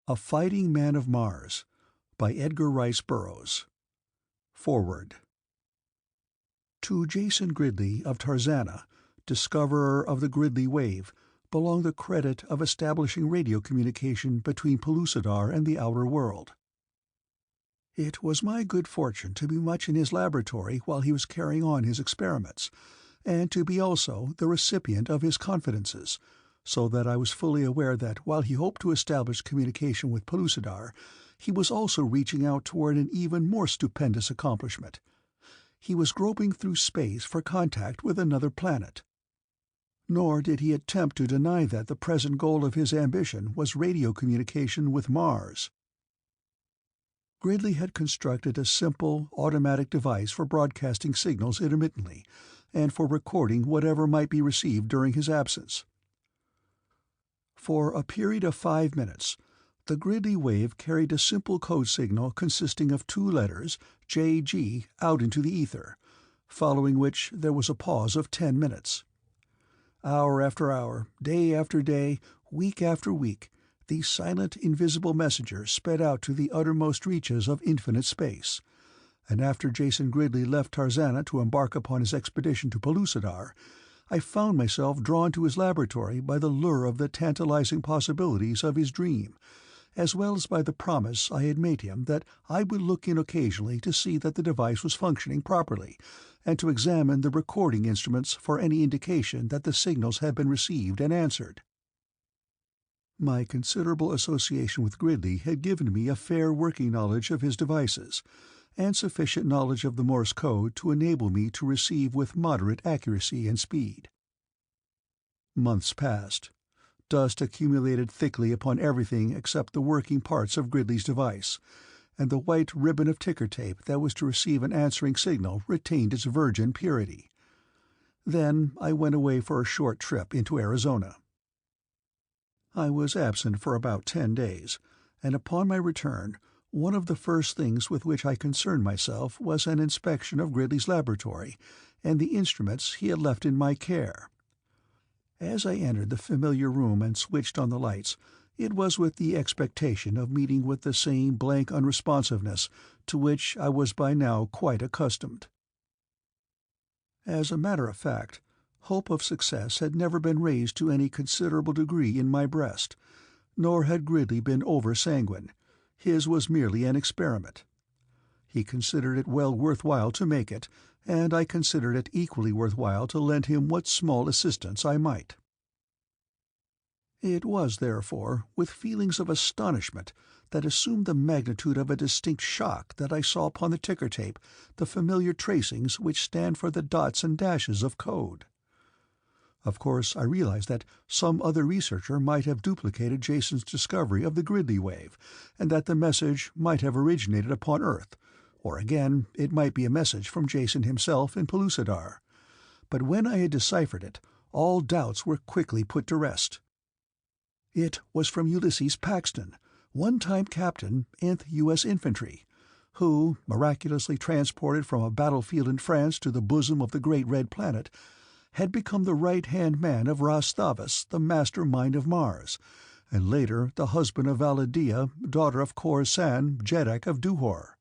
A Fighting Man of Mars by Edgar Rice Burroughs. Foreword. To Jason Gridley of Tarzana, discoverer of the Gridley wave, belonged the credit of establishing radio communication between Pellucidar and the outer world. It was my good fortune to be much in his laboratory while he was carrying on his experiments, and to be also the recipient of his confidences, so that I was fully aware that while he hoped to establish communication with Pellucidar, he was also reaching out toward an even more stupendous accomplishment. He was groping through space for contact with another planet. Nor did he attempt to deny that the present goal of his ambition was radio communication with Mars. Gridley had constructed a simple, automatic device for broadcasting signals intermittently, and for recording whatever might be received during his absence. For a period of 5 minutes, the Gridley wave carried a simple code signal consisting of 2 letters, JG, out into the ether, following which there was a pause of 10 minutes. Hour after hour, day after day, week after week, the silent, invisible messenger sped out to the uttermost reaches of infinite space, and after Jason Gridley left Tarzana to embark upon his expedition to Pellucidar, I found myself drawn to his laboratory by the lure of the tantalizing possibilities of his dream, as well as by the promise I had made him that I would look in occasionally to see that the device was functioning properly, and to examine the recording instruments for any indication that the signals had been received and answered. My considerable association with Gridley had given me a fair working knowledge of his devices, and sufficient knowledge of the Morse code to enable me to receive with moderate accuracy and speed. Months passed. Dust accumulated thickly upon everything except the working parts of Gridley's device, and the white ribbon of ticker tape that was to receive an answering signal retained its virgin purity. Then I went away for a short trip into Arizona. I was absent for about 10 days, and upon my return, one of the first things with which I concerned myself was an inspection of Gridley's laboratory and the instruments he had left in my care. As I entered the familiar room and switched on the lights, it was with the expectation of meeting with the same blank unresponsiveness to which I was by now quite accustomed. As a matter of fact, hope of success had never been raised to any considerable degree in my breast, nor had Gridley been over-sanguine. His was merely an experiment. He considered it well worth while to make it, and I considered it equally worth while to lend him what small assistance I might. It was, therefore, with feelings of astonishment that assumed the magnitude of a distinct shock that I saw upon the ticker tape the familiar tracings which stand for the dots and dashes of code. Of course, I realized that some other researcher might have duplicated Jason's discovery of the Gridley wave, and that the message might have originated upon Earth, or again, it might be a message from Jason himself in Pellucidar. But when I had deciphered it, all doubts were quickly put to rest. It was from Ulysses Paxton, one-time captain, 9th U.S. Infantry, who, miraculously transported from a battlefield in France to the bosom of the great red planet, had become the right-hand man of Rastavus, the master-mind of Mars, and later the husband of Validia, daughter of Khorasan, Jeddak of Duhor.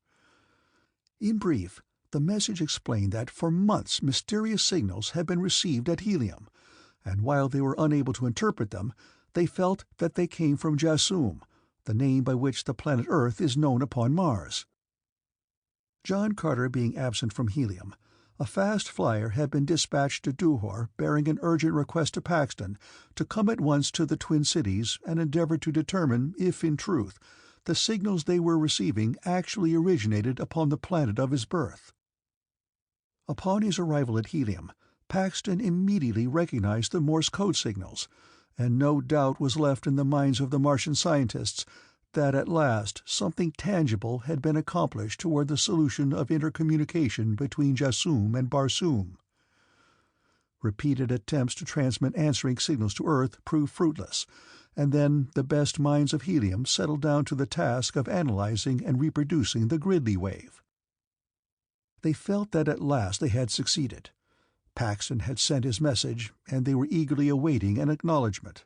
In brief, the message explained that for months mysterious signals had been received at Helium, and while they were unable to interpret them, they felt that they came from Barsoom, the name by which the planet Earth is known upon Mars. John Carter being absent from Helium, a fast flyer had been dispatched to Duhor bearing an urgent request to Paxton to come at once to the Twin Cities and endeavor to determine if, in truth, the signals they were receiving actually originated upon the planet of his birth. Upon his arrival at Helium, Paxton immediately recognized the Morse code signals, and no doubt was left in the minds of the Martian scientists that at last something tangible had been accomplished toward the solution of intercommunication between Barsoom and Barsoom. Repeated attempts to transmit answering signals to Earth proved fruitless, and then the best minds of Helium settled down to the task of analyzing and reproducing the Gridley wave. They felt that at last they had succeeded. Paxton had sent his message, and they were eagerly awaiting an acknowledgment.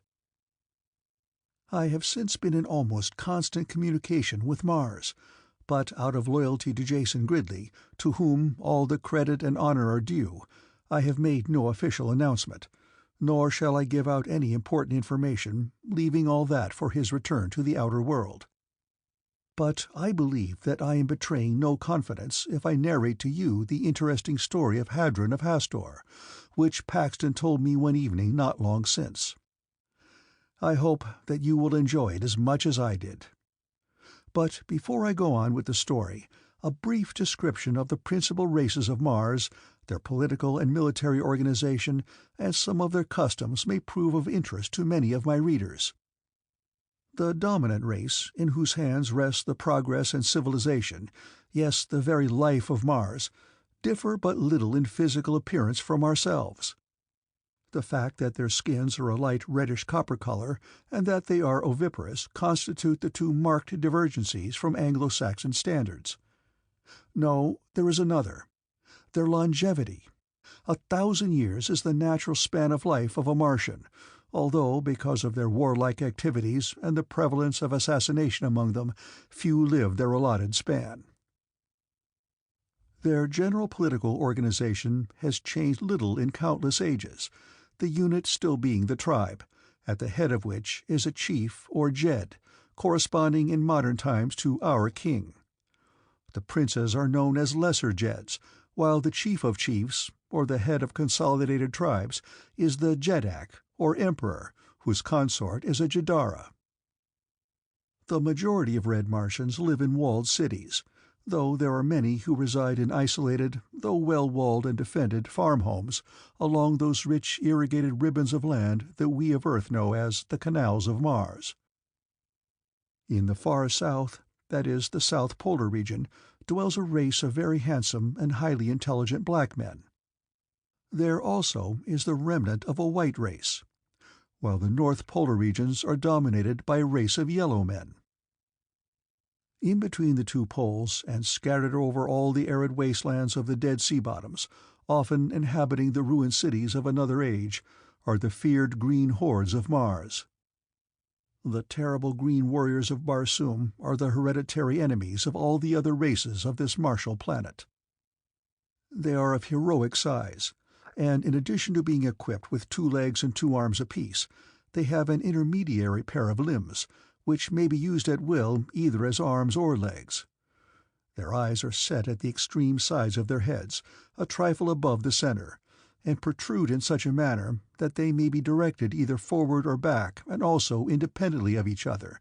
I have since been in almost constant communication with Mars, but out of loyalty to Jason Gridley, to whom all the credit and honor are due, I have made no official announcement, nor shall I give out any important information, leaving all that for his return to the outer world. But I believe that I am betraying no confidence if I narrate to you the interesting story of Hadron of Hastor, which Paxton told me one evening not long since. I hope that you will enjoy it as much as I did. But before I go on with the story, a brief description of the principal races of Mars, their political and military organization, and some of their customs may prove of interest to many of my readers. The dominant race, in whose hands rests the progress and civilization, yes, the very life of Mars, differ but little in physical appearance from ourselves. The fact that their skins are a light reddish-copper color and that they are oviparous constitute the two marked divergencies from Anglo-Saxon standards. No, there is another: their longevity. 1,000 years is the natural span of life of a Martian, although, because of their warlike activities and the prevalence of assassination among them, few live their allotted span. Their general political organization has changed little in countless ages, the unit still being the tribe, at the head of which is a chief or jed, corresponding in modern times to our king. The princes are known as lesser jeds, while the chief of chiefs, or the head of consolidated tribes, is the jedak, or emperor, whose consort is a jedara. The majority of red Martians live in walled cities, though there are many who reside in isolated, though well-walled and defended, farm homes along those rich irrigated ribbons of land that we of Earth know as the canals of Mars. In the far south, that is, the South Polar region, dwells a race of very handsome and highly intelligent black men. There also is the remnant of a white race, while the North Polar regions are dominated by a race of yellow men. In between the two poles, and scattered over all the arid wastelands of the dead sea bottoms, often inhabiting the ruined cities of another age, are the feared green hordes of Mars. The terrible green warriors of Barsoom are the hereditary enemies of all the other races of this martial planet. They are of heroic size, and in addition to being equipped with 2 legs and 2 arms apiece, they have an intermediary pair of limbs, which may be used at will either as arms or legs. Their eyes are set at the extreme sides of their heads, a trifle above the center, and protrude in such a manner that they may be directed either forward or back, and also independently of each other,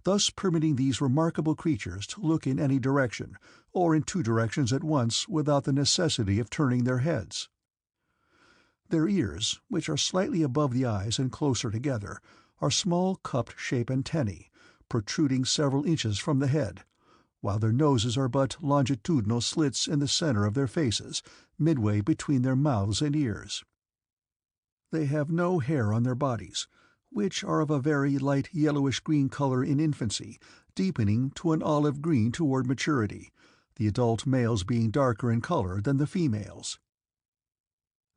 thus permitting these remarkable creatures to look in any direction, or in 2 directions at once without the necessity of turning their heads. Their ears, which are slightly above the eyes and closer together, are small cup-shaped antennae, protruding several inches from the head, while their noses are but longitudinal slits in the center of their faces, midway between their mouths and ears. They have no hair on their bodies, which are of a very light yellowish-green color in infancy, deepening to an olive-green toward maturity, the adult males being darker in color than the females.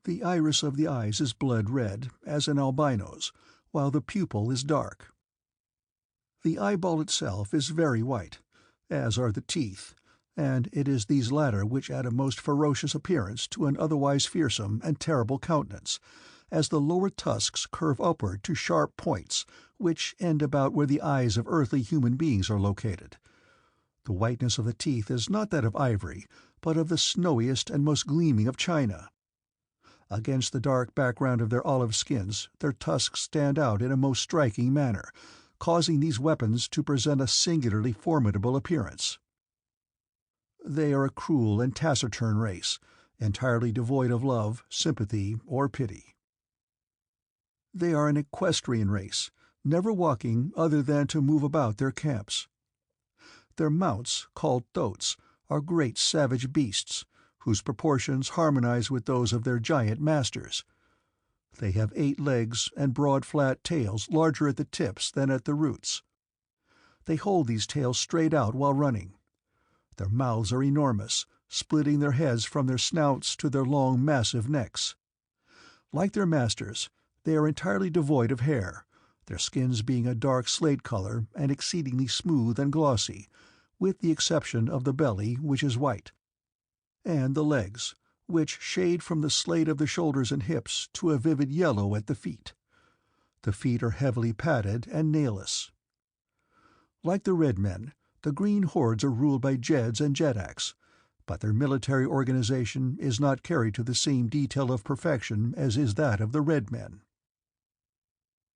The iris of the eyes is blood red, as in albinos, while the pupil is dark. The eyeball itself is very white, as are the teeth, and it is these latter which add a most ferocious appearance to an otherwise fearsome and terrible countenance, as the lower tusks curve upward to sharp points, which end about where the eyes of earthly human beings are located. The whiteness of the teeth is not that of ivory, but of the snowiest and most gleaming of china. Against the dark background of their olive skins, their tusks stand out in a most striking manner, causing these weapons to present a singularly formidable appearance. They are a cruel and taciturn race, entirely devoid of love, sympathy, or pity. They are an equestrian race, never walking other than to move about their camps. Their mounts, called thoats, are great savage beasts, whose proportions harmonize with those of their giant masters. They have 8 legs and broad flat tails larger at the tips than at the roots. They hold these tails straight out while running. Their mouths are enormous, splitting their heads from their snouts to their long massive necks. Like their masters, they are entirely devoid of hair, their skins being a dark slate color and exceedingly smooth and glossy, with the exception of the belly, which is white, and the legs, which shade from the slate of the shoulders and hips to a vivid yellow at the feet. The feet are heavily padded and nailless. Like the red men, the green hordes are ruled by Jeds and Jedaks, but their military organization is not carried to the same detail of perfection as is that of the red men.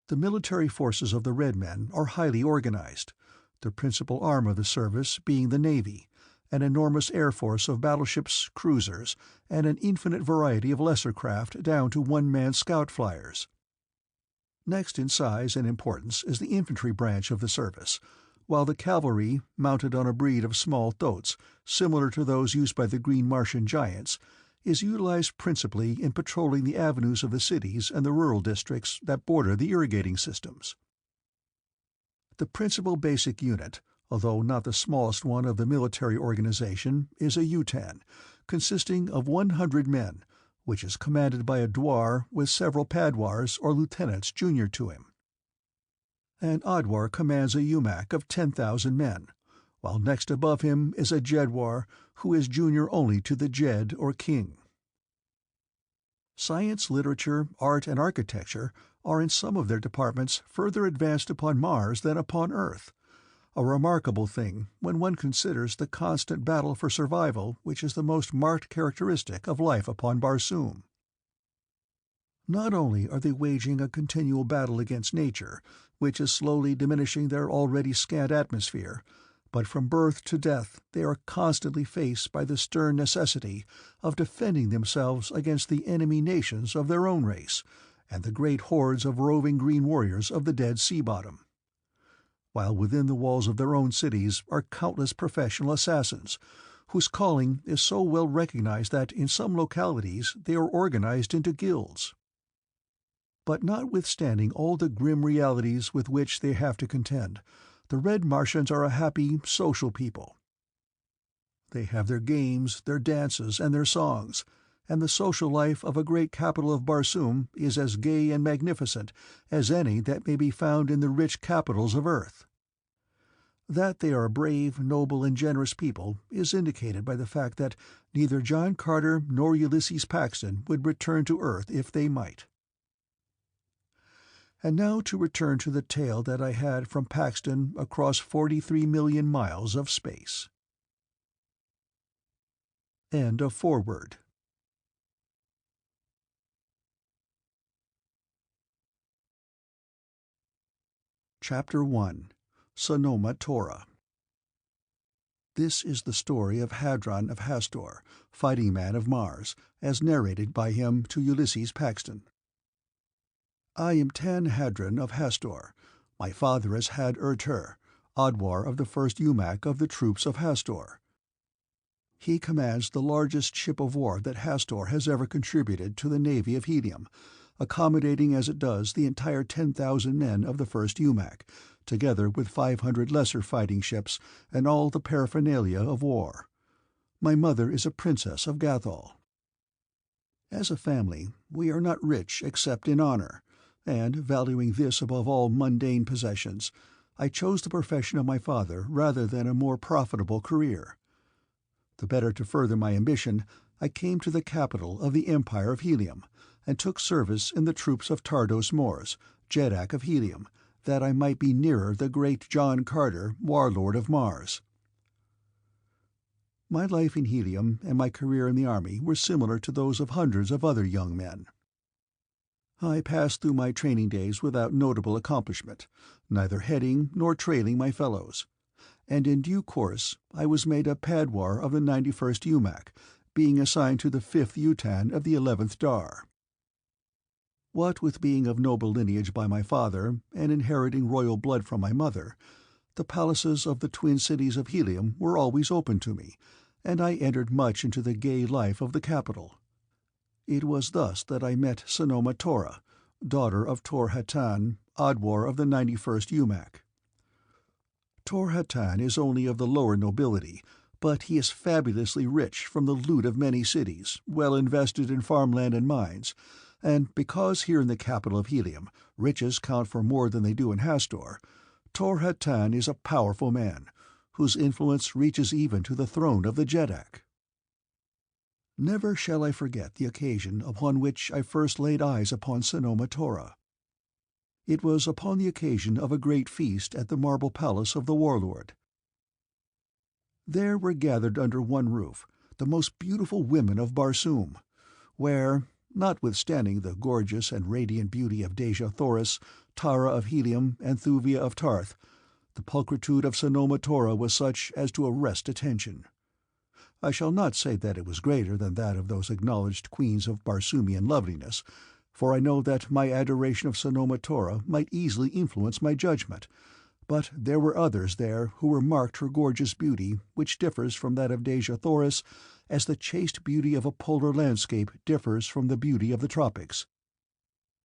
The military forces of the red men are highly organized, the principal arm of the service being the Navy, an enormous air force of battleships, cruisers, and an infinite variety of lesser craft down to one-man scout flyers. Next in size and importance is the infantry branch of the service, while the cavalry, mounted on a breed of small thoats, similar to those used by the green Martian giants, is utilized principally in patrolling the avenues of the cities and the rural districts that border the irrigating systems. The principal basic unit, although not the smallest one of the military organization, is a Utan, consisting of 100 men, which is commanded by a Dwar with several Padwars or lieutenants junior to him. An Adwar commands a Umac of 10,000 men, while next above him is a Jedwar, who is junior only to the Jed or king. Science, literature, art, and architecture are in some of their departments further advanced upon Mars than upon Earth, a remarkable thing when one considers the constant battle for survival which is the most marked characteristic of life upon Barsoom. Not only are they waging a continual battle against nature, which is slowly diminishing their already scant atmosphere, but from birth to death they are constantly faced by the stern necessity of defending themselves against the enemy nations of their own race and the great hordes of roving green warriors of the dead sea bottom. While within the walls of their own cities are countless professional assassins, whose calling is so well recognized that in some localities they are organized into guilds. But notwithstanding all the grim realities with which they have to contend, the Red Martians are a happy, social people. They have their games, their dances, and their songs, and the social life of a great capital of Barsoom is as gay and magnificent as any that may be found in the rich capitals of Earth. That they are a brave, noble, and generous people is indicated by the fact that neither John Carter nor Ulysses Paxton would return to Earth if they might. And now to return to the tale that I had from Paxton across 43 million miles of space. End of foreword. Chapter 1. Sanoma Tora. This is the story of Hadron of Hastor, fighting man of Mars, as narrated by him to Ulysses Paxton. I am Tan Hadron of Hastor. My father is Had-Tur, Adwar of the first Umac of the troops of Hastor. He commands the largest ship of war that Hastor has ever contributed to the navy of Helium, accommodating as it does the entire 10,000 men of the first Umac, together with 500 lesser fighting ships and all the paraphernalia of war. My mother is a princess of Gathol. As a family, we are not rich except in honor, and, valuing this above all mundane possessions, I chose the profession of my father rather than a more profitable career. The better to further my ambition, I came to the capital of the Empire of Helium, and took service in the troops of Tardos Mors, Jedak of Helium, that I might be nearer the great John Carter, warlord of Mars. My life in Helium and my career in the army were similar to those of hundreds of other young men. I passed through my training days without notable accomplishment, neither heading nor trailing my fellows, and in due course I was made a Padwar of the 91st Umac, being assigned to the 5th Utan of the 11th Dar. What with being of noble lineage by my father and inheriting royal blood from my mother, the palaces of the twin cities of Helium were always open to me, and I entered much into the gay life of the capital. It was thus that I met Sanoma Tora, daughter of Tor-Hatan, Adwar of the 91st Umac. Tor-Hatan is only of the lower nobility, but he is fabulously rich from the loot of many cities, well invested in farmland and mines, and because here in the capital of Helium riches count for more than they do in Hastor, Tor-Hatan is a powerful man, whose influence reaches even to the throne of the Jeddak. Never shall I forget the occasion upon which I first laid eyes upon Sanoma Tora. It was upon the occasion of a great feast at the marble palace of the warlord. There were gathered under one roof the most beautiful women of Barsoom, where, notwithstanding the gorgeous and radiant beauty of Dejah Thoris, Tara of Helium, and Thuvia of Tarth, the pulchritude of Sanoma Tora was such as to arrest attention. I shall not say that it was greater than that of those acknowledged queens of Barsoomian loveliness, for I know that my adoration of Sanoma Tora might easily influence my judgment, but there were others there who remarked her gorgeous beauty, which differs from that of Dejah Thoris as the chaste beauty of a polar landscape differs from the beauty of the tropics,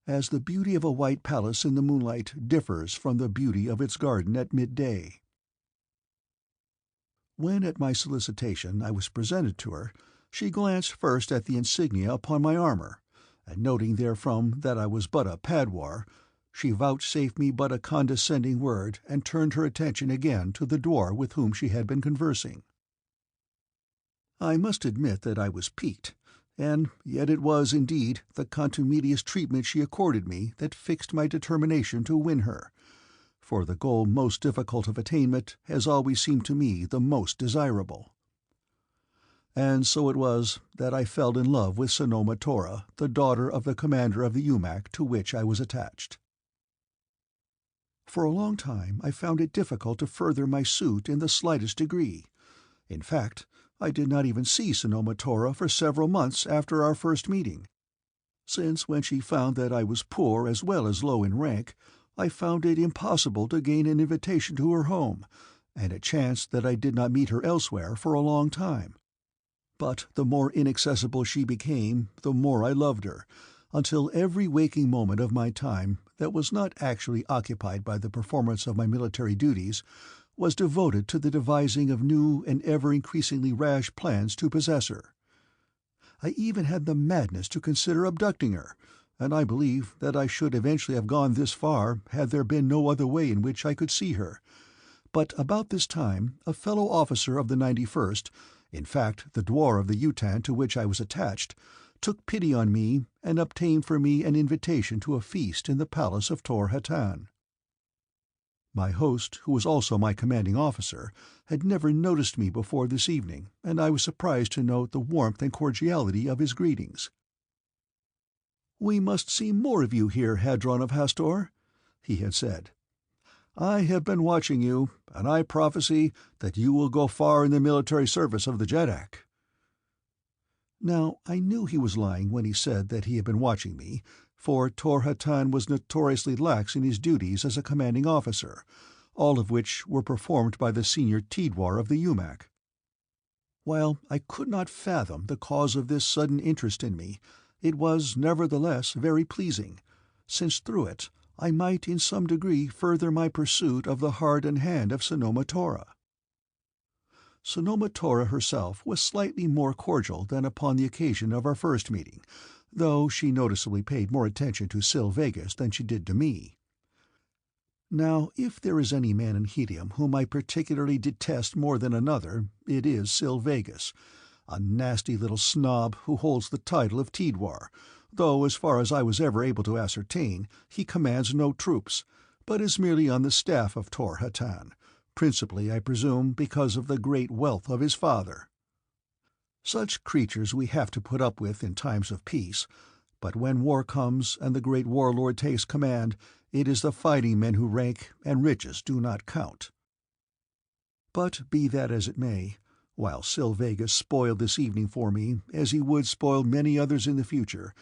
as the beauty of a white palace in the moonlight differs from the beauty of its garden at midday. When at my solicitation I was presented to her, she glanced first at the insignia upon my armor, and noting therefrom that I was but a padwar, she vouchsafed me but a condescending word and turned her attention again to the dwarf with whom she had been conversing. I must admit that I was piqued, and yet it was, indeed, the contumelious treatment she accorded me that fixed my determination to win her, for the goal most difficult of attainment has always seemed to me the most desirable. And so it was that I fell in love with Sanoma Tora, the daughter of the commander of the UMAC to which I was attached. For a long time I found it difficult to further my suit in the slightest degree. In fact, I did not even see Sanoma Tora for several months after our first meeting, since when she found that I was poor as well as low in rank, I found it impossible to gain an invitation to her home, and it chanced that I did not meet her elsewhere for a long time. But the more inaccessible she became, the more I loved her, until every waking moment of my time that was not actually occupied by the performance of my military duties was devoted to the devising of new and ever-increasingly rash plans to possess her. I even had the madness to consider abducting her, and I believe that I should eventually have gone this far had there been no other way in which I could see her. But about this time a fellow officer of the 91st, in fact the dwar of the Utan to which I was attached, took pity on me and obtained for me an invitation to a feast in the palace of Tor-Hatan. My host, who was also my commanding officer, had never noticed me before this evening, and I was surprised to note the warmth and cordiality of his greetings. "We must see more of you here, Hadron of Hastor," he had said. "I have been watching you, and I prophesy that you will go far in the military service of the Jeddak." Now, I knew he was lying when he said that he had been watching me, for Tor-Hatan was notoriously lax in his duties as a commanding officer, all of which were performed by the senior Tidwar of the UMAC. While I could not fathom the cause of this sudden interest in me, it was nevertheless very pleasing, since through it I might in some degree further my pursuit of the heart and hand of Sanoma Tora. Sanoma Tora herself was slightly more cordial than upon the occasion of our first meeting, though she noticeably paid more attention to Sil Vegas than she did to me. Now, if there is any man in Helium whom I particularly detest more than another, it is Sil Vegas, a nasty little snob who holds the title of Tidwar, though as far as I was ever able to ascertain, he commands no troops, but is merely on the staff of Tor-Hatan, principally, I presume, because of the great wealth of his father. Such creatures we have to put up with in times of peace, but when war comes and the great warlord takes command, it is the fighting men who rank, and riches do not count. But be that as it may, while Sil Vegas spoiled this evening for me, as he would spoil many others in the future,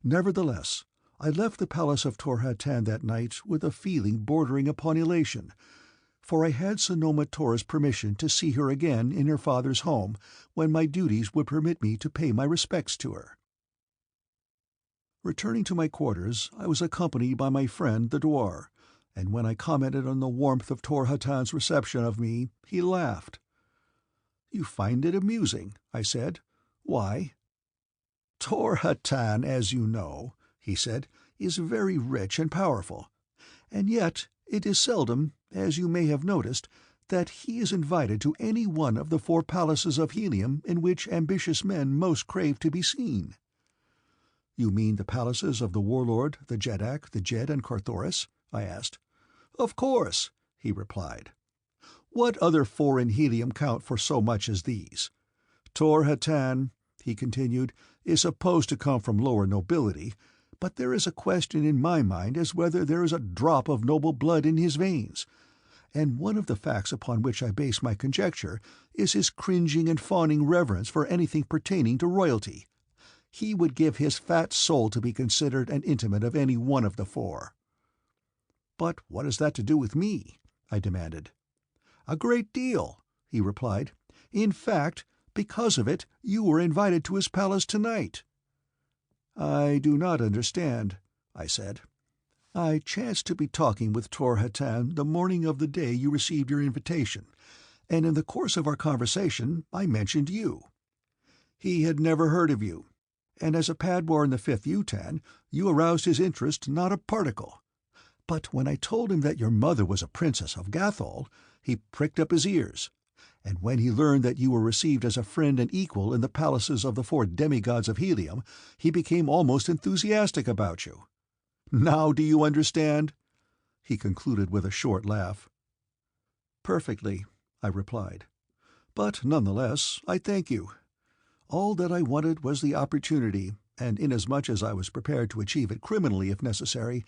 nevertheless, I left the palace of Tor-Hatan that night with a feeling bordering upon elation, for I had Sanoma Tora's permission to see her again in her father's home when my duties would permit me to pay my respects to her. Returning to my quarters, I was accompanied by my friend the dwarf, and when I commented on the warmth of Tor-Hatan's reception of me, he laughed. "You find it amusing," I said. "Why?" "Tor-Hatan, as you know," he said, is very rich and powerful, and yet it is seldom, as you may have noticed, that he is invited to any one of the 4 palaces of Helium in which ambitious men most crave to be seen." "You mean the palaces of the Warlord, the Jeddak, the Jed, and Carthoris?" I asked. "Of course," he replied. "What other 4 in Helium count for so much as these? Tor Hatan," he continued, "is supposed to come from lower nobility, but there is a question in my mind as whether there is a drop of noble blood in his veins, and one of the facts upon which I base my conjecture is his cringing and fawning reverence for anything pertaining to royalty. He would give his fat soul to be considered an intimate of any one of the 4. "But what has that to do with me?" I demanded. "A great deal," he replied. "In fact, because of it, you were invited to his palace tonight." "I do not understand," I said. "I chanced to be talking with Tor Hatan the morning of the day you received your invitation, and in the course of our conversation I mentioned you. He had never heard of you, and as a Padwar in the 5th Utan, you aroused his interest not a particle. But when I told him that your mother was a princess of Gathol, he pricked up his ears, and when he learned that you were received as a friend and equal in the palaces of the 4 demigods of Helium, he became almost enthusiastic about you. Now do you understand?" he concluded with a short laugh. "Perfectly," I replied. "But nonetheless, I thank you. All that I wanted was the opportunity, and inasmuch as I was prepared to achieve it criminally if necessary,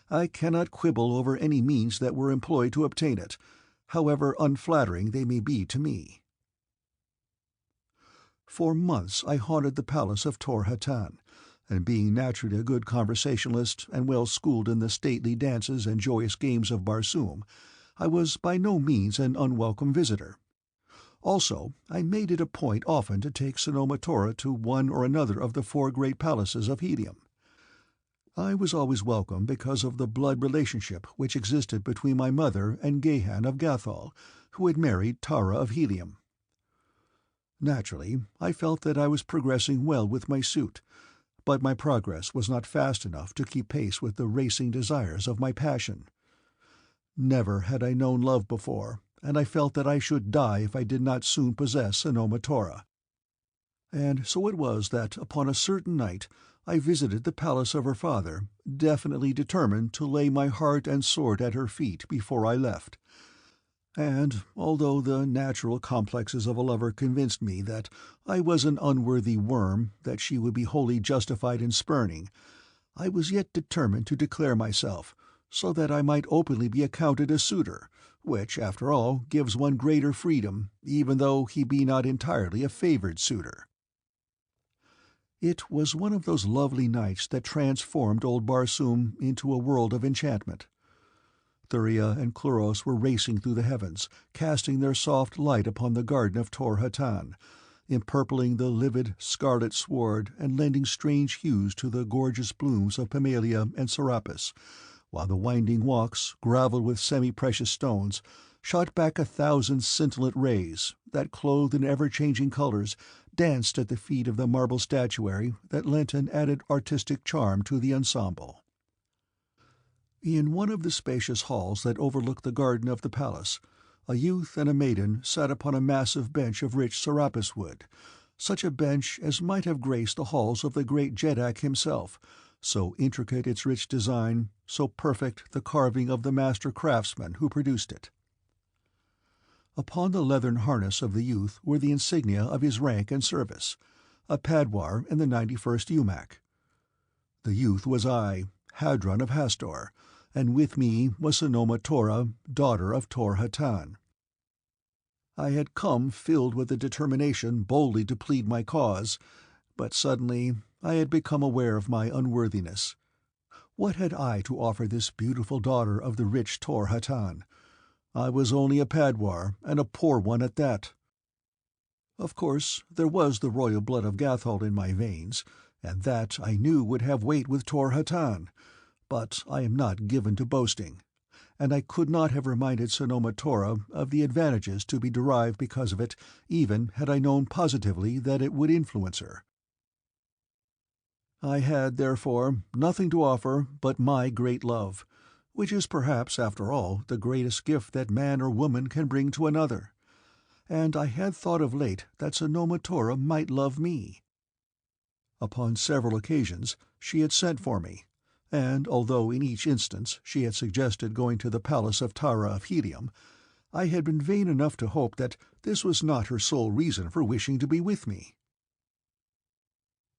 I cannot quibble over any means that were employed to obtain it, however unflattering they may be to me." For months I haunted the palace of Tor Hatan, and being naturally a good conversationalist and well schooled in the stately dances and joyous games of Barsoom, I was by no means an unwelcome visitor. Also, I made it a point often to take Sanoma Tora to one or another of the 4 great palaces of Helium. I was always welcome because of the blood relationship which existed between my mother and Gahan of Gathol, who had married Tara of Helium. Naturally, I felt that I was progressing well with my suit, but my progress was not fast enough to keep pace with the racing desires of my passion. Never had I known love before, and I felt that I should die if I did not soon possess Sanoma Tora. And so it was that upon a certain night I visited the palace of her father, definitely determined to lay my heart and sword at her feet before I left. And although the natural complexes of a lover convinced me that I was an unworthy worm that she would be wholly justified in spurning, I was yet determined to declare myself, so that I might openly be accounted a suitor, which, after all, gives one greater freedom, even though he be not entirely a favoured suitor. It was one of those lovely nights that transformed old Barsoom into a world of enchantment. Thuria and Chloros were racing through the heavens, casting their soft light upon the garden of Tor Hatan, empurpling the livid scarlet sward and lending strange hues to the gorgeous blooms of Pimalia and Serapis, while the winding walks, gravelled with semi-precious stones, shot back 1,000 scintillant rays that, clothed in ever-changing colours, danced at the feet of the marble statuary that lent an added artistic charm to the ensemble. In one of the spacious halls that overlooked the garden of the palace, a youth and a maiden sat upon a massive bench of rich Serapis wood, such a bench as might have graced the halls of the great Jeddak himself, so intricate its rich design, so perfect the carving of the master craftsman who produced it. Upon the leathern harness of the youth were the insignia of his rank and service, a Padwar in the 91st Umac. The youth was I, Hadron of Hastor, and with me was Sanoma Tora, daughter of Tor Hatan. I had come filled with a determination boldly to plead my cause, but suddenly I had become aware of my unworthiness. What had I to offer this beautiful daughter of the rich Tor Hatan? I was only a Padwar, and a poor one at that. Of course, there was the royal blood of Gathol in my veins, and that I knew would have weight with Tor Hatan, but I am not given to boasting, and I could not have reminded Sanoma Tora of the advantages to be derived because of it, even had I known positively that it would influence her. I had, therefore, nothing to offer but my great love, which is perhaps, after all, the greatest gift that man or woman can bring to another. And I had thought of late that Sanoma Tora might love me. Upon several occasions she had sent for me, and although in each instance she had suggested going to the palace of Tara of Helium, I had been vain enough to hope that this was not her sole reason for wishing to be with me.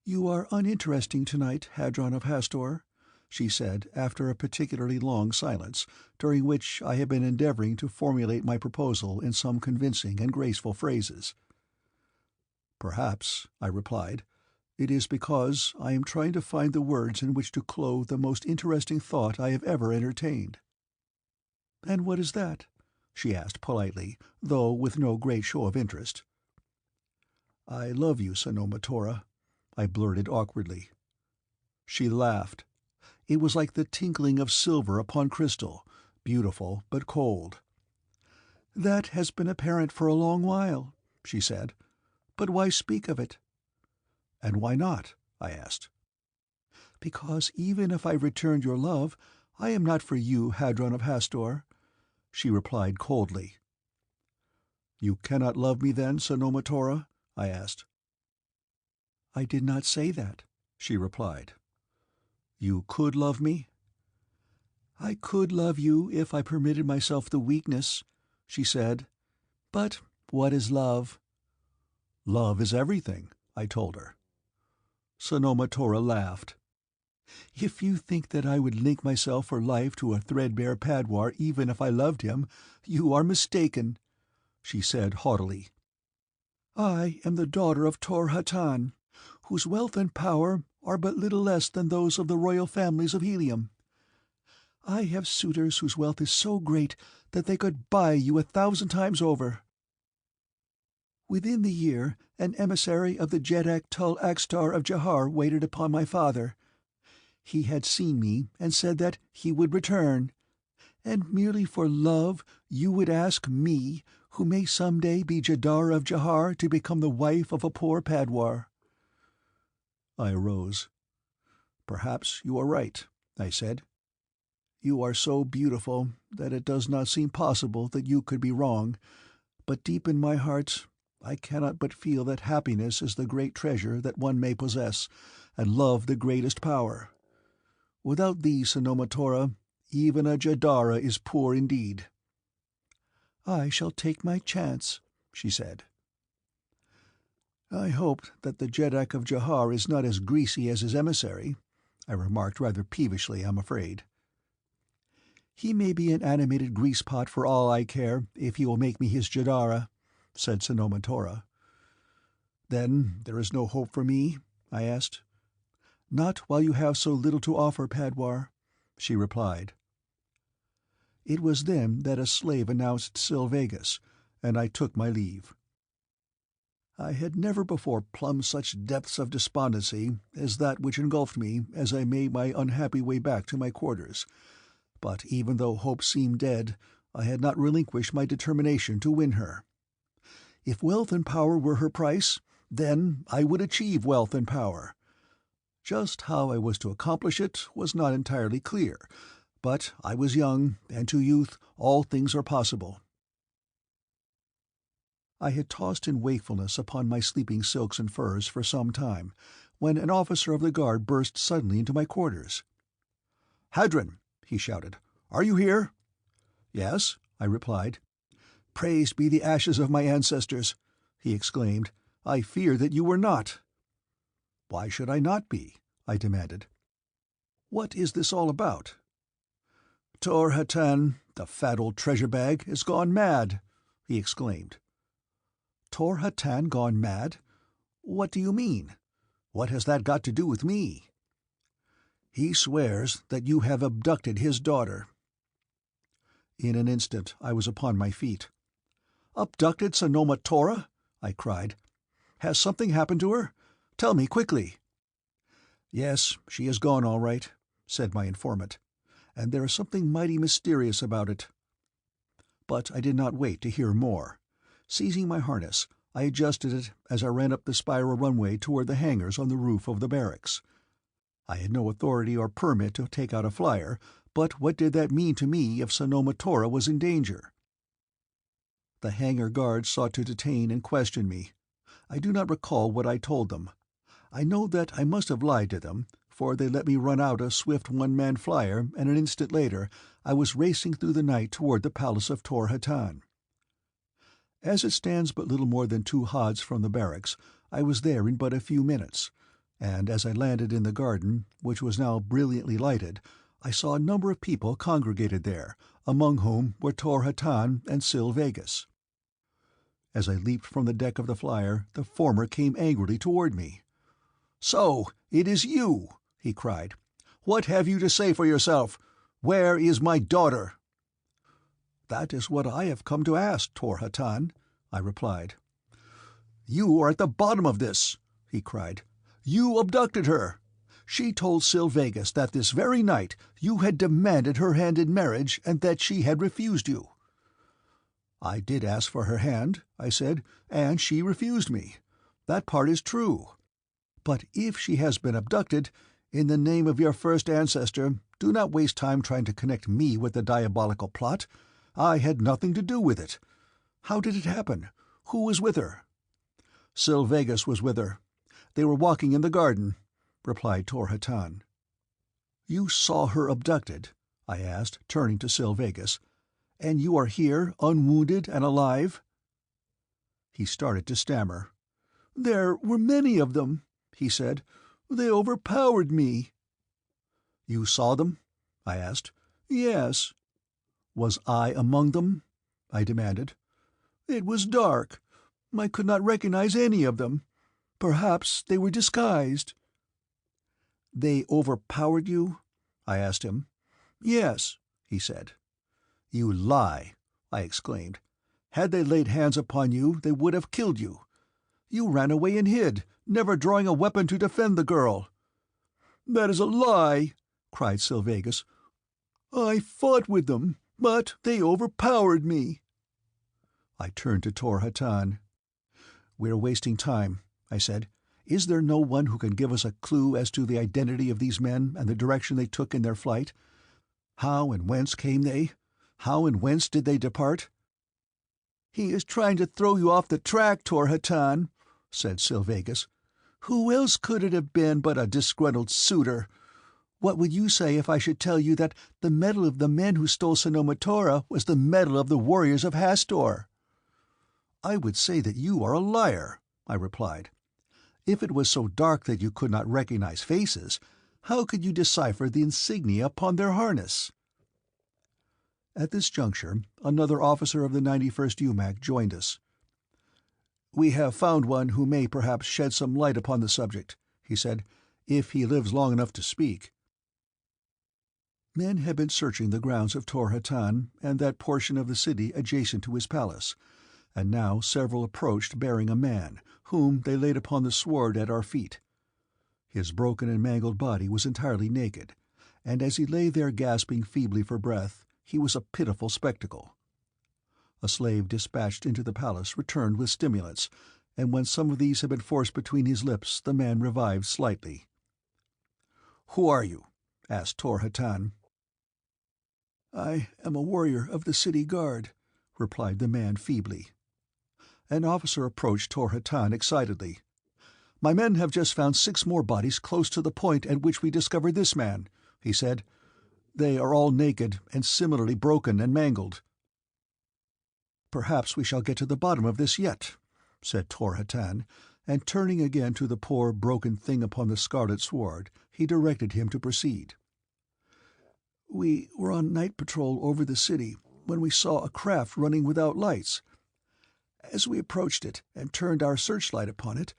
"You are uninteresting tonight, Hadron of Hastor," she said, after a particularly long silence, during which I had been endeavoring to formulate my proposal in some convincing and graceful phrases. "Perhaps," I replied, "it is because I am trying to find the words in which to clothe the most interesting thought I have ever entertained." "And what is that?" she asked politely, though with no great show of interest. "I love you, Sanoma Tora," I blurted awkwardly. She laughed. It was like the tinkling of silver upon crystal, beautiful but cold. "That has been apparent for a long while," she said. "But why speak of it?" "And why not?" I asked. "Because even if I returned your love, I am not for you, Hadron of Hastor," she replied coldly. "You cannot love me then, Sanoma Tora?" I asked. "I did not say that," she replied. "You could love me?" "I could love you if I permitted myself the weakness," she said. "But what is love?" "Love is everything," I told her. Sanoma Tora laughed. "If you think that I would link myself for life to a threadbare padwar even if I loved him, you are mistaken," she said haughtily. "I am the daughter of Tor Hatan, whose wealth and power are but little less than those of the royal families of Helium. I have suitors whose wealth is so great that they could buy you 1,000 times over. Within the year, an emissary of the Jeddak Tul Akstar of Jahar waited upon my father. He had seen me and said that he would return. And merely for love you would ask me, who may some day be Jadar of Jahar, to become the wife of a poor padwar." I arose. "Perhaps you are right," I said. "You are so beautiful that it does not seem possible that you could be wrong, but deep in my heart I cannot but feel that happiness is the great treasure that one may possess, and love the greatest power. Without thee, Sanoma Tora, even a Jadara is poor indeed." "I shall take my chance," she said. "I hope that the Jeddak of Jahar is not as greasy as his emissary," I remarked rather peevishly, I'm afraid. "He may be an animated grease-pot for all I care, if he will make me his Jadara," said Sanoma Tora. "Then there is no hope for me?" I asked. "Not while you have so little to offer, Padwar," she replied. It was then that a slave announced Sylvegus, and I took my leave. I had never before plumbed such depths of despondency as that which engulfed me as I made my unhappy way back to my quarters, but even though hope seemed dead, I had not relinquished my determination to win her. If wealth and power were her price, then I would achieve wealth and power. Just how I was to accomplish it was not entirely clear, but I was young, and to youth all things are possible. I had tossed in wakefulness upon my sleeping silks and furs for some time, when an officer of the guard burst suddenly into my quarters. "Hadron!" he shouted. "Are you here?" "Yes," I replied. "Praised be the ashes of my ancestors!" he exclaimed. "I fear that you were not." "Why should I not be?" I demanded. "What is this all about?" "Tor Hatan, the fat old treasure-bag, is gone mad!" he exclaimed. "Tor Hatan gone mad? What do you mean? What has that got to do with me?" "He swears that you have abducted his daughter." In an instant I was upon my feet. "Abducted Sanoma Tora?" I cried. "Has something happened to her? Tell me quickly." "Yes, she is gone all right," said my informant, "and there is something mighty mysterious about it." But I did not wait to hear more. Seizing my harness, I adjusted it as I ran up the spiral runway toward the hangars on the roof of the barracks. I had no authority or permit to take out a flyer, but what did that mean to me if Sanoma Tora was in danger? The hangar guards sought to detain and question me. I do not recall what I told them. I know that I must have lied to them, for they let me run out a swift one-man flyer, and an instant later I was racing through the night toward the palace of Tor Hatan. As it stands but little more than 2 haads from the barracks, I was there in but a few minutes, and as I landed in the garden, which was now brilliantly lighted, I saw a number of people congregated there, among whom were Tor Hatan and Sil Vegas. As I leaped from the deck of the flyer, the former came angrily toward me. "So, it is you!" he cried. "What have you to say for yourself? Where is my daughter?" "That is what I have come to ask, Tor Hatan," I replied. "You are at the bottom of this!" he cried. "You abducted her! She told Sil Vegas that this very night you had demanded her hand in marriage and that she had refused you." "I did ask for her hand," I said, "and she refused me. That part is true. But if she has been abducted, in the name of your first ancestor, do not waste time trying to connect me with the diabolical plot. I had nothing to do with it. How did it happen? Who was with her?" "Sil Vegas was with her. They were walking in the garden," replied Tor Hatan. "You saw her abducted?" I asked, turning to Sil Vegas. "And you are here, unwounded and alive?" He started to stammer. "There were many of them," he said. "They overpowered me." "You saw them?" I asked. "Yes." "Was I among them?" I demanded. "It was dark. I could not recognize any of them. Perhaps they were disguised." "They overpowered you?" I asked him. "Yes," he said. "You lie!" I exclaimed. "Had they laid hands upon you, they would have killed you. You ran away and hid, never drawing a weapon to defend the girl." "That is a lie!" cried Sil Vegas. "I fought with them, but they overpowered me." I turned to Tor Hatan. "We're wasting time," I said. "Is there no one who can give us a clue as to the identity of these men and the direction they took in their flight? How and whence came they? How and whence did they depart?" "He is trying to throw you off the track, Tor Hatan," said Sil Vegas. "Who else could it have been but a disgruntled suitor? What would you say if I should tell you that the metal of the men who stole Sanoma Tora was the metal of the warriors of Hastor?" "I would say that you are a liar," I replied. "If it was so dark that you could not recognize faces, how could you decipher the insignia upon their harness?" At this juncture, another officer of the 91st UMAC joined us. "We have found one who may perhaps shed some light upon the subject," he said, "if he lives long enough to speak." Men had been searching the grounds of Tor Hatan and that portion of the city adjacent to his palace, and now several approached bearing a man, whom they laid upon the sward at our feet. His broken and mangled body was entirely naked, and as he lay there gasping feebly for breath, he was a pitiful spectacle. A slave dispatched into the palace returned with stimulants, and when some of these had been forced between his lips the man revived slightly. "Who are you?" asked Tor Hatan. "I am a warrior of the city guard," replied the man feebly. An officer approached Tor Hatan excitedly. "My men have just found 6 more bodies close to the point at which we discovered this man," he said. "They are all naked and similarly broken and mangled." "Perhaps we shall get to the bottom of this yet," said Tor Hatan, and turning again to the poor broken thing upon the scarlet sward, he directed him to proceed. "We were on night patrol over the city when we saw a craft running without lights. As we approached it and turned our searchlight upon it,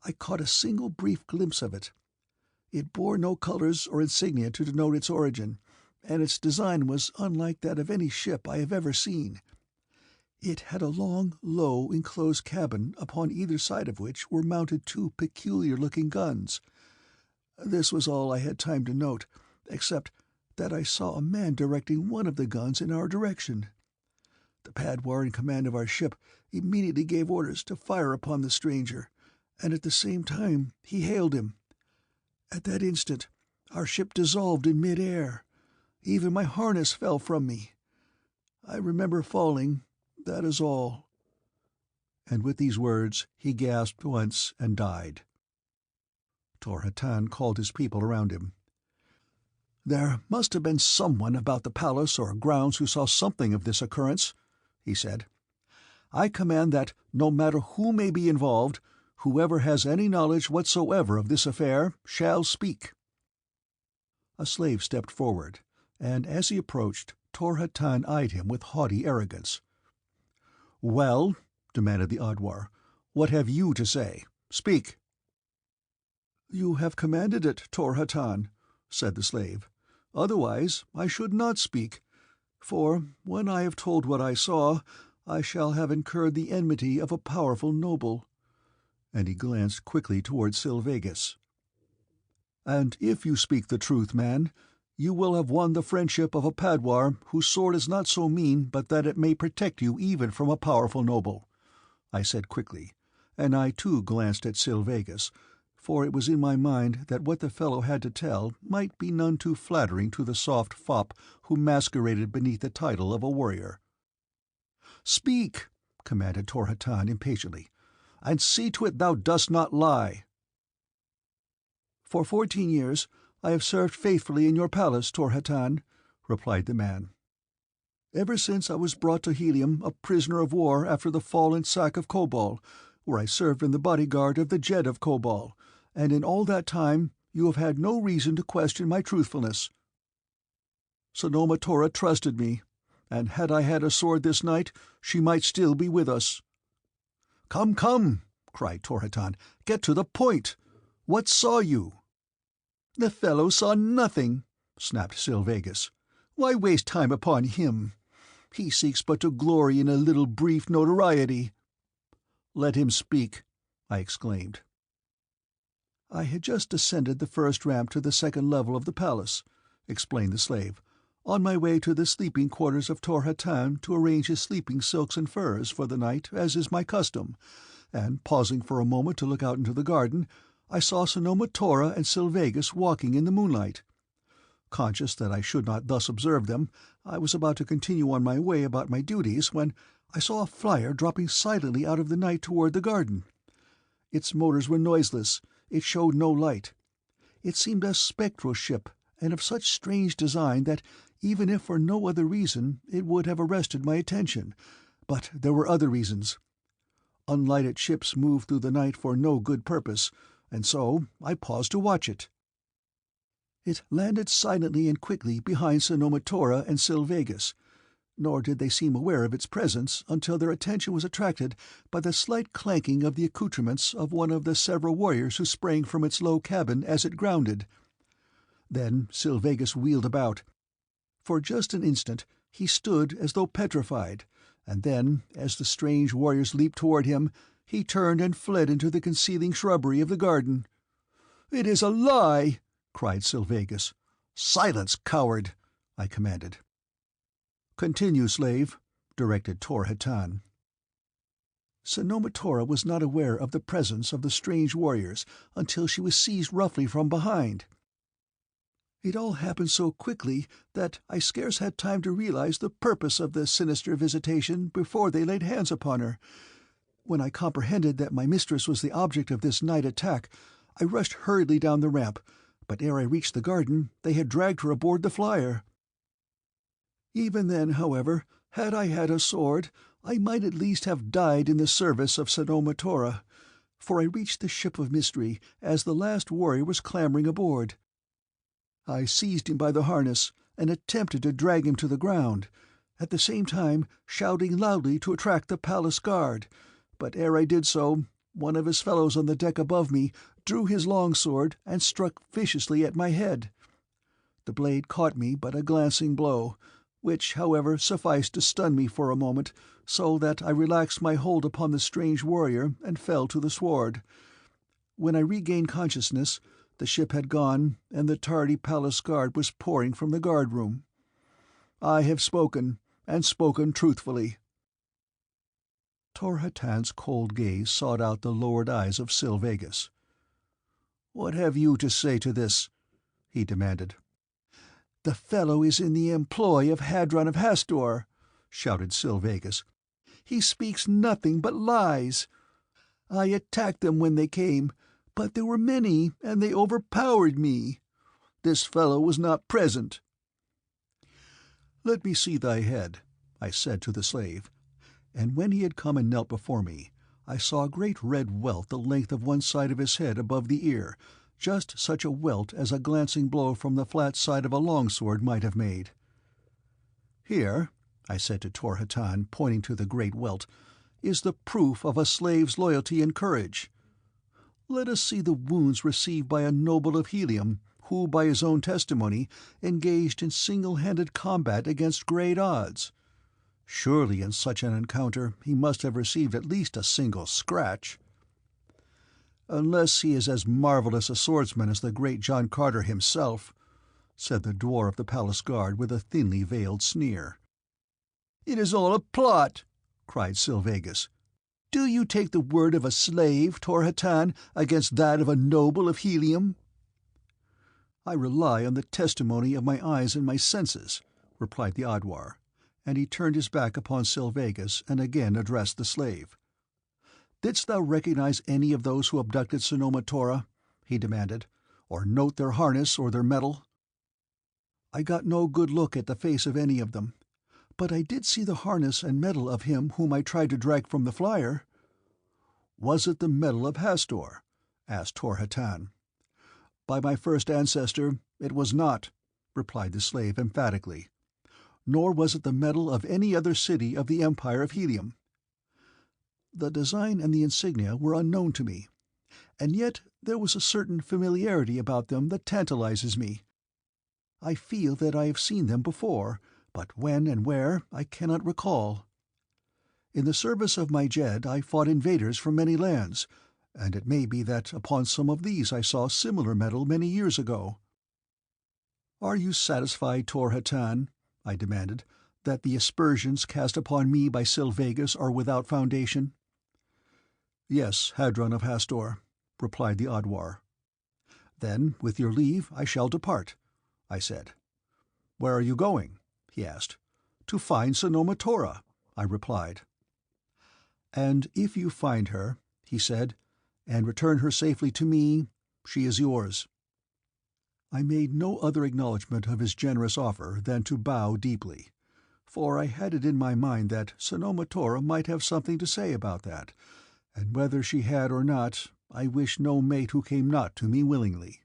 I caught a single brief glimpse of it. It bore no colors or insignia to denote its origin, and its design was unlike that of any ship I have ever seen. It had a long, low, enclosed cabin upon either side of which were mounted 2 peculiar-looking guns. This was all I had time to note, except that I saw a man directing one of the guns in our direction. The padwar in command of our ship immediately gave orders to fire upon the stranger, and at the same time he hailed him. At that instant Our ship dissolved in mid-air. Even my harness fell from me. I remember falling, that is all." And with these words he gasped once and died. Tor-Hatan called his people around him. "There must have been someone about the palace or grounds who saw something of this occurrence," he said. "I command that, no matter who may be involved, whoever has any knowledge whatsoever of this affair shall speak." A slave stepped forward, and as he approached, Tor-Hatan eyed him with haughty arrogance. "Well," demanded the Adwar, "what have you to say? Speak." "You have commanded it, Tor-Hatan," said the slave. "Otherwise I should not speak, for when I have told what I saw, I shall have incurred the enmity of a powerful noble." And he glanced quickly toward Silvegus. "And if you speak the truth, man, you will have won the friendship of a Padwar whose sword is not so mean but that it may protect you even from a powerful noble," I said quickly, and I too glanced at Silvegus, for it was in my mind that what the fellow had to tell might be none too flattering to the soft fop who masqueraded beneath the title of a warrior. "Speak," commanded Tor-Hatan impatiently, "and see to it thou dost not lie." "For 14 years I have served faithfully in your palace, Tor-Hatan," replied the man. "Ever since I was brought to Helium a prisoner of war after the fallen sack of Kobol, where I served in the bodyguard of the Jed of Kobol, and in all that time you have had no reason to question my truthfulness. Sanoma Tora trusted me, and had I had a sword this night, she might still be with us." "Come, come," cried Tor-Hatan, "get to the point. What saw you?" "The fellow saw nothing," snapped Silvegus. "Why waste time upon him? He seeks but to glory in a little brief notoriety." "Let him speak," I exclaimed. "I had just descended the first ramp to the second level of the palace," explained the slave, "on my way to the sleeping quarters of Tor-Hatan to arrange his sleeping silks and furs for the night, as is my custom, and, pausing for a moment to look out into the garden, I saw Sanoma Tora and Silvegus walking in the moonlight. Conscious that I should not thus observe them, I was about to continue on my way about my duties when I saw a flier dropping silently out of the night toward the garden. Its motors were noiseless, it showed no light. It seemed a spectral ship, and of such strange design that, even if for no other reason, it would have arrested my attention. But there were other reasons. Unlighted ships move through the night for no good purpose, and so I paused to watch it. It landed silently and quickly behind Sanoma Tora and Silvegus, nor did they seem aware of its presence until their attention was attracted by the slight clanking of the accoutrements of one of the several warriors who sprang from its low cabin as it grounded. Then Silvegus wheeled about. For just an instant he stood as though petrified, and then, as the strange warriors leaped toward him, he turned and fled into the concealing shrubbery of the garden. "It is a lie!" cried Silvegus. "Silence, coward!" I commanded. "Continue, slave," directed Tor-Hatan. Sanoma Tora was not aware of the presence of the strange warriors until she was seized roughly from behind. It all happened so quickly that I scarce had time to realize the purpose of the sinister visitation before they laid hands upon her. When I comprehended that my mistress was the object of this night attack, I rushed hurriedly down the ramp, but ere I reached the garden they had dragged her aboard the flier. Even then, however, had I had a sword, I might at least have died in the service of Sanoma Tora, for I reached the ship of mystery as the last warrior was clambering aboard. I seized him by the harness and attempted to drag him to the ground, at the same time shouting loudly to attract the palace guard, but ere I did so, one of his fellows on the deck above me drew his longsword and struck viciously at my head. The blade caught me but a glancing blow, which, however, sufficed to stun me for a moment, so that I relaxed my hold upon the strange warrior and fell to the sward. When I regained consciousness, the ship had gone, and the tardy palace guard was pouring from the guard-room. I have spoken, and spoken truthfully." Tor-Hatan's cold gaze sought out the lowered eyes of Silvegus. "What have you to say to this?" he demanded. "The fellow is in the employ of Hadron of Hastor," shouted Silvegas. "He speaks nothing but lies. I attacked them when they came, but there were many, and they overpowered me. This fellow was not present." "Let me see thy head," I said to the slave, and when he had come and knelt before me, I saw a great red welt the length of one side of his head above the ear, just such a welt as a glancing blow from the flat side of a longsword might have made. "Here," I said to Tor Hatan, pointing to the great welt, "is the proof of a slave's loyalty and courage. Let us see the wounds received by a noble of Helium, who, by his own testimony, engaged in single-handed combat against great odds. Surely in such an encounter he must have received at least a single scratch." "Unless he is as marvelous a swordsman as the great John Carter himself," said the dwarf of the palace guard with a thinly veiled sneer. "It is all a plot!" cried Silvegas. "Do you take the word of a slave, Tor Hatan, against that of a noble of Helium?" "I rely on the testimony of my eyes and my senses," replied the Adwar, and he turned his back upon Silvegas and again addressed the slave. "Didst thou recognize any of those who abducted Sanoma Tora?" he demanded, "or note their harness or their metal?" "I got no good look at the face of any of them, but I did see the harness and metal of him whom I tried to drag from the flier." "Was it the metal of Hastor?" asked Tor Hatan. "By my first ancestor, it was not," replied the slave emphatically. "Nor was it the metal of any other city of the Empire of Helium. The design and the insignia were unknown to me, and yet there was a certain familiarity about them that tantalizes me. I feel that I have seen them before, but when and where I cannot recall. In the service of my Jed I fought invaders from many lands, and it may be that upon some of these I saw similar metal many years ago." "Are you satisfied, Tor Hatan," I demanded, "that the aspersions cast upon me by Silvegas are without foundation?" "Yes, Hadron of Hastor," replied the Adwar. "Then, with your leave, I shall depart," I said. "Where are you going?" he asked. "To find Sanoma Tora," I replied. "And if you find her," he said, "and return her safely to me, she is yours." I made no other acknowledgment of his generous offer than to bow deeply, for I had it in my mind that Sanoma Tora might have something to say about that, and whether she had or not, I wished no mate who came not to me willingly.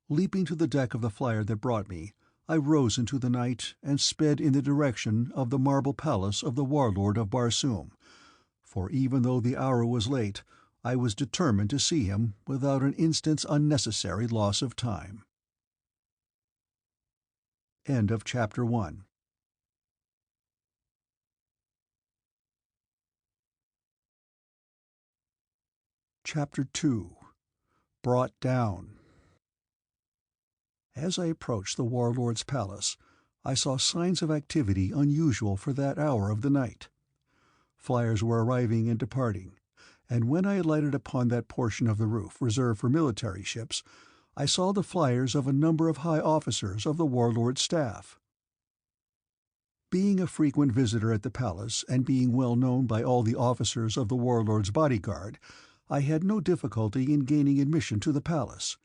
Leaping to the deck of the flier that brought me, I rose into the night and sped in the direction of the marble palace of the warlord of Barsoom, for even though the hour was late, I was determined to see him without an instant's unnecessary loss of time. End of Chapter 1. Chapter 2. Brought Down. As I approached the warlord's palace, I saw signs of activity unusual for that hour of the night. Flyers were arriving and departing, and when I alighted upon that portion of the roof reserved for military ships, I saw the flyers of a number of high officers of the warlord's staff. Being a frequent visitor at the palace, and being well known by all the officers of the warlord's bodyguard, I had no difficulty in gaining admission to the palace,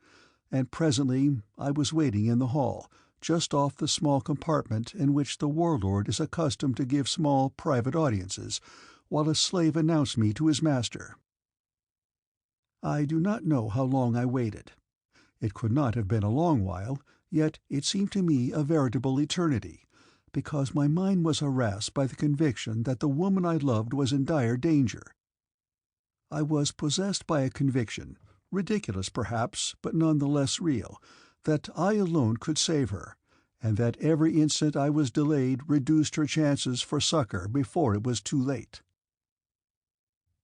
and presently I was waiting in the hall, just off the small compartment in which the warlord is accustomed to give small private audiences, while a slave announced me to his master. I do not know how long I waited. It could not have been a long while, yet it seemed to me a veritable eternity, because my mind was harassed by the conviction that the woman I loved was in dire danger. I was possessed by a conviction, ridiculous perhaps, but none the less real, that I alone could save her, and that every instant I was delayed reduced her chances for succor before it was too late.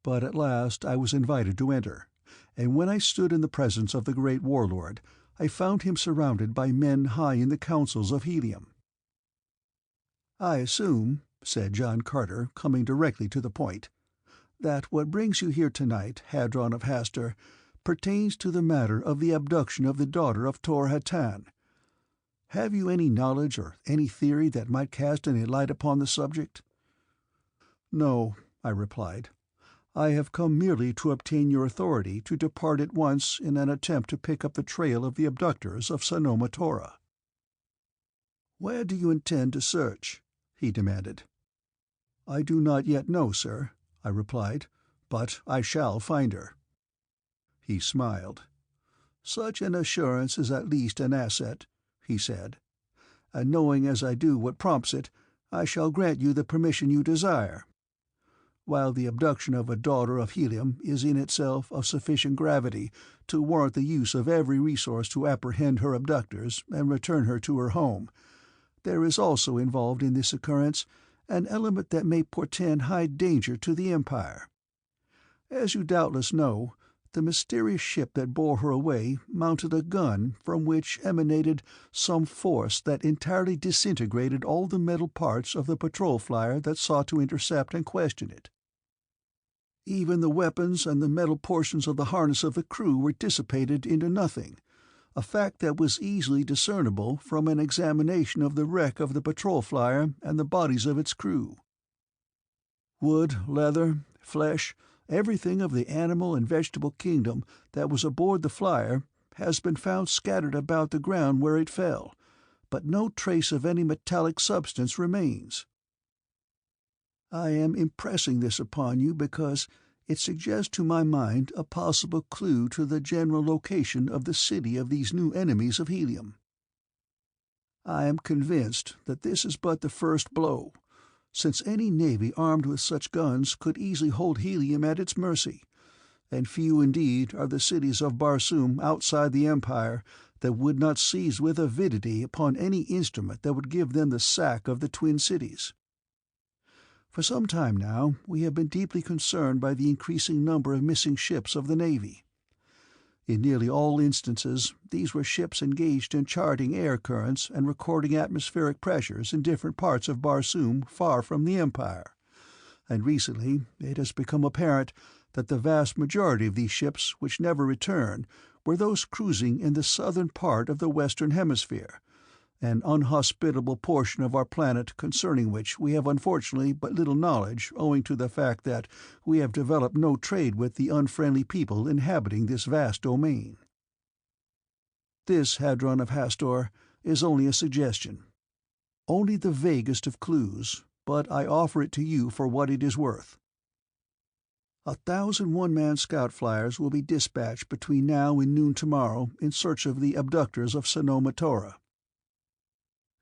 But at last I was invited to enter, and when I stood in the presence of the great warlord, I found him surrounded by men high in the councils of Helium. "I assume," said John Carter, coming directly to the point, "that what brings you here tonight, Hadron of Hastor, pertains to the matter of the abduction of the daughter of Tor-Hatan. Have you any knowledge or any theory that might cast any light upon the subject?" "No," I replied. "I have come merely to obtain your authority to depart at once in an attempt to pick up the trail of the abductors of Sanoma Tora." "Where do you intend to search?" he demanded. "I do not yet know, sir," I replied, "but I shall find her." He smiled. "Such an assurance is at least an asset," he said, "and knowing as I do what prompts it, I shall grant you the permission you desire. While the abduction of a daughter of Helium is in itself of sufficient gravity to warrant the use of every resource to apprehend her abductors and return her to her home, there is also involved in this occurrence an element that may portend high danger to the Empire. As you doubtless know, the mysterious ship that bore her away mounted a gun from which emanated some force that entirely disintegrated all the metal parts of the patrol flyer that sought to intercept and question it. Even the weapons and the metal portions of the harness of the crew were dissipated into nothing, a fact that was easily discernible from an examination of the wreck of the patrol flyer and the bodies of its crew. Wood, leather, flesh, everything of the animal and vegetable kingdom that was aboard the flyer has been found scattered about the ground where it fell, but no trace of any metallic substance remains. I am impressing this upon you because it suggests to my mind a possible clue to the general location of the city of these new enemies of Helium. I am convinced that this is but the first blow, since any navy armed with such guns could easily hold Helium at its mercy, and few indeed are the cities of Barsoom outside the Empire that would not seize with avidity upon any instrument that would give them the sack of the twin cities. For some time now we have been deeply concerned by the increasing number of missing ships of the Navy. In nearly all instances these were ships engaged in charting air currents and recording atmospheric pressures in different parts of Barsoom far from the Empire, and recently it has become apparent that the vast majority of these ships which never returned were those cruising in the southern part of the Western Hemisphere, an unhospitable portion of our planet concerning which we have unfortunately but little knowledge owing to the fact that we have developed no trade with the unfriendly people inhabiting this vast domain. This Hadron of Hastor is only a suggestion, only the vaguest of clues, but I offer it to you for what it is worth. 1,000 one-man scout flyers will be dispatched between now and noon tomorrow in search of the abductors of Sanoma Tora.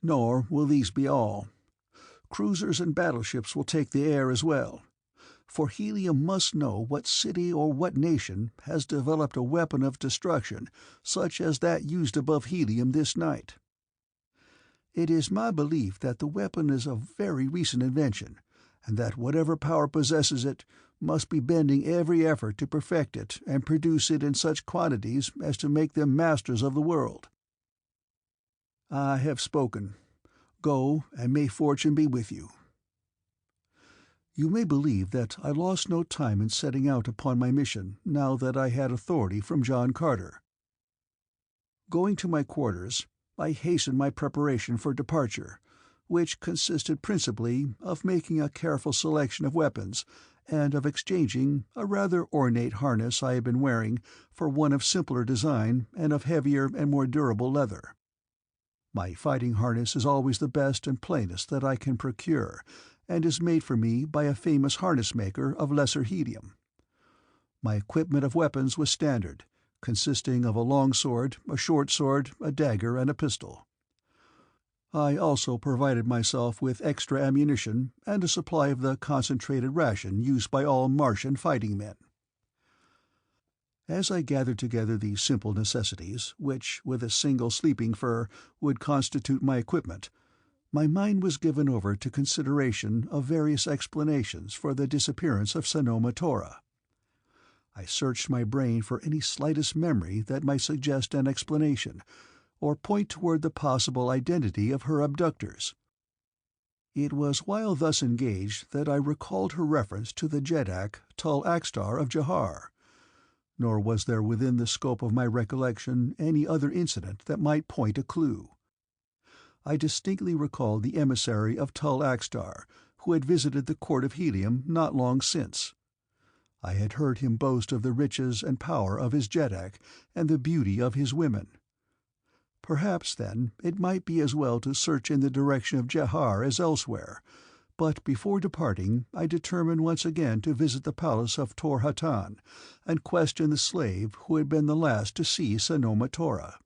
Nor will these be all. Cruisers and battleships will take the air as well, for Helium must know what city or what nation has developed a weapon of destruction such as that used above Helium this night. It is my belief that the weapon is a very recent invention, and that whatever power possesses it must be bending every effort to perfect it and produce it in such quantities as to make them masters of the world. I have spoken. Go, and may fortune be with you." You may believe that I lost no time in setting out upon my mission now that I had authority from John Carter. Going to my quarters, I hastened my preparation for departure, which consisted principally of making a careful selection of weapons and of exchanging a rather ornate harness I had been wearing for one of simpler design and of heavier and more durable leather. My fighting harness is always the best and plainest that I can procure, and is made for me by a famous harness-maker of Lesser Helium. My equipment of weapons was standard, consisting of a long sword, a short sword, a dagger, and a pistol. I also provided myself with extra ammunition and a supply of the concentrated ration used by all Martian fighting men. As I gathered together these simple necessities, which, with a single sleeping fur, would constitute my equipment, my mind was given over to consideration of various explanations for the disappearance of Sanoma Tora. I searched my brain for any slightest memory that might suggest an explanation, or point toward the possible identity of her abductors. It was while thus engaged that I recalled her reference to the Jeddak Tul Akstar of Jahar. nor was there within the scope of my recollection any other incident that might point a clue. I distinctly recalled the emissary of Tul Axtar, who had visited the court of Helium not long since. I had heard him boast of the riches and power of his jeddak and the beauty of his women. Perhaps, then, it might be as well to search in the direction of Jahar as elsewhere, but before departing I determined once again to visit the palace of Tor Hatan and question the slave who had been the last to see Sanoma Tora.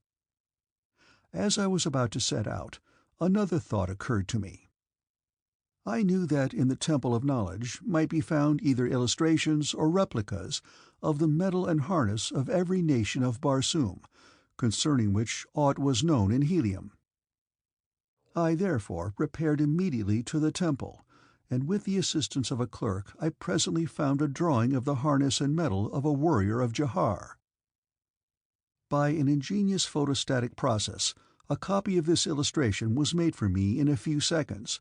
As I was about to set out, another thought occurred to me. I knew that in the Temple of Knowledge might be found either illustrations or replicas of the metal and harness of every nation of Barsoom, concerning which aught was known in Helium. I therefore repaired immediately to the temple, and with the assistance of a clerk I presently found a drawing of the harness and metal of a warrior of Jahar. By an ingenious photostatic process, a copy of this illustration was made for me in a few seconds,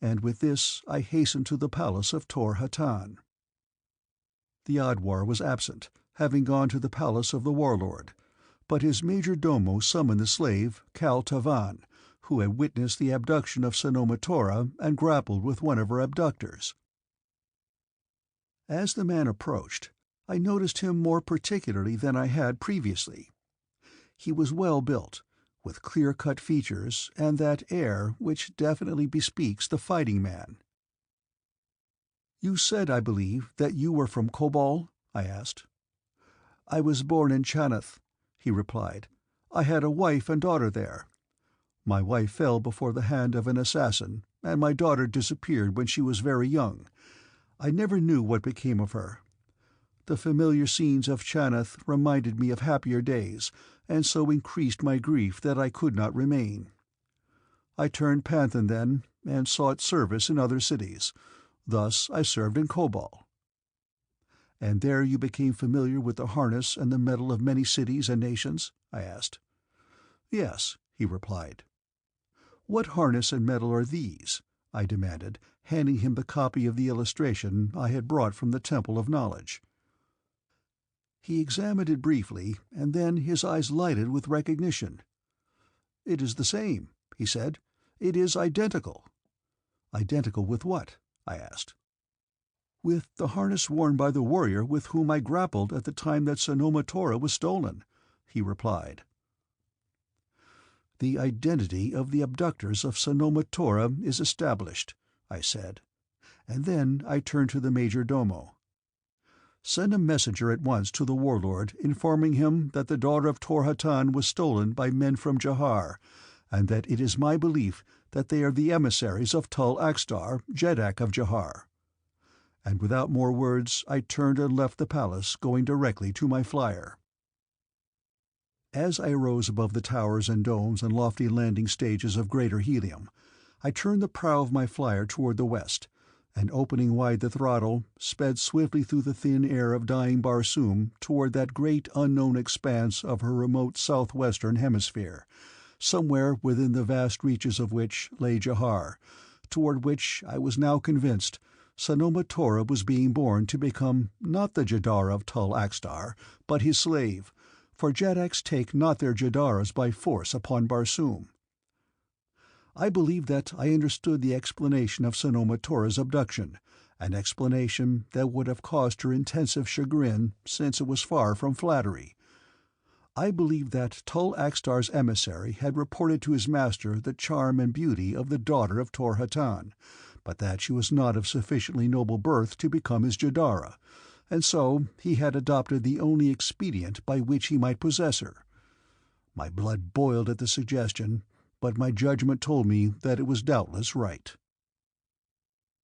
and with this I hastened to the palace of Tor Hatan. The Adwar was absent, having gone to the palace of the warlord, but his major domo summoned the slave, Kal Tavan, who had witnessed the abduction of Sanoma Tora and grappled with one of her abductors. As the man approached, I noticed him more particularly than I had previously. He was well built, with clear-cut features and that air which definitely bespeaks the fighting man. "You said, I believe, that you were from Kobol?" I asked. "I was born in Chanath," he replied. "I had a wife and daughter there. My wife fell before the hand of an assassin, and my daughter disappeared when she was very young. I never knew what became of her. The familiar scenes of Chanath reminded me of happier days, and so increased my grief that I could not remain. I turned Panthan then, and sought service in other cities. Thus I served in Kobol." "And there you became familiar with the harness and the metal of many cities and nations?" I asked. "Yes," he replied. "What harness and metal are these?" I demanded, handing him the copy of the illustration I had brought from the Temple of Knowledge. He examined it briefly, and then his eyes lighted with recognition. "It is the same," he said. "It is identical." "Identical with what?" I asked. "With the harness worn by the warrior with whom I grappled at the time that Sanoma Tora was stolen," he replied. "The identity of the abductors of Sanoma Tora is established," I said, and then I turned to the major domo. "Send a messenger at once to the warlord informing him that the daughter of Tor Hatan was stolen by men from Jahar, and that it is my belief that they are the emissaries of Tul Axtar, jeddak of Jahar." And without more words I turned and left the palace, going directly to my flier. As I rose above the towers and domes and lofty landing stages of Greater Helium, I turned the prow of my flier toward the west, and opening wide the throttle, sped swiftly through the thin air of dying Barsoom toward that great unknown expanse of her remote southwestern hemisphere, somewhere within the vast reaches of which lay Jahar, toward which, I was now convinced, Sanoma Tora was being born to become not the Jadara of Tul Axtar, but his slave, for Jaddaks take not their Jadaras by force upon Barsoom. I believed that I understood the explanation of Sanoma Tora's abduction, an explanation that would have caused her intensive chagrin, since it was far from flattery. I believed that Tul Axtar's emissary had reported to his master the charm and beauty of the daughter of Tor Hatan, but that she was not of sufficiently noble birth to become his Jadara, and so he had adopted the only expedient by which he might possess her. My blood boiled at the suggestion, but my judgment told me that it was doubtless right.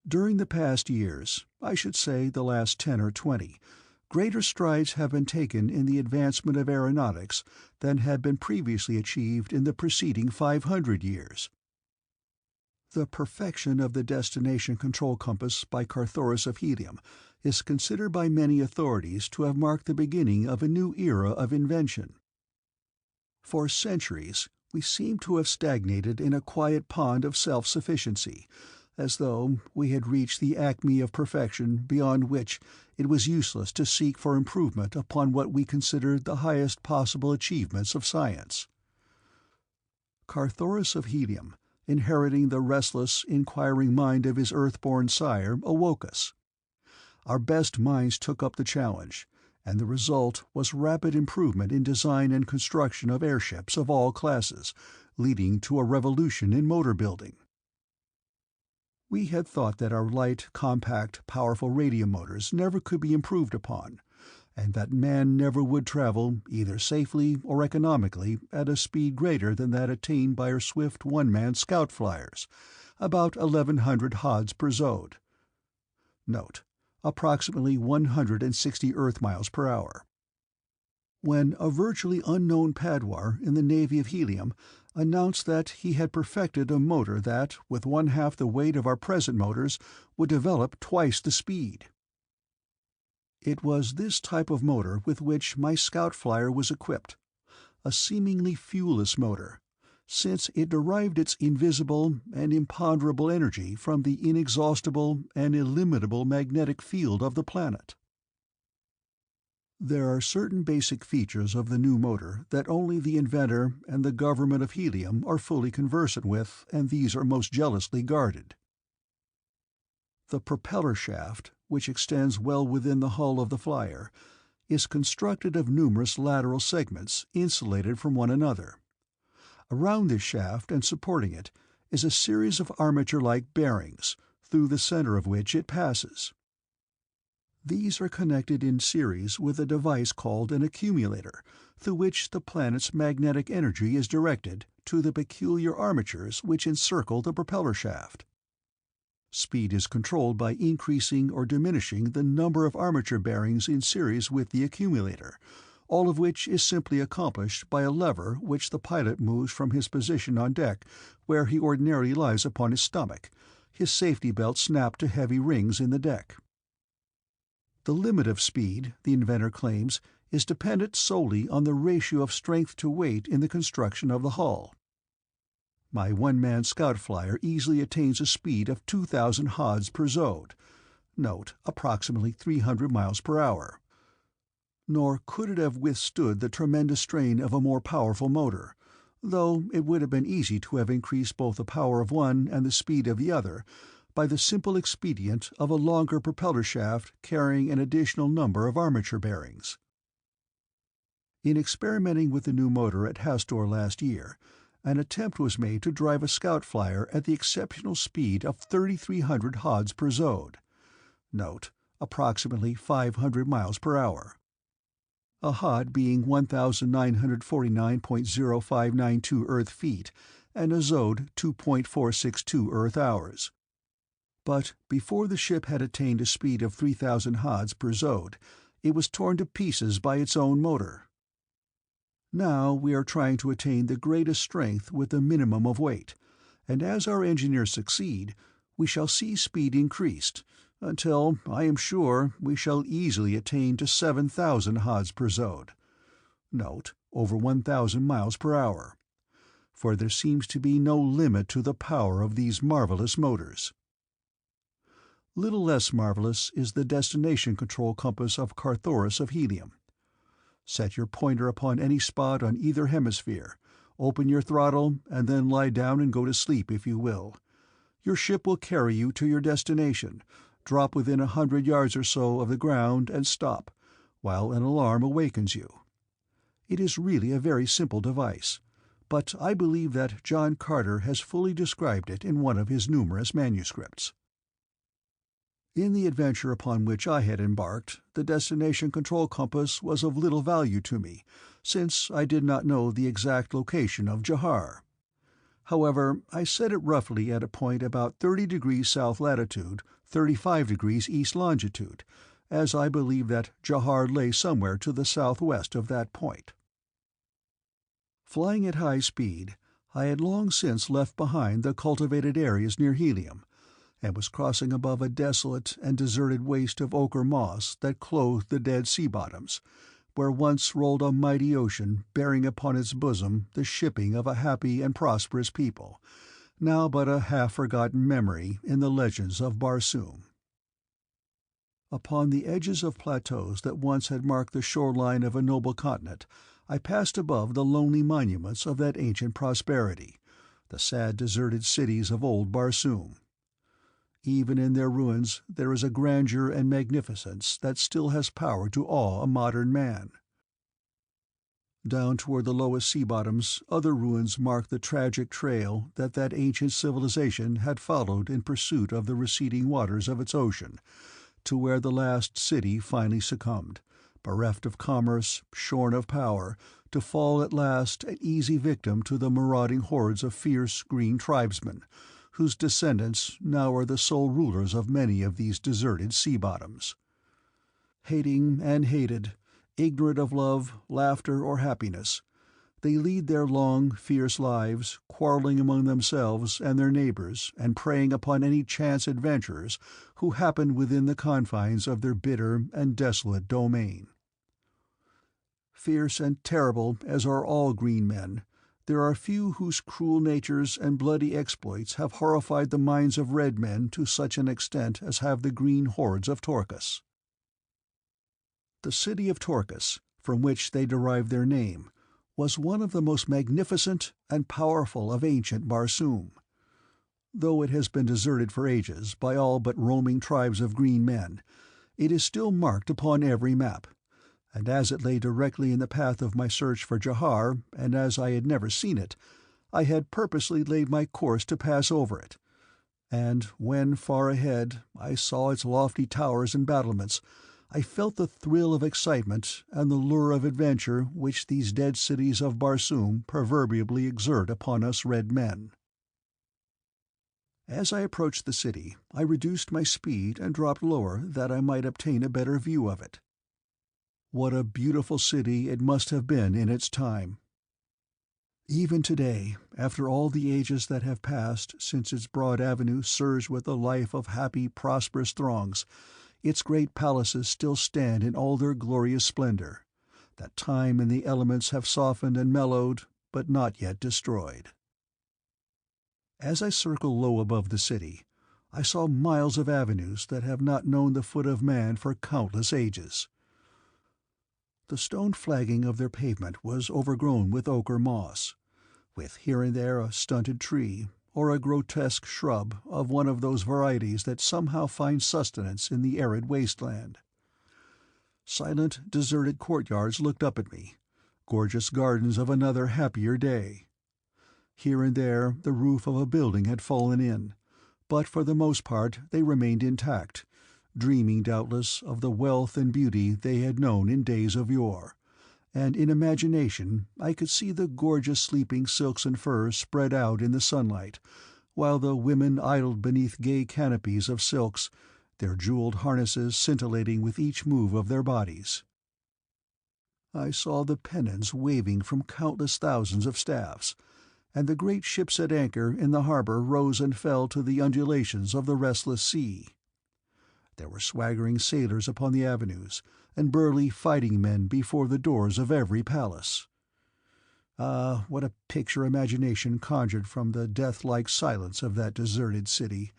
During the past years, I should say the last 10 or 20, greater strides have been taken in the advancement of aeronautics than had been previously achieved in the preceding 500 years. The perfection of the destination control compass by Carthoris of Helium is considered by many authorities to have marked the beginning of a new era of invention. For centuries we seem to have stagnated in a quiet pond of self-sufficiency, as though we had reached the acme of perfection beyond which it was useless to seek for improvement upon what we considered the highest possible achievements of science. Carthoris of Helium, inheriting the restless, inquiring mind of his earth-born sire, awoke us. Our best minds took up the challenge, and the result was rapid improvement in design and construction of airships of all classes, leading to a revolution in motor building. We had thought that our light, compact, powerful radium motors never could be improved upon, and that man never would travel, either safely or economically, at a speed greater than that attained by our swift one-man scout flyers, about 1,100 hods per zode. Note: approximately 160 Earth miles per hour. When a virtually unknown padwar in the Navy of Helium announced that he had perfected a motor that, with one-half the weight of our present motors, would develop twice the speed. It was this type of motor with which my scout flyer was equipped, a seemingly fuelless motor, since it derived its invisible and imponderable energy from the inexhaustible and illimitable magnetic field of the planet. There are certain basic features of the new motor that only the inventor and the government of Helium are fully conversant with, and these are most jealously guarded. The propeller shaft, which extends well within the hull of the flyer, is constructed of numerous lateral segments insulated from one another. Around this shaft and supporting it is a series of armature-like bearings, through the center of which it passes. These are connected in series with a device called an accumulator, through which the planet's magnetic energy is directed to the peculiar armatures which encircle the propeller shaft. Speed is controlled by increasing or diminishing the number of armature bearings in series with the accumulator, all of which is simply accomplished by a lever which the pilot moves from his position on deck, where he ordinarily lies upon his stomach, his safety belt snapped to heavy rings in the deck. The limit of speed, the inventor claims, is dependent solely on the ratio of strength to weight in the construction of the hull. My one-man scout flyer easily attains a speed of 2,000 hods per zode, note, approximately 300 miles per hour. Nor could it have withstood the tremendous strain of a more powerful motor, though it would have been easy to have increased both the power of one and the speed of the other by the simple expedient of a longer propeller shaft carrying an additional number of armature bearings. In experimenting with the new motor at Hastor last year, an attempt was made to drive a scout flyer at the exceptional speed of 3,300 hods per zode, note, approximately 500 miles per hour. A hod being 1,949.0592 Earth feet, and a zode 2.462 Earth hours. But before the ship had attained a speed of 3,000 hods per zode, it was torn to pieces by its own motor. Now we are trying to attain the greatest strength with the minimum of weight, and as our engineers succeed, we shall see speed increased, until, I am sure, we shall easily attain to 7,000 hods per zode. Note, over 1,000 miles per hour. For there seems to be no limit to the power of these marvelous motors. Little less marvelous is the destination control compass of Carthoris of Helium. Set your pointer upon any spot on either hemisphere, open your throttle, and then lie down and go to sleep if you will. Your ship will carry you to your destination, drop within 100 yards or so of the ground, and stop, while an alarm awakens you. It is really a very simple device, but I believe that John Carter has fully described it in one of his numerous manuscripts. In the adventure upon which I had embarked, the destination control compass was of little value to me, since I did not know the exact location of Jahar. However, I set it roughly at a point about 30 degrees south latitude, 35 degrees east longitude, as I believe that Jahar lay somewhere to the southwest of that point. Flying at high speed, I had long since left behind the cultivated areas near Helium, and was crossing above a desolate and deserted waste of ochre moss that clothed the dead sea bottoms, where once rolled a mighty ocean bearing upon its bosom the shipping of a happy and prosperous people, now but a half-forgotten memory in the legends of Barsoom. Upon the edges of plateaus that once had marked the shoreline of a noble continent, I passed above the lonely monuments of that ancient prosperity, the sad deserted cities of old Barsoom. Even in their ruins there is a grandeur and magnificence that still has power to awe a modern man. Down toward the lowest sea bottoms, other ruins mark the tragic trail that ancient civilization had followed in pursuit of the receding waters of its ocean, to where the last city finally succumbed, bereft of commerce, shorn of power, to fall at last an easy victim to the marauding hordes of fierce green tribesmen, whose descendants now are the sole rulers of many of these deserted sea bottoms. Hating and hated, ignorant of love, laughter, or happiness, they lead their long, fierce lives, quarreling among themselves and their neighbors, and preying upon any chance adventurers who happen within the confines of their bitter and desolate domain. Fierce and terrible as are all green men, there are few whose cruel natures and bloody exploits have horrified the minds of red men to such an extent as have the green hordes of Torcus. The city of Torcus, from which they derive their name, was one of the most magnificent and powerful of ancient Barsoom. Though it has been deserted for ages by all but roaming tribes of green men, it is still marked upon every map, and as it lay directly in the path of my search for Jahar, and as I had never seen it, I had purposely laid my course to pass over it, and when, far ahead, I saw its lofty towers and battlements, I felt the thrill of excitement and the lure of adventure which these dead cities of Barsoom proverbially exert upon us red men. As I approached the city, I reduced my speed and dropped lower that I might obtain a better view of it. What a beautiful city it must have been in its time! Even today, after all the ages that have passed since its broad avenue surged with the life of happy, prosperous throngs, its great palaces still stand in all their glorious splendor, that time and the elements have softened and mellowed, but not yet destroyed. As I circled low above the city, I saw miles of avenues that have not known the foot of man for countless ages. The stone flagging of their pavement was overgrown with ochre moss, with here and there a stunted tree, or a grotesque shrub of one of those varieties that somehow find sustenance in the arid wasteland. Silent, deserted courtyards looked up at me, gorgeous gardens of another happier day. Here and there the roof of a building had fallen in, but for the most part they remained intact, dreaming doubtless of the wealth and beauty they had known in days of yore, and in imagination I could see the gorgeous sleeping silks and furs spread out in the sunlight, while the women idled beneath gay canopies of silks, their jeweled harnesses scintillating with each move of their bodies. I saw the pennons waving from countless thousands of staffs, and the great ships at anchor in the harbor rose and fell to the undulations of the restless sea. There were swaggering sailors upon the avenues, and burly fighting men before the doors of every palace. Ah, what a picture imagination conjured from the death-like silence of that deserted city!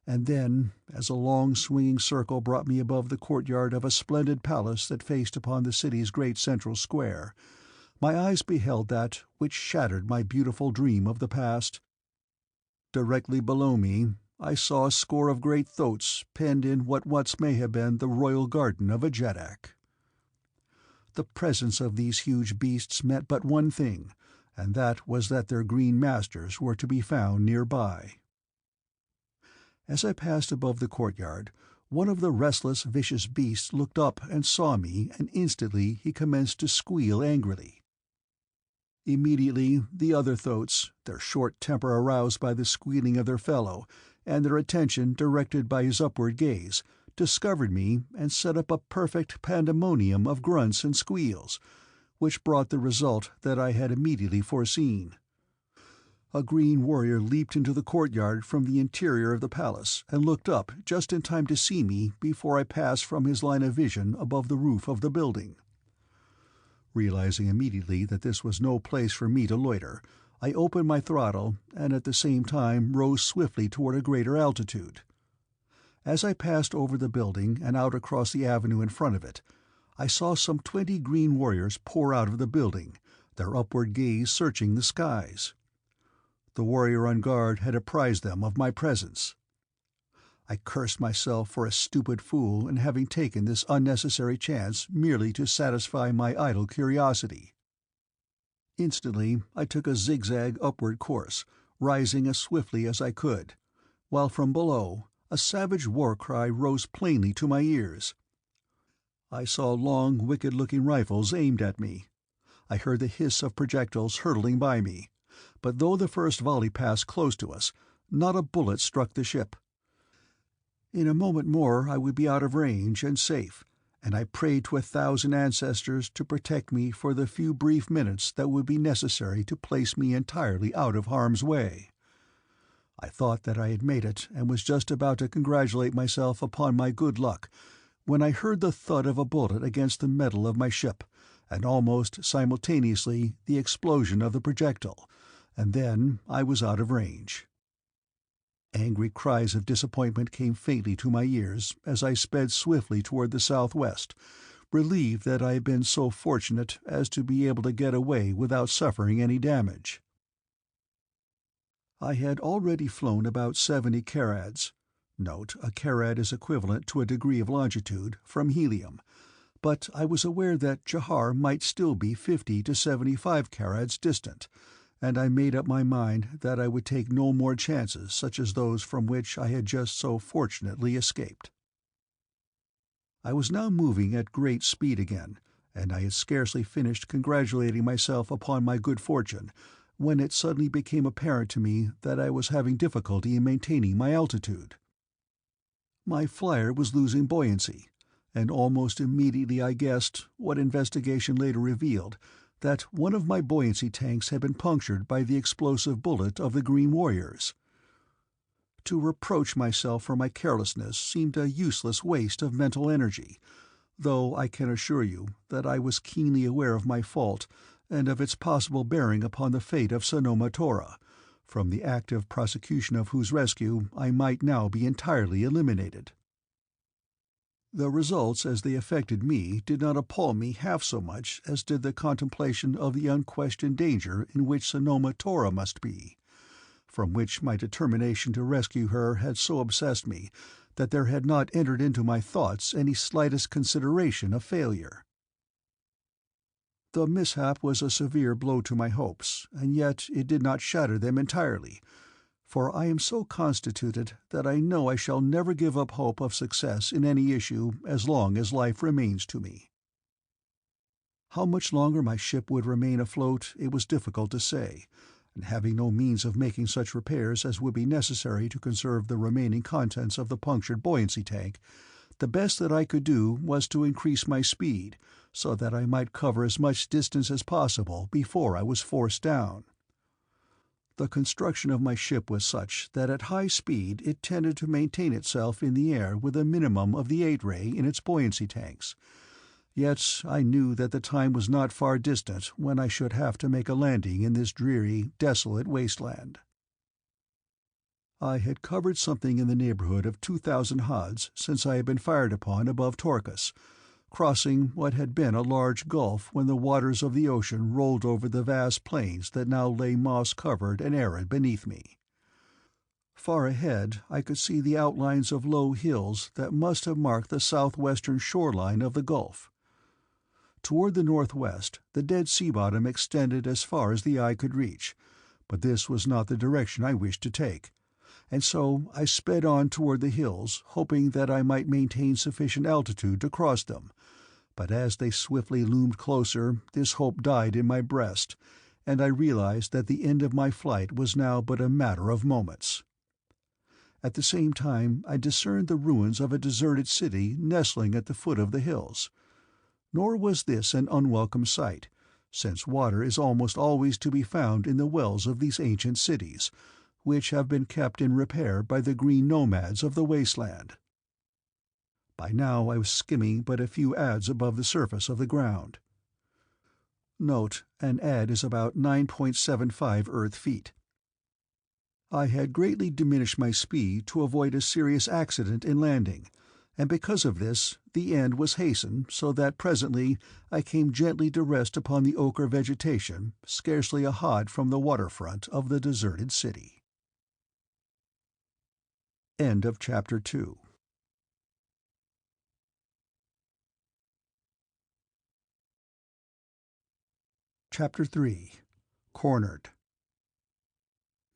And then, as a long swinging circle brought me above the courtyard of a splendid palace that faced upon the city's great central square, my eyes beheld that which shattered my beautiful dream of the past. Directly below me I saw a score of great thoats penned in what once may have been the royal garden of a Jeddak. The presence of these huge beasts meant but one thing, and that was that their green masters were to be found nearby. As I passed above the courtyard, one of the restless, vicious beasts looked up and saw me, and instantly he commenced to squeal angrily. Immediately the other thoats, their short temper aroused by the squealing of their fellow, and their attention directed by his upward gaze, discovered me and set up a perfect pandemonium of grunts and squeals, which brought the result that I had immediately foreseen. A green warrior leaped into the courtyard from the interior of the palace, and looked up just in time to see me before I passed from his line of vision above the roof of the building. Realizing immediately that this was no place for me to loiter, I opened my throttle, and at the same time rose swiftly toward a greater altitude. As I passed over the building and out across the avenue in front of it, I saw some 20 green warriors pour out of the building, their upward gaze searching the skies. The warrior on guard had apprised them of my presence. I cursed myself for a stupid fool in having taken this unnecessary chance merely to satisfy my idle curiosity. Instantly I took a zigzag upward course, rising as swiftly as I could, while from below a savage war cry rose plainly to my ears. I saw long, wicked-looking rifles aimed at me. I heard the hiss of projectiles hurtling by me, but though the first volley passed close to us, not a bullet struck the ship. In a moment more I would be out of range and safe, and I prayed to 1,000 ancestors to protect me for the few brief minutes that would be necessary to place me entirely out of harm's way. I thought that I had made it, and was just about to congratulate myself upon my good luck, when I heard the thud of a bullet against the metal of my ship, and almost simultaneously the explosion of the projectile, and then I was out of range. Angry cries of disappointment came faintly to my ears as I sped swiftly toward the southwest, relieved that I had been so fortunate as to be able to get away without suffering any damage. I had already flown about 70 carads. Note, a carad is equivalent to a degree of longitude, from Helium, but I was aware that Jahar might still be 50 to 75 carads distant, and I made up my mind that I would take no more chances such as those from which I had just so fortunately escaped. I was now moving at great speed again, and I had scarcely finished congratulating myself upon my good fortune when it suddenly became apparent to me that I was having difficulty in maintaining my altitude. My flier was losing buoyancy, and almost immediately I guessed, what investigation later revealed, that one of my buoyancy tanks had been punctured by the explosive bullet of the Green Warriors. To reproach myself for my carelessness seemed a useless waste of mental energy, though I can assure you that I was keenly aware of my fault and of its possible bearing upon the fate of Sanoma Tora, from the active prosecution of whose rescue I might now be entirely eliminated. The results as they affected me did not appall me half so much as did the contemplation of the unquestioned danger in which Sanoma Tora must be, from which my determination to rescue her had so obsessed me that there had not entered into my thoughts any slightest consideration of failure. The mishap was a severe blow to my hopes, and yet it did not shatter them entirely, for I am so constituted that I know I shall never give up hope of success in any issue as long as life remains to me. How much longer my ship would remain afloat it was difficult to say, and having no means of making such repairs as would be necessary to conserve the remaining contents of the punctured buoyancy tank, the best that I could do was to increase my speed, so that I might cover as much distance as possible before I was forced down. The construction of my ship was such that at high speed it tended to maintain itself in the air with a minimum of the 8-ray in its buoyancy tanks, yet I knew that the time was not far distant when I should have to make a landing in this dreary, desolate wasteland. I had covered something in the neighborhood of 2,000 haads since I had been fired upon above Torkus, crossing what had been a large gulf when the waters of the ocean rolled over the vast plains that now lay moss-covered and arid beneath me. Far ahead I could see the outlines of low hills that must have marked the southwestern shoreline of the gulf. Toward the northwest the dead sea-bottom extended as far as the eye could reach, but this was not the direction I wished to take, and so I sped on toward the hills, hoping that I might maintain sufficient altitude to cross them, but as they swiftly loomed closer this hope died in my breast, and I realized that the end of my flight was now but a matter of moments. At the same time I discerned the ruins of a deserted city nestling at the foot of the hills. Nor was this an unwelcome sight, since water is almost always to be found in the wells of these ancient cities, which have been kept in repair by the green nomads of the wasteland. By now I was skimming but a few ads above the surface of the ground. Note: an ad is about 9.75 Earth feet. I had greatly diminished my speed to avoid a serious accident in landing, and because of this the end was hastened so that presently I came gently to rest upon the ochre vegetation scarcely a hod from the waterfront of the deserted city. End of Chapter 2. Chapter 3. Cornered.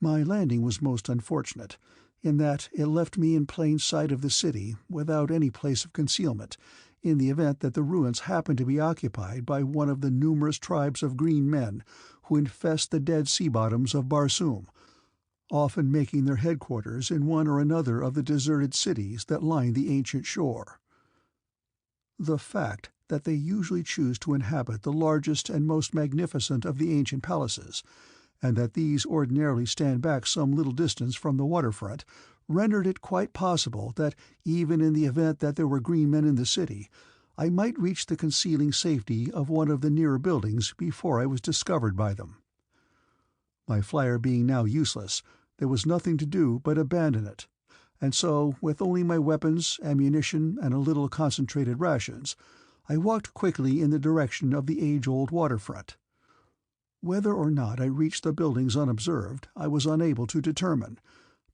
My landing was most unfortunate, in that it left me in plain sight of the city without any place of concealment, in the event that the ruins happened to be occupied by one of the numerous tribes of green men who infest the dead sea bottoms of Barsoom, often making their headquarters in one or another of the deserted cities that line the ancient shore. The fact that they usually choose to inhabit the largest and most magnificent of the ancient palaces, and that these ordinarily stand back some little distance from the waterfront, rendered it quite possible that even in the event that there were green men in the city, I might reach the concealing safety of one of the nearer buildings before I was discovered by them. My flier being now useless, there was nothing to do but abandon it, and so, with only my weapons, ammunition, and a little concentrated rations, I walked quickly in the direction of the age-old waterfront. Whether or not I reached the buildings unobserved, I was unable to determine,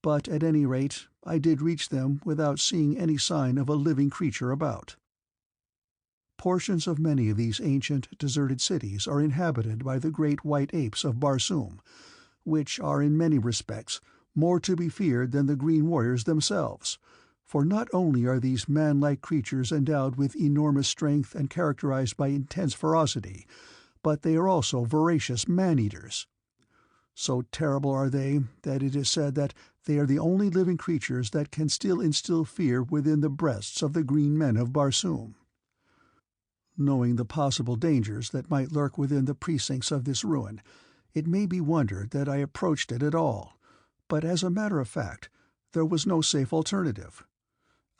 but at any rate I did reach them without seeing any sign of a living creature about. Portions of many of these ancient, deserted cities are inhabited by the great white apes of Barsoom, which are in many respects more to be feared than the green warriors themselves, for not only are these man-like creatures endowed with enormous strength and characterized by intense ferocity, but they are also voracious man-eaters. So terrible are they that it is said that they are the only living creatures that can still instill fear within the breasts of the green men of Barsoom. Knowing the possible dangers that might lurk within the precincts of this ruin, it may be wondered that I approached it at all, but as a matter of fact, there was no safe alternative.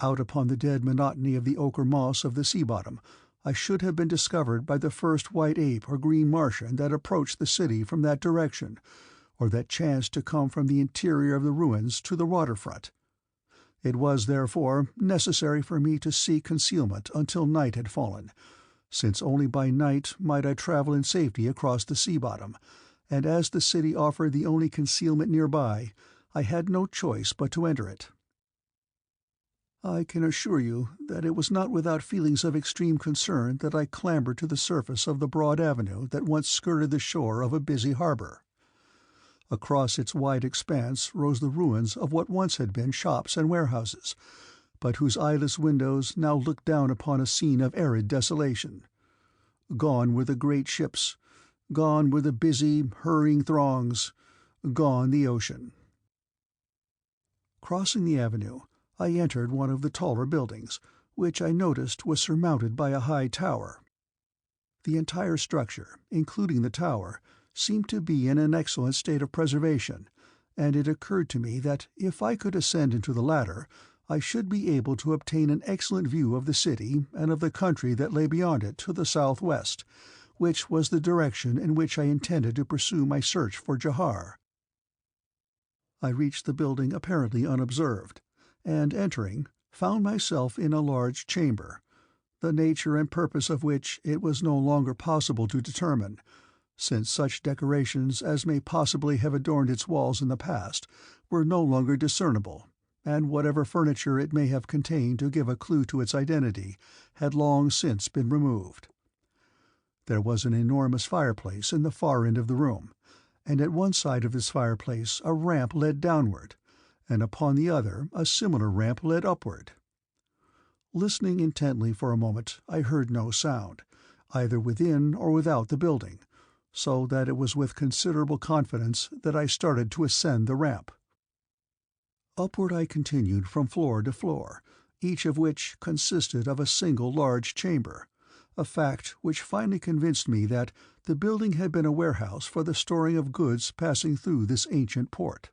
Out upon the dead monotony of the ochre moss of the sea-bottom, I should have been discovered by the first white ape or green Martian that approached the city from that direction, or that chanced to come from the interior of the ruins to the waterfront. It was, therefore, necessary for me to seek concealment until night had fallen, since only by night might I travel in safety across the sea-bottom, and as the city offered the only concealment nearby, I had no choice but to enter it. I can assure you that it was not without feelings of extreme concern that I clambered to the surface of the broad avenue that once skirted the shore of a busy harbor. Across its wide expanse rose the ruins of what once had been shops and warehouses, but whose eyeless windows now looked down upon a scene of arid desolation. Gone were the great ships, gone were the busy, hurrying throngs, gone the ocean. Crossing the avenue, I entered one of the taller buildings, which I noticed was surmounted by a high tower. The entire structure, including the tower, seemed to be in an excellent state of preservation, and it occurred to me that if I could ascend into the latter, I should be able to obtain an excellent view of the city and of the country that lay beyond it to the southwest, which was the direction in which I intended to pursue my search for Jahar. I reached the building apparently unobserved, and entering, found myself in a large chamber, the nature and purpose of which it was no longer possible to determine, since such decorations as may possibly have adorned its walls in the past were no longer discernible, and whatever furniture it may have contained to give a clue to its identity had long since been removed. There was an enormous fireplace in the far end of the room, and at one side of this fireplace a ramp led downward, and upon the other a similar ramp led upward. Listening intently for a moment, I heard no sound, either within or without the building, so that it was with considerable confidence that I started to ascend the ramp. Upward I continued from floor to floor, each of which consisted of a single large chamber, a fact which finally convinced me that the building had been a warehouse for the storing of goods passing through this ancient port.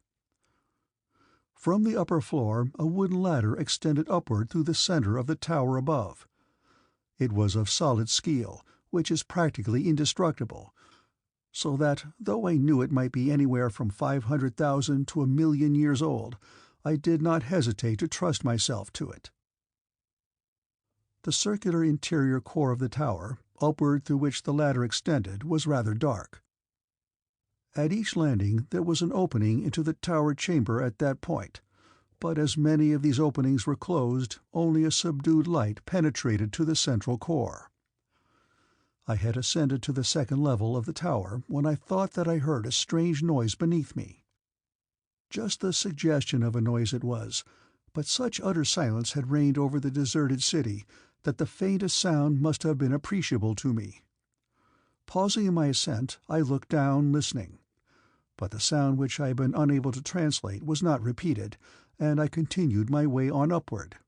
From the upper floor a wooden ladder extended upward through the center of the tower above. It was of solid steel, which is practically indestructible, so that, though I knew it might be anywhere from 500,000 to 1,000,000 years old, I did not hesitate to trust myself to it. The circular interior core of the tower, upward through which the ladder extended, was rather dark. At each landing there was an opening into the tower chamber at that point, but as many of these openings were closed, only a subdued light penetrated to the central core. I had ascended to the second level of the tower when I thought that I heard a strange noise beneath me. Just the suggestion of a noise it was, but such utter silence had reigned over the deserted city that the faintest sound must have been appreciable to me. Pausing in my ascent, I looked down, listening. But the sound which I had been unable to translate was not repeated, and I continued my way on upward.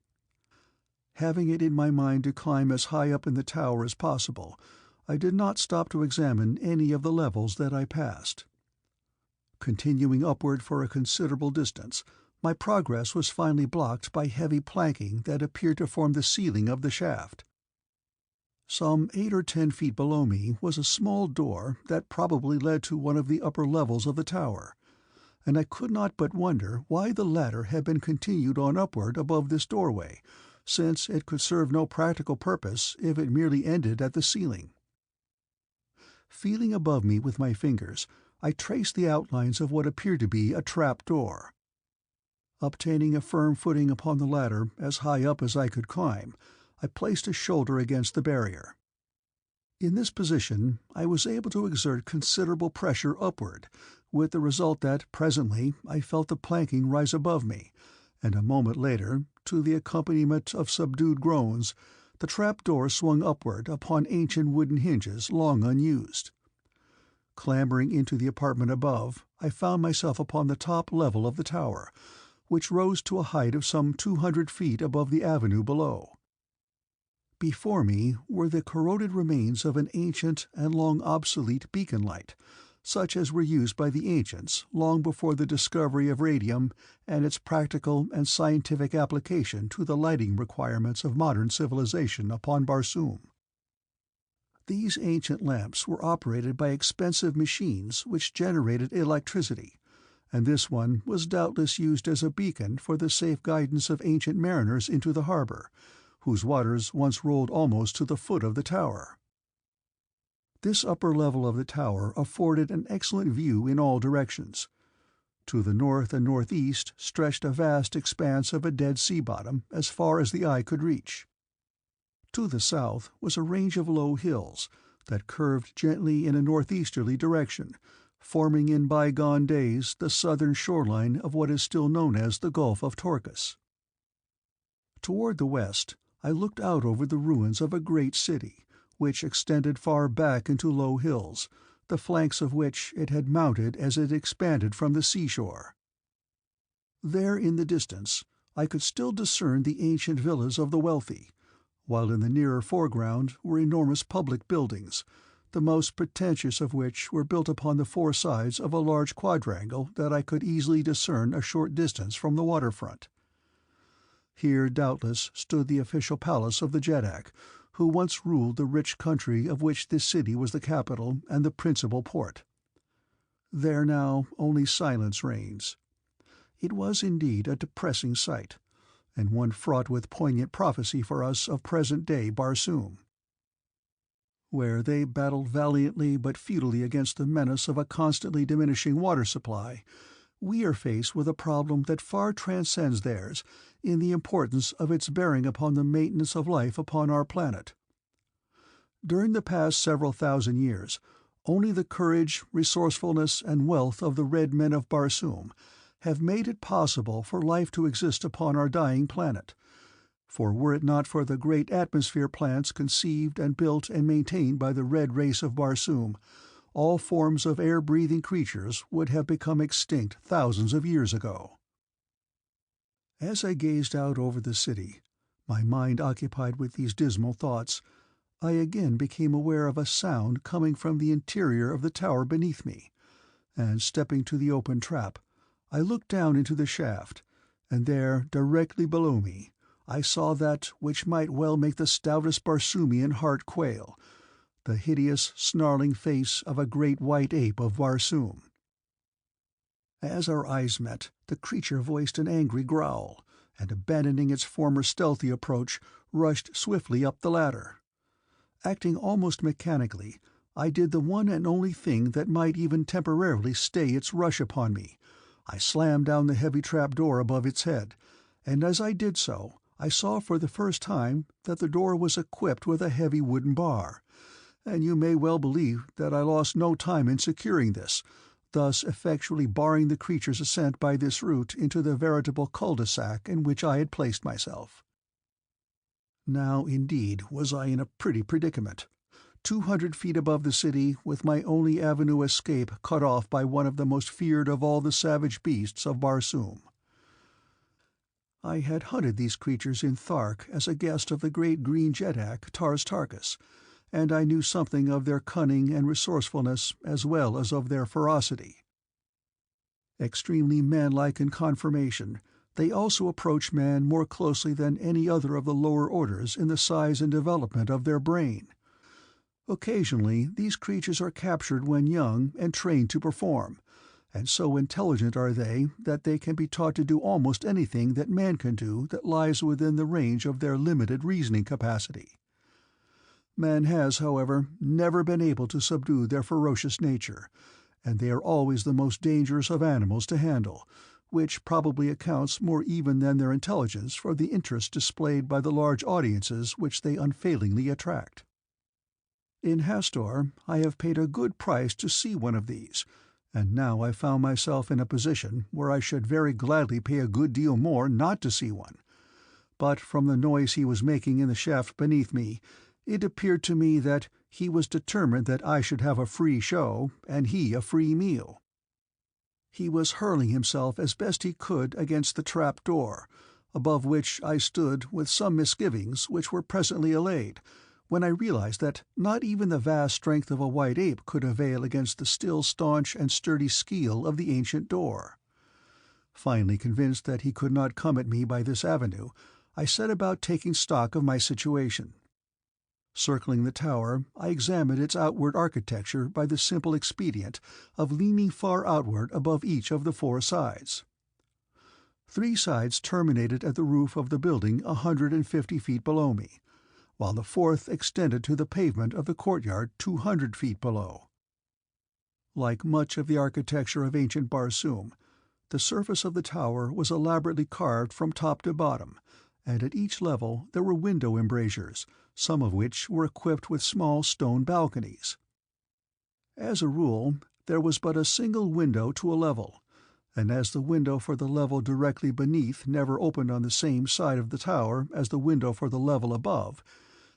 Having it in my mind to climb as high up in the tower as possible, I did not stop to examine any of the levels that I passed. Continuing upward for a considerable distance, my progress was finally blocked by heavy planking that appeared to form the ceiling of the shaft. Some 8 or 10 feet below me was a small door that probably led to one of the upper levels of the tower, and I could not but wonder why the ladder had been continued on upward above this doorway, since it could serve no practical purpose if it merely ended at the ceiling. Feeling above me with my fingers, I traced the outlines of what appeared to be a trap door. Obtaining a firm footing upon the ladder as high up as I could climb, I placed a shoulder against the barrier. In this position I was able to exert considerable pressure upward, with the result that presently I felt the planking rise above me, and a moment later, to the accompaniment of subdued groans, the trap-door swung upward upon ancient wooden hinges long unused. Clambering into the apartment above, I found myself upon the top level of the tower, which rose to a height of some 200 feet above the avenue below. Before me were the corroded remains of an ancient and long obsolete beacon light, such as were used by the ancients long before the discovery of radium and its practical and scientific application to the lighting requirements of modern civilization upon Barsoom. These ancient lamps were operated by expensive machines which generated electricity, and this one was doubtless used as a beacon for the safe guidance of ancient mariners into the harbour, whose waters once rolled almost to the foot of the tower. This upper level of the tower afforded an excellent view in all directions. To the north and northeast stretched a vast expanse of a dead sea bottom as far as the eye could reach. To the south was a range of low hills that curved gently in a northeasterly direction, forming in bygone days the southern shoreline of what is still known as the Gulf of Torcus. Toward the west I looked out over the ruins of a great city, which extended far back into low hills, the flanks of which it had mounted as it expanded from the seashore. There in the distance I could still discern the ancient villas of the wealthy, while in the nearer foreground were enormous public buildings, the most pretentious of which were built upon the four sides of a large quadrangle that I could easily discern a short distance from the waterfront. Here doubtless stood the official palace of the Jeddak, who once ruled the rich country of which this city was the capital and the principal port. There now only silence reigns. It was indeed a depressing sight, and one fraught with poignant prophecy for us of present-day Barsoom. Where they battled valiantly but futilely against the menace of a constantly diminishing water supply, we are faced with a problem that far transcends theirs in the importance of its bearing upon the maintenance of life upon our planet. During the past several thousand years, only the courage, resourcefulness, and wealth of the red men of Barsoom have made it possible for life to exist upon our dying planet, for were it not for the great atmosphere plants conceived and built and maintained by the red race of Barsoom, all forms of air-breathing creatures would have become extinct thousands of years ago. As I gazed out over the city, my mind occupied with these dismal thoughts, I again became aware of a sound coming from the interior of the tower beneath me, and stepping to the open trap, I looked down into the shaft, and there, directly below me, I saw that which might well make the stoutest Barsoomian heart quail, the hideous, snarling face of a great white ape of Barsoom. As our eyes met, the creature voiced an angry growl, and abandoning its former stealthy approach, rushed swiftly up the ladder. Acting almost mechanically, I did the one and only thing that might even temporarily stay its rush upon me. I slammed down the heavy trap-door above its head, and as I did so, I saw for the first time that the door was equipped with a heavy wooden bar, and you may well believe that I lost no time in securing this, thus effectually barring the creature's ascent by this route into the veritable cul-de-sac in which I had placed myself. Now, indeed, was I in a pretty predicament. 200 feet above the city, with my only avenue escape cut off by one of the most feared of all the savage beasts of Barsoom. I had hunted these creatures in Thark as a guest of the great green jetak Tarzana, and I knew something of their cunning and resourcefulness as well as of their ferocity. Extremely manlike in conformation, they also approach man more closely than any other of the lower orders in the size and development of their brain. Occasionally these creatures are captured when young and trained to perform, and so intelligent are they that they can be taught to do almost anything that man can do that lies within the range of their limited reasoning capacity. Man has, however, never been able to subdue their ferocious nature, and they are always the most dangerous of animals to handle, which probably accounts more even than their intelligence for the interest displayed by the large audiences which they unfailingly attract. In Hastor I have paid a good price to see one of these, and now I found myself in a position where I should very gladly pay a good deal more not to see one. But from the noise he was making in the shaft beneath me, it appeared to me that he was determined that I should have a free show, and he a free meal. He was hurling himself as best he could against the trap-door, above which I stood with some misgivings which were presently allayed, when I realized that not even the vast strength of a white ape could avail against the still staunch and sturdy skeel of the ancient door. Finally convinced that he could not come at me by this avenue, I set about taking stock of my situation. Circling the tower, I examined its outward architecture by the simple expedient of leaning far outward above each of the 4 sides. 3 sides terminated at the roof of the building 150 feet below me, while the 4th extended to the pavement of the courtyard 200 feet below. Like much of the architecture of ancient Barsoom, the surface of the tower was elaborately carved from top to bottom, and at each level there were window embrasures, some of which were equipped with small stone balconies. As a rule, there was but a single window to a level, and as the window for the level directly beneath never opened on the same side of the tower as the window for the level above,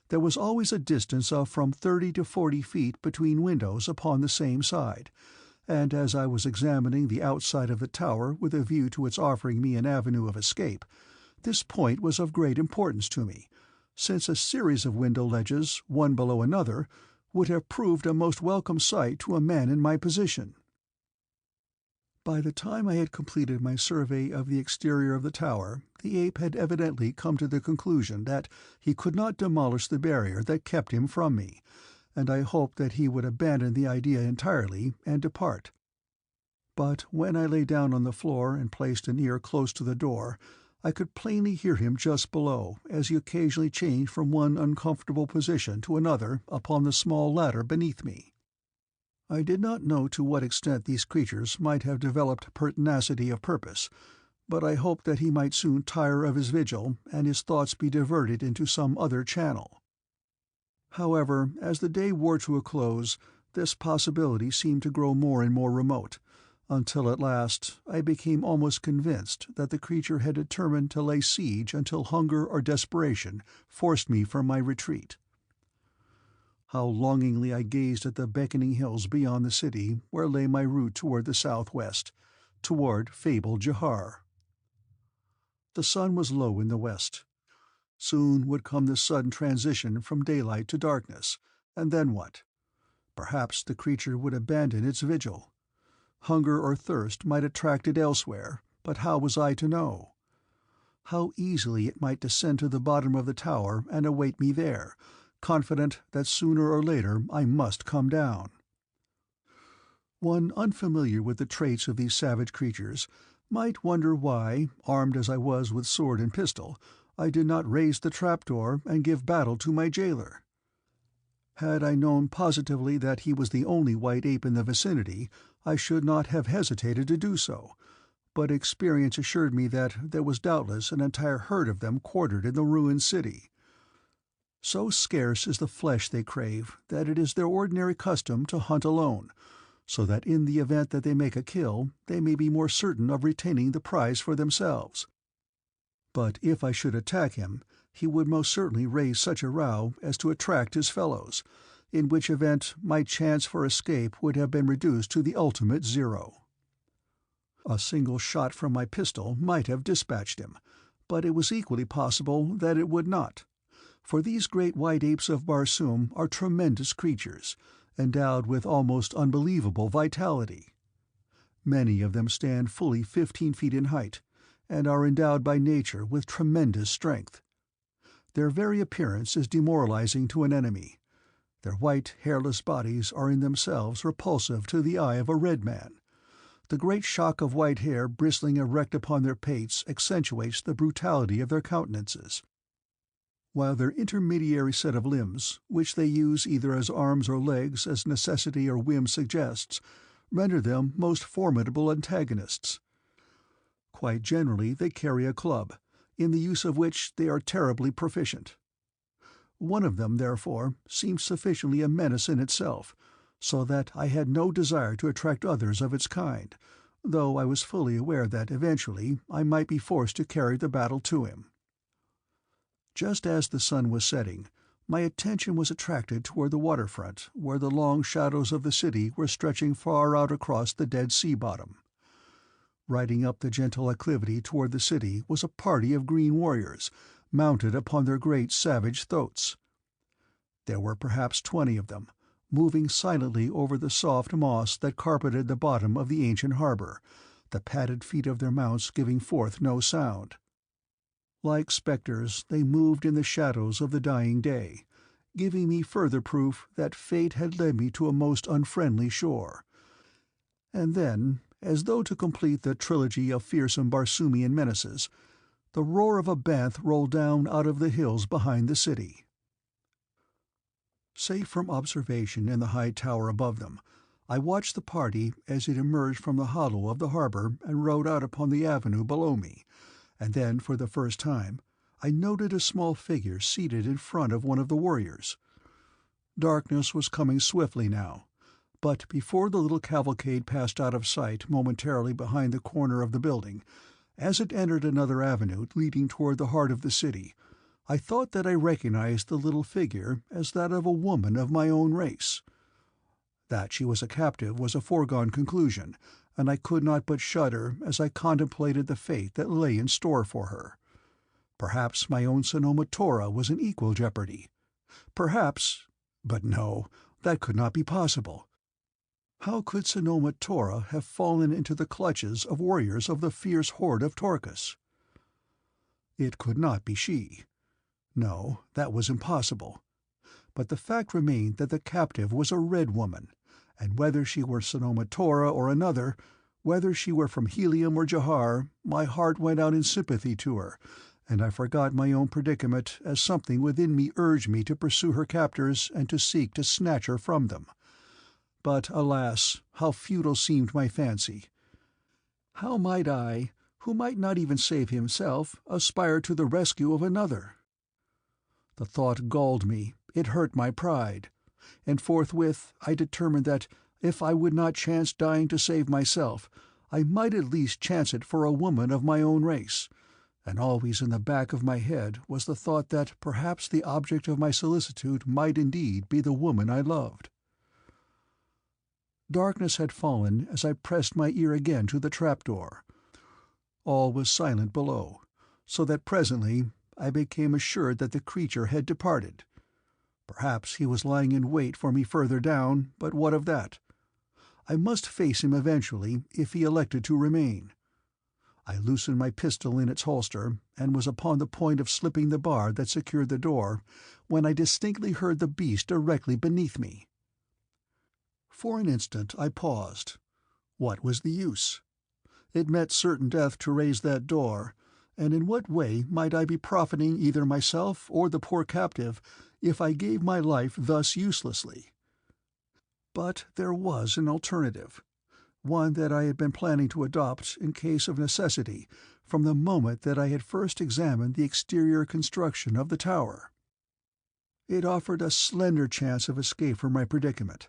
there was always a distance of from 30 to 40 feet between windows upon the same side, and as I was examining the outside of the tower with a view to its offering me an avenue of escape, this point was of great importance to me, since a series of window ledges, one below another, would have proved a most welcome sight to a man in my position. By the time I had completed my survey of the exterior of the tower, the ape had evidently come to the conclusion that he could not demolish the barrier that kept him from me, and I hoped that he would abandon the idea entirely and depart. But when I lay down on the floor and placed an ear close to the door, I could plainly hear him just below as he occasionally changed from one uncomfortable position to another upon the small ladder beneath me. I did not know to what extent these creatures might have developed pertinacity of purpose, but I hoped that he might soon tire of his vigil and his thoughts be diverted into some other channel. However, as the day wore to a close, this possibility seemed to grow more and more remote, until at last I became almost convinced that the creature had determined to lay siege until hunger or desperation forced me from my retreat. How longingly I gazed at the beckoning hills beyond the city where lay my route toward the southwest, toward fabled Jahar. The sun was low in the west. Soon would come the sudden transition from daylight to darkness, and then what? Perhaps the creature would abandon its vigil. Hunger or thirst might attract it elsewhere, but how was I to know? How easily it might descend to the bottom of the tower and await me there, confident that sooner or later I must come down. One unfamiliar with the traits of these savage creatures might wonder why, armed as I was with sword and pistol, I did not raise the trapdoor and give battle to my jailer. Had I known positively that he was the only white ape in the vicinity, I should not have hesitated to do so, but experience assured me that there was doubtless an entire herd of them quartered in the ruined city. So scarce is the flesh they crave that it is their ordinary custom to hunt alone, so that in the event that they make a kill, they may be more certain of retaining the prize for themselves. But if I should attack him, he would most certainly raise such a row as to attract his fellows, in which event my chance for escape would have been reduced to the ultimate zero. A single shot from my pistol might have dispatched him, but it was equally possible that it would not, for these great white apes of Barsoom are tremendous creatures, endowed with almost unbelievable vitality. Many of them stand fully 15 feet in height, and are endowed by nature with tremendous strength. Their very appearance is demoralizing to an enemy. Their white, hairless bodies are in themselves repulsive to the eye of a red man. The great shock of white hair bristling erect upon their pates accentuates the brutality of their countenances, while their intermediary set of limbs, which they use either as arms or legs as necessity or whim suggests, render them most formidable antagonists. Quite generally they carry a club, in the use of which they are terribly proficient. One of them, therefore, seemed sufficiently a menace in itself, so that I had no desire to attract others of its kind, though I was fully aware that eventually I might be forced to carry the battle to him. Just as the sun was setting, my attention was attracted toward the waterfront, where the long shadows of the city were stretching far out across the dead sea bottom. Riding up the gentle acclivity toward the city was a party of green warriors, mounted upon their great savage thoats. There were perhaps 20 of them, moving silently over the soft moss that carpeted the bottom of the ancient harbor, the padded feet of their mounts giving forth no sound. Like spectres, they moved in the shadows of the dying day, giving me further proof that fate had led me to a most unfriendly shore. And then, as though to complete the trilogy of fearsome Barsoomian menaces, the roar of a banth rolled down out of the hills behind the city. Safe from observation in the high tower above them, I watched the party as it emerged from the hollow of the harbor and rode out upon the avenue below me, and then, for the first time, I noted a small figure seated in front of one of the warriors. Darkness was coming swiftly now, but before the little cavalcade passed out of sight momentarily behind the corner of the building, as it entered another avenue leading toward the heart of the city, I thought that I recognized the little figure as that of a woman of my own race. That she was a captive was a foregone conclusion, and I could not but shudder as I contemplated the fate that lay in store for her. Perhaps my own Sanoma Tora was in equal jeopardy. But no, that could not be possible. How could Sanoma Tora have fallen into the clutches of warriors of the fierce horde of Torcus? It could not be she. No, that was impossible. But the fact remained that the captive was a red woman, and whether she were Sanoma Tora or another, whether she were from Helium or Jahar, my heart went out in sympathy to her, and I forgot my own predicament as something within me urged me to pursue her captors and to seek to snatch her from them. But, alas, how futile seemed my fancy! How might I, who might not even save himself, aspire to the rescue of another? The thought galled me, it hurt my pride, and forthwith I determined that, if I would not chance dying to save myself, I might at least chance it for a woman of my own race, and always in the back of my head was the thought that perhaps the object of my solicitude might indeed be the woman I loved. Darkness had fallen as I pressed my ear again to the trapdoor. All was silent below, so that presently I became assured that the creature had departed. Perhaps he was lying in wait for me further down, but what of that? I must face him eventually if he elected to remain. I loosened my pistol in its holster, and was upon the point of slipping the bar that secured the door, when I distinctly heard the beast directly beneath me. For an instant I paused. What was the use? It meant certain death to raise that door, and in what way might I be profiting either myself or the poor captive if I gave my life thus uselessly? But there was an alternative, one that I had been planning to adopt in case of necessity from the moment that I had first examined the exterior construction of the tower. It offered a slender chance of escape from my predicament,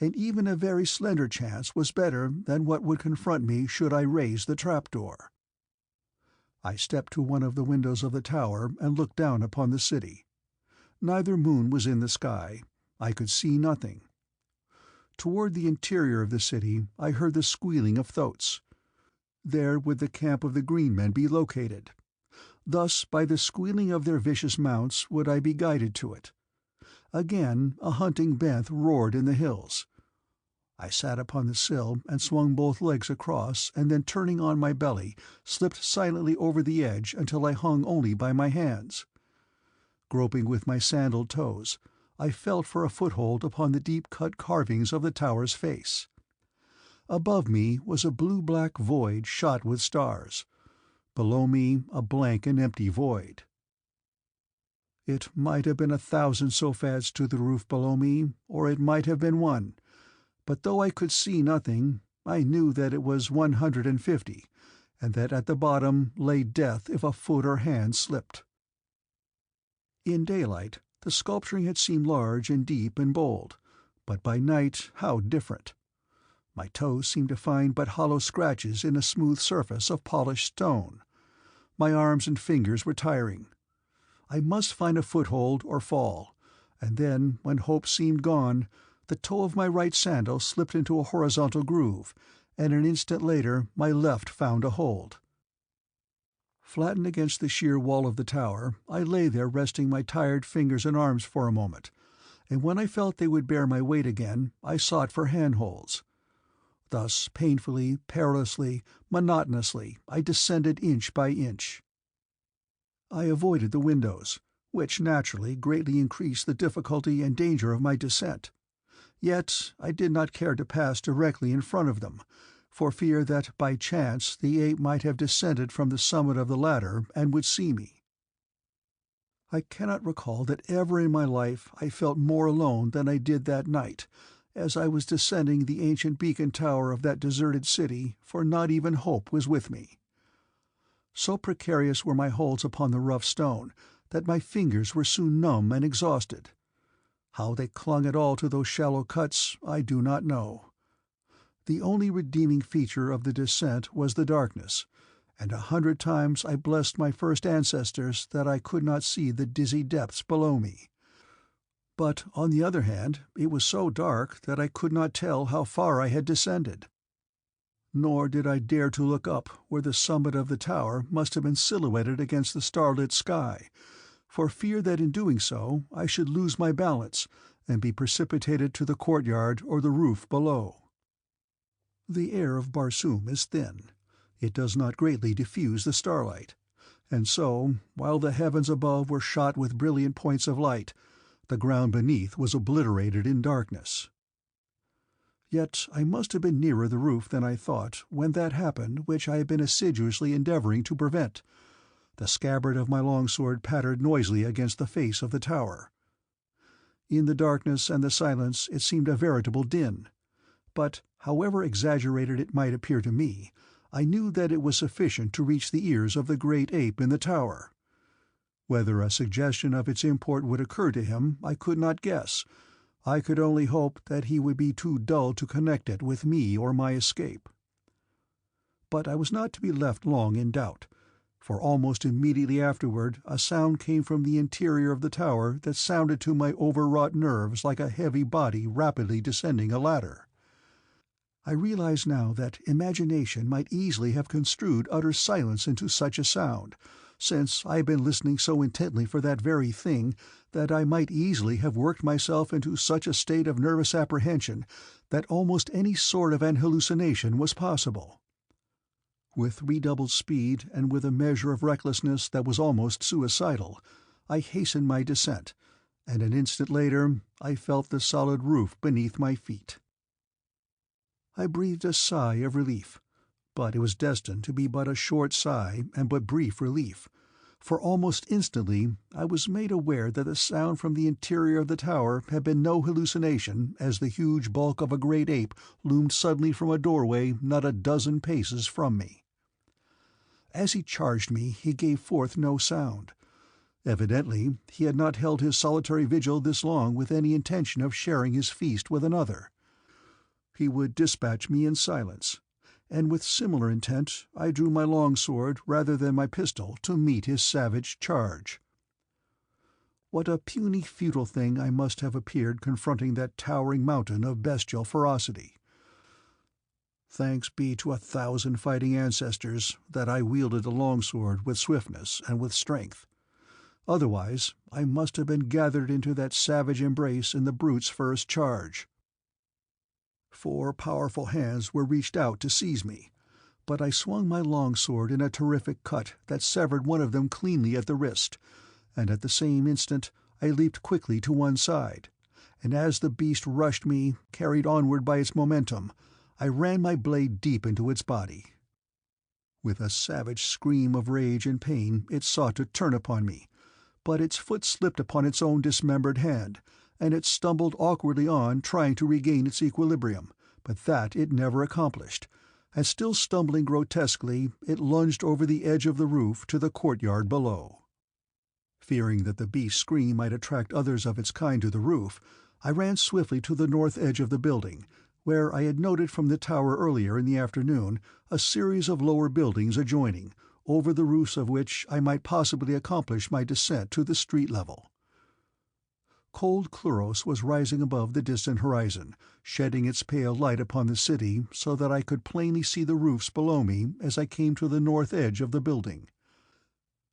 and even a very slender chance was better than what would confront me should I raise the trapdoor. I stepped to one of the windows of the tower and looked down upon the city. Neither moon was in the sky. I could see nothing. Toward the interior of the city I heard the squealing of thoats. There would the camp of the green men be located. Thus by the squealing of their vicious mounts would I be guided to it. Again a hunting bent roared in the hills. I sat upon the sill and swung both legs across, and then turning on my belly, slipped silently over the edge until I hung only by my hands. Groping with my sandaled toes, I felt for a foothold upon the deep-cut carvings of the tower's face. Above me was a blue-black void shot with stars. Below me a blank and empty void. It might have been 1,000 sofads to the roof below me, or it might have been one, but though I could see nothing, I knew that it was 150, and that at the bottom lay death if a foot or hand slipped. In daylight the sculpturing had seemed large and deep and bold, but by night how different! My toes seemed to find but hollow scratches in a smooth surface of polished stone. My arms and fingers were tiring. I must find a foothold or fall, and then, when hope seemed gone, the toe of my right sandal slipped into a horizontal groove, and an instant later my left found a hold. Flattened against the sheer wall of the tower, I lay there resting my tired fingers and arms for a moment, and when I felt they would bear my weight again, I sought for handholds. Thus, painfully, perilously, monotonously, I descended inch by inch. I avoided the windows, which naturally greatly increased the difficulty and danger of my descent. Yet I did not care to pass directly in front of them, for fear that by chance the ape might have descended from the summit of the ladder and would see me. I cannot recall that ever in my life I felt more alone than I did that night, as I was descending the ancient beacon tower of that deserted city, for not even hope was with me. So precarious were my holds upon the rough stone that my fingers were soon numb and exhausted. How they clung at all to those shallow cuts I do not know. The only redeeming feature of the descent was the darkness, and 100 times I blessed my first ancestors that I could not see the dizzy depths below me. But, on the other hand, it was so dark that I could not tell how far I had descended. Nor did I dare to look up where the summit of the tower must have been silhouetted against the starlit sky, for fear that in doing so I should lose my balance and be precipitated to the courtyard or the roof below. The air of Barsoom is thin. It does not greatly diffuse the starlight, and so, while the heavens above were shot with brilliant points of light, the ground beneath was obliterated in darkness. Yet I must have been nearer the roof than I thought when that happened which I had been assiduously endeavouring to prevent. The scabbard of my longsword pattered noisily against the face of the tower. In the darkness and the silence it seemed a veritable din, but, however exaggerated it might appear to me, I knew that it was sufficient to reach the ears of the great ape in the tower. Whether a suggestion of its import would occur to him I could not guess. I could only hope that he would be too dull to connect it with me or my escape. But I was not to be left long in doubt, for almost immediately afterward a sound came from the interior of the tower that sounded to my overwrought nerves like a heavy body rapidly descending a ladder. I realize now that imagination might easily have construed utter silence into such a sound, since I had been listening so intently for that very thing that I might easily have worked myself into such a state of nervous apprehension that almost any sort of an hallucination was possible. With redoubled speed and with a measure of recklessness that was almost suicidal, I hastened my descent, and an instant later I felt the solid roof beneath my feet. I breathed a sigh of relief, but it was destined to be but a short sigh and but brief relief, for almost instantly I was made aware that the sound from the interior of the tower had been no hallucination, as the huge bulk of a great ape loomed suddenly from a doorway not a dozen paces from me. As he charged me he gave forth no sound. Evidently he had not held his solitary vigil this long with any intention of sharing his feast with another. He would dispatch me in silence, and with similar intent I drew my long sword rather than my pistol to meet his savage charge. What a puny futile thing I must have appeared confronting that towering mountain of bestial ferocity! Thanks be to 1,000 fighting ancestors that I wielded a longsword with swiftness and with strength. Otherwise I must have been gathered into that savage embrace in the brute's first charge. 4 powerful hands were reached out to seize me, but I swung my longsword in a terrific cut that severed one of them cleanly at the wrist, and at the same instant I leaped quickly to one side, and as the beast rushed me, carried onward by its momentum, I ran my blade deep into its body. With a savage scream of rage and pain it sought to turn upon me, but its foot slipped upon its own dismembered hand, and it stumbled awkwardly on trying to regain its equilibrium, but that it never accomplished, and still stumbling grotesquely it lunged over the edge of the roof to the courtyard below. Fearing that the beast's scream might attract others of its kind to the roof, I ran swiftly to the north edge of the building, where I had noted from the tower earlier in the afternoon a series of lower buildings adjoining, over the roofs of which I might possibly accomplish my descent to the street level. Cold Cluros was rising above the distant horizon, shedding its pale light upon the city so that I could plainly see the roofs below me as I came to the north edge of the building.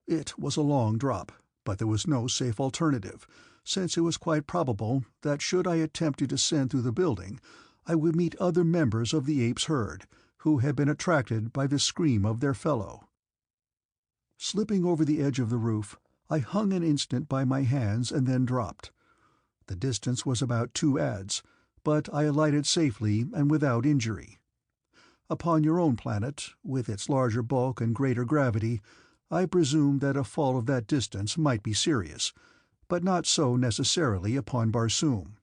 It was a long drop, but there was no safe alternative, since it was quite probable that should I attempt to descend through the building, I would meet other members of the ape's herd, who had been attracted by the scream of their fellow. Slipping over the edge of the roof, I hung an instant by my hands and then dropped. The distance was about 2 ads, but I alighted safely and without injury. Upon your own planet, with its larger bulk and greater gravity, I presume that a fall of that distance might be serious, but not so necessarily upon Barsoom.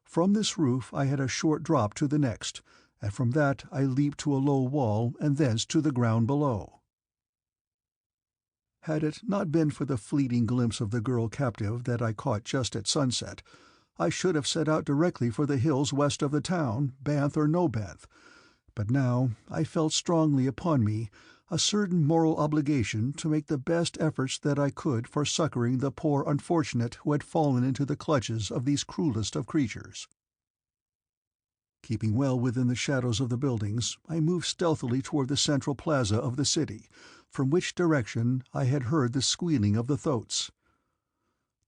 From this roof I had a short drop to the next, and from that I leaped to a low wall and thence to the ground below. Had it not been for the fleeting glimpse of the girl captive that I caught just at sunset, I should have set out directly for the hills west of the town, Banth or no Banth, but now I felt strongly upon me a certain moral obligation to make the best efforts that I could for succouring the poor unfortunate who had fallen into the clutches of these cruelest of creatures. Keeping well within the shadows of the buildings, I moved stealthily toward the central plaza of the city, from which direction I had heard the squealing of the thoats.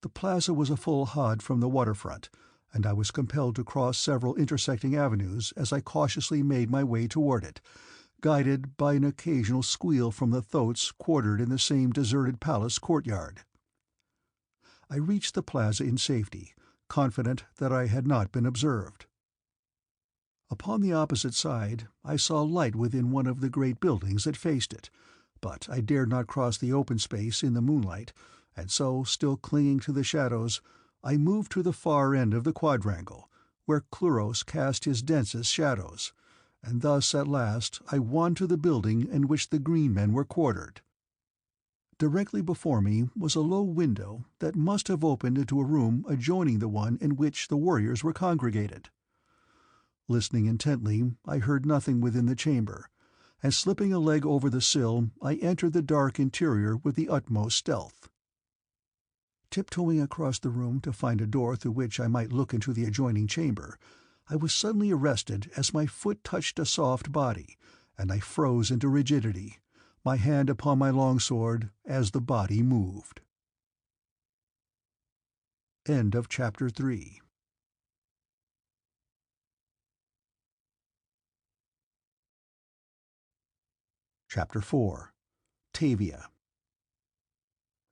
The plaza was a full hod from the waterfront, and I was compelled to cross several intersecting avenues as I cautiously made my way toward it, guided by an occasional squeal from the thoats quartered in the same deserted palace courtyard. I reached the plaza in safety, confident that I had not been observed. Upon the opposite side I saw light within one of the great buildings that faced it, but I dared not cross the open space in the moonlight, and so, still clinging to the shadows, I moved to the far end of the quadrangle, where Cluros cast his densest shadows, and thus at last I won to the building in which the green men were quartered. Directly before me was a low window that must have opened into a room adjoining the one in which the warriors were congregated. Listening intently, I heard nothing within the chamber, and slipping a leg over the sill, I entered the dark interior with the utmost stealth. Tiptoeing across the room to find a door through which I might look into the adjoining chamber, I was suddenly arrested as my foot touched a soft body, and I froze into rigidity, my hand upon my longsword as the body moved. End of Chapter 3. Chapter 4. TAVIA.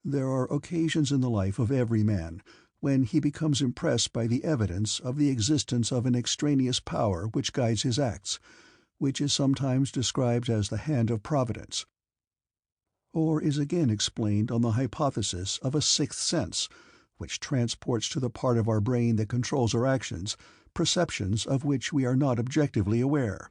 There are occasions in the life of every man when he becomes impressed by the evidence of the existence of an extraneous power which guides his acts, which is sometimes described as the hand of Providence, or is again explained on the hypothesis of a sixth sense, which transports to the part of our brain that controls our actions perceptions of which we are not objectively aware.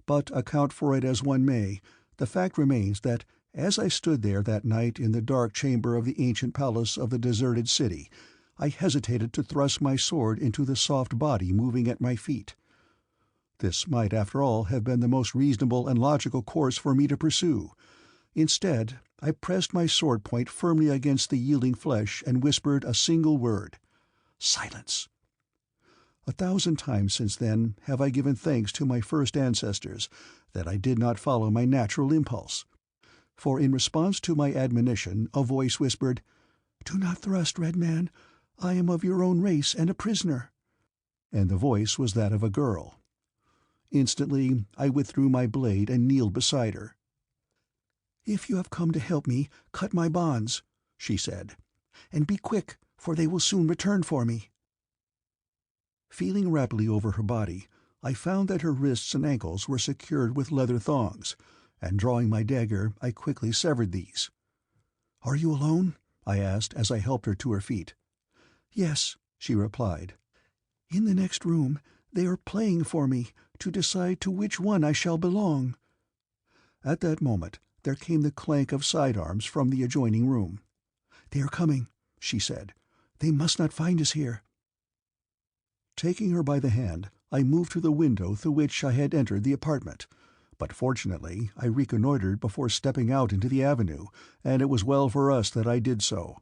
But account for it as one may, the fact remains that as I stood there that night in the dark chamber of the ancient palace of the deserted city, I hesitated to thrust my sword into the soft body moving at my feet. This might, after all, have been the most reasonable and logical course for me to pursue. Instead, I pressed my sword point firmly against the yielding flesh and whispered a single word: "Silence." 1,000 times since then have I given thanks to my first ancestors that I did not follow my natural impulse. For in response to my admonition a voice whispered, "Do not thrust, Red Man. I am of your own race and a prisoner." And the voice was that of a girl. Instantly I withdrew my blade and kneeled beside her. "If you have come to help me, cut my bonds," she said. "And be quick, for they will soon return for me." Feeling rapidly over her body, I found that her wrists and ankles were secured with leather thongs, and drawing my dagger I quickly severed these. "Are you alone?" I asked as I helped her to her feet. "Yes," she replied. "In the next room they are playing for me to decide to which one I shall belong." At that moment there came the clank of sidearms from the adjoining room. "They are coming," she said. "They must not find us here." Taking her by the hand, I moved to the window through which I had entered the apartment, but fortunately I reconnoitered before stepping out into the avenue, and it was well for us that I did so,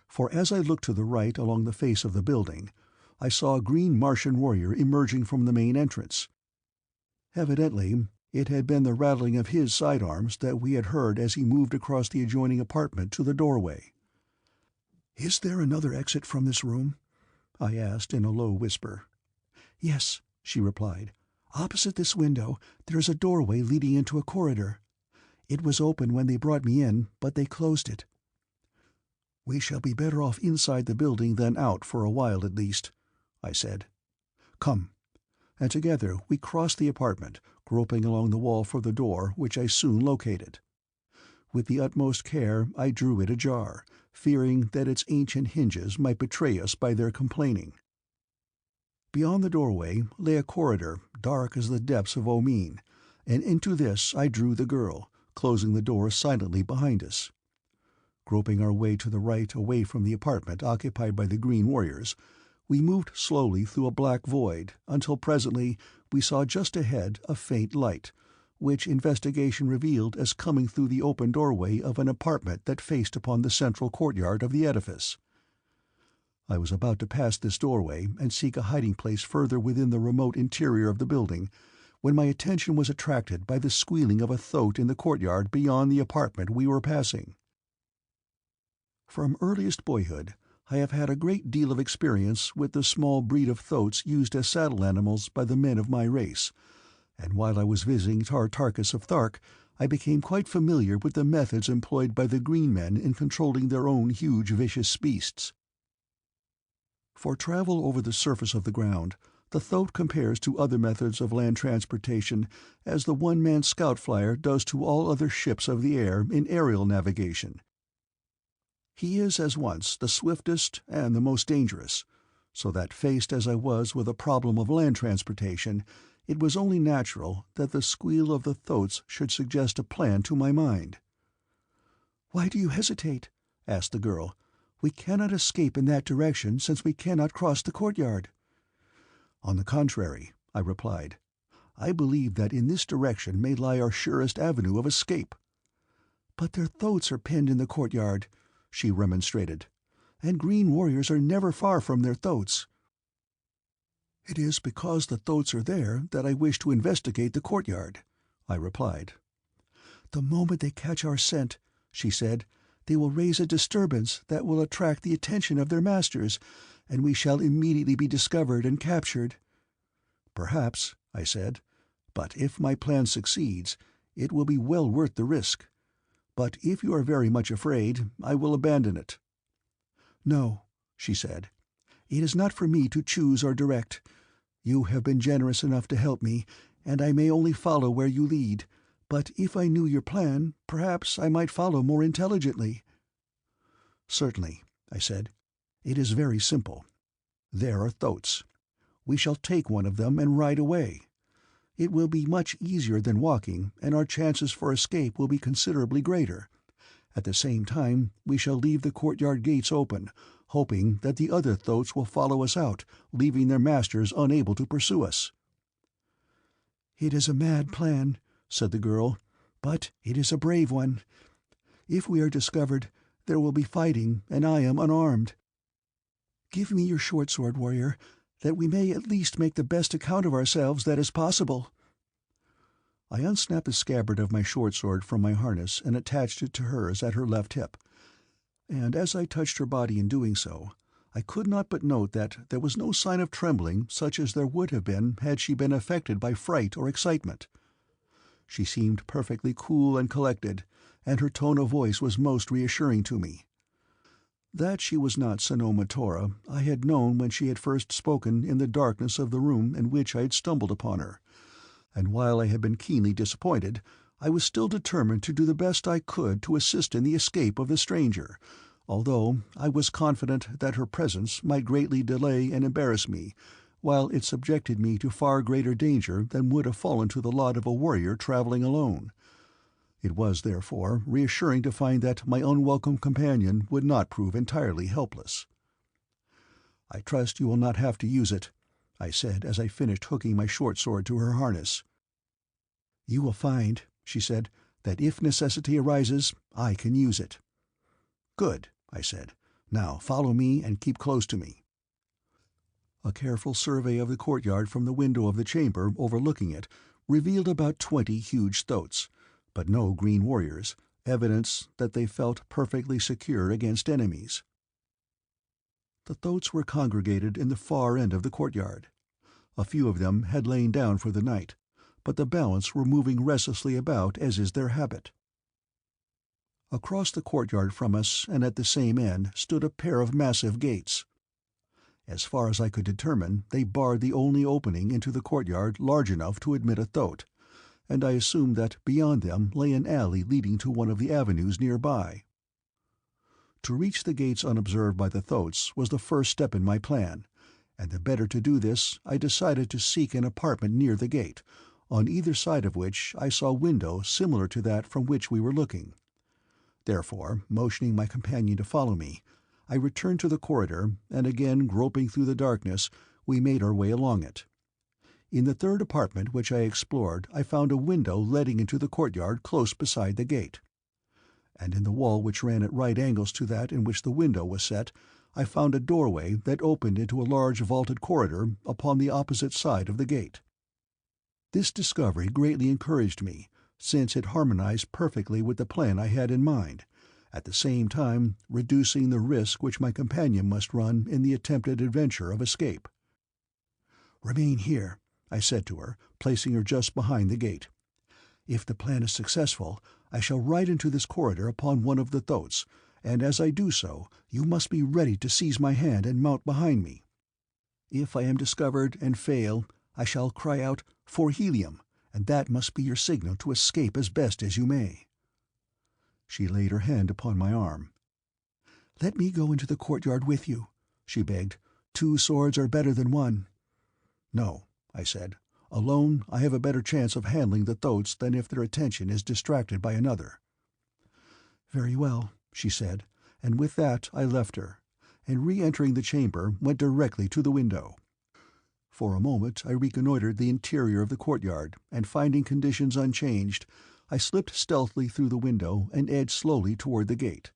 for as I looked to the right along the face of the building, I saw a green Martian warrior emerging from the main entrance. Evidently it had been the rattling of his sidearms that we had heard as he moved across the adjoining apartment to the doorway. "Is there another exit from this room?" I asked in a low whisper. "Yes," she replied. "Opposite this window there is a doorway leading into a corridor. It was open when they brought me in, but they closed it." "We shall be better off inside the building than out for a while at least," I said. "Come." And together we crossed the apartment, groping along the wall for the door, which I soon located. With the utmost care I drew it ajar, fearing that its ancient hinges might betray us by their complaining. Beyond the doorway lay a corridor dark as the depths of Omine, and into this I drew the girl, closing the door silently behind us. Groping our way to the right away from the apartment occupied by the green warriors, we moved slowly through a black void until presently we saw just ahead a faint light, which investigation revealed as coming through the open doorway of an apartment that faced upon the central courtyard of the edifice. I was about to pass this doorway and seek a hiding place further within the remote interior of the building, when my attention was attracted by the squealing of a thoat in the courtyard beyond the apartment we were passing. From earliest boyhood I have had a great deal of experience with the small breed of thoats used as saddle animals by the men of my race, and while I was visiting Tartarchus of Thark I became quite familiar with the methods employed by the green men in controlling their own huge vicious beasts. For travel over the surface of the ground, the thoat compares to other methods of land transportation as the one-man scout flyer does to all other ships of the air in aerial navigation. He is at once the swiftest and the most dangerous, so that faced as I was with a problem of land transportation, it was only natural that the squeal of the thoats should suggest a plan to my mind. "Why do you hesitate?" asked the girl. "We cannot escape in that direction since we cannot cross the courtyard." "On the contrary," I replied, "I believe that in this direction may lie our surest avenue of escape." "But their thoats are penned in the courtyard," she remonstrated, "and green warriors are never far from their thoats." "It is because the thoats are there that I wish to investigate the courtyard," I replied. "The moment they catch our scent," she said, "they will raise a disturbance that will attract the attention of their masters, and we shall immediately be discovered and captured." "Perhaps," I said, "but if my plan succeeds, It will be well worth the risk. But if you are very much afraid, I will abandon it." "No," she said. "It is not for me to choose or direct. You have been generous enough to help me, and I may only follow where you lead. But if I knew your plan, perhaps I might follow more intelligently." "Certainly," I said. "It is very simple. There are thoats. We shall take one of them and ride away. It will be much easier than walking, and our chances for escape will be considerably greater. At the same time, we shall leave the courtyard gates open, hoping that the other thoats will follow us out, leaving their masters unable to pursue us." "It is a mad plan," said the girl, "but it is a brave one. If we are discovered, there will be fighting, and I am unarmed. Give me your short sword, warrior, that we may at least make the best account of ourselves that is possible." I unsnapped the scabbard of my short sword from my harness and attached it to hers at her left hip, and as I touched her body in doing so, I could not but note that there was no sign of trembling such as there would have been had she been affected by fright or excitement. She seemed perfectly cool and collected, and her tone of voice was most reassuring to me. That she was not Sanoma Tora I had known when she had first spoken in the darkness of the room in which I had stumbled upon her, and while I had been keenly disappointed, I was still determined to do the best I could to assist in the escape of the stranger, although I was confident that her presence might greatly delay and embarrass me, while it subjected me to far greater danger than would have fallen to the lot of a warrior travelling alone. It was, therefore, reassuring to find that my unwelcome companion would not prove entirely helpless. "I trust you will not have to use it," I said as I finished hooking my short sword to her harness. "You will find," she said, "that if necessity arises, I can use it." "Good," I said. "Now follow me and keep close to me." A careful survey of the courtyard from the window of the chamber overlooking it revealed about 20 huge thoats, but no green warriors, evidence that they felt perfectly secure against enemies. The thoats were congregated in the far end of the courtyard. A few of them had lain down for the night, but the balance were moving restlessly about as is their habit. Across the courtyard from us, and at the same end, stood a pair of massive gates. As far as I could determine, they barred the only opening into the courtyard large enough to admit a thoat, and I assumed that beyond them lay an alley leading to one of the avenues nearby. To reach the gates unobserved by the thoats was the first step in my plan, and the better to do this I decided to seek an apartment near the gate, on either side of which I saw windows similar to that from which we were looking. Therefore, motioning my companion to follow me, I returned to the corridor, and again groping through the darkness, we made our way along it. In the third apartment which I explored I found a window letting into the courtyard close beside the gate, and in the wall which ran at right angles to that in which the window was set I found a doorway that opened into a large vaulted corridor upon the opposite side of the gate. This discovery greatly encouraged me, since it harmonized perfectly with the plan I had in mind, at the same time reducing the risk which my companion must run in the attempted adventure of escape. "Remain here," I said to her, placing her just behind the gate. "If the plan is successful, I shall ride into this corridor upon one of the thoats, and as I do so, you must be ready to seize my hand and mount behind me. If I am discovered and fail, I shall cry out, 'For Helium,' and that must be your signal to escape as best as you may." She laid her hand upon my arm. "Let me go into the courtyard with you," she begged. "2 swords are better than 1. "No," I said. "Alone, I have a better chance of handling the thoats than if their attention is distracted by another." "Very well," she said, and with that I left her, and re-entering the chamber went directly to the window. For a moment I reconnoitred the interior of the courtyard, and finding conditions unchanged, I slipped stealthily through the window and edged slowly toward the gate.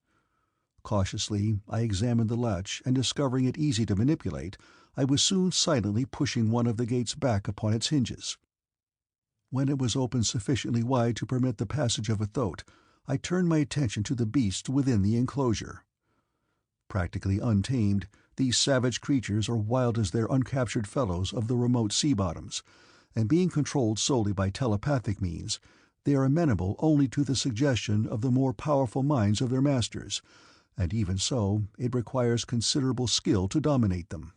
Cautiously I examined the latch, and discovering it easy to manipulate, I was soon silently pushing one of the gates back upon its hinges. When it was opened sufficiently wide to permit the passage of a thoat, I turned my attention to the beasts within the enclosure. Practically untamed, these savage creatures are wild as their uncaptured fellows of the remote sea bottoms, and being controlled solely by telepathic means, They are amenable only to the suggestion of the more powerful minds of their masters, and even so it requires considerable skill to dominate them.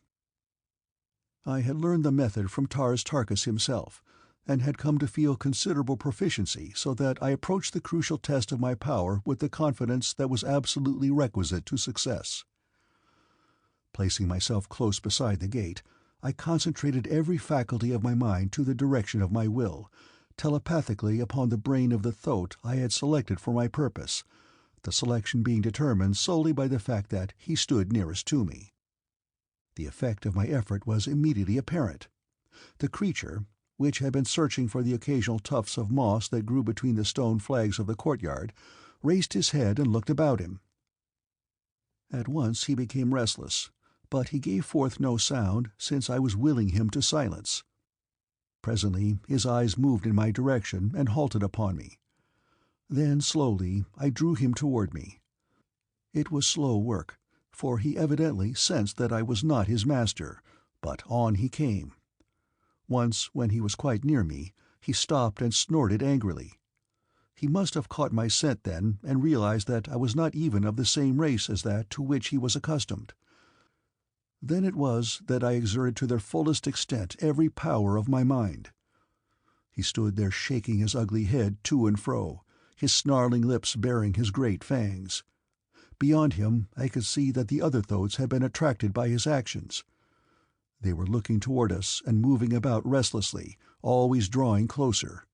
I had learned the method from Tars Tarkas himself, and had come to feel considerable proficiency, so that I approached the crucial test of my power with the confidence that was absolutely requisite to success. Placing myself close beside the gate, I concentrated every faculty of my mind to the direction of my will, telepathically upon the brain of the thoat I had selected for my purpose, the selection being determined solely by the fact that he stood nearest to me. The effect of my effort was immediately apparent. The creature, which had been searching for the occasional tufts of moss that grew between the stone flags of the courtyard, raised his head and looked about him. At once he became restless, but he gave forth no sound, since I was willing him to silence. Presently his eyes moved in my direction and halted upon me. Then slowly I drew him toward me. It was slow work, for he evidently sensed that I was not his master, but on he came. Once, when he was quite near me, he stopped and snorted angrily. He must have caught my scent then, and realized that I was not even of the same race as that to which he was accustomed. Then it was that I exerted to their fullest extent every power of my mind. He stood there shaking his ugly head to and fro, his snarling lips baring his great fangs. Beyond him I could see that the other thoats had been attracted by his actions. They were looking toward us and moving about restlessly, always drawing closer.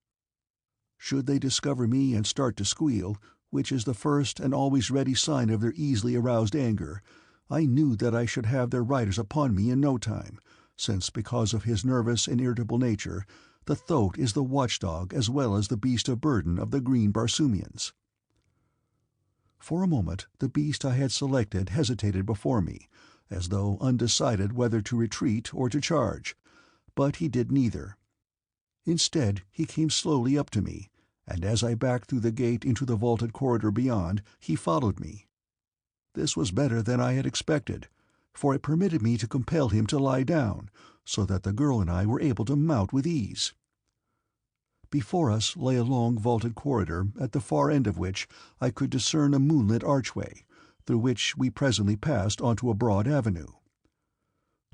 Should they discover me and start to squeal, which is the first and always ready sign of their easily aroused anger, I knew that I should have their riders upon me in no time, since because of his nervous and irritable nature, the thoat is the watchdog as well as the beast of burden of the green Barsoomians. For a moment the beast I had selected hesitated before me, as though undecided whether to retreat or to charge, but he did neither. Instead he came slowly up to me, and as I backed through the gate into the vaulted corridor beyond, he followed me. This was better than I had expected, for it permitted me to compel him to lie down, so that the girl and I were able to mount with ease. Before us lay a long vaulted corridor, at the far end of which I could discern a moonlit archway, through which we presently passed onto a broad avenue.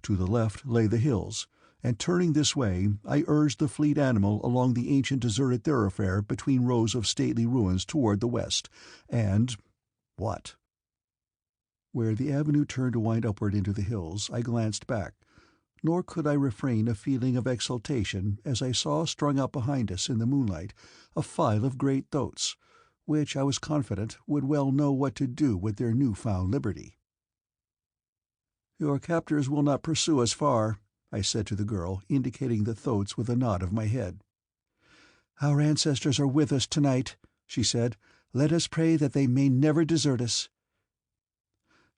To the left lay the hills, and turning this way I urged the fleet animal along the ancient deserted thoroughfare between rows of stately ruins toward the west, and— what? Where the avenue turned to wind upward into the hills, I glanced back, nor could I refrain a feeling of exultation as I saw strung up behind us in the moonlight a file of great thoats, which I was confident would well know what to do with their new-found liberty. "Your captors will not pursue us far," I said to the girl, indicating the thoats with a nod of my head. "Our ancestors are with us tonight," she said. "Let us pray that they may never desert us."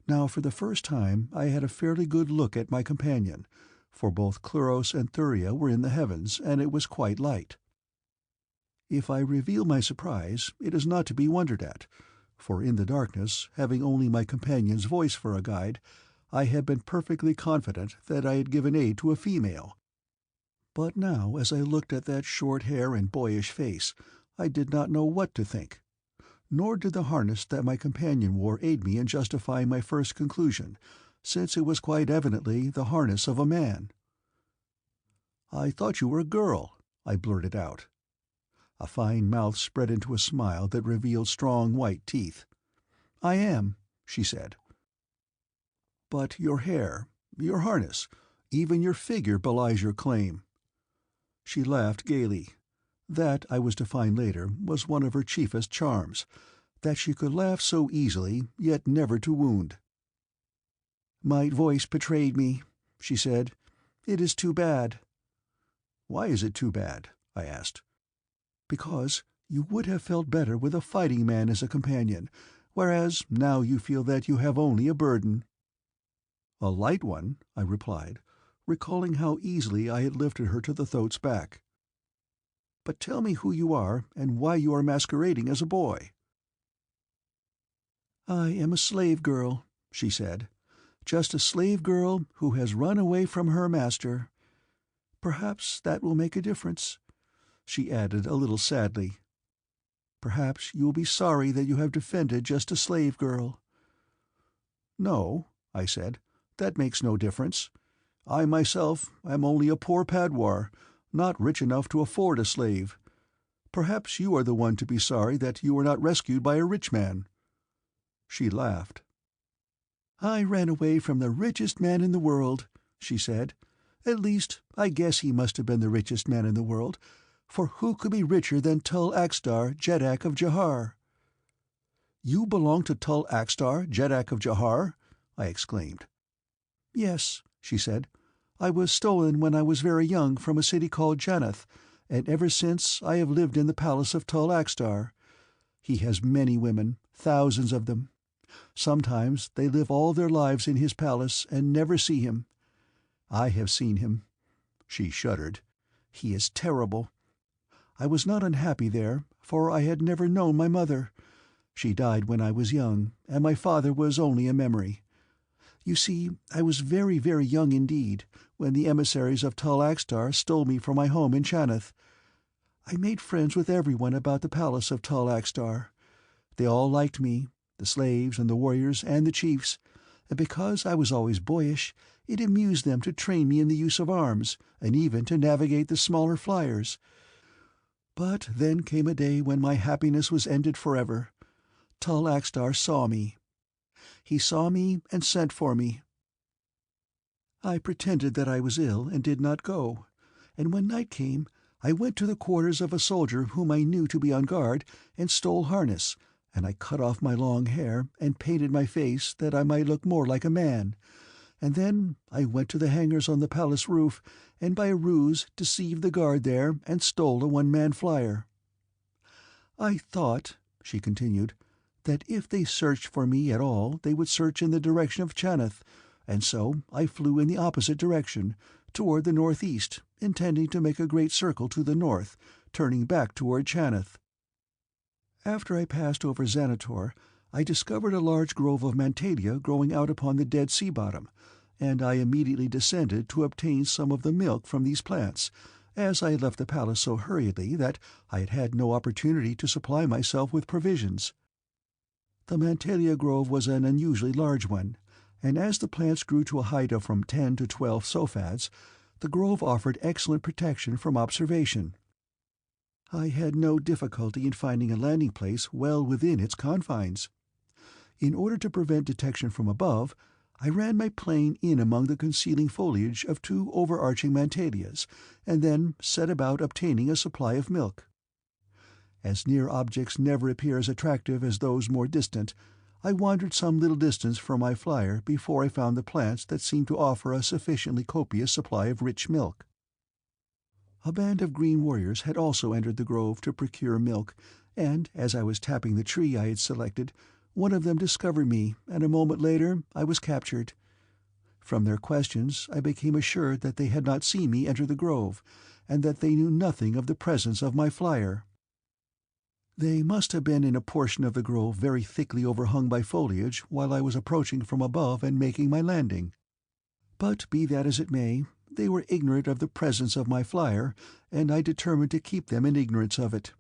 Now for the first time I had a fairly good look at my companion, for both Cluros and Thuria were in the heavens, and it was quite light. If I reveal my surprise, it is not to be wondered at, for in the darkness, having only my companion's voice for a guide, I had been perfectly confident that I had given aid to a female. But now, as I looked at that short hair and boyish face, I did not know what to think. Nor did the harness that my companion wore aid me in justifying my first conclusion, since it was quite evidently the harness of a man. "I thought you were a girl," I blurted out. A fine mouth spread into a smile that revealed strong white teeth. "I am," she said. "But your hair, your harness, even your figure belies your claim." She laughed gaily. That, I was to find later, was one of her chiefest charms, that she could laugh so easily, yet never to wound. "My voice betrayed me," she said. "It is too bad." "Why is it too bad?" I asked. "Because you would have felt better with a fighting man as a companion, whereas now you feel that you have only a burden." "A light one," I replied, recalling how easily I had lifted her to the thoat's back. "But tell me who you are, and why you are masquerading as a boy." "I am a slave girl," she said. "Just a slave girl who has run away from her master. Perhaps that will make a difference," she added a little sadly. Perhaps you will be sorry that you have defended just a slave girl." "No," I said, "that makes no difference. I myself am only a poor padwar, not rich enough to afford a slave. Perhaps you are the one to be sorry that you were not rescued by a rich man." She laughed. "I ran away from the richest man in the world," she said. "At least, I guess he must have been the richest man in the world, for who could be richer than Tul Axtar, Jeddak of Jahar?" "You belong to Tul Axtar, Jeddak of Jahar?" I exclaimed. "Yes," she said. "I was stolen when I was very young from a city called Janath, and ever since I have lived in the palace of Tul Axtar. He has many women, thousands of them. Sometimes they live all their lives in his palace and never see him. I have seen him." She shuddered. "He is terrible. I was not unhappy there, for I had never known my mother. She died when I was young, and my father was only a memory. You see, I was very, very young indeed when the emissaries of Tul Axtar stole me from my home in Chanath. I made friends with everyone about the palace of Tul Axtar. They all liked me, the slaves and the warriors and the chiefs, and because I was always boyish, it amused them to train me in the use of arms, and even to navigate the smaller fliers. But then came a day when my happiness was ended forever. Tul Axtar saw me. He saw me and sent for me. I pretended that I was ill and did not go, and when night came, I went to the quarters of a soldier whom I knew to be on guard and stole harness, and I cut off my long hair and painted my face that I might look more like a man, and then I went to the hangars on the palace roof and by a ruse deceived the guard there and stole a one-man flyer. I thought," she continued, "that if they searched for me at all they would search in the direction of Chanath, and so I flew in the opposite direction, toward the northeast, intending to make a great circle to the north, turning back toward Chanath. After I passed over Xanator, I discovered a large grove of Mantalia growing out upon the Dead Sea bottom, and I immediately descended to obtain some of the milk from these plants, as I had left the palace so hurriedly that I had had no opportunity to supply myself with provisions. The Mantalia grove was an unusually large one, and as the plants grew to a height of from 10 to 12 sofads, the grove offered excellent protection from observation. I had no difficulty in finding a landing place well within its confines. In order to prevent detection from above, I ran my plane in among the concealing foliage of 2 overarching Mantalias, and then set about obtaining a supply of milk. As near objects never appear as attractive as those more distant, I wandered some little distance from my flyer before I found the plants that seemed to offer a sufficiently copious supply of rich milk. A band of green warriors had also entered the grove to procure milk, and as I was tapping the tree I had selected, one of them discovered me, and a moment later I was captured. From their questions I became assured that they had not seen me enter the grove, and that they knew nothing of the presence of my flyer. They must have been in a portion of the grove very thickly overhung by foliage while I was approaching from above and making my landing. But be that as it may, they were ignorant of the presence of my flyer, and I determined to keep them in ignorance of it.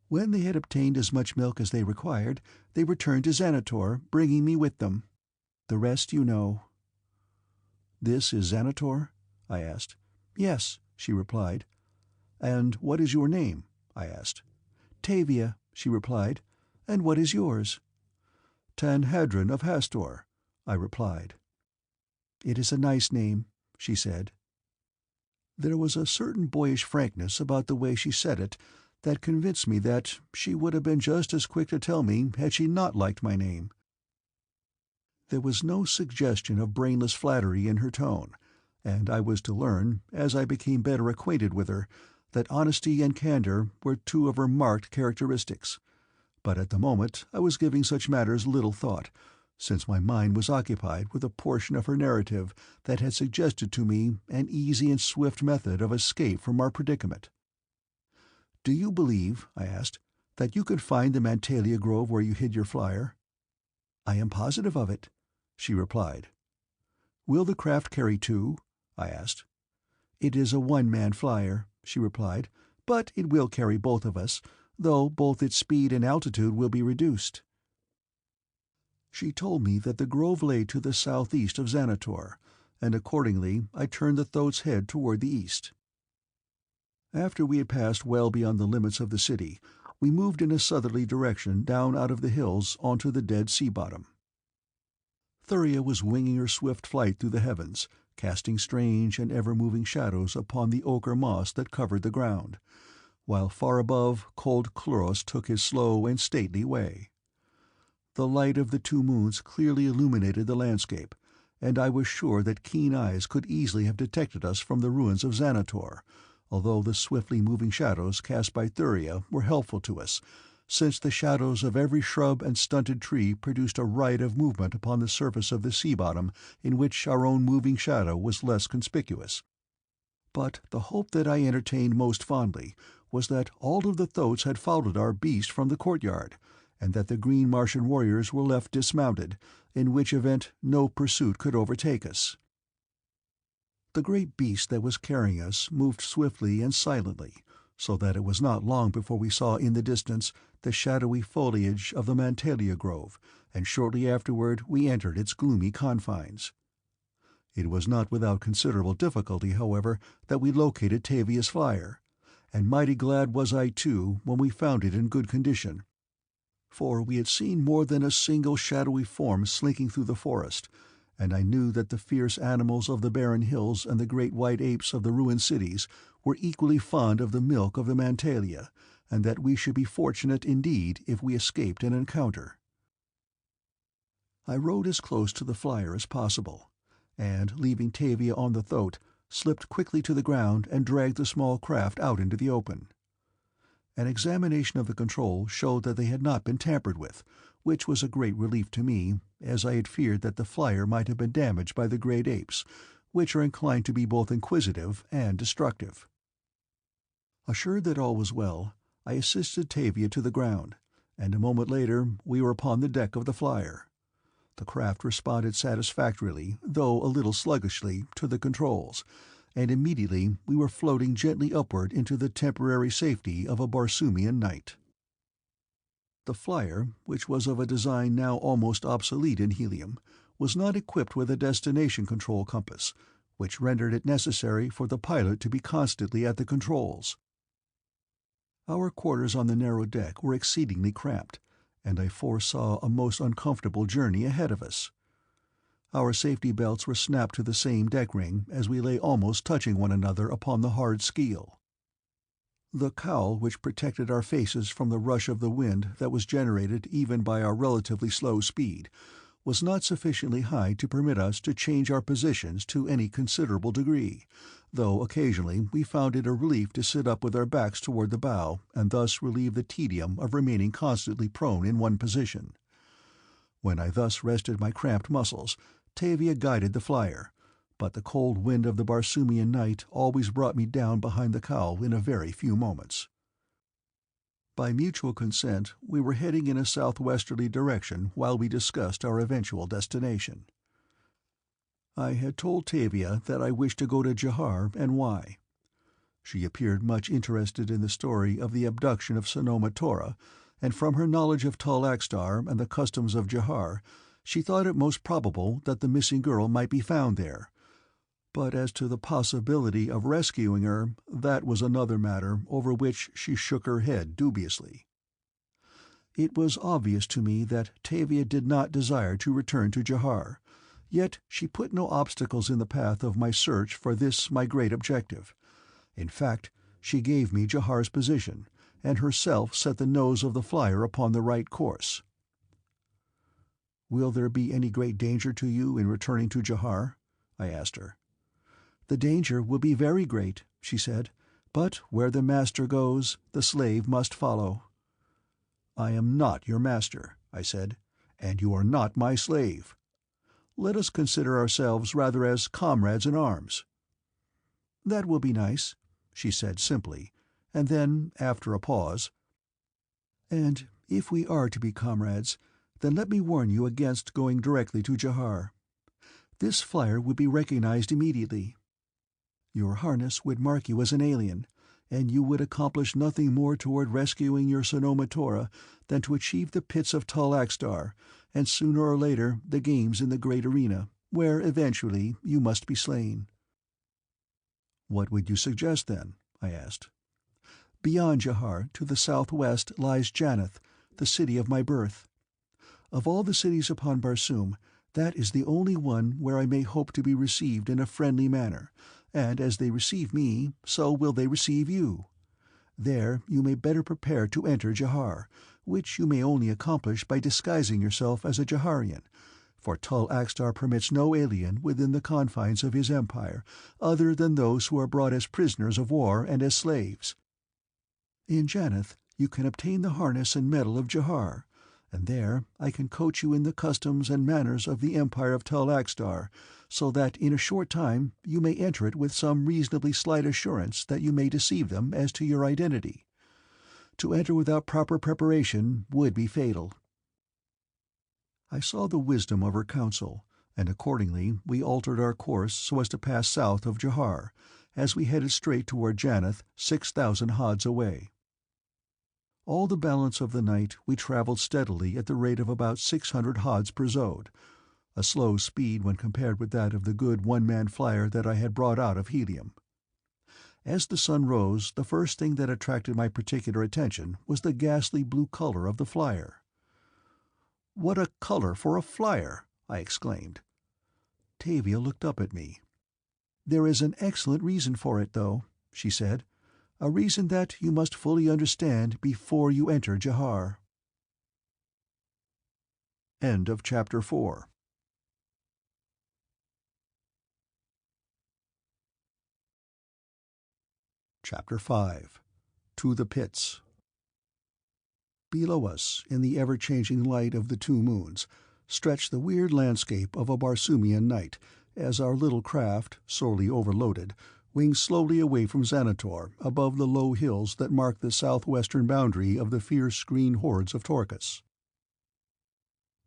When they had obtained as much milk as they required, they returned to Xanator, bringing me with them. The rest you know." "This is Xanator?" I asked. "Yes," she replied. "And what is your name?" I asked. "Tavia," she replied. "And what is yours?" "Hadron of Hastor," I replied. "It is a nice name," she said. There was a certain boyish frankness about the way she said it that convinced me that she would have been just as quick to tell me had she not liked my name. There was no suggestion of brainless flattery in her tone, and I was to learn, as I became better acquainted with her, that honesty and candor were 2 of her marked characteristics. But at the moment I was giving such matters little thought, since my mind was occupied with a portion of her narrative that had suggested to me an easy and swift method of escape from our predicament. "Do you believe," I asked, "that you could find the Mantalia grove where you hid your flyer?" "I am positive of it," she replied. "Will the craft carry 2?" I asked. "It is a one-man flyer," she replied, "but it will carry both of us, though both its speed and altitude will be reduced." She told me that the grove lay to the southeast of Xanator, and accordingly I turned the thoat's head toward the east. After we had passed well beyond the limits of the city, we moved in a southerly direction down out of the hills onto the dead sea bottom. Thuria was winging her swift flight through the heavens, casting strange and ever-moving shadows upon the ochre moss that covered the ground, while far above cold Chloros took his slow and stately way. The light of the two moons clearly illuminated the landscape, and I was sure that keen eyes could easily have detected us from the ruins of Xanator, although the swiftly moving shadows cast by Thuria were helpful to us, since the shadows of every shrub and stunted tree produced a riot of movement upon the surface of the sea bottom in which our own moving shadow was less conspicuous. But the hope that I entertained most fondly was that all of the thoats had followed our beast from the courtyard, and that the green Martian warriors were left dismounted, in which event no pursuit could overtake us. The great beast that was carrying us moved swiftly and silently, so that it was not long before we saw in the distance the shadowy foliage of the Mantalia grove, and shortly afterward we entered its gloomy confines. It was not without considerable difficulty, however, that we located TAVIA's flier, and mighty glad was I too when we found it in good condition, for we had seen more than a single shadowy form slinking through the forest, and I knew that the fierce animals of the barren hills and the great white apes of the ruined cities were equally fond of the milk of the Mantalia, and that we should be fortunate indeed if we escaped an encounter. I rode as close to the flier as possible, and, leaving Tavia on the thoat, slipped quickly to the ground and dragged the small craft out into the open. An examination of the controls showed that they had not been tampered with, which was a great relief to me, as I had feared that the flier might have been damaged by the great apes, which are inclined to be both inquisitive and destructive. Assured that all was well, I assisted Tavia to the ground, and a moment later we were upon the deck of the flier. The craft responded satisfactorily, though a little sluggishly, to the controls, and immediately we were floating gently upward into the temporary safety of a Barsoomian night. The flier, which was of a design now almost obsolete in Helium, was not equipped with a destination control compass, which rendered it necessary for the pilot to be constantly at the controls. Our quarters on the narrow deck were exceedingly cramped, and I foresaw a most uncomfortable journey ahead of us. Our safety belts were snapped to the same deck ring as we lay almost touching one another upon the hard skeel. The cowl which protected our faces from the rush of the wind that was generated even by our relatively slow speed was not sufficiently high to permit us to change our positions to any considerable degree, though occasionally we found it a relief to sit up with our backs toward the bow and thus relieve the tedium of remaining constantly prone in one position. When I thus rested my cramped muscles, Tavia guided the flier, but the cold wind of the Barsoomian night always brought me down behind the cowl in a very few moments. By mutual consent, we were heading in a southwesterly direction while we discussed our eventual destination. I had told Tavia that I wished to go to Jahar, and why. She appeared much interested in the story of the abduction of Sanoma Tora, and from her knowledge of Tall Axtar and the customs of Jahar, she thought it most probable that the missing girl might be found there. But as to the possibility of rescuing her, that was another matter over which she shook her head dubiously. It was obvious to me that Tavia did not desire to return to Jahar, yet she put no obstacles in the path of my search for this my great objective. In fact, she gave me Jahar's position, and herself set the nose of the flier upon the right course. "Will there be any great danger to you in returning to Jahar?" I asked her. "The danger will be very great," she said, "but where the master goes, the slave must follow." "I am not your master," I said, "and you are not my slave. Let us consider ourselves rather as comrades in arms." "That will be nice," she said simply, and then, after a pause, "And if we are to be comrades, then let me warn you against going directly to Jahar. This flier would be recognized immediately. Your harness would mark you as an alien, and you would accomplish nothing more toward rescuing your Sanoma Tora than to achieve the pits of Tul Axtar, and sooner or later the games in the great arena, where eventually you must be slain." "What would you suggest, then?" I asked. "Beyond Jahar, to the southwest, lies Jannath, the city of my birth. Of all the cities upon Barsoom, that is the only one where I may hope to be received in a friendly manner, and as they receive me, so will they receive you. There you may better prepare to enter Jahar, which you may only accomplish by disguising yourself as a Jaharian, for Tul Axtar permits no alien within the confines of his empire other than those who are brought as prisoners of war and as slaves. In Jannath you can obtain the harness and medal of Jahar, and there I can coach you in the customs and manners of the empire of Tul Axtar, so that in a short time you may enter it with some reasonably slight assurance that you may deceive them as to your identity. To enter without proper preparation would be fatal." I saw the wisdom of her counsel, and accordingly we altered our course so as to pass south of Jahar, as we headed straight toward Jannath, 6,000 hods away. All the balance of the night we traveled steadily at the rate of about 600 hods per zode, a slow speed when compared with that of the good one-man flier that I had brought out of Helium. As the sun rose, the first thing that attracted my particular attention was the ghastly blue color of the flier. "What a color for a flier!" I exclaimed. Tavia looked up at me. "There is an excellent reason for it, though," she said. "A reason that you must fully understand before you enter Jahar." End of Chapter 4. Chapter 5. To the Pits. Below us, in the ever-changing light of the two moons, stretched the weird landscape of a Barsoomian night, as our little craft, sorely overloaded, winged slowly away from Xanator above the low hills that mark the southwestern boundary of the fierce green hordes of Torcus.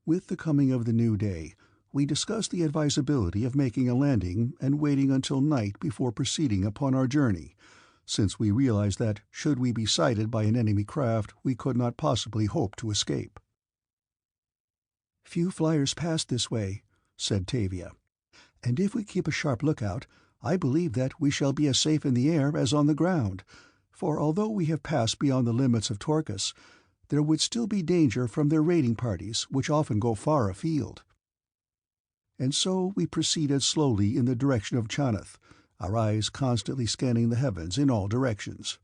With the coming of the new day, we discussed the advisability of making a landing and waiting until night before proceeding upon our journey, since we realized that, should we be sighted by an enemy craft, we could not possibly hope to escape. "Few flyers pass this way," said Tavia, "and if we keep a sharp lookout, I believe that we shall be as safe in the air as on the ground, for although we have passed beyond the limits of Torcus, there would still be danger from their raiding parties, which often go far afield." And so we proceeded slowly in the direction of Jannath, our eyes constantly scanning the heavens in all directions.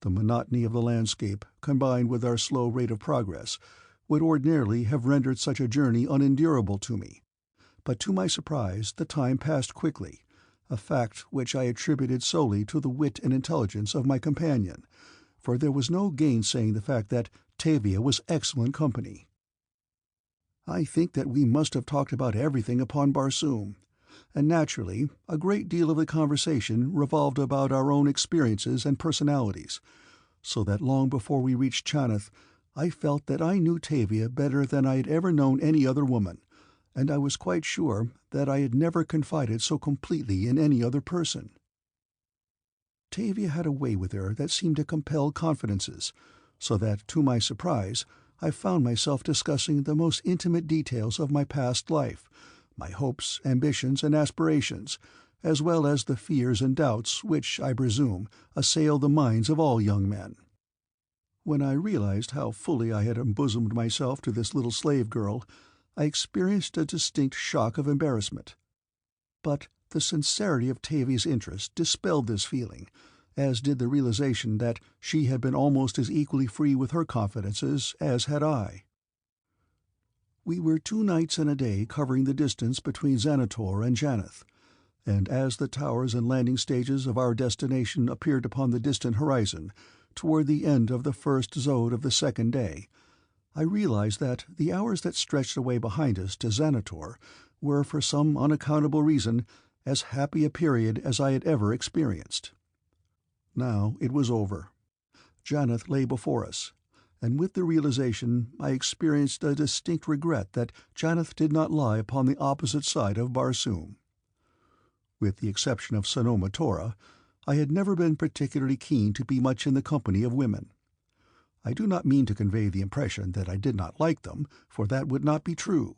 The monotony of the landscape, combined with our slow rate of progress, would ordinarily have rendered such a journey unendurable to me, but to my surprise the time passed quickly, a fact which I attributed solely to the wit and intelligence of my companion, for there was no gainsaying the fact that Tavia was excellent company. I think that we must have talked about everything upon Barsoom, and naturally a great deal of the conversation revolved about our own experiences and personalities, so that long before we reached Jannath I felt that I knew Tavia better than I had ever known any other woman, and I was quite sure that I had never confided so completely in any other person. Tavia had a way with her that seemed to compel confidences, so that, to my surprise, I found myself discussing the most intimate details of my past life, my hopes, ambitions, and aspirations, as well as the fears and doubts which, I presume, assail the minds of all young men. When I realized how fully I had embosomed myself to this little slave girl, I experienced a distinct shock of embarrassment. But the sincerity of Tavia's interest dispelled this feeling, as did the realization that she had been almost as equally free with her confidences as had I. We were 2 nights and a day covering the distance between Xanator and Jannath, and as the towers and landing stages of our destination appeared upon the distant horizon, toward the end of the first zode of the second day, I realized that the hours that stretched away behind us to Xanator were, for some unaccountable reason, as happy a period as I had ever experienced. Now it was over. Jannath lay before us, and with the realization I experienced a distinct regret that Jannath did not lie upon the opposite side of Barsoom. With the exception of Sanoma Tora, I had never been particularly keen to be much in the company of women. I do not mean to convey the impression that I did not like them, for that would not be true.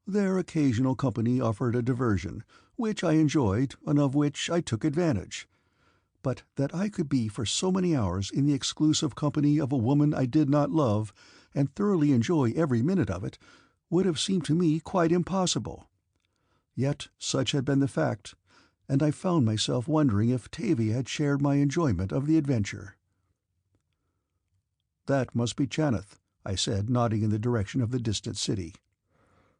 Their occasional company offered a diversion, which I enjoyed and of which I took advantage. But that I could be for so many hours in the exclusive company of a woman I did not love, and thoroughly enjoy every minute of it, would have seemed to me quite impossible. Yet such had been the fact, and I found myself wondering if Tavia had shared my enjoyment of the adventure. "That must be Janeth," I said, nodding in the direction of the distant city.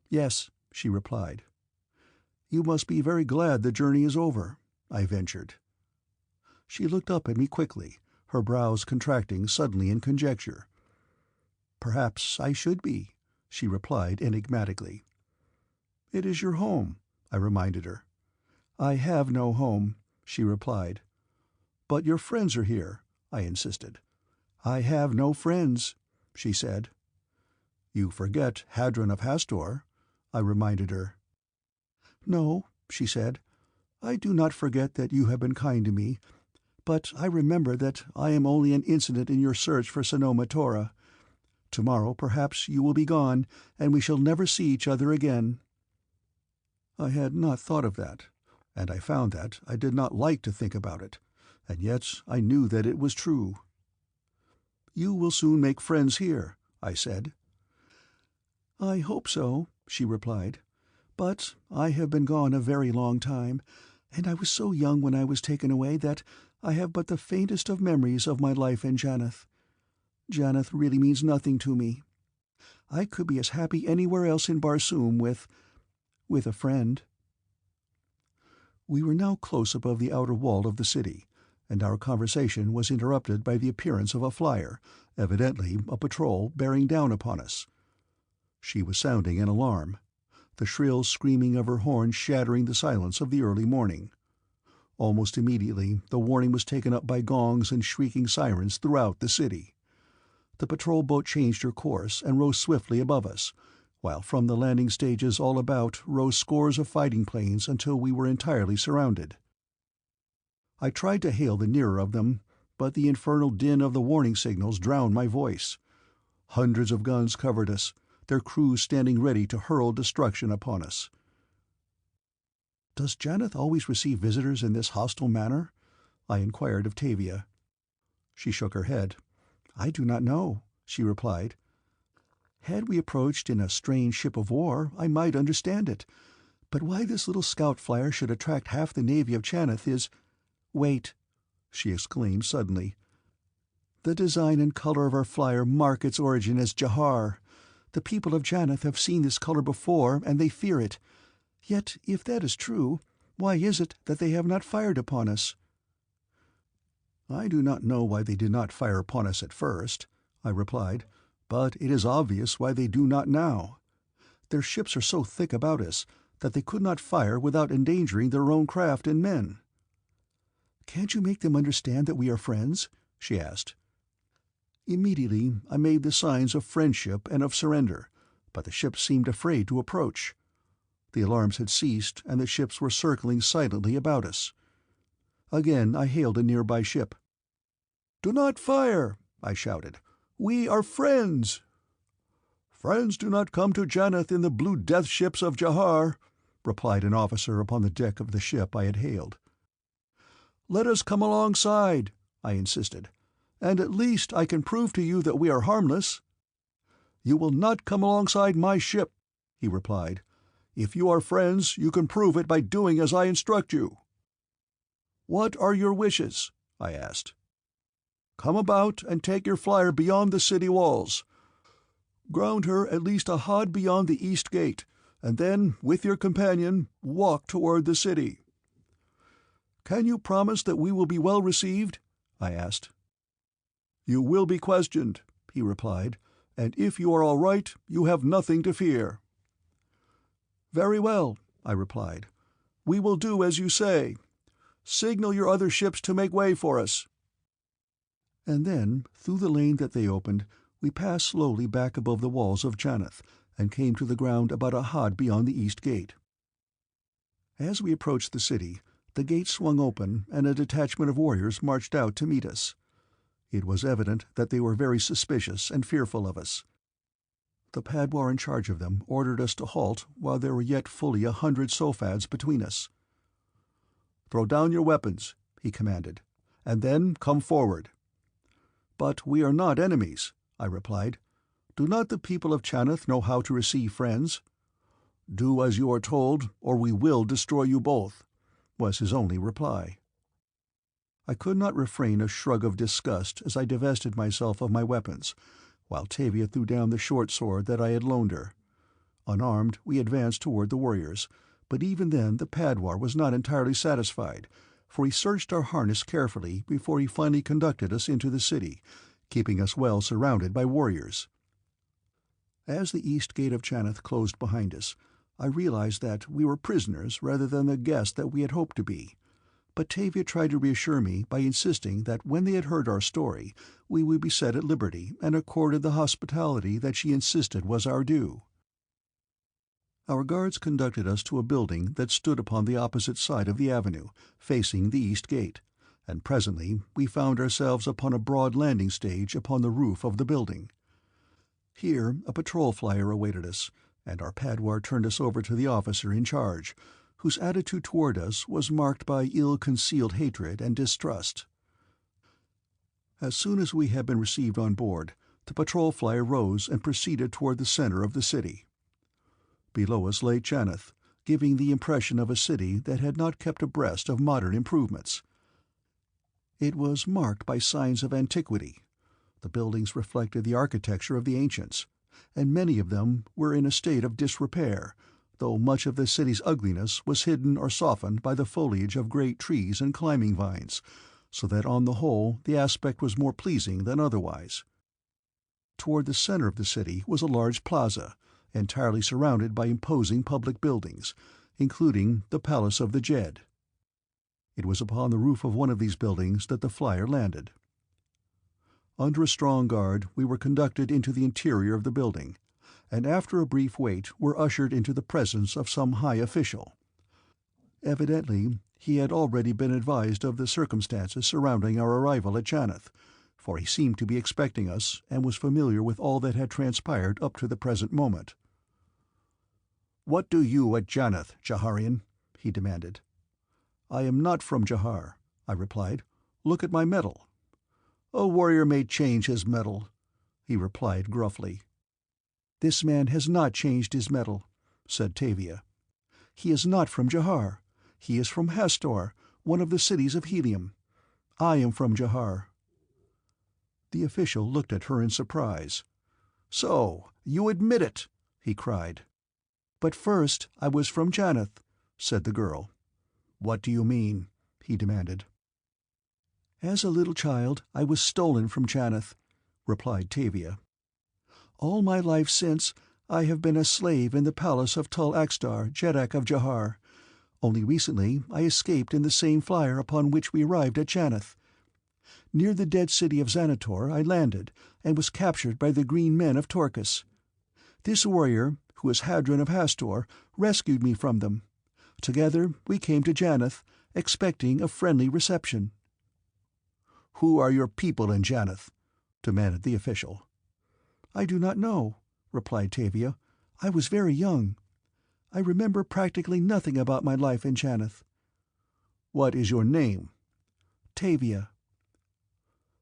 "Yes," she replied. "You must be very glad the journey is over," I ventured. She looked up at me quickly, her brows contracting suddenly in conjecture. "Perhaps I should be," she replied enigmatically. "It is your home," I reminded her. "I have no home," she replied. "But your friends are here," I insisted. "I have no friends," she said. "You forget Hadron of Hastor," I reminded her. "No," she said, "I do not forget that you have been kind to me, but I remember that I am only an incident in your search for Sanoma Tora. Tomorrow perhaps you will be gone, and we shall never see each other again." I had not thought of that, and I found that I did not like to think about it, and yet I knew that it was true. "You will soon make friends here," I said. "I hope so," she replied, "but I have been gone a very long time, and I was so young when I was taken away that I have but the faintest of memories of my life in Janeth. Janeth really means nothing to me. I could be as happy anywhere else in Barsoom with a friend." We were now close above the outer wall of the city, and our conversation was interrupted by the appearance of a flier, evidently a patrol, bearing down upon us. She was sounding an alarm, the shrill screaming of her horn shattering the silence of the early morning. Almost immediately the warning was taken up by gongs and shrieking sirens throughout the city. The patrol boat changed her course and rose swiftly above us, while from the landing stages all about rose scores of fighting planes until we were entirely surrounded. I tried to hail the nearer of them, but the infernal din of the warning signals drowned my voice. Hundreds of guns covered us, their crews standing ready to hurl destruction upon us. "Does Janeth always receive visitors in this hostile manner?" I inquired of Tavia. She shook her head. "I do not know," she replied. "Had we approached in a strange ship of war, I might understand it, but why this little scout flyer should attract half the navy of Janeth is— Wait!" she exclaimed suddenly. "The design and color of our flyer mark its origin as Jahar. The people of Janeth have seen this color before, and they fear it. Yet, if that is true, why is it that they have not fired upon us?" "I do not know why they did not fire upon us at first," I replied, "but it is obvious why they do not now. Their ships are so thick about us that they could not fire without endangering their own craft and men." "Can't you make them understand that we are friends?" she asked. Immediately I made the signs of friendship and of surrender, but the ships seemed afraid to approach. The alarms had ceased, and the ships were circling silently about us. Again I hailed a nearby ship. "Do not fire!" I shouted. "We are friends!" "Friends do not come to Janeth in the blue death ships of Jahar," replied an officer upon the deck of the ship I had hailed. "Let us come alongside," I insisted, "and at least I can prove to you that we are harmless." "You will not come alongside my ship," he replied. "If you are friends, you can prove it by doing as I instruct you." "What are your wishes?" I asked. "Come about and take your flyer beyond the city walls. Ground her at least a hod beyond the east gate, and then, with your companion, walk toward the city." "Can you promise that we will be well received?" I asked. "You will be questioned," he replied, "and if you are all right, you have nothing to fear." "Very well," I replied. "We will do as you say. Signal your other ships to make way for us." And then, through the lane that they opened, we passed slowly back above the walls of Janeth, and came to the ground about a hod beyond the east gate. As we approached the city, The gate swung open, and a detachment of warriors marched out to meet us. It was evident that they were very suspicious and fearful of us. The padwar in charge of them ordered us to halt while there were yet fully 100 sofads between us. "Throw down your weapons," he commanded, "and then come forward." "But we are not enemies," I replied. "Do not the people of Chaneth know how to receive friends?" "Do as you are told, or we will destroy you both," was his only reply. I could not refrain a shrug of disgust as I divested myself of my weapons, while Tavia threw down the short sword that I had loaned her. Unarmed, we advanced toward the warriors, but even then the padwar was not entirely satisfied, for he searched our harness carefully before he finally conducted us into the city, keeping us well surrounded by warriors. As the east gate of Chaneth closed behind us, I realized that we were prisoners rather than the guests that we had hoped to be. But Tavia tried to reassure me by insisting that when they had heard our story, we would be set at liberty and accorded the hospitality that she insisted was our due. Our guards conducted us to a building that stood upon the opposite side of the avenue, facing the east gate, and presently we found ourselves upon a broad landing stage upon the roof of the building. Here a patrol flyer awaited us, and our padwar turned us over to the officer in charge, whose attitude toward us was marked by ill-concealed hatred and distrust. As soon as we had been received on board, the patrol flyer rose and proceeded toward the center of the city. Below us lay Chaneth, giving the impression of a city that had not kept abreast of modern improvements. It was marked by signs of antiquity. The buildings reflected the architecture of the ancients, and many of them were in a state of disrepair, though much of the city's ugliness was hidden or softened by the foliage of great trees and climbing vines, so that on the whole the aspect was more pleasing than otherwise. Toward the center of the city was a large plaza, entirely surrounded by imposing public buildings, including the Palace of the Jed. It was upon the roof of one of these buildings that the flyer landed. Under a strong guard we were conducted into the interior of the building, and after a brief wait were ushered into the presence of some high official. Evidently he had already been advised of the circumstances surrounding our arrival at Chaneth, for he seemed to be expecting us and was familiar with all that had transpired up to the present moment. "What do you at Chaneth, Jaharian?" he demanded. "I am not from Jahar," I replied. "Look at my medal." "A warrior may change his medal," he replied gruffly. "This man has not changed his medal," said Tavia. "He is not from Jahar. He is from Hastor, one of the cities of Helium. I am from Jahar." The official looked at her in surprise. "So, you admit it!" he cried. "But first I was from Chaneth," said the girl. "What do you mean?" he demanded. "As a little child I was stolen from Chaneth," replied Tavia. "All my life since, I have been a slave in the palace of Tul Axtar, Jeddak of Jahar. Only recently I escaped in the same flyer upon which we arrived at Chaneth. Near the dead city of Xanator I landed, and was captured by the Green Men of Torcus. This warrior, who is Hadron of Hastor, rescued me from them. Together we came to Janeth, expecting a friendly reception." "Who are your people in Janeth?" demanded the official. "I do not know," replied Tavia. "I was very young. I remember practically nothing about my life in Janeth." "What is your name?" "Tavia."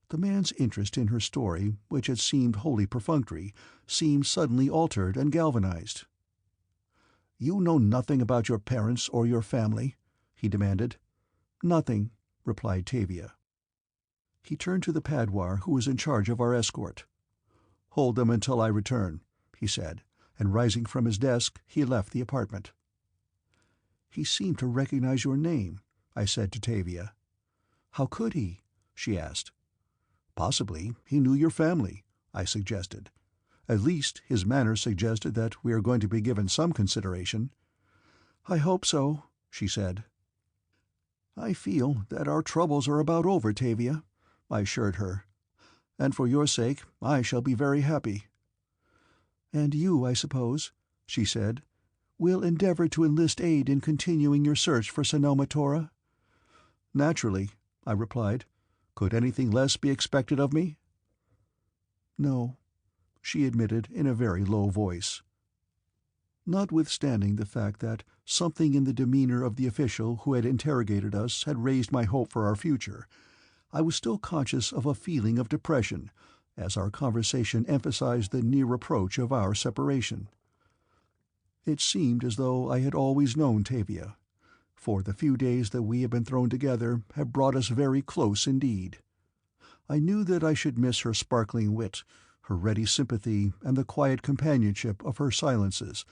The man's interest in her story, which had seemed wholly perfunctory, seemed suddenly altered and galvanized. "You know nothing about your parents or your family?" he demanded. "Nothing," replied Tavia. He turned to the padwar who was in charge of our escort. "Hold them until I return," he said, and rising from his desk he left the apartment. "He seemed to recognize your name," I said to Tavia. "How could he?" she asked. "Possibly he knew your family," I suggested. "At least his manner suggested that we are going to be given some consideration." "I hope so," she said. "I feel that our troubles are about over, Tavia," I assured her. "And for your sake I shall be very happy." "And you, I suppose," she said, "will endeavor to enlist aid in continuing your search for Sanoma Tora?" "Naturally," I replied. "Could anything less be expected of me?" "No," she admitted in a very low voice. Notwithstanding the fact that something in the demeanor of the official who had interrogated us had raised my hope for our future, I was still conscious of a feeling of depression as our conversation emphasized the near approach of our separation. It seemed as though I had always known Tavia, for the few days that we had been thrown together had brought us very close indeed. I knew that I should miss her sparkling wit, her ready sympathy, and the quiet companionship of her silences,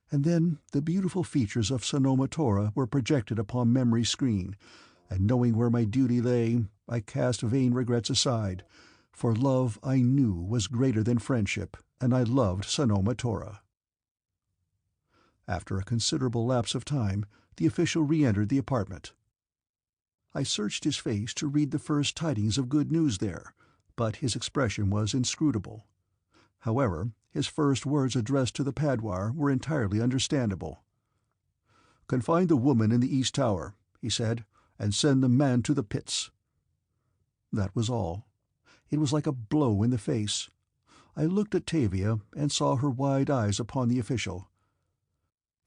and then the beautiful features of Sanoma Tora were projected upon memory's screen, and knowing where my duty lay, I cast vain regrets aside, for love I knew was greater than friendship, and I loved Sanoma Tora. After a considerable lapse of time, the official re-entered the apartment. I searched his face to read the first tidings of good news there, but his expression was inscrutable. However, his first words addressed to the Padwar were entirely understandable. "Confine the woman in the East Tower," he said, "and send the man to the pits." That was all. It was like a blow in the face. I looked at Tavia and saw her wide eyes upon the official.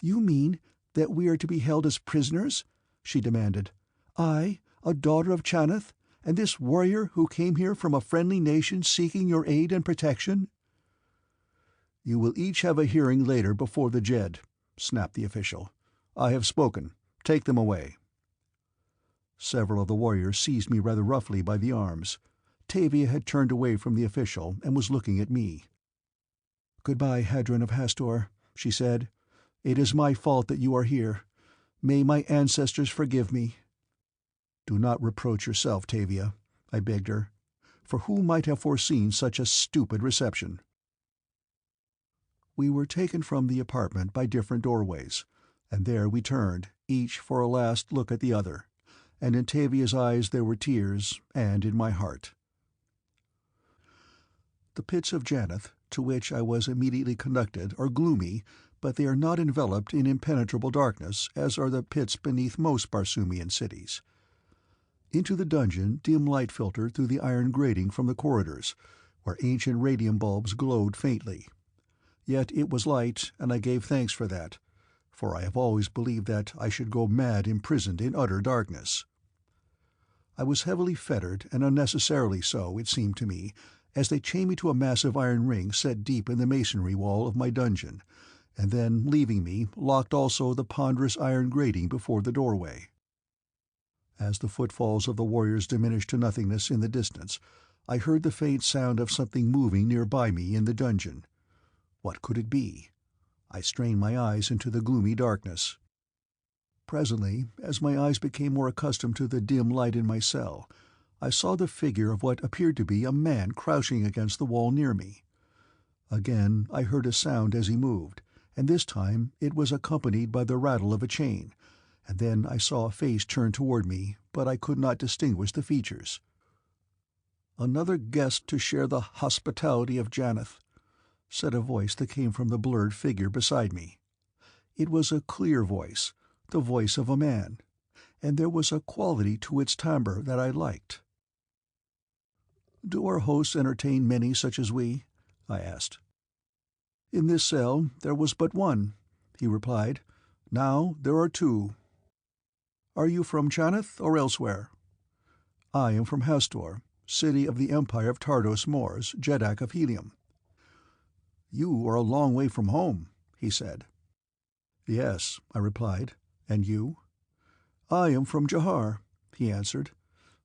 "You mean that we are to be held as prisoners?" she demanded. "I, a daughter of Chaneth, and this warrior who came here from a friendly nation seeking your aid and protection?" "You will each have a hearing later before the Jed," snapped the official. "I have spoken. Take them away." Several of the warriors seized me rather roughly by the arms. Tavia had turned away from the official and was looking at me. "Goodbye, Hadron of Hastor," she said. "It is my fault that you are here. May my ancestors forgive me." "Do not reproach yourself, Tavia," I begged her. "For who might have foreseen such a stupid reception?" We were taken from the apartment by different doorways, and there we turned, each for a last look at the other, and in Tavia's eyes there were tears, and in my heart. The pits of Janeth, to which I was immediately conducted, are gloomy, but they are not enveloped in impenetrable darkness, as are the pits beneath most Barsoomian cities. Into the dungeon dim light filtered through the iron grating from the corridors, where ancient radium bulbs glowed faintly. Yet it was light, and I gave thanks for that, for I have always believed that I should go mad imprisoned in utter darkness. I was heavily fettered, and unnecessarily so, it seemed to me, as they chained me to a massive iron ring set deep in the masonry wall of my dungeon, and then, leaving me, locked also the ponderous iron grating before the doorway. As the footfalls of the warriors diminished to nothingness in the distance, I heard the faint sound of something moving near by me in the dungeon. What could it be? I strained my eyes into the gloomy darkness. Presently, as my eyes became more accustomed to the dim light in my cell, I saw the figure of what appeared to be a man crouching against the wall near me. Again I heard a sound as he moved, and this time it was accompanied by the rattle of a chain, and then I saw a face turn toward me, but I could not distinguish the features. "Another guest to share the hospitality of Janeth," said a voice that came from the blurred figure beside me. It was a clear voice, the voice of a man, and there was a quality to its timbre that I liked. "Do our hosts entertain many such as we?" I asked. "In this cell there was but one," he replied. "Now there are two." "Are you from Chaneth or elsewhere?" "I am from Hastor, city of the Empire of Tardos Mors, Jeddak of Helium." "You are a long way from home," he said. "Yes," I replied. "And you?" "I am from Jahar," he answered.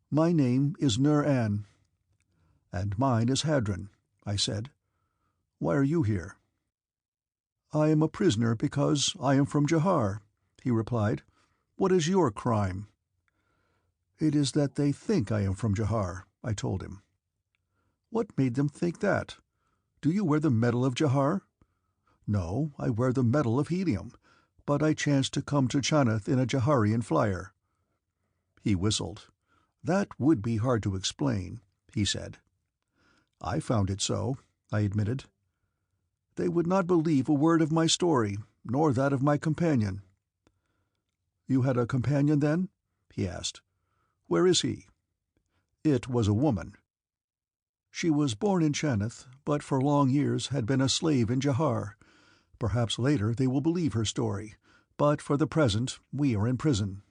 "My name is Nur-An." "And mine is Hadron," I said. "Why are you here?" "I am a prisoner because I am from Jahar," he replied. "What is your crime?" "It is that they think I am from Jahar," I told him. "What made them think that? Do you wear the medal of Jahar?" "No, I wear the medal of Helium, but I chanced to come to Chaneth in a Jaharian flier." He whistled. "That would be hard to explain," he said. "I found it so," I admitted. "They would not believe a word of my story, nor that of my companion." "You had a companion, then?" he asked. Where is he?" It was a woman. She was born in Chaneth, but for long years had been a slave in Jahar. Perhaps later they will believe her story, but for the present we are in prison.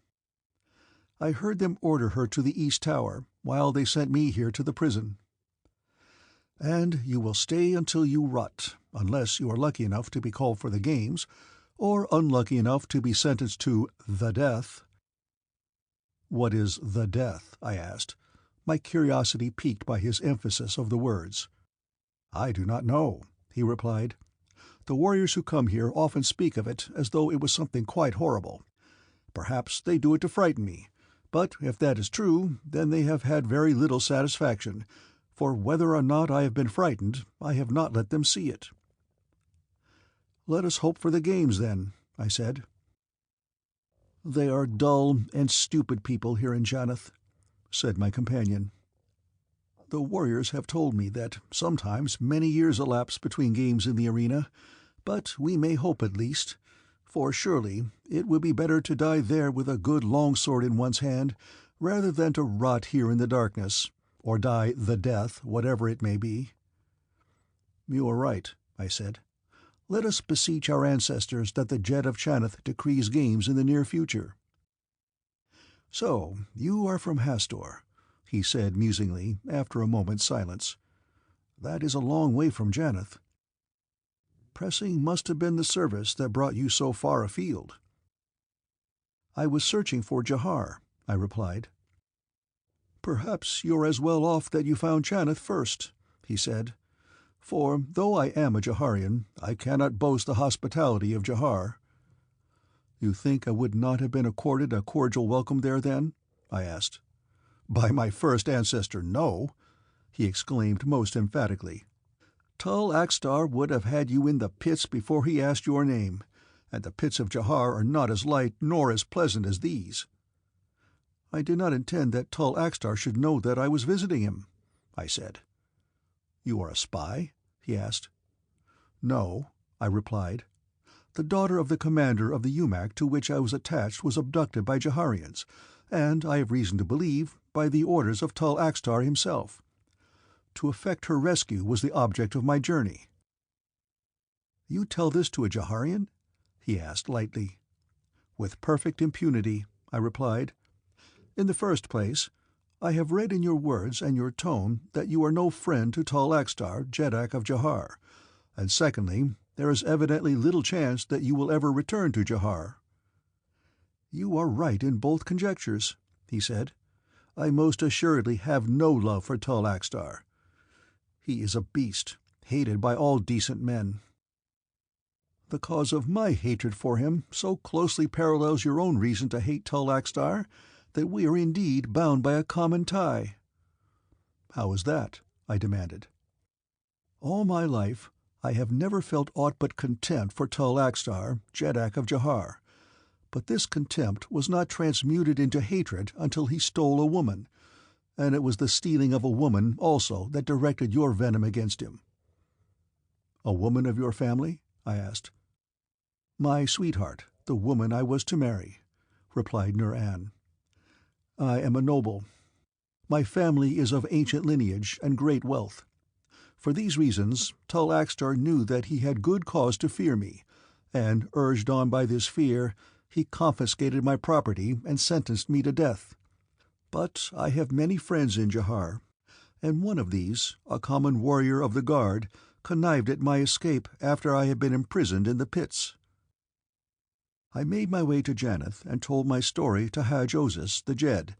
I heard them order her to the East Tower, while they sent me here to the prison. And you will stay until you rot, unless you are lucky enough to be called for the games, or unlucky enough to be sentenced to the death." "What is the death?" I asked, my curiosity piqued by his emphasis of the words. "I do not know," he replied. "The warriors who come here often speak of it as though it was something quite horrible. Perhaps they do it to frighten me, but if that is true, then they have had very little satisfaction, for whether or not I have been frightened, I have not let them see it." "Let us hope for the games, then," I said. "They are dull and stupid people here in Janeth," said my companion. "The warriors have told me that sometimes many years elapse between games in the arena, but we may hope at least, for surely it would be better to die there with a good long-sword in one's hand, rather than to rot here in the darkness, or die the death, whatever it may be." "You are right," I said. "Let us beseech our ancestors that the Jet of Chaneth decrees games in the near future." "So you are from Hastor," he said musingly, after a moment's silence. "That is a long way from Janeth. Pressing must have been the service that brought you so far afield." "I was searching for Jahar," I replied. "Perhaps you're as well off that you found Chaneth first," he said. "For, though I am a Jaharian, I cannot boast the hospitality of Jahar." "You think I would not have been accorded a cordial welcome there, then?" I asked. "By my first ancestor, no!" he exclaimed most emphatically. "Tul Axtar would have had you in the pits before he asked your name, and the pits of Jahar are not as light nor as pleasant as these." "I did not intend that Tul Axtar should know that I was visiting him," I said. "You are a spy?" he asked. "No," I replied. "The daughter of the commander of the UMAC to which I was attached was abducted by Jaharians, and, I have reason to believe, by the orders of Tul Axtar himself. To effect her rescue was the object of my journey." "You tell this to a Jaharian?" he asked lightly. "With perfect impunity," I replied. "In the first place, I have read in your words and your tone that you are no friend to Tul Axtar, Jeddak of Jahar, and secondly, there is evidently little chance that you will ever return to Jahar." "You are right in both conjectures," he said. "I most assuredly have no love for Tul Axtar. He is a beast, hated by all decent men. The cause of my hatred for him so closely parallels your own reason to hate Tul Axtar that we are indeed bound by a common tie." "How is that?" I demanded. "All my life I have never felt aught but contempt for Tul Axtar, Jeddak of Jahar, but this contempt was not transmuted into hatred until he stole a woman, and it was the stealing of a woman also that directed your venom against him." "A woman of your family?" I asked. "My sweetheart, the woman I was to marry," replied Nur-An. "I am a noble. My family is of ancient lineage and great wealth. For these reasons, Tul Axtar knew that he had good cause to fear me, and, urged on by this fear, he confiscated my property and sentenced me to death. But I have many friends in Jahar, and one of these, a common warrior of the Guard, connived at my escape after I had been imprisoned in the pits. I made my way to Janeth and told my story to Haj-Osis the Jed,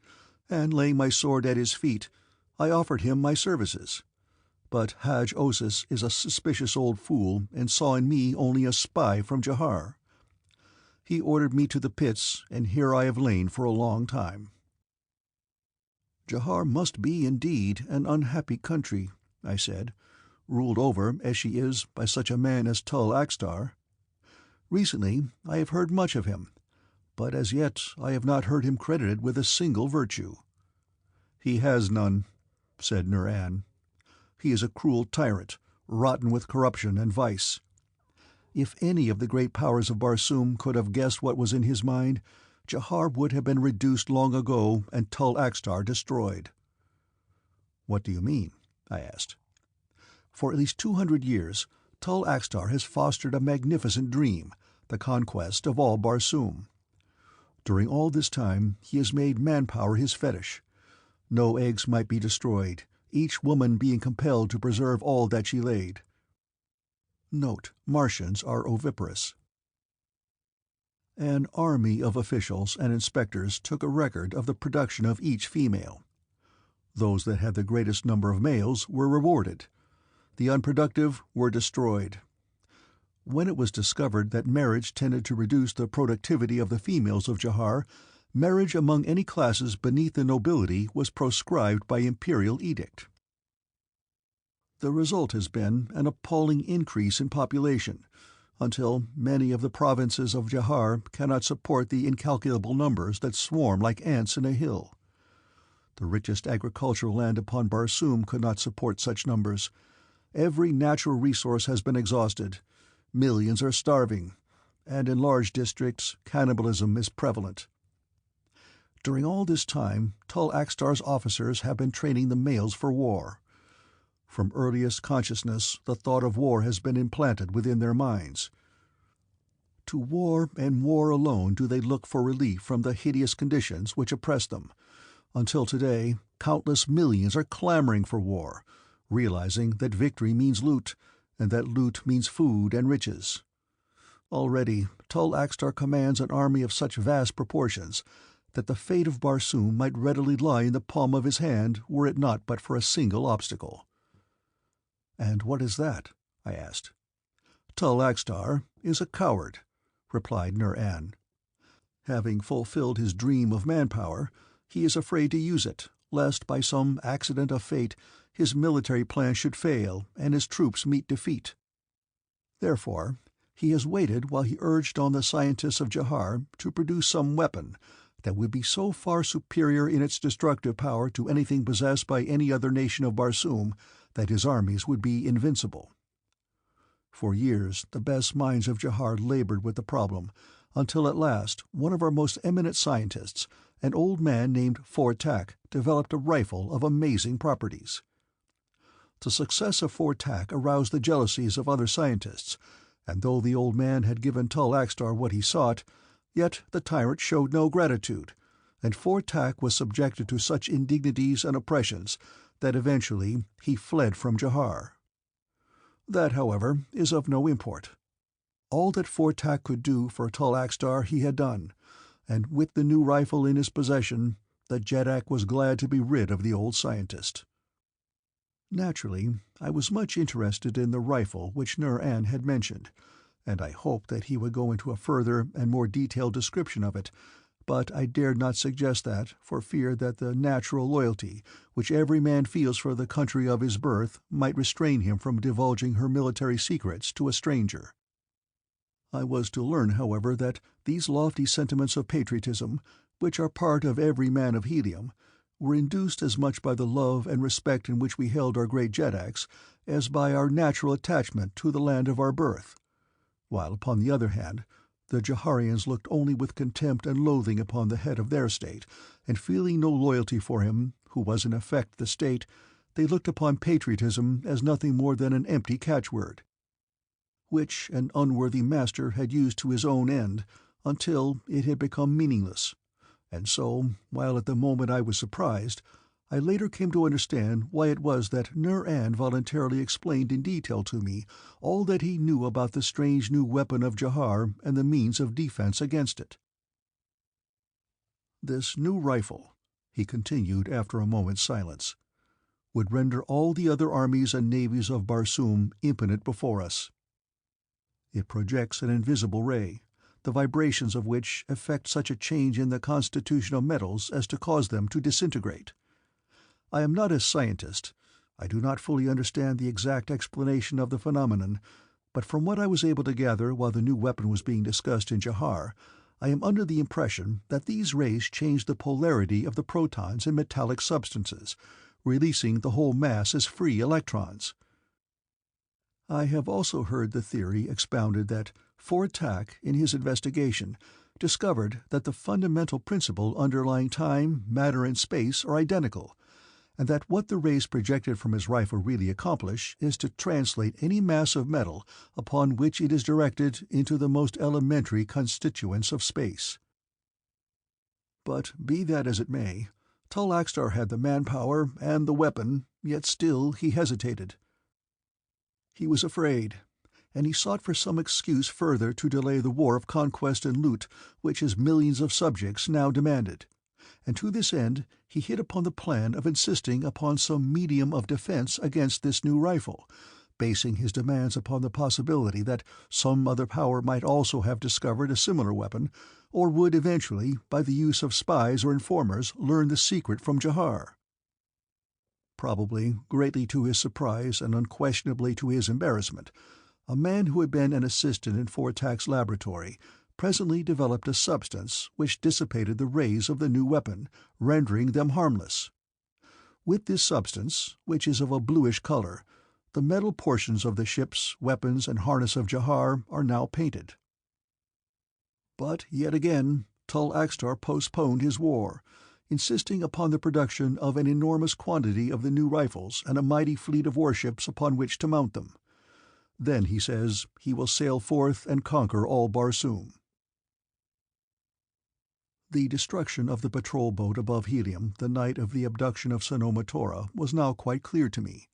and laying my sword at his feet, I offered him my services. But Haj-Osis is a suspicious old fool and saw in me only a spy from Jahar. He ordered me to the pits, and here I have lain for a long time." "Jahar must be indeed an unhappy country," I said, "ruled over, as she is, by such a man as Tul Axtar. Recently I have heard much of him, but as yet I have not heard him credited with a single virtue." "He has none," said Nur-An. "He is a cruel tyrant, rotten with corruption and vice. If any of the great powers of Barsoom could have guessed what was in his mind, Jahar would have been reduced long ago and Tul-Axtar destroyed." "What do you mean?" I asked. "For at least 200 years, Tul-Axtar has fostered a magnificent dream, the conquest of all Barsoom. During all this time he has made manpower his fetish. No eggs might be destroyed, each woman being compelled to preserve all that she laid." Note: Martians are oviparous. An army of officials and inspectors took a record of the production of each female. Those that had the greatest number of males were rewarded. The unproductive were destroyed. When it was discovered that marriage tended to reduce the productivity of the females of Jahar, marriage among any classes beneath the nobility was proscribed by imperial edict. The result has been an appalling increase in population, until many of the provinces of Jahar cannot support the incalculable numbers that swarm like ants in a hill. The richest agricultural land upon Barsoom could not support such numbers. Every natural resource has been exhausted. Millions are starving, and in large districts cannibalism is prevalent. During all this time, Tul-Axtar's officers have been training the males for war. From earliest consciousness the thought of war has been implanted within their minds. To war and war alone do they look for relief from the hideous conditions which oppress them. Until today, countless millions are clamoring for war, realizing that victory means loot, and that loot means food and riches. Already, Tul-Axtar commands an army of such vast proportions that the fate of Barsoom might readily lie in the palm of his hand were it not but for a single obstacle." "And what is that?" I asked. "Tul-Axtar is a coward," replied Nur-An. "Having fulfilled his dream of manpower, he is afraid to use it, lest by some accident of fate his military plan should fail and his troops meet defeat. Therefore, he has waited while he urged on the scientists of Jahar to produce some weapon that would be so far superior in its destructive power to anything possessed by any other nation of Barsoom that his armies would be invincible. For years the best minds of Jahar labored with the problem, until at last one of our most eminent scientists, an old man named FOR-TAC, developed a rifle of amazing properties. The success of FOR-TAC aroused the jealousies of other scientists, and though the old man had given Tul-Axtar what he sought, yet the tyrant showed no gratitude, and FOR-TAC was subjected to such indignities and oppressions that eventually he fled from Jahar. That, however, is of no import. All that FOR-TAC could do for Tul-Axtar he had done, and with the new rifle in his possession, the Jeddak was glad to be rid of the old scientist. Naturally, I was much interested in the rifle which Nur-An had mentioned, and I hoped that he would go into a further and more detailed description of it, but I dared not suggest that for fear that the natural loyalty which every man feels for the country of his birth might restrain him from divulging her military secrets to a stranger. I was to learn, however, that these lofty sentiments of patriotism, which are part of every man of Helium, were induced as much by the love and respect in which we held our great Jeddaks as by our natural attachment to the land of our birth, while, upon the other hand, the Jaharians looked only with contempt and loathing upon the head of their state, and feeling no loyalty for him, who was in effect the state, they looked upon patriotism as nothing more than an empty catchword, which an unworthy master had used to his own end until it had become meaningless. And so, while at the moment I was surprised, I later came to understand why it was that Nur-An voluntarily explained in detail to me all that he knew about the strange new weapon of Jahar and the means of defense against it. "This new rifle," he continued after a moment's silence, "would render all the other armies and navies of Barsoom impotent before us. It projects an invisible ray, the vibrations of which effect such a change in the constitution of metals as to cause them to disintegrate. I am not a scientist. I do not fully understand the exact explanation of the phenomenon, but from what I was able to gather while the new weapon was being discussed in Jahar, I am under the impression that these rays change the polarity of the protons in metallic substances, releasing the whole mass as free electrons. I have also heard the theory expounded that FOR-TAC, in his investigation, discovered that the fundamental principle underlying time, matter, and space are identical, and that what the rays projected from his rifle really accomplish is to translate any mass of metal upon which it is directed into the most elementary constituents of space. But be that as it may, Tall Axtar had the manpower and the weapon, yet still he hesitated. He was afraid, and he sought for some excuse further to delay the war of conquest and loot which his millions of subjects now demanded, and to this end he hit upon the plan of insisting upon some medium of defense against this new rifle, basing his demands upon the possibility that some other power might also have discovered a similar weapon, or would eventually, by the use of spies or informers, learn the secret from Jahar. Probably, greatly to his surprise and unquestionably to his embarrassment, a man who had been an assistant in Fortak's laboratory presently developed a substance which dissipated the rays of the new weapon, rendering them harmless. With this substance, which is of a bluish color, the metal portions of the ships, weapons, and harness of Jahar are now painted. But yet again, Tall Axtar postponed his war, insisting upon the production of an enormous quantity of the new rifles and a mighty fleet of warships upon which to mount them. Then, he says, he will sail forth and conquer all Barsoom. The destruction of the patrol boat above Helium the night of the abduction of Sanoma Tora was now quite clear to me,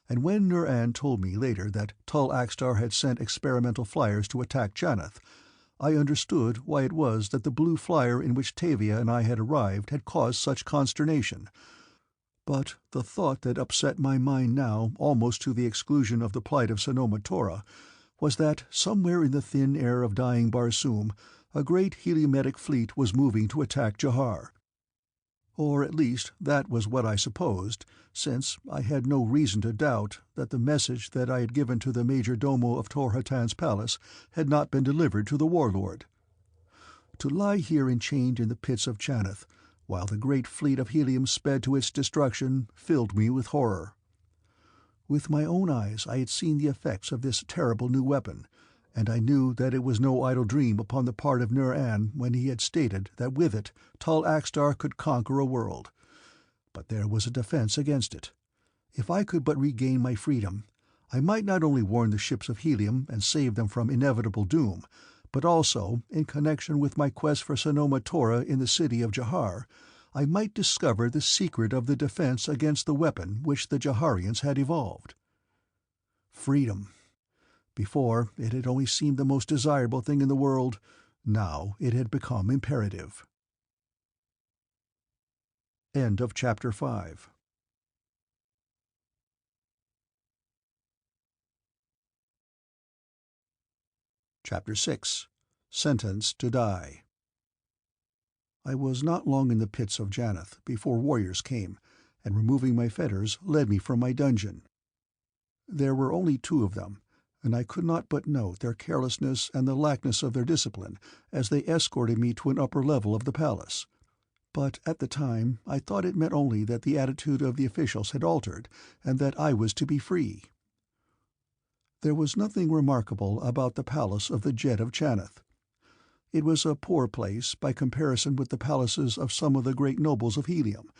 and when Nur-An told me later that Tall Axtar had sent experimental fliers to attack Janeth, I understood why it was that the blue flyer in which TAVIA and I had arrived had caused such consternation. But the thought that upset my mind now almost to the exclusion of the plight of Sanoma Tora was that somewhere in the thin air of dying Barsoom a great heliometic fleet was moving to attack Jahar. Or at least that was what I supposed, since I had no reason to doubt that the message that I had given to the major domo of Tor-Hatan's palace had not been delivered to the warlord. To lie here enchained in the pits of Janeth, while the great fleet of Helium sped to its destruction, filled me with horror. With my own eyes I had seen the effects of this terrible new weapon, and I knew that it was no idle dream upon the part of Nur-An when he had stated that with it Tall Axtar could conquer a world. But there was a defense against it. If I could but regain my freedom, I might not only warn the ships of Helium and save them from inevitable doom, but also, in connection with my quest for Sanoma Tora in the city of Jahar, I might discover the secret of the defense against the weapon which the Jaharians had evolved. Freedom. Before, it had only seemed the most desirable thing in the world. Now it had become imperative. End of Chapter 5. Chapter 6. Sentenced to Die. I was not long in the pits of Janeth before warriors came, and removing my fetters led me from my dungeon. There were only 2 of them, and I could not but note their carelessness and the lackness of their discipline as they escorted me to an upper level of the palace. But at the time I thought it meant only that the attitude of the officials had altered, and that I was to be free. There was nothing remarkable about the palace of the Jed of Janeth. It was a poor place by comparison with the palaces of some of the great nobles of Helium,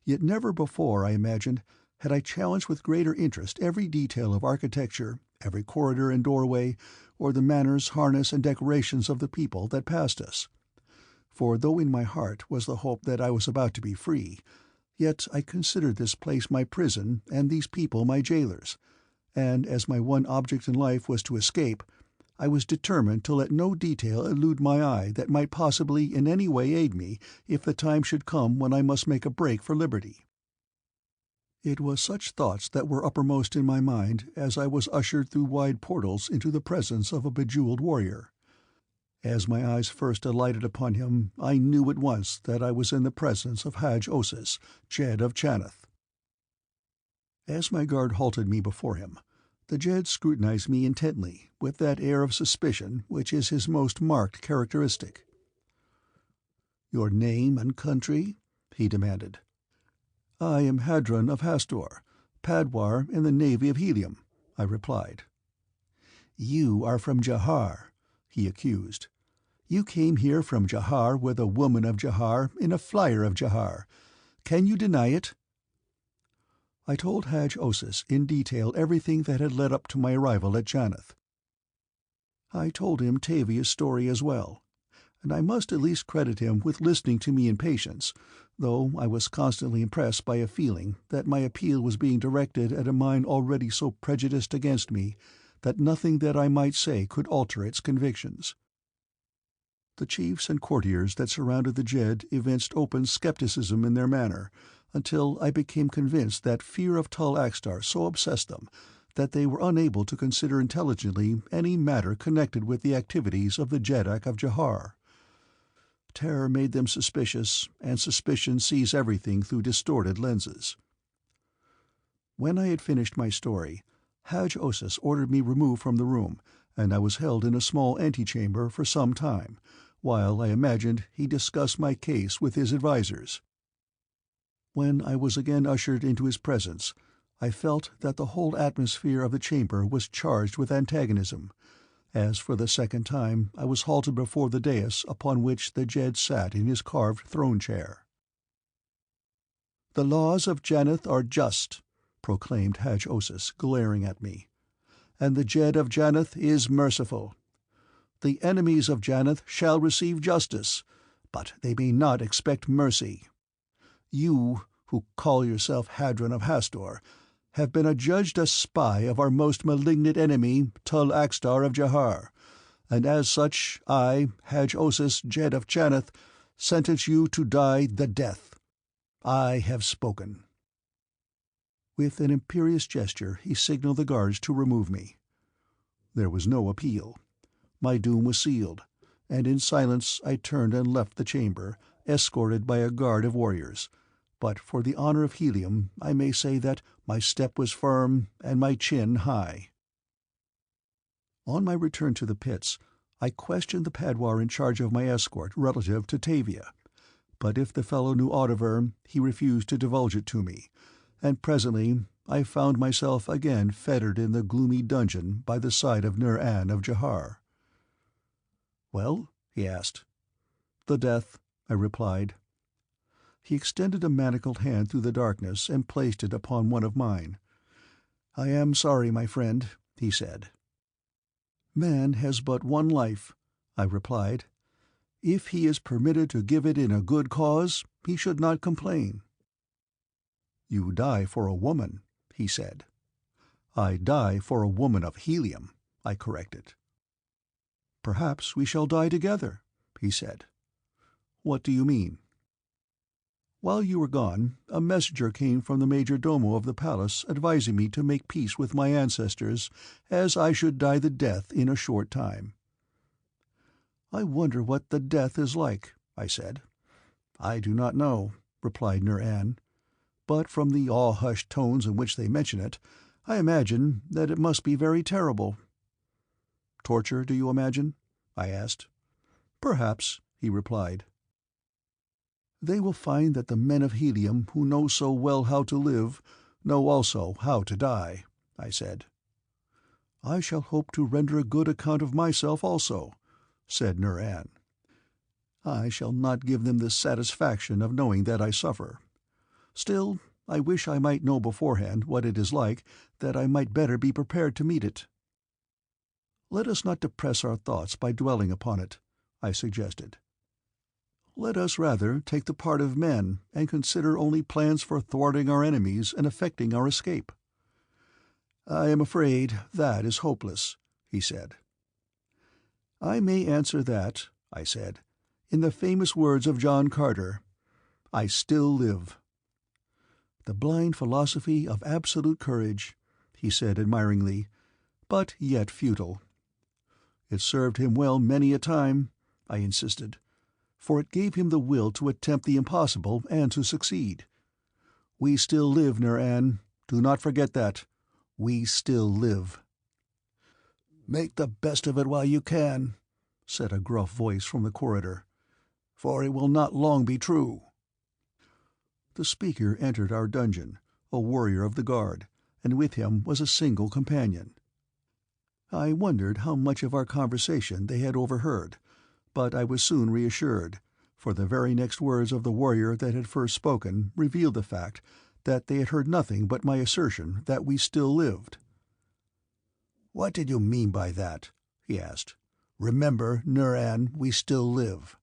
yet never before, I imagined, had I challenged with greater interest every detail of architecture, every corridor and doorway, or the manners, harness, and decorations of the people that passed us. For though in my heart was the hope that I was about to be free, yet I considered this place my prison and these people my jailers, and as my one object in life was to escape, I was determined to let no detail elude my eye that might possibly in any way aid me if the time should come when I must make a break for liberty. It was such thoughts that were uppermost in my mind as I was ushered through wide portals into the presence of a bejeweled warrior. As my eyes first alighted upon him, I knew at once that I was in the presence of Haj-Osis, Jed of Janeth. As my guard halted me before him, the Jed scrutinized me intently, with that air of suspicion which is his most marked characteristic. "Your name and country?" he demanded. "I am Hadron of Hastor, Padwar in the Navy of Helium," I replied. "You are from Jahar," he accused. You came here from Jahar with a woman of Jahar in a flier of Jahar. Can you deny it?" I told Hadj-Osis in detail everything that had led up to my arrival at Janeth. I told him TAVIA's story as well, and I must at least credit him with listening to me in patience, though I was constantly impressed by a feeling that my appeal was being directed at a mind already so prejudiced against me that nothing that I might say could alter its convictions. The chiefs and courtiers that surrounded the Jed evinced open skepticism in their manner, until I became convinced that fear of Tul Axtar so obsessed them that they were unable to consider intelligently any matter connected with the activities of the Jeddak of Jahar. Terror made them suspicious, and suspicion sees everything through distorted lenses. When I had finished my story, Hadj-Osis ordered me removed from the room, and I was held in a small antechamber for some time, while I imagined he discussed my case with his advisers. When I was again ushered into his presence, I felt that the whole atmosphere of the chamber was charged with antagonism, as for the second time I was halted before the dais upon which the Jed sat in his carved throne-chair. "The laws of Janeth are just," proclaimed Hadj-Osis, glaring at me, "and the Jed of Janeth is merciful. The enemies of Janeth shall receive justice, but they may not expect mercy. You, who call yourself Hadron of Hastor, have been adjudged a spy of our most malignant enemy, Tul Axtar of Jahar, and as such I, Hadj-Osis, Jed of Janeth, sentence you to die the death. I have spoken." With an imperious gesture he signaled the guards to remove me. There was no appeal. My doom was sealed, and in silence I turned and left the chamber, escorted by a guard of warriors. But for the honor of Helium I may say that my step was firm and my chin high. On my return to the pits, I questioned the padwar in charge of my escort relative to TAVIA, but if the fellow knew aught of her, he refused to divulge it to me, and presently I found myself again fettered in the gloomy dungeon by the side of Nur-An of Jahar. "Well?" he asked. "The death," I replied. He extended a manacled hand through the darkness and placed it upon one of mine. "I am sorry, my friend," he said. "Man has but one life," I replied. "If he is permitted to give it in a good cause, he should not complain." "You die for a woman," he said. "I die for a woman of Helium," I corrected. "Perhaps we shall die together," he said. "What do you mean?" "While you were gone, a messenger came from the major domo of the palace advising me to make peace with my ancestors, as I should die the death in a short time." "I wonder what the death is like," I said. "I do not know," replied Nur-An, "but from the awe-hushed tones in which they mention it, I imagine that it must be very terrible." "Torture, do you imagine?" I asked. "Perhaps," he replied. "They will find that the men of Helium who know so well how to live know also how to die," I said. "I shall hope to render a good account of myself also," said Nur-An. "I shall not give them the satisfaction of knowing that I suffer. Still, I wish I might know beforehand what it is like, that I might better be prepared to meet it." "Let us not depress our thoughts by dwelling upon it," I suggested. "Let us rather take the part of men and consider only plans for thwarting our enemies and effecting our escape." "I am afraid that is hopeless," he said. "I may answer that," I said, "in the famous words of John Carter, 'I still live.'" "The blind philosophy of absolute courage," he said admiringly, "but yet futile." "It served him well many a time," I insisted, "for it gave him the will to attempt the impossible and to succeed. We still live, Nur-An. Do not forget that. We still live." "Make the best of it while you can," said a gruff voice from the corridor, "for it will not long be true." The speaker entered our dungeon, a warrior of the guard, and with him was a single companion. I wondered how much of our conversation they had overheard, But I was soon reassured, for the very next words of the warrior that had first spoken revealed the fact that they had heard nothing but my assertion that we still lived. "What did you mean by that?" he asked. "Remember, Nur-An, we still live."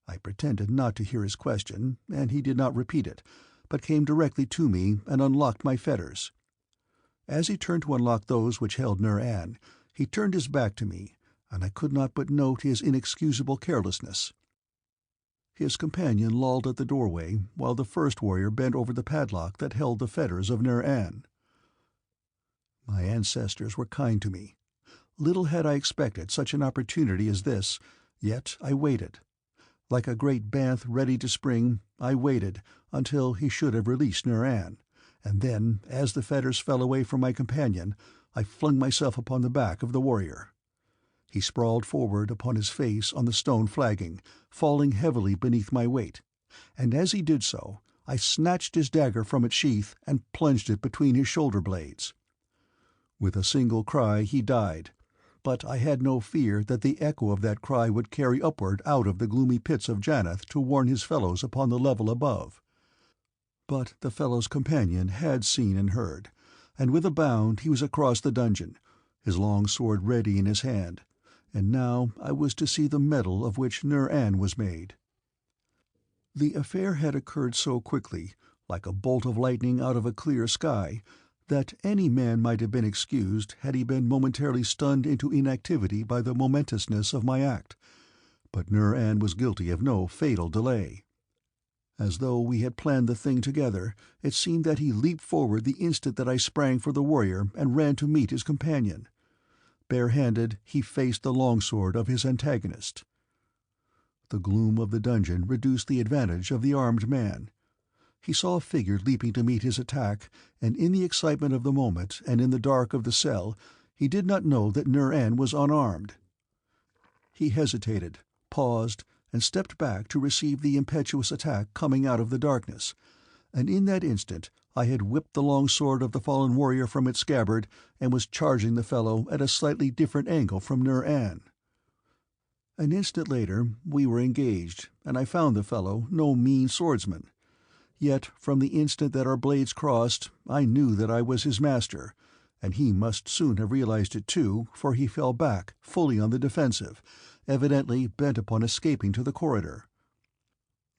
I pretended not to hear his question, and he did not repeat it, but came directly to me and unlocked my fetters. As he turned to unlock those which held Nur-An, he turned his back to me, and I could not but note his inexcusable carelessness. His companion lolled at the doorway, while the first warrior bent over the padlock that held the fetters of Nur-An. My ancestors were kind to me. Little had I expected such an opportunity as this, yet I waited. Like a great banth ready to spring, I waited until he should have released Nur-An, and then, as the fetters fell away from my companion, I flung myself upon the back of the warrior. He sprawled forward upon his face on the stone flagging, falling heavily beneath my weight, and as he did so, I snatched his dagger from its sheath and plunged it between his shoulder blades. With a single cry he died, but I had no fear that the echo of that cry would carry upward out of the gloomy pits of Jannath to warn his fellows upon the level above. But the fellow's companion had seen and heard, and with a bound he was across the dungeon, his long sword ready in his hand, and now I was to see the metal of which Nur-An was made. The affair had occurred so quickly, like a bolt of lightning out of a clear sky, that any man might have been excused had he been momentarily stunned into inactivity by the momentousness of my act, but Nur-An was guilty of no fatal delay. As though we had planned the thing together, it seemed that he leaped forward the instant that I sprang for the warrior and ran to meet his companion. Bare-handed, he faced the longsword of his antagonist. The gloom of the dungeon reduced the advantage of the armed man. He saw a figure leaping to meet his attack, and in the excitement of the moment and in the dark of the cell, he did not know that Nur-An was unarmed. He hesitated, paused, and stepped back to receive the impetuous attack coming out of the darkness, and in that instant I had whipped the long sword of the fallen warrior from its scabbard and was charging the fellow at a slightly different angle from Nur-An. An instant later we were engaged, and I found the fellow no mean swordsman. Yet from the instant that our blades crossed, I knew that I was his master, and he must soon have realized it too, for he fell back, fully on the defensive, evidently bent upon escaping to the corridor.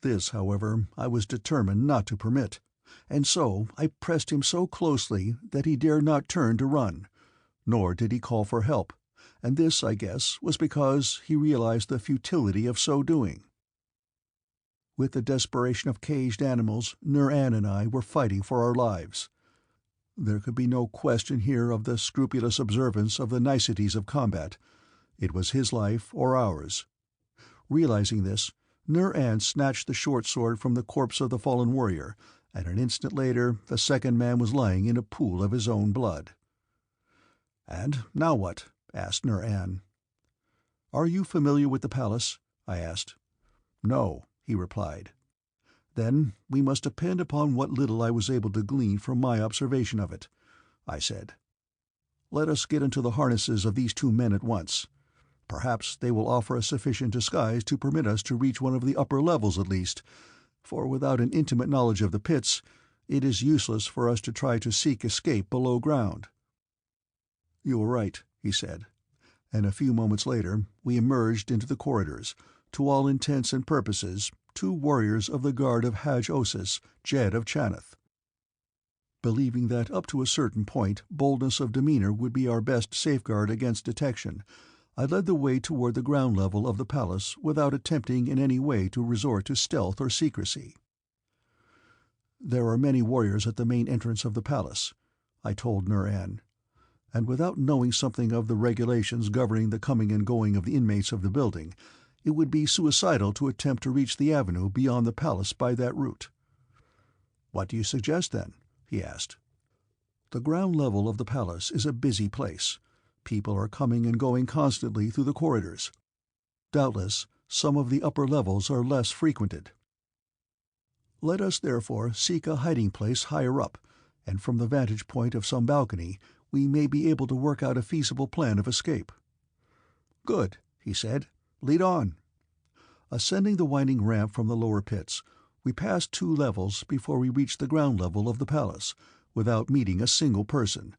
This, however, I was determined not to permit, and so I pressed him so closely that he dared not turn to run, nor did he call for help, and this, I guess, was because he realized the futility of so doing. With the desperation of caged animals, Nur-An and I were fighting for our lives. There could be no question here of the scrupulous observance of the niceties of combat. It was his life or ours. Realizing this, Nur-An snatched the short sword from the corpse of the fallen warrior, and an instant later the second man was lying in a pool of his own blood. "And now what?" asked Nur-An. "Are you familiar with the palace?" I asked. "No," he replied. "Then we must depend upon what little I was able to glean from my observation of it," I said. "Let us get into the harnesses of these two men at once. Perhaps they will offer a sufficient disguise to permit us to reach one of the upper levels at least, for without an intimate knowledge of the pits, it is useless for us to try to seek escape below ground." "You are right," he said, and a few moments later we emerged into the corridors, to all intents and purposes two warriors of the guard of Haj-Osis, Jed of Chanith. Believing that up to a certain point boldness of demeanor would be our best safeguard against detection, I led the way toward the ground level of the palace without attempting in any way to resort to stealth or secrecy. "There are many warriors at the main entrance of the palace," I told Nur-An, "and without knowing something of the regulations governing the coming and going of the inmates of the building, it would be suicidal to attempt to reach the avenue beyond the palace by that route." "What do you suggest, then?" he asked. "The ground level of the palace is a busy place. People are coming and going constantly through the corridors. Doubtless, some of the upper levels are less frequented. Let us therefore seek a hiding place higher up, and from the vantage point of some balcony we may be able to work out a feasible plan of escape." "Good," he said. Lead on." Ascending the winding ramp from the lower pits, we passed 2 levels before we reached the ground level of the palace, without meeting a single person.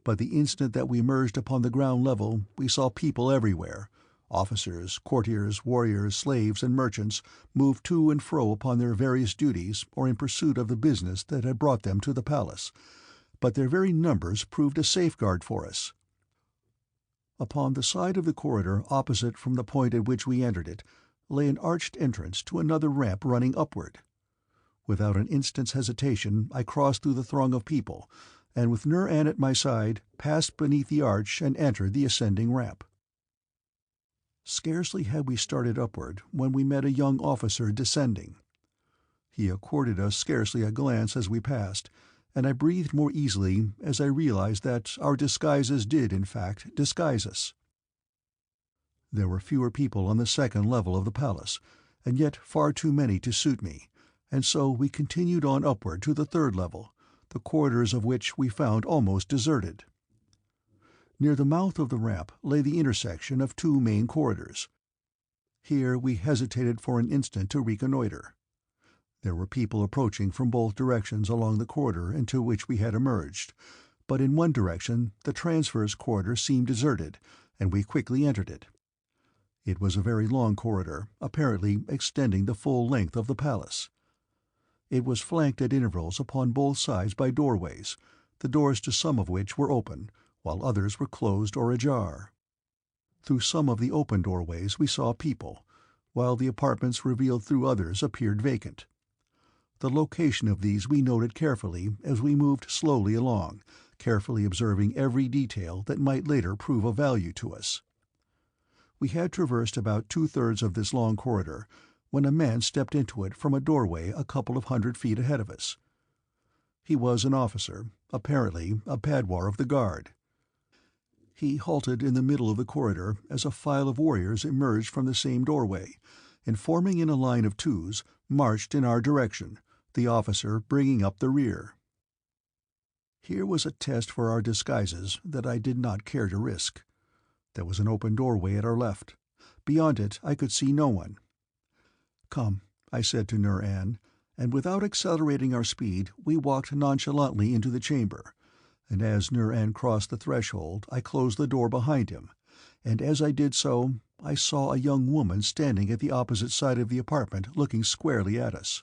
But the instant that we emerged upon the ground level we saw people everywhere. Officers, courtiers, warriors, slaves, and merchants moved to and fro upon their various duties or in pursuit of the business that had brought them to the palace, but their very numbers proved a safeguard for us. Upon the side of the corridor opposite from the point at which we entered it lay an arched entrance to another ramp running upward. Without an instant's hesitation I crossed through the throng of people, and with Nur-An at my side, passed beneath the arch and entered the ascending ramp. Scarcely had we started upward when we met a young officer descending. He accorded us scarcely a glance as we passed, and I breathed more easily as I realized that our disguises did, in fact, disguise us. There were fewer people on the second level of the palace, and yet far too many to suit me, and so we continued on upward to the third level, the corridors of which we found almost deserted. Near the mouth of the ramp lay the intersection of 2 main corridors. Here we hesitated for an instant to reconnoiter. There were people approaching from both directions along the corridor into which we had emerged, but in one direction the transverse corridor seemed deserted, and we quickly entered it. It was a very long corridor, apparently extending the full length of the palace. It was flanked at intervals upon both sides by doorways, the doors to some of which were open, while others were closed or ajar. Through some of the open doorways we saw people, while the apartments revealed through others appeared vacant. The location of these we noted carefully as we moved slowly along, carefully observing every detail that might later prove of value to us. We had traversed about 2/3 of this long corridor when a man stepped into it from a doorway a couple of 100 feet ahead of us. He was an officer, apparently a padwar of the guard. He halted in the middle of the corridor as a file of warriors emerged from the same doorway, and forming in a line of 2s, marched in our direction, the officer bringing up the rear. Here was a test for our disguises that I did not care to risk. There was an open doorway at our left. Beyond it I could see no one. "Come," I said to Nur-An, and without accelerating our speed we walked nonchalantly into the chamber, and as Nur-An crossed the threshold I closed the door behind him, and as I did so I saw a young woman standing at the opposite side of the apartment looking squarely at us.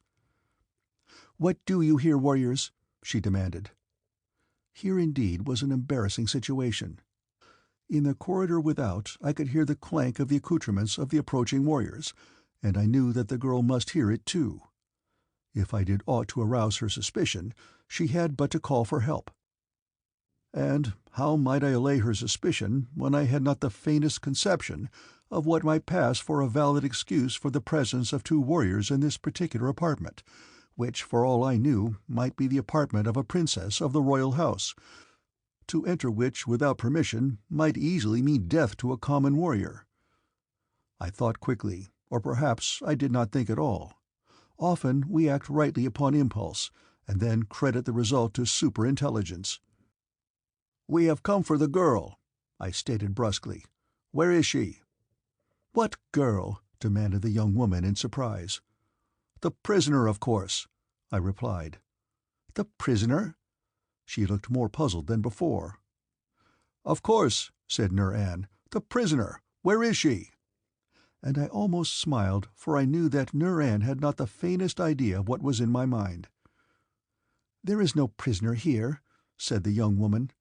"What do you here, warriors?" she demanded. Here indeed was an embarrassing situation. In the corridor without I could hear the clank of the accoutrements of the approaching warriors, and I knew that the girl must hear it too. If I did aught to arouse her suspicion, she had but to call for help. And how might I allay her suspicion when I had not the faintest conception of what might pass for a valid excuse for the presence of 2 warriors in this particular apartment, which, for all I knew, might be the apartment of a princess of the royal house, to enter which without permission might easily mean death to a common warrior? I thought quickly, or perhaps I did not think at all. Often we act rightly upon impulse, and then credit the result to superintelligence. "We have come for the girl," I stated brusquely. "Where is she?" "What girl?" demanded the young woman in surprise. "The prisoner, of course," I replied. "The prisoner?" She looked more puzzled than before. "Of course," said Nur-An. "The prisoner. Where is she?" And I almost smiled, for I knew that Nur-An had not the faintest idea of what was in my mind. "There is no prisoner here," said the young woman.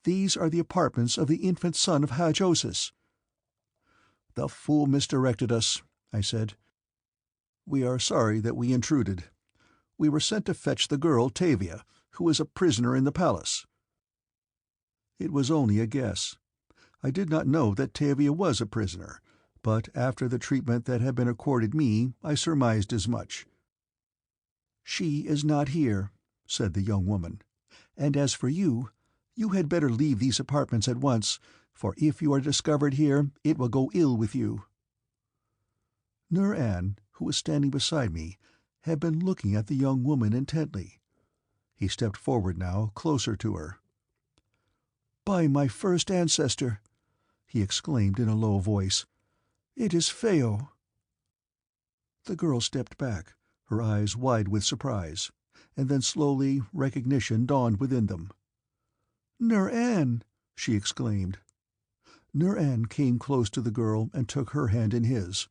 "These are the apartments of the infant son of Haj-Osis." "The fool misdirected us," I said. "We are sorry that we intruded. We were sent to fetch the girl TAVIA, who is a prisoner in the palace." It was only a guess. I did not know that TAVIA was a prisoner, but after the treatment that had been accorded me I surmised as much. "She is not here," said the young woman. "And as for you, you had better leave these apartments at once, for if you are discovered here it will go ill with you." Nur-An, who was standing beside me, had been looking at the young woman intently. He stepped forward now, closer to her. "By my first ancestor!" he exclaimed in a low voice. It is Phao." The girl stepped back, her eyes wide with surprise, and then slowly recognition dawned within them. "Nur-An!" she exclaimed. Nur-An came close to the girl and took her hand in his.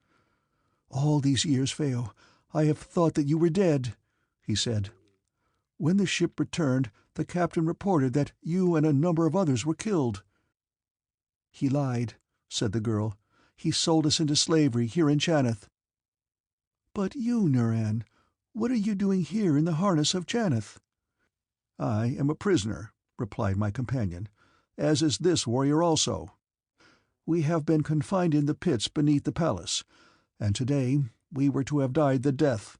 "All these years, Phao, I have thought that you were dead," he said. "When the ship returned, the captain reported that you and a number of others were killed." "He lied," said the girl. "He sold us into slavery here in Janeth." "But you, Nur-An, what are you doing here in the harness of Janeth?" "I am a prisoner," replied my companion, "as is this warrior also. We have been confined in the pits beneath the palace, and today we were to have died the death,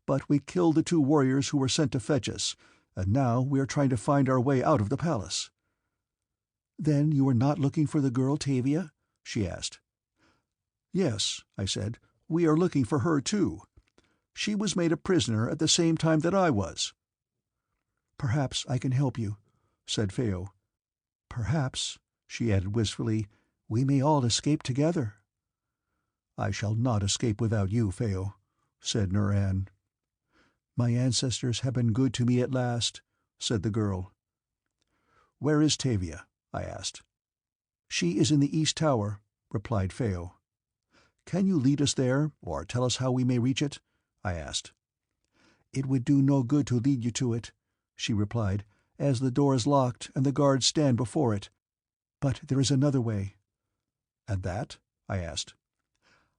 but we killed the 2 warriors who were sent to fetch us, and now we are trying to find our way out of the palace." "Then you were not looking for the girl Tavia?" she asked. "Yes," I said, "we are looking for her too. She was made a prisoner at the same time that I was." "Perhaps I can help you," said Phao. "Perhaps," she added wistfully, "we may all escape together." "I shall not escape without you, Phao," said Nur-An. "My ancestors have been good to me at last," said the girl. "Where is Tavia?" I asked. "She is in the East Tower," replied Phao. "Can you lead us there, or tell us how we may reach it?" I asked. "It would do no good to lead you to it," she replied, "as the door is locked and the guards stand before it. But there is another way." "And that?" I asked.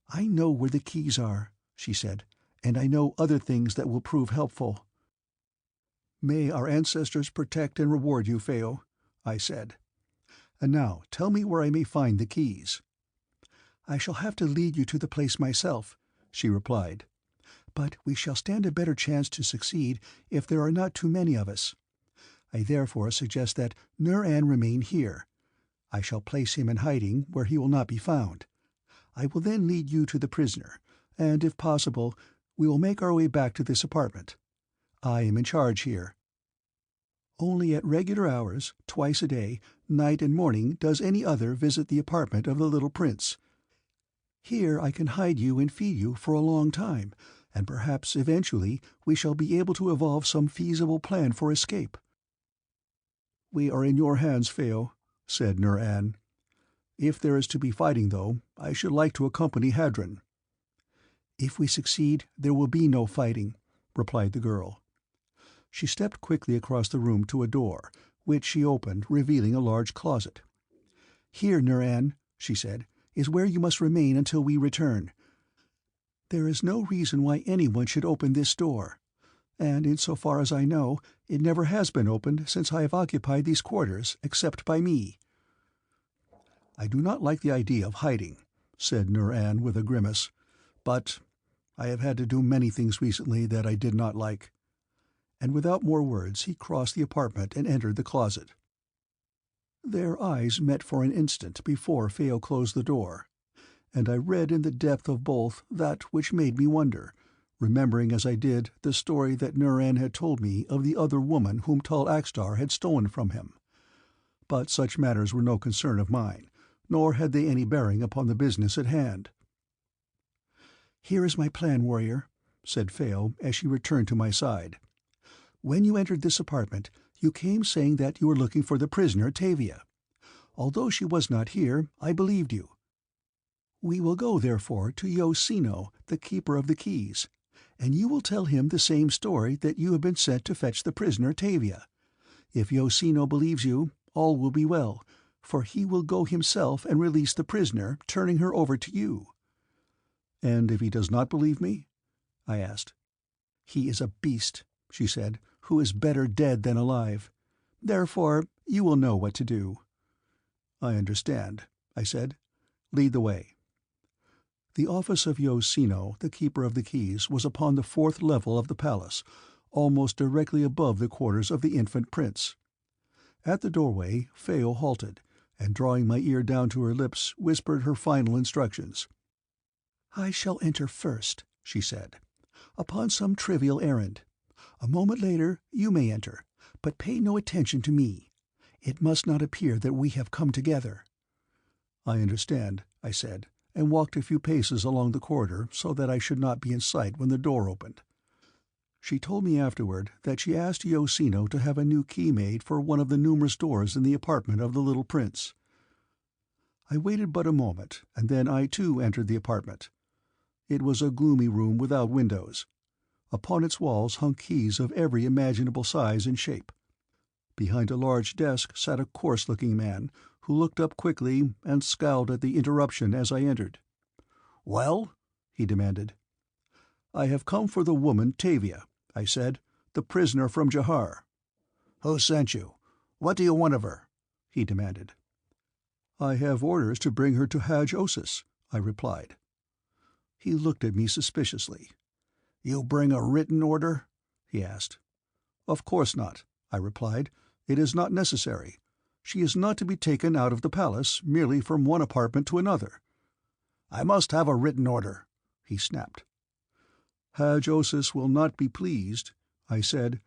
"I know where the keys are," she said, "and I know other things that will prove helpful." "May our ancestors protect and reward you, Phao," I said. "And now tell me where I may find the keys." "I shall have to lead you to the place myself," she replied. "But we shall stand a better chance to succeed if there are not too many of us. I therefore suggest that Nur-An remain here. I shall place him in hiding where he will not be found. I will then lead you to the prisoner, and if possible, we will make our way back to this apartment. I am in charge here. Only at regular hours, twice a day, night and morning, does any other visit the apartment of the little prince. Here I can hide you and feed you for a long time, and perhaps eventually we shall be able to evolve some feasible plan for escape." "We are in your hands, Phao," said Nur-An. "If there is to be fighting, though, I should like to accompany Hadron." "If we succeed, there will be no fighting," replied the girl. She stepped quickly across the room to a door, which she opened, revealing a large closet. "Here, Nur-An," she said, "is where you must remain until we return. There is no reason why anyone should open this door, and in so far as I know, it never has been opened since I have occupied these quarters, except by me." "I do not like the idea of hiding," said Nur-An with a grimace, "but I have had to do many things recently that I did not like." And without more words he crossed the apartment and entered the closet. Their eyes met for an instant before Phao closed the door, and I read in the depth of both that which made me wonder, remembering as I did the story that Nur-An had told me of the other woman whom Tall AXTAR had stolen from him. But such matters were no concern of mine, nor had they any bearing upon the business at hand. "Here is my plan, warrior," said Phao as she returned to my side. "When you entered this apartment, you came saying that you were looking for the prisoner Tavia. Although she was not here, I believed you. We will go, therefore, to Yo-Sino, the keeper of the keys, and you will tell him the same story, that you have been sent to fetch the prisoner Tavia. If Yo-Sino believes you, all will be well, for he will go himself and release the prisoner, turning her over to you." "And if he does not believe me?" I asked. "He is a beast," she said, "who is better dead than alive. Therefore you will know what to do." "I understand," I said. "Lead the way." The office of Yo-Sino, the keeper of the keys, was upon the 4th level of the palace, almost directly above the quarters of the infant prince. At the doorway Phao halted, and drawing my ear down to her lips, whispered her final instructions. "I shall enter first," she said, "upon some trivial errand. A moment later you may enter, but pay no attention to me. It must not appear that we have come together." "I understand," I said, and walked a few paces along the corridor so that I should not be in sight when the door opened. She told me afterward that she asked Yoshino to have a new key made for one of the numerous doors in the apartment of the little prince. I waited but a moment, and then I too entered the apartment. It was a gloomy room without windows. Upon its walls hung keys of every imaginable size and shape. Behind a large desk sat a coarse-looking man, who looked up quickly and scowled at the interruption as I entered. "Well?" he demanded. "I have come for the woman TAVIA," I said, "the prisoner from Jahar." "Who sent you? What do you want of her?" he demanded. "I have orders to bring her to Hadj-Osis," I replied. He looked at me suspiciously. "You bring a written order?" he asked. "Of course not," I replied. "It is not necessary. She is not to be taken out of the palace merely from one apartment to another." "I must have a written order," he snapped. "Hadj-Osis will not be pleased," I said,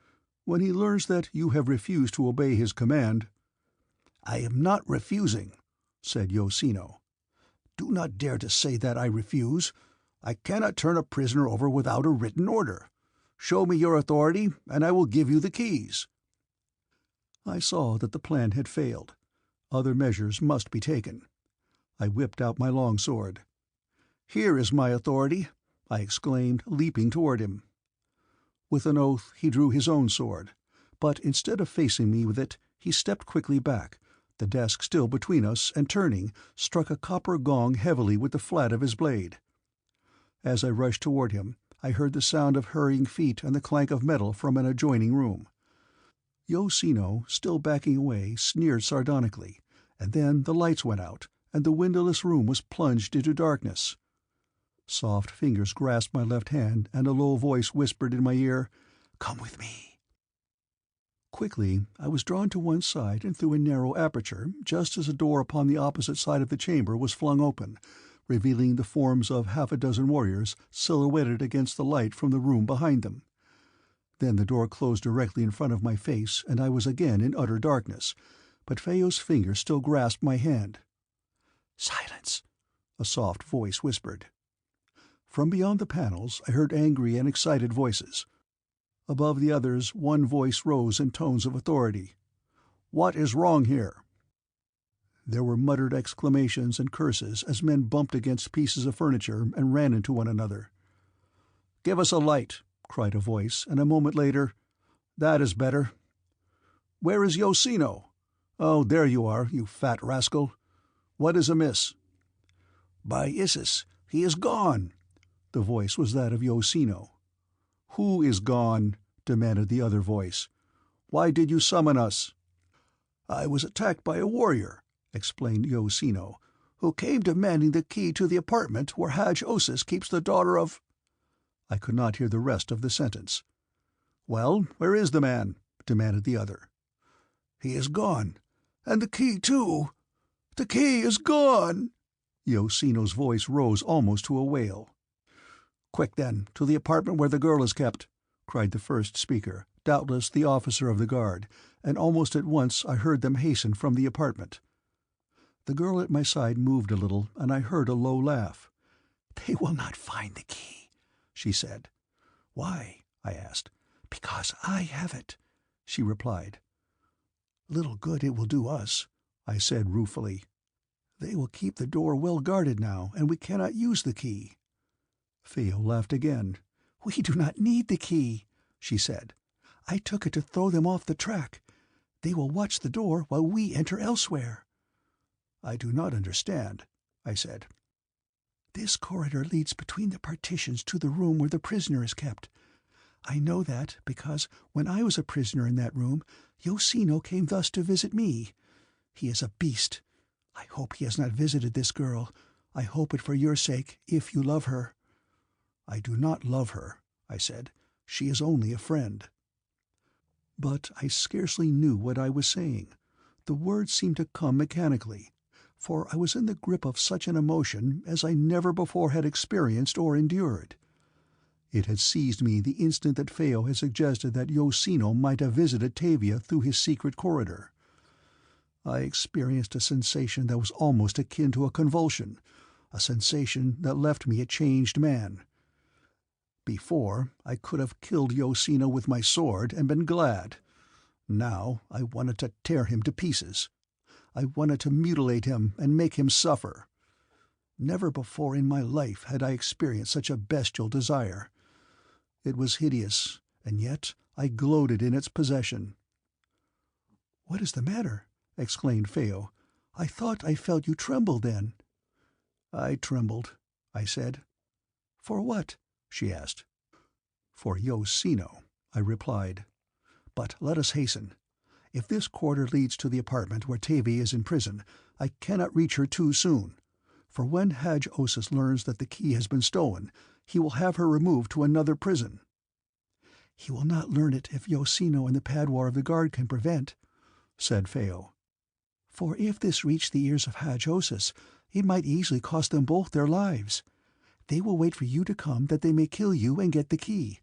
"when he learns that you have refused to obey his command." "I am not refusing," said Yoshino. "Do not dare to say that I refuse. I cannot turn a prisoner over without a written order. Show me your authority, and I will give you the keys." I saw that the plan had failed. Other measures must be taken. I whipped out my long sword. "Here is my authority!" I exclaimed, leaping toward him. With an oath he drew his own sword, but instead of facing me with it, he stepped quickly back, the desk still between us, and turning, struck a copper gong heavily with the flat of his blade. As I rushed toward him, I heard the sound of hurrying feet and the clank of metal from an adjoining room. Yoshino, still backing away, sneered sardonically, and then the lights went out, and the windowless room was plunged into darkness. Soft fingers grasped my left hand, and a low voice whispered in my ear, "Come with me." Quickly I was drawn to one side and through a narrow aperture, just as a door upon the opposite side of the chamber was flung open, revealing the forms of half a dozen warriors silhouetted against the light from the room behind them. Then the door closed directly in front of my face, and I was again in utter darkness, but Feo's fingers still grasped my hand. "Silence!" a soft voice whispered. From beyond the panels I heard angry and excited voices. Above the others one voice rose in tones of authority. "What is wrong here?" There were muttered exclamations and curses as men bumped against pieces of furniture and ran into one another. "Give us a light!" cried a voice, and a moment later, "That is better." "Where is Yoshino? Oh, there you are, you fat rascal. What is amiss?" "By Isis, he is gone!" The voice was that of Yoshino. "Who is gone?" demanded the other voice. "Why did you summon us?" "I was attacked by a warrior," explained Yoshino, "who came demanding the key to the apartment where Hadj-Osis keeps the daughter of—" I could not hear the rest of the sentence. "Well, where is the man?" demanded the other. "He is gone. And the key, too. The key is gone!" Yoshino's voice rose almost to a wail. "Quick, then, to the apartment where the girl is kept!" cried the first speaker, doubtless the officer of the guard, and almost at once I heard them hasten from the apartment. The girl at my side moved a little, and I heard a low laugh. "They will not find the key," she said. "Why?" I asked. "Because I have it," she replied. "Little good it will do us," I said ruefully. "They will keep the door well guarded now, and we cannot use the key." Feo laughed again. "We do not need the key," she said. "I took it to throw them off the track. They will watch the door while we enter elsewhere." "I do not understand," I said. "This corridor leads between the partitions to the room where the prisoner is kept. I know that because when I was a prisoner in that room, Yoshino came thus to visit me. He is a beast. I hope he has not visited this girl. I hope it for your sake, if you love her." "I do not love her," I said. "She is only a friend." But I scarcely knew what I was saying. The words seemed to come mechanically, for I was in the grip of such an emotion as I never before had experienced or endured. It had seized me the instant that Feo had suggested that Yoshino might have visited TAVIA through his secret corridor. I experienced a sensation that was almost akin to a convulsion, a sensation that left me a changed man. Before, I could have killed Yosino with my sword and been glad. Now I wanted to tear him to pieces. I wanted to mutilate him and make him suffer. Never before in my life had I experienced such a bestial desire. It was hideous, and yet I gloated in its possession. "What is the matter?" exclaimed Phao. "I thought I felt you tremble then." "I trembled," I said. "For what?" she asked. "For Yosino," I replied. "But let us hasten. If this corridor leads to the apartment where TAVIA is in prison, I cannot reach her too soon. For when Hadj-Osis learns that the key has been stolen, he will have her removed to another prison." "He will not learn it if Yosino and the Padwar of the Guard can prevent," said Phao. "For if this reached the ears of Hadj-Osis, it might easily cost them both their lives. They will wait for you to come that they may kill you and get the key.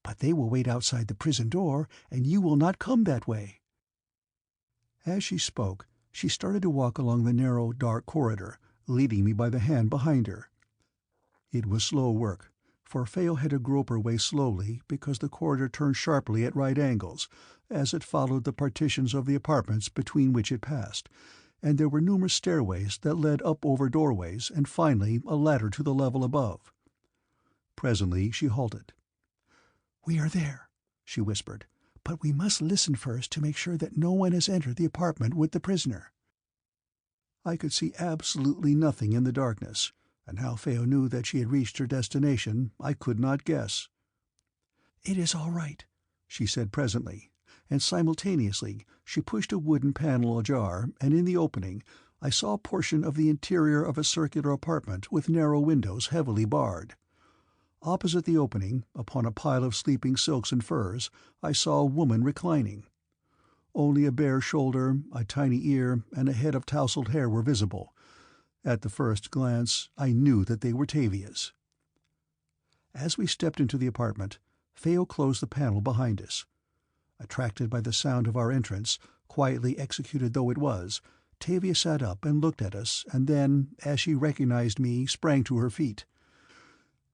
But they will wait outside the prison door, and you will not come that way." As she spoke, she started to walk along the narrow, dark corridor, leading me by the hand behind her. It was slow work, for Phao had to grope her way slowly because the corridor turned sharply at right angles, as it followed the partitions of the apartments between which it passed, and there were numerous stairways that led up over doorways, and finally a ladder to the level above. Presently she halted. "We are there," she whispered, "but we must listen first to make sure that no one has entered the apartment with the prisoner." I could see absolutely nothing in the darkness, and how Phao knew that she had reached her destination I could not guess. "It is all right," she said presently, and simultaneously she pushed a wooden panel ajar, and in the opening I saw a portion of the interior of a circular apartment with narrow windows heavily barred. Opposite the opening, upon a pile of sleeping silks and furs, I saw a woman reclining. Only a bare shoulder, a tiny ear, and a head of tousled hair were visible. At the first glance I knew that they were Tavia's. As we stepped into the apartment, Phao closed the panel behind us. Attracted by the sound of our entrance, quietly executed though it was, Tavia sat up and looked at us, and then, as she recognized me, sprang to her feet.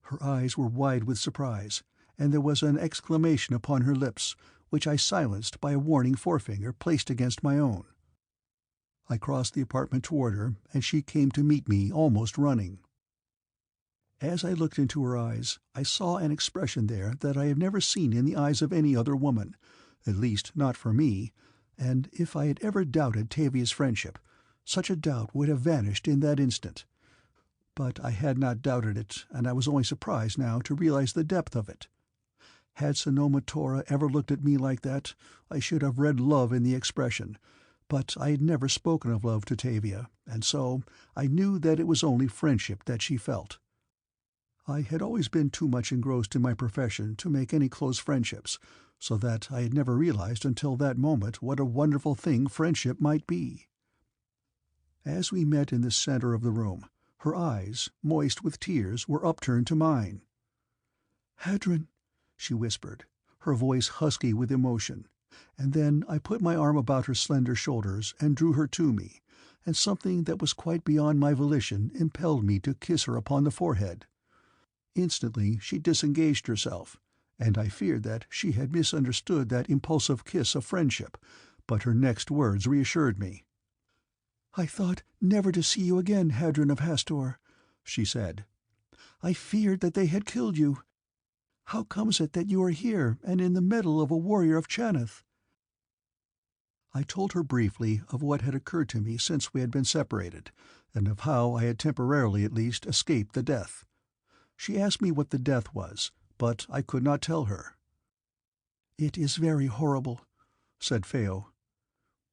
Her eyes were wide with surprise, and there was an exclamation upon her lips, which I silenced by a warning forefinger placed against my own. I crossed the apartment toward her, and she came to meet me, almost running. As I looked into her eyes, I saw an expression there that I have never seen in the eyes of any other woman, at least not for me, and if I had ever doubted Tavia's friendship, such a doubt would have vanished in that instant. But I had not doubted it, and I was only surprised now to realize the depth of it. Had Sanoma Tora ever looked at me like that, I should have read love in the expression, but I had never spoken of love to Tavia, and so I knew that it was only friendship that she felt. I had always been too much engrossed in my profession to make any close friendships, so that I had never realized until that moment what a wonderful thing friendship might be. As we met in the center of the room, her eyes, moist with tears, were upturned to mine. "Hadron," she whispered, her voice husky with emotion, and then I put my arm about her slender shoulders and drew her to me, and something that was quite beyond my volition impelled me to kiss her upon the forehead. Instantly she disengaged herself, and I feared that she had misunderstood that impulsive kiss of friendship, but her next words reassured me. "I thought never to see you again, Hadron of Hastor," she said. "I feared that they had killed you. How comes it that you are here and in the middle of a warrior of Chaneth?" I told her briefly of what had occurred to me since we had been separated, and of how I had temporarily at least escaped the death. She asked me what the death was, but I could not tell her. "It is very horrible," said Phao.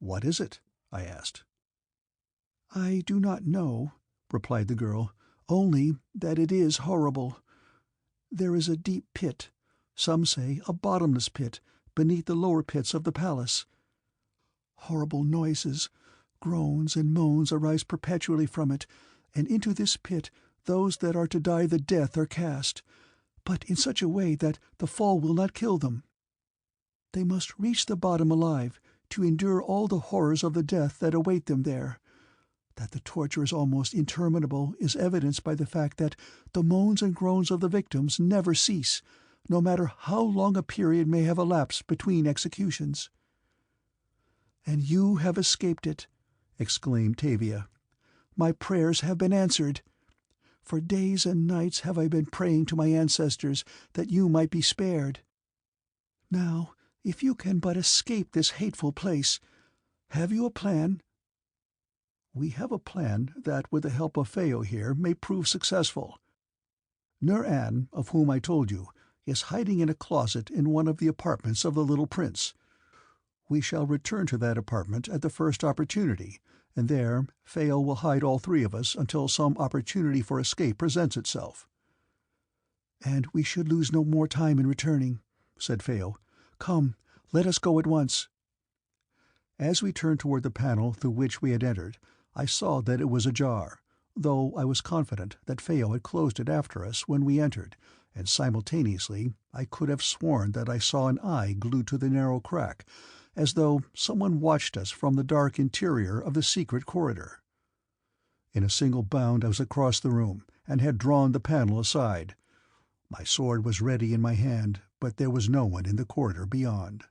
"What is it?" I asked. "I do not know," replied the girl, "only that it is horrible. There is a deep pit, some say a bottomless pit, beneath the lower pits of the palace. Horrible noises, groans and moans arise perpetually from it, and into this pit those that are to die the death are cast, but in such a way that the fall will not kill them. They must reach the bottom alive, to endure all the horrors of the death that await them there. That the torture is almost interminable is evidenced by the fact that the moans and groans of the victims never cease, no matter how long a period may have elapsed between executions." "And you have escaped it," exclaimed Tavia. "My prayers have been answered. For days and nights have I been praying to my ancestors that you might be spared. Now, if you can but escape this hateful place, have you a plan?" "We have a plan that, with the help of Phao here, may prove successful. Nur-An, of whom I told you, is hiding in a closet in one of the apartments of the little prince. We shall return to that apartment at the first opportunity, and there Phao will hide all three of us until some opportunity for escape presents itself." "And we should lose no more time in returning," said Phao. "Come, let us go at once." As we turned toward the panel through which we had entered, I saw that it was ajar, though I was confident that Phao had closed it after us when we entered, and simultaneously I could have sworn that I saw an eye glued to the narrow crack, as though someone watched us from the dark interior of the secret corridor. In a single bound I was across the room, and had drawn the panel aside. My sword was ready in my hand, but there was no one in the corridor beyond.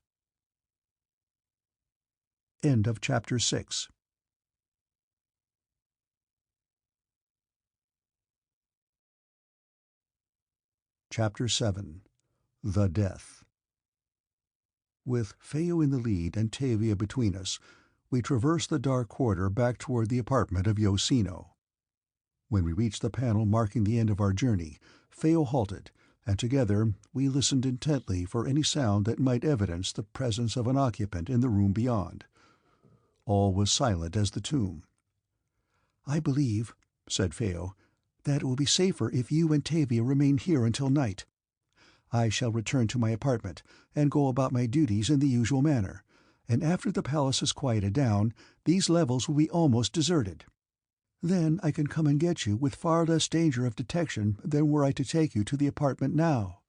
End of Chapter 6. Chapter 7. The Death. With Phao in the lead and Tavia between us, we traversed the dark corridor back toward the apartment of Yosino. When we reached the panel marking the end of our journey, Phao halted, and together we listened intently for any sound that might evidence the presence of an occupant in the room beyond. All was silent as the tomb. "I believe," said Phao, "that it will be safer if you and Tavia remain here until night. I shall return to my apartment, and go about my duties in the usual manner, and after the palace has quieted down, these levels will be almost deserted. Then I can come and get you with far less danger of detection than were I to take you to the apartment now."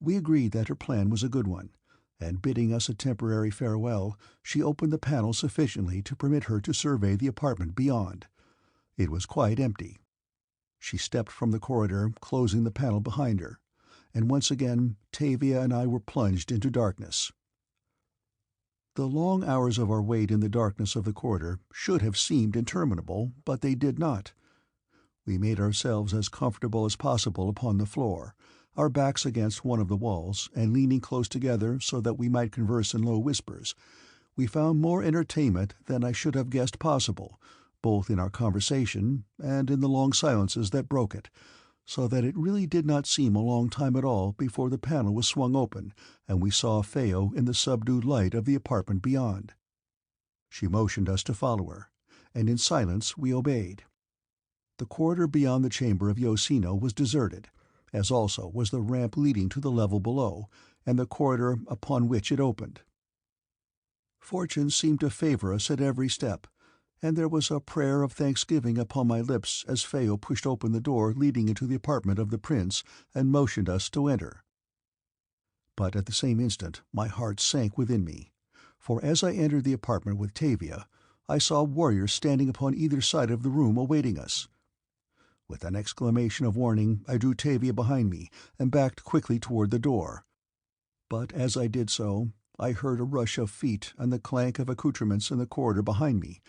We agreed that her plan was a good one, and bidding us a temporary farewell, she opened the panel sufficiently to permit her to survey the apartment beyond. It was quite empty. She stepped from the corridor, closing the panel behind her, and once again Tavia and I were plunged into darkness. The long hours of our wait in the darkness of the corridor should have seemed interminable, but they did not. We made ourselves as comfortable as possible upon the floor, our backs against one of the walls, and leaning close together so that we might converse in low whispers. We found more entertainment than I should have guessed possible, both in our conversation and in the long silences that broke it, so that it really did not seem a long time at all before the panel was swung open and we saw Phao in the subdued light of the apartment beyond. She motioned us to follow her, and in silence we obeyed. The corridor beyond the chamber of Yosino was deserted, as also was the ramp leading to the level below, and the corridor upon which it opened. Fortune seemed to favor us at every step, and there was a prayer of thanksgiving upon my lips as Phao pushed open the door leading into the apartment of the prince and motioned us to enter. But at the same instant my heart sank within me, for as I entered the apartment with Tavia, I saw warriors standing upon either side of the room awaiting us. With an exclamation of warning, I drew Tavia behind me and backed quickly toward the door. But as I did so, I heard a rush of feet and the clank of accoutrements in the corridor behind me,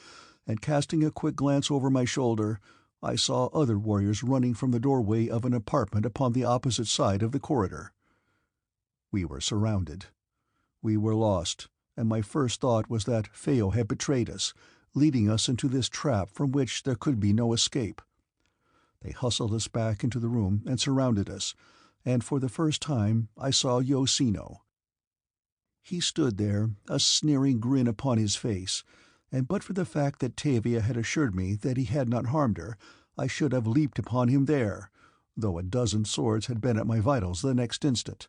and casting a quick glance over my shoulder, I saw other warriors running from the doorway of an apartment upon the opposite side of the corridor. We were surrounded. We were lost, and my first thought was that Phao had betrayed us, leading us into this trap from which there could be no escape. They hustled us back into the room and surrounded us, and for the first time I saw Yosino. He stood there, a sneering grin upon his face, and but for the fact that Tavia had assured me that he had not harmed her, I should have leaped upon him there, though a dozen swords had been at my vitals the next instant.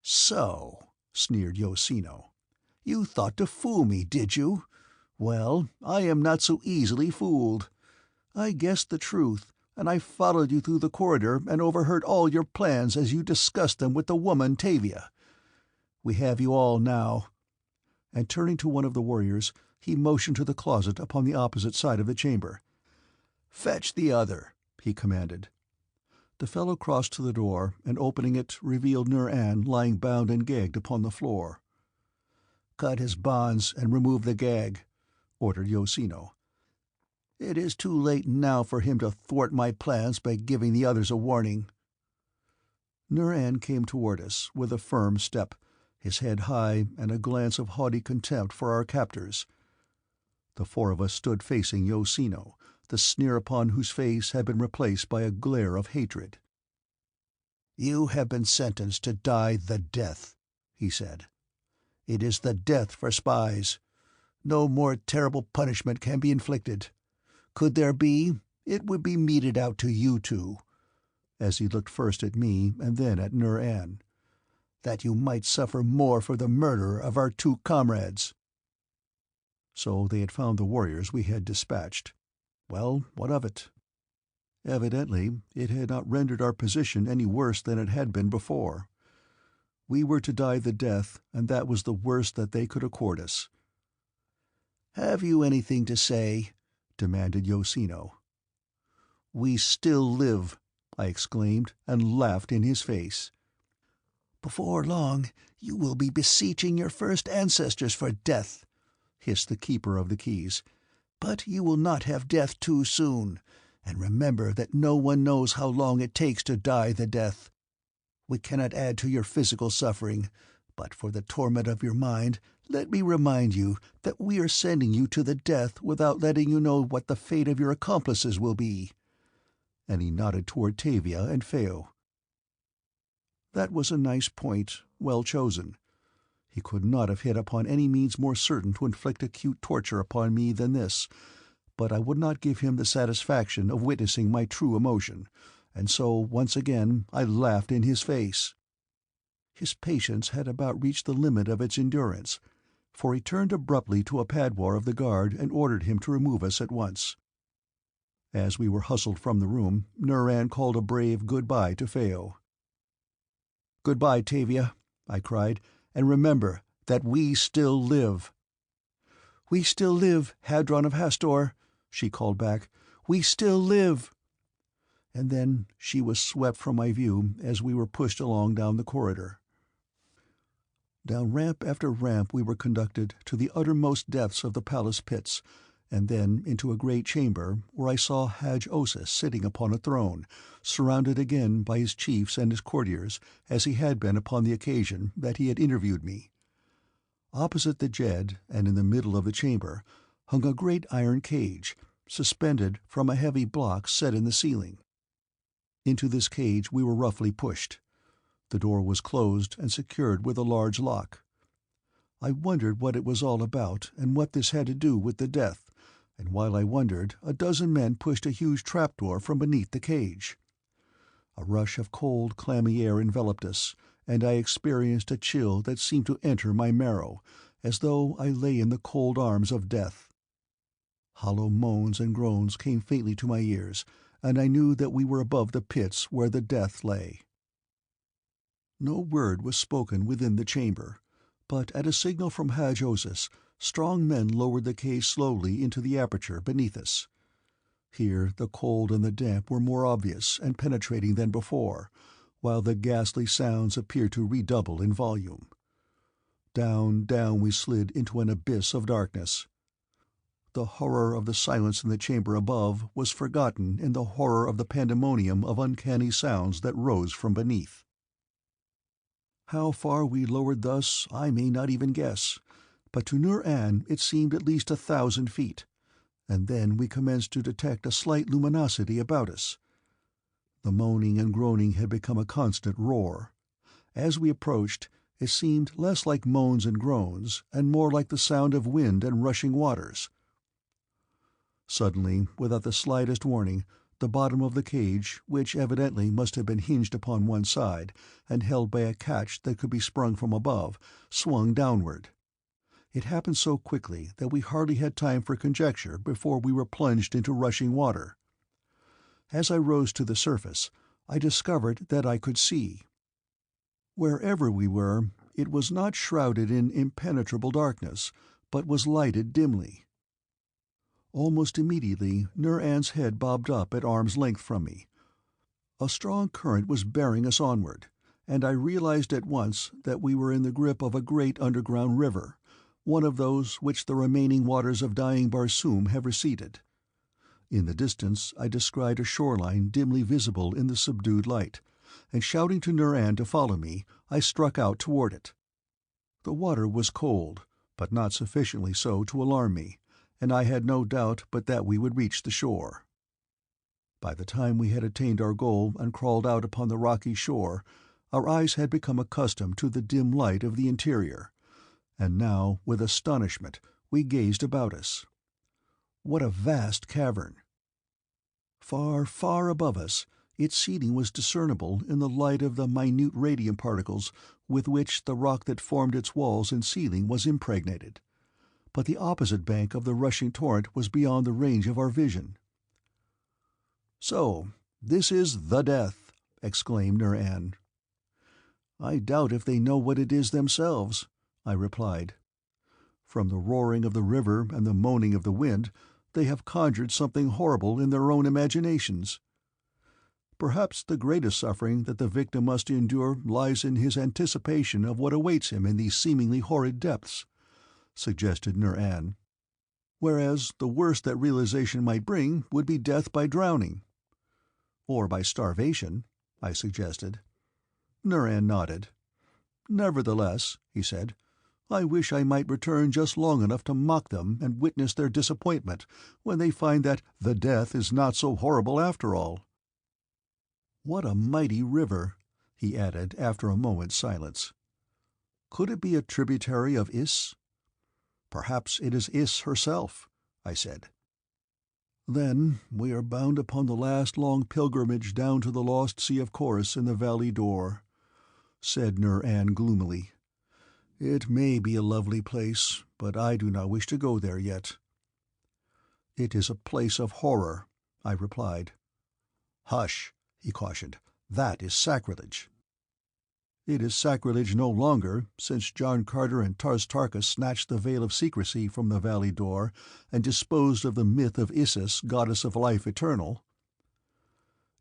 "So," sneered Yosino, "you thought to fool me, did you? Well, I am not so easily fooled. I guessed the truth, and I followed you through the corridor and overheard all your plans as you discussed them with the woman Tavia. We have you all now. and turning to one of the warriors, he motioned to the closet upon the opposite side of the chamber. "Fetch the other," he commanded. The fellow crossed to the door, and opening it revealed Nur-An lying bound and gagged upon the floor. "Cut his bonds and remove the gag," ordered Yosino. "It is too late now for him to thwart my plans by giving the others a warning." Nur-An came toward us with a firm step, his head high and a glance of haughty contempt for our captors. The four of us stood facing Yosino, the sneer upon whose face had been replaced by a glare of hatred. "You have been sentenced to die the death," he said. "It is the death for spies. No more terrible punishment can be inflicted. Could there be, it would be meted out to you two," as he looked first at me and then at Nur-An, "that you might suffer more for the murder of our two comrades." So they had found the warriors we had dispatched. Well, what of it? Evidently it had not rendered our position any worse than it had been before. We were to die the death, and that was the worst that they could accord us. "Have you anything to say?" demanded Yosino. "We still live," I exclaimed, and laughed in his face. "Before long you will be beseeching your first ancestors for death," hissed the keeper of the keys. "But you will not have death too soon, and remember that no one knows how long it takes to die the death. We cannot add to your physical suffering, but for the torment of your mind, let me remind you that we are sending you to the death without letting you know what the fate of your accomplices will be." And he nodded toward TAVIA and Phao. That was a nice point, well chosen. He could not have hit upon any means more certain to inflict acute torture upon me than this, but I would not give him the satisfaction of witnessing my true emotion, and so once again I laughed in his face. His patience had about reached the limit of its endurance, for he turned abruptly to a padwar of the guard and ordered him to remove us at once. As we were hustled from the room, Nur-An called a brave good-bye to Phao. "Good-bye, Tavia," I cried, "and remember that we still live." "We still live, Hadron of Hastor," she called back. "We still live." And then she was swept from my view as we were pushed along down the corridor. Down ramp after ramp we were conducted to the uttermost depths of the palace pits, and then into a great chamber where I saw Haj-Osis sitting upon a throne, surrounded again by his chiefs and his courtiers, as he had been upon the occasion that he had interviewed me. Opposite the Jed, and in the middle of the chamber, hung a great iron cage, suspended from a heavy block set in the ceiling. Into this cage we were roughly pushed. The door was closed and secured with a large lock. I wondered what it was all about and what this had to do with the death, and while I wondered, a dozen men pushed a huge trapdoor from beneath the cage. A rush of cold, clammy air enveloped us, and I experienced a chill that seemed to enter my marrow, as though I lay in the cold arms of death. Hollow moans and groans came faintly to my ears, and I knew that we were above the pits where the death lay. No word was spoken within the chamber, but at a signal from Haj-Osis, strong men lowered the cage slowly into the aperture beneath us. Here the cold and the damp were more obvious and penetrating than before, while the ghastly sounds appeared to redouble in volume. Down, down we slid into an abyss of darkness. The horror of the silence in the chamber above was forgotten in the horror of the pandemonium of uncanny sounds that rose from beneath. How far we lowered thus I may not even guess, but to Nur-An it seemed at least 1,000 feet, and then we commenced to detect a slight luminosity about us. The moaning and groaning had become a constant roar. As we approached, it seemed less like moans and groans, and more like the sound of wind and rushing waters. Suddenly, without the slightest warning, the bottom of the cage, which evidently must have been hinged upon one side, and held by a catch that could be sprung from above, swung downward. It happened so quickly that we hardly had time for conjecture before we were plunged into rushing water. As I rose to the surface, I discovered that I could see. Wherever we were, It was not shrouded in impenetrable darkness, but was lighted dimly. Almost immediately Nur-An's head bobbed up at arm's length from me. A strong current was bearing us onward, and I realized at once that we were in the grip of a great underground river, one of those which the remaining waters of dying Barsoom have receded. In the distance I descried a shoreline dimly visible in the subdued light, and shouting to Nur-An to follow me, I struck out toward it. The water was cold, but not sufficiently so to alarm me, and I had no doubt but that we would reach the shore. By the time we had attained our goal and crawled out upon the rocky shore, our eyes had become accustomed to the dim light of the interior, and now, with astonishment, we gazed about us. What a vast cavern! Far, far above us, its ceiling was discernible in the light of the minute radium particles with which the rock that formed its walls and ceiling was impregnated. But the opposite bank of the rushing torrent was beyond the range of our vision. "So, this is the death," exclaimed Nur-An. "I doubt if they know what it is themselves," I replied. "From the roaring of the river and the moaning of the wind, they have conjured something horrible in their own imaginations. Perhaps the greatest suffering that the victim must endure lies in his anticipation of what awaits him in these seemingly horrid depths," suggested Nur-An. "Whereas the worst that realization might bring would be death by drowning." "Or by starvation," I suggested. Nur-An nodded. "Nevertheless," he said, "I wish I might return just long enough to mock them and witness their disappointment when they find that the death is not so horrible after all. What a mighty river," he added after a moment's silence. "Could it be a tributary of Is? Perhaps it is Is herself," I said. "Then we are bound upon the last long pilgrimage down to the lost Sea of Chorus in the Valley Door," said Nur-An gloomily. "It may be a lovely place, but I do not wish to go there yet." "It is a place of horror," I replied. "Hush!" he cautioned. "That is sacrilege." "It is sacrilege no longer, since John Carter and Tars Tarkas snatched the veil of secrecy from the Valley Door and disposed of the myth of Isis, goddess of life eternal."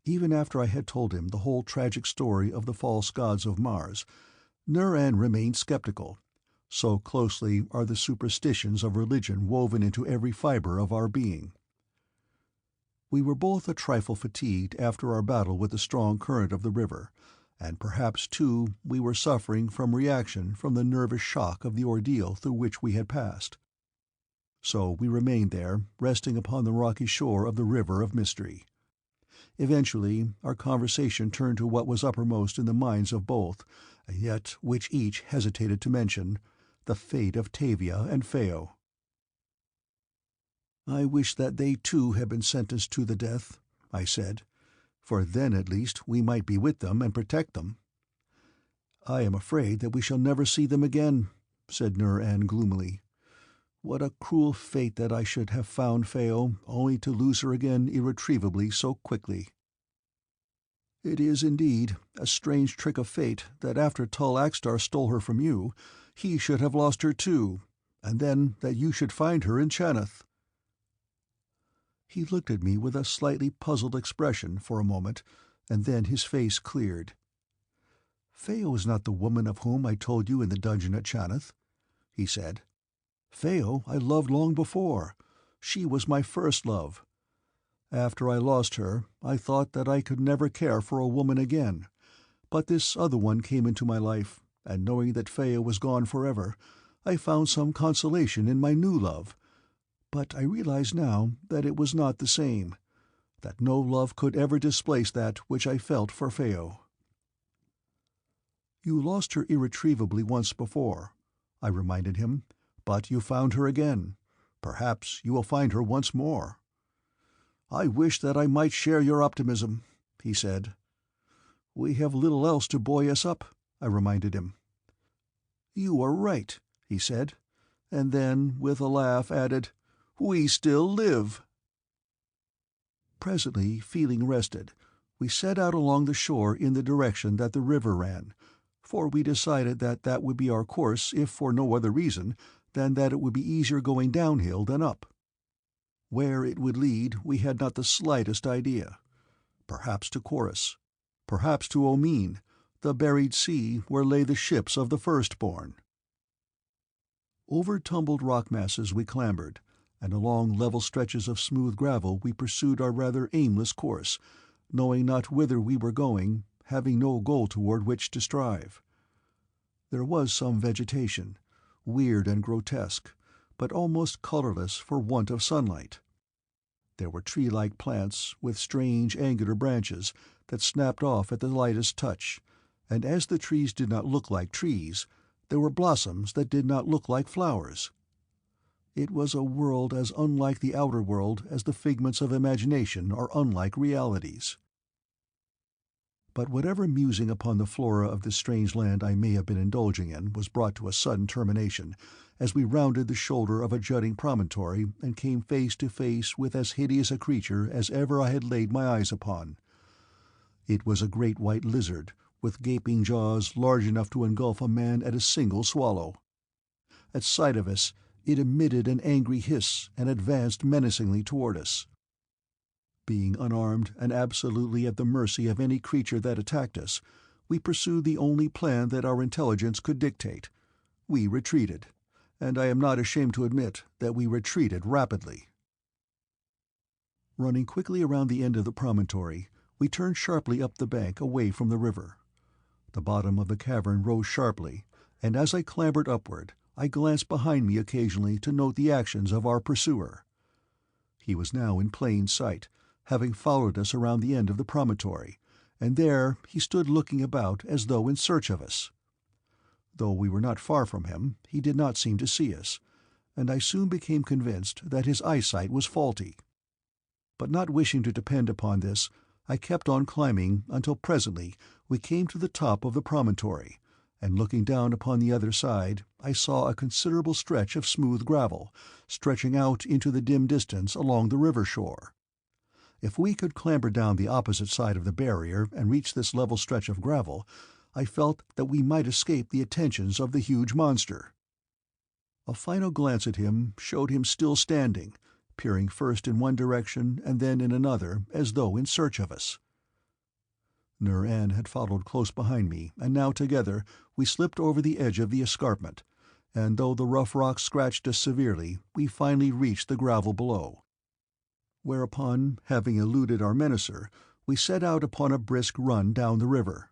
Even after I had told him the whole tragic story of the false gods of Mars, Nur-An remained skeptical, so closely are the superstitions of religion woven into every fibre of our being. We were both a trifle fatigued after our battle with the strong current of the river, and perhaps, too, we were suffering from reaction from the nervous shock of the ordeal through which we had passed. So we remained there, resting upon the rocky shore of the river of mystery. Eventually our conversation turned to what was uppermost in the minds of both, and yet which each hesitated to mention, the fate of Tavia and Phao. "I wish that they too had been sentenced to the death," I said, "for then at least we might be with them and protect them." "I am afraid that we shall never see them again," said Nur-An gloomily. "What a cruel fate that I should have found Phao, only to lose her again irretrievably so quickly." "It is indeed a strange trick of fate that after Tull Axtar stole her from you, he should have lost her too, and then that you should find her in Chaneth." He looked at me with a slightly puzzled expression for a moment, and then his face cleared. "Phao is not the woman of whom I told you in the dungeon at Chaneth," he said. "Phao I loved long before. She was my first love. After I lost her, I thought that I could never care for a woman again, but this other one came into my life, and knowing that Phao was gone forever, I found some consolation in my new love. But I realize now that it was not the same, that no love could ever displace that which I felt for Phao." "You lost her irretrievably once before," I reminded him, "but you found her again. Perhaps you will find her once more." "I wish that I might share your optimism," he said. "We have little else to buoy us up," I reminded him. "You are right," he said, and then, with a laugh, added, "We still live." Presently, feeling rested, we set out along the shore in the direction that the river ran, for we decided that that would be our course if for no other reason than that it would be easier going downhill than up. Where it would lead we had not the slightest idea. Perhaps to Chorus. Perhaps to Omine, the buried sea where lay the ships of the firstborn. Over tumbled rock masses we clambered, and along level stretches of smooth gravel we pursued our rather aimless course, knowing not whither we were going, having no goal toward which to strive. There was some vegetation, weird and grotesque, but almost colorless for want of sunlight. There were tree-like plants with strange angular branches that snapped off at the lightest touch, and as the trees did not look like trees, there were blossoms that did not look like flowers. It was a world as unlike the outer world as the figments of imagination are unlike realities. But whatever musing upon the flora of this strange land I may have been indulging in was brought to a sudden termination as we rounded the shoulder of a jutting promontory and came face to face with as hideous a creature as ever I had laid my eyes upon. It was a great white lizard, with gaping jaws large enough to engulf a man at a single swallow. At sight of us, it emitted an angry hiss and advanced menacingly toward us. Being unarmed and absolutely at the mercy of any creature that attacked us, we pursued the only plan that our intelligence could dictate. We retreated, and I am not ashamed to admit that we retreated rapidly. Running quickly around the end of the promontory, we turned sharply up the bank away from the river. The bottom of the cavern rose sharply, and as I clambered upward, I glanced behind me occasionally to note the actions of our pursuer. He was now in plain sight, having followed us around the end of the promontory, and there he stood looking about as though in search of us. Though we were not far from him, he did not seem to see us, and I soon became convinced that his eyesight was faulty. But not wishing to depend upon this, I kept on climbing until presently we came to the top of the promontory, and looking down upon the other side, I saw a considerable stretch of smooth gravel, stretching out into the dim distance along the river shore. If we could clamber down the opposite side of the barrier and reach this level stretch of gravel, I felt that we might escape the attentions of the huge monster. A final glance at him showed him still standing, peering first in one direction and then in another as though in search of us. Nur-An had followed close behind me, and now together we slipped over the edge of the escarpment, and though the rough rocks scratched us severely, we finally reached the gravel below. Whereupon, having eluded our menacer, we set out upon a brisk run down the river.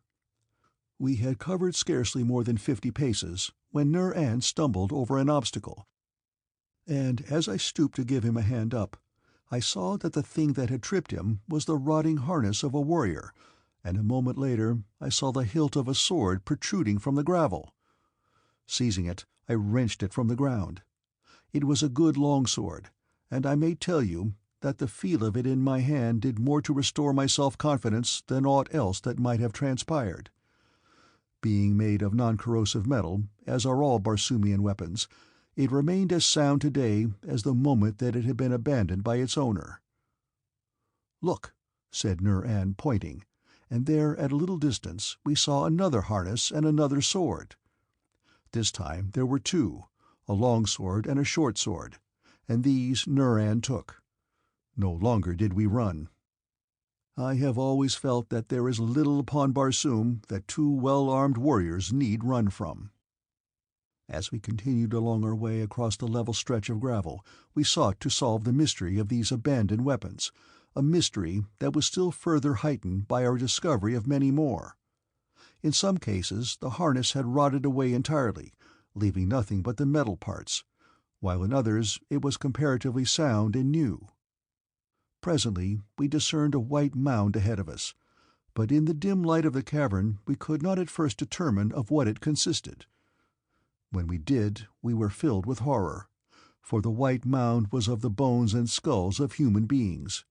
We had covered scarcely more than 50 paces when Nur-An stumbled over an obstacle, and as I stooped to give him a hand up, I saw that the thing that had tripped him was the rotting harness of a warrior, and a moment later I saw the hilt of a sword protruding from the gravel. Seizing it, I wrenched it from the ground. It was a good long sword, and I may tell you that the feel of it in my hand did more to restore my self-confidence than aught else that might have transpired. Being made of non-corrosive metal, as are all Barsoomian weapons, it remained as sound today as the moment that it had been abandoned by its owner. "Look," said Nur-An, pointing, and there at a little distance we saw another harness and another sword. This time there were two, a long sword and a short sword, and these Nur-An took. No longer did we run. I have always felt that there is little upon Barsoom that two well-armed warriors need run from. As we continued along our way across the level stretch of gravel, we sought to solve the mystery of these abandoned weapons, a mystery that was still further heightened by our discovery of many more. In some cases the harness had rotted away entirely, leaving nothing but the metal parts, while in others it was comparatively sound and new. Presently we discerned a white mound ahead of us, but in the dim light of the cavern we could not at first determine of what it consisted. When we did, we were filled with horror, for the white mound was of the bones and skulls of human beings.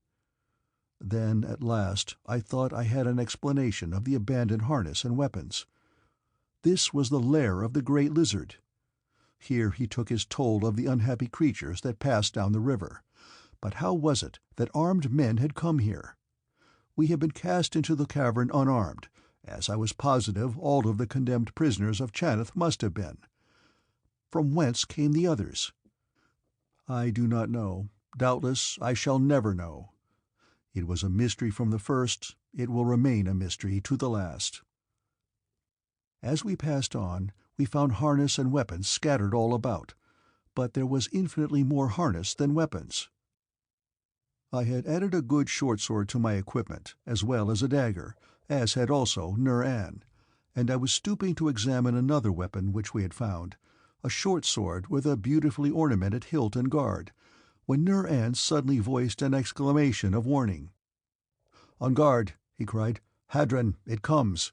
Then, at last, I thought I had an explanation of the abandoned harness and weapons. This was the lair of the great lizard. Here he took his toll of the unhappy creatures that passed down the river. But how was it that armed men had come here? We had been cast into the cavern unarmed, as I was positive all of the condemned prisoners of Chaneth must have been. From whence came the others? I do not know. Doubtless I shall never know. It was a mystery from the first, it will remain a mystery to the last. As we passed on, we found harness and weapons scattered all about, but there was infinitely more harness than weapons. I had added a good short sword to my equipment, as well as a dagger, as had also Nur-An, and I was stooping to examine another weapon which we had found, a short sword with a beautifully ornamented hilt and guard, when Nur-An suddenly voiced an exclamation of warning. "On guard!" he cried. "Hadron, it comes!"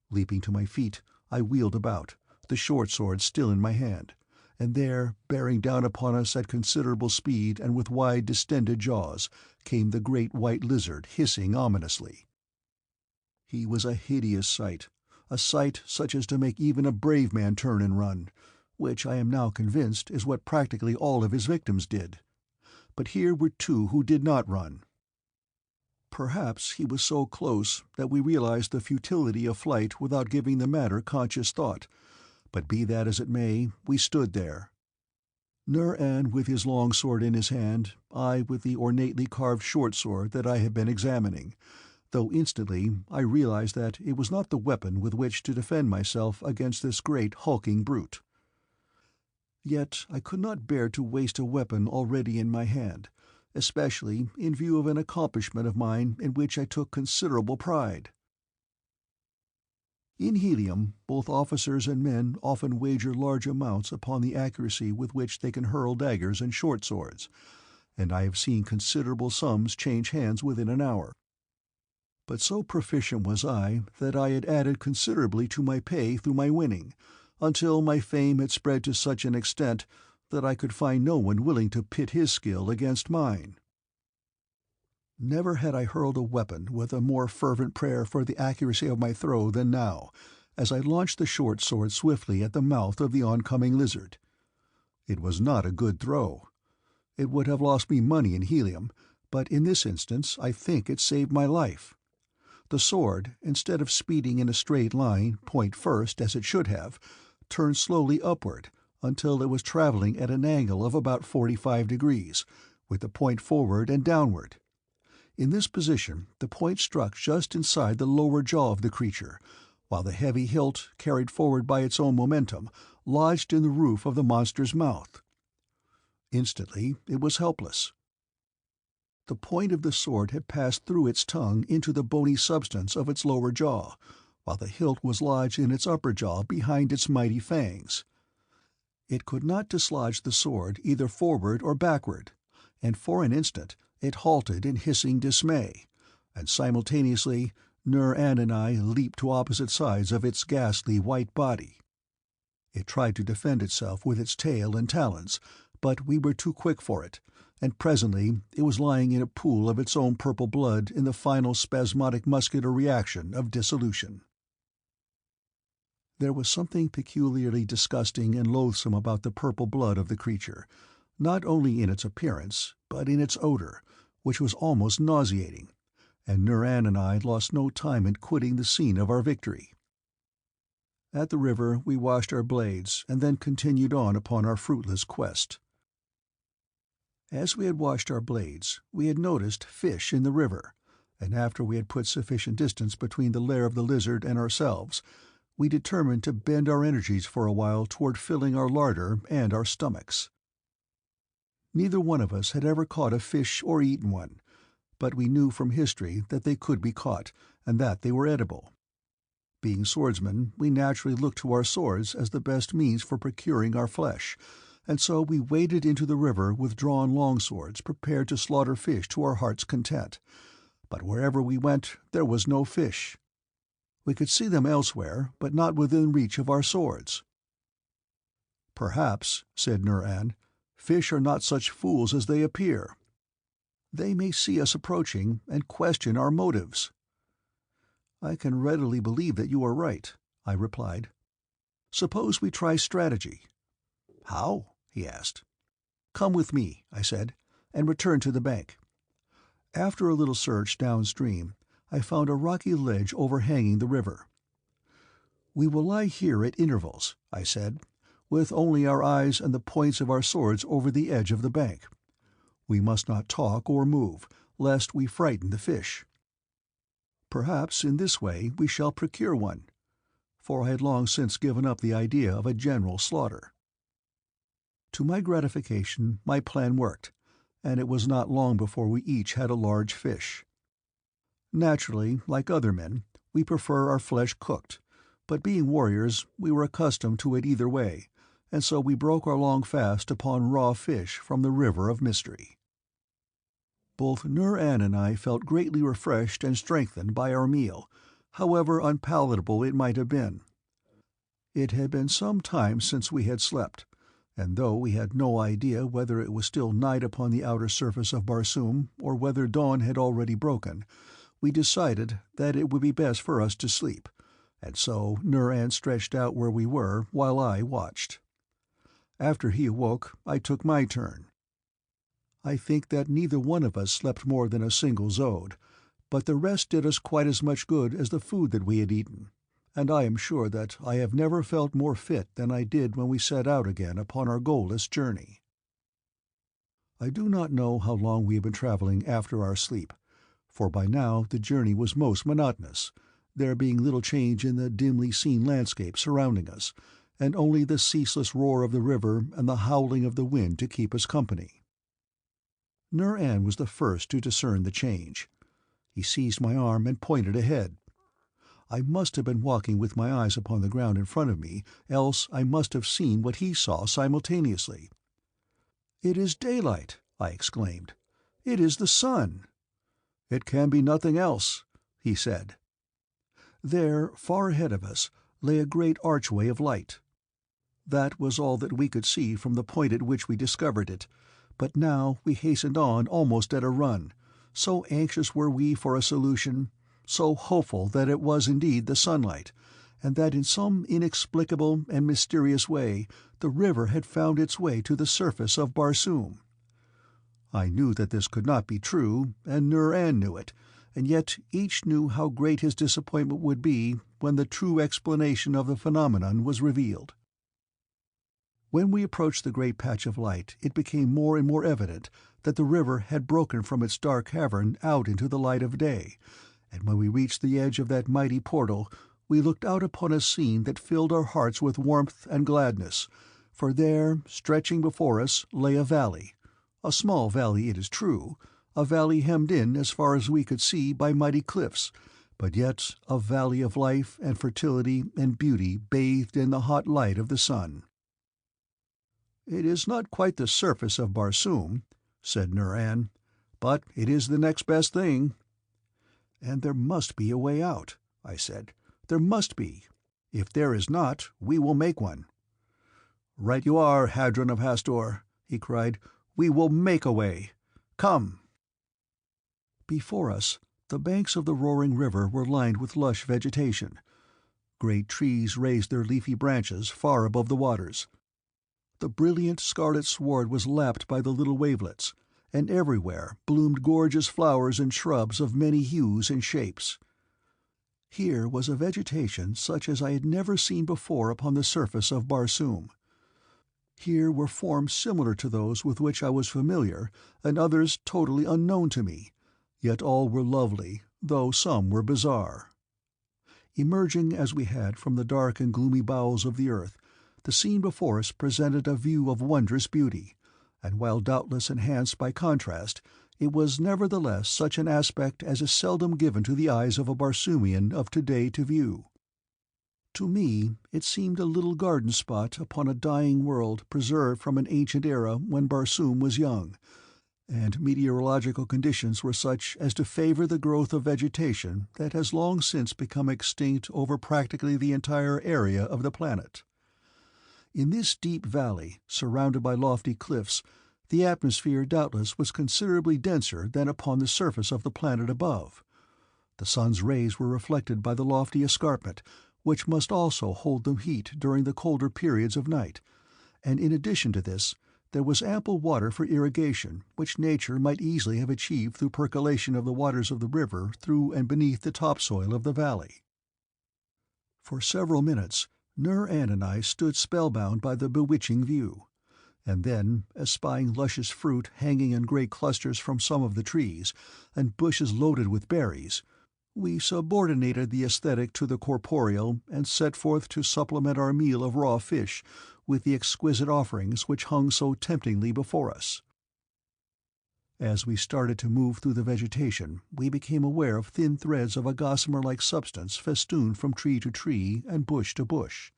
Leaping to my feet, I wheeled about, the short sword still in my hand, and there, bearing down upon us at considerable speed and with wide distended jaws, came the great white lizard hissing ominously. He was a hideous sight, a sight such as to make even a brave man turn and run, which I am now convinced is what practically all of his victims did. But here were two who did not run. Perhaps he was so close that we realized the futility of flight without giving the matter conscious thought, but be that as it may, we stood there. Nur-An with his long sword in his hand, I with the ornately carved short sword that I had been examining, though instantly I realized that it was not the weapon with which to defend myself against this great hulking brute. Yet I could not bear to waste a weapon already in my hand, especially in view of an accomplishment of mine in which I took considerable pride. In Helium, both officers and men often wager large amounts upon the accuracy with which they can hurl daggers and short swords, and I have seen considerable sums change hands within an hour. But so proficient was I that I had added considerably to my pay through my winning, until my fame had spread to such an extent that I could find no one willing to pit his skill against mine. Never had I hurled a weapon with a more fervent prayer for the accuracy of my throw than now, as I launched the short sword swiftly at the mouth of the oncoming lizard. It was not a good throw. It would have lost me money in Helium, but in this instance I think it saved my life. The sword, instead of speeding in a straight line, point first, as it should have, turned slowly upward until it was traveling at an angle of about 45 degrees, with the point forward and downward. In this position the point struck just inside the lower jaw of the creature, while the heavy hilt, carried forward by its own momentum, lodged in the roof of the monster's mouth. Instantly it was helpless. The point of the sword had passed through its tongue into the bony substance of its lower jaw, while the hilt was lodged in its upper jaw behind its mighty fangs. It could not dislodge the sword either forward or backward, and for an instant it halted in hissing dismay, and simultaneously Nur-An and I leaped to opposite sides of its ghastly white body. It tried to defend itself with its tail and talons, but we were too quick for it, and presently it was lying in a pool of its own purple blood in the final spasmodic muscular reaction of dissolution. There was something peculiarly disgusting and loathsome about the purple blood of the creature, not only in its appearance, but in its odor, which was almost nauseating, and Nur-An and I lost no time in quitting the scene of our victory. At the river we washed our blades, and then continued on upon our fruitless quest. As we had washed our blades, we had noticed fish in the river, and after we had put sufficient distance between the lair of the lizard and ourselves, we determined to bend our energies for a while toward filling our larder and our stomachs. Neither one of us had ever caught a fish or eaten one, but we knew from history that they could be caught, and that they were edible. Being swordsmen, we naturally looked to our swords as the best means for procuring our flesh, and so we waded into the river with drawn longswords prepared to slaughter fish to our heart's content. But wherever we went there was no fish. We could see them elsewhere, but not within reach of our swords. "Perhaps," said Nur-An, "fish are not such fools as they appear. They may see us approaching and question our motives." "I can readily believe that you are right," I replied. "Suppose we try strategy." "How?" he asked. "Come with me," I said, "and return to the bank." After a little search downstream, I found a rocky ledge overhanging the river. "We will lie here at intervals," I said, "with only our eyes and the points of our swords over the edge of the bank. We must not talk or move, lest we frighten the fish. Perhaps in this way we shall procure one," for I had long since given up the idea of a general slaughter. To my gratification my plan worked, and it was not long before we each had a large fish. Naturally, like other men, we prefer our flesh cooked, but being warriors we were accustomed to it either way, and so we broke our long fast upon raw fish from the river of mystery. Both Nur-An and I felt greatly refreshed and strengthened by our meal, however unpalatable it might have been. It had been some time since we had slept, and though we had no idea whether it was still night upon the outer surface of Barsoom or whether dawn had already broken, we decided that it would be best for us to sleep, and so Nur-An stretched out where we were while I watched. After he awoke, I took my turn. I think that neither one of us slept more than a single zode, but the rest did us quite as much good as the food that we had eaten, and I am sure that I have never felt more fit than I did when we set out again upon our goalless journey. I do not know how long we had been traveling after our sleep, for by now the journey was most monotonous, there being little change in the dimly seen landscape surrounding us, and only the ceaseless roar of the river and the howling of the wind to keep us company. Nur-An was the first to discern the change. He seized my arm and pointed ahead. I must have been walking with my eyes upon the ground in front of me, else I must have seen what he saw simultaneously. "It is daylight," I exclaimed. "It is the sun." "It can be nothing else," he said. There, far ahead of us, lay a great archway of light. That was all that we could see from the point at which we discovered it, but now we hastened on almost at a run, so anxious were we for a solution, so hopeful that it was indeed the sunlight, and that in some inexplicable and mysterious way the river had found its way to the surface of Barsoom. I knew that this could not be true, and Nur-An knew it, and yet each knew how great his disappointment would be when the true explanation of the phenomenon was revealed. When we approached the great patch of light it became more and more evident that the river had broken from its dark cavern out into the light of day, and when we reached the edge of that mighty portal we looked out upon a scene that filled our hearts with warmth and gladness, for there, stretching before us, lay a valley, a small valley it is true, a valley hemmed in as far as we could see by mighty cliffs, but yet a valley of life and fertility and beauty bathed in the hot light of the sun. "It is not quite the surface of Barsoom," said Nur-An, "but it is the next best thing." "And there must be a way out," I said. "There must be. If there is not, we will make one." "Right you are, Hadron of Hastor," he cried. "We will make a way. Come." Before us, the banks of the roaring river were lined with lush vegetation. Great trees raised their leafy branches far above the waters. The brilliant scarlet sward was lapped by the little wavelets, and everywhere bloomed gorgeous flowers and shrubs of many hues and shapes. Here was a vegetation such as I had never seen before upon the surface of Barsoom. Here were forms similar to those with which I was familiar, and others totally unknown to me, yet all were lovely, though some were bizarre. Emerging as we had from the dark and gloomy bowels of the earth, the scene before us presented a view of wondrous beauty, and while doubtless enhanced by contrast, it was nevertheless such an aspect as is seldom given to the eyes of a Barsoomian of to-day to view. To me it seemed a little garden spot upon a dying world preserved from an ancient era when Barsoom was young, and meteorological conditions were such as to favour the growth of vegetation that has long since become extinct over practically the entire area of the planet. In this deep valley, surrounded by lofty cliffs, the atmosphere doubtless was considerably denser than upon the surface of the planet above. The sun's rays were reflected by the lofty escarpment, which must also hold the heat during the colder periods of night, and in addition to this, There was ample water for irrigation, which nature might easily have achieved through percolation of the waters of the river through and beneath the topsoil of the valley. For several minutes, Nur-An and I stood spellbound by the bewitching view, and then, espying luscious fruit hanging in great clusters from some of the trees, and bushes loaded with berries, we subordinated the aesthetic to the corporeal and set forth to supplement our meal of raw fish with the exquisite offerings which hung so temptingly before us. As we started to move through the vegetation, we became aware of thin threads of a gossamer-like substance festooned from tree to tree and bush to bush.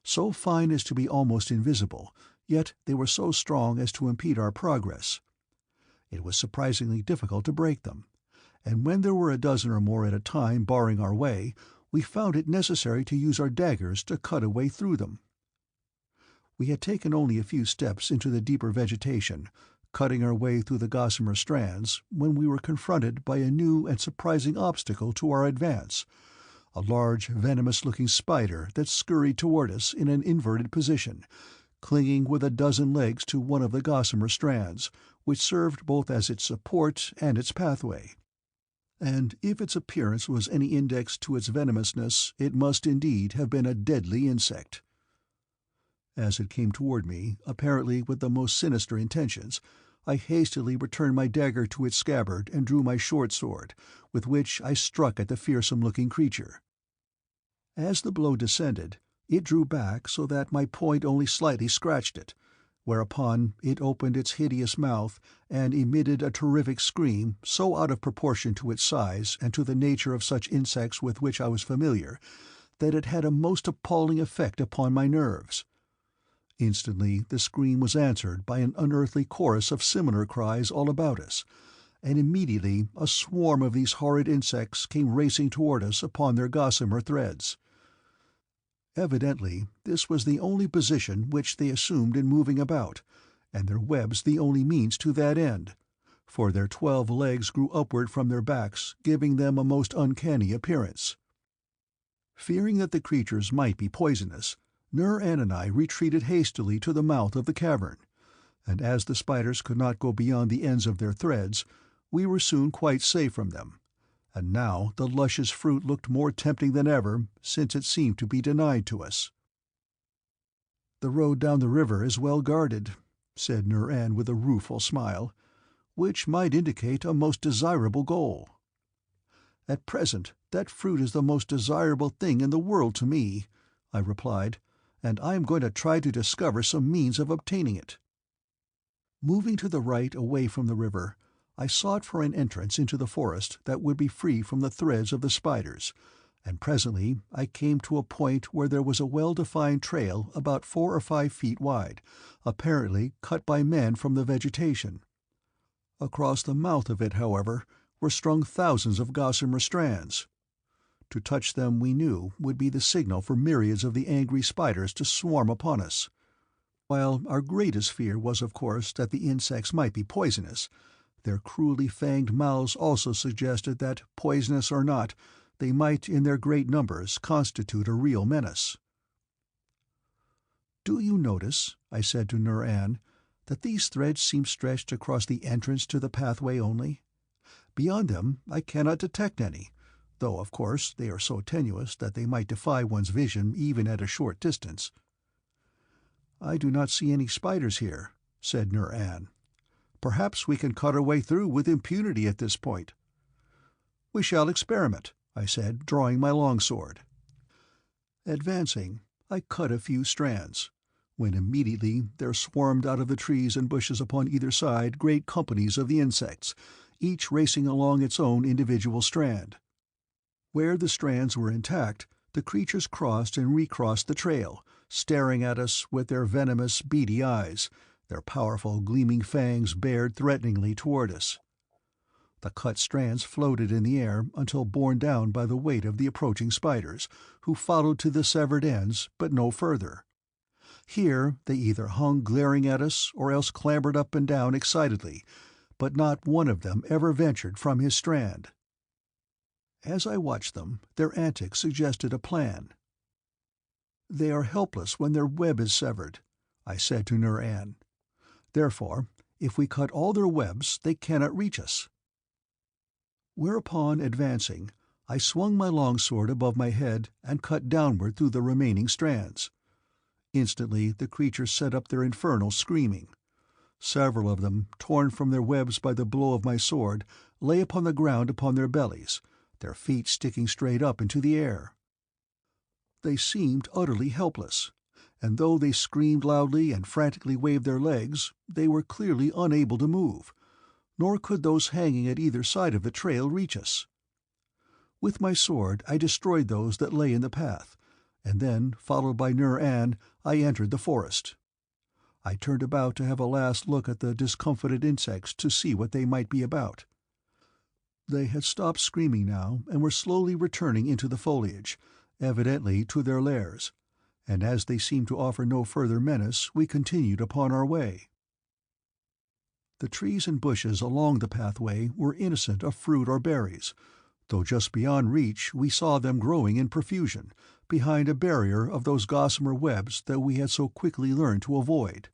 So fine as to be almost invisible, yet they were so strong as to impede our progress. It was surprisingly difficult to break them, and when there were a dozen or more at a time barring our way, we found it necessary to use our daggers to cut a way through them. We had taken only a few steps into the deeper vegetation, cutting our way through the gossamer strands, when we were confronted by a new and surprising obstacle to our advance, a large, venomous-looking spider that scurried toward us in an inverted position, clinging with a dozen legs to one of the gossamer strands, which served both as its support and its pathway. And if its appearance was any index to its venomousness, it must indeed have been a deadly insect. As it came toward me, apparently with the most sinister intentions, I hastily returned my dagger to its scabbard and drew my short sword, with which I struck at the fearsome-looking creature. As the blow descended, it drew back so that my point only slightly scratched it, whereupon it opened its hideous mouth and emitted a terrific scream so out of proportion to its size and to the nature of such insects with which I was familiar, that it had a most appalling effect upon my nerves. Instantly the scream was answered by an unearthly chorus of similar cries all about us, and immediately a swarm of these horrid insects came racing toward us upon their gossamer threads. Evidently this was the only position which they assumed in moving about, and their webs the only means to that end, for their 12 legs grew upward from their backs, giving them a most uncanny appearance. Fearing that the creatures might be poisonous, Nur-An and I retreated hastily to the mouth of the cavern, and as the spiders could not go beyond the ends of their threads, we were soon quite safe from them, and now the luscious fruit looked more tempting than ever, since it seemed to be denied to us. "The road down the river is well guarded," said Nur-An with a rueful smile, "which might indicate a most desirable goal." "At present that fruit is the most desirable thing in the world to me," I replied, "and I am going to try to discover some means of obtaining it." Moving to the right away from the river, I sought for an entrance into the forest that would be free from the threads of the spiders, and presently I came to a point where there was a well-defined trail about 4 or 5 feet wide, apparently cut by men from the vegetation. Across the mouth of it, however, were strung thousands of gossamer strands. To touch them, we knew, would be the signal for myriads of the angry spiders to swarm upon us. While our greatest fear was, of course, that the insects might be poisonous, their cruelly fanged mouths also suggested that, poisonous or not, they might in their great numbers constitute a real menace. "Do you notice," I said to Nur-An, "that these threads seem stretched across the entrance to the pathway only? Beyond them I cannot detect any, though of course they are so tenuous that they might defy one's vision even at a short distance." "I do not see any spiders here," said Nur-An. "Perhaps we can cut our way through with impunity at this point." "We shall experiment," I said, drawing my longsword. Advancing, I cut a few strands, when immediately there swarmed out of the trees and bushes upon either side great companies of the insects, each racing along its own individual strand. Where the strands were intact, the creatures crossed and recrossed the trail, staring at us with their venomous, beady eyes, their powerful gleaming fangs bared threateningly toward us. The cut strands floated in the air until borne down by the weight of the approaching spiders, who followed to the severed ends, but no further. Here they either hung glaring at us or else clambered up and down excitedly, but not one of them ever ventured from his strand. As I watched them, their antics suggested a plan. "They are helpless when their web is severed," I said to Nur-An. Therefore, if we cut all their webs, they cannot reach us." Whereupon, advancing, I swung my longsword above my head and cut downward through the remaining strands. Instantly the creatures set up their infernal screaming. Several of them, torn from their webs by the blow of my sword, lay upon the ground upon their bellies, their feet sticking straight up into the air. They seemed utterly helpless, and though they screamed loudly and frantically waved their legs, they were clearly unable to move, nor could those hanging at either side of the trail reach us. With my sword I destroyed those that lay in the path, and then, followed by Nur-An, I entered the forest. I turned about to have a last look at the discomfited insects to see what they might be about. They had stopped screaming now and were slowly returning into the foliage, evidently to their lairs, and as they seemed to offer no further menace, we continued upon our way. The trees and bushes along the pathway were innocent of fruit or berries, though just beyond reach we saw them growing in profusion, behind a barrier of those gossamer webs that we had so quickly learned to avoid.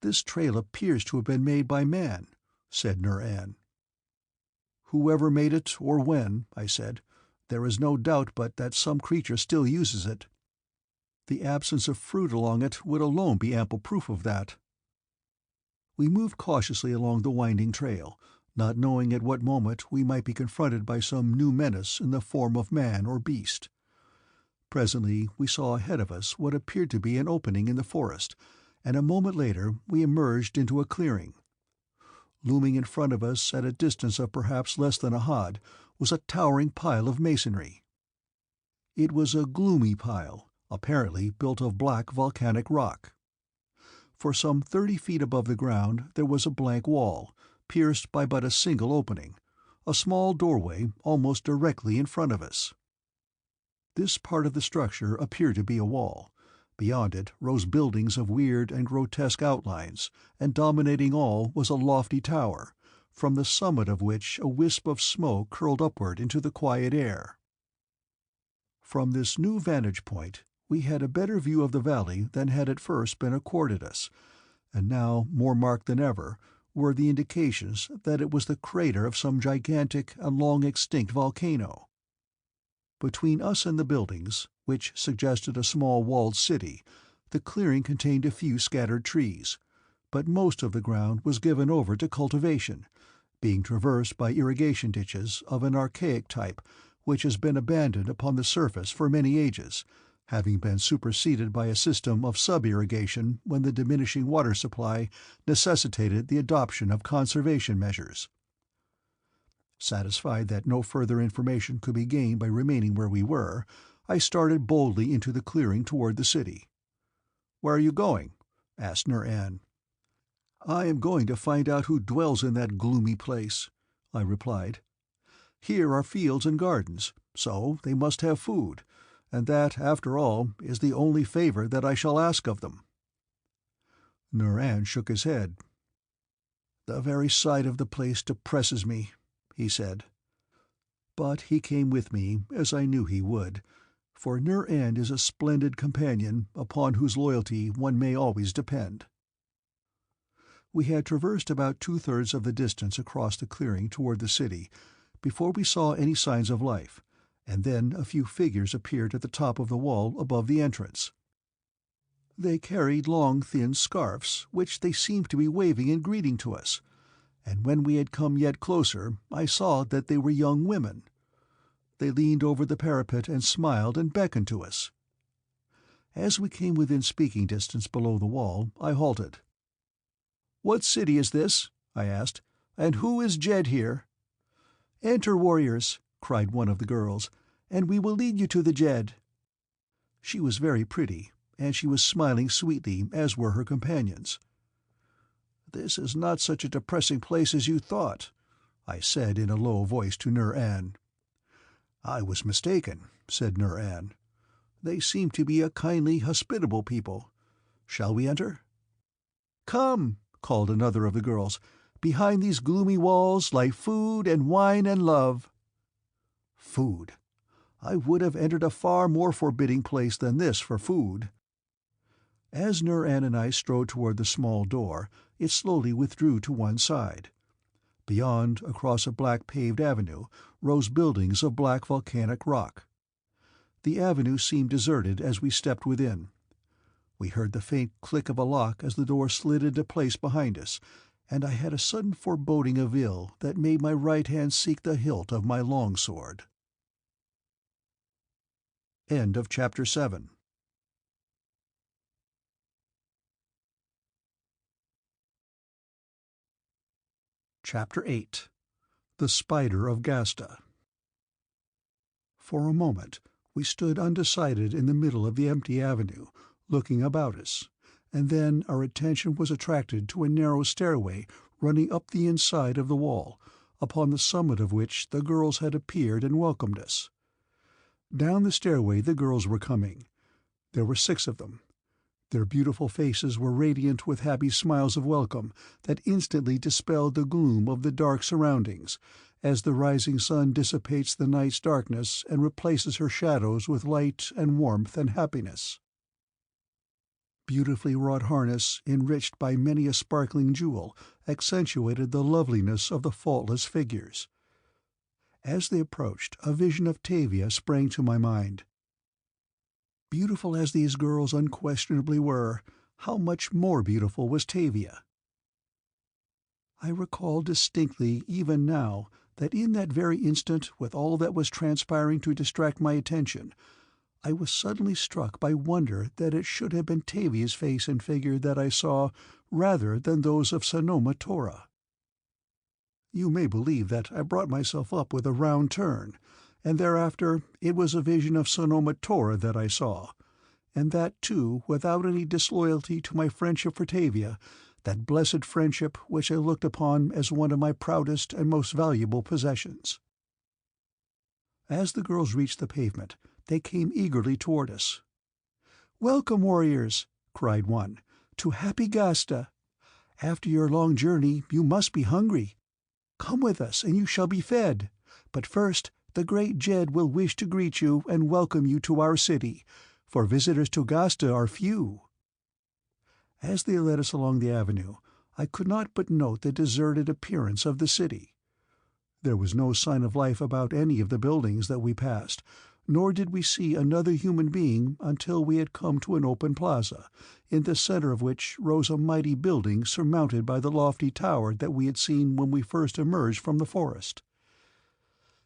"This trail appears to have been made by man," said Nur-An. "Whoever made it, or when," I said, "there is no doubt but that some creature still uses it. The absence of fruit along it would alone be ample proof of that." We moved cautiously along the winding trail, not knowing at what moment we might be confronted by some new menace in the form of man or beast. Presently we saw ahead of us what appeared to be an opening in the forest, and a moment later we emerged into a clearing. Looming in front of us at a distance of perhaps less than a hod was a towering pile of masonry. It was a gloomy pile, apparently built of black volcanic rock. For some 30 feet above the ground there was a blank wall, pierced by but a single opening, a small doorway almost directly in front of us. This part of the structure appeared to be a wall. Beyond it rose buildings of weird and grotesque outlines, and dominating all was a lofty tower, from the summit of which a wisp of smoke curled upward into the quiet air. From this new vantage point we had a better view of the valley than had at first been accorded us, and now, more marked than ever, were the indications that it was the crater of some gigantic and long-extinct volcano. Between us and the buildings, which suggested a small walled city, the clearing contained a few scattered trees, but most of the ground was given over to cultivation, being traversed by irrigation ditches of an archaic type which has been abandoned upon the surface for many ages, having been superseded by a system of sub-irrigation when the diminishing water supply necessitated the adoption of conservation measures. Satisfied that no further information could be gained by remaining where we were, I started boldly into the clearing toward the city. "Where are you going?" asked Nur-An. "I am going to find out who dwells in that gloomy place," I replied. "Here are fields and gardens, so they must have food, and that, after all, is the only favor that I shall ask of them." Nur-An shook his head. "The very sight of the place depresses me," he said. But he came with me, as I knew he would, for Nur-An is a splendid companion upon whose loyalty one may always depend. We had traversed about 2/3 of the distance across the clearing toward the city before we saw any signs of life, and then a few figures appeared at the top of the wall above the entrance. They carried long thin scarfs, which they seemed to be waving in greeting to us, and when we had come yet closer I saw that they were young women. They leaned over the parapet and smiled and beckoned to us. As we came within speaking distance below the wall, I halted. "What city is this?" I asked, "and who is Jed here?" "Enter, warriors," cried one of the girls, "and we will lead you to the Jed." She was very pretty, and she was smiling sweetly, as were her companions. "This is not such a depressing place as you thought," I said in a low voice to Nur-An. "I was mistaken," said Nur-An. "They seem to be a kindly, hospitable people. Shall we enter?" "Come," called another of the girls. "Behind these gloomy walls lie food and wine and love." Food! I would have entered a far more forbidding place than this for food. As Nur-An and I strode toward the small door, it slowly withdrew to one side. Beyond, across a black paved avenue, rose buildings of black volcanic rock. The avenue seemed deserted as we stepped within. We heard the faint click of a lock as the door slid into place behind us, and I had a sudden foreboding of ill that made my right hand seek the hilt of my longsword. End of Chapter 7. Chapter 8. The Spider of GHASTA. For a moment we stood undecided in the middle of the empty avenue, looking about us, and then our attention was attracted to a narrow stairway running up the inside of the wall, upon the summit of which the girls had appeared and welcomed us. Down the stairway the girls were coming. There were 6 of them. Their beautiful faces were radiant with happy smiles of welcome that instantly dispelled the gloom of the dark surroundings, as the rising sun dissipates the night's darkness and replaces her shadows with light and warmth and happiness. Beautifully wrought harness, enriched by many a sparkling jewel, accentuated the loveliness of the faultless figures. As they approached, a vision of TAVIA sprang to my mind. Beautiful as these girls unquestionably were, how much more beautiful was TAVIA? I recall distinctly even now that in that very instant, with all that was transpiring to distract my attention, I was suddenly struck by wonder that it should have been TAVIA's face and figure that I saw rather than those of Sanoma Tora. You may believe that I brought myself up with a round turn, and thereafter it was a vision of Sanoma Tora that I saw, and that, too, without any disloyalty to my friendship for TAVIA, that blessed friendship which I looked upon as one of my proudest and most valuable possessions. As the girls reached the pavement, they came eagerly toward us. "Welcome, warriors," cried one, "to happy GHASTA. After your long journey you must be hungry. Come with us and you shall be fed. But first the great Jed will wish to greet you and welcome you to our city, for visitors to GHASTA are few." As they led us along the avenue, I could not but note the deserted appearance of the city. There was no sign of life about any of the buildings that we passed, nor did we see another human being until we had come to an open plaza, in the center of which rose a mighty building surmounted by the lofty tower that we had seen when we first emerged from the forest.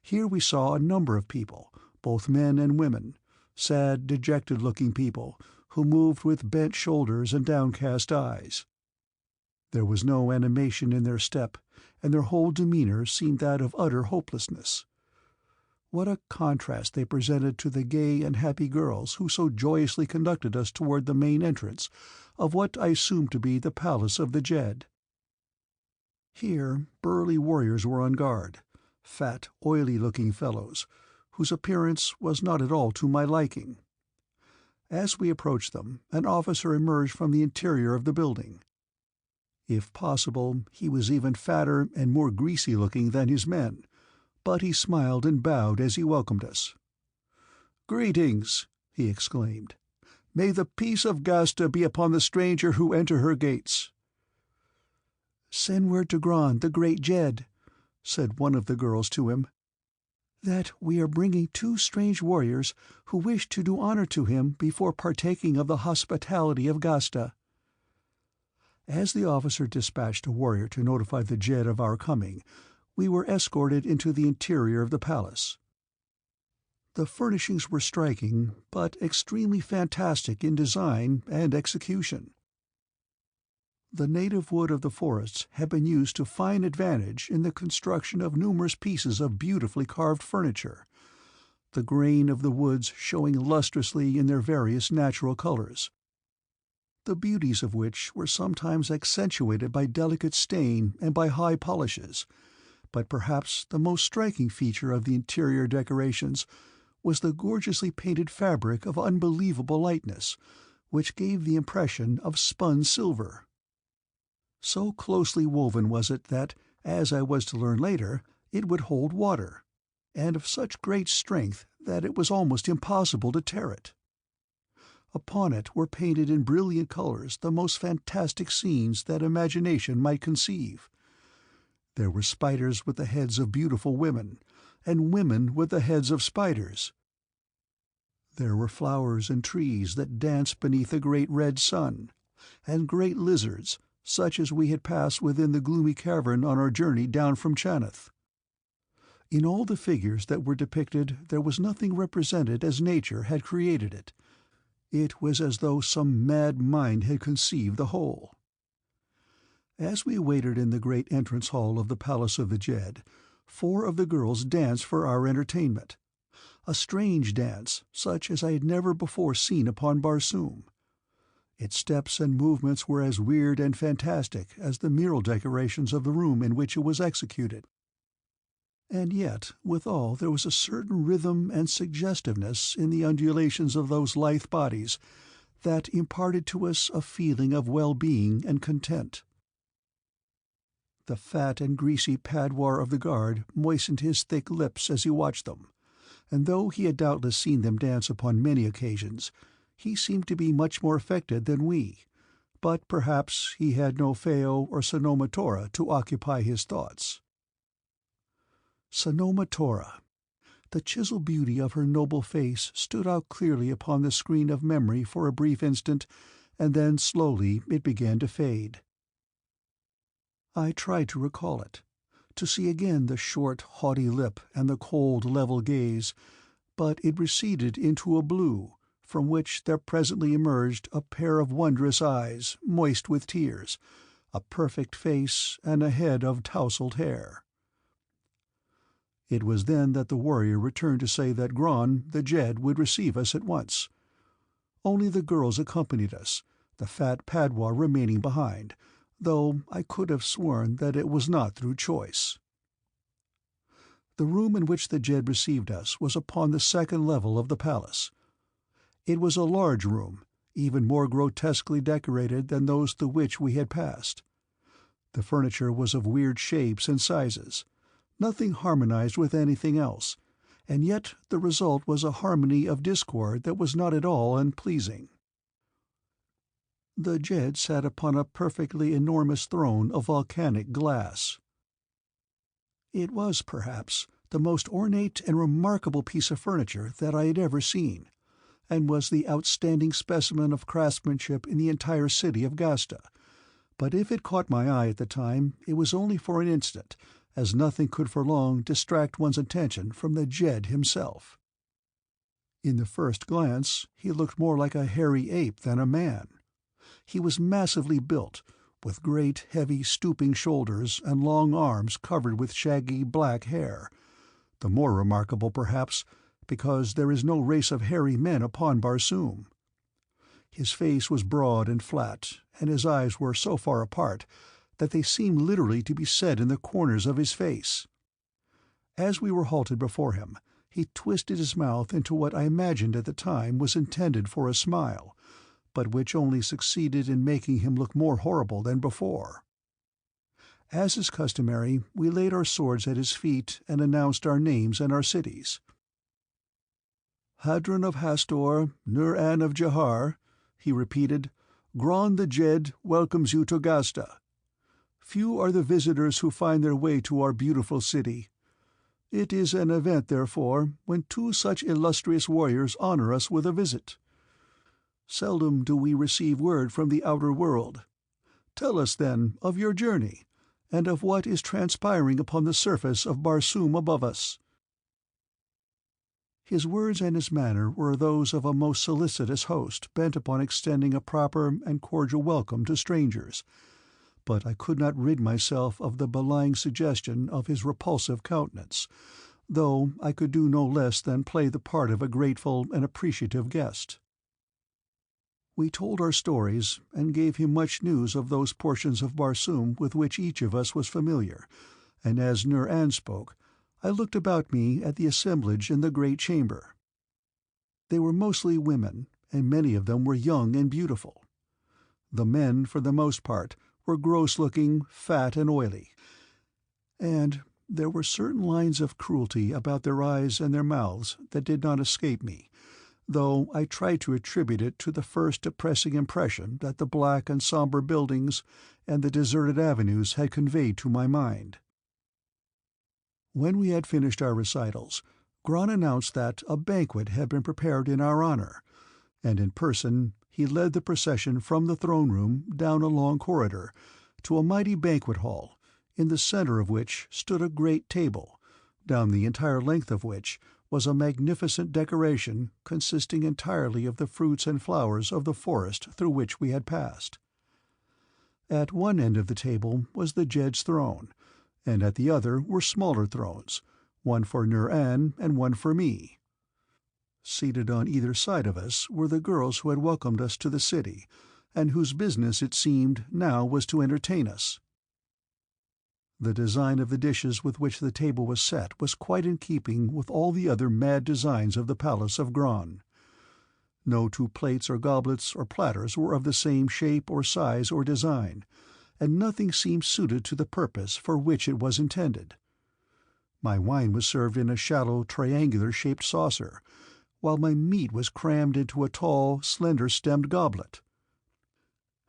Here we saw a number of people, both men and women, sad, dejected-looking people, who moved with bent shoulders and downcast eyes. There was no animation in their step, and their whole demeanor seemed that of utter hopelessness. What a contrast they presented to the gay and happy girls who so joyously conducted us toward the main entrance of what I assumed to be the palace of the Jed. Here burly warriors were on guard, fat, oily-looking fellows, whose appearance was not at all to my liking. As we approached them, an officer emerged from the interior of the building. If possible, he was even fatter and more greasy-looking than his men, but he smiled and bowed as he welcomed us. "Greetings," he exclaimed. "May the peace of GHASTA be upon the stranger who enter her gates." "Send word to Gran, the great Jed," said one of the girls to him, "that we are bringing 2 strange warriors who wish to do honor to him before partaking of the hospitality of GHASTA." As the officer dispatched a warrior to notify the Jed of our coming, we were escorted into the interior of the palace. The furnishings were striking, but extremely fantastic in design and execution. The native wood of the forests had been used to fine advantage in the construction of numerous pieces of beautifully carved furniture, the grain of the woods showing lustrously in their various natural colors, the beauties of which were sometimes accentuated by delicate stain and by high polishes, but perhaps the most striking feature of the interior decorations was the gorgeously painted fabric of unbelievable lightness, which gave the impression of spun silver. So closely woven was it that, as I was to learn later, it would hold water, and of such great strength that it was almost impossible to tear it. Upon it were painted in brilliant colors the most fantastic scenes that imagination might conceive. There were spiders with the heads of beautiful women, and women with the heads of spiders. There were flowers and trees that danced beneath a great red sun, and great lizards, such as we had passed within the gloomy cavern on our journey down from Chaneth. In all the figures that were depicted there was nothing represented as nature had created it. It was as though some mad mind had conceived the whole. As we waited in the great entrance hall of the Palace of the Jed, 4 of the girls danced for our entertainment. A strange dance, such as I had never before seen upon Barsoom. Its steps and movements were as weird and fantastic as the mural decorations of the room in which it was executed. And yet, withal, there was a certain rhythm and suggestiveness in the undulations of those lithe bodies that imparted to us a feeling of well-being and content. The fat and greasy padwar of the guard moistened his thick lips as he watched them, and though he had doubtless seen them dance upon many occasions, he seemed to be much more affected than we, but perhaps he had no Phao or Sanoma Tora to occupy his thoughts. Sanoma Tora. The chiseled beauty of her noble face stood out clearly upon the screen of memory for a brief instant, and then slowly it began to fade. I tried to recall it, to see again the short, haughty lip and the cold, level gaze, but it receded into a blue, from which there presently emerged a pair of wondrous eyes, moist with tears, a perfect face, and a head of tousled hair. It was then that the warrior returned to say that Gron, the Jed, would receive us at once. Only the girls accompanied us, the fat padwar remaining behind, though I could have sworn that it was not through choice. The room in which the Jed received us was upon the 2nd level of the palace. It was a large room, even more grotesquely decorated than those through which we had passed. The furniture was of weird shapes and sizes. Nothing harmonized with anything else, and yet the result was a harmony of discord that was not at all unpleasing. The Jed sat upon a perfectly enormous throne of volcanic glass. It was, perhaps, the most ornate and remarkable piece of furniture that I had ever seen, and was the outstanding specimen of craftsmanship in the entire city of GHASTA, but if it caught my eye at the time, it was only for an instant, as nothing could for long distract one's attention from the Jed himself. In the first glance, he looked more like a hairy ape than a man. He was massively built, with great, heavy, stooping shoulders and long arms covered with shaggy black hair, the more remarkable, perhaps, because there is no race of hairy men upon Barsoom. His face was broad and flat, and his eyes were so far apart that they seemed literally to be set in the corners of his face. As we were halted before him, he twisted his mouth into what I imagined at the time was intended for a smile, but which only succeeded in making him look more horrible than before. As is customary, we laid our swords at his feet and announced our names and our cities. "Hadron of Hastor, Nur-An of Jahar," he repeated. "Gron the Jed welcomes you to GHASTA. Few are the visitors who find their way to our beautiful city. It is an event, therefore, when 2 such illustrious warriors honor us with a visit. Seldom do we receive word from the outer world. Tell us, then, of your journey, and of what is transpiring upon the surface of Barsoom above us." His words and his manner were those of a most solicitous host bent upon extending a proper and cordial welcome to strangers, but I could not rid myself of the belying suggestion of his repulsive countenance, though I could do no less than play the part of a grateful and appreciative guest. We told our stories, and gave him much news of those portions of Barsoom with which each of us was familiar, and as Nur-An spoke, I looked about me at the assemblage in the great chamber. They were mostly women, and many of them were young and beautiful. The men, for the most part, were gross-looking, fat and oily, and there were certain lines of cruelty about their eyes and their mouths that did not escape me, though I tried to attribute it to the first depressing impression that the black and somber buildings and the deserted avenues had conveyed to my mind. When we had finished our recitals, Gran announced that a banquet had been prepared in our honor, and in person he led the procession from the throne room down a long corridor to a mighty banquet hall, in the center of which stood a great table, down the entire length of which was a magnificent decoration consisting entirely of the fruits and flowers of the forest through which we had passed. At one end of the table was the Jed's throne, and at the other were smaller thrones, one for Nur-An and one for me. Seated on either side of us were the girls who had welcomed us to the city, and whose business, it seemed, now was to entertain us. The design of the dishes with which the table was set was quite in keeping with all the other mad designs of the palace of Gran. No two plates or goblets or platters were of the same shape or size or design, and nothing seemed suited to the purpose for which it was intended. My wine was served in a shallow triangular-shaped saucer, while my meat was crammed into a tall, slender-stemmed goblet.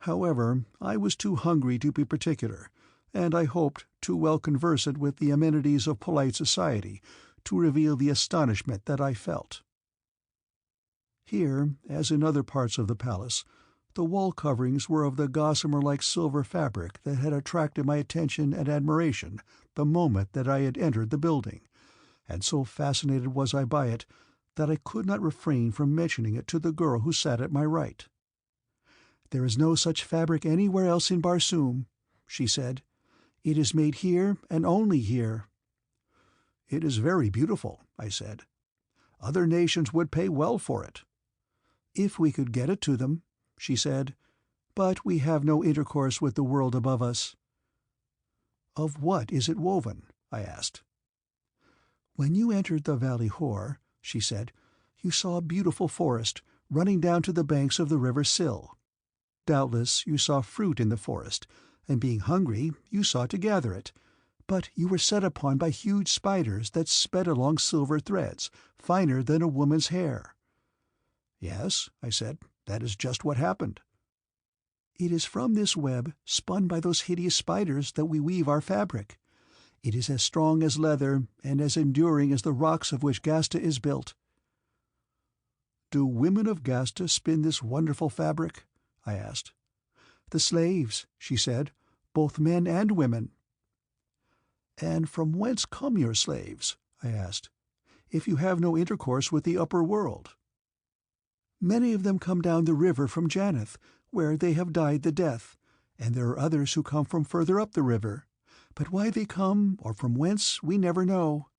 However, I was too hungry to be particular, and I hoped too well conversant with the amenities of polite society to reveal the astonishment that I felt. Here, as in other parts of the palace, the wall coverings were of the gossamer-like silver fabric that had attracted my attention and admiration the moment that I had entered the building, and so fascinated was I by it that I could not refrain from mentioning it to the girl who sat at my right. "There is no such fabric anywhere else in Barsoom," she said. "It is made here and only here." "It is very beautiful," I said. "Other nations would pay well for it." "If we could get it to them," she said, "but we have no intercourse with the world above us." "Of what is it woven?" I asked. "When you entered the Valley Hor," she said, "you saw a beautiful forest running down to the banks of the river Sil. Doubtless you saw fruit in the forest, and being hungry you sought to gather it, but you were set upon by huge spiders that sped along silver threads, finer than a woman's hair." "Yes," I said, "that is just what happened." "It is from this web, spun by those hideous spiders, that we weave our fabric. It is as strong as leather, and as enduring as the rocks of which GHASTA is built." "Do women of GHASTA spin this wonderful fabric?" I asked. "The slaves," she said, "both men and women." "And from whence come your slaves?" I asked, "if you have no intercourse with the upper world?" "Many of them come down the river from Janeth, where they have died the death, and there are others who come from further up the river, but why they come or from whence we never know.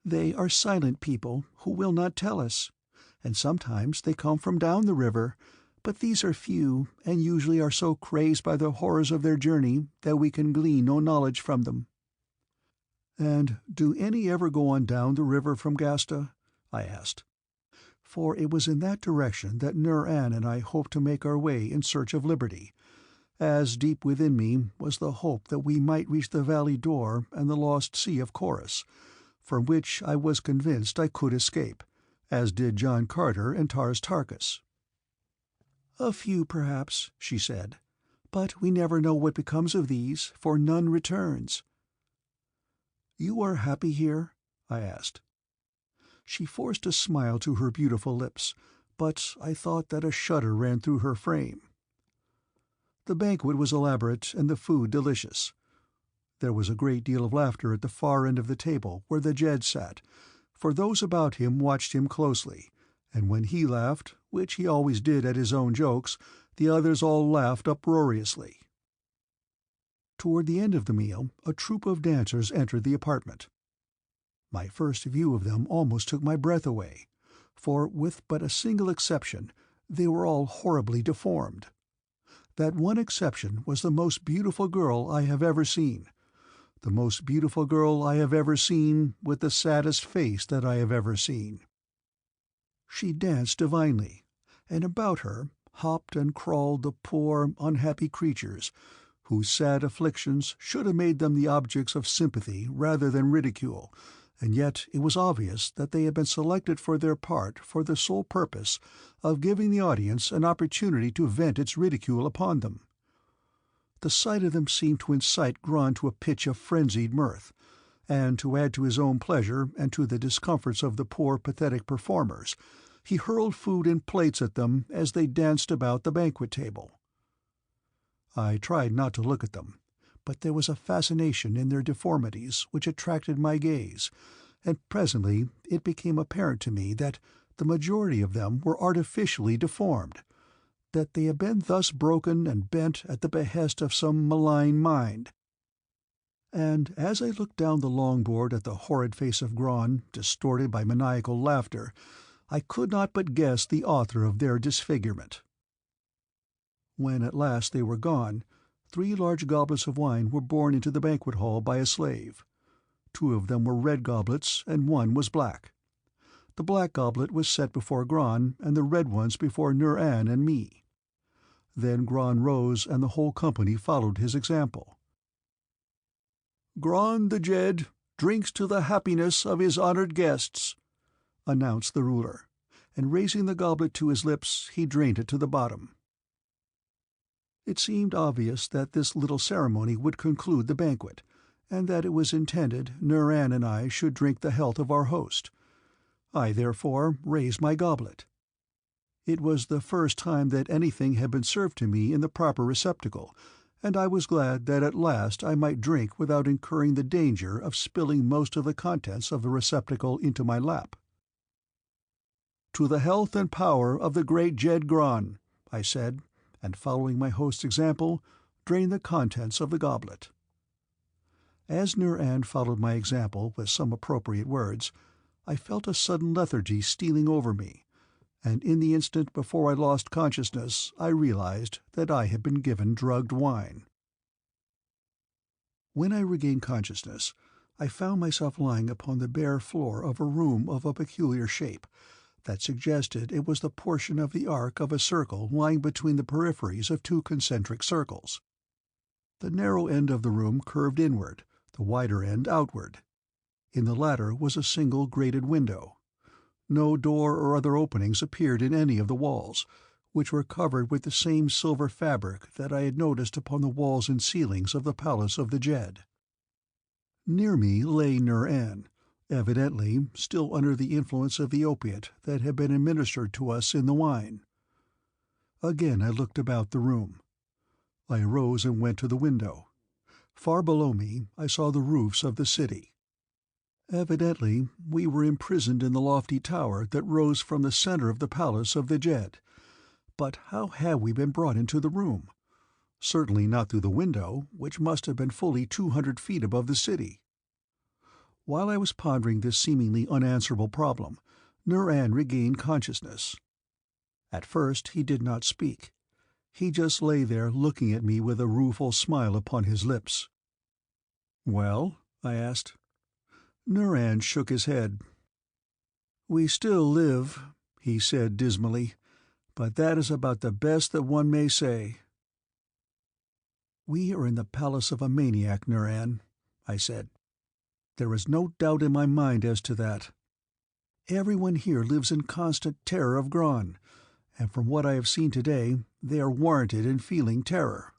They are silent people who will not tell us, and sometimes they come from down the river, but these are few, and usually are so crazed by the horrors of their journey that we can glean no knowledge from them." "And do any ever go on down the river from GHASTA?" I asked. For it was in that direction that Nur-An and I hoped to make our way in search of liberty, as deep within me was the hope that we might reach the Valley Door and the lost sea of Chorus, from which I was convinced I could escape, as did John Carter and Tars Tarkas. "A few, perhaps," she said, "but we never know what becomes of these, for none returns." "You are happy here?" I asked. She forced a smile to her beautiful lips, but I thought that a shudder ran through her frame. The banquet was elaborate and the food delicious. There was a great deal of laughter at the far end of the table where the Jed sat, for those about him watched him closely, and when he laughed, which he always did at his own jokes, the others all laughed uproariously. Toward the end of the meal, a troupe of dancers entered the apartment. My first view of them almost took my breath away, for, with but a single exception, they were all horribly deformed. That one exception was the most beautiful girl I have ever seen, the most beautiful girl I have ever seen with the saddest face that I have ever seen. She danced divinely, and about her hopped and crawled the poor, unhappy creatures, whose sad afflictions should have made them the objects of sympathy rather than ridicule, and yet it was obvious that they had been selected for their part for the sole purpose of giving the audience an opportunity to vent its ridicule upon them. The sight of them seemed to incite Gron to a pitch of frenzied mirth, and to add to his own pleasure and to the discomforts of the poor pathetic performers, he hurled food and plates at them as they danced about the banquet table. I tried not to look at them, but there was a fascination in their deformities which attracted my gaze, and presently it became apparent to me that the majority of them were artificially deformed, that they had been thus broken and bent at the behest of some malign mind. And as I looked down the longboard at the horrid face of Gron, distorted by maniacal laughter, I could not but guess the author of their disfigurement. When at last they were gone, 3 large goblets of wine were borne into the banquet hall by a slave. 2 of them were red goblets, and 1 was black. The black goblet was set before Gron, and the red ones before Nur-An and me. Then Gron rose, and the whole company followed his example. "Gron the Jed drinks to the happiness of his honored guests," announced the ruler, and raising the goblet to his lips, he drained it to the bottom. It seemed obvious that this little ceremony would conclude the banquet, and that it was intended Nur-An and I should drink the health of our host. I therefore raised my goblet. It was the first time that anything had been served to me in the proper receptacle, and I was glad that at last I might drink without incurring the danger of spilling most of the contents of the receptacle into my lap. "To the health and power of the great Jed Gron," I said, and following my host's example, drained the contents of the goblet. As Nur-An followed my example with some appropriate words, I felt a sudden lethargy stealing over me, and in the instant before I lost consciousness I realized that I had been given drugged wine. When I regained consciousness, I found myself lying upon the bare floor of a room of a peculiar shape, that suggested it was the portion of the arc of a circle lying between the peripheries of 2 concentric circles. The narrow end of the room curved inward, the wider end outward. In the latter was a single grated window. No door or other openings appeared in any of the walls, which were covered with the same silver fabric that I had noticed upon the walls and ceilings of the palace of the Jed. Near me lay Nur-An, evidently still under the influence of the opiate that had been administered to us in the wine. Again I looked about the room. I arose and went to the window. Far below me I saw the roofs of the city. Evidently we were imprisoned in the lofty tower that rose from the center of the palace of the Jed. But how had we been brought into the room? Certainly not through the window, which must have been fully 200 feet above the city. While I was pondering this seemingly unanswerable problem, Nur-An regained consciousness. At first he did not speak. He just lay there looking at me with a rueful smile upon his lips. "Well?" I asked. Nur-An shook his head. "We still live," he said dismally, "but that is about the best that one may say." "We are in the palace of a maniac, Nur-An," I said. "There is no doubt in my mind as to that. Everyone here lives in constant terror of Gron, and from what I have seen today, they are warranted in feeling terror."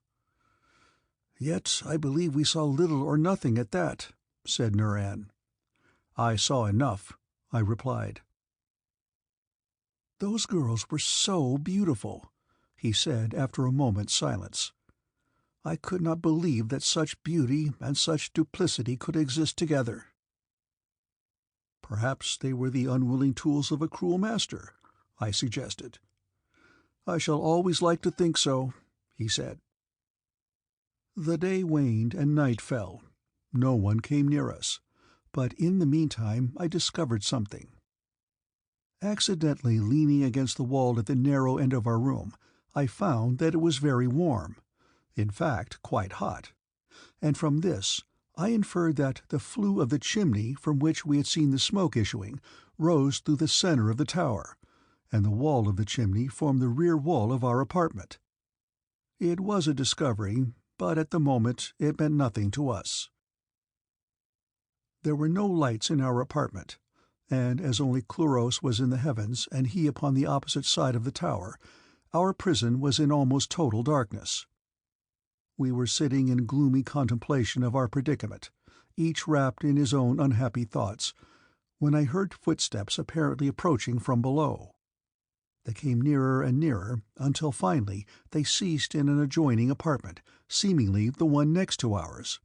"Yet I believe we saw little or nothing at that," said Nur-An. "I saw enough," I replied. "Those girls were so beautiful," he said after a moment's silence. "I could not believe that such beauty and such duplicity could exist together." "Perhaps they were the unwilling tools of a cruel master," I suggested. "I shall always like to think so," he said. The day waned and night fell. No one came near us, but in the meantime I discovered something. Accidentally leaning against the wall at the narrow end of our room, I found that it was very warm, in fact quite hot, and from this I inferred that the flue of the chimney from which we had seen the smoke issuing rose through the center of the tower, and the wall of the chimney formed the rear wall of our apartment. It was a discovery, but at the moment it meant nothing to us. There were no lights in our apartment, and as only Cluros was in the heavens and he upon the opposite side of the tower, our prison was in almost total darkness. We were sitting in gloomy contemplation of our predicament, each wrapped in his own unhappy thoughts, when I heard footsteps apparently approaching from below. They came nearer and nearer, until finally they ceased in an adjoining apartment, seemingly the one next to ours.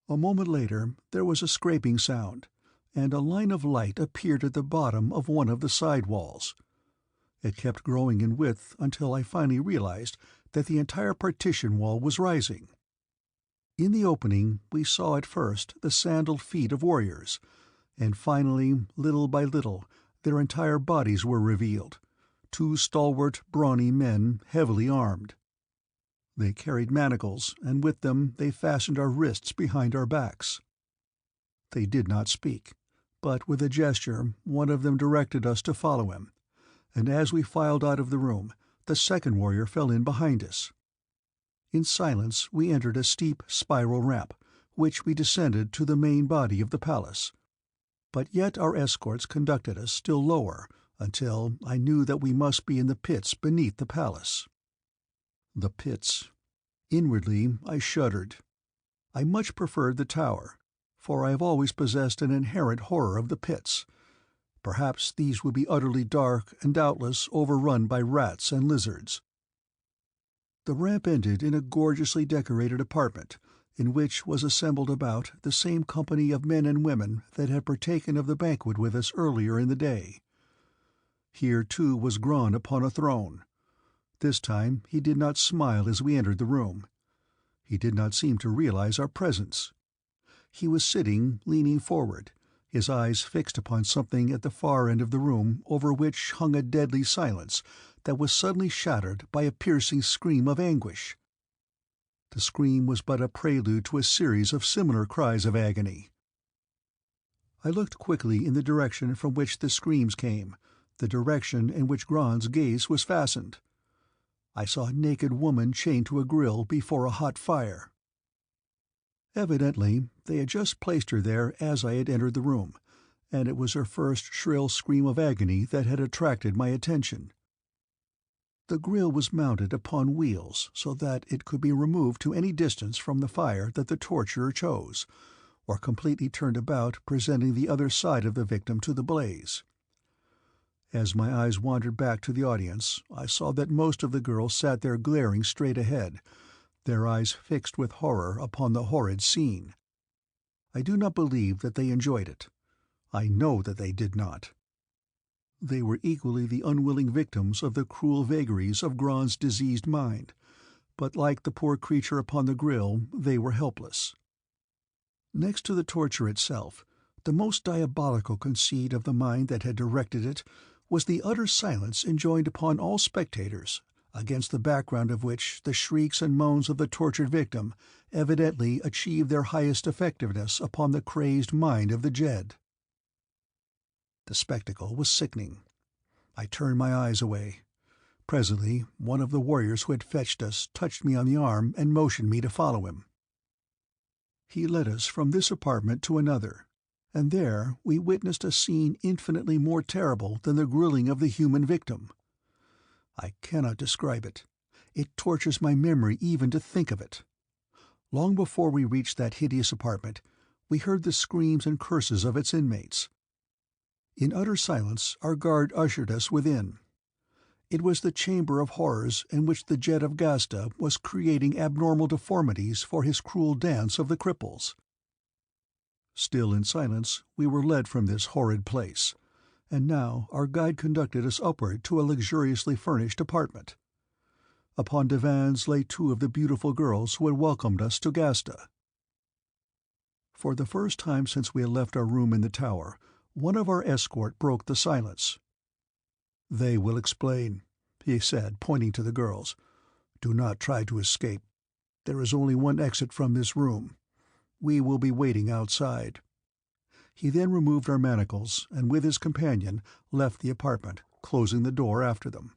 A moment later there was a scraping sound, and a line of light appeared at the bottom of one of the side walls. It kept growing in width until I finally realized that the entire partition wall was rising. In the opening we saw at first the sandaled feet of warriors, and finally, little by little, their entire bodies were revealed, 2 stalwart, brawny men, heavily armed. They carried manacles, and with them they fastened our wrists behind our backs. They did not speak, but with a gesture one of them directed us to follow him, and as we filed out of the room, the second warrior fell in behind us. In silence we entered a steep spiral ramp, which we descended to the main body of the palace. But yet our escorts conducted us still lower, until I knew that we must be in the pits beneath the palace. The pits. Inwardly I shuddered. I much preferred the tower, for I have always possessed an inherent horror of the pits. Perhaps these would be utterly dark and doubtless overrun by rats and lizards. The ramp ended in a gorgeously decorated apartment, in which was assembled about the same company of men and women that had partaken of the banquet with us earlier in the day. Here, too, was Gran upon a throne. This time he did not smile as we entered the room. He did not seem to realize our presence. He was sitting, leaning forward, his eyes fixed upon something at the far end of the room over which hung a deadly silence that was suddenly shattered by a piercing scream of anguish. The scream was but a prelude to a series of similar cries of agony. I looked quickly in the direction from which the screams came, the direction in which Gran's gaze was fastened. I saw a naked woman chained to a grill before a hot fire. Evidently they had just placed her there as I had entered the room, and it was her first shrill scream of agony that had attracted my attention. The grill was mounted upon wheels so that it could be removed to any distance from the fire that the torturer chose, or completely turned about, presenting the other side of the victim to the blaze. As my eyes wandered back to the audience, I saw that most of the girls sat there glaring straight ahead, their eyes fixed with horror upon the horrid scene. I do not believe that they enjoyed it. I know that they did not. They were equally the unwilling victims of the cruel vagaries of Gran's diseased mind, but like the poor creature upon the grill, they were helpless. Next to the torture itself, the most diabolical conceit of the mind that had directed it was the utter silence enjoined upon all spectators, against the background of which the shrieks and moans of the tortured victim evidently achieved their highest effectiveness upon the crazed mind of the Jed. The spectacle was sickening. I turned my eyes away. Presently one of the warriors who had fetched us touched me on the arm and motioned me to follow him. He led us from this apartment to another, and there we witnessed a scene infinitely more terrible than the grilling of the human victim. I cannot describe it. It tortures my memory even to think of it. Long before we reached that hideous apartment, we heard the screams and curses of its inmates. In utter silence our guard ushered us within. It was the chamber of horrors in which the Jed of GHASTA was creating abnormal deformities for his cruel dance of the cripples. Still in silence we were led from this horrid place, and now our guide conducted us upward to a luxuriously furnished apartment. Upon divans lay 2 of the beautiful girls who had welcomed us to GHASTA. For the first time since we had left our room in the tower, one of our escort broke the silence. "They will explain," he said, pointing to the girls. "Do not try to escape. There is only one exit from this room. We will be waiting outside." He then removed our manacles, and with his companion left the apartment, closing the door after them.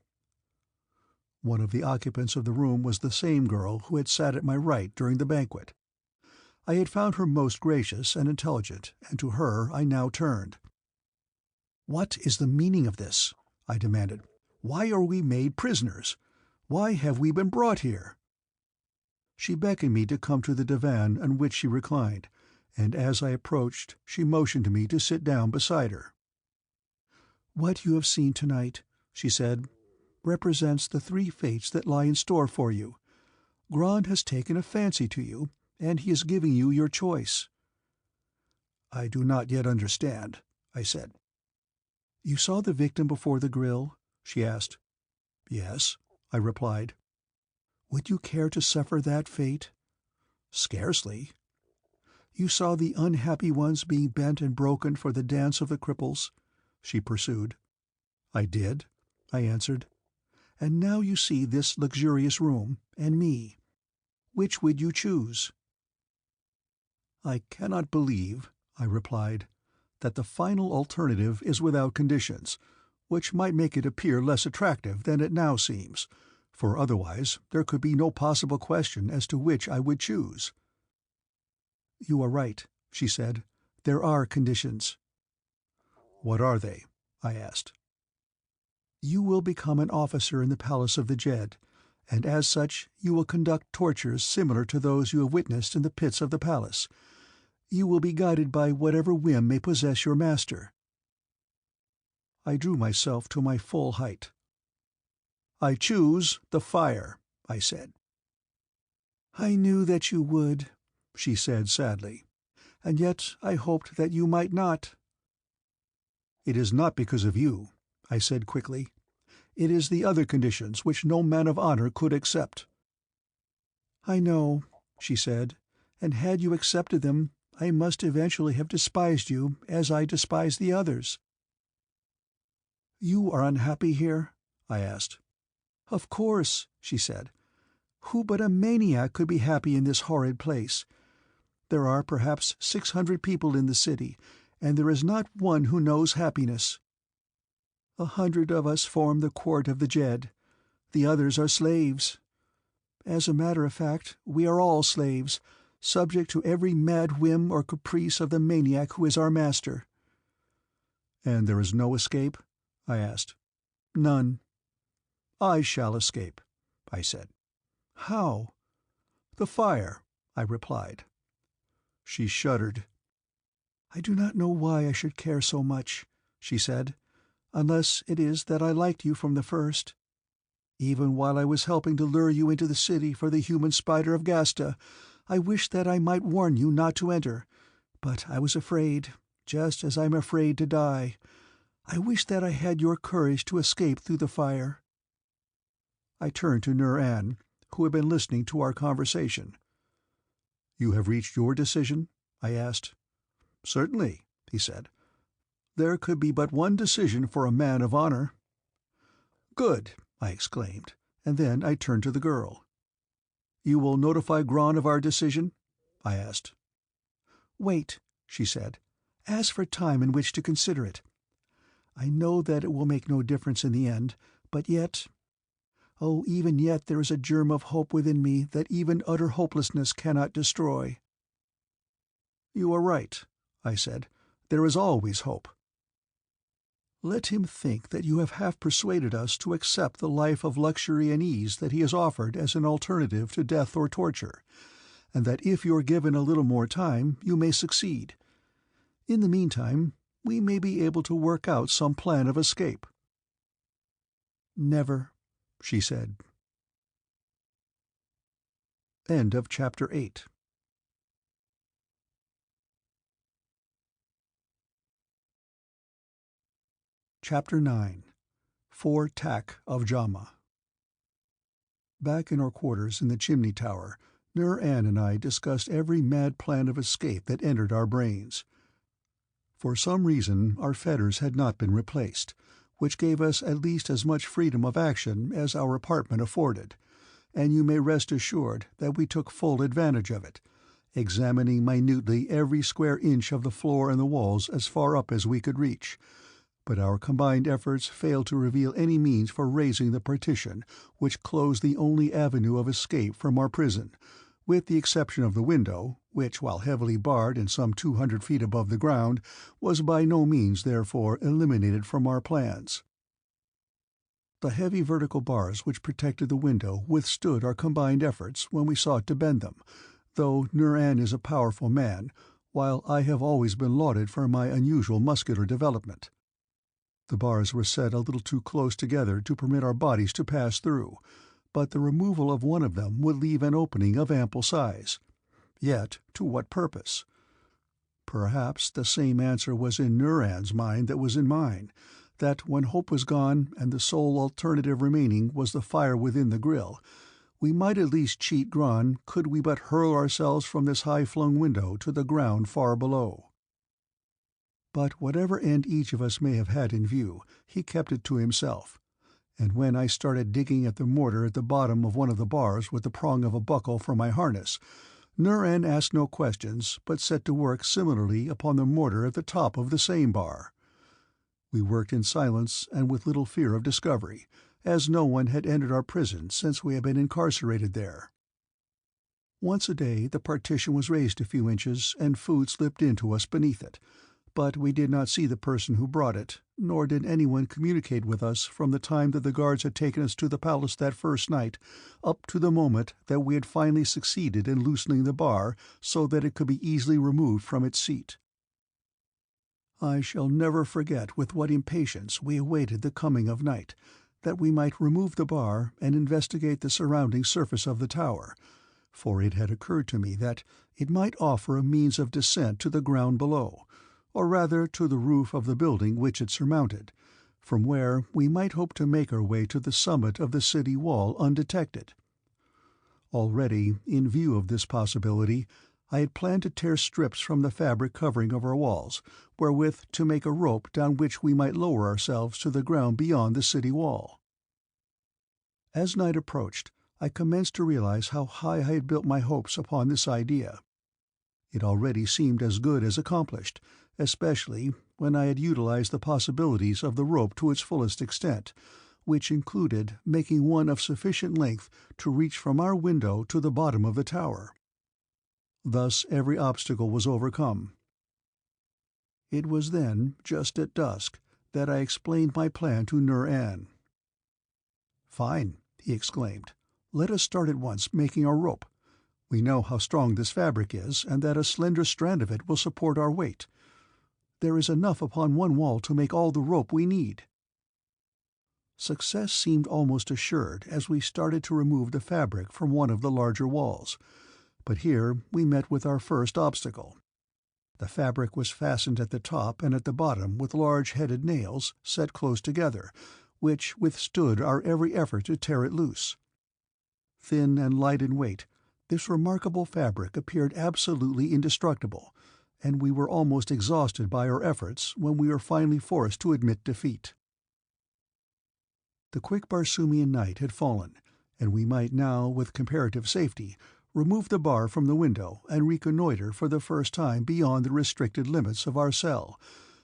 One of the occupants of the room was the same girl who had sat at my right during the banquet. I had found her most gracious and intelligent, and to her I now turned. "What is the meaning of this?" I demanded. "Why are we made prisoners? Why have we been brought here?" She beckoned me to come to the divan on which she reclined, and as I approached she motioned to me to sit down beside her. "What you have seen tonight," she said, "represents the three fates that lie in store for you. Grond has taken a fancy to you, and he is giving you your choice." "I do not yet understand," I said. "You saw the victim before the grill?" she asked. "Yes," I replied. "Would you care to suffer that fate?" "Scarcely." "You saw the unhappy ones being bent and broken for the dance of the cripples?" she pursued. "I did," I answered. "And now you see this luxurious room, and me. Which would you choose?" "I cannot believe," I replied, "that the final alternative is without conditions, which might make it appear less attractive than it now seems, for otherwise there could be no possible question as to which I would choose." "You are right," she said. "There are conditions." "What are they?" I asked. "You will become an officer in the palace of the Jed, and as such you will conduct tortures similar to those you have witnessed in the pits of the palace. You will be guided by whatever whim may possess your master." I drew myself to my full height. "I choose the fire," I said. "I knew that you would," she said sadly, "and yet I hoped that you might not." "It is not because of you," I said quickly. "It is the other conditions which no man of honor could accept." "I know," she said, "and had you accepted them, I must eventually have despised you as I despise the others." "You are unhappy here?" I asked. "Of course," she said. "Who but a maniac could be happy in this horrid place? There are perhaps 600 people in the city, and there is not one who knows happiness. 100 of us form the court of the Jed. The others are slaves. As a matter of fact, we are all slaves, subject to every mad whim or caprice of the maniac who is our master." "And there is no escape?" I asked. "None." "I shall escape," I said. "How?" "The fire," I replied. She shuddered. "I do not know why I should care so much," she said, "unless it is that I liked you from the first. Even while I was helping to lure you into the city for the human spider of GHASTA, I wished that I might warn you not to enter, but I was afraid, just as I am afraid to die. I wish that I had your courage to escape through the fire." I turned to Nur-An, who had been listening to our conversation. "You have reached your decision?" I asked. "Certainly," he said. "There could be but one decision for a man of honor." "Good!" I exclaimed, and then I turned to the girl. "You will notify Grond of our decision?" I asked. "Wait," she said. "Ask for time in which to consider it. I know that it will make no difference in the end, but yet, oh, even yet there is a germ of hope within me that even utter hopelessness cannot destroy." "You are right," I said. "There is always hope." "Let him think that you have half persuaded us to accept the life of luxury and ease that he has offered as an alternative to death or torture, and that if you are given a little more time you may succeed. In the meantime, we may be able to work out some plan of escape." "Never," she said. End of Chapter 8. Chapter 9. FORE-TAC of JHAMA. Back in our quarters in the chimney tower, Nur-An and I discussed every mad plan of escape that entered our brains. For some reason our fetters had not been replaced, which gave us at least as much freedom of action as our apartment afforded, and you may rest assured that we took full advantage of it, examining minutely every square inch of the floor and the walls as far up as we could reach, but our combined efforts failed to reveal any means for raising the partition which closed the only avenue of escape from our prison, with the exception of the window, which, while heavily barred and some 200 feet above the ground, was by no means, therefore, eliminated from our plans. The heavy vertical bars which protected the window withstood our combined efforts when we sought to bend them, though Nur-An is a powerful man, while I have always been lauded for my unusual muscular development. The bars were set a little too close together to permit our bodies to pass through, but the removal of one of them would leave an opening of ample size. Yet to what purpose? Perhaps the same answer was in Nur-An's mind that was in mine, that when hope was gone and the sole alternative remaining was the fire within the grille, we might at least cheat Gran could we but hurl ourselves from this high-flung window to the ground far below. But whatever end each of us may have had in view, he kept it to himself, and when I started digging at the mortar at the bottom of one of the bars with the prong of a buckle from my harness, Nur-An asked no questions, but set to work similarly upon the mortar at the top of the same bar. We worked in silence and with little fear of discovery, as no one had entered our prison since we had been incarcerated there. Once a day the partition was raised a few inches and food slipped in to us beneath it, but we did not see the person who brought it, nor did anyone communicate with us from the time that the guards had taken us to the palace that first night up to the moment that we had finally succeeded in loosening the bar so that it could be easily removed from its seat. I shall never forget with what impatience we awaited the coming of night, that we might remove the bar and investigate the surrounding surface of the tower, for it had occurred to me that it might offer a means of descent to the ground below, or rather to the roof of the building which it surmounted, from where we might hope to make our way to the summit of the city wall undetected. Already, in view of this possibility, I had planned to tear strips from the fabric covering of our walls, wherewith to make a rope down which we might lower ourselves to the ground beyond the city wall. As night approached, I commenced to realize how high I had built my hopes upon this idea. It already seemed as good as accomplished, especially when I had utilized the possibilities of the rope to its fullest extent, which included making one of sufficient length to reach from our window to the bottom of the tower. Thus every obstacle was overcome. It was then, just at dusk, that I explained my plan to Nur-An. "Fine," he exclaimed. "Let us start at once making our rope. We know how strong this fabric is, and that a slender strand of it will support our weight. There is enough upon one wall to make all the rope we need." Success seemed almost assured as we started to remove the fabric from one of the larger walls, but here we met with our first obstacle. The fabric was fastened at the top and at the bottom with large-headed nails set close together, which withstood our every effort to tear it loose. Thin and light in weight, this remarkable fabric appeared absolutely indestructible, and we were almost exhausted by our efforts when we were finally forced to admit defeat. The quick Barsoomian night had fallen, and we might now, with comparative safety, remove the bar from the window and reconnoiter for the first time beyond the restricted limits of our cell,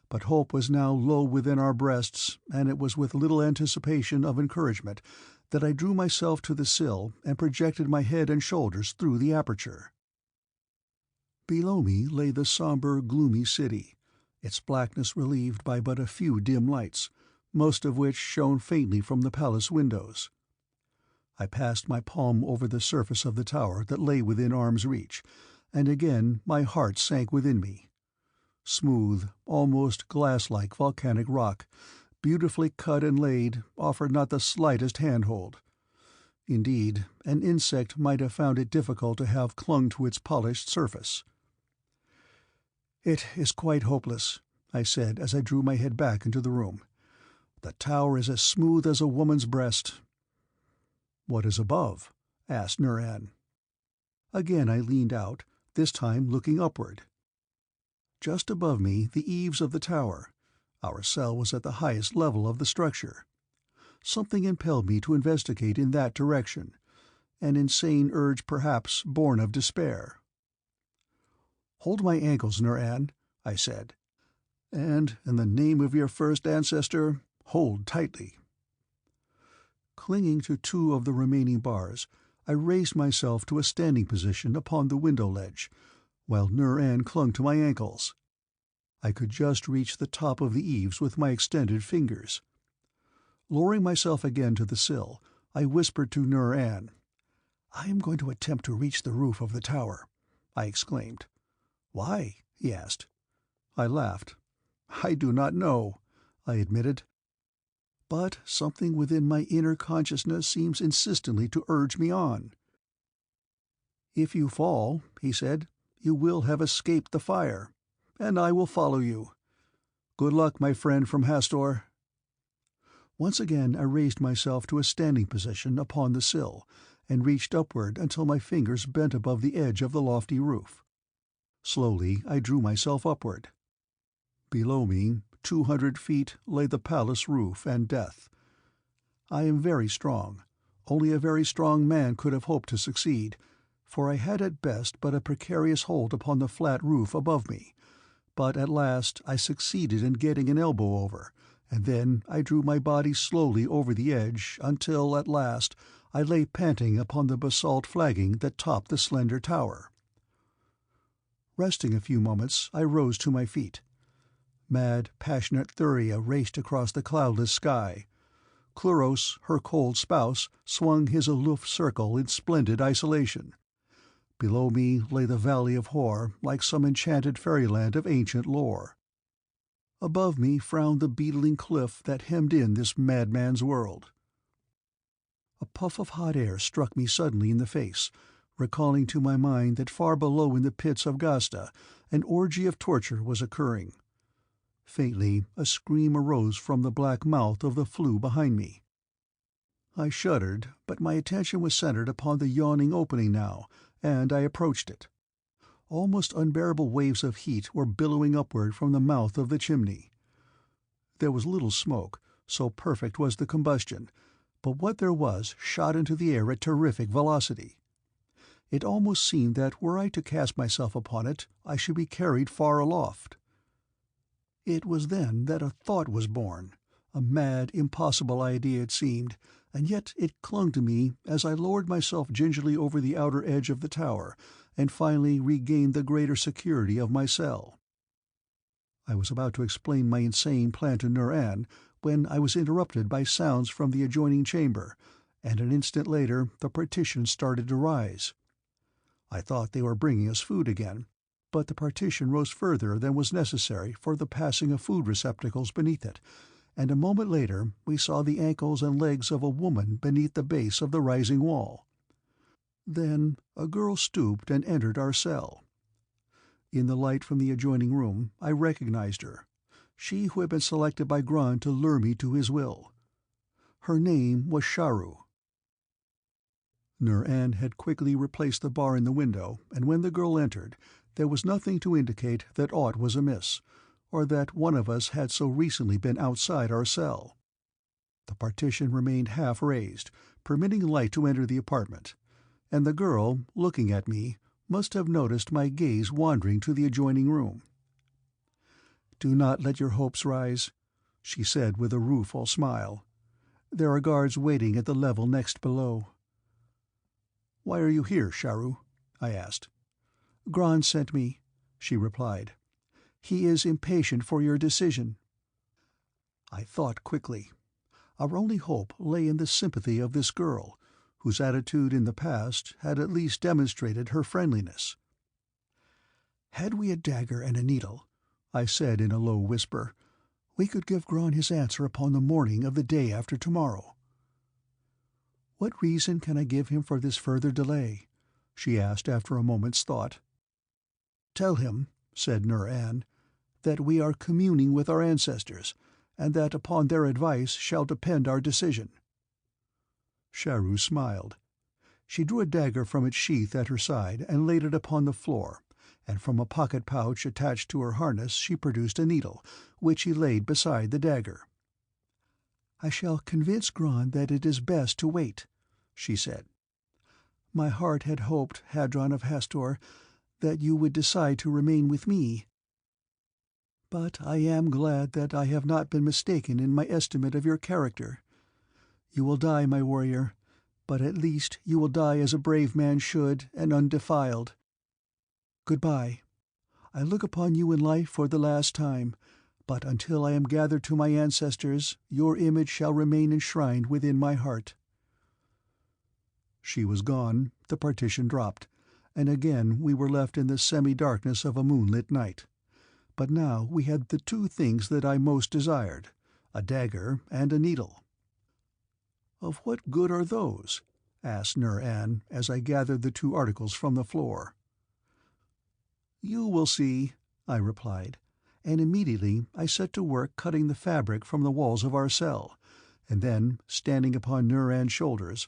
but hope was now low within our breasts, and it was with little anticipation of encouragement that I drew myself to the sill and projected my head and shoulders through the aperture. Below me lay the sombre, gloomy city, its blackness relieved by but a few dim lights, most of which shone faintly from the palace windows. I passed my palm over the surface of the tower that lay within arm's reach, and again my heart sank within me. Smooth, almost glass-like volcanic rock, beautifully cut and laid, offered not the slightest handhold. Indeed, an insect might have found it difficult to have clung to its polished surface. "It is quite hopeless," I said as I drew my head back into the room. "The tower is as smooth as a woman's breast." "What is above?" asked Nur-An. Again I leaned out, this time looking upward. Just above me the eaves of the tower. Our cell was at the highest level of the structure. Something impelled me to investigate in that direction, an insane urge perhaps born of despair. "Hold my ankles, Nur-An," I said. "And, in the name of your first ancestor, hold tightly." Clinging to two of the remaining bars, I raised myself to a standing position upon the window ledge, while Nur-An clung to my ankles. I could just reach the top of the eaves with my extended fingers. Lowering myself again to the sill, I whispered to Nur-An. "I am going to attempt to reach the roof of the tower," I exclaimed. "Why?" he asked. I laughed. "I do not know," I admitted. "But something within my inner consciousness seems insistently to urge me on." "If you fall," he said, "you will have escaped the fire, and I will follow you. Good luck, my friend from Hastor." Once again I raised myself to a standing position upon the sill, and reached upward until my fingers bent above the edge of the lofty roof. Slowly I drew myself upward. Below me, 200 feet, lay the palace roof and death. I am very strong. Only a very strong man could have hoped to succeed, for I had at best but a precarious hold upon the flat roof above me. But at last I succeeded in getting an elbow over, and then I drew my body slowly over the edge until, at last, I lay panting upon the basalt flagging that topped the slender tower. Resting a few moments, I rose to my feet. Mad, passionate Thuria raced across the cloudless sky. Cluros, her cold spouse, swung his aloof circle in splendid isolation. Below me lay the valley of Hor like some enchanted fairyland of ancient lore. Above me frowned the beetling cliff that hemmed in this madman's world. A puff of hot air struck me suddenly in the face, recalling to my mind that far below in the pits of GHASTA an orgy of torture was occurring. Faintly a scream arose from the black mouth of the flue behind me. I shuddered, but my attention was centered upon the yawning opening now, and I approached it. Almost unbearable waves of heat were billowing upward from the mouth of the chimney. There was little smoke, so perfect was the combustion, but what there was shot into the air at terrific velocity. It almost seemed that were I to cast myself upon it, I should be carried far aloft. It was then that a thought was born, a mad, impossible idea it seemed, and yet it clung to me as I lowered myself gingerly over the outer edge of the tower, and finally regained the greater security of my cell. I was about to explain my insane plan to Nur-An when I was interrupted by sounds from the adjoining chamber, and an instant later the partition started to rise. I thought they were bringing us food again, but the partition rose further than was necessary for the passing of food receptacles beneath it, and a moment later we saw the ankles and legs of a woman beneath the base of the rising wall. Then a girl stooped and entered our cell. In the light from the adjoining room I recognized her, she who had been selected by Grant to lure me to his will. Her name was Sharu. Nur-An had quickly replaced the bar in the window, and when the girl entered, there was nothing to indicate that aught was amiss, or that one of us had so recently been outside our cell. The partition remained half raised, permitting light to enter the apartment, and the girl, looking at me, must have noticed my gaze wandering to the adjoining room. "Do not let your hopes rise," she said with a rueful smile. "There are guards waiting at the level next below." "Why are you here, Sharu?" I asked. "Gran sent me," she replied. "He is impatient for your decision." I thought quickly. Our only hope lay in the sympathy of this girl, whose attitude in the past had at least demonstrated her friendliness. "Had we a dagger and a needle," I said in a low whisper, "we could give Gran his answer upon the morning of the day after tomorrow." "What reason can I give him for this further delay?" she asked after a moment's thought. "Tell him," said Nur-An, "that we are communing with our ancestors, and that upon their advice shall depend our decision." Sharu smiled. She drew a dagger from its sheath at her side and laid it upon the floor, and from a pocket pouch attached to her harness she produced a needle, which she laid beside the dagger. "I shall convince Gran that it is best to wait," she said. "My heart had hoped, Hadron of Hastor, that you would decide to remain with me. But I am glad that I have not been mistaken in my estimate of your character. You will die, my warrior, But at least you will die as a brave man should, and undefiled. Goodbye. I look upon you in life for the last time, but until I am gathered to my ancestors, your image shall remain enshrined within my heart." She was gone, the partition dropped, and again we were left in the semi-darkness of a moonlit night. But now we had the two things that I most desired, a dagger and a needle. "Of what good are those?" asked Nur-An, as I gathered the two articles from the floor. "You will see," I replied, and immediately I set to work cutting the fabric from the walls of our cell, and then, standing upon Nur-An's shoulders,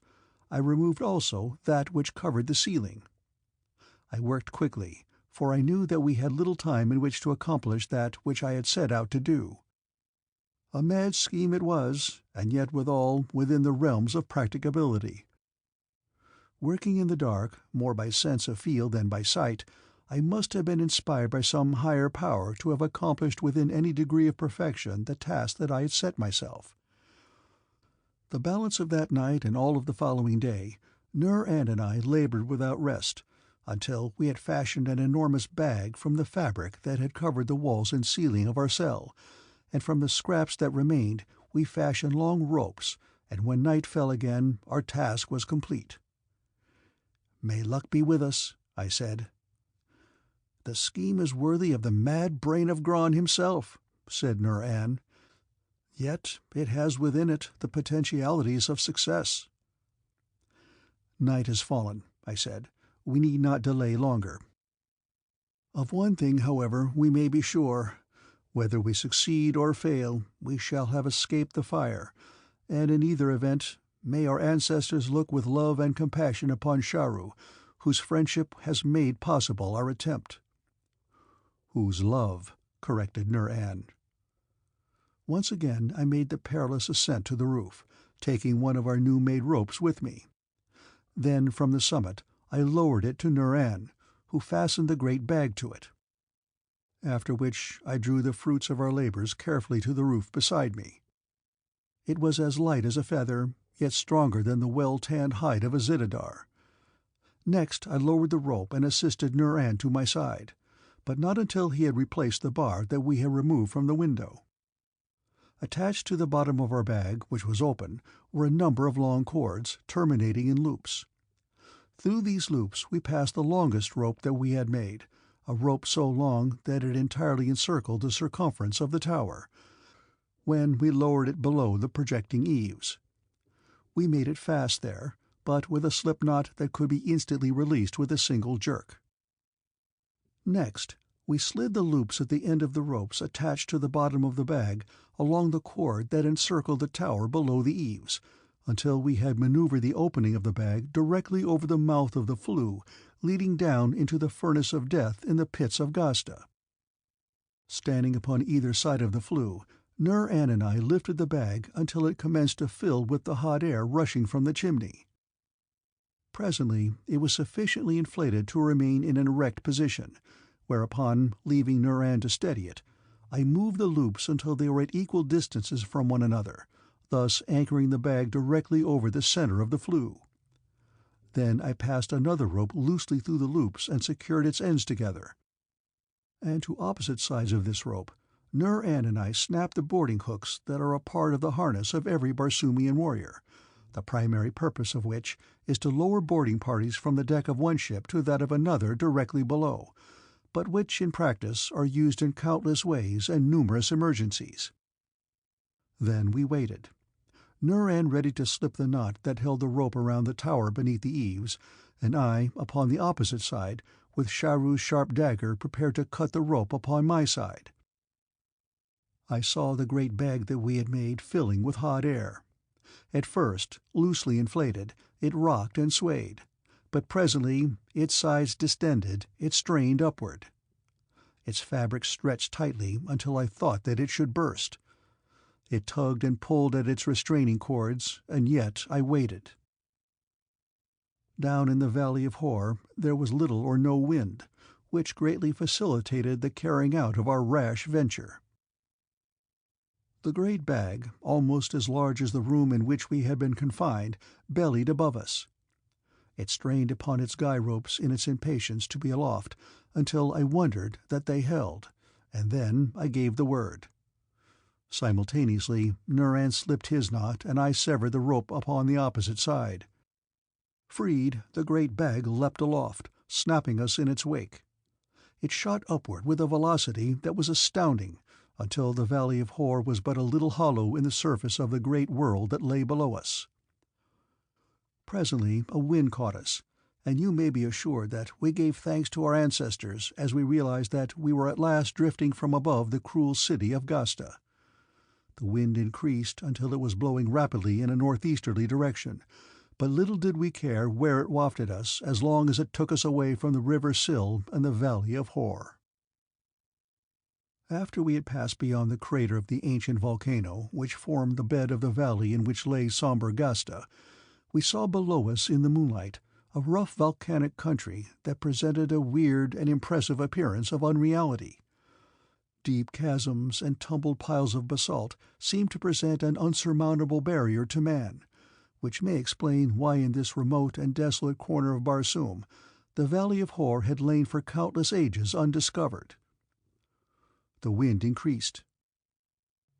I removed also that which covered the ceiling. I worked quickly, for I knew that we had little time in which to accomplish that which I had set out to do. A mad scheme it was, and yet withal within the realms of practicability. Working in the dark, more by sense of feel than by sight, I must have been inspired by some higher power to have accomplished within any degree of perfection the task that I had set myself. The balance of that night and all of the following day, Nur-An and I labored without rest, until we had fashioned an enormous bag from the fabric that had covered the walls and ceiling of our cell, and from the scraps that remained we fashioned long ropes, and when night fell again our task was complete. "May luck be with us," I said. "The scheme is worthy of the mad brain of Gron himself," said Nur-An. "Yet it has within it the potentialities of success." "Night has fallen," I said. "We need not delay longer. Of one thing, however, we may be sure. Whether we succeed or fail, we shall have escaped the fire, and in either event, may our ancestors look with love and compassion upon Sharu, whose friendship has made possible our attempt." "Whose love," corrected Nur-An. Once again I made the perilous ascent to the roof, taking one of our new-made ropes with me. Then from the summit I lowered it to Nur-An, who fastened the great bag to it. After which I drew the fruits of our labors carefully to the roof beside me. It was as light as a feather, yet stronger than the well-tanned hide of a Zitidar. Next I lowered the rope and assisted Nur-An to my side, but not until he had replaced the bar that we had removed from the window. Attached to the bottom of our bag, which was open, were a number of long cords, terminating in loops. Through these loops we passed the longest rope that we had made, a rope so long that it entirely encircled the circumference of the tower, when we lowered it below the projecting eaves. We made it fast there, but with a slip knot that could be instantly released with a single jerk. Next, we slid the loops at the end of the ropes attached to the bottom of the bag along the cord that encircled the tower below the eaves, until we had maneuvered the opening of the bag directly over the mouth of the flue, leading down into the furnace of death in the pits of GHASTA. Standing upon either side of the flue, Nur-An and I lifted the bag until it commenced to fill with the hot air rushing from the chimney. Presently it was sufficiently inflated to remain in an erect position, whereupon, leaving Nur-An to steady it, I moved the loops until they were at equal distances from one another, thus anchoring the bag directly over the center of the flue. Then I passed another rope loosely through the loops and secured its ends together. And to opposite sides of this rope, Nur-An and I snapped the boarding hooks that are a part of the harness of every Barsoomian warrior, the primary purpose of which is to lower boarding parties from the deck of one ship to that of another directly below, but which in practice are used in countless ways and numerous emergencies. Then we waited. Nur-An ready to slip the knot that held the rope around the tower beneath the eaves, and I upon the opposite side, with Sharu's sharp dagger prepared to cut the rope upon my side. I saw the great bag that we had made filling with hot air. At first, loosely inflated, it rocked and swayed, but presently its sides distended, it strained upward. Its fabric stretched tightly until I thought that it should burst. It tugged and pulled at its restraining cords, and yet I waited. Down in the valley of Hor there was little or no wind, which greatly facilitated the carrying out of our rash venture. The great bag, almost as large as the room in which we had been confined, bellied above us. It strained upon its guy ropes in its impatience to be aloft, until I wondered that they held, and then I gave the word. Simultaneously, Nuran slipped his knot, and I severed the rope upon the opposite side. Freed, the great bag leapt aloft, snapping us in its wake. It shot upward with a velocity that was astounding, until the Valley of Hor was but a little hollow in the surface of the great world that lay below us. Presently a wind caught us, and you may be assured that we gave thanks to our ancestors as we realized that we were at last drifting from above the cruel city of GHASTA. The wind increased until it was blowing rapidly in a northeasterly direction, but little did we care where it wafted us as long as it took us away from the river Sil and the Valley of Hor. After we had passed beyond the crater of the ancient volcano which formed the bed of the valley in which lay somber GHASTA, we saw below us in the moonlight a rough volcanic country that presented a weird and impressive appearance of unreality. Deep chasms and tumbled piles of basalt seemed to present an unsurmountable barrier to man, which may explain why in this remote and desolate corner of Barsoom the Valley of Hor had lain for countless ages undiscovered. The wind increased.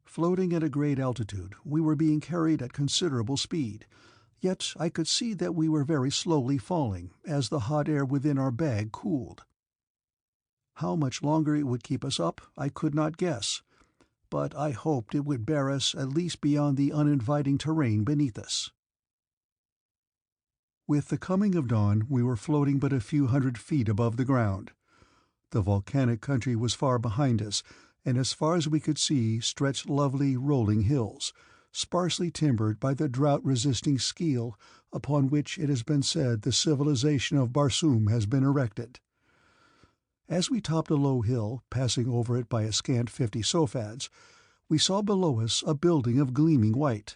Floating at a great altitude, we were being carried at considerable speed, yet I could see that we were very slowly falling as the hot air within our bag cooled. How much longer it would keep us up I could not guess, but I hoped it would bear us at least beyond the uninviting terrain beneath us. With the coming of dawn we were floating but a few hundred feet above the ground. The volcanic country was far behind us, and as far as we could see stretched lovely rolling hills, sparsely timbered by the drought-resisting skeel upon which it has been said the civilization of Barsoom has been erected. As we topped a low hill, passing over it by a scant 50 sofads, we saw below us a building of gleaming white.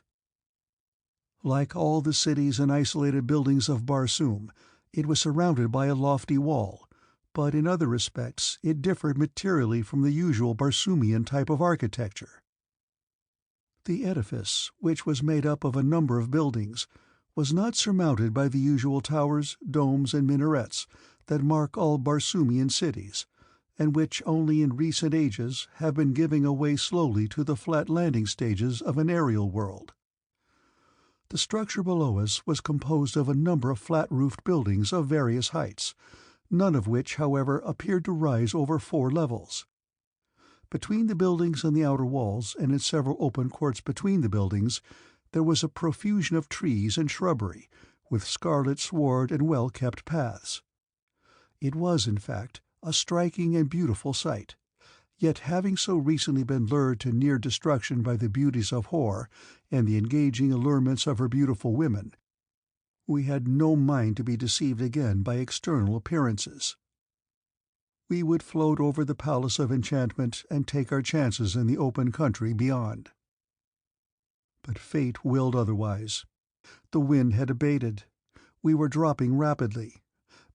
Like all the cities and isolated buildings of Barsoom, it was surrounded by a lofty wall, but in other respects it differed materially from the usual Barsoomian type of architecture. The edifice, which was made up of a number of buildings, was not surmounted by the usual towers, domes, and minarets that mark all Barsoomian cities, and which only in recent ages have been giving way slowly to the flat landing stages of an aerial world. The structure below us was composed of a number of flat-roofed buildings of various heights, none of which, however, appeared to rise over 4 levels. Between the buildings and the outer walls, and in several open courts between the buildings, there was a profusion of trees and shrubbery, with scarlet sward and well-kept paths. It was, in fact, a striking and beautiful sight, yet having so recently been lured to near destruction by the beauties of Hor and the engaging allurements of her beautiful women, we had no mind to be deceived again by external appearances. We would float over the Palace of Enchantment and take our chances in the open country beyond. But fate willed otherwise. The wind had abated. We were dropping rapidly.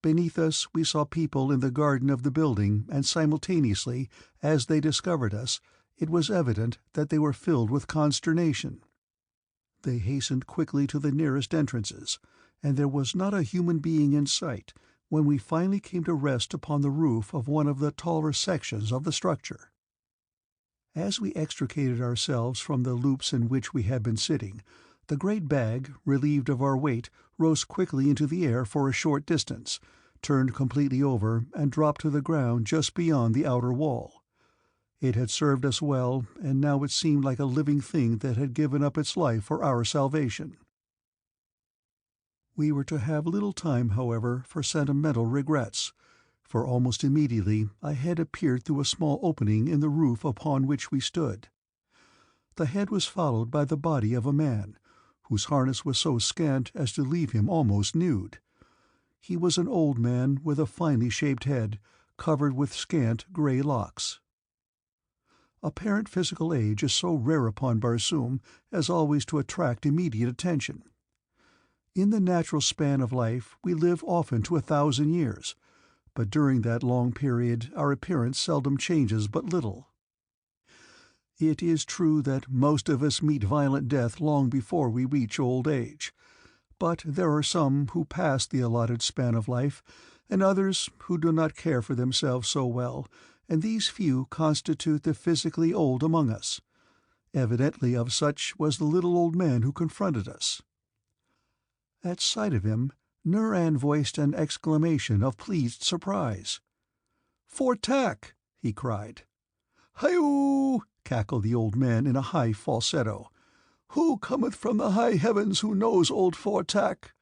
Beneath us we saw people in the garden of the building, and simultaneously, as they discovered us, it was evident that they were filled with consternation. They hastened quickly to the nearest entrances, and there was not a human being in sight when we finally came to rest upon the roof of one of the taller sections of the structure. As we extricated ourselves from the loops in which we had been sitting, the great bag, relieved of our weight, rose quickly into the air for a short distance, turned completely over, and dropped to the ground just beyond the outer wall. It had served us well, and now it seemed like a living thing that had given up its life for our salvation. We were to have little time, however, for sentimental regrets, for almost immediately a head appeared through a small opening in the roof upon which we stood. The head was followed by the body of a man, whose harness was so scant as to leave him almost nude. He was an old man with a finely shaped head, covered with scant grey locks. Apparent physical age is so rare upon Barsoom as always to attract immediate attention. In the natural span of life we live often to 1,000 years, but during that long period our appearance seldom changes but little. It is true that most of us meet violent death long before we reach old age, but there are some who pass the allotted span of life, and others who do not care for themselves so well, and these few constitute the physically old among us. Evidently of such was the little old man who confronted us. At sight of him, Nur-An voiced an exclamation of pleased surprise. "For-tak!" he cried. "Hi-oo!" cackled the old man in a high falsetto. "Who cometh from the high heavens who knows old For-tak?"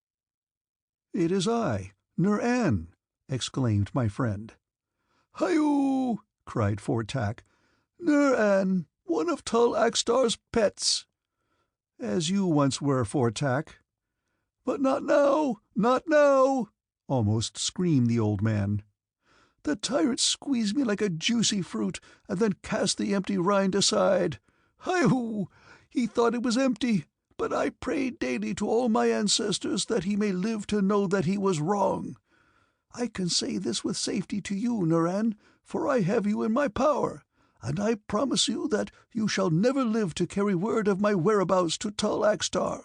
"It is I, Nur-An!" exclaimed my friend. "Hi-oo!" cried For-tak. "Nur-An, one of Tull AXTAR'S pets." "As you once were, For-tak." "But not now, not now!" almost screamed the old man. "The tyrant squeezed me like a juicy fruit, and then cast the empty rind aside. Hi-hoo! He thought it was empty, but I prayed daily to all my ancestors that he may live to know that he was wrong. I can say this with safety to you, Nur-An, for I have you in my power, and I promise you that you shall never live to carry word of my whereabouts to Tull AXTAR."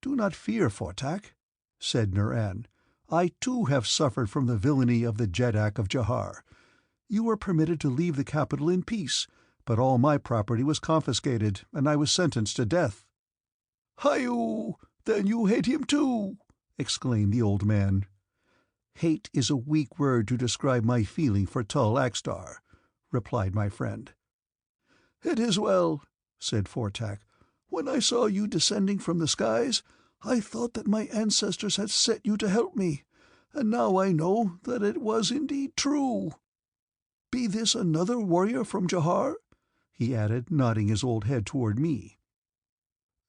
"Do not fear, For-tak," said Nur-An. "I too have suffered from the villainy of the Jeddak of Jahar. You were permitted to leave the capital in peace, but all my property was confiscated, and I was sentenced to death." "Hi-oo! Then you hate him too!" exclaimed the old man. "Hate is a weak word to describe my feeling for Tull AXTAR," replied my friend. "It is well," said For-tak. "When I saw you descending from the skies, I thought that my ancestors had sent you to help me, and now I know that it was indeed true. Be this another warrior from Jahar?" he added, nodding his old head toward me.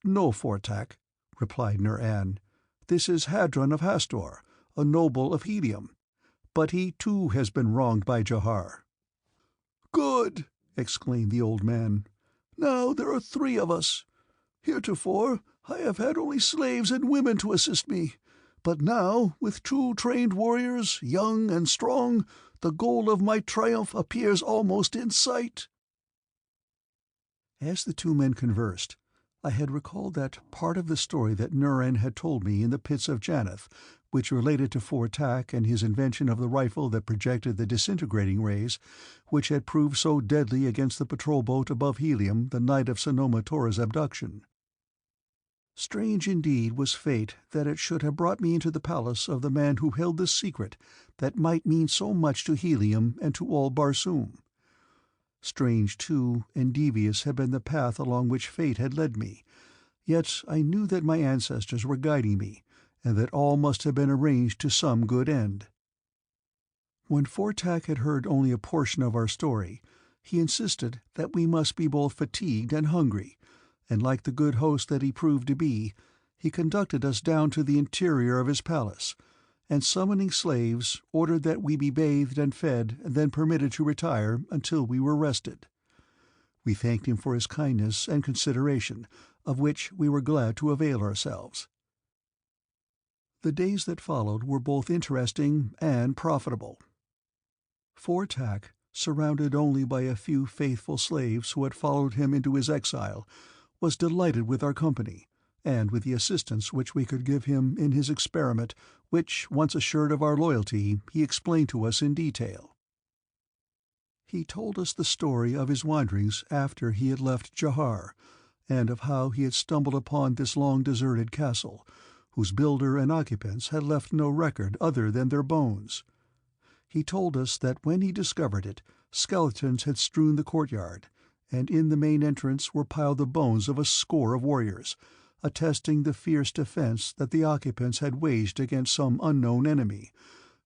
"No, For-tak," replied Nur-An. "This is Hadron of Hastor, a noble of Helium. But he too has been wronged by Jahar." "Good!" exclaimed the old man. "Now there are 3 of us. Heretofore I have had only slaves and women to assist me, but now, with 2 trained warriors, young and strong, the goal of my triumph appears almost in sight." As the 2 men conversed, I had recalled that part of the story that Nur-An had told me in the pits of Janeth, which related to For-tak and his invention of the rifle that projected the disintegrating rays, which had proved so deadly against the patrol boat above Helium the night of Sanoma Tora's abduction. Strange indeed was fate that it should have brought me into the palace of the man who held the secret that might mean so much to Helium and to all Barsoom. Strange, too, and devious had been the path along which fate had led me, yet I knew that my ancestors were guiding me, and that all must have been arranged to some good end. When For-tak had heard only a portion of our story, he insisted that we must be both fatigued and hungry, and like the good host that he proved to be, he conducted us down to the interior of his palace, and summoning slaves, ordered that we be bathed and fed and then permitted to retire until we were rested. We thanked him for his kindness and consideration, of which we were glad to avail ourselves. The days that followed were both interesting and profitable. For-tak, surrounded only by a few faithful slaves who had followed him into his exile, was delighted with our company, and with the assistance which we could give him in his experiment, which, once assured of our loyalty, he explained to us in detail. He told us the story of his wanderings after he had left Jahar, and of how he had stumbled upon this long-deserted castle, whose builder and occupants had left no record other than their bones. He told us that when he discovered it, skeletons had strewn the courtyard, and in the main entrance were piled the bones of a score of warriors, attesting the fierce defense that the occupants had waged against some unknown enemy,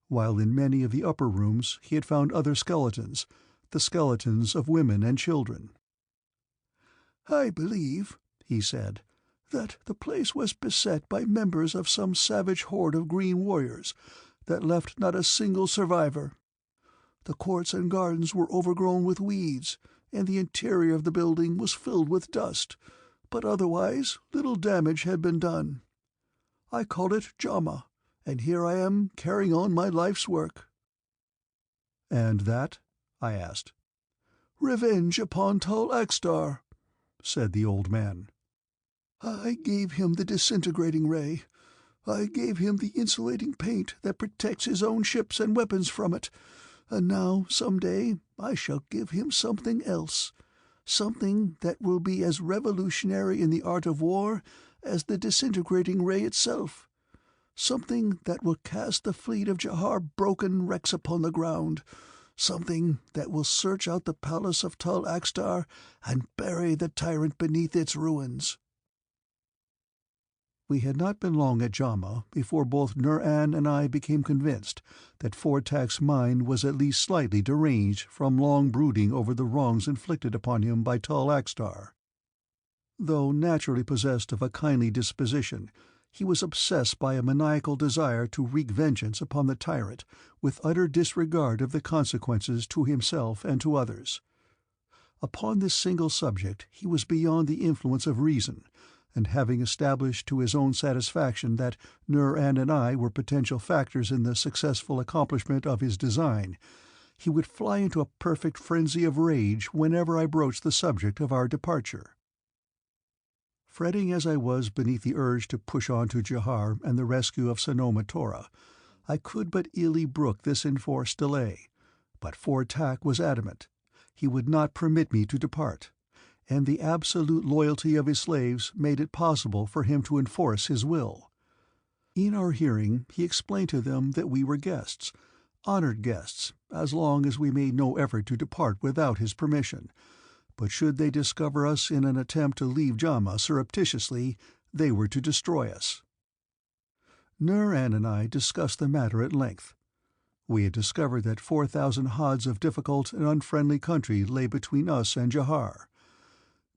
while in many of the upper rooms he had found other skeletons, the skeletons of women and children. "I believe," he said, "that the place was beset by members of some savage horde of green warriors that left not a single survivor. The courts and gardens were overgrown with weeds, and the interior of the building was filled with dust, but otherwise little damage had been done. I called it JHAMA, and here I am carrying on my life's work." "And that?" I asked. Revenge upon Tall Axtar," said the old man. "I gave him the disintegrating ray. I gave him the insulating paint that protects his own ships and weapons from it, and now, some day, I shall give him something else, something that will be as revolutionary in the art of war as the disintegrating ray itself, something that will cast the fleet of Jahar broken wrecks upon the ground, something that will search out the palace of Tall Axtar and bury the tyrant beneath its ruins." We had not been long at JHAMA before both Nur-An and I became convinced that Fortak's mind was at least slightly deranged from long brooding over the wrongs inflicted upon him by Tall Axtar. Though naturally possessed of a kindly disposition, he was obsessed by a maniacal desire to wreak vengeance upon the tyrant with utter disregard of the consequences to himself and to others. Upon this single subject he was beyond the influence of reason, and having established to his own satisfaction that Nur-An and I were potential factors in the successful accomplishment of his design, he would fly into a perfect frenzy of rage whenever I broached the subject of our departure. Fretting as I was beneath the urge to push on to Jahar and the rescue of Sanoma Tora, I could but illy brook this enforced delay, but Fortak was adamant. He would not permit me to depart, and the absolute loyalty of his slaves made it possible for him to enforce his will. In our hearing he explained to them that we were guests, honored guests, as long as we made no effort to depart without his permission, but should they discover us in an attempt to leave JHAMA surreptitiously, they were to destroy us. Nur-An and I discussed the matter at length. We had discovered that 4,000 haads of difficult and unfriendly country lay between us and Jahar.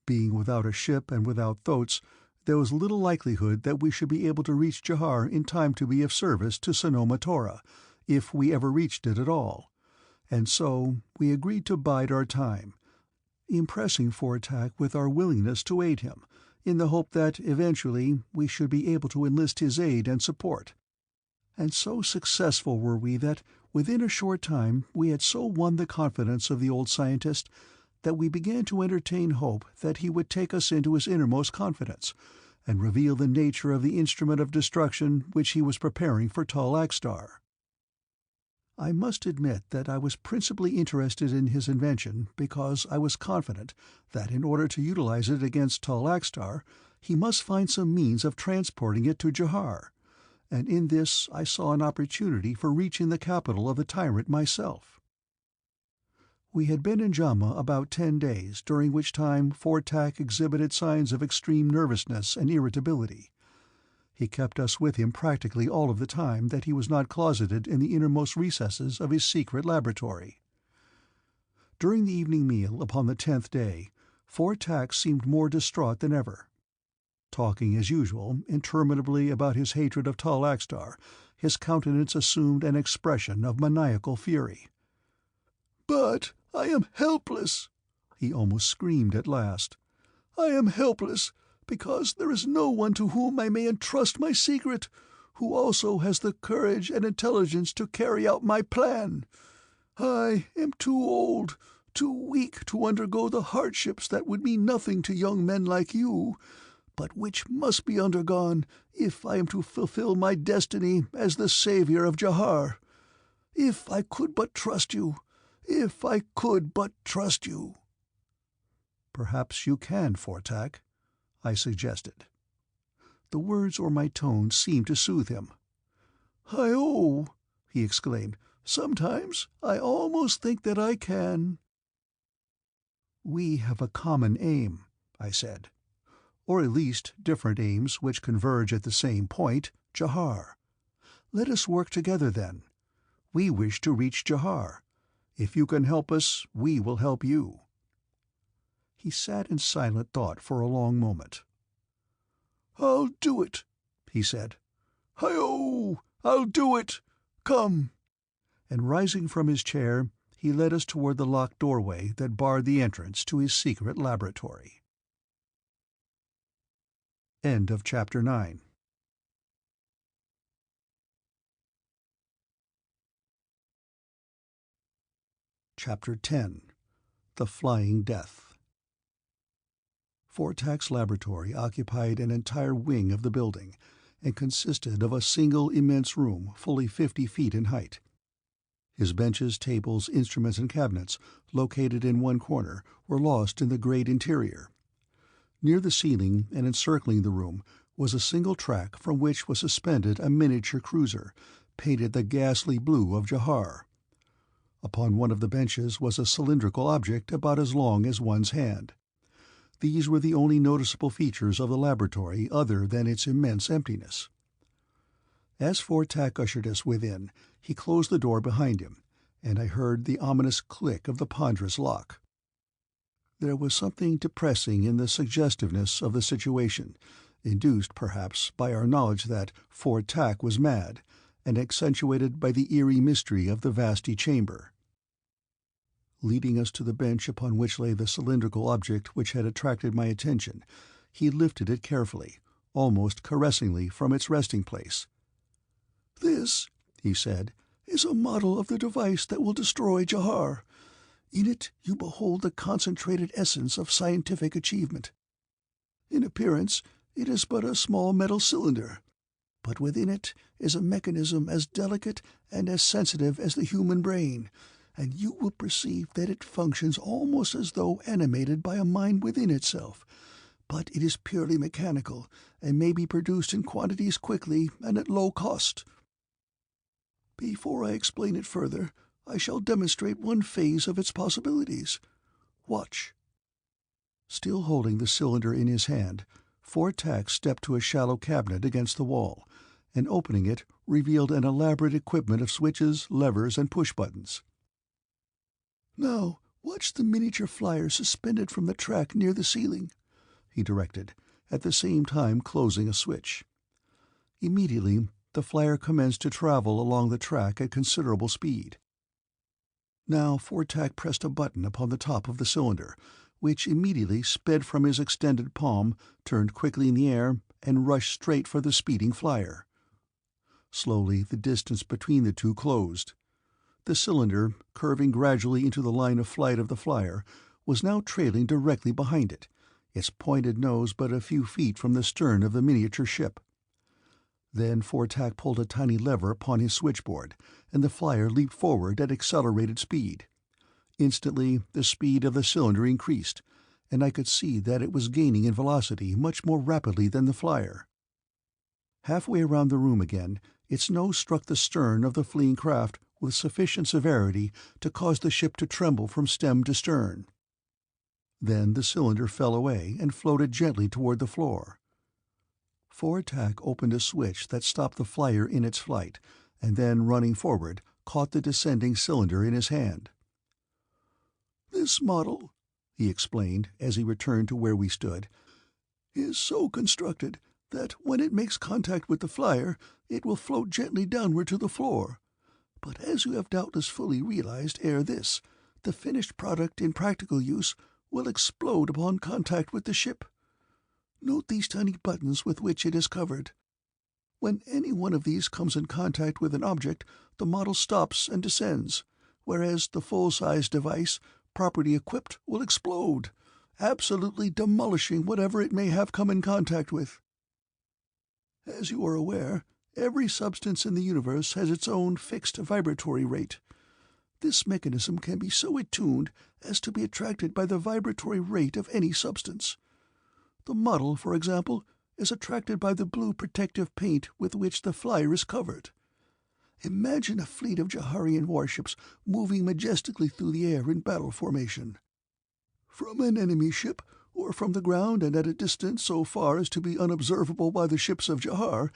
Being without a ship and without thoats, there was little likelihood that we should be able to reach Jahar in time to be of service to Sanoma Tora, if we ever reached it at all, and so we agreed to bide our time, impressing Fortak with our willingness to aid him, in the hope that eventually we should be able to enlist his aid and support. And so successful were we that within a short time we had so won the confidence of the old scientist that we began to entertain hope that he would take us into his innermost confidence, and reveal the nature of the instrument of destruction which he was preparing for Tall Axtar. I must admit that I was principally interested in his invention because I was confident that in order to utilize it against Tall Axtar, he must find some means of transporting it to Jahar, and in this I saw an opportunity for reaching the capital of the tyrant myself. We had been in JHAMA about 10 days, during which time Fortak exhibited signs of extreme nervousness and irritability. He kept us with him practically all of the time that he was not closeted in the innermost recesses of his secret laboratory. During the evening meal upon the 10th day, Fortak seemed more distraught than ever. Talking as usual, interminably about his hatred of Tall Axtar, his countenance assumed an expression of maniacal fury. "But I am helpless," he almost screamed at last. "I am helpless, because there is no one to whom I may entrust my secret, who also has the courage and intelligence to carry out my plan. I am too old, too weak to undergo the hardships that would mean nothing to young men like you, but which must be undergone if I am to fulfill my destiny as the savior of Jahar. If I could but trust you! If I could but trust you!" "Perhaps you can, Fortak," I suggested. The words or my tone seemed to soothe him. "Hi-oh!" he exclaimed. "Sometimes I almost think that I can." "We have a common aim," I said. "Or at least different aims which converge at the same point, Jahar. Let us work together then. We wish to reach Jahar. If you can help us, we will help you." He sat in silent thought for a long moment. "I'll do it," he said. "Hi-oh! I'll do it! Come!" And rising from his chair, he led us toward the locked doorway that barred the entrance to his secret laboratory. End of Chapter 9. Chapter 10. The Flying Death. FORTAC's laboratory occupied an entire wing of the building, and consisted of a single immense room fully 50 feet in height. His benches, tables, instruments, and cabinets, located in one corner, were lost in the great interior. Near the ceiling and encircling the room was a single track from which was suspended a miniature cruiser, painted the ghastly blue of Jahar. Upon one of the benches was a cylindrical object about as long as one's hand. These were the only noticeable features of the laboratory other than its immense emptiness. As FORTAC ushered us within, he closed the door behind him, and I heard the ominous click of the ponderous lock. There was something depressing in the suggestiveness of the situation, induced, perhaps, by our knowledge that FORTAC was mad, and accentuated by the eerie mystery of the vasty chamber. Leading us to the bench upon which lay the cylindrical object which had attracted my attention, he lifted it carefully, almost caressingly, from its resting place. "This," he said, "is a model of the device that will destroy Jahar. In it you behold the concentrated essence of scientific achievement. In appearance it is but a small metal cylinder, but within it is a mechanism as delicate and as sensitive as the human brain, and you will perceive that it functions almost as though animated by a mind within itself, but it is purely mechanical, and may be produced in quantities quickly and at low cost. Before I explain it further, I shall demonstrate one phase of its possibilities. Watch." Still holding the cylinder in his hand, FORTAC stepped to a shallow cabinet against the wall, and opening it, revealed an elaborate equipment of switches, levers, and push-buttons. "Now, watch the miniature flyer suspended from the track near the ceiling," he directed, at the same time closing a switch. Immediately, the flyer commenced to travel along the track at considerable speed. Now FORTAC pressed a button upon the top of the cylinder, which immediately sped from his extended palm, turned quickly in the air, and rushed straight for the speeding flyer. Slowly the distance between the two closed. The cylinder, curving gradually into the line of flight of the flyer, was now trailing directly behind it, its pointed nose but a few feet from the stern of the miniature ship. Then FORTAC pulled a tiny lever upon his switchboard, and the flyer leaped forward at accelerated speed. Instantly the speed of the cylinder increased, and I could see that it was gaining in velocity much more rapidly than the flyer. Halfway around the room again, its nose struck the stern of the fleeing craft with sufficient severity to cause the ship to tremble from stem to stern. Then the cylinder fell away and floated gently toward the floor. FORTAC opened a switch that stopped the flyer in its flight, and then, running forward, caught the descending cylinder in his hand. "This model," he explained, as he returned to where we stood, "is so constructed that when it makes contact with the flyer, it will float gently downward to the floor. But as you have doubtless fully realized ere this, the finished product in practical use will explode upon contact with the ship. Note these tiny buttons with which it is covered. When any one of these comes in contact with an object, the model stops and descends, whereas the full-size device, properly equipped, will explode, absolutely demolishing whatever it may have come in contact with. As you are aware, every substance in the universe has its own fixed vibratory rate. This mechanism can be so attuned as to be attracted by the vibratory rate of any substance. The model, for example, is attracted by the blue protective paint with which the flyer is covered. Imagine a fleet of Jaharian warships moving majestically through the air in battle formation. From an enemy ship, or from the ground and at a distance so far as to be unobservable by the ships of Jahar,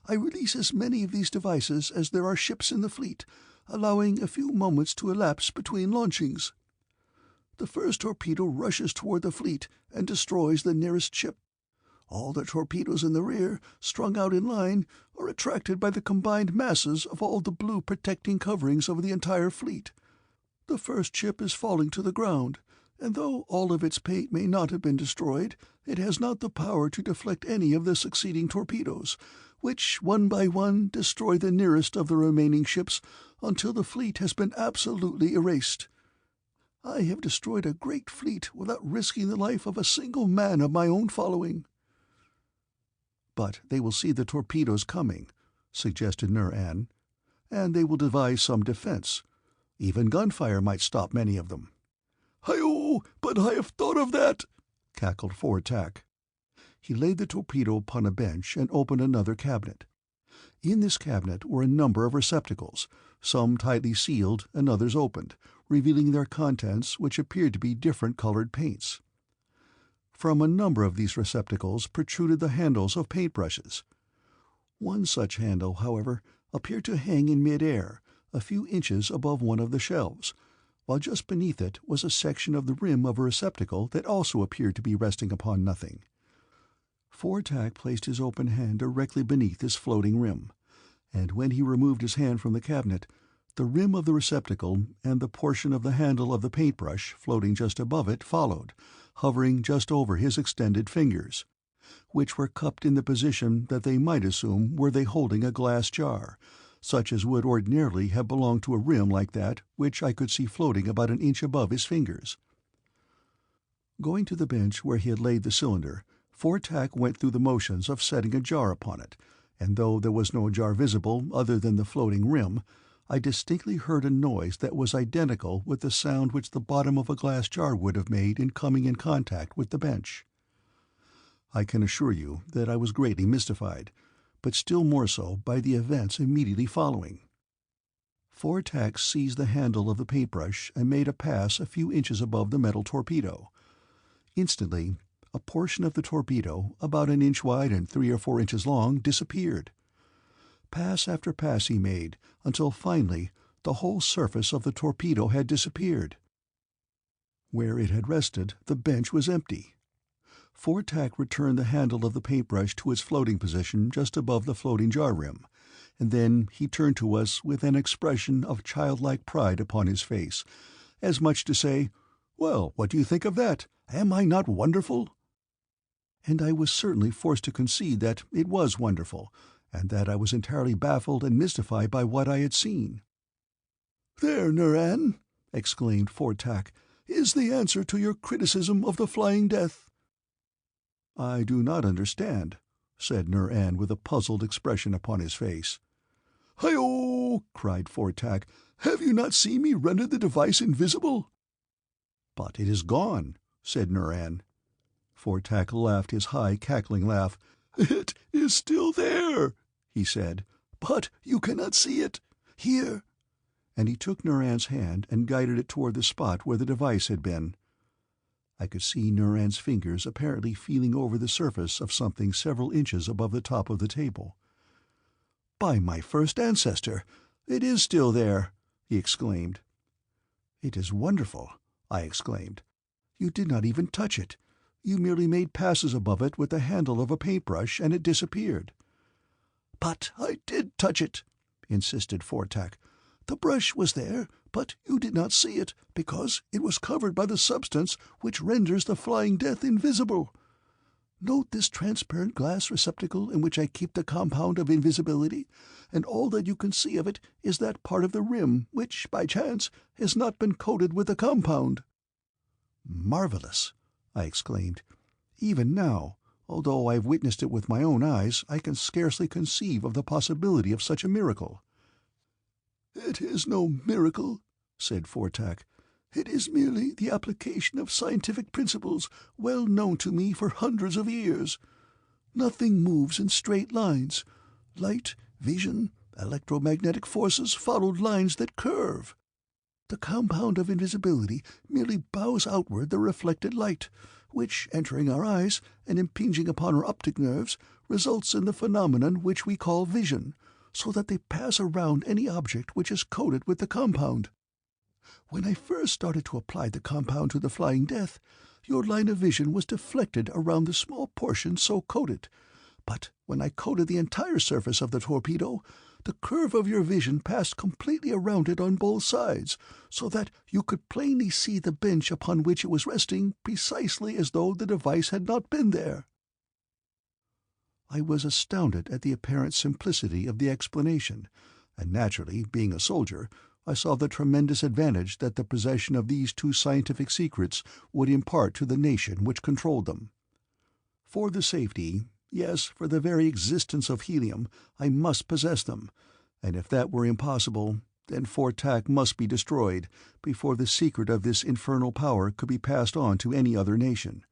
I release as many of these devices as there are ships in the fleet, allowing a few moments to elapse between launchings. The first torpedo rushes toward the fleet and destroys the nearest ship. All the torpedoes in the rear, strung out in line, are attracted by the combined masses of all the blue protecting coverings of the entire fleet. The first ship is falling to the ground, and though all of its paint may not have been destroyed, it has not the power to deflect any of the succeeding torpedoes, which, one by one, destroy the nearest of the remaining ships until the fleet has been absolutely erased. I have destroyed a great fleet without risking the life of a single man of my own following." "But they will see the torpedoes coming," suggested Nur-An, "and they will devise some defense. Even gunfire might stop many of them." "Hi-oh, but I have thought of that," cackled Fortack. He laid the torpedo upon a bench and opened another cabinet. In this cabinet were a number of receptacles, some tightly sealed and others opened, revealing their contents, which appeared to be different colored paints. From a number of these receptacles protruded the handles of paintbrushes. One such handle, however, appeared to hang in mid-air, a few inches above one of the shelves, while just beneath it was a section of the rim of a receptacle that also appeared to be resting upon nothing. Fortack placed his open hand directly beneath this floating rim, and when he removed his hand from the cabinet, the rim of the receptacle and the portion of the handle of the paintbrush floating just above it followed, hovering just over his extended fingers, which were cupped in the position that they might assume were they holding a glass jar, such as would ordinarily have belonged to a rim like that which I could see floating about an inch above his fingers. Going to the bench where he had laid the cylinder, Fortack went through the motions of setting a jar upon it, and though there was no jar visible other than the floating rim, I distinctly heard a noise that was identical with the sound which the bottom of a glass jar would have made in coming in contact with the bench. I can assure you that I was greatly mystified, but still more so by the events immediately following. Fortack seized the handle of the paintbrush and made a pass a few inches above the metal torpedo. Instantly, a portion of the torpedo, about an inch wide and 3 or 4 inches long, disappeared. Pass after pass he made, until finally the whole surface of the torpedo had disappeared. Where it had rested, the bench was empty. Fortack returned the handle of the paintbrush to its floating position just above the floating jar rim, and then he turned to us with an expression of childlike pride upon his face, as much to say, "Well, what do you think of that? Am I not wonderful?" And I was certainly forced to concede that it was wonderful, and that I was entirely baffled and mystified by what I had seen. "There, Nur-An," exclaimed Fortack, "is the answer to your criticism of the Flying Death." "I do not understand," said Nur-An with a puzzled expression upon his face. "Hi-oh!" cried Fortack. "Have you not seen me render the device invisible?" "But it is gone," said Nur-An. Fortack laughed his high, cackling laugh. "It is still there," he said, "but you cannot see it. Here." And he took Nur-An's hand and guided it toward the spot where the device had been. I could see Nur-An's fingers apparently feeling over the surface of something several inches above the top of the table. "By my first ancestor, it is still there!" he exclaimed. "It is wonderful!" I exclaimed. "You did not even touch it. You merely made passes above it with the handle of a paintbrush, and it disappeared." "But I did touch it," insisted Fortack. "The brush was there, but you did not see it, because it was covered by the substance which renders the Flying Death invisible. Note this transparent glass receptacle in which I keep the compound of invisibility, and all that you can see of it is that part of the rim which, by chance, has not been coated with the compound." "Marvelous!" I exclaimed. "Even now, although I have witnessed it with my own eyes, I can scarcely conceive of the possibility of such a miracle." "It is no miracle," said Fortack. "It is merely the application of scientific principles well known to me for hundreds of years. Nothing moves in straight lines. Light, vision, electromagnetic forces follow lines that curve. The compound of invisibility merely bows outward the reflected light, which, entering our eyes and impinging upon our optic nerves, results in the phenomenon which we call vision, so that they pass around any object which is coated with the compound. When I first started to apply the compound to the Flying Death, your line of vision was deflected around the small portion so coated, but when I coated the entire surface of the torpedo, the curve of your vision passed completely around it on both sides, so that you could plainly see the bench upon which it was resting precisely as though the device had not been there." I was astounded at the apparent simplicity of the explanation, and naturally, being a soldier, I saw the tremendous advantage that the possession of these two scientific secrets would impart to the nation which controlled them. For the safety, yes, for the very existence of helium, I must possess them, and if that were impossible, then FORTAC must be destroyed before the secret of this infernal power could be passed on to any other nation.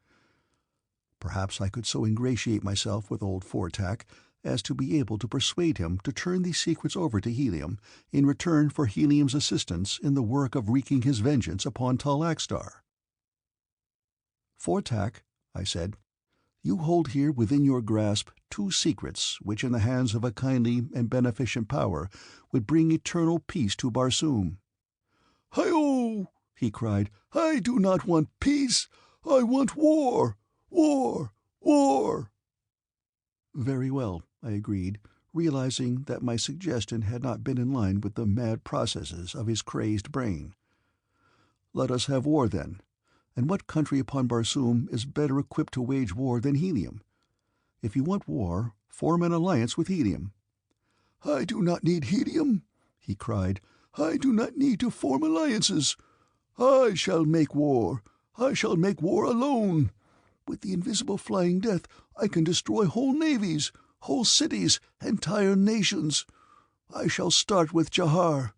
Perhaps I could so ingratiate myself with old FORTAC as to be able to persuade him to turn these secrets over to Helium in return for Helium's assistance in the work of wreaking his vengeance upon AXTAR. "FORTAC," I said, "you hold here within your grasp two secrets which in the hands of a kindly and beneficent power would bring eternal peace to Barsoom." "Hi-oh!" he cried. "I do not want peace. I want war! War! War!" "Very well," I agreed, realizing that my suggestion had not been in line with the mad processes of his crazed brain. "Let us have war, then. And what country upon Barsoom is better equipped to wage war than Helium? If you want war, form an alliance with Helium." "I do not need Helium," he cried. "I do not need to form alliances. I shall make war. I shall make war alone. With the invisible flying death I can destroy whole navies, whole cities, entire nations. I shall start with Jahar.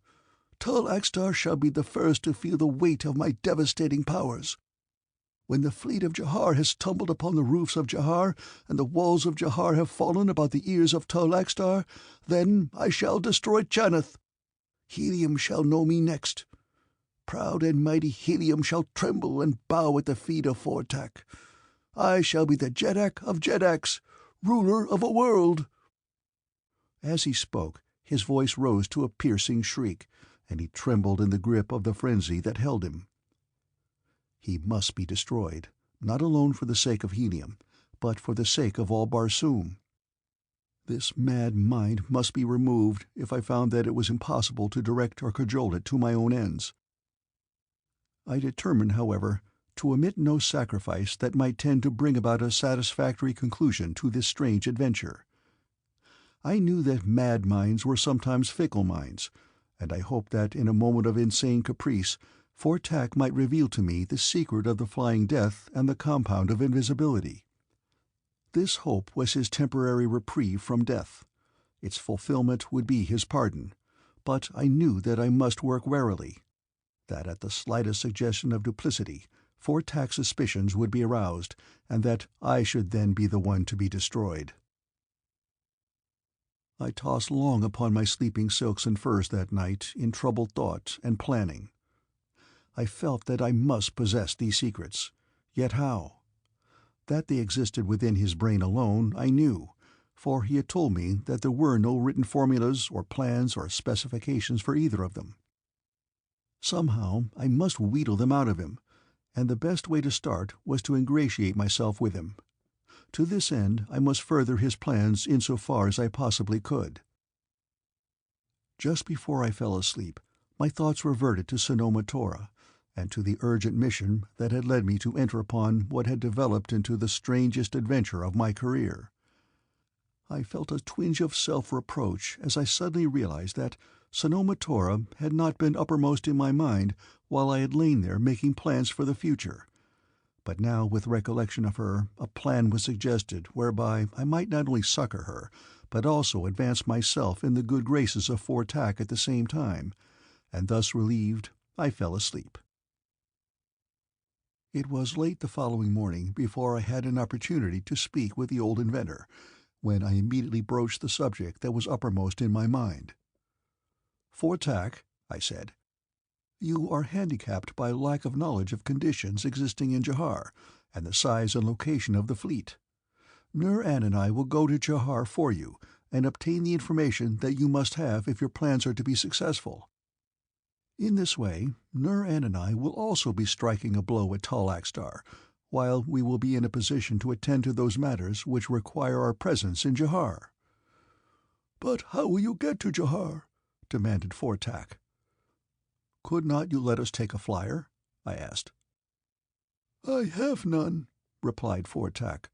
AXTAR shall be the first to feel the weight of my devastating powers. When the fleet of Jahar has tumbled upon the roofs of Jahar, and the walls of Jahar have fallen about the ears of AXTAR, then I shall destroy Janeth. Helium shall know me next. Proud and mighty Helium shall tremble and bow at the feet of FORTAC. I shall be the Jeddak of Jeddaks, ruler of a world." As he spoke, his voice rose to a piercing shriek, and he trembled in the grip of the frenzy that held him. He must be destroyed, not alone for the sake of Helium, but for the sake of all Barsoom. This mad mind must be removed if I found that it was impossible to direct or cajole it to my own ends. I determined, however, to omit no sacrifice that might tend to bring about a satisfactory conclusion to this strange adventure. I knew that mad minds were sometimes fickle minds, and I hoped that in a moment of insane caprice FORTAC might reveal to me the secret of the flying death and the compound of invisibility. This hope was his temporary reprieve from death. Its fulfillment would be his pardon, but I knew that I must work warily, that at the slightest suggestion of duplicity FORTAC's suspicions would be aroused, and that I should then be the one to be destroyed. I tossed long upon my sleeping silks and furs that night in troubled thought and planning. I felt that I must possess these secrets, yet how? That they existed within his brain alone I knew, for he had told me that there were no written formulas or plans or specifications for either of them. Somehow I must wheedle them out of him, and the best way to start was to ingratiate myself with him. To this end I must further his plans in so far as I possibly could. Just before I fell asleep, my thoughts reverted to Sanoma Tora, and to the urgent mission that had led me to enter upon what had developed into the strangest adventure of my career. I felt a twinge of self-reproach as I suddenly realized that Sanoma Tora had not been uppermost in my mind while I had lain there making plans for the future. But now, with recollection of her, a plan was suggested whereby I might not only succor her, but also advance myself in the good graces of FORTAC at the same time, and thus relieved, I fell asleep. It was late the following morning before I had an opportunity to speak with the old inventor, when I immediately broached the subject that was uppermost in my mind. "FORTAC," I said, "you are handicapped by lack of knowledge of conditions existing in Jahar, and the size and location of the fleet. Nur-An and I will go to Jahar for you, and obtain the information that you must have if your plans are to be successful. In this way, Nur-An and I will also be striking a blow at AXTAR, while we will be in a position to attend to those matters which require our presence in Jahar." "But how will you get to Jahar?" demanded FORTAC. "Could not you let us take a flier?" I asked. "I have none," replied FORTAC.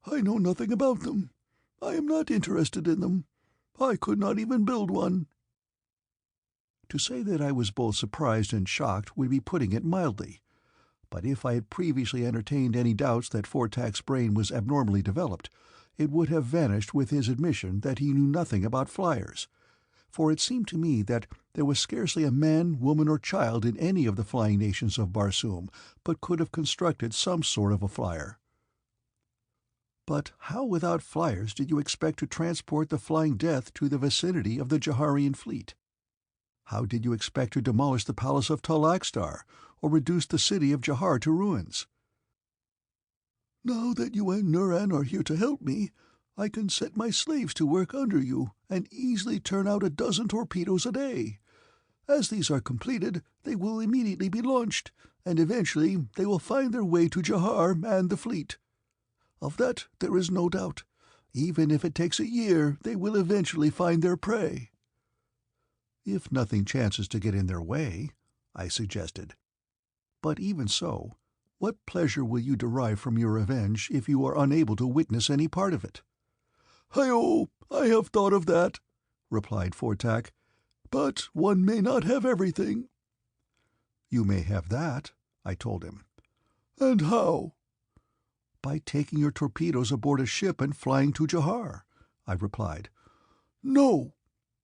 "I know nothing about them. I am not interested in them. I could not even build one." To say that I was both surprised and shocked would be putting it mildly, but if I had previously entertained any doubts that Fortak's brain was abnormally developed, it would have vanished with his admission that he knew nothing about flyers, for it seemed to me that there was scarcely a man, woman, or child in any of the flying nations of Barsoom but could have constructed some sort of a flyer. But how without flyers did you expect to transport the Flying Death to the vicinity of the Jaharian fleet? How did you expect to demolish the palace of Tol-Akstar, or reduce the city of Jahar to ruins? Now that you and Nuran are here to help me, I can set my slaves to work under you and easily turn out 12 torpedoes a day. As these are completed, they will immediately be launched, and eventually they will find their way to Jahar and the fleet. Of that there is no doubt. Even if it takes a year, they will eventually find their prey. If nothing chances to get in their way, I suggested. But even so, what pleasure will you derive from your revenge if you are unable to witness any part of it? "Hi-oh, I have thought of that," replied Fortak. "But one may not have everything." "You may have that," I told him. "And how?" "By taking your torpedoes aboard a ship and flying to Jahar," I replied. "No!"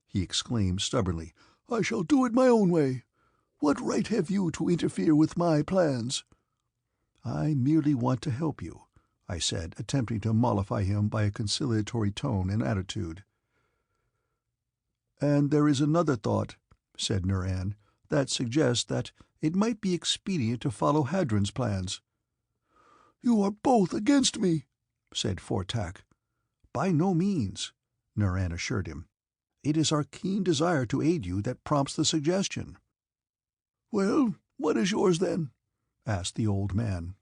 he exclaimed stubbornly. "I shall do it my own way. What right have you to interfere with my plans?" "I merely want to help you," I said, attempting to mollify him by a conciliatory tone and attitude. "And there is another thought," said Nuran, "that suggests that it might be expedient to follow Hadron's plans." "You are both against me," said Fortak. "By no means," Nuran assured him. "It is our keen desire to aid you that prompts the suggestion." "Well, what is yours, then?" asked the old man.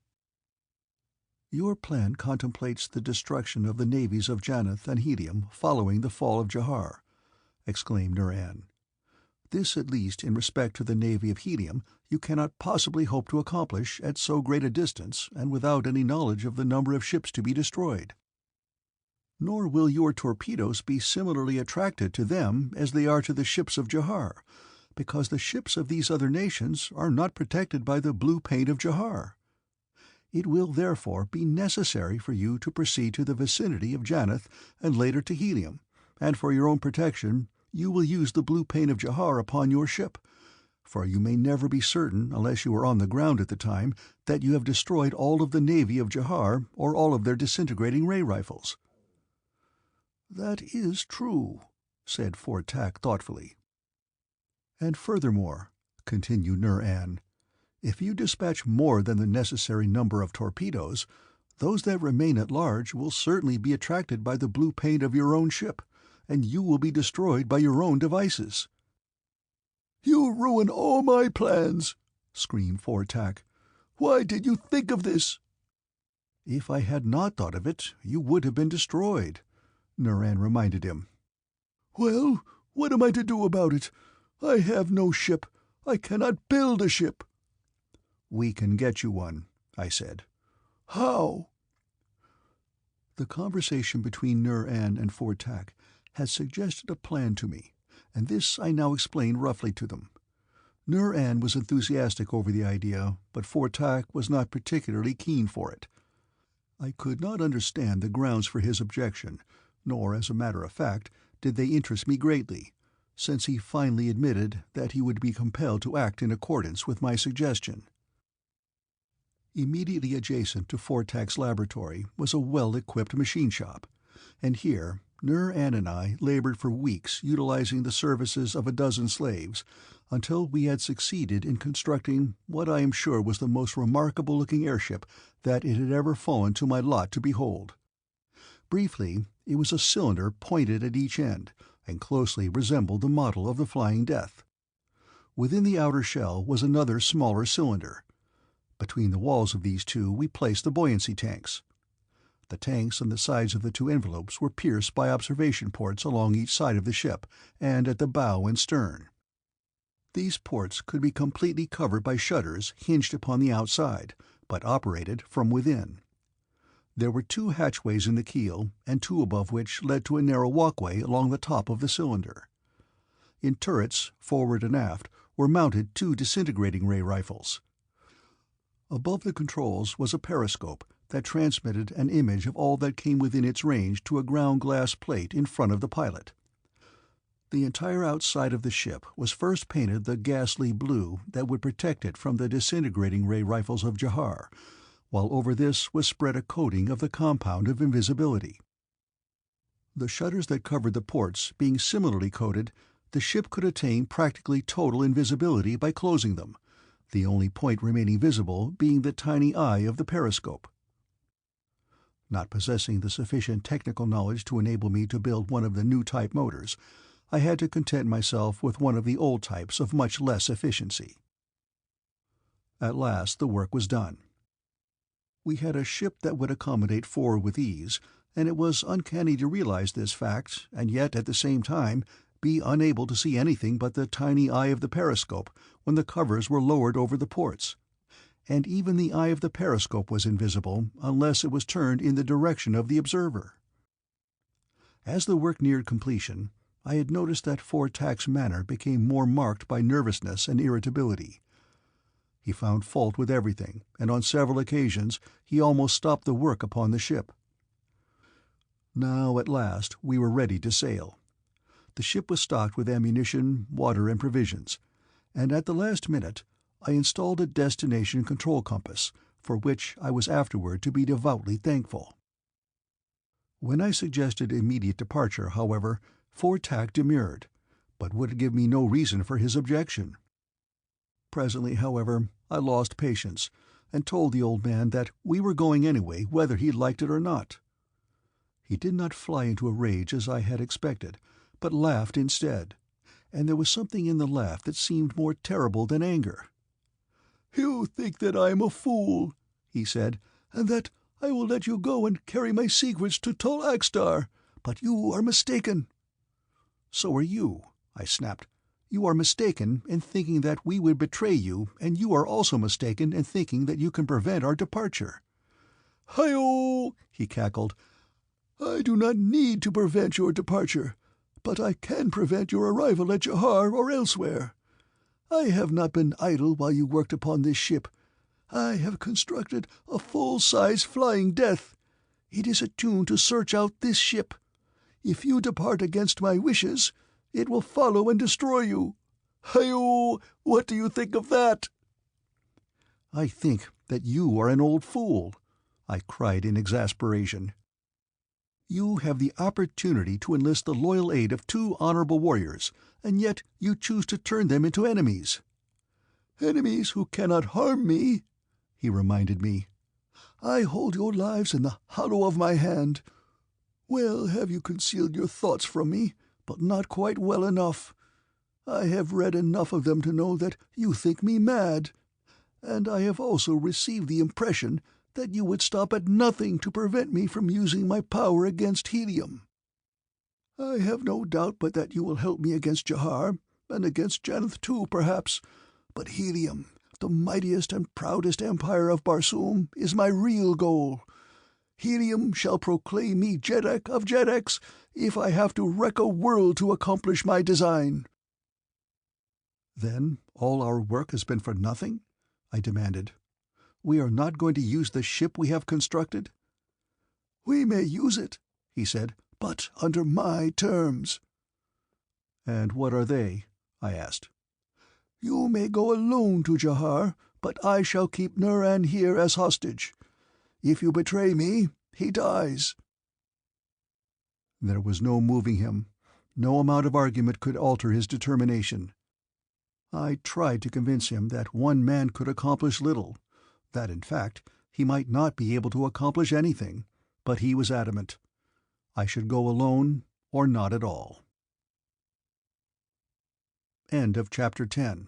"Your plan contemplates the destruction of the navies of Janeth and Helium following the fall of Jahar," exclaimed Nuran. "This, at least in respect to the navy of Helium, you cannot possibly hope to accomplish at so great a distance and without any knowledge of the number of ships to be destroyed. Nor will your torpedoes be similarly attracted to them as they are to the ships of Jahar, because the ships of these other nations are not protected by the blue paint of Jahar. It will therefore be necessary for you to proceed to the vicinity of Janeth and later to Helium, and for your own protection you will use the blue paint of Jahar upon your ship, for you may never be certain, unless you are on the ground at the time, that you have destroyed all of the navy of Jahar or all of their disintegrating ray rifles." "That is true," said Fortak thoughtfully. "And furthermore," continued Nur-An, "if you dispatch more than the necessary number of torpedoes, those that remain at large will certainly be attracted by the blue paint of your own ship, and you will be destroyed by your own devices." "You ruin all my plans!" screamed Fortak. "Why did you think of this?" "If I had not thought of it, you would have been destroyed," Nuran reminded him. "Well, what am I to do about it? I have no ship. I cannot build a ship." "We can get you one," I said. "How?" The conversation between Nur-An and Fortak had suggested a plan to me, and this I now explained roughly to them. Nur-An was enthusiastic over the idea, but Fortak was not particularly keen for it. I could not understand the grounds for his objection, nor, as a matter of fact, did they interest me greatly, since he finally admitted that he would be compelled to act in accordance with my suggestion. Immediately adjacent to Fortak's laboratory was a well-equipped machine shop, and here Nur-An and I labored for weeks utilizing the services of 12 slaves, until we had succeeded in constructing what I am sure was the most remarkable-looking airship that it had ever fallen to my lot to behold. Briefly, it was a cylinder pointed at each end, and closely resembled the model of the Flying Death. Within the outer shell was another smaller cylinder. Between the walls of these two we placed the buoyancy tanks. The tanks on the sides of the two envelopes were pierced by observation ports along each side of the ship, and at the bow and stern. These ports could be completely covered by shutters hinged upon the outside, but operated from within. There were 2 hatchways in the keel, and 2 above which led to a narrow walkway along the top of the cylinder. In turrets, forward and aft, were mounted 2 disintegrating ray rifles. Above the controls was a periscope that transmitted an image of all that came within its range to a ground glass plate in front of the pilot. The entire outside of the ship was first painted the ghastly blue that would protect it from the disintegrating ray rifles of Jahar, while over this was spread a coating of the compound of invisibility. The shutters that covered the ports being similarly coated, the ship could attain practically total invisibility by closing them, the only point remaining visible being the tiny eye of the periscope. Not possessing the sufficient technical knowledge to enable me to build one of the new type motors, I had to content myself with one of the old types of much less efficiency. At last the work was done. We had a ship that would accommodate 4 with ease, and it was uncanny to realize this fact, and yet at the same time be unable to see anything but the tiny eye of the periscope when the covers were lowered over the ports. And even the eye of the periscope was invisible unless it was turned in the direction of the observer. As the work neared completion, I had noticed that Fortak's manner became more marked by nervousness and irritability. He found fault with everything, and on several occasions he almost stopped the work upon the ship. Now at last we were ready to sail. The ship was stocked with ammunition, water, and provisions, and at the last minute I installed a destination control compass, for which I was afterward to be devoutly thankful. When I suggested immediate departure, however, Fortak demurred, but would give me no reason for his objection. Presently, however, I lost patience, and told the old man that we were going anyway, whether he liked it or not. He did not fly into a rage as I had expected, but laughed instead, and there was something in the laugh that seemed more terrible than anger. "You think that I am a fool," he said, "and that I will let you go and carry my secrets to Tol Axtar, but you are mistaken." "So are you," I snapped. "You are mistaken in thinking that we would betray you, and you are also mistaken in thinking that you can prevent our departure." "Hi-oh!" he cackled. "I do not need to prevent your departure, but I can prevent your arrival at Jahar or elsewhere. I have not been idle while you worked upon this ship. I have constructed a full-size flying death. It is attuned to search out this ship. If you depart against my wishes, it will follow and destroy you. Hi-oh! What do you think of that?" "I think that you are an old fool," I cried in exasperation. "You have the opportunity to enlist the loyal aid of 2 honorable warriors, and yet you choose to turn them into enemies." "Enemies who cannot harm me," he reminded me. "I hold your lives in the hollow of my hand. Well have you concealed your thoughts from me, but not quite well enough. I have read enough of them to know that you think me mad, and I have also received the impression that you would stop at nothing to prevent me from using my power against Helium. I have no doubt but that you will help me against Jahar, and against Janeth too, perhaps, but Helium, the mightiest and proudest empire of Barsoom, is my real goal. Helium shall proclaim me Jeddak of Jeddaks if I have to wreck a world to accomplish my design." "Then all our work has been for nothing?" I demanded. "We are not going to use the ship we have constructed?" "We may use it," he said, "but under my terms." "And what are they?" I asked. "You may go alone to Jahar, but I shall keep Nuran here as hostage. If you betray me, he dies." There was no moving him. No amount of argument could alter his determination. I tried to convince him that one man could accomplish little, that, in fact, he might not be able to accomplish anything, but he was adamant. I should go alone or not at all. End of Chapter 10.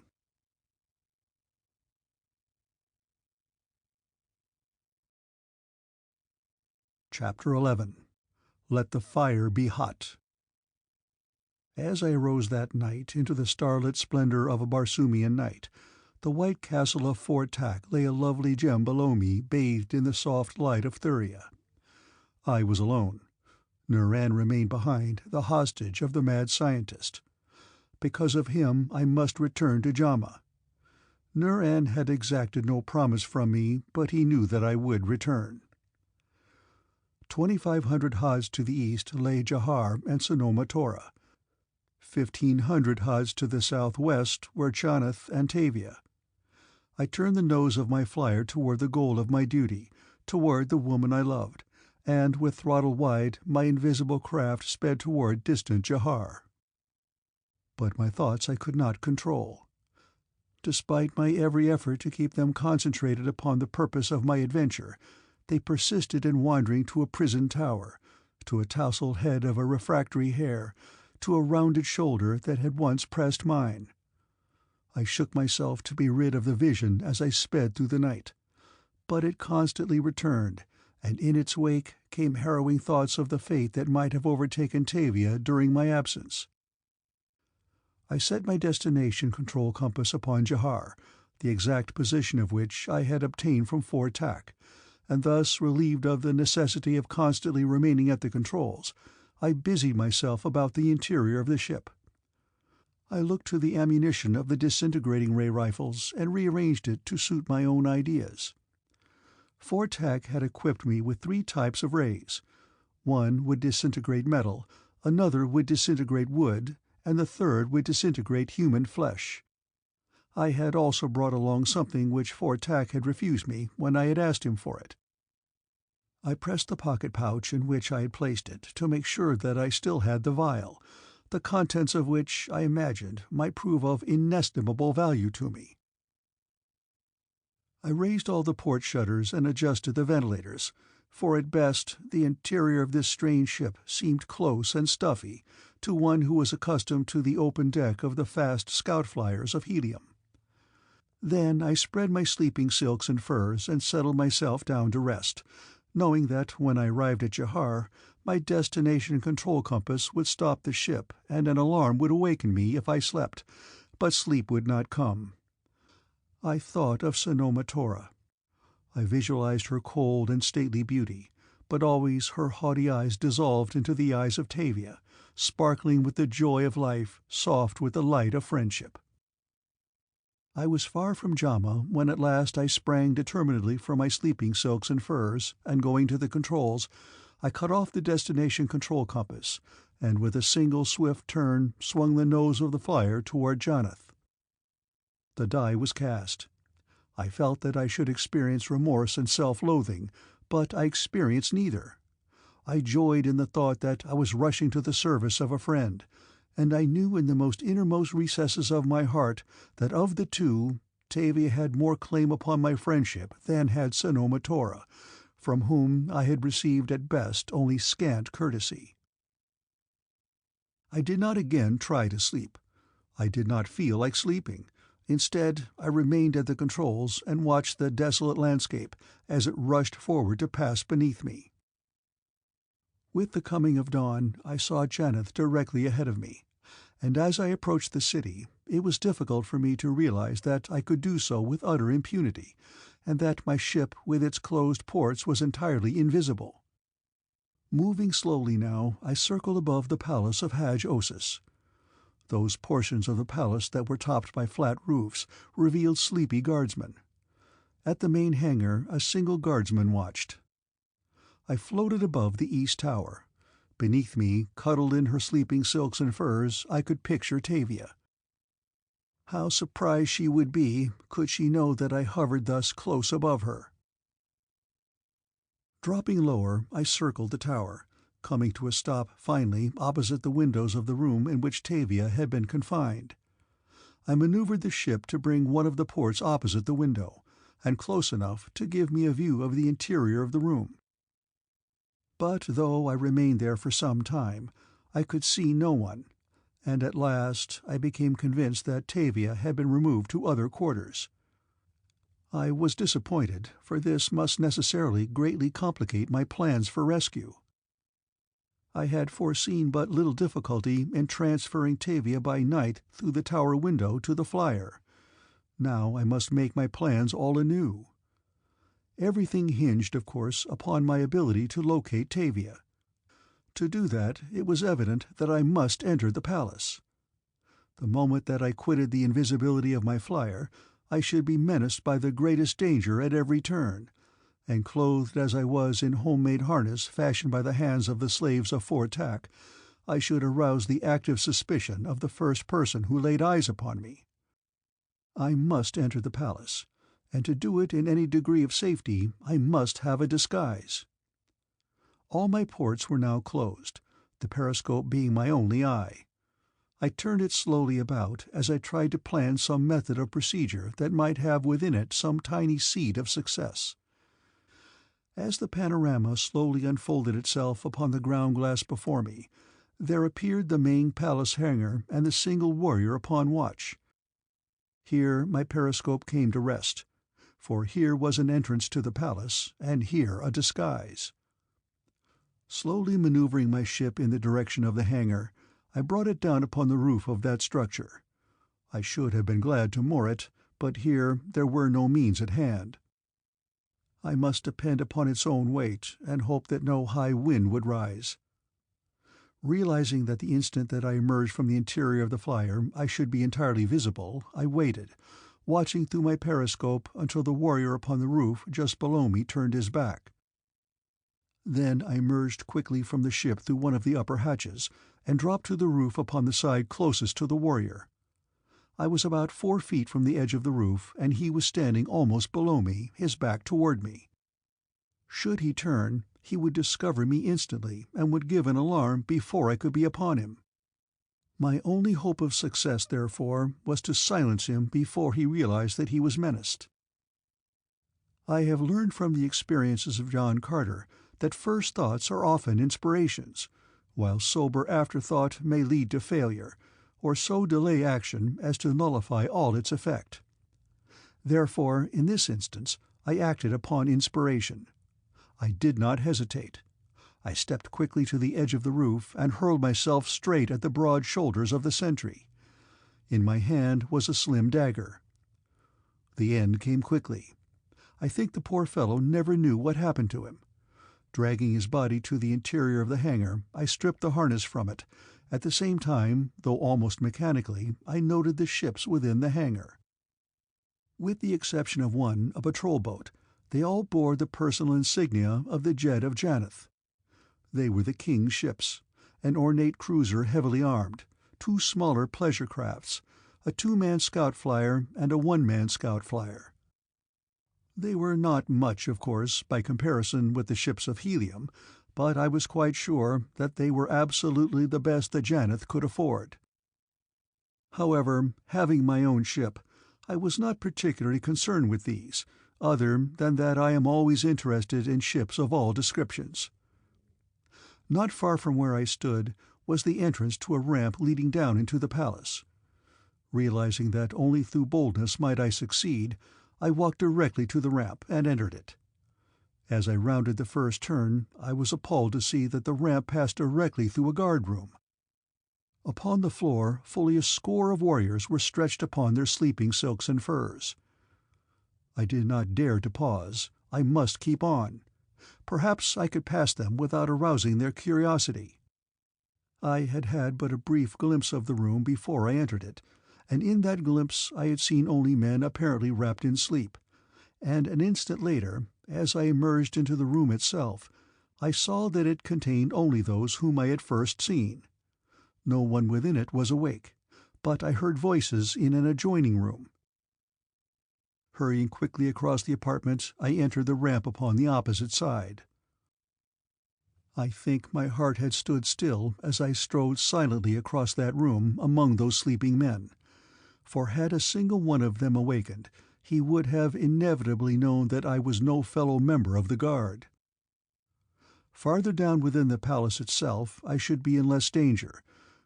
Chapter 11. Let the Fire Be Hot. As I arose that night into the starlit splendor of a Barsoomian night, the white castle of Fortak lay a lovely gem below me, bathed in the soft light of Thuria. I was alone. Nuran remained behind, the hostage of the mad scientist. because of him I must return to JHAMA. Nur-An had exacted no promise from me, but he knew that I would return. 2,500 haads to the east lay Jahar and Sanoma Tora. 1,500 haads to the southwest were Chanath and TAVIA. I turned the nose of my flyer toward the goal of my duty, toward the woman I loved, and with throttle wide my invisible craft sped toward distant Jahar. But my thoughts I could not control. Despite my every effort to keep them concentrated upon the purpose of my adventure, they persisted in wandering to a prison tower, to a tousled head of a refractory hair, to a rounded shoulder that had once pressed mine. I shook myself to be rid of the vision as I sped through the night, but it constantly returned, and in its wake came harrowing thoughts of the fate that might have overtaken TAVIA during my absence. I set my destination control compass upon Jahar, the exact position of which I had obtained from FOREWORD, and thus relieved of the necessity of constantly remaining at the controls, I busied myself about the interior of the ship. I looked to the ammunition of the disintegrating ray rifles and rearranged it to suit my own ideas. FOREWORD had equipped me with 3 types of rays. One would disintegrate metal, another would disintegrate wood, and the third would disintegrate human flesh. I had also brought along something which FOREWORD had refused me when I had asked him for it. I pressed the pocket pouch in which I had placed it to make sure that I still had the vial, the contents of which, I imagined, might prove of inestimable value to me. I raised all the port shutters and adjusted the ventilators, for at best the interior of this strange ship seemed close and stuffy to one who was accustomed to the open deck of the fast scout flyers of Helium. Then I spread my sleeping silks and furs and settled myself down to rest, knowing that when I arrived at Jahar, my destination control compass would stop the ship and an alarm would awaken me if I slept, but sleep would not come. I thought of Sanoma Tora. I visualized her cold and stately beauty, but always her haughty eyes dissolved into the eyes of TAVIA, sparkling with the joy of life, soft with the light of friendship. I was far from JHAMA when at last I sprang determinedly from my sleeping silks and furs, and going to the controls, I cut off the destination control compass, and with a single swift turn swung the nose of the flyer toward Chanath. The die was cast. I felt that I should experience remorse and self-loathing, but I experienced neither. I joyed in the thought that I was rushing to the service of a friend, and I knew in the most innermost recesses of my heart that of the two, TAVIA had more claim upon my friendship than had Sanoma Tora, from whom I had received at best only scant courtesy. I did not again try to sleep. I did not feel like sleeping. Instead, I remained at the controls and watched the desolate landscape as it rushed forward to pass beneath me. With the coming of dawn, I saw Chanath directly ahead of me, and as I approached the city, it was difficult for me to realize that I could do so with utter impunity, and that my ship with its closed ports was entirely invisible. Moving slowly now, I circled above the palace of Haj-Osis. Those portions of the palace that were topped by flat roofs revealed sleepy guardsmen. At the main hangar a single guardsman watched. I floated above the east tower. Beneath me, cuddled in her sleeping silks and furs, I could picture TAVIA. How surprised she would be could she know that I hovered thus close above her. Dropping lower, I circled the tower, coming to a stop finally opposite the windows of the room in which TAVIA had been confined. I maneuvered the ship to bring one of the ports opposite the window, and close enough to give me a view of the interior of the room. But though I remained there for some time, I could see no one, and at last I became convinced that TAVIA had been removed to other quarters. I was disappointed, for this must necessarily greatly complicate my plans for rescue. I had foreseen but little difficulty in transferring TAVIA by night through the tower window to the flyer. Now I must make my plans all anew. Everything hinged, of course, upon my ability to locate TAVIA. To do that, it was evident that I must enter the palace. The moment that I quitted the invisibility of my flier, I should be menaced by the greatest danger at every turn, and clothed as I was in homemade harness fashioned by the hands of the slaves of Fortac, I should arouse the active suspicion of the first person who laid eyes upon me. I must enter the palace, and to do it in any degree of safety I must have a disguise. All my ports were now closed, the periscope being my only eye. I turned it slowly about as I tried to plan some method of procedure that might have within it some tiny seed of success. As the panorama slowly unfolded itself upon the ground glass before me, there appeared the main palace hangar and the single warrior upon watch. Here my periscope came to rest, for here was an entrance to the palace, and here a disguise. Slowly maneuvering my ship in the direction of the hangar, I brought it down upon the roof of that structure. I should have been glad to moor it, but here there were no means at hand. I must depend upon its own weight, and hope that no high wind would rise. Realizing that the instant that I emerged from the interior of the flyer I should be entirely visible, I waited, watching through my periscope until the warrior upon the roof just below me turned his back. Then I emerged quickly from the ship through one of the upper hatches, and dropped to the roof upon the side closest to the warrior. I was about 4 feet from the edge of the roof, and he was standing almost below me, his back toward me. Should he turn, he would discover me instantly, and would give an alarm before I could be upon him. My only hope of success, therefore, was to silence him before he realized that he was menaced. I have learned from the experiences of John Carter that first thoughts are often inspirations, while sober afterthought may lead to failure, or so delay action as to nullify all its effect. Therefore, in this instance, I acted upon inspiration. I did not hesitate. I stepped quickly to the edge of the roof and hurled myself straight at the broad shoulders of the sentry. In my hand was a slim dagger. The end came quickly. I think the poor fellow never knew what happened to him. Dragging his body to the interior of the hangar, I stripped the harness from it. At the same time, though almost mechanically, I noted the ships within the hangar. With the exception of one, a patrol boat, they all bore the personal insignia of the Jed of Janeth. They were the king's ships, an ornate cruiser heavily armed, 2 smaller pleasure crafts, a 2-man scout flyer and a 1-man scout flyer. They were not much, of course, by comparison with the ships of Helium, but I was quite sure that they were absolutely the best that Janeth could afford. However, having my own ship, I was not particularly concerned with these, other than that I am always interested in ships of all descriptions. Not far from where I stood was the entrance to a ramp leading down into the palace. Realizing that only through boldness might I succeed, I walked directly to the ramp and entered it. As I rounded the first turn, I was appalled to see that the ramp passed directly through a guard-room. Upon the floor fully a score of warriors were stretched upon their sleeping silks and furs. I did not dare to pause. I must keep on. Perhaps I could pass them without arousing their curiosity. I had had but a brief glimpse of the room before I entered it, and in that glimpse I had seen only men apparently wrapped in sleep, and an instant later, as I emerged into the room itself, I saw that it contained only those whom I had first seen. No one within it was awake, but I heard voices in an adjoining room. Hurrying quickly across the apartment, I entered the ramp upon the opposite side. I think my heart had stood still as I strode silently across that room among those sleeping men, for had a single one of them awakened, he would have inevitably known that I was no fellow member of the guard. Farther down within the palace itself I should be in less danger,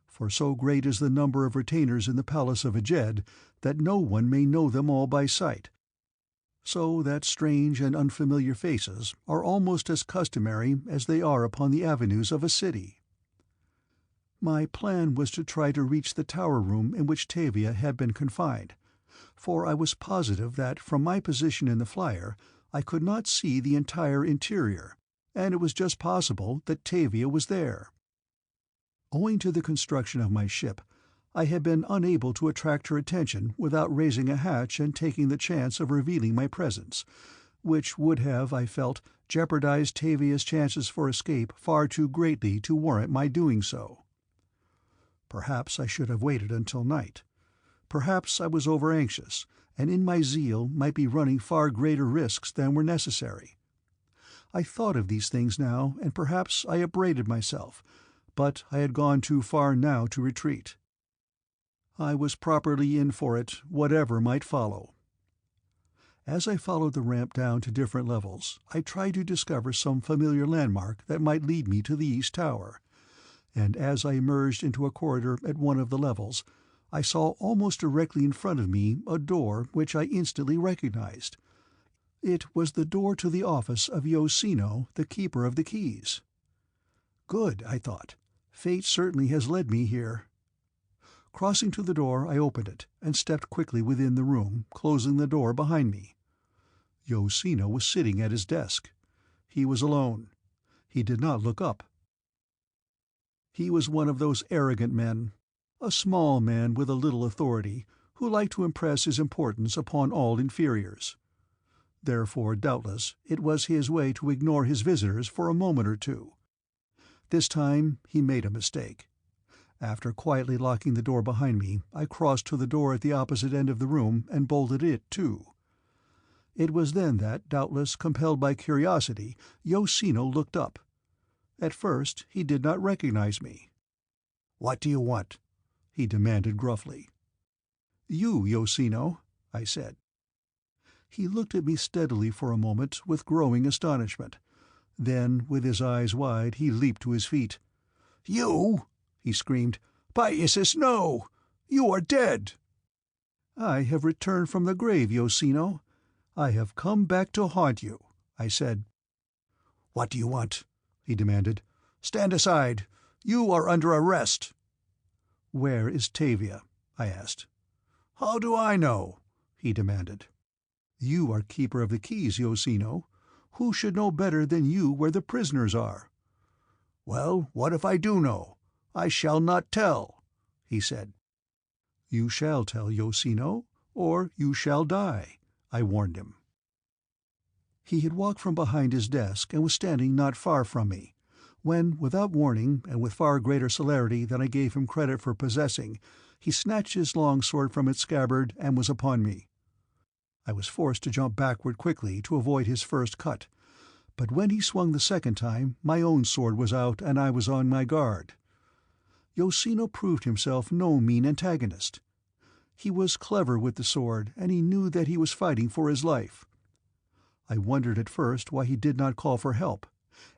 for so great is the number of retainers in the palace of a Jed that no one may know them all by sight, so that strange and unfamiliar faces are almost as customary as they are upon the avenues of a city. My plan was to try to reach the tower room in which TAVIA had been confined, for I was positive that from my position in the flyer I could not see the entire interior, and it was just possible that TAVIA was there. Owing to the construction of my ship, I had been unable to attract her attention without raising a hatch and taking the chance of revealing my presence, which would have, I felt, jeopardized Tavia's chances for escape far too greatly to warrant my doing so. Perhaps I should have waited until night. Perhaps I was over-anxious, and in my zeal might be running far greater risks than were necessary. I thought of these things now, and perhaps I upbraided myself, but I had gone too far now to retreat. I was properly in for it, whatever might follow. As I followed the ramp down to different levels, I tried to discover some familiar landmark that might lead me to the East Tower, and as I emerged into a corridor at one of the levels, I saw almost directly in front of me a door which I instantly recognized. It was the door to the office of Yoshino, the Keeper of the Keys. Good, I thought. Fate certainly has led me here. Crossing to the door, I opened it, and stepped quickly within the room, closing the door behind me. Yoshino was sitting at his desk. He was alone. He did not look up. He was one of those arrogant men, a small man with a little authority, who liked to impress his importance upon all inferiors. Therefore, doubtless, it was his way to ignore his visitors for a moment or two. This time he made a mistake. After quietly locking the door behind me, I crossed to the door at the opposite end of the room and bolted it too. It was then that, doubtless compelled by curiosity, Yoshino looked up. At first he did not recognize me. "What do you want?" he demanded gruffly. "You, Yoshino," I said. He looked at me steadily for a moment with growing astonishment. Then, with his eyes wide, he leaped to his feet. "You!" he screamed. "By Isis, no! You are dead!" "I have returned from the grave, Yoshino. I have come back to haunt you," I said. "What do you want?" he demanded. "Stand aside. You are under arrest." "Where is TAVIA?" I asked. "How do I know?" he demanded. "You are Keeper of the Keys, Yoshino. Who should know better than you where the prisoners are?" "Well, what if I do know? I shall not tell," he said. "You shall tell, Yoshino, or you shall die," I warned him. He had walked from behind his desk and was standing not far from me, when, without warning and with far greater celerity than I gave him credit for possessing, he snatched his long sword from its scabbard and was upon me. I was forced to jump backward quickly to avoid his first cut, but when he swung the second time, my own sword was out and I was on my guard. Yoshino proved himself no mean antagonist. He was clever with the sword, and he knew that he was fighting for his life. I wondered at first why he did not call for help,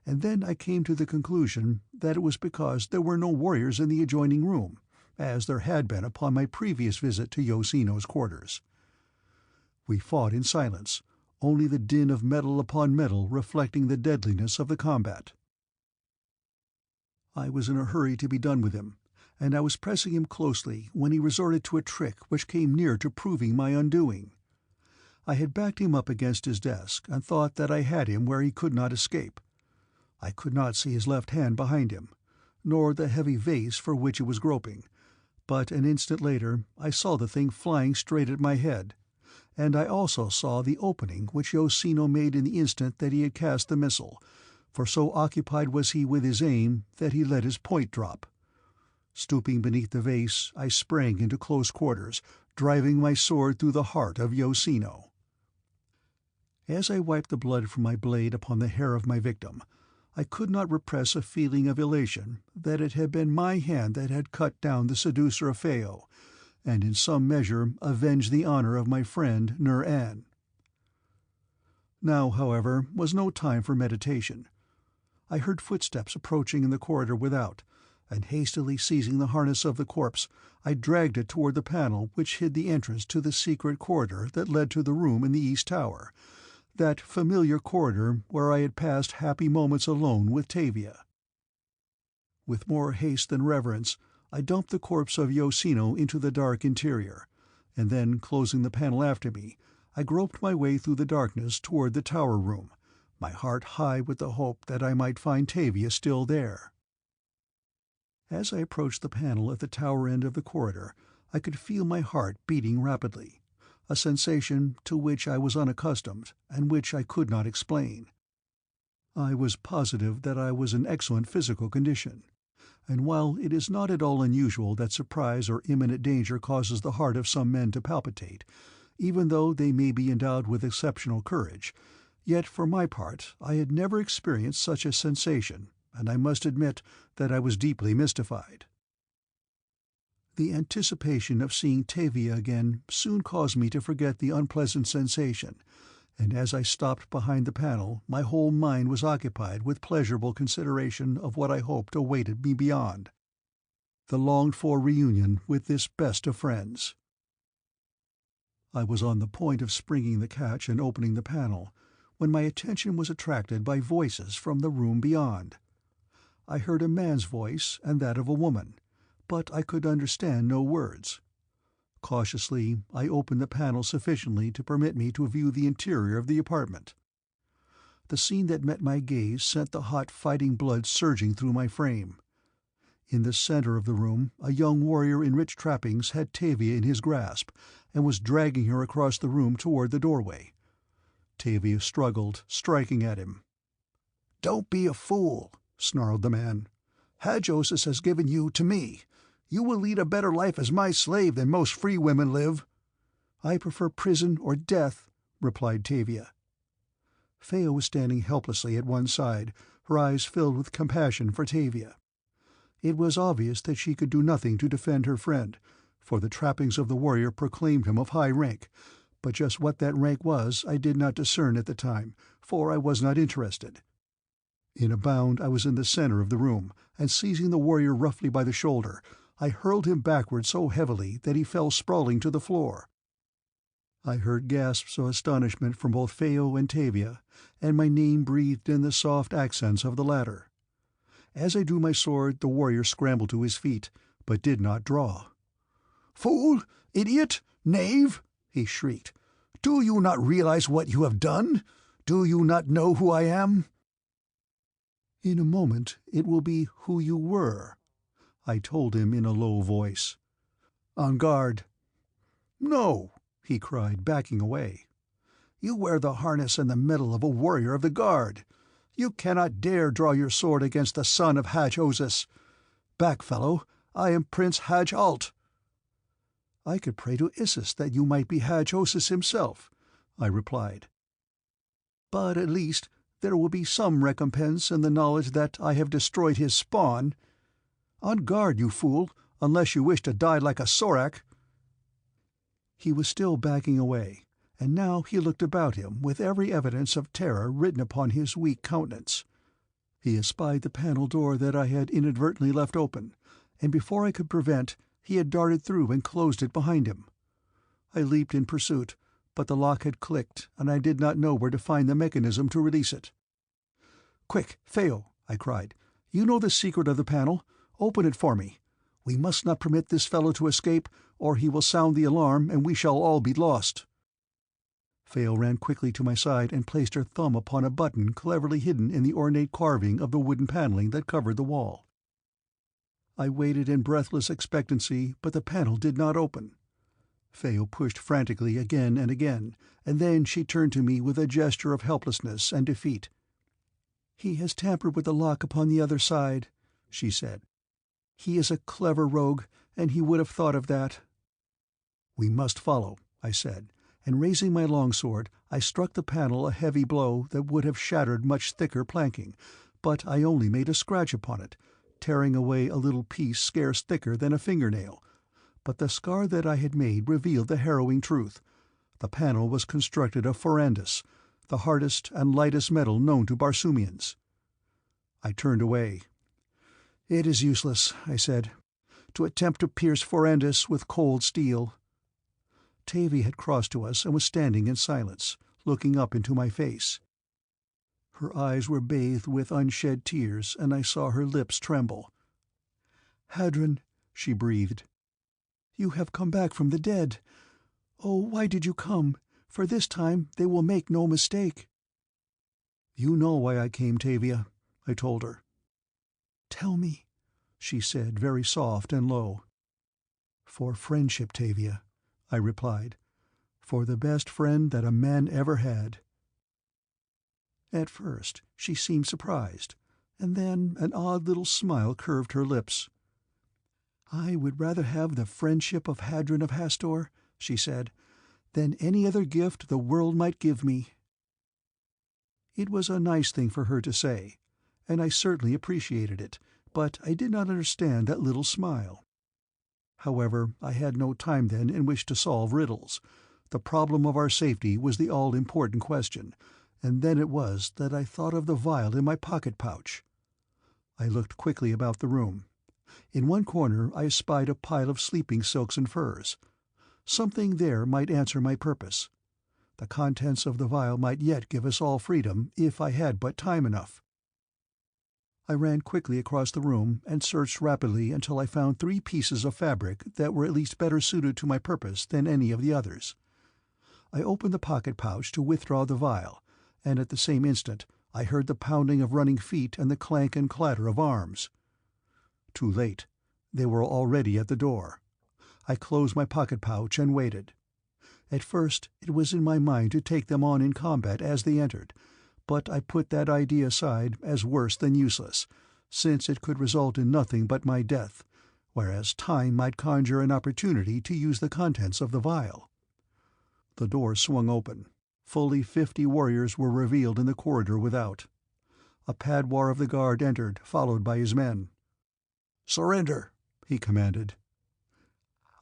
and then I came to the conclusion that it was because there were no warriors in the adjoining room, as there had been upon my previous visit to Yoshino's quarters. We fought in silence, only the din of metal upon metal reflecting the deadliness of the combat. I was in a hurry to be done with him, and I was pressing him closely when he resorted to a trick which came near to proving my undoing. I had backed him up against his desk and thought that I had him where he could not escape. I could not see his left hand behind him, nor the heavy vase for which it was groping, but an instant later I saw the thing flying straight at my head, and I also saw the opening which Yoshino made in the instant that he had cast the missile, for so occupied was he with his aim that he let his point drop. Stooping beneath the vase, I sprang into close quarters, driving my sword through the heart of Yoshino. As I wiped the blood from my blade upon the hair of my victim, I could not repress a feeling of elation that it had been my hand that had cut down the seducer of Phao, and in some measure avenged the honor of my friend Nur-An. Now, however, was no time for meditation. I heard footsteps approaching in the corridor without, and hastily seizing the harness of the corpse, I dragged it toward the panel which hid the entrance to the secret corridor that led to the room in the East Tower, that familiar corridor where I had passed happy moments alone with TAVIA. With more haste than reverence, I dumped the corpse of Yoshino into the dark interior, and then, closing the panel after me, I groped my way through the darkness toward the tower room, my heart high with the hope that I might find TAVIA still there. As I approached the panel at the tower end of the corridor, I could feel my heart beating rapidly, a sensation to which I was unaccustomed and which I could not explain. I was positive that I was in excellent physical condition, and while it is not at all unusual that surprise or imminent danger causes the heart of some men to palpitate, even though they may be endowed with exceptional courage, yet for my part I had never experienced such a sensation, and I must admit that I was deeply mystified. The anticipation of seeing TAVIA again soon caused me to forget the unpleasant sensation, and as I stopped behind the panel my whole mind was occupied with pleasurable consideration of what I hoped awaited me beyond. The longed-for reunion with this best of friends. I was on the point of springing the catch and opening the panel, when my attention was attracted by voices from the room beyond. I heard a man's voice and that of a woman, but I could understand no words. Cautiously I opened the panel sufficiently to permit me to view the interior of the apartment. The scene that met my gaze sent the hot fighting blood surging through my frame. In the center of the room a young warrior in rich trappings had TAVIA in his grasp, and was dragging her across the room toward the doorway. TAVIA struggled, striking at him. "Don't be a fool," snarled the man. "Hadjosis has given you to me. You will lead a better life as my slave than most free women live." "I prefer prison or death," replied TAVIA. Phao was standing helplessly at one side, her eyes filled with compassion for TAVIA. It was obvious that she could do nothing to defend her friend, for the trappings of the warrior proclaimed him of high rank, but just what that rank was I did not discern at the time, for I was not interested. In a bound I was in the center of the room, and seizing the warrior roughly by the shoulder, I hurled him backward so heavily that he fell sprawling to the floor. I heard gasps of astonishment from both Phao and TAVIA, and my name breathed in the soft accents of the latter. As I drew my sword the warrior scrambled to his feet, but did not draw. "Fool! Idiot! Knave!" he shrieked. "Do you not realize what you have done? Do you not know who I am?" "In a moment it will be who you were," I told him in a low voice. "On guard." "No," he cried, backing away. "You wear the harness and the medal of a warrior of the guard. You cannot dare draw your sword against the son of Hadjosis. Back, fellow, I am Prince Hadj-Alt." "I could pray to Isis that you might be Hadjosis himself," I replied. "But at least there will be some recompense in the knowledge that I have destroyed his spawn. On guard, you fool, unless you wish to die like a Sorak." He was still backing away, and now he looked about him with every evidence of terror written upon his weak countenance. He espied the panel door that I had inadvertently left open, and before I could prevent, he had darted through and closed it behind him. I leaped in pursuit, but the lock had clicked, and I did not know where to find the mechanism to release it. "Quick, Phao," I cried. "You know the secret of the panel. Open it for me. We must not permit this fellow to escape, or he will sound the alarm and we shall all be lost." Phao ran quickly to my side and placed her thumb upon a button cleverly hidden in the ornate carving of the wooden paneling that covered the wall. I waited in breathless expectancy, but the panel did not open. Phao pushed frantically again and again, and then she turned to me with a gesture of helplessness and defeat. "He has tampered with the lock upon the other side," she said. "He is a clever rogue, and he would have thought of that." "We must follow," I said, and raising my longsword I struck the panel a heavy blow that would have shattered much thicker planking, but I only made a scratch upon it, tearing away a little piece scarce thicker than a fingernail. But the scar that I had made revealed the harrowing truth. The panel was constructed of forandus, the hardest and lightest metal known to Barsoomians. I turned away. "It is useless," I said, "to attempt to pierce forandus with cold steel." TAVIA had crossed to us and was standing in silence, looking up into my face. Her eyes were bathed with unshed tears, and I saw her lips tremble. "Hadron," she breathed, "you have come back from the dead. Oh, why did you come? For this time they will make no mistake." "You know why I came, TAVIA," I told her. "Tell me." she said, very soft and low. "For friendship, Tavia," I replied. "For the best friend that a man ever had." At first she seemed surprised, and then an odd little smile curved her lips. "I would rather have the friendship of Hadron of Hastor," she said, "than any other gift the world might give me." It was a nice thing for her to say, and I certainly appreciated it, but I did not understand that little smile. However, I had no time then in which to solve riddles. The problem of our safety was the all-important question, and then it was that I thought of the vial in my pocket-pouch. I looked quickly about the room. In one corner I espied a pile of sleeping silks and furs. Something there might answer my purpose. The contents of the vial might yet give us all freedom, if I had but time enough. I ran quickly across the room and searched rapidly until I found 3 pieces of fabric that were at least better suited to my purpose than any of the others. I opened the pocket-pouch to withdraw the vial, and at the same instant I heard the pounding of running feet and the clank and clatter of arms. Too late. They were already at the door. I closed my pocket-pouch and waited. At first it was in my mind to take them on in combat as they entered, but I put that idea aside as worse than useless, since it could result in nothing but my death, whereas time might conjure an opportunity to use the contents of the vial. The door swung open. Fully 50 warriors were revealed in the corridor without. A padwar of the guard entered, followed by his men. "Surrender," he commanded.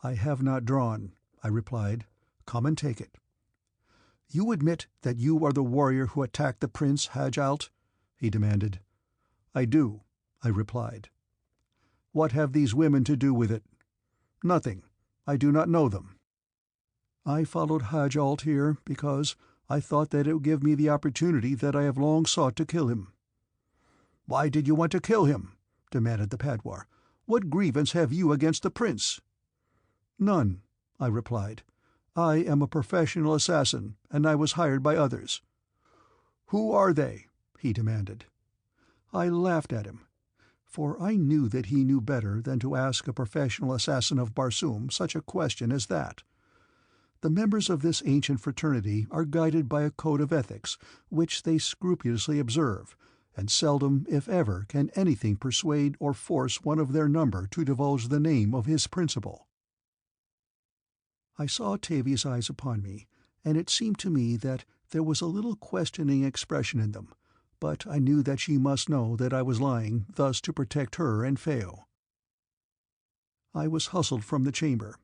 "I have not drawn," I replied. "Come and take it." "You admit that you are the warrior who attacked the prince, Hadj-Alt?" he demanded. "I do," I replied. "What have these women to do with it?" "Nothing. I do not know them." "I followed Hadj-Alt here because I thought that it would give me the opportunity that I have long sought to kill him." "Why did you want to kill him?" demanded the padwar. "What grievance have you against the prince?" "None," I replied. "I am a professional assassin, and I was hired by others." "Who are they?" he demanded. I laughed at him, for I knew that he knew better than to ask a professional assassin of Barsoom such a question as that. The members of this ancient fraternity are guided by a code of ethics which they scrupulously observe, and seldom, if ever, can anything persuade or force one of their number to divulge the name of his principal. I saw Tavia's eyes upon me, and it seemed to me that there was a little questioning expression in them, but I knew that she must know that I was lying, thus to protect her and Phao. I was hustled from the chamber,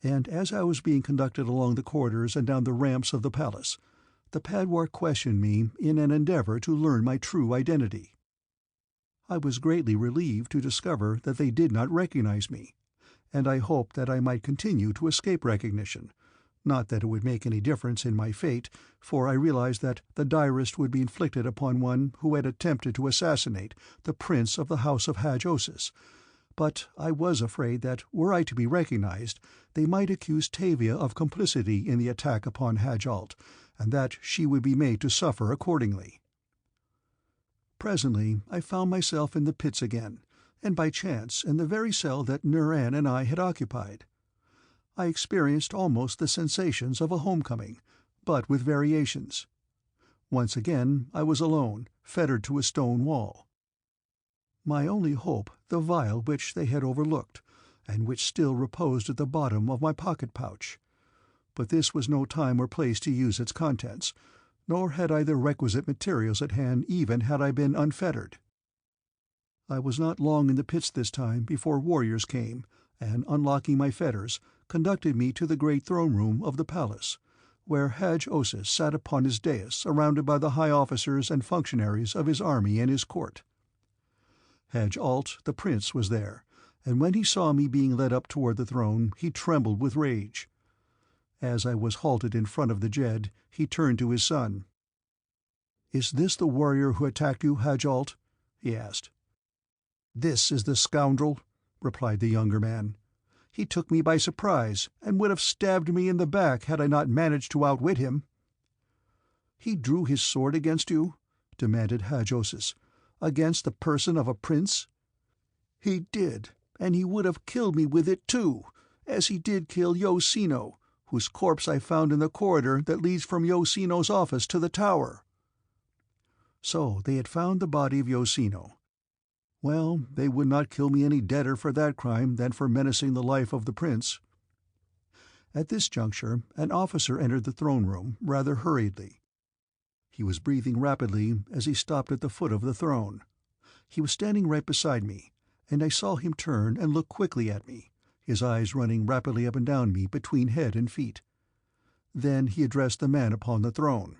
and as I was being conducted along the corridors and down the ramps of the palace, the padwar questioned me in an endeavor to learn my true identity. I was greatly relieved to discover that they did not recognize me, and I hoped that I might continue to escape recognition, not that it would make any difference in my fate, for I realized that the direst would be inflicted upon one who had attempted to assassinate the prince of the house of Hadj-Osis, but I was afraid that were I to be recognized, they might accuse Tavia of complicity in the attack upon Hadj-Alt, and that she would be made to suffer accordingly. Presently I found myself in the pits again, and by chance in the very cell that Nur-An and I had occupied. I experienced almost the sensations of a homecoming, but with variations. Once again I was alone, fettered to a stone wall. My only hope the vial which they had overlooked, and which still reposed at the bottom of my pocket-pouch. But this was no time or place to use its contents, nor had I the requisite materials at hand even had I been unfettered. I was not long in the pits this time before warriors came, and, unlocking my fetters, conducted me to the great throne-room of the palace, where Hadj-Osis sat upon his dais surrounded by the high officers and functionaries of his army and his court. Hadj-Alt, the prince, was there, and when he saw me being led up toward the throne, he trembled with rage. As I was halted in front of the Jed, he turned to his son. "Is this the warrior who attacked you, Hadj-Alt?" he asked. "This is the scoundrel," replied the younger man. "He took me by surprise, and would have stabbed me in the back had I not managed to outwit him." "He drew his sword against you?" demanded Hadj-Osis. "Against the person of a prince?" He did, and he would have killed me with it too, as he did kill Yosino, whose corpse I found in the corridor that leads from Yosino's office to the tower." So they had found the body of Yosino. Well, they would not kill me any deader for that crime than for menacing the life of the prince. At this juncture, an officer entered the throne room, rather hurriedly. He was breathing rapidly as he stopped at the foot of the throne. He was standing right beside me, and I saw him turn and look quickly at me, his eyes running rapidly up and down me between head and feet. Then he addressed the man upon the throne.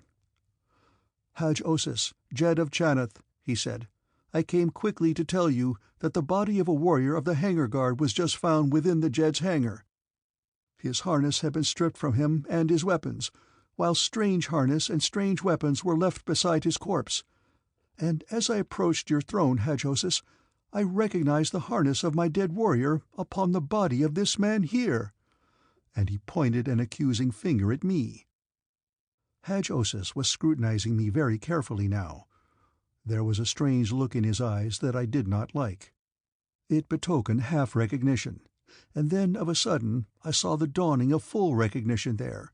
"Hadj-Osis, Jed of Chaneth," he said, "I came quickly to tell you that the body of a warrior of the Hangar Guard was just found within the Jed's hangar. His harness had been stripped from him and his weapons, while strange harness and strange weapons were left beside his corpse. And as I approached your throne, Hadj-Osis, I recognized the harness of my dead warrior upon the body of this man here." And he pointed an accusing finger at me. Hadj-Osis was scrutinizing me very carefully now. There was a strange look in his eyes that I did not like. It betokened half recognition, and then of a sudden I saw the dawning of full recognition there,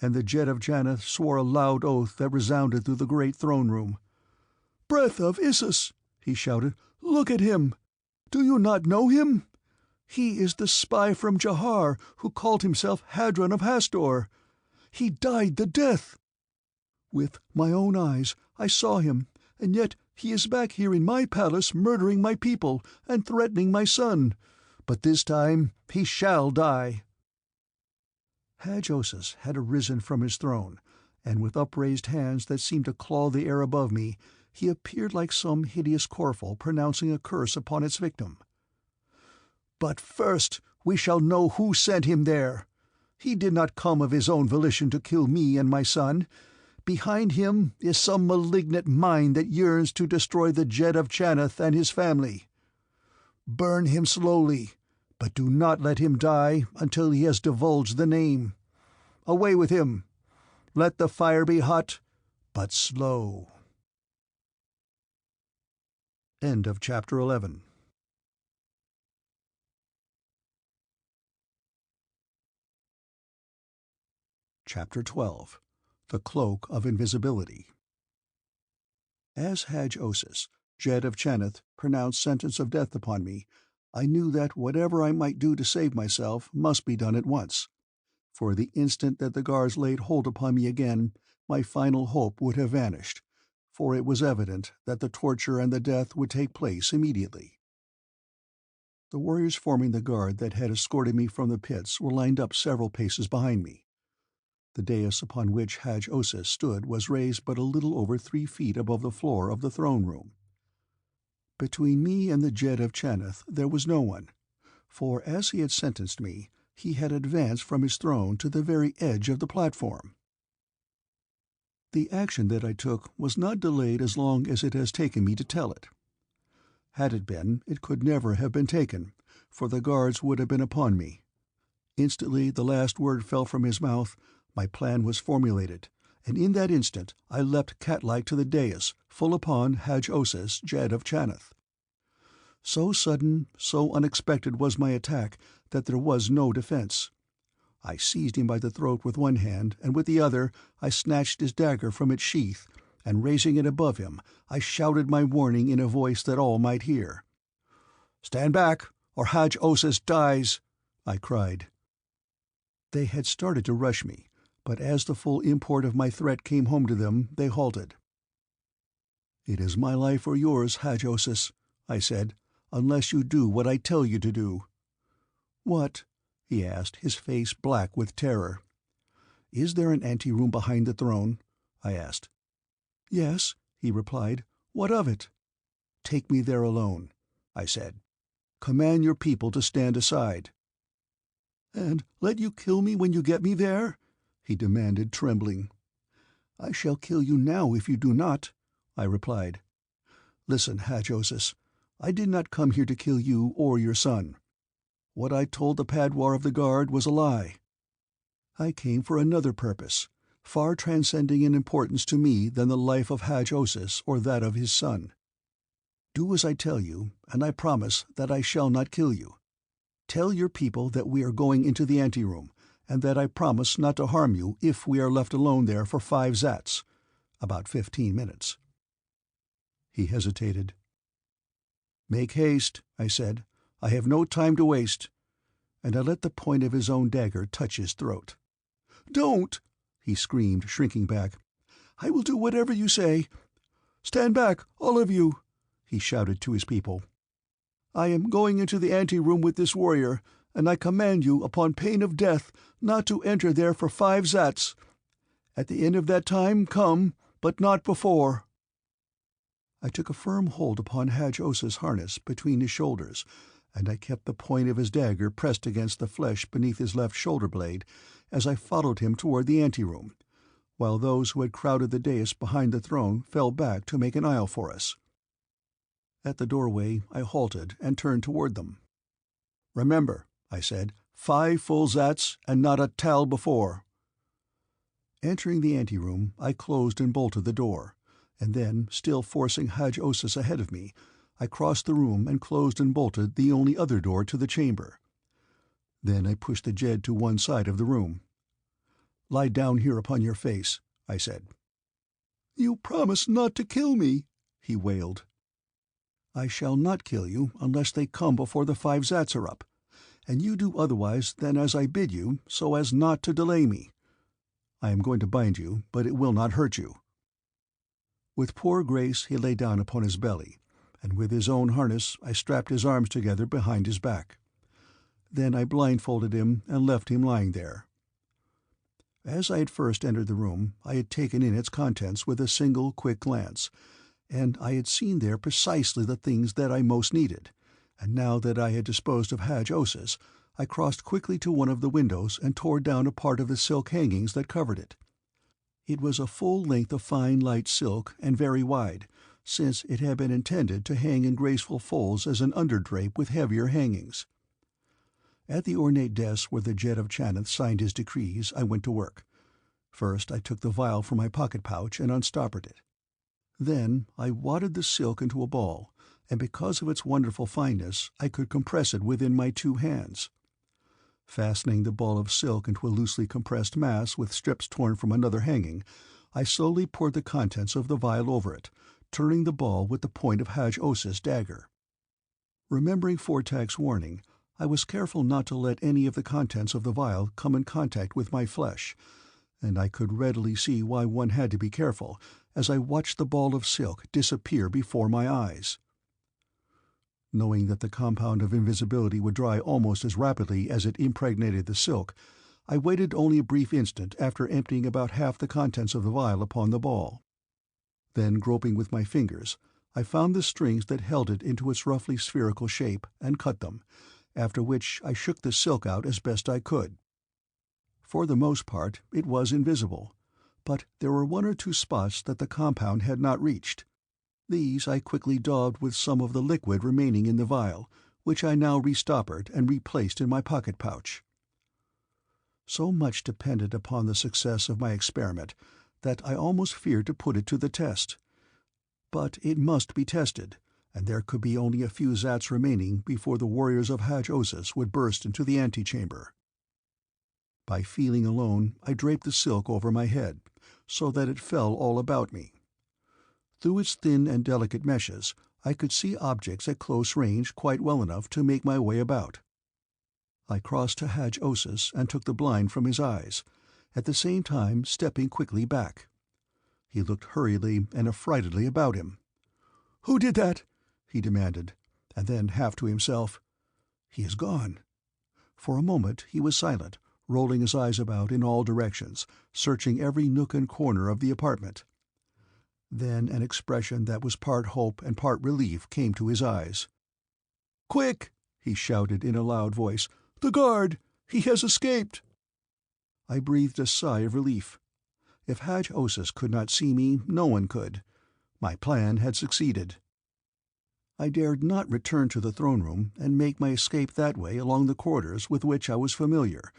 and the Jed of Janeth swore a loud oath that resounded through the great throne-room. "Breath of Issus!" he shouted. "Look at him! Do you not know him? He is the spy from Jahar who called himself Hadron of Hastor. He died the death. With my own eyes I saw him, and yet he is back here in my palace murdering my people and threatening my son. But this time he shall die." Hadj-Osis had arisen from his throne, and with upraised hands that seemed to claw the air above me, he appeared like some hideous Corphal pronouncing a curse upon its victim. "But first we shall know who sent him there. He did not come of his own volition to kill me and my son. Behind him is some malignant mind that yearns to destroy the Jed of Chaneth and his family. Burn him slowly, but do not let him die until he has divulged the name. Away with him! Let the fire be hot, but slow." End of Chapter 11. Chapter 12. The Cloak of Invisibility. As Hadj-Osis, Jed of Chaneth, pronounced sentence of death upon me, I knew that whatever I might do to save myself must be done at once, for the instant that the guards laid hold upon me again, my final hope would have vanished, for it was evident that the torture and the death would take place immediately. The warriors forming the guard that had escorted me from the pits were lined up several paces behind me. The dais upon which Hadj-Osis stood was raised but a little over 3 feet above the floor of the throne-room. Between me and the Jed of Chaneth there was no one, for as he had sentenced me, he had advanced from his throne to the very edge of the platform. The action that I took was not delayed as long as it has taken me to tell it. Had it been, it could never have been taken, for the guards would have been upon me. Instantly the last word fell from his mouth, my plan was formulated, and in that instant I leapt cat-like to the dais, full upon Hadj-Osis, Jed of Chaneth. So sudden, so unexpected was my attack that there was no defense. I seized him by the throat with one hand, and with the other I snatched his dagger from its sheath, and raising it above him, I shouted my warning in a voice that all might hear. "Stand back, or Hadj-Osis dies!" I cried. They had started to rush me, but as the full import of my threat came home to them, they halted. "It is my life or yours, Hadj-Osis," I said, "unless you do what I tell you to do." "What?" he asked, his face black with terror. "Is there an anteroom behind the throne?" I asked. "Yes," he replied. "What of it?" "Take me there alone," I said. "Command your people to stand aside." "And let you kill me when you get me there?" he demanded, trembling. "I shall kill you now if you do not," I replied. "Listen, Hadj-Osis, I did not come here to kill you or your son. What I told the Padwar of the guard was a lie. I came for another purpose, far transcending in importance to me than the life of Hadj-Osis or that of his son. Do as I tell you, and I promise that I shall not kill you. Tell your people that we are going into the anteroom, and that I promise not to harm you if we are left alone there for 5 zats, about 15 minutes. He hesitated. "Make haste," I said. "I have no time to waste." And I let the point of his own dagger touch his throat. "Don't!" he screamed, shrinking back. "I will do whatever you say. Stand back, all of you," he shouted to his people. "I am going into the anteroom with this warrior, and I command you, upon pain of death, not to enter there for 5 zats. At the end of that time, come, but not before." I took a firm hold upon Hadj-Os's harness between his shoulders, and I kept the point of his dagger pressed against the flesh beneath his left shoulder blade as I followed him toward the anteroom, while those who had crowded the dais behind the throne fell back to make an aisle for us. At the doorway I halted and turned toward them. "Remember," I said, 5 full zats and not a tal before." Entering the anteroom, I closed and bolted the door, and then, still forcing Hadj-Os ahead of me, I crossed the room and closed and bolted the only other door to the chamber. Then I pushed the Jed to one side of the room. "Lie down here upon your face," I said. "You promise not to kill me," he wailed. "I shall not kill you unless they come before the 5 zats are up, and you do otherwise than as I bid you, so as not to delay me. I am going to bind you, but it will not hurt you." With poor grace he lay down upon his belly, and with his own harness I strapped his arms together behind his back. Then I blindfolded him and left him lying there. As I had first entered the room, I had taken in its contents with a single quick glance, and I had seen there precisely the things that I most needed, and now that I had disposed of Hadj-Os, I crossed quickly to one of the windows and tore down a part of the silk hangings that covered it. It was a full length of fine light silk and very wide, since it had been intended to hang in graceful folds as an underdrape with heavier hangings. At the ornate desk where the Jed of Chanith signed his decrees, I went to work. First I took the vial from my pocket-pouch and unstoppered it. Then I wadded the silk into a ball, and because of its wonderful fineness I could compress it within my 2 hands. Fastening the ball of silk into a loosely compressed mass with strips torn from another hanging, I slowly poured the contents of the vial over it, turning the ball with the point of Hadj-Os's dagger. Remembering Fortak's warning, I was careful not to let any of the contents of the vial come in contact with my flesh, and I could readily see why one had to be careful as I watched the ball of silk disappear before my eyes. Knowing that the compound of invisibility would dry almost as rapidly as it impregnated the silk, I waited only a brief instant after emptying about half the contents of the vial upon the ball. Then, groping with my fingers, I found the strings that held it into its roughly spherical shape, and cut them, after which I shook the silk out as best I could. For the most part it was invisible, but there were 1 or 2 spots that the compound had not reached. These I quickly daubed with some of the liquid remaining in the vial, which I now restoppered and replaced in my pocket-pouch. So much depended upon the success of my experiment that I almost feared to put it to the test. But it must be tested, and there could be only a few zats remaining before the warriors of Hadj-Os would burst into the antechamber. By feeling alone, I draped the silk over my head, so that it fell all about me. Through its thin and delicate meshes, I could see objects at close range quite well enough to make my way about. I crossed to Hadj-Os and took the blind from his eyes, at the same time stepping quickly back. He looked hurriedly and affrightedly about him. "Who did that?" he demanded, and then, half to himself, "He is gone." For a moment he was silent, rolling his eyes about in all directions, searching every nook and corner of the apartment. Then an expression that was part hope and part relief came to his eyes. "Quick!" he shouted in a loud voice. "The guard! He has escaped!" I breathed a sigh of relief. If Hadj-Os could not see me, no one could. My plan had succeeded. I dared not return to the throne-room and make my escape that way along the corridors with which I was familiar,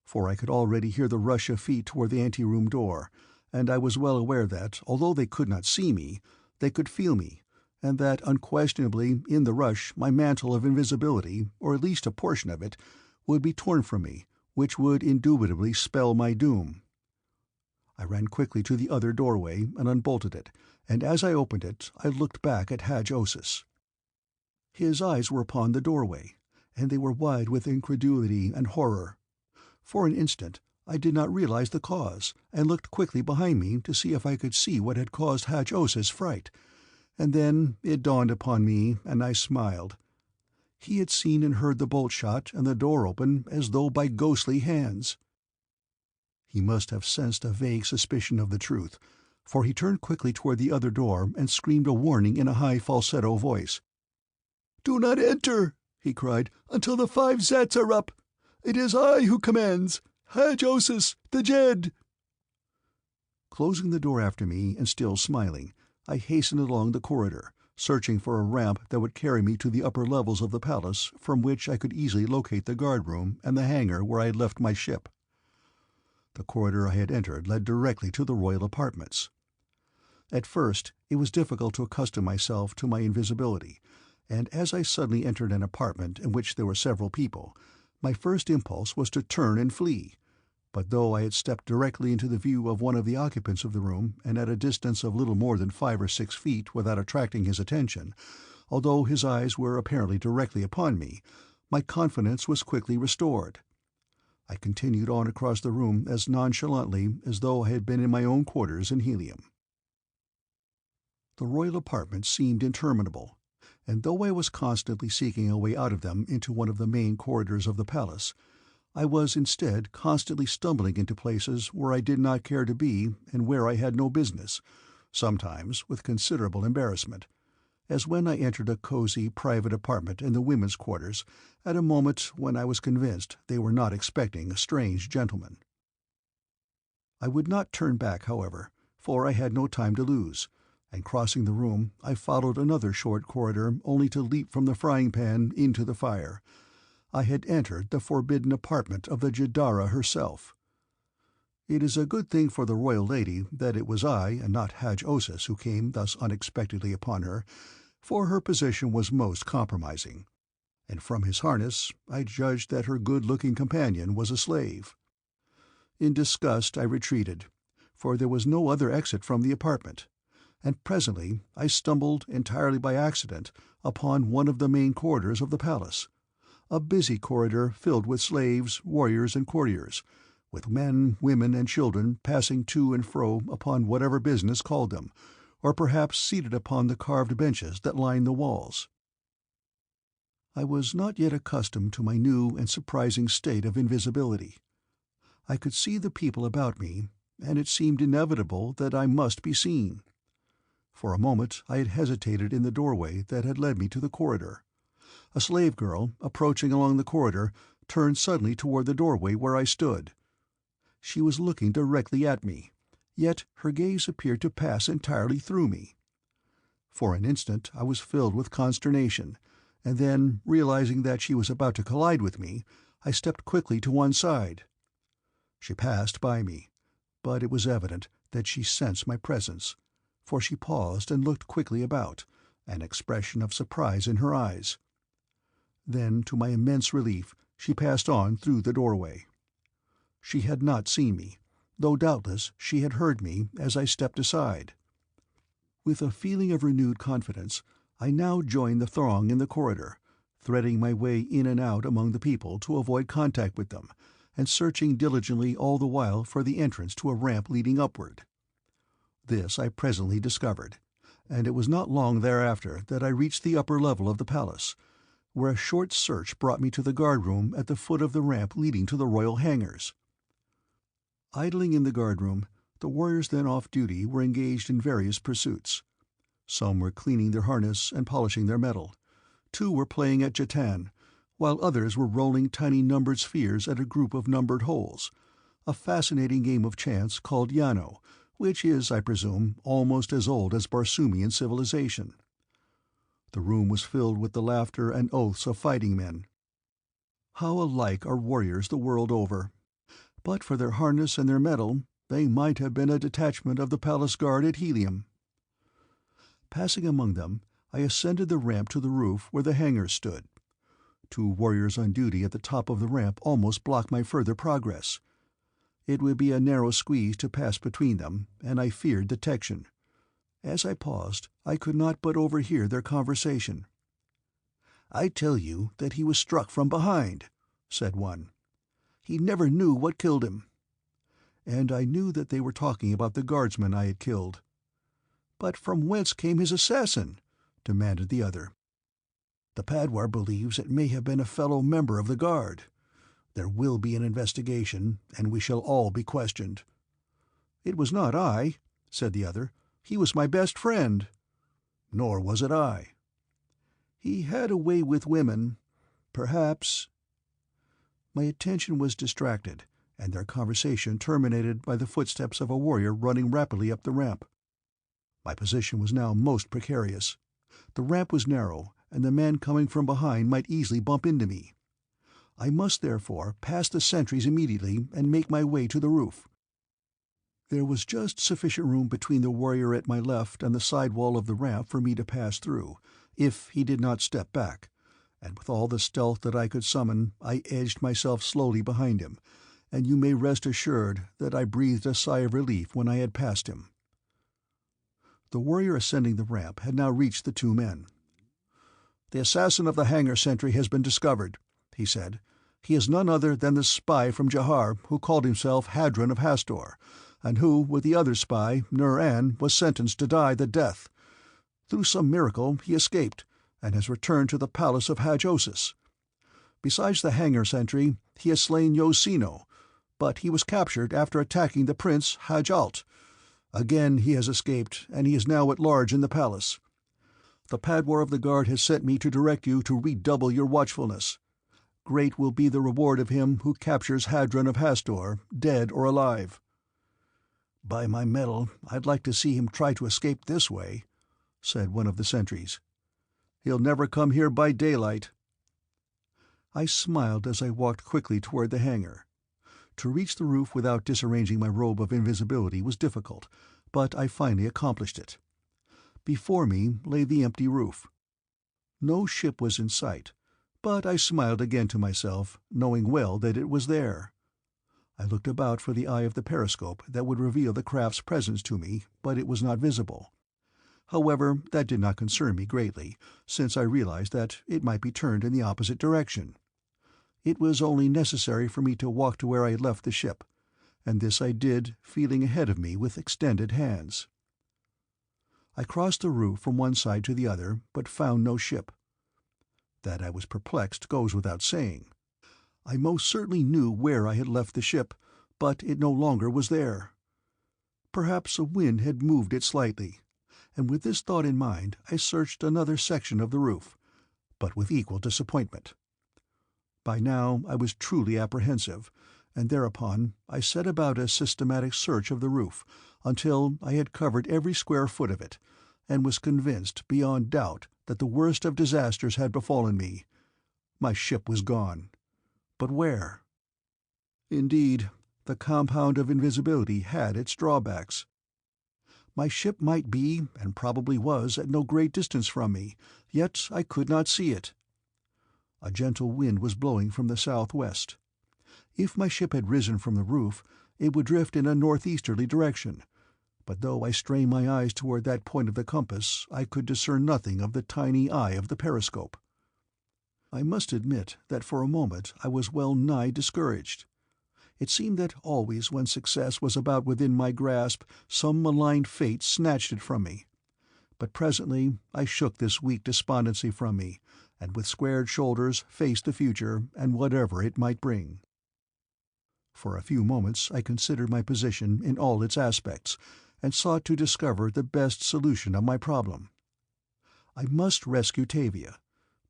for I could already hear the rush of feet toward the anteroom door, and I was well aware that, although they could not see me, they could feel me, and that unquestionably in the rush my mantle of invisibility, or at least a portion of it, would be torn from me, which would indubitably spell my doom. I ran quickly to the other doorway and unbolted it, and as I opened it I looked back at Hadj-Osis. His eyes were upon the doorway, and they were wide with incredulity and horror. For an instant I did not realize the cause, and looked quickly behind me to see if I could see what had caused Hadj-Osis' fright, and then it dawned upon me, and I smiled. He had seen and heard the bolt shot and the door open as though by ghostly hands. He must have sensed a vague suspicion of the truth, for he turned quickly toward the other door and screamed a warning in a high falsetto voice. "Do not enter," he cried, "until the 5 zats are up. It is I who commands, Hadj-Osis, the Jed." Closing the door after me and still smiling, I hastened along the corridor, searching for a ramp that would carry me to the upper levels of the palace, from which I could easily locate the guard-room and the hangar where I had left my ship. The corridor I had entered led directly to the royal apartments. At first it was difficult to accustom myself to my invisibility, and as I suddenly entered an apartment in which there were several people, my first impulse was to turn and flee. But though I had stepped directly into the view of one of the occupants of the room, and at a distance of little more than 5 or 6 feet without attracting his attention, although his eyes were apparently directly upon me, my confidence was quickly restored. I continued on across the room as nonchalantly as though I had been in my own quarters in Helium. The royal apartments seemed interminable, and though I was constantly seeking a way out of them into one of the main corridors of the palace, I was instead constantly stumbling into places where I did not care to be and where I had no business, sometimes with considerable embarrassment, as when I entered a cosy private apartment in the women's quarters at a moment when I was convinced they were not expecting a strange gentleman. I would not turn back, however, for I had no time to lose, and crossing the room I followed another short corridor only to leap from the frying-pan into the fire. I had entered the forbidden apartment of the Jeddara herself. It is a good thing for the royal lady that it was I and not Hadj-Osis who came thus unexpectedly upon her, for her position was most compromising, and from his harness I judged that her good-looking companion was a slave. In disgust I retreated, for there was no other exit from the apartment, and presently I stumbled, entirely by accident, upon one of the main corridors of the palace, a busy corridor filled with slaves, warriors, and courtiers, with men, women, and children passing to and fro upon whatever business called them, or perhaps seated upon the carved benches that lined the walls. I was not yet accustomed to my new and surprising state of invisibility. I could see the people about me, and it seemed inevitable that I must be seen. For a moment I had hesitated in the doorway that had led me to the corridor. A slave girl, approaching along the corridor, turned suddenly toward the doorway where I stood. She was looking directly at me, yet her gaze appeared to pass entirely through me. For an instant I was filled with consternation, and then, realizing that she was about to collide with me, I stepped quickly to one side. She passed by me, but it was evident that she sensed my presence, for she paused and looked quickly about, an expression of surprise in her eyes. Then, to my immense relief, she passed on through the doorway. She had not seen me, though doubtless she had heard me as I stepped aside. With a feeling of renewed confidence, I now joined the throng in the corridor, threading my way in and out among the people to avoid contact with them, and searching diligently all the while for the entrance to a ramp leading upward. This I presently discovered, and it was not long thereafter that I reached the upper level of the palace, where a short search brought me to the guard-room at the foot of the ramp leading to the royal hangars. Idling in the guard-room, the warriors then off duty were engaged in various pursuits. Some were cleaning their harness and polishing their metal. 2 were playing at jetan, while others were rolling tiny numbered spheres at a group of numbered holes, a fascinating game of chance called Yano, which is, I presume, almost as old as Barsoomian civilization. The room was filled with the laughter and oaths of fighting men. How alike are warriors the world over! But for their harness and their metal, they might have been a detachment of the palace guard at Helium. Passing among them, I ascended the ramp to the roof where the hangars stood. Two warriors on duty at the top of the ramp almost blocked my further progress. It would be a narrow squeeze to pass between them, and I feared detection. As I paused, I could not but overhear their conversation. "I tell you that he was struck from behind," said one. "He never knew what killed him." And I knew that they were talking about the guardsman I had killed. "But from whence came his assassin?" demanded the other. "The Padwar believes it may have been a fellow member of the guard. There will be an investigation, and we shall all be questioned." "It was not I," said the other. "He was my best friend." "Nor was it I." "He had a way with women. Perhaps—" My attention was distracted, and their conversation terminated by the footsteps of a warrior running rapidly up the ramp. My position was now most precarious. The ramp was narrow, and the man coming from behind might easily bump into me. I must therefore pass the sentries immediately and make my way to the roof. There was just sufficient room between the warrior at my left and the side wall of the ramp for me to pass through, if he did not step back, and with all the stealth that I could summon I edged myself slowly behind him, and you may rest assured that I breathed a sigh of relief when I had passed him. The warrior ascending the ramp had now reached the two men. "The assassin of the hangar sentry has been discovered," he said. "He is none other than the spy from Jahar who called himself Hadron of Hastor, and who, with the other spy, Nur-An, was sentenced to die the death. Through some miracle he escaped, and has returned to the palace of Haj-Osis. Besides the hangar sentry, he has slain Yosino, but he was captured after attacking the prince Haj-Alt. Again he has escaped, and he is now at large in the palace. The Padwar of the guard has sent me to direct you to redouble your watchfulness. Great will be the reward of him who captures Hadron of Hastor, dead or alive." "By my metal, I'd like to see him try to escape this way," said one of the sentries. "He'll never come here by daylight." I smiled as I walked quickly toward the hangar. To reach the roof without disarranging my robe of invisibility was difficult, but I finally accomplished it. Before me lay the empty roof. No ship was in sight, but I smiled again to myself, knowing well that it was there. I looked about for the eye of the periscope that would reveal the craft's presence to me, but it was not visible. However, that did not concern me greatly, since I realized that it might be turned in the opposite direction. It was only necessary for me to walk to where I had left the ship, and this I did, feeling ahead of me with extended hands. I crossed the roof from one side to the other, but found no ship. That I was perplexed goes without saying. I most certainly knew where I had left the ship, but it no longer was there. Perhaps a wind had moved it slightly, and with this thought in mind I searched another section of the roof, but with equal disappointment. By now I was truly apprehensive, and thereupon I set about a systematic search of the roof until I had covered every square foot of it, and was convinced beyond doubt that the worst of disasters had befallen me. My ship was gone. But where? Indeed, the compound of invisibility had its drawbacks. My ship might be, and probably was, at no great distance from me, yet I could not see it. A gentle wind was blowing from the southwest. If my ship had risen from the roof, it would drift in a northeasterly direction, but though I strained my eyes toward that point of the compass, I could discern nothing of the tiny eye of the periscope. I must admit that for a moment I was well nigh discouraged. It seemed that always when success was about within my grasp, some malign fate snatched it from me. But presently I shook this weak despondency from me, and with squared shoulders faced the future and whatever it might bring. For a few moments I considered my position in all its aspects, and sought to discover the best solution of my problem. I must rescue TAVIA,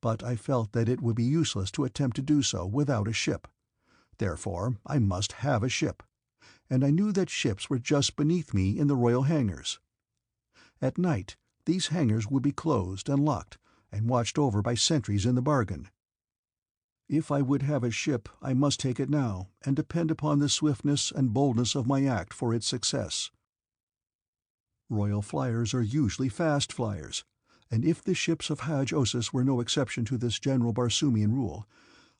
but I felt that it would be useless to attempt to do so without a ship. Therefore I must have a ship, and I knew that ships were just beneath me in the royal hangars. At night these hangars would be closed and locked, and watched over by sentries in the bargain. If I would have a ship, I must take it now, and depend upon the swiftness and boldness of my act for its success. Royal flyers are usually fast flyers, and if the ships of Haj-Osis were no exception to this general Barsoomian rule,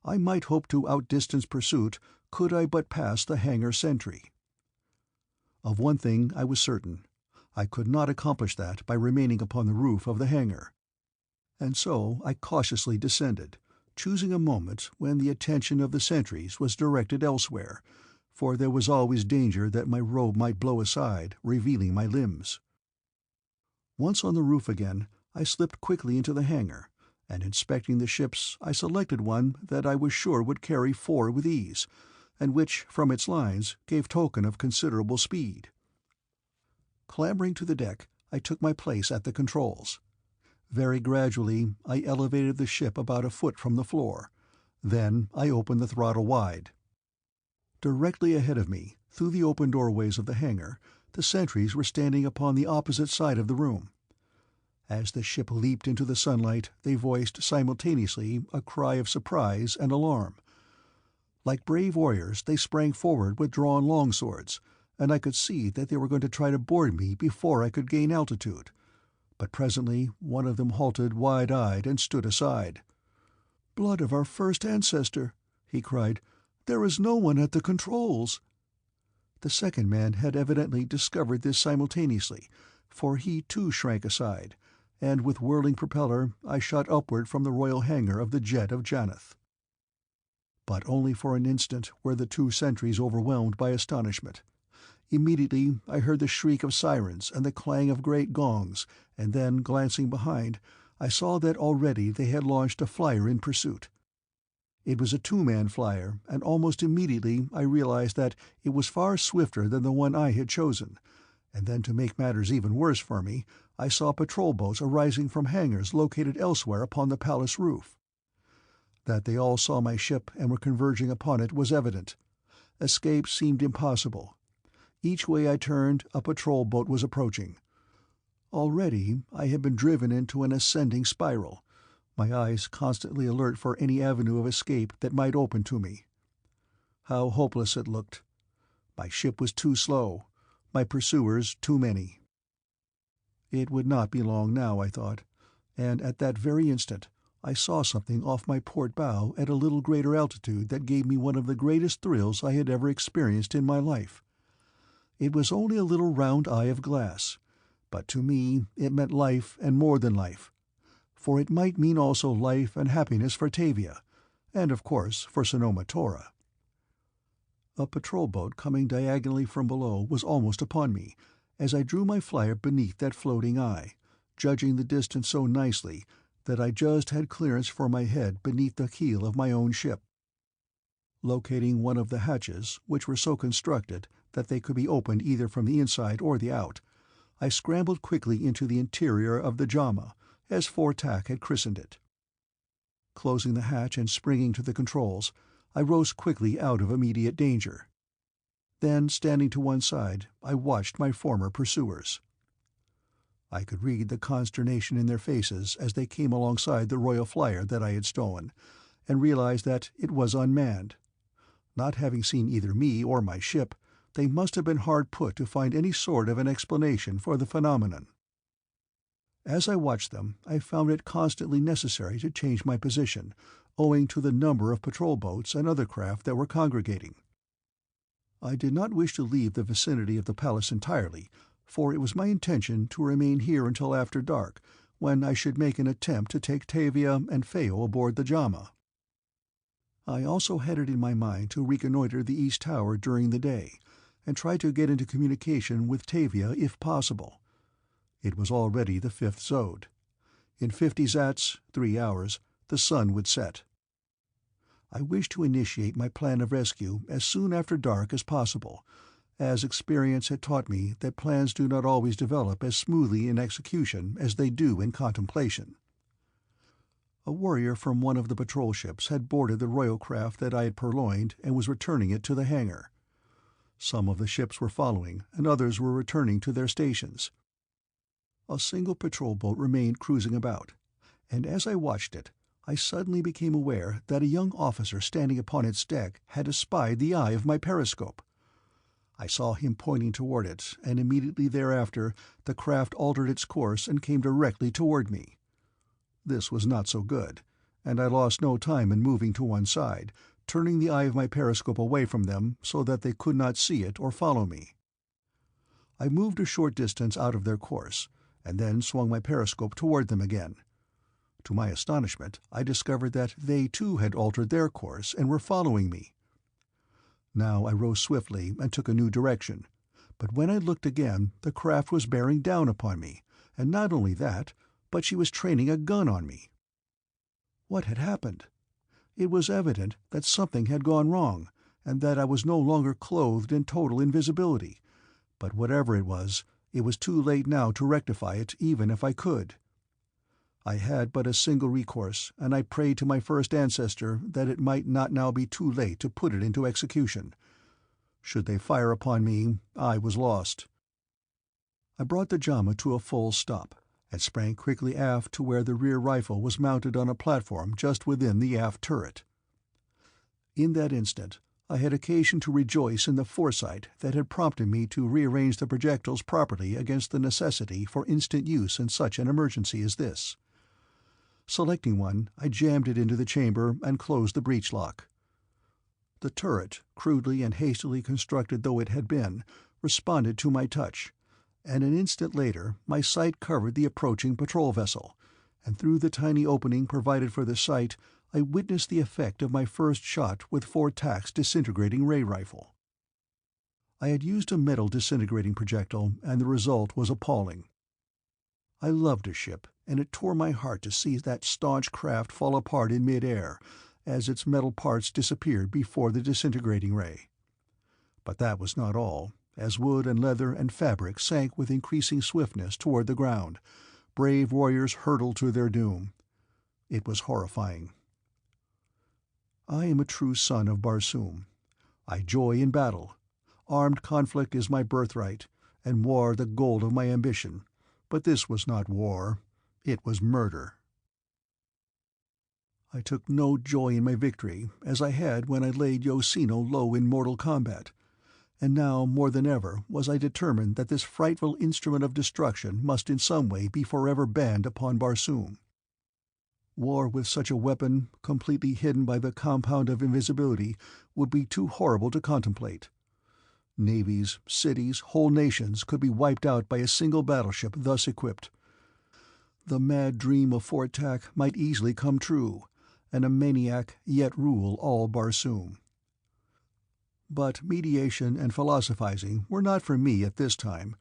I might hope to outdistance pursuit could I but pass the hangar sentry. Of one thing I was certain: I could not accomplish that by remaining upon the roof of the hangar. And so I cautiously descended, choosing a moment when the attention of the sentries was directed elsewhere, for there was always danger that my robe might blow aside, revealing my limbs. Once on the roof again, I slipped quickly into the hangar, and inspecting the ships I selected one that I was sure would carry 4 with ease, and which, from its lines, gave token of considerable speed. Clambering to the deck, I took my place at the controls. Very gradually I elevated the ship about a foot from the floor. Then I opened the throttle wide. Directly ahead of me, through the open doorways of the hangar, the sentries were standing upon the opposite side of the room. As the ship leaped into the sunlight, they voiced simultaneously a cry of surprise and alarm. Like brave warriors, they sprang forward with drawn longswords, and I could see that they were going to try to board me before I could gain altitude. But presently one of them halted wide-eyed and stood aside. "Blood of our first ancestor!" he cried. "There is no one at the controls!" The second man had evidently discovered this simultaneously, for he too shrank aside, and with whirling propeller I shot upward from the royal hangar of the jet of Janeth. But only for an instant were the 2 sentries overwhelmed by astonishment. Immediately I heard the shriek of sirens and the clang of great gongs, and then, glancing behind, I saw that already they had launched a flier in pursuit. It was a 2-man flier, and almost immediately I realized that it was far swifter than the one I had chosen, and then, to make matters even worse for me, I saw patrol boats arising from hangars located elsewhere upon the palace roof. That they all saw my ship and were converging upon it was evident. Escape seemed impossible. Each way I turned, a patrol boat was approaching. Already I had been driven into an ascending spiral, my eyes constantly alert for any avenue of escape that might open to me. How hopeless it looked! My ship was too slow, my pursuers too many. It would not be long now, I thought, and at that very instant I saw something off my port bow at a little greater altitude that gave me one of the greatest thrills I had ever experienced in my life. It was only a little round eye of glass, but to me it meant life and more than life, for it might mean also life and happiness for TAVIA, and of course for Sanoma Tora. A patrol boat coming diagonally from below was almost upon me, as I drew my flier beneath that floating eye, judging the distance so nicely that I just had clearance for my head beneath the keel of my own ship. Locating one of the hatches, which were so constructed that they could be opened either from the inside or the out, I scrambled quickly into the interior of the JHAMA, as Fortac had christened it. Closing the hatch and springing to the controls, I rose quickly out of immediate danger. Then, standing to one side, I watched my former pursuers. I could read the consternation in their faces as they came alongside the royal flyer that I had stolen, and realized that it was unmanned. Not having seen either me or my ship, they must have been hard put to find any sort of an explanation for the phenomenon. As I watched them, I found it constantly necessary to change my position, owing to the number of patrol boats and other craft that were congregating. I did not wish to leave the vicinity of the palace entirely, for it was my intention to remain here until after dark, when I should make an attempt to take TAVIA and Phao aboard the JHAMA. I also had it in my mind to reconnoiter the East Tower during the day, and try to get into communication with TAVIA if possible. It was already the 5th Zode. In 50 Zats, 3 hours, the sun would set. I wished to initiate my plan of rescue as soon after dark as possible, as experience had taught me that plans do not always develop as smoothly in execution as they do in contemplation. A warrior from one of the patrol ships had boarded the royal craft that I had purloined and was returning it to the hangar. Some of the ships were following, and others were returning to their stations. A single patrol boat remained cruising about, and as I watched it, I suddenly became aware that a young officer standing upon its deck had espied the eye of my periscope. I saw him pointing toward it, and immediately thereafter the craft altered its course and came directly toward me. This was not so good, and I lost no time in moving to one side, turning the eye of my periscope away from them so that they could not see it or follow me. I moved a short distance out of their course, and then swung my periscope toward them again. To my astonishment, I discovered that they too had altered their course and were following me. Now I rose swiftly and took a new direction, but when I looked again, the craft was bearing down upon me, and not only that, but she was training a gun on me. What had happened? It was evident that something had gone wrong, and that I was no longer clothed in total invisibility, but whatever it was too late now to rectify it, even if I could. I had but a single recourse, and I prayed to my first ancestor that it might not now be too late to put it into execution. Should they fire upon me, I was lost. I brought the JHAMA to a full stop, and sprang quickly aft to where the rear rifle was mounted on a platform just within the aft turret. In that instant, I had occasion to rejoice in the foresight that had prompted me to rearrange the projectiles properly against the necessity for instant use in such an emergency as this. Selecting one, I jammed it into the chamber and closed the breech lock. The turret, crudely and hastily constructed though it had been, responded to my touch, and an instant later my sight covered the approaching patrol vessel, and through the tiny opening provided for the sight I witnessed the effect of my first shot with Ford-Tack's disintegrating ray rifle. I had used a metal disintegrating projectile, and the result was appalling. I loved a ship, and it tore my heart to see that staunch craft fall apart in mid-air, as its metal parts disappeared before the disintegrating ray. But that was not all, as wood and leather and fabric sank with increasing swiftness toward the ground. Brave warriors hurtled to their doom. It was horrifying. I am a true son of Barsoom. I joy in battle. Armed conflict is my birthright, and war the goal of my ambition. But this was not war. It was murder. I took no joy in my victory, as I had when I laid Yosino low in mortal combat, and now more than ever was I determined that this frightful instrument of destruction must in some way be forever banned upon Barsoom. War with such a weapon, completely hidden by the compound of invisibility, would be too horrible to contemplate. Navies, cities, whole nations could be wiped out by a single battleship thus equipped. The mad dream of Ford-Tack might easily come true, and a maniac yet rule all Barsoom. But mediation and philosophizing were not for me at this time.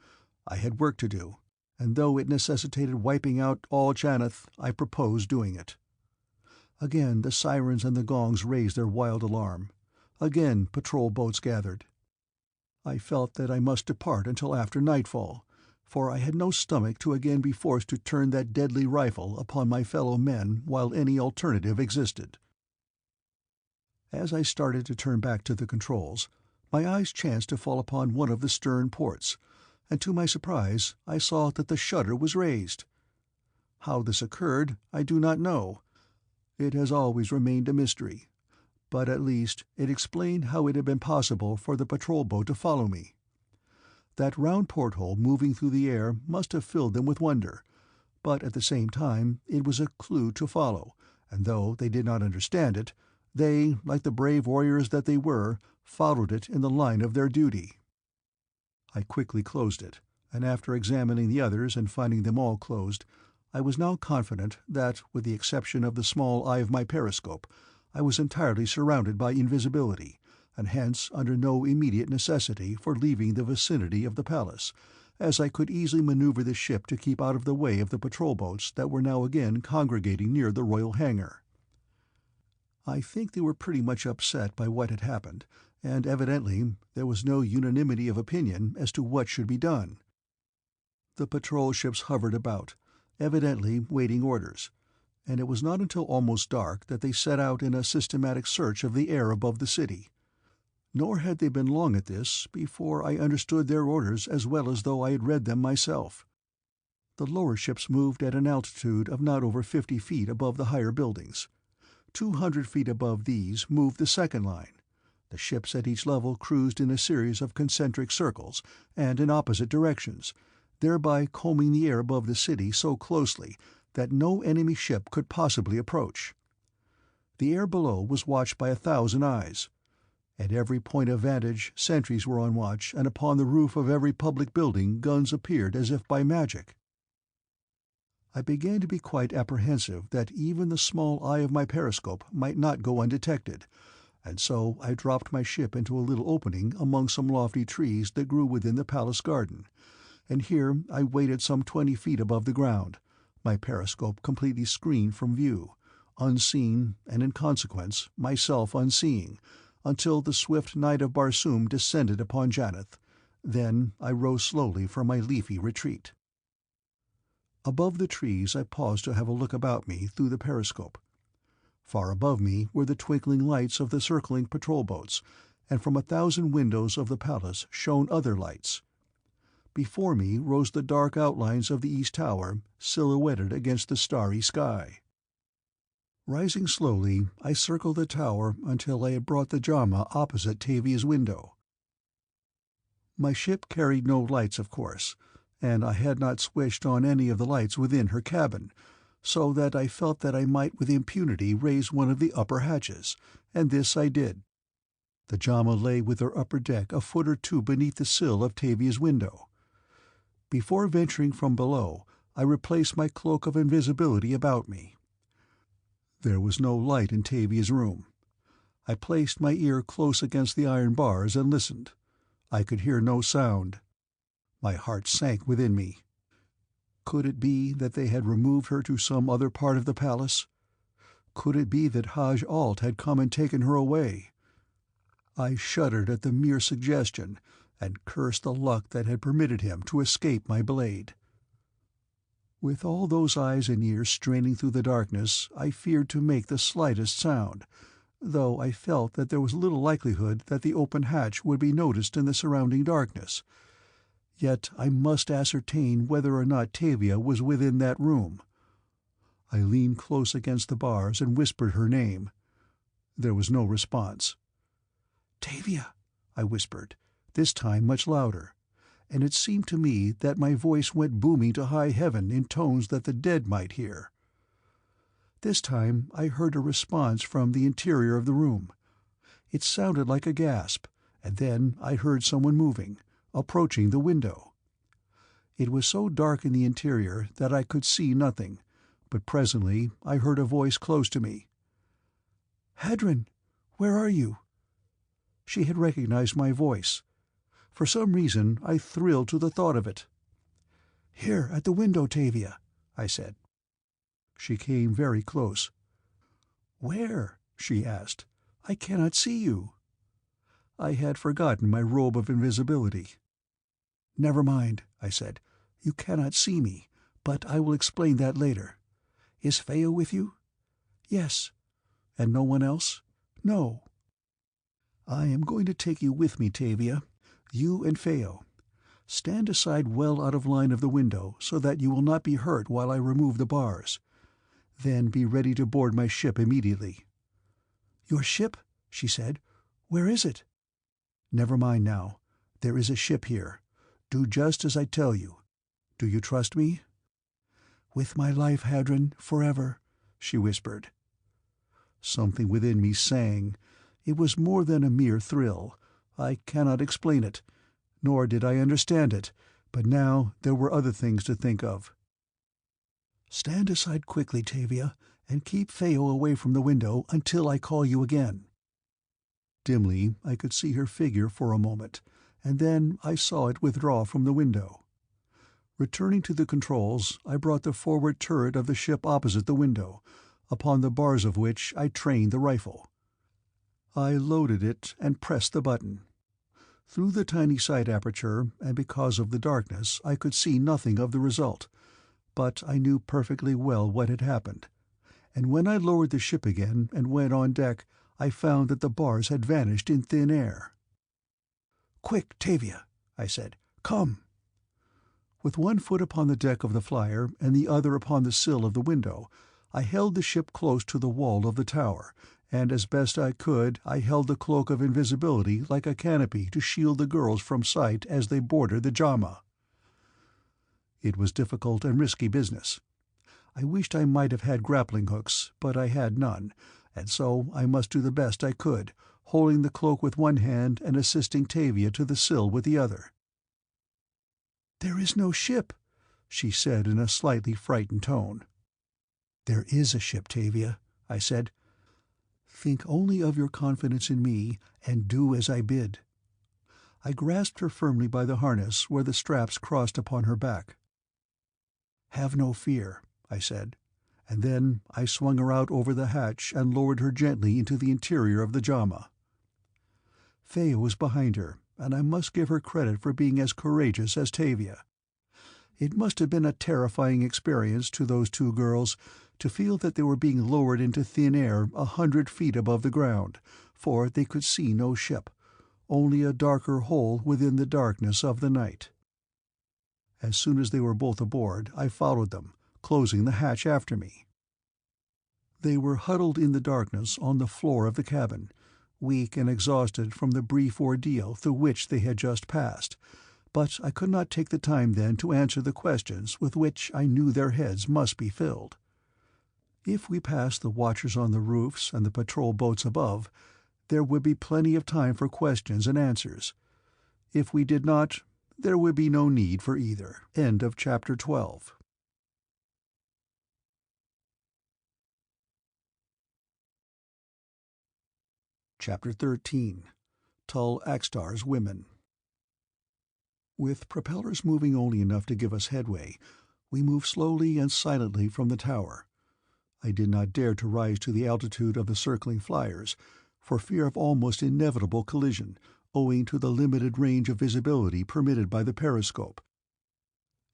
I had work to do, and though it necessitated wiping out all Janeth, I proposed doing it. Again the sirens and the gongs raised their wild alarm. Again patrol boats gathered. I felt that I must depart until after nightfall, for I had no stomach to again be forced to turn that deadly rifle upon my fellow men while any alternative existed. As I started to turn back to the controls, my eyes chanced to fall upon one of the stern ports, and to my surprise I saw that the shutter was raised. How this occurred, I do not know. It has always remained a mystery, but at least it explained how it had been possible for the patrol boat to follow me. That round porthole moving through the air must have filled them with wonder, but at the same time it was a clue to follow, and though they did not understand it, they, like the brave warriors that they were, followed it in the line of their duty. I quickly closed it, and after examining the others and finding them all closed, I was now confident that, with the exception of the small eye of my periscope, I was entirely surrounded by invisibility, and hence under no immediate necessity for leaving the vicinity of the palace, as I could easily maneuver the ship to keep out of the way of the patrol boats that were now again congregating near the royal hangar. I think they were pretty much upset by what had happened, and evidently there was no unanimity of opinion as to what should be done. The patrol ships hovered about, evidently waiting orders, and it was not until almost dark that they set out in a systematic search of the air above the city. Nor had they been long at this before I understood their orders as well as though I had read them myself. The lower ships moved at an altitude of not over 50 feet above the higher buildings. 200 feet above these moved the second line. The ships at each level cruised in a series of concentric circles and in opposite directions, thereby combing the air above the city so closely that no enemy ship could possibly approach. The air below was watched by 1,000 eyes. At every point of vantage sentries were on watch, and upon the roof of every public building guns appeared as if by magic. I began to be quite apprehensive that even the small eye of my periscope might not go undetected, and so I dropped my ship into a little opening among some lofty trees that grew within the palace garden, and here I waited some 20 feet above the ground, my periscope completely screened from view, unseen, and in consequence myself unseeing, until the swift night of Barsoom descended upon Janeth. Then I rose slowly from my leafy retreat. Above the trees I paused to have a look about me through the periscope. Far above me were the twinkling lights of the circling patrol boats, and from 1,000 windows of the palace shone other lights. Before me rose the dark outlines of the east tower, silhouetted against the starry sky. Rising slowly, I circled the tower until I had brought the JHAMA opposite Tavia's window. My ship carried no lights, of course, and I had not switched on any of the lights within her cabin, so that I felt that I might with impunity raise one of the upper hatches, and this I did. The JHAMA lay with her upper deck a foot or two beneath the sill of Tavia's window. Before venturing from below, I replaced my cloak of invisibility about me. There was no light in Tavia's room. I placed my ear close against the iron bars and listened. I could hear no sound. My heart sank within me. Could it be that they had removed her to some other part of the palace? Could it be that Haj-Alt had come and taken her away? I shuddered at the mere suggestion, and cursed the luck that had permitted him to escape my blade. With all those eyes and ears straining through the darkness, I feared to make the slightest sound, though I felt that there was little likelihood that the open hatch would be noticed in the surrounding darkness. Yet I must ascertain whether or not Tavia was within that room. I leaned close against the bars and whispered her name. There was no response. "Tavia," I whispered, this time much louder, and it seemed to me that my voice went booming to high heaven in tones that the dead might hear. This time I heard a response from the interior of the room. It sounded like a gasp, and then I heard someone moving, approaching the window. It was so dark in the interior that I could see nothing, but presently I heard a voice close to me. "Hadron, where are you?" She had recognized my voice. For some reason I thrilled to the thought of it. "Here, at the window, Tavia," I said. She came very close. "Where?" she asked. "I cannot see you." I had forgotten my robe of invisibility. "Never mind," I said. "You cannot see me, but I will explain that later. Is Phao with you?" "Yes." "And no one else?" "No." "I am going to take you with me, Tavia. You and Phao. Stand aside well out of line of the window so that you will not be hurt while I remove the bars. Then be ready to board my ship immediately." "Your ship?" she said. "Where is it?" "Never mind now. There is a ship here. Do just as I tell you. Do you trust me?" "With my life, Hadron, forever," she whispered. Something within me sang. It was more than a mere thrill. I cannot explain it, nor did I understand it, but now there were other things to think of. "Stand aside quickly, Tavia, and keep Phao away from the window until I call you again." Dimly I could see her figure for a moment, and then I saw it withdraw from the window. Returning to the controls, I brought the forward turret of the ship opposite the window, upon the bars of which I trained the rifle. I loaded it and pressed the button. Through the tiny sight aperture, and because of the darkness, I could see nothing of the result, but I knew perfectly well what had happened, and when I lowered the ship again and went on deck, I found that the bars had vanished in thin air. "Quick, Tavia," I said. "Come." With one foot upon the deck of the flier and the other upon the sill of the window, I held the ship close to the wall of the tower, and as best I could I held the cloak of invisibility like a canopy to shield the girls from sight as they boarded the JHAMA. It was difficult and risky business. I wished I might have had grappling hooks, but I had none, and so I must do the best I could, holding the cloak with one hand and assisting Tavia to the sill with the other. "There is no ship," she said in a slightly frightened tone. "There is a ship, Tavia," I said. "Think only of your confidence in me, and do as I bid." I grasped her firmly by the harness where the straps crossed upon her back. "Have no fear," I said, and then I swung her out over the hatch and lowered her gently into the interior of the JAMA. Phao was behind her, and I must give her credit for being as courageous as Tavia. It must have been a terrifying experience to those two girls to feel that they were being lowered into thin air 100 feet above the ground, for they could see no ship, only a darker hole within the darkness of the night. As soon as they were both aboard, I followed them, closing the hatch after me. They were huddled in the darkness on the floor of the cabin, weak and exhausted from the brief ordeal through which they had just passed, but I could not take the time then to answer the questions with which I knew their heads must be filled. If we passed the watchers on the roofs and the patrol boats above, there would be plenty of time for questions and answers. If we did not, there would be no need for either. End of Chapter 12. Chapter 13. Tull AXTAR'S Women. With propellers moving only enough to give us headway, we moved slowly and silently from the tower. I did not dare to rise to the altitude of the circling fliers, for fear of almost inevitable collision, owing to the limited range of visibility permitted by the periscope.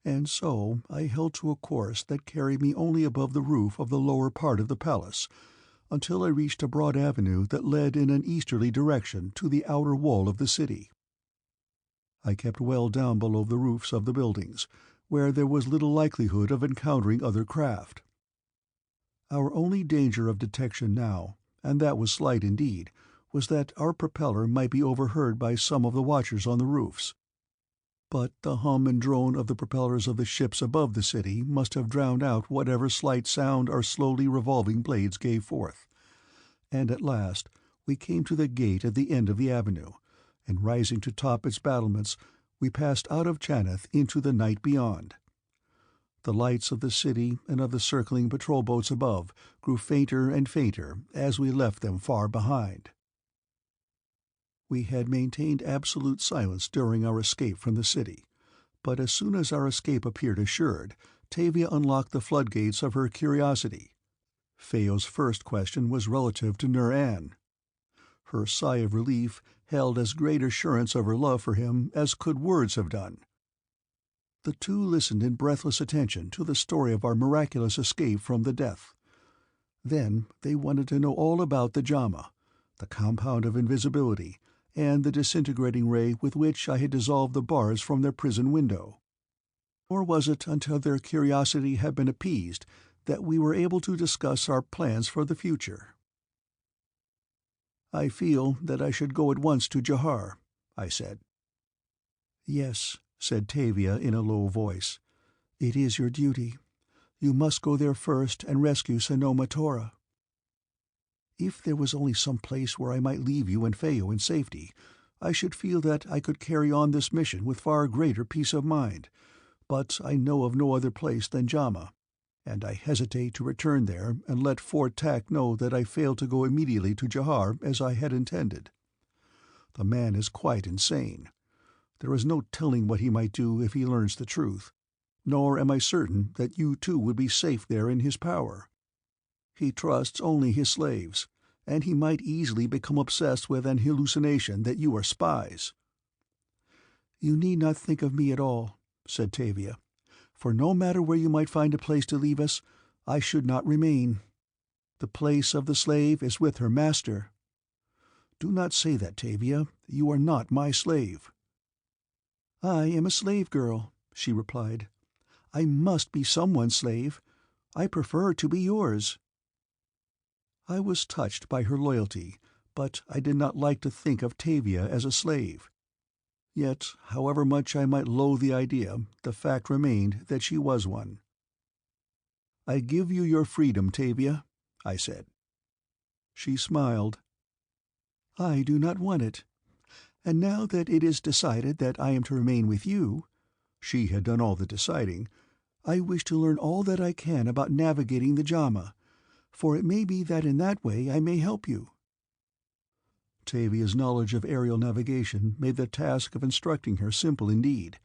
And so I held to a course that carried me only above the roof of the lower part of the palace, until I reached a broad avenue that led in an easterly direction to the outer wall of the city. I kept well down below the roofs of the buildings, where there was little likelihood of encountering other craft. Our only danger of detection now, and that was slight indeed, was that our propeller might be overheard by some of the watchers on the roofs. But the hum and drone of the propellers of the ships above the city must have drowned out whatever slight sound our slowly revolving blades gave forth. And at last we came to the gate at the end of the avenue, and rising to top its battlements, we passed out of Janeth into the night beyond. The lights of the city and of the circling patrol boats above grew fainter and fainter as we left them far behind. We had maintained absolute silence during our escape from the city, but as soon as our escape appeared assured, Tavia unlocked the floodgates of her curiosity. Phao's first question was relative to Nur-An. Her sigh of relief held as great assurance of her love for him as could words have done. The two listened in breathless attention to the story of our miraculous escape from the death. Then they wanted to know all about the JAMA, the compound of invisibility, and the disintegrating ray with which I had dissolved the bars from their prison window. Nor was it until their curiosity had been appeased that we were able to discuss our plans for the future. "I feel that I should go at once to Jahar," I said. "Yes," said Tavia in a low voice. "It is your duty. You must go there first and rescue Sanoma Tora." "If there was only some place where I might leave you and Phao in safety, I should feel that I could carry on this mission with far greater peace of mind, but I know of no other place than JAMA, and I hesitate to return there and let Fort Tak know that I failed to go immediately to Jahar as I had intended. The man is quite insane. There is no telling what he might do if he learns the truth, nor am I certain that you too would be safe there in his power. He trusts only his slaves, and he might easily become obsessed with an hallucination that you are spies." "You need not think of me at all," said Tavia, "for no matter where you might find a place to leave us, I should not remain. The place of the slave is with her master." "Do not say that, Tavia. You are not my slave." "I am a slave girl," she replied. "I must be someone's slave. I prefer to be yours." I was touched by her loyalty, but I did not like to think of Tavia as a slave. Yet, however much I might loathe the idea, the fact remained that she was one. "I give you your freedom, Tavia," I said. She smiled. "I do not want it. And now that it is decided that I am to remain with you," she had done all the deciding, "I wish to learn all that I can about navigating the JAMA, for it may be that in that way I may help you." Tavia's knowledge of aerial navigation made the task of instructing her simple indeed.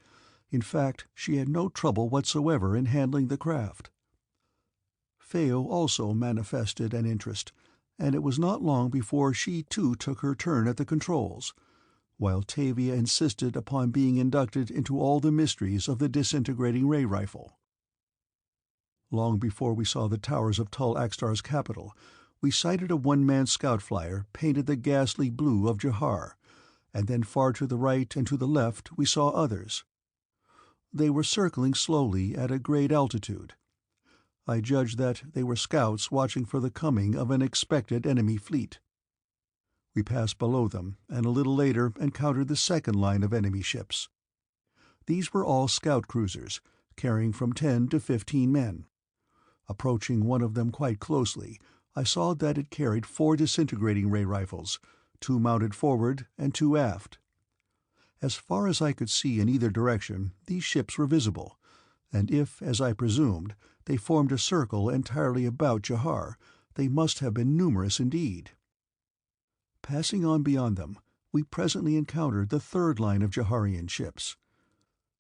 In fact, she had no trouble whatsoever in handling the craft. Phao also manifested an interest, and it was not long before she too took her turn at the controls, while Tavia insisted upon being inducted into all the mysteries of the disintegrating ray rifle. Long before we saw the towers of AXTAR'S capital, we sighted a one-man scout flyer painted the ghastly blue of Jahar, and then far to the right and to the left we saw others. They were circling slowly at a great altitude. I judged that they were scouts watching for the coming of an expected enemy fleet. We passed below them, and a little later encountered the second line of enemy ships. These were all scout cruisers, carrying from 10 to 15 men. Approaching one of them quite closely, I saw that it carried 4 disintegrating ray rifles, 2 mounted forward and 2 aft. As far as I could see in either direction, these ships were visible, and if, as I presumed, they formed a circle entirely about Jahar, they must have been numerous indeed. Passing on beyond them, we presently encountered the third line of Jaharian ships.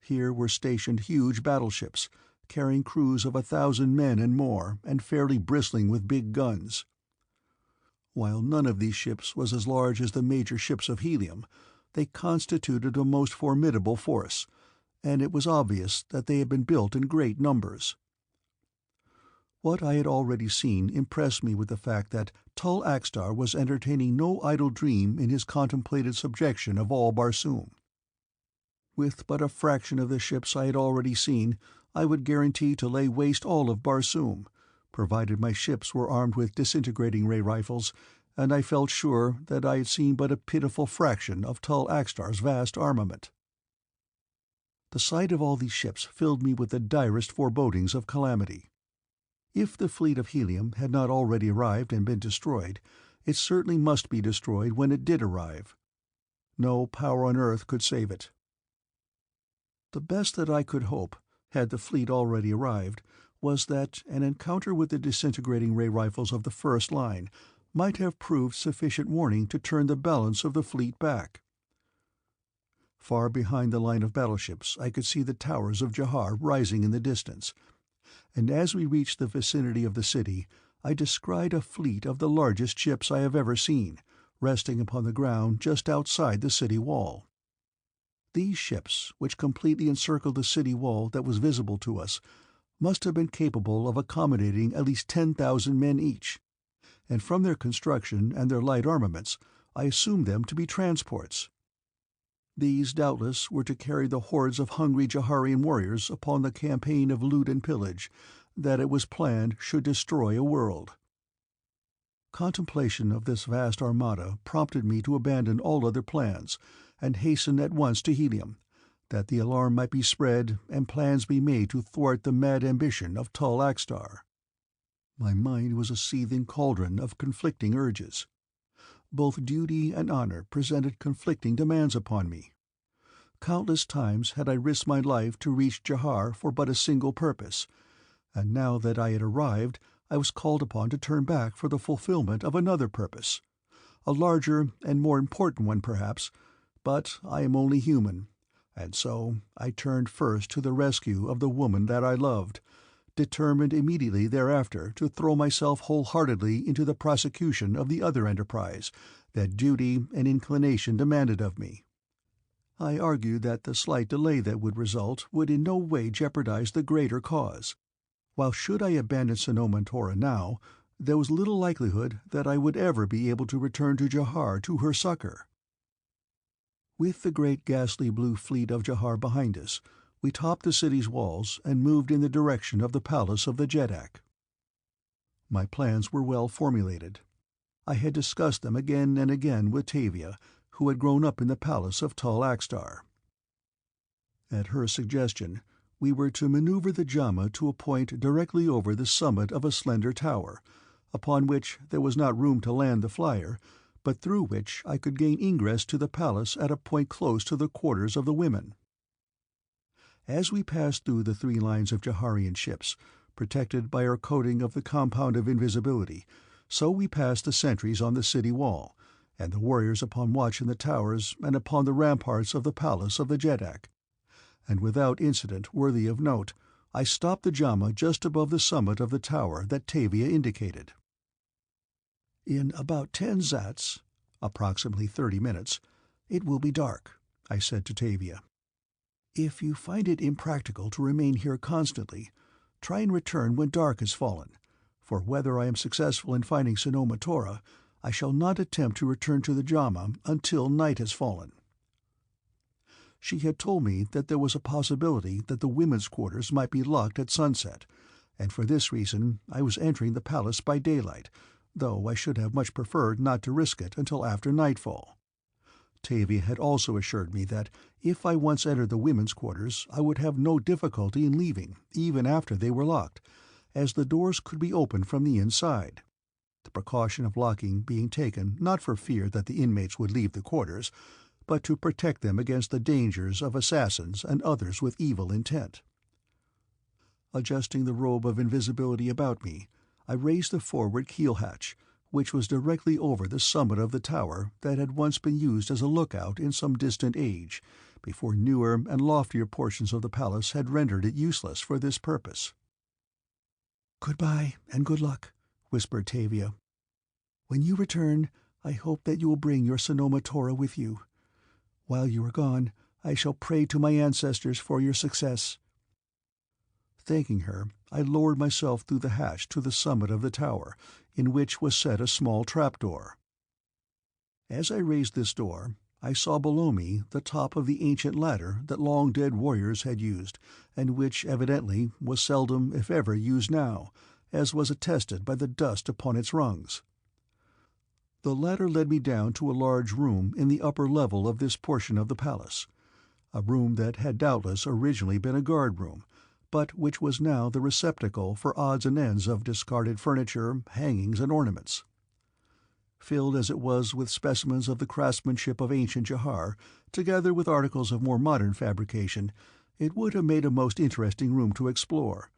Here were stationed huge battleships, carrying crews of 1,000 men and more, and fairly bristling with big guns. While none of these ships was as large as the major ships of Helium, they constituted a most formidable force, and it was obvious that they had been built in great numbers. What I had already seen impressed me with the fact that AXTAR was entertaining no idle dream in his contemplated subjection of all Barsoom. With but a fraction of the ships I had already seen, I would guarantee to lay waste all of Barsoom, provided my ships were armed with disintegrating ray rifles, and I felt sure that I had seen but a pitiful fraction of AXTAR'S vast armament. The sight of all these ships filled me with the direst forebodings of calamity. If the fleet of Helium had not already arrived and been destroyed, it certainly must be destroyed when it did arrive. No power on earth could save it. The best that I could hope, had the fleet already arrived, was that an encounter with the disintegrating ray rifles of the first line might have proved sufficient warning to turn the balance of the fleet back. Far behind the line of battleships I could see the towers of Jahar rising in the distance, and as we reached the vicinity of the city I descried a fleet of the largest ships I have ever seen, resting upon the ground just outside the city wall. These ships, which completely encircled the city wall that was visible to us, must have been capable of accommodating at least 10,000 men each, and from their construction and their light armaments I assumed them to be transports. These doubtless were to carry the hordes of hungry Jaharian warriors upon the campaign of loot and pillage that it was planned should destroy a world. Contemplation of this vast armada prompted me to abandon all other plans and hasten at once to Helium, that the alarm might be spread and plans be made to thwart the mad ambition of AXTAR. My mind was a seething cauldron of conflicting urges. Both duty and honor presented conflicting demands upon me. Countless times had I risked my life to reach Jahar for but a single purpose, and now that I had arrived I was called upon to turn back for the fulfillment of another purpose, a larger and more important one perhaps, but I am only human, and so I turned first to the rescue of the woman that I loved, determined immediately thereafter to throw myself wholeheartedly into the prosecution of the other enterprise that duty and inclination demanded of me. I argued that the slight delay that would result would in no way jeopardize the greater cause, while should I abandon Sanoma Tora now, there was little likelihood that I would ever be able to return to Jahar to her succor. With the great ghastly blue fleet of Jahar behind us, we topped the city's walls and moved in the direction of the palace of the Jeddak. My plans were well formulated. I had discussed them again and again with Tavia, who had grown up in the palace of AXTAR. At her suggestion, We were to maneuver the JAMA to a point directly over the summit of a slender tower, upon which there was not room to land the flier, but through which I could gain ingress to the palace at a point close to the quarters of the women. As we passed through the 3 lines of Jaharian ships, protected by our coating of the compound of invisibility, so we passed the sentries on the city wall, and the warriors upon watch in the towers and upon the ramparts of the palace of the Jeddak. And without incident worthy of note, I stopped the JAMA just above the summit of the tower that Tavia indicated. "In about 10 zats, approximately 30 minutes, it will be dark," I said to Tavia. "If you find it impractical to remain here constantly, try and return when dark has fallen, for whether I am successful in finding Sanoma Tora, I shall not attempt to return to the JAMA until night has fallen." She had told me that there was a possibility that the women's quarters might be locked at sunset, and for this reason I was entering the palace by daylight, though I should have much preferred not to risk it until after nightfall. Tavia had also assured me that if I once entered the women's quarters I would have no difficulty in leaving, even after they were locked, as the doors could be opened from the inside, the precaution of locking being taken not for fear that the inmates would leave the quarters, but to protect them against the dangers of assassins and others with evil intent. Adjusting the robe of invisibility about me, I raised the forward keel hatch, which was directly over the summit of the tower that had once been used as a lookout in some distant age, before newer and loftier portions of the palace had rendered it useless for this purpose. "Good-bye and good luck," whispered Tavia. "When you return, I hope that you will bring your Sanoma Tora with you. While you are gone, I shall pray to my ancestors for your success." Thanking her, I lowered myself through the hatch to the summit of the tower, in which was set a small trapdoor. As I raised this door, I saw below me the top of the ancient ladder that long-dead warriors had used, and which evidently was seldom if ever used now, as was attested by the dust upon its rungs. The ladder led me down to a large room in the upper level of this portion of the palace, a room that had doubtless originally been a guard-room, but which was now the receptacle for odds and ends of discarded furniture, hangings, and ornaments. Filled as it was with specimens of the craftsmanship of ancient Jahar, together with articles of more modern fabrication, it would have made a most interesting room to explore,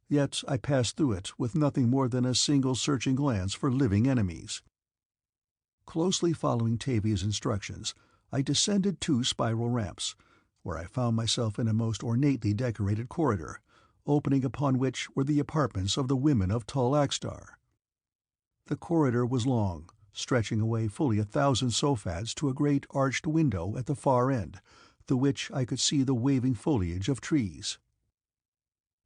yet I passed through it with nothing more than a single searching glance for living enemies. Closely following Tavia's instructions, I descended 2 spiral ramps, where I found myself in a most ornately decorated corridor, opening upon which were the apartments of the women of Tall Axtar. The corridor was long, stretching away fully 1,000 sofads to a great arched window at the far end, through which I could see the waving foliage of trees.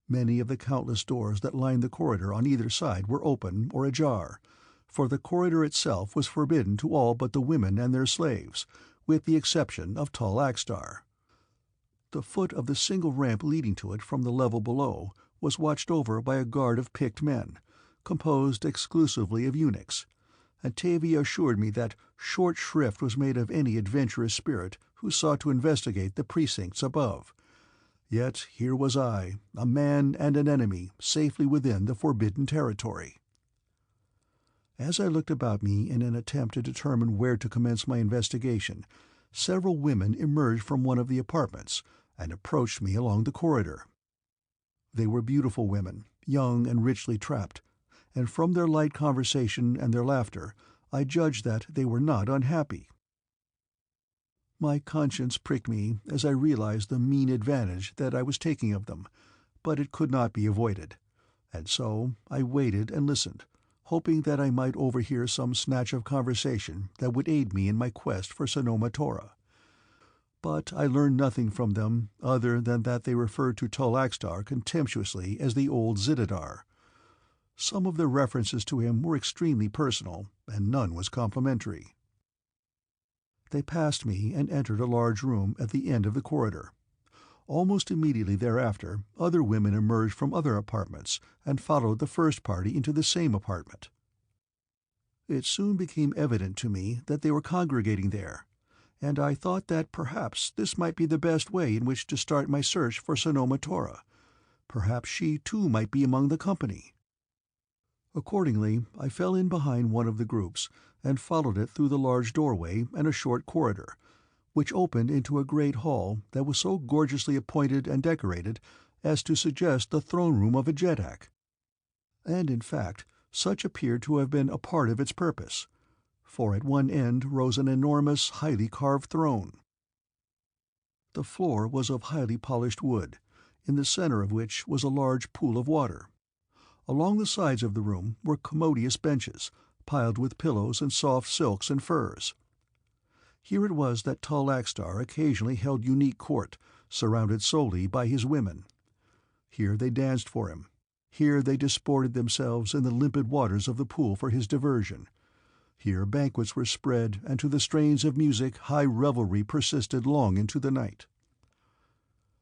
Many of the countless doors that lined the corridor on either side were open or ajar, for the corridor itself was forbidden to all but the women and their slaves, with the exception of Tall Axtar. The foot of the single ramp leading to it from the level below was watched over by a guard of picked men, composed exclusively of eunuchs, and Tavia assured me that short shrift was made of any adventurous spirit who sought to investigate the precincts above. Yet here was I, a man and an enemy, safely within the forbidden territory. As I looked about me in an attempt to determine where to commence my investigation, several women emerged from one of the apartments and approached me along the corridor. They were beautiful women, young and richly trapped, and from their light conversation and their laughter I judged that they were not unhappy. My conscience pricked me as I realized the mean advantage that I was taking of them, but it could not be avoided, and so I waited and listened, hoping that I might overhear some snatch of conversation that would aid me in my quest for Sanoma Tora. But I learned nothing from them other than that they referred to Tall Axtar contemptuously as the old Zitidar. Some of their references to him were extremely personal, and none was complimentary. They passed me and entered a large room at the end of the corridor. Almost immediately thereafter, other women emerged from other apartments and followed the first party into the same apartment. It soon became evident to me that they were congregating there, and I thought that perhaps this might be the best way in which to start my search for Sanoma Tora. Perhaps she too might be among the company. Accordingly, I fell in behind one of the groups and followed it through the large doorway and a short corridor, which opened into a great hall that was so gorgeously appointed and decorated as to suggest the throne room of a jeddak. And in fact, such appeared to have been a part of its purpose, for at one end rose an enormous, highly carved throne. The floor was of highly polished wood, in the center of which was a large pool of water. Along the sides of the room were commodious benches, piled with pillows and soft silks and furs. Here it was that Tall Axtar occasionally held unique court, surrounded solely by his women. Here they danced for him. Here they disported themselves in the limpid waters of the pool for his diversion. Here banquets were spread, and to the strains of music high revelry persisted long into the night.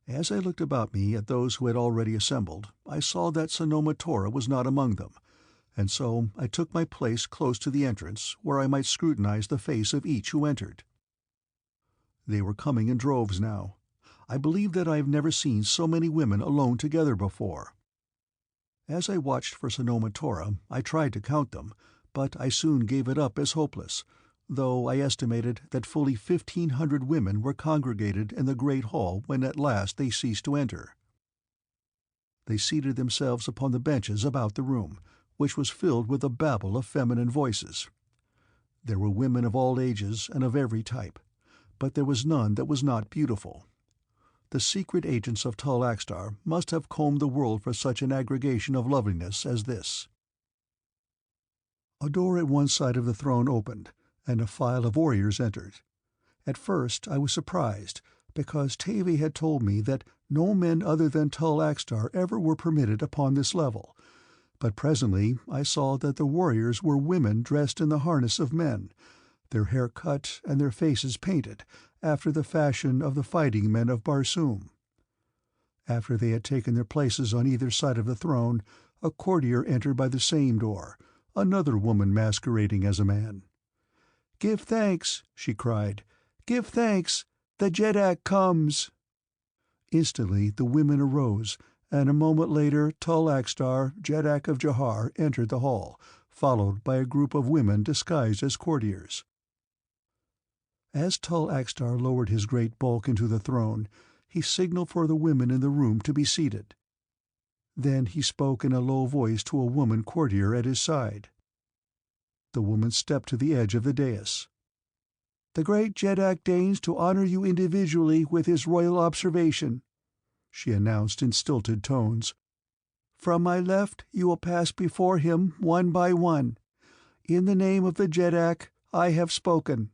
As I looked about me at those who had already assembled, I saw that Sanoma Tora was not among them, and so I took my place close to the entrance, where I might scrutinize the face of each who entered. They were coming in droves now. I believe that I have never seen so many women alone together before. As I watched for Sanoma Tora, I tried to count them, but I soon gave it up as hopeless, though I estimated that fully 1,500 women were congregated in the great hall when at last they ceased to enter. They seated themselves upon the benches about the room, which was filled with a babel of feminine voices. There were women of all ages and of every type, but there was none that was not beautiful. The secret agents of Tall Axtar must have combed the world for such an aggregation of loveliness as this. A door at one side of the throne opened, and a file of warriors entered. At first I was surprised, because TAVIA had told me that no men other than Tall Axtar ever were permitted upon this level, but presently I saw that the warriors were women dressed in the harness of men, their hair cut and their faces painted, after the fashion of the fighting men of Barsoom. After they had taken their places on either side of the throne, a courtier entered by the same door, another woman masquerading as a man. "Give thanks," she cried. "Give thanks! The jeddak comes!" Instantly the women arose, and a moment later Tall Axtar, jeddak of Jahar, entered the hall, followed by a group of women disguised as courtiers. As Tall Axtar lowered his great bulk into the throne, he signaled for the women in the room to be seated. Then he spoke in a low voice to a woman courtier at his side. The woman stepped to the edge of the dais. "The great jeddak deigns to honor you individually with his royal observation," she announced in stilted tones. "From my left you will pass before him one by one. In the name of the jeddak, I have spoken."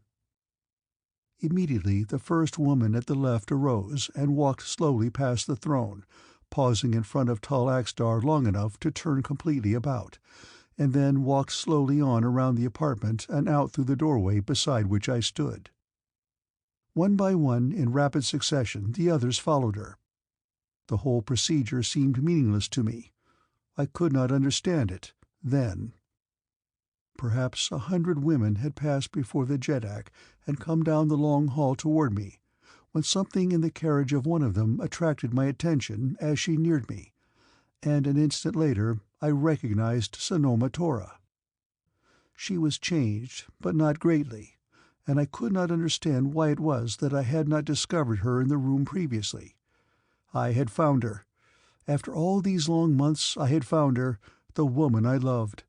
Immediately the first woman at the left arose and walked slowly past the throne, pausing in front of Tall Axtar long enough to turn completely about, and then walked slowly on around the apartment and out through the doorway beside which I stood. One by one, in rapid succession, the others followed her. The whole procedure seemed meaningless to me. I could not understand it, then. Perhaps 100 women had passed before the jeddak and come down the long hall toward me, when something in the carriage of one of them attracted my attention as she neared me, and an instant later I recognized Sanoma Tora. She was changed, but not greatly, and I could not understand why it was that I had not discovered her in the room previously. I had found her. After all these long months I had found her, the woman I loved.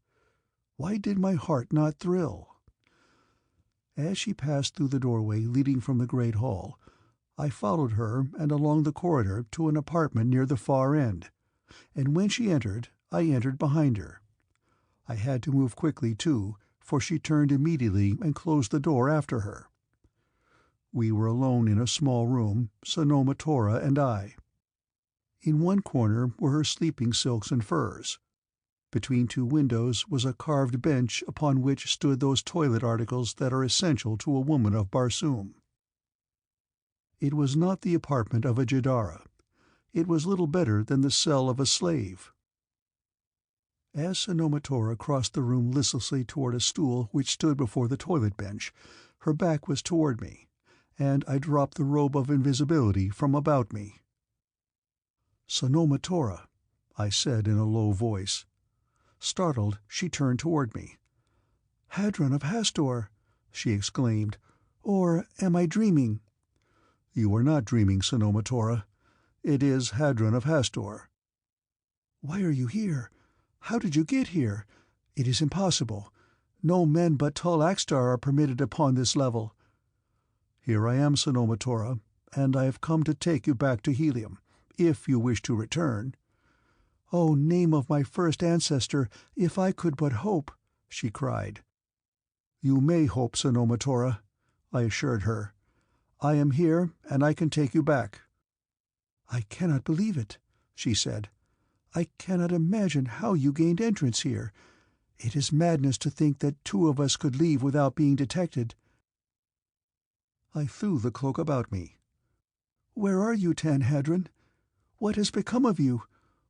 Why did my heart not thrill? As she passed through the doorway leading from the great hall, I followed her and along the corridor to an apartment near the far end, and when she entered, I entered behind her. I had to move quickly, too, for she turned immediately and closed the door after her. We were alone in a small room, Sanoma Tora and I. In one corner were her sleeping silks and furs. Between two windows was a carved bench upon which stood those toilet articles that are essential to a woman of Barsoom. It was not the apartment of a Jadara. It was little better than the cell of a slave. As Sanoma Tora crossed the room listlessly toward a stool which stood before the toilet bench, her back was toward me, and I dropped the robe of invisibility from about me. "Sanoma Tora," I said in a low voice. Startled, she turned toward me. "Hadron of Hastor!" she exclaimed. "Or am I dreaming?" "You are not dreaming, Sanoma Tora. It is Hadron of Hastor." "Why are you here? How did you get here? It is impossible. No men but Tall Axtar are permitted upon this level." "Here I am, Sanoma Tora, and I have come to take you back to Helium, if you wish to return." "Oh, name of my first ancestor, if I could but hope!" she cried. "You may hope, Sanoma Tora," I assured her. "I am here, and I can take you back." "I cannot believe it," she said. "I cannot imagine how you gained entrance here. It is madness to think that two of us could leave without being detected." I threw the cloak about me. "Where are you, Tan Hadron? What has become of you?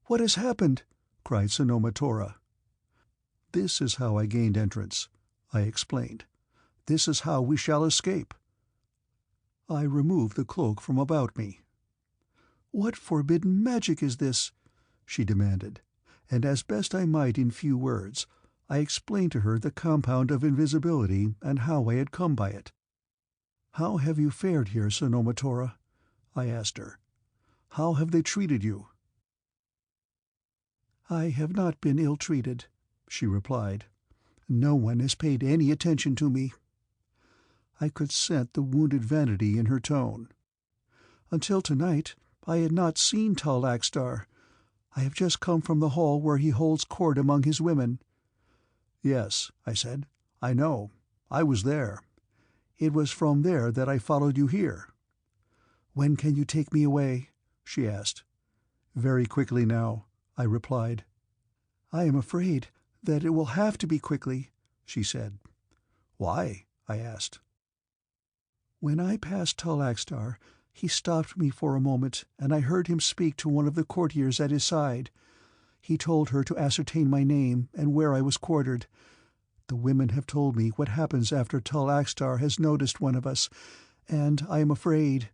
What has happened?" cried Sanoma Tora. "This is how I gained entrance," I explained. "This is how we shall escape." I removed the cloak from about me. "What forbidden magic is this?" she demanded, and as best I might in few words, I explained to her the compound of invisibility and how I had come by it. "How have you fared here, Sanoma Tora?" I asked her. "How have they treated you?" "I have not been ill-treated," she replied. "No one has paid any attention to me." I could scent the wounded vanity in her tone. "Until tonight, I had not seen Tall Axtar. I have just come from the hall where he holds court among his women." "Yes," I said. "I know. I was there. It was from there that I followed you here." "When can you take me away?" she asked. "Very quickly now," I replied. "I am afraid that it will have to be quickly," she said. "Why?" I asked. "When I passed Tall Axtar, he stopped me for a moment, and I heard him speak to one of the courtiers at his side. He told her to ascertain my name and where I was quartered. The women have told me what happens after Tall Axtar has noticed one of us, and I am afraid.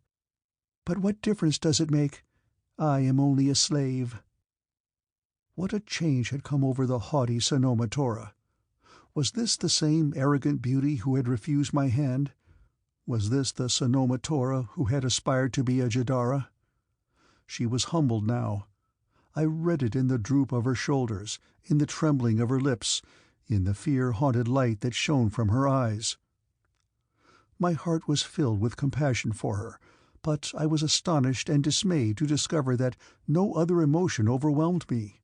But what difference does it make? I am only a slave." What a change had come over the haughty Sanoma Tora! Was this the same arrogant beauty who had refused my hand? Was this the Sanoma Tora who had aspired to be a Jadara? She was humbled now. I read it in the droop of her shoulders, in the trembling of her lips, in the fear-haunted light that shone from her eyes. My heart was filled with compassion for her, but I was astonished and dismayed to discover that no other emotion overwhelmed me.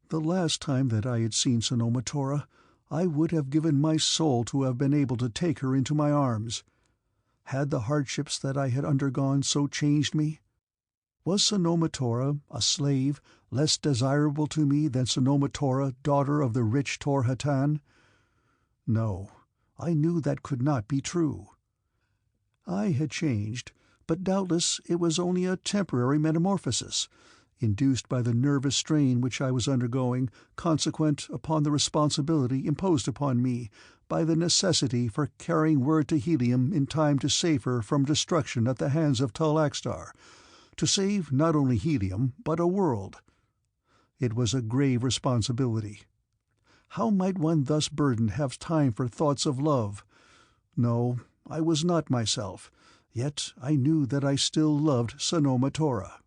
The last time that I had seen Sanoma Tora, I would have given my soul to have been able to take her into my arms. Had the hardships that I had undergone so changed me? Was Sanoma Tora, a slave, less desirable to me than Sanoma Tora, daughter of the rich Tor Hatan? No, I knew that could not be true. I had changed, but doubtless it was only a temporary metamorphosis, induced by the nervous strain which I was undergoing, consequent upon the responsibility imposed upon me by the necessity for carrying word to Helium in time to save her from destruction at the hands of Tall Axtar, to save not only Helium, but a world. It was a grave responsibility. How might one thus burdened have time for thoughts of love? No, I was not myself, yet I knew that I still loved Sanoma Tora.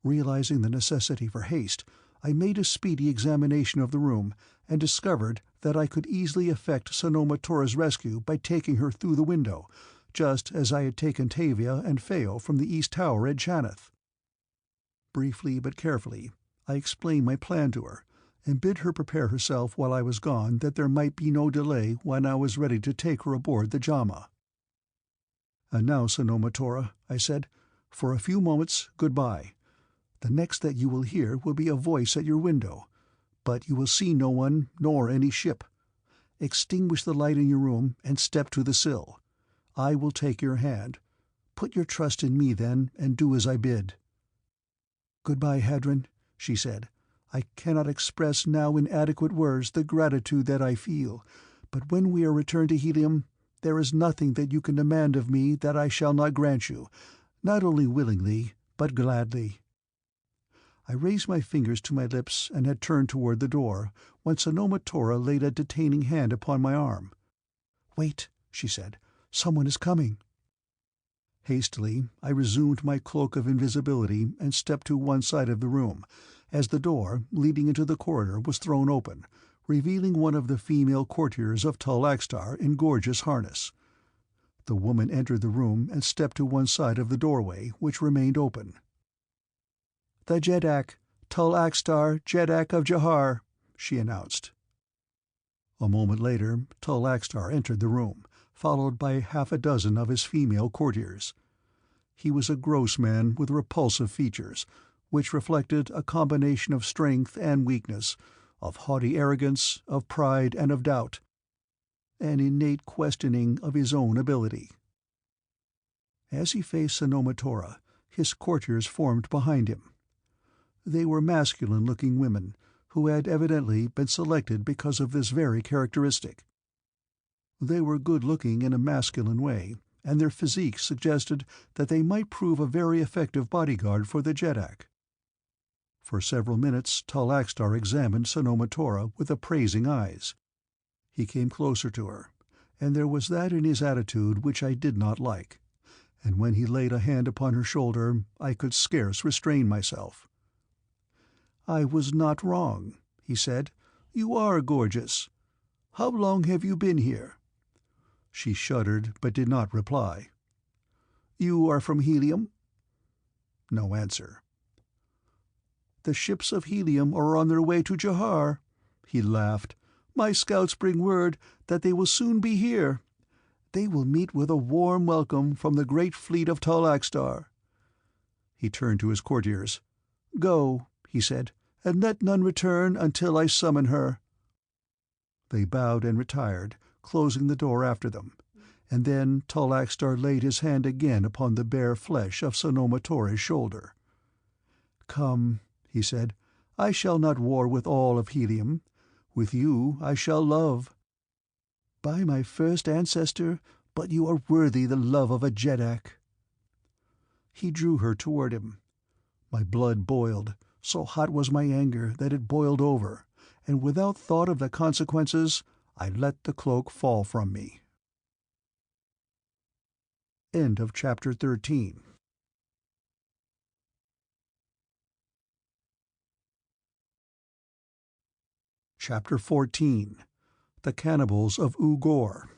Realizing the necessity for haste, I made a speedy examination of the room, and discovered that I could easily effect Sanoma Tora's rescue by taking her through the window, just as I had taken TAVIA and Phao from the East Tower at Janeth. Briefly but carefully, I explained my plan to her, and bid her prepare herself while I was gone, that there might be no delay when I was ready to take her aboard the JHAMA. "And now, Sanoma Tora," I said, "for a few moments, goodbye. The next that you will hear will be a voice at your window, but you will see no one nor any ship. Extinguish the light in your room and step to the sill. I will take your hand. Put your trust in me, then, and do as I bid." "Goodbye, Hadron," she said. "I cannot express now in adequate words the gratitude that I feel, but when we are returned to Helium, There is nothing that you can demand of me that I shall not grant you, not only willingly, but gladly." I raised my fingers to my lips and had turned toward the door, when Sanoma Tora laid a detaining hand upon my arm. "Wait," she said. "Someone is coming." Hastily, I resumed my cloak of invisibility and stepped to one side of the room, as the door, leading into the corridor, was thrown open, revealing one of the female courtiers of Tall Axtar in gorgeous harness. The woman entered the room and stepped to one side of the doorway, which remained open. "The Jeddak, Tall Axtar, Jeddak of Jahar," she announced. A moment later, Tall Axtar entered the room, followed by half a dozen of his female courtiers. He was a gross man with repulsive features, which reflected a combination of strength and weakness, of haughty arrogance, of pride and of doubt, an innate questioning of his own ability. As he faced Sanoma Tora, his courtiers formed behind him. They were masculine-looking women, who had evidently been selected because of this very characteristic. They were good-looking in a masculine way, and their physique suggested that they might prove a very effective bodyguard for the Jeddak. For several minutes Tall Axtar examined Sanoma Tora with appraising eyes. He came closer to her, and there was that in his attitude which I did not like, and when he laid a hand upon her shoulder I could scarce restrain myself. "I was not wrong," he said. "You are gorgeous. How long have you been here?" She shuddered, but did not reply. "You are from Helium?" No answer. "The ships of Helium are on their way to Jahar," he laughed. "My scouts bring word that they will soon be here. They will meet with a warm welcome from the great fleet of Tall Axtar." He turned to his courtiers. "Go," he said, "and let none return until I summon her." They bowed and retired, closing the door after them, and then Tall Axtar laid his hand again upon the bare flesh of Sanoma Tora's shoulder. "Come," he said, "I shall not war with all of Helium. With you I shall love. By my first ancestor, but you are worthy the love of a Jeddak." He drew her toward him. My blood boiled, so hot was my anger that it boiled over, and without thought of the consequences, I let the cloak fall from me. End of Chapter 13. Chapter 14. The Cannibals of U-GOR.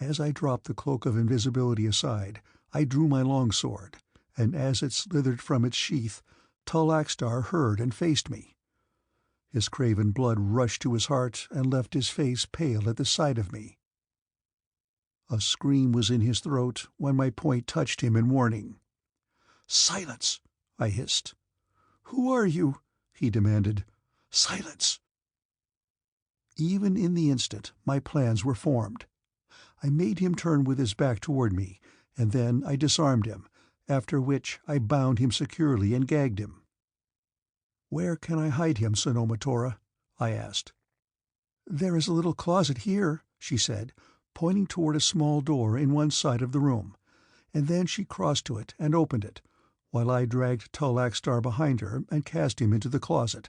As I dropped the cloak of invisibility aside, I drew my longsword, and as it slithered from its sheath, Tall Axtar heard and faced me. His craven blood rushed to his heart and left his face pale at the sight of me. A scream was in his throat when my point touched him in warning. "Silence!" I hissed. "Who are you?" he demanded. "Silence!" Even in the instant my plans were formed. I made him turn with his back toward me, and then I disarmed him, after which I bound him securely and gagged him. "Where can I hide him, Sanoma Tora?" I asked. "There is a little closet here," she said, pointing toward a small door in one side of the room, and then she crossed to it and opened it, while I dragged Tall Axtar behind her and cast him into the closet,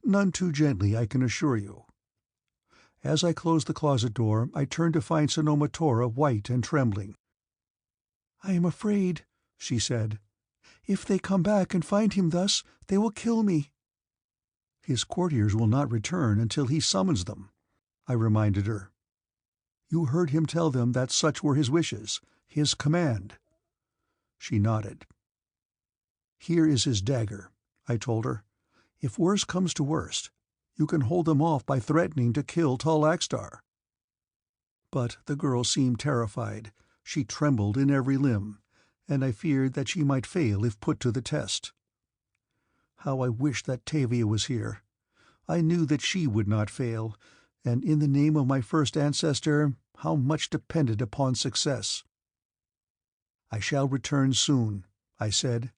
none too gently, I can assure you. As I closed the closet door, I turned to find Sanoma Tora white and trembling. "I am afraid," she said. "If they come back and find him thus, they will kill me." "His courtiers will not return until he summons them," I reminded her. "You heard him tell them that such were his wishes, his command." She nodded. "Here is his dagger," I told her. "If worst comes to worst, you can hold them off by threatening to kill Tall Axtar." But the girl seemed terrified. She trembled in every limb, and I feared that she might fail if put to the test. How I wished that TAVIA was here. I knew that she would not fail, and in the name of my first ancestor, how much depended upon success. "I shall return soon," I said,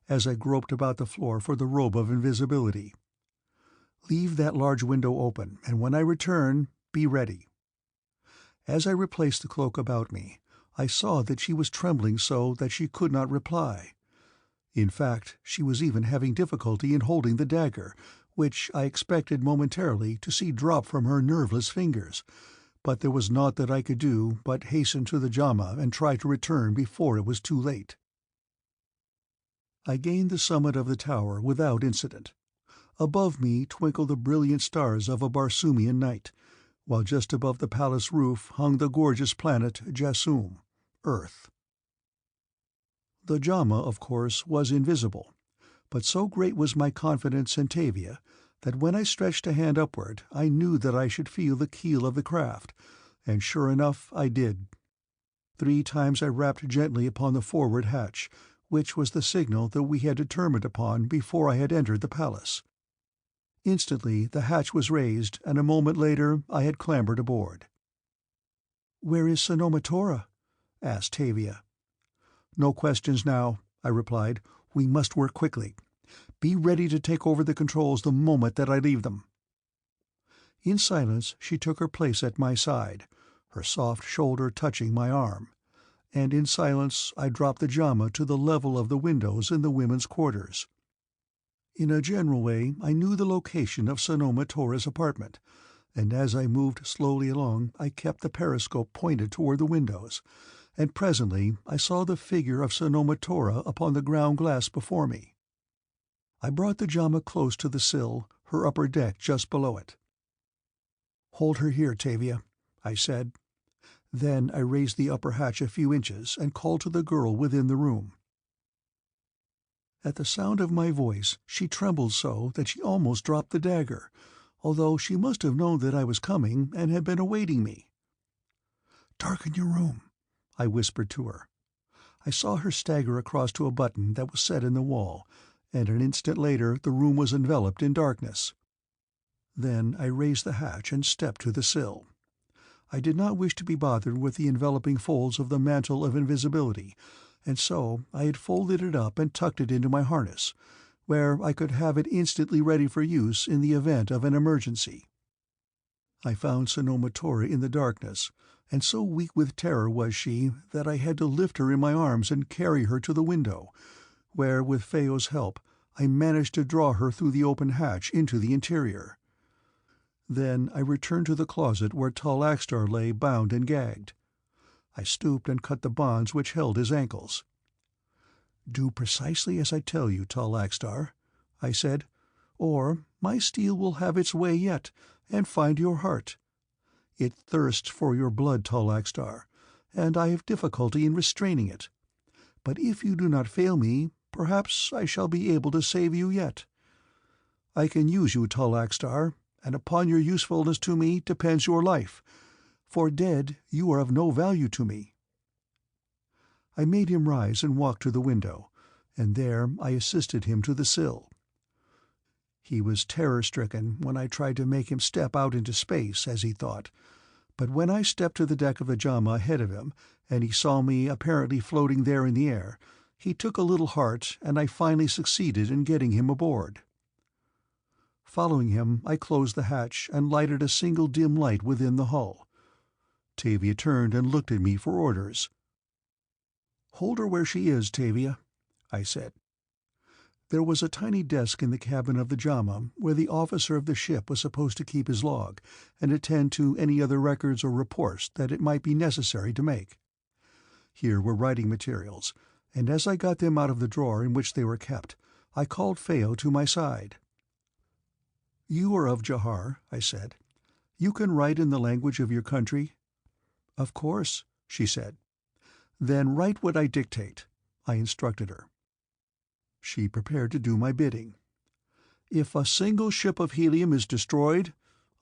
as I groped about the floor for the robe of invisibility. "Leave that large window open, and when I return, be ready." As I replaced the cloak about me, I saw that she was trembling so that she could not reply. In fact, she was even having difficulty in holding the dagger, which I expected momentarily to see drop from her nerveless fingers, but there was naught that I could do but hasten to the JHAMA and try to return before it was too late. I gained the summit of the tower without incident. Above me twinkled the brilliant stars of a Barsoomian night, while just above the palace roof hung the gorgeous planet Barsoom, Earth. The JHAMA, of course, was invisible, but so great was my confidence in TAVIA that when I stretched a hand upward I knew that I should feel the keel of the craft, and sure enough I did. 3 times I rapped gently upon the forward hatch, which was the signal that we had determined upon before I had entered the palace. Instantly the hatch was raised, and a moment later I had clambered aboard. "Where is Sanoma Tora?" asked Tavia. "No questions now," I replied. "We must work quickly. Be ready to take over the controls the moment that I leave them." In silence she took her place at my side, her soft shoulder touching my arm, and in silence I dropped the JHAMA to the level of the windows in the women's quarters. In a general way I knew the location of Sanoma Tora's apartment, and as I moved slowly along I kept the periscope pointed toward the windows, and presently I saw the figure of Sanoma Tora upon the ground glass before me. I brought the JHAMA close to the sill, her upper deck just below it. "Hold her here, Tavia," I said. Then I raised the upper hatch a few inches and called to the girl within the room. At the sound of my voice she trembled so that she almost dropped the dagger, although she must have known that I was coming and had been awaiting me. "Darken your room," I whispered to her. I saw her stagger across to a button that was set in the wall, and an instant later the room was enveloped in darkness. Then I raised the hatch and stepped to the sill. I did not wish to be bothered with the enveloping folds of the mantle of invisibility, and so I had folded it up and tucked it into my harness, where I could have it instantly ready for use in the event of an emergency. I found Sanoma Tora in the darkness, and so weak with terror was she that I had to lift her in my arms and carry her to the window, where, with Feo's help, I managed to draw her through the open hatch into the interior. Then I returned to the closet where tall AXTAR lay bound and gagged. I stooped and cut the bonds which held his ankles. "Do precisely as I tell you, tall AXTAR," I said, "or my steel will have its way yet, and find your heart. It thirsts for your blood, tall AXTAR, and I have difficulty in restraining it. But if you do not fail me, perhaps I shall be able to save you yet. I can use you, tall AXTAR, and upon your usefulness to me depends your life, for dead you are of no value to me." I made him rise and walk to the window, and there I assisted him to the sill. He was terror-stricken when I tried to make him step out into space, as he thought, but when I stepped to the deck of the JHAMA ahead of him, and he saw me apparently floating there in the air, he took a little heart, and I finally succeeded in getting him aboard. Following him, I closed the hatch and lighted a single dim light within the hull. Tavia turned and looked at me for orders. "Hold her where she is, Tavia," I said. There was a tiny desk in the cabin of the JHAMA where the officer of the ship was supposed to keep his log and attend to any other records or reports that it might be necessary to make. Here were writing materials, and as I got them out of the drawer in which they were kept, I called Feo to my side. "You are of Jahar," I said. "You can write in the language of your country?" "Of course," she said. "Then write what I dictate," I instructed her. She prepared to do my bidding. "If a single ship of Helium is destroyed,"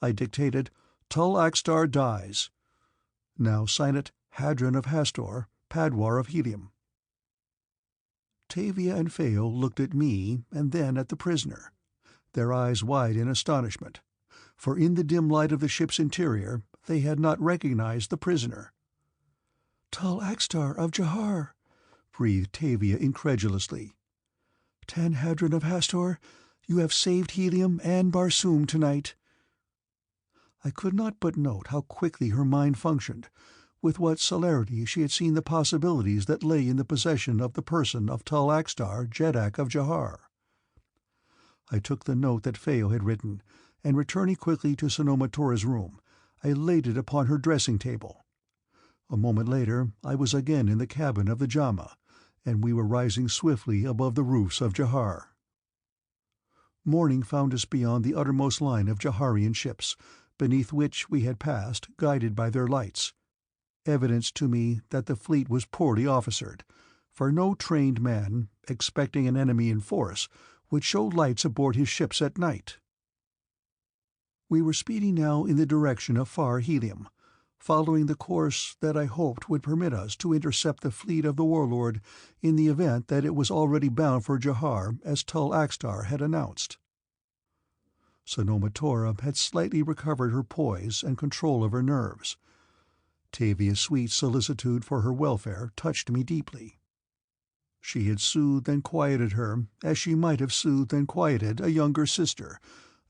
I dictated, "Tull AXTAR dies. Now sign it Hadron of Hastor, Padwar of Helium." Tavia and Feo looked at me and then at the prisoner, their eyes wide in astonishment, for in the dim light of the ship's interior they had not recognized the prisoner. "Tull AXTAR of Jahar," breathed Tavia incredulously. "Tan Hadron of Hastor, you have saved Helium and Barsoom tonight." I could not but note how quickly her mind functioned, with what celerity she had seen the possibilities that lay in the possession of the person of Tal Akstar, Jeddak of Jahar. I took the note that Phao had written, and returning quickly to Sanoma Tora's room, I laid it upon her dressing table. A moment later I was again in the cabin of the JHAMA, and we were rising swiftly above the roofs of Jahar. Morning found us beyond the uttermost line of Jaharian ships, beneath which we had passed, guided by their lights. Evidence to me that the fleet was poorly officered, for no trained man, expecting an enemy in force, would show lights aboard his ships at night. We were speeding now in the direction of far Helium, following the course that I hoped would permit us to intercept the fleet of the warlord in the event that it was already bound for Jahar, as Tal Akstar had announced. Sanoma Tora had slightly recovered her poise and control of her nerves. Tavia's sweet solicitude for her welfare touched me deeply. She had soothed and quieted her as she might have soothed and quieted a younger sister,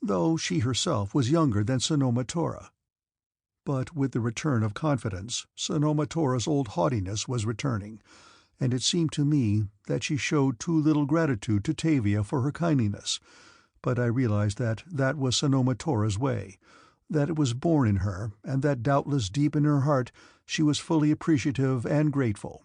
though she herself was younger than Sanoma Tora. But with the return of confidence, Sanoma Tora's old haughtiness was returning, and it seemed to me that she showed too little gratitude to Tavia for her kindliness, but I realized that that was Sanoma Tora's way, that it was born in her, and that doubtless deep in her heart she was fully appreciative and grateful.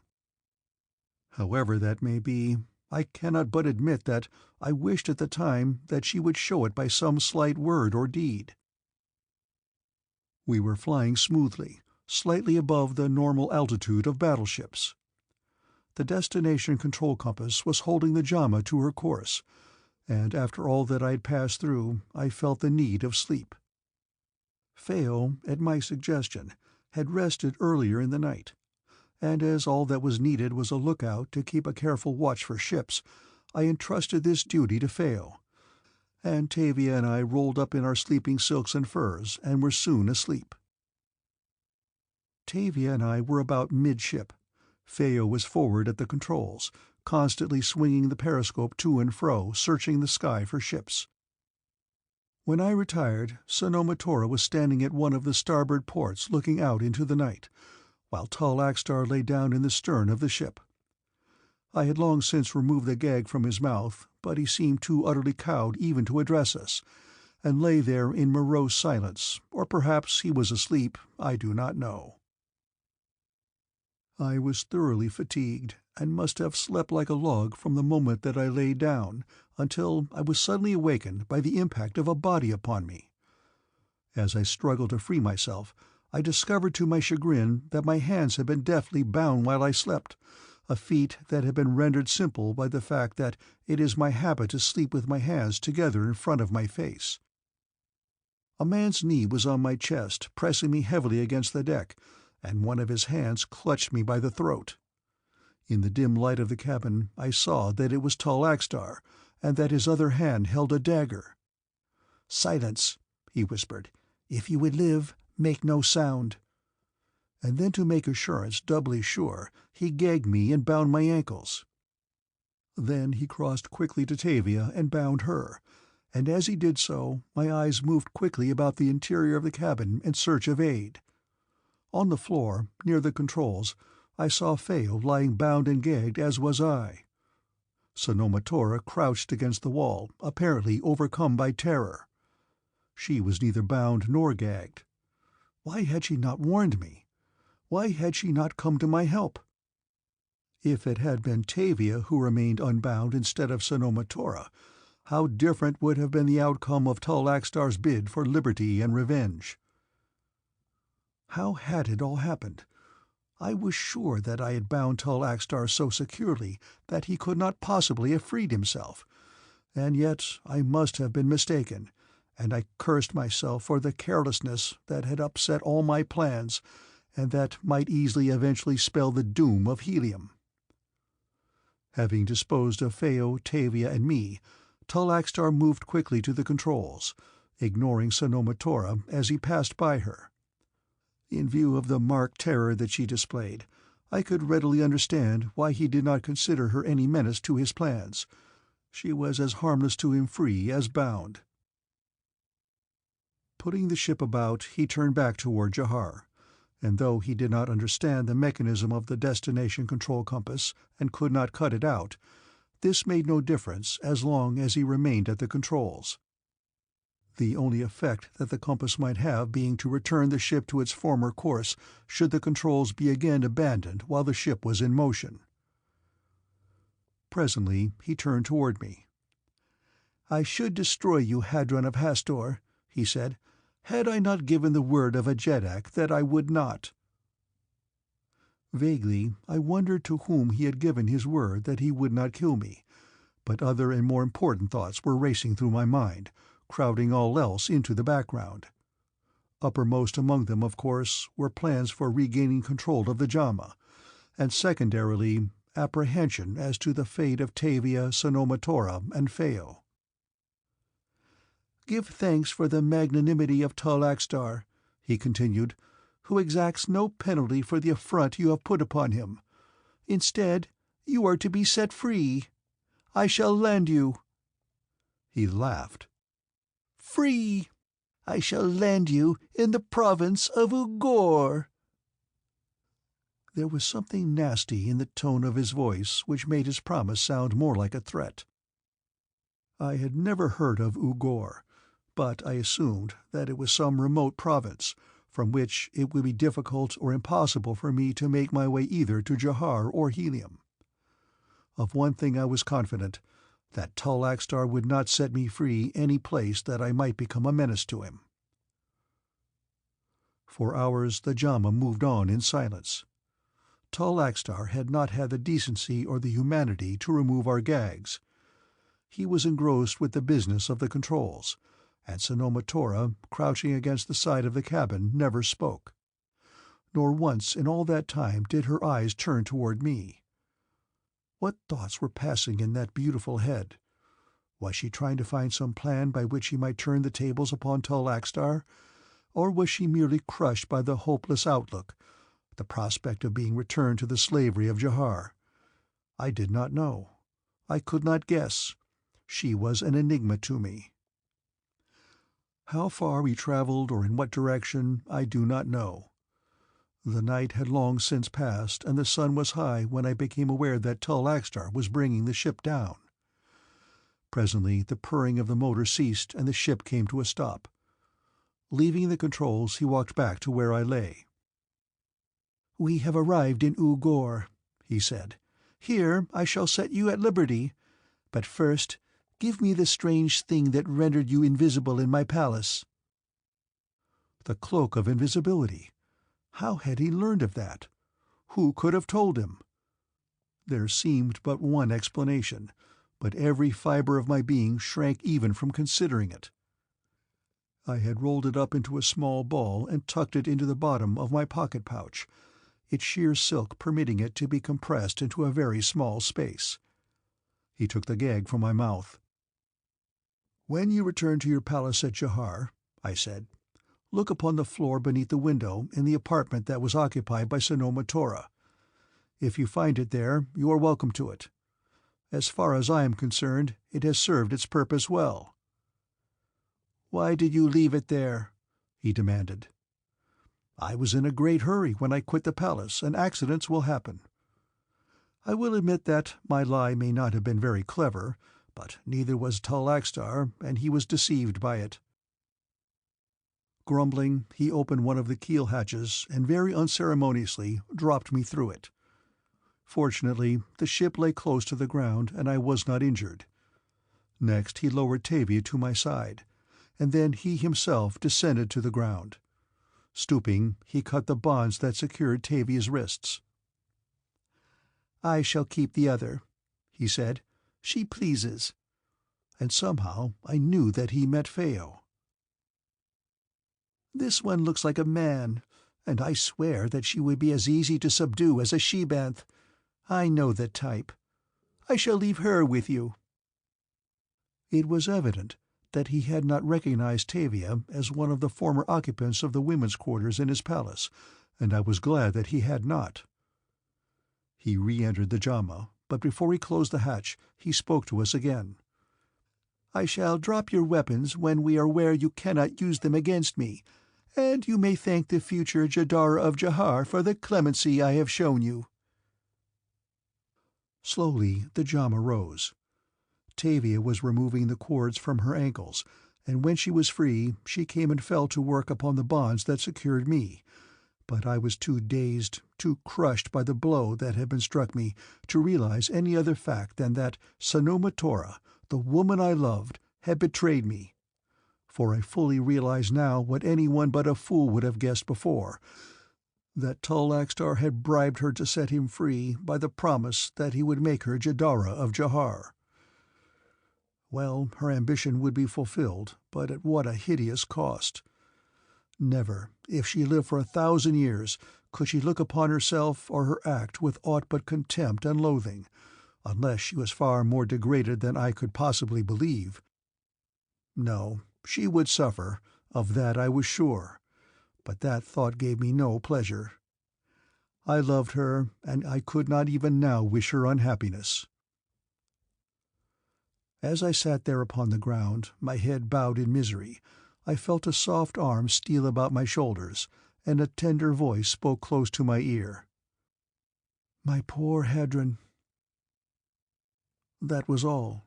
However that may be, I cannot but admit that I wished at the time that she would show it by some slight word or deed. We were flying smoothly, slightly above the normal altitude of battleships. The destination control compass was holding the JHAMA to her course, and after all that I had passed through, I felt the need of sleep. Phao, at my suggestion, had rested earlier in the night, and as all that was needed was a lookout to keep a careful watch for ships, I entrusted this duty to Phao, and Tavia and I rolled up in our sleeping silks and furs and were soon asleep. Tavia and I were about midship. Phao was forward at the controls, constantly swinging the periscope to and fro, searching the sky for ships. When I retired, Sanoma Tora was standing at one of the starboard ports looking out into the night, while Tal Akstar lay down in the stern of the ship. I had long since removed the gag from his mouth, but he seemed too utterly cowed even to address us, and lay there in morose silence, or perhaps he was asleep, I do not know. I was thoroughly fatigued, and must have slept like a log from the moment that I lay down until I was suddenly awakened by the impact of a body upon me. As I struggled to free myself, I discovered to my chagrin that my hands had been deftly bound while I slept, a feat that had been rendered simple by the fact that it is my habit to sleep with my hands together in front of my face. A man's knee was on my chest, pressing me heavily against the deck, and one of his hands clutched me by the throat. In the dim light of the cabin I saw that it was Tal Akstar, and that his other hand held a dagger. "Silence," he whispered. "If you would live, make no sound." And then, to make assurance doubly sure, he gagged me and bound my ankles. Then he crossed quickly to Tavia and bound her, and as he did so my eyes moved quickly about the interior of the cabin in search of aid. On the floor, near the controls, I saw Phao lying bound and gagged, as was I. Sanoma Tora crouched against the wall, apparently overcome by terror. She was neither bound nor gagged. Why had she not warned me? Why had she not come to my help? If it had been Tavia who remained unbound instead of Sanoma Tora, how different would have been the outcome of Tal Akstar's bid for liberty and revenge. How had it all happened? I was sure that I had bound Tal Akstar so securely that he could not possibly have freed himself, and yet I must have been mistaken, and I cursed myself for the carelessness that had upset all my plans, and that might eventually spell the doom of Helium. Having disposed of Phao, Tavia, and me, Tal Akstar moved quickly to the controls, ignoring Sanoma Tora as he passed by her. In view of the marked terror that she displayed, I could readily understand why he did not consider her any menace to his plans. She was as harmless to him free as bound. Putting the ship about, he turned back toward Jahar, and though he did not understand the mechanism of the destination control compass and could not cut it out, this made no difference as long as he remained at the controls. The only effect that the compass might have being to return the ship to its former course should the controls be again abandoned while the ship was in motion. Presently he turned toward me. "I should destroy you, Hadron of Hastor," he said, "had I not given the word of a Jeddak that I would not." Vaguely I wondered to whom he had given his word that he would not kill me, but other and more important thoughts were racing through my mind, crowding all else into the background. Uppermost among them, of course, were plans for regaining control of the JHAMA, and secondarily, apprehension as to the fate of TAVIA, Sanoma Tora, and Phao. "Give thanks for the magnanimity of Tall AXTAR," he continued, "who exacts no penalty for the affront you have put upon him. Instead, you are to be set free. I shall land you." He laughed. "Free! I shall land you in the province of U-GOR." There was something nasty in the tone of his voice which made his promise sound more like a threat. I had never heard of U-GOR, but I assumed that it was some remote province, from which it would be difficult or impossible for me to make my way either to Jahar or Helium. Of one thing I was confident, that Tall AXTAR would not set me free any place that I might become a menace to him. For hours the JHAMA moved on in silence. Tall AXTAR had not had the decency or the humanity to remove our gags. He was engrossed with the business of the controls, and Sanoma Tora, crouching against the side of the cabin, never spoke. Nor once in all that time did her eyes turn toward me. What thoughts were passing in that beautiful head? Was she trying to find some plan by which she might turn the tables upon Tall AXTAR, or was she merely crushed by the hopeless outlook, the prospect of being returned to the slavery of Jahar? I did not know. I could not guess. She was an enigma to me. How far we traveled or in what direction, I do not know. The night had long since passed, and the sun was high when I became aware that Tall AXTAR was bringing the ship down. Presently the purring of the motor ceased and the ship came to a stop. Leaving the controls, he walked back to where I lay. "We have arrived in U-GOR," he said. "Here I shall set you at liberty, but first give me the strange thing that rendered you invisible in my palace." The cloak of invisibility. How had he learned of that? Who could have told him? There seemed but one explanation, but every fiber of my being shrank even from considering it. I had rolled it up into a small ball and tucked it into the bottom of my pocket pouch, its sheer silk permitting it to be compressed into a very small space. He took the gag from my mouth. "When you return to your palace at Jahar," I said, "look upon the floor beneath the window in the apartment that was occupied by Sanoma Tora. If you find it there, you are welcome to it. As far as I am concerned, it has served its purpose well." "Why did you leave it there?" he demanded. "I was in a great hurry when I quit the palace, and accidents will happen. I will admit that my lie may not have been very clever, but neither was Tall AXTAR, and he was deceived by it." Grumbling, he opened one of the keel hatches and very unceremoniously dropped me through it. Fortunately, the ship lay close to the ground and I was not injured. Next he lowered TAVIA to my side, and then he himself descended to the ground. Stooping, he cut the bonds that secured TAVIA's wrists. "I shall keep the other," he said. "She pleases." And somehow I knew that he meant Phao. "This one looks like a man, and I swear that she would be as easy to subdue as a she-banth. I know the type. I shall leave her with you." It was evident that he had not recognized TAVIA as one of the former occupants of the women's quarters in his palace, and I was glad that he had not. He re-entered the JHAMA, but before he closed the hatch, he spoke to us again. I shall drop your weapons when we are where you cannot use them against me, and you may thank the future Jahar of Jahar for the clemency I have shown you." Slowly the JHAMA rose. TAVIA was removing the cords from her ankles, and when she was free she came and fell to work upon the bonds that secured me. But I was too dazed, too crushed by the blow that had been struck me, to realize any other fact than that Sanoma Tora, the woman I loved, had betrayed me. For I fully realized now what anyone but a fool would have guessed before, that Tall Axtar had bribed her to set him free by the promise that he would make her Jahara of Jahar. Well, her ambition would be fulfilled, but at what a hideous cost! Never, if she lived for 1,000 years, could she look upon herself or her act with aught but contempt and loathing, unless she was far more degraded than I could possibly believe. No, she would suffer, of that I was sure, but that thought gave me no pleasure. I loved her, and I could not even now wish her unhappiness. As I sat there upon the ground, my head bowed in misery, I felt a soft arm steal about my shoulders, and a tender voice spoke close to my ear. "My poor Hadron." That was all,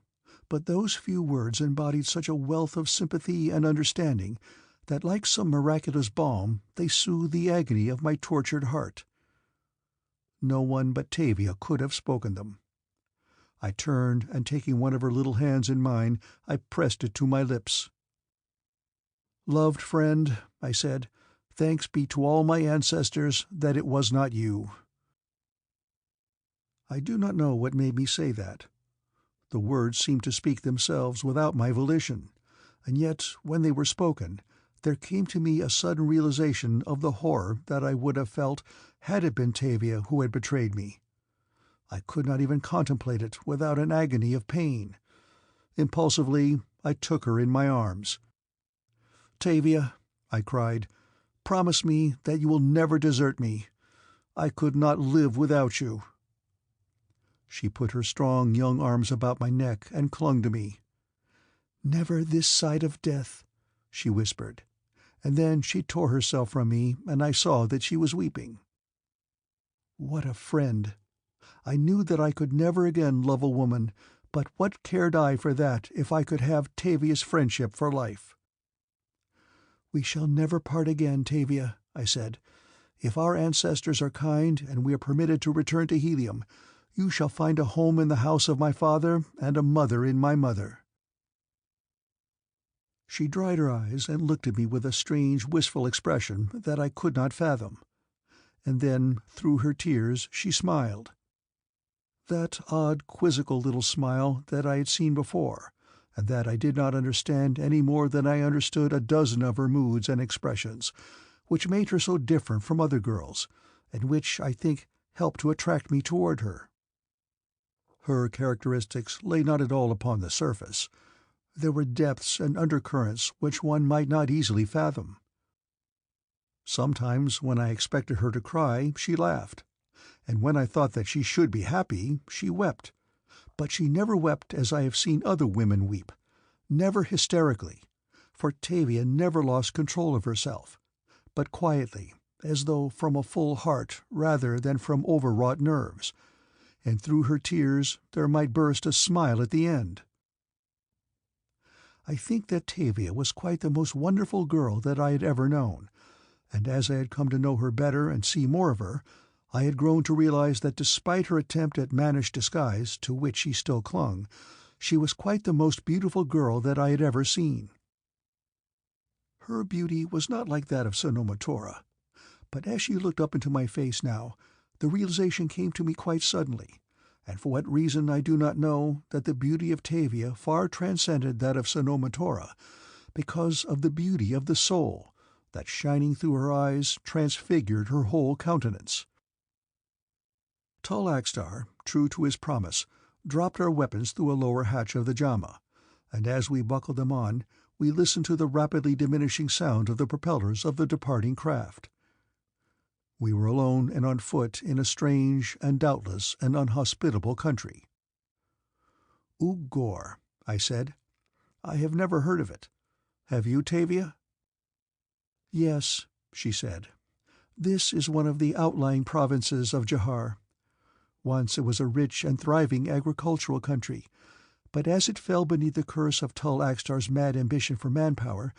but those few words embodied such a wealth of sympathy and understanding that, like some miraculous balm, they soothed the agony of my tortured heart. No one but TAVIA could have spoken them. I turned, and taking one of her little hands in mine, I pressed it to my lips. "Loved friend," I said, "thanks be to all my ancestors that it was not you." I do not know what made me say that. The words seemed to speak themselves without my volition, and yet, when they were spoken, there came to me a sudden realization of the horror that I would have felt had it been TAVIA who had betrayed me. I could not even contemplate it without an agony of pain. Impulsively, I took her in my arms. "TAVIA," I cried, "promise me that you will never desert me. I could not live without you." She put her strong young arms about my neck and clung to me. "Never this side of death," she whispered, and then she tore herself from me, and I saw that she was weeping. What a friend! I knew that I could never again love a woman, but what cared I for that if I could have Tavia's friendship for life? "We shall never part again, Tavia," I said. "If our ancestors are kind and we are permitted to return to Helium, you shall find a home in the house of my father and a mother in my mother." She dried her eyes and looked at me with a strange, wistful expression that I could not fathom. And then, through her tears, she smiled. That odd, quizzical little smile that I had seen before, and that I did not understand any more than I understood a dozen of her moods and expressions, which made her so different from other girls, and which, I think, helped to attract me toward her. Her characteristics lay not at all upon the surface. There were depths and undercurrents which one might not easily fathom. Sometimes, when I expected her to cry, she laughed, and when I thought that she should be happy, she wept. But she never wept as I have seen other women weep, never hysterically, for Tavia never lost control of herself, but quietly, as though from a full heart rather than from overwrought nerves, and through her tears there might burst a smile at the end. I think that Tavia was quite the most wonderful girl that I had ever known, and as I had come to know her better and see more of her, I had grown to realize that despite her attempt at mannish disguise, to which she still clung, she was quite the most beautiful girl that I had ever seen. Her beauty was not like that of Sanoma Tora, but as she looked up into my face now, the realization came to me quite suddenly, and for what reason I do not know, that the beauty of Tavia far transcended that of Sanoma Tora, because of the beauty of the soul that, shining through her eyes, transfigured her whole countenance. Tall Axtar, true to his promise, dropped our weapons through a lower hatch of the JAMA, and as we buckled them on, we listened to the rapidly diminishing sound of the propellers of the departing craft. We were alone and on foot in a strange and doubtless an unhospitable country. "U-GOR," I said. I have never heard of it. Have you, Tavia?" "Yes," she said. "This is one of the outlying provinces of Jahar. Once it was a rich and thriving agricultural country, but as it fell beneath the curse of Tull Axtar's mad ambition for manpower,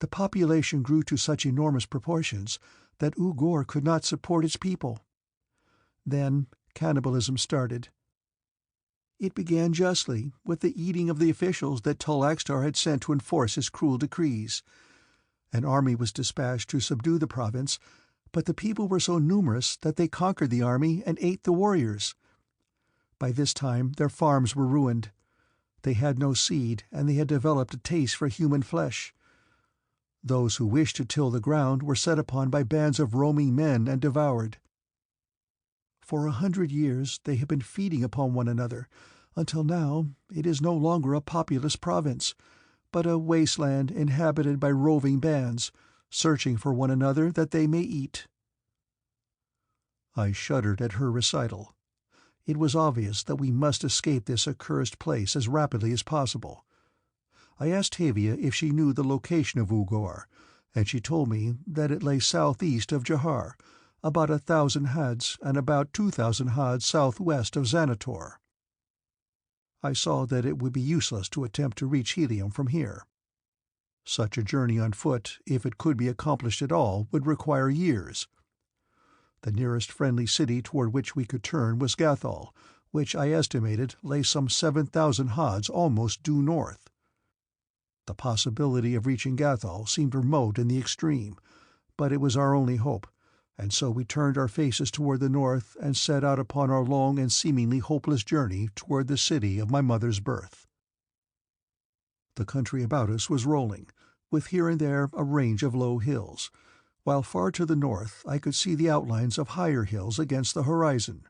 the population grew to such enormous proportions that U-GOR could not support its people. Then cannibalism started. It began justly, with the eating of the officials that Tull Axtar had sent to enforce his cruel decrees. An army was dispatched to subdue the province, but the people were so numerous that they conquered the army and ate the warriors. By this time their farms were ruined. They had no seed, and they had developed a taste for human flesh. Those who wished to till the ground were set upon by bands of roaming men and devoured. For 100 years they have been feeding upon one another, until now it is no longer a populous province, but a wasteland inhabited by roving bands, searching for one another that they may eat." I shuddered at her recital. It was obvious that we must escape this accursed place as rapidly as possible. I asked Tavia if she knew the location of U-GOR, and she told me that it lay southeast of Jahar, about 1,000 hads and about 2,000 hads southwest of Xanator. I saw that it would be useless to attempt to reach Helium from here. Such a journey on foot, if it could be accomplished at all, would require years. The nearest friendly city toward which we could turn was Gathol, which I estimated lay some 7,000 hads almost due north. The possibility of reaching Gathol seemed remote in the extreme, but it was our only hope, and so we turned our faces toward the north and set out upon our long and seemingly hopeless journey toward the city of my mother's birth. The country about us was rolling, with here and there a range of low hills, while far to the north I could see the outlines of higher hills against the horizon.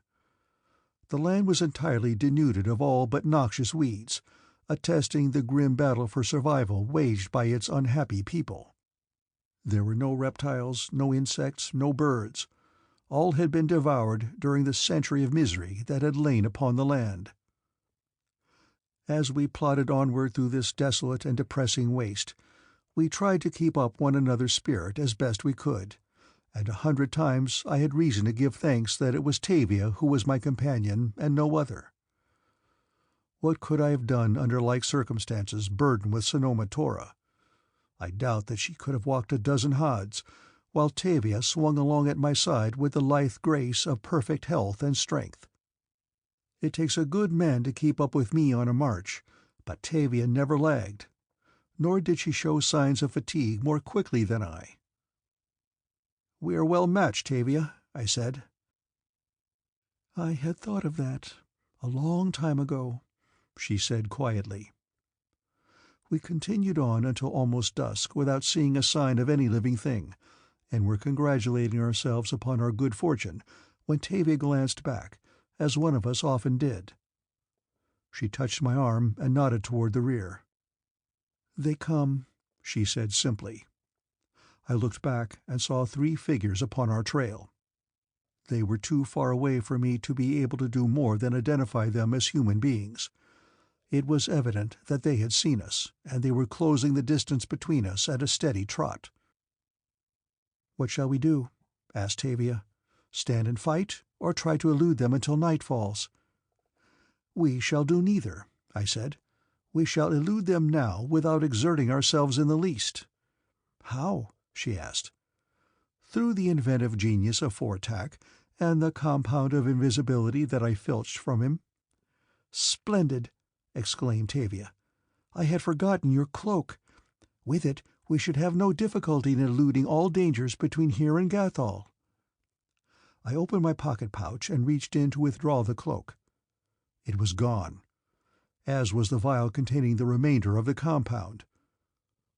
The land was entirely denuded of all but noxious weeds, attesting the grim battle for survival waged by its unhappy people. There were no reptiles, no insects, no birds. All had been devoured during the century of misery that had lain upon the land. As we plodded onward through this desolate and depressing waste, we tried to keep up one another's spirit as best we could, and 100 times I had reason to give thanks that it was Tavia who was my companion and no other. What could I have done under like circumstances burdened with Sanoma Tora? I doubt that she could have walked a dozen hads, while Tavia swung along at my side with the lithe grace of perfect health and strength. It takes a good man to keep up with me on a march, but Tavia never lagged, nor did she show signs of fatigue more quickly than I. "We are well matched, Tavia," I said. "I had thought of that a long time ago," she said quietly. We continued on until almost dusk without seeing a sign of any living thing, and were congratulating ourselves upon our good fortune when Tavia glanced back, as one of us often did. She touched my arm and nodded toward the rear. "They come," she said simply. I looked back and saw 3 figures upon our trail. They were too far away for me to be able to do more than identify them as human beings. It was evident that they had seen us, and they were closing the distance between us at a steady trot. "What shall we do?" asked Tavia. "Stand and fight, or try to elude them until night falls?" "We shall do neither," I said. "We shall elude them now without exerting ourselves in the least." "How?" she asked. "Through the inventive genius of Fortack and the compound of invisibility that I filched from him." "Splendid!" exclaimed Tavia. "I had forgotten your cloak. With it we should have no difficulty in eluding all dangers between here and Gathol." I opened my pocket-pouch and reached in to withdraw the cloak. It was gone, as was the vial containing the remainder of the compound.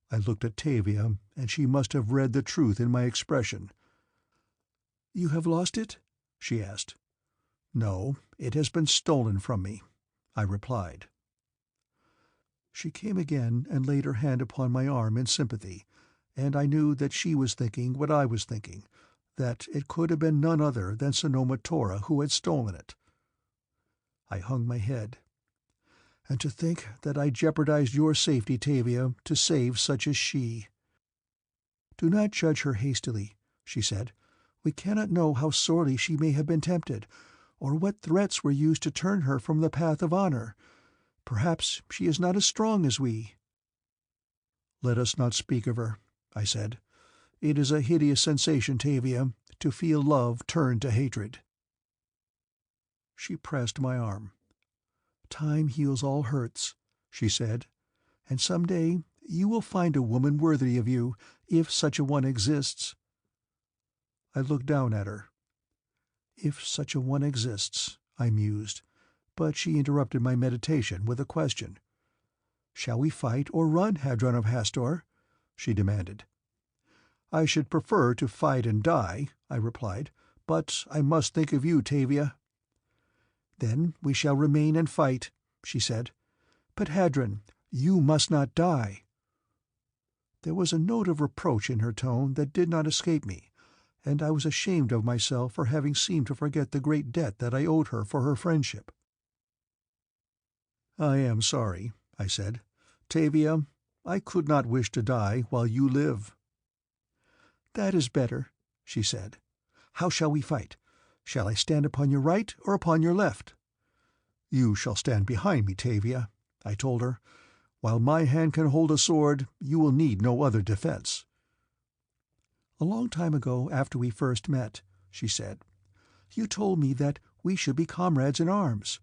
I looked at Tavia, and she must have read the truth in my expression. "You have lost it?" she asked. "No, it has been stolen from me," I replied. She came again and laid her hand upon my arm in sympathy, and I knew that she was thinking what I was thinking, that it could have been none other than Sanoma Tora who had stolen it. I hung my head. And to think that I jeopardized your safety, Tavia, to save such as she." "Do not judge her hastily," she said. "We cannot know how sorely she may have been tempted, or what threats were used to turn her from the path of honor. Perhaps she is not as strong as we." "Let us not speak of her," I said. "It is a hideous sensation, Tavia, to feel love turn to hatred." She pressed my arm. "Time heals all hurts," she said, "and some day you will find a woman worthy of you, if such a one exists." I looked down at her. "If such a one exists," I mused, but she interrupted my meditation with a question. "Shall we fight or run, Hadron of Hastor?" she demanded. "I should prefer to fight and die," I replied, "but I must think of you, Tavia." "Then we shall remain and fight," she said. "But, Hadron, you must not die." There was a note of reproach in her tone that did not escape me, and I was ashamed of myself for having seemed to forget the great debt that I owed her for her friendship. "I am sorry," I said. "Tavia, I could not wish to die while you live." "That is better," she said. "How shall we fight? Shall I stand upon your right or upon your left?" "You shall stand behind me, Tavia," I told her. "While my hand can hold a sword, you will need no other defense." "A long time ago, after we first met," she said, "you told me that we should be comrades in arms.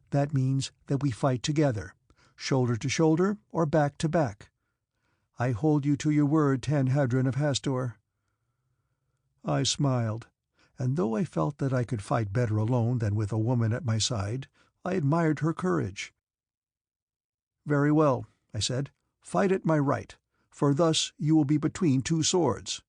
That means that we fight together, shoulder to shoulder or back to back. I hold you to your word, Hadron of Hastor." I smiled, and though I felt that I could fight better alone than with a woman at my side, I admired her courage. "Very well," I said. "Fight at my right, for thus you will be between two swords."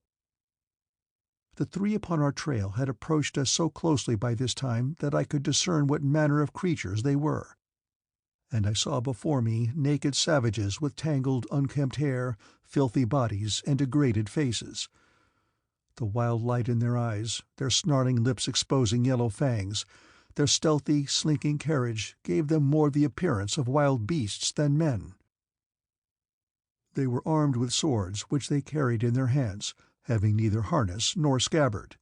The three upon our trail had approached us so closely by this time that I could discern what manner of creatures they were, and I saw before me naked savages with tangled, unkempt hair, filthy bodies, and degraded faces. The wild light in their eyes, their snarling lips exposing yellow fangs, their stealthy, slinking carriage gave them more the appearance of wild beasts than men. They were armed with swords which they carried in their hands, having neither harness nor scabbard.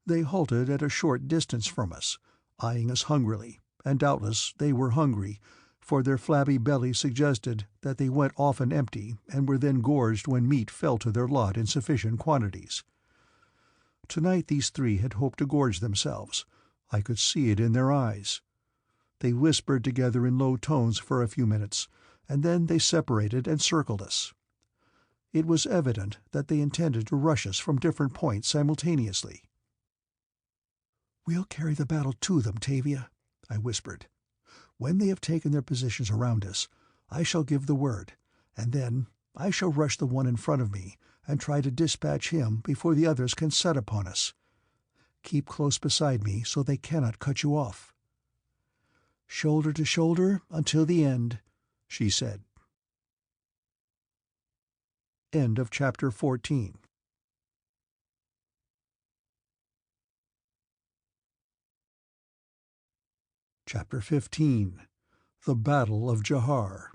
They halted at a short distance from us, eyeing us hungrily, and doubtless they were hungry, for their flabby bellies suggested that they went often empty and were then gorged when meat fell to their lot in sufficient quantities. Tonight these three had hoped to gorge themselves. I could see it in their eyes. They whispered together in low tones for a few minutes, and then they separated and circled us. It was evident that they intended to rush us from different points simultaneously. "We'll carry the battle to them, Tavia," I whispered. "When they have taken their positions around us, I shall give the word, and then I shall rush the one in front of me and try to dispatch him before the others can set upon us. Keep close beside me so they cannot cut you off." "Shoulder to shoulder until the end," she said. End of chapter 14. Chapter 15. The Battle of Jahar.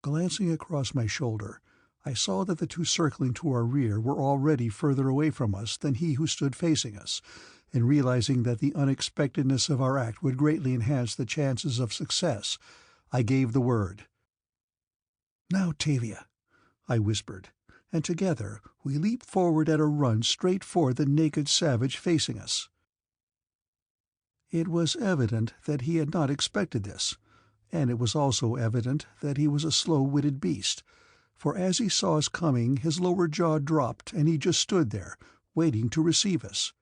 Glancing across my shoulder, I saw that the two circling to our rear were already further away from us than he who stood facing us, and realizing that the unexpectedness of our act would greatly enhance the chances of success, I gave the word. "Now, Tavia," I whispered, and together we leaped forward at a run straight for the naked savage facing us. It was evident that he had not expected this, and it was also evident that he was a slow-witted beast, for as he saw us coming his lower jaw dropped and he just stood there, waiting to receive us.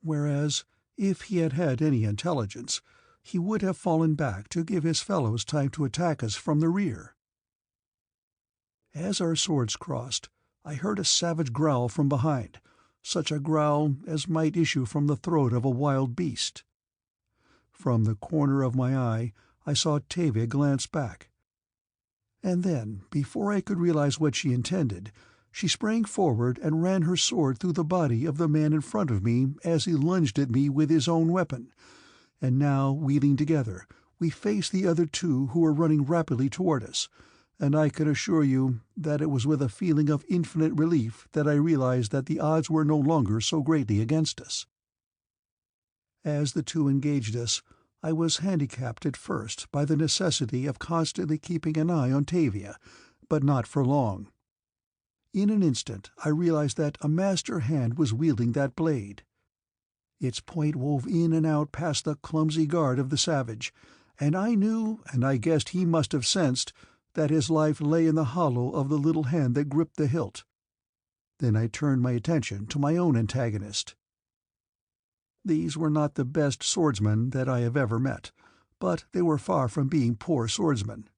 Whereas, if he had had any intelligence, he would have fallen back to give his fellows time to attack us from the rear. As our swords crossed, I heard a savage growl from behind, such a growl as might issue from the throat of a wild beast. From the corner of my eye I saw Tavia glance back. And then, before I could realize what she intended, she sprang forward and ran her sword through the body of the man in front of me as he lunged at me with his own weapon, and now, wheeling together, we faced the other two who were running rapidly toward us, and I can assure you that it was with a feeling of infinite relief that I realized that the odds were no longer so greatly against us. As the two engaged us, I was handicapped at first by the necessity of constantly keeping an eye on Tavia, but not for long. In an instant I realized that a master hand was wielding that blade. Its point wove in and out past the clumsy guard of the savage, and I knew, and I guessed he must have sensed, that his life lay in the hollow of the little hand that gripped the hilt. Then I turned my attention to my own antagonist. These were not the best swordsmen that I have ever met, but they were far from being poor swordsmen.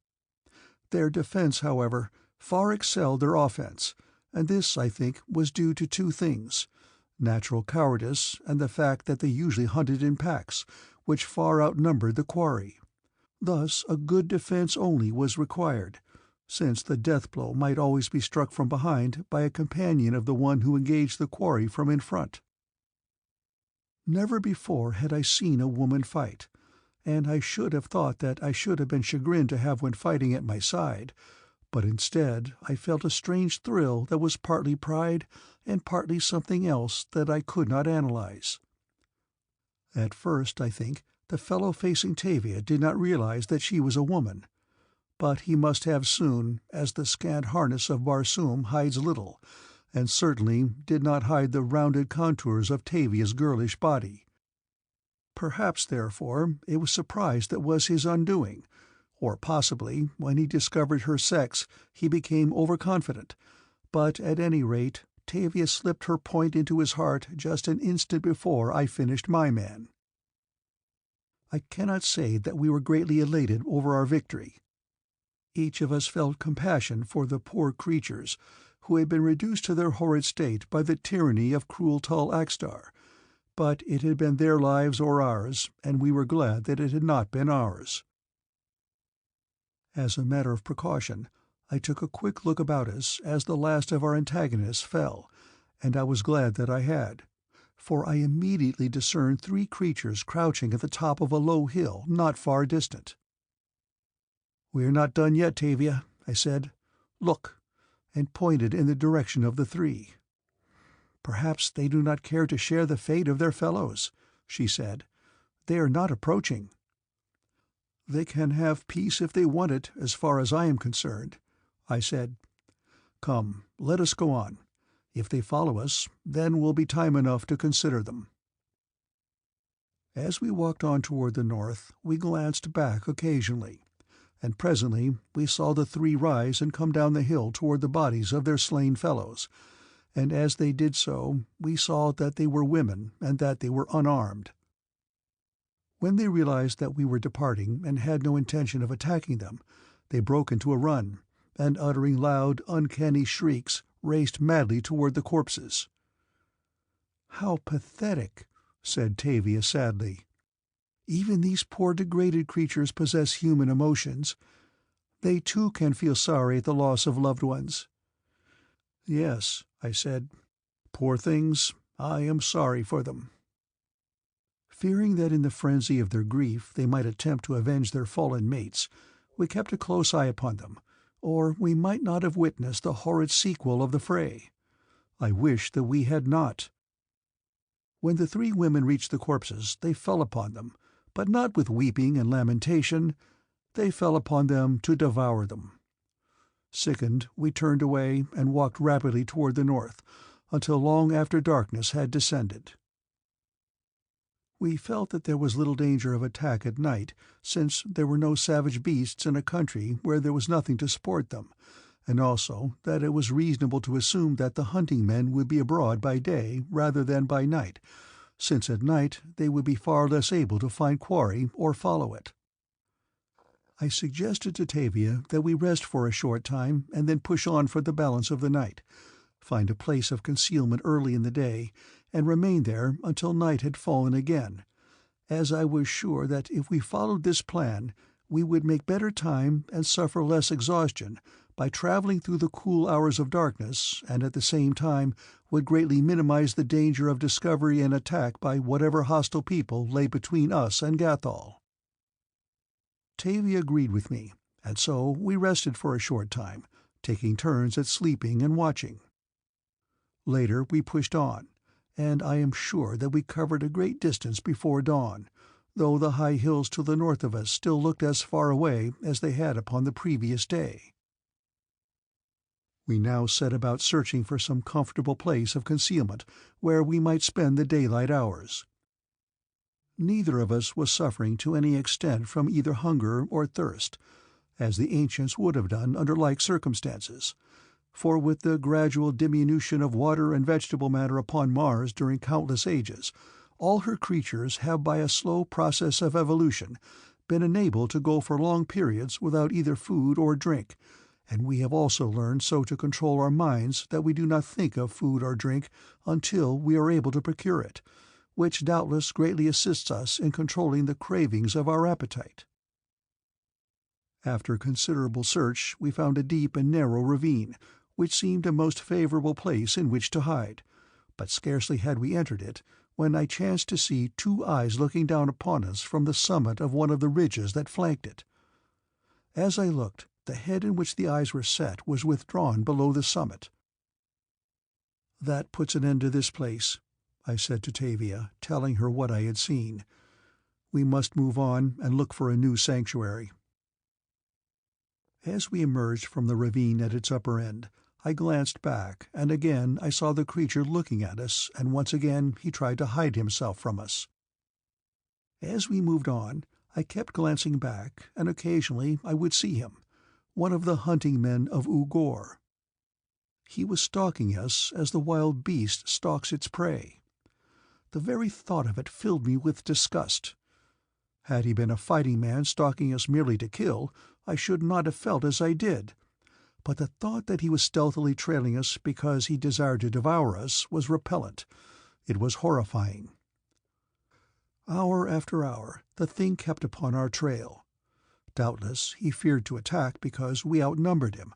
Their defense, however, far excelled their offense, and this, I think, was due to two things: natural cowardice and the fact that they usually hunted in packs, which far outnumbered the quarry. Thus a good defense only was required, since the death-blow might always be struck from behind by a companion of the one who engaged the quarry from in front. Never before had I seen a woman fight, and I should have thought that I should have been chagrined to have one fighting at my side, but instead I felt a strange thrill that was partly pride and partly something else that I could not analyze. At first, I think, the fellow facing Tavia did not realize that she was a woman, but he must have soon, as the scant harness of Barsoom hides little, and certainly did not hide the rounded contours of Tavia's girlish body. Perhaps, therefore, it was surprise that was his undoing, or possibly, when he discovered her sex, he became overconfident, but at any rate Tavia slipped her point into his heart just an instant before I finished my man. I cannot say that we were greatly elated over our victory. Each of us felt compassion for the poor creatures who had been reduced to their horrid state by the tyranny of cruel tall AXTAR, but it had been their lives or ours, and we were glad that it had not been ours. As a matter of precaution, I took a quick look about us as the last of our antagonists fell, and I was glad that I had, for I immediately discerned three creatures crouching at the top of a low hill not far distant. "We are not done yet, Tavia," I said. "Look," and pointed in the direction of the three. "Perhaps they do not care to share the fate of their fellows," she said. "They are not approaching." "They can have peace if they want it, as far as I am concerned," I said. "Come, let us go on. If they follow us, then will be time enough to consider them." As we walked on toward the north, we glanced back occasionally, and presently we saw the three rise and come down the hill toward the bodies of their slain fellows, and as they did so we saw that they were women and that they were unarmed. When they realized that we were departing and had no intention of attacking them, they broke into a run, and uttering loud, uncanny shrieks, raced madly toward the corpses. "How pathetic," said Tavia sadly. "Even these poor degraded creatures possess human emotions. They too can feel sorry at the loss of loved ones." "Yes," I said. "Poor things, I am sorry for them." Fearing that in the frenzy of their grief they might attempt to avenge their fallen mates, we kept a close eye upon them, or we might not have witnessed the horrid sequel of the fray. I wish that we had not. When the three women reached the corpses, they fell upon them, but not with weeping and lamentation. They fell upon them to devour them. Sickened, we turned away and walked rapidly toward the north, until long after darkness had descended. We felt that there was little danger of attack at night, since there were no savage beasts in a country where there was nothing to support them, and also that it was reasonable to assume that the hunting men would be abroad by day rather than by night, since at night they would be far less able to find quarry or follow it. I suggested to Tavia that we rest for a short time and then push on for the balance of the night, find a place of concealment early in the day, and remain there until night had fallen again, as I was sure that if we followed this plan we would make better time and suffer less exhaustion by traveling through the cool hours of darkness, and at the same time would greatly minimize the danger of discovery and attack by whatever hostile people lay between us and Gathol. Tavia agreed with me, and so we rested for a short time, taking turns at sleeping and watching. Later we pushed on, and I am sure that we covered a great distance before dawn, though the high hills to the north of us still looked as far away as they had upon the previous day. We now set about searching for some comfortable place of concealment where we might spend the daylight hours. Neither of us was suffering to any extent from either hunger or thirst, as the ancients would have done under like circumstances, for with the gradual diminution of water and vegetable matter upon Mars during countless ages, all her creatures have by a slow process of evolution been enabled to go for long periods without either food or drink, and we have also learned so to control our minds that we do not think of food or drink until we are able to procure it, which doubtless greatly assists us in controlling the cravings of our appetite. After considerable search we found a deep and narrow ravine, which seemed a most favorable place in which to hide, but scarcely had we entered it when I chanced to see two eyes looking down upon us from the summit of one of the ridges that flanked it. As I looked, the head in which the eyes were set was withdrawn below the summit. "That puts an end to this place," I said to Tavia, telling her what I had seen. "We must move on and look for a new sanctuary." As we emerged from the ravine at its upper end, I glanced back, and again I saw the creature looking at us, and once again he tried to hide himself from us. As we moved on, I kept glancing back, and occasionally I would see him, one of the hunting men of U-GOR. He was stalking us as the wild beast stalks its prey. The very thought of it filled me with disgust. Had he been a fighting man stalking us merely to kill, I should not have felt as I did, but the thought that he was stealthily trailing us because he desired to devour us was repellent. It was horrifying. Hour after hour the thing kept upon our trail. Doubtless he feared to attack because we outnumbered him,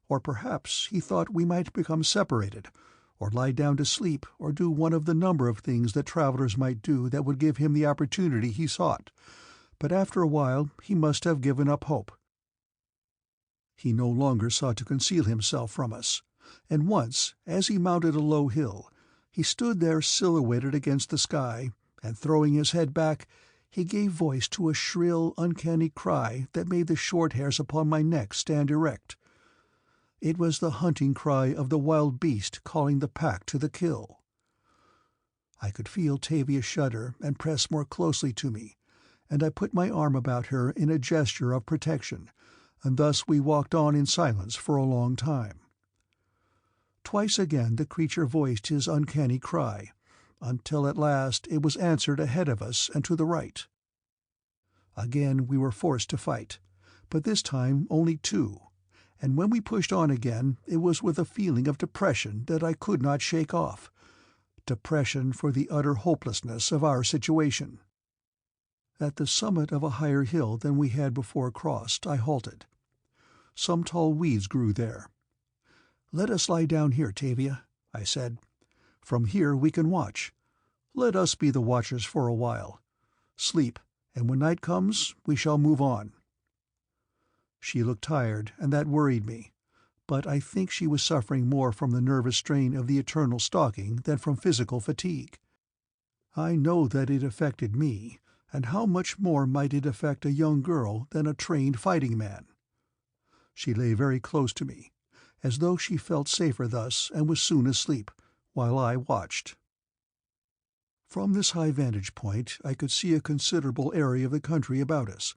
or perhaps he thought we might become separated, or lie down to sleep, or do one of the number of things that travelers might do that would give him the opportunity he sought, but after a while he must have given up hope. He no longer sought to conceal himself from us, and once, as he mounted a low hill, he stood there silhouetted against the sky, and throwing his head back, he gave voice to a shrill, uncanny cry that made the short hairs upon my neck stand erect. It was the hunting cry of the wild beast calling the pack to the kill. I could feel Tavia shudder and press more closely to me, and I put my arm about her in a gesture of protection, and thus we walked on in silence for a long time. Twice again the creature voiced his uncanny cry, until at last it was answered ahead of us and to the right. Again we were forced to fight, but this time only two, and when we pushed on again it was with a feeling of depression that I could not shake off, depression for the utter hopelessness of our situation. At the summit of a higher hill than we had before crossed I halted. Some tall weeds grew there. "Let us lie down here, Tavia," I said. "From here we can watch. Let us be the watchers for a while. Sleep, and when night comes we shall move on." She looked tired, and that worried me, but I think she was suffering more from the nervous strain of the eternal stalking than from physical fatigue. I know that it affected me, and how much more might it affect a young girl than a trained fighting man? She lay very close to me, as though she felt safer thus and was soon asleep, while I watched. From this high vantage point I could see a considerable area of the country about us,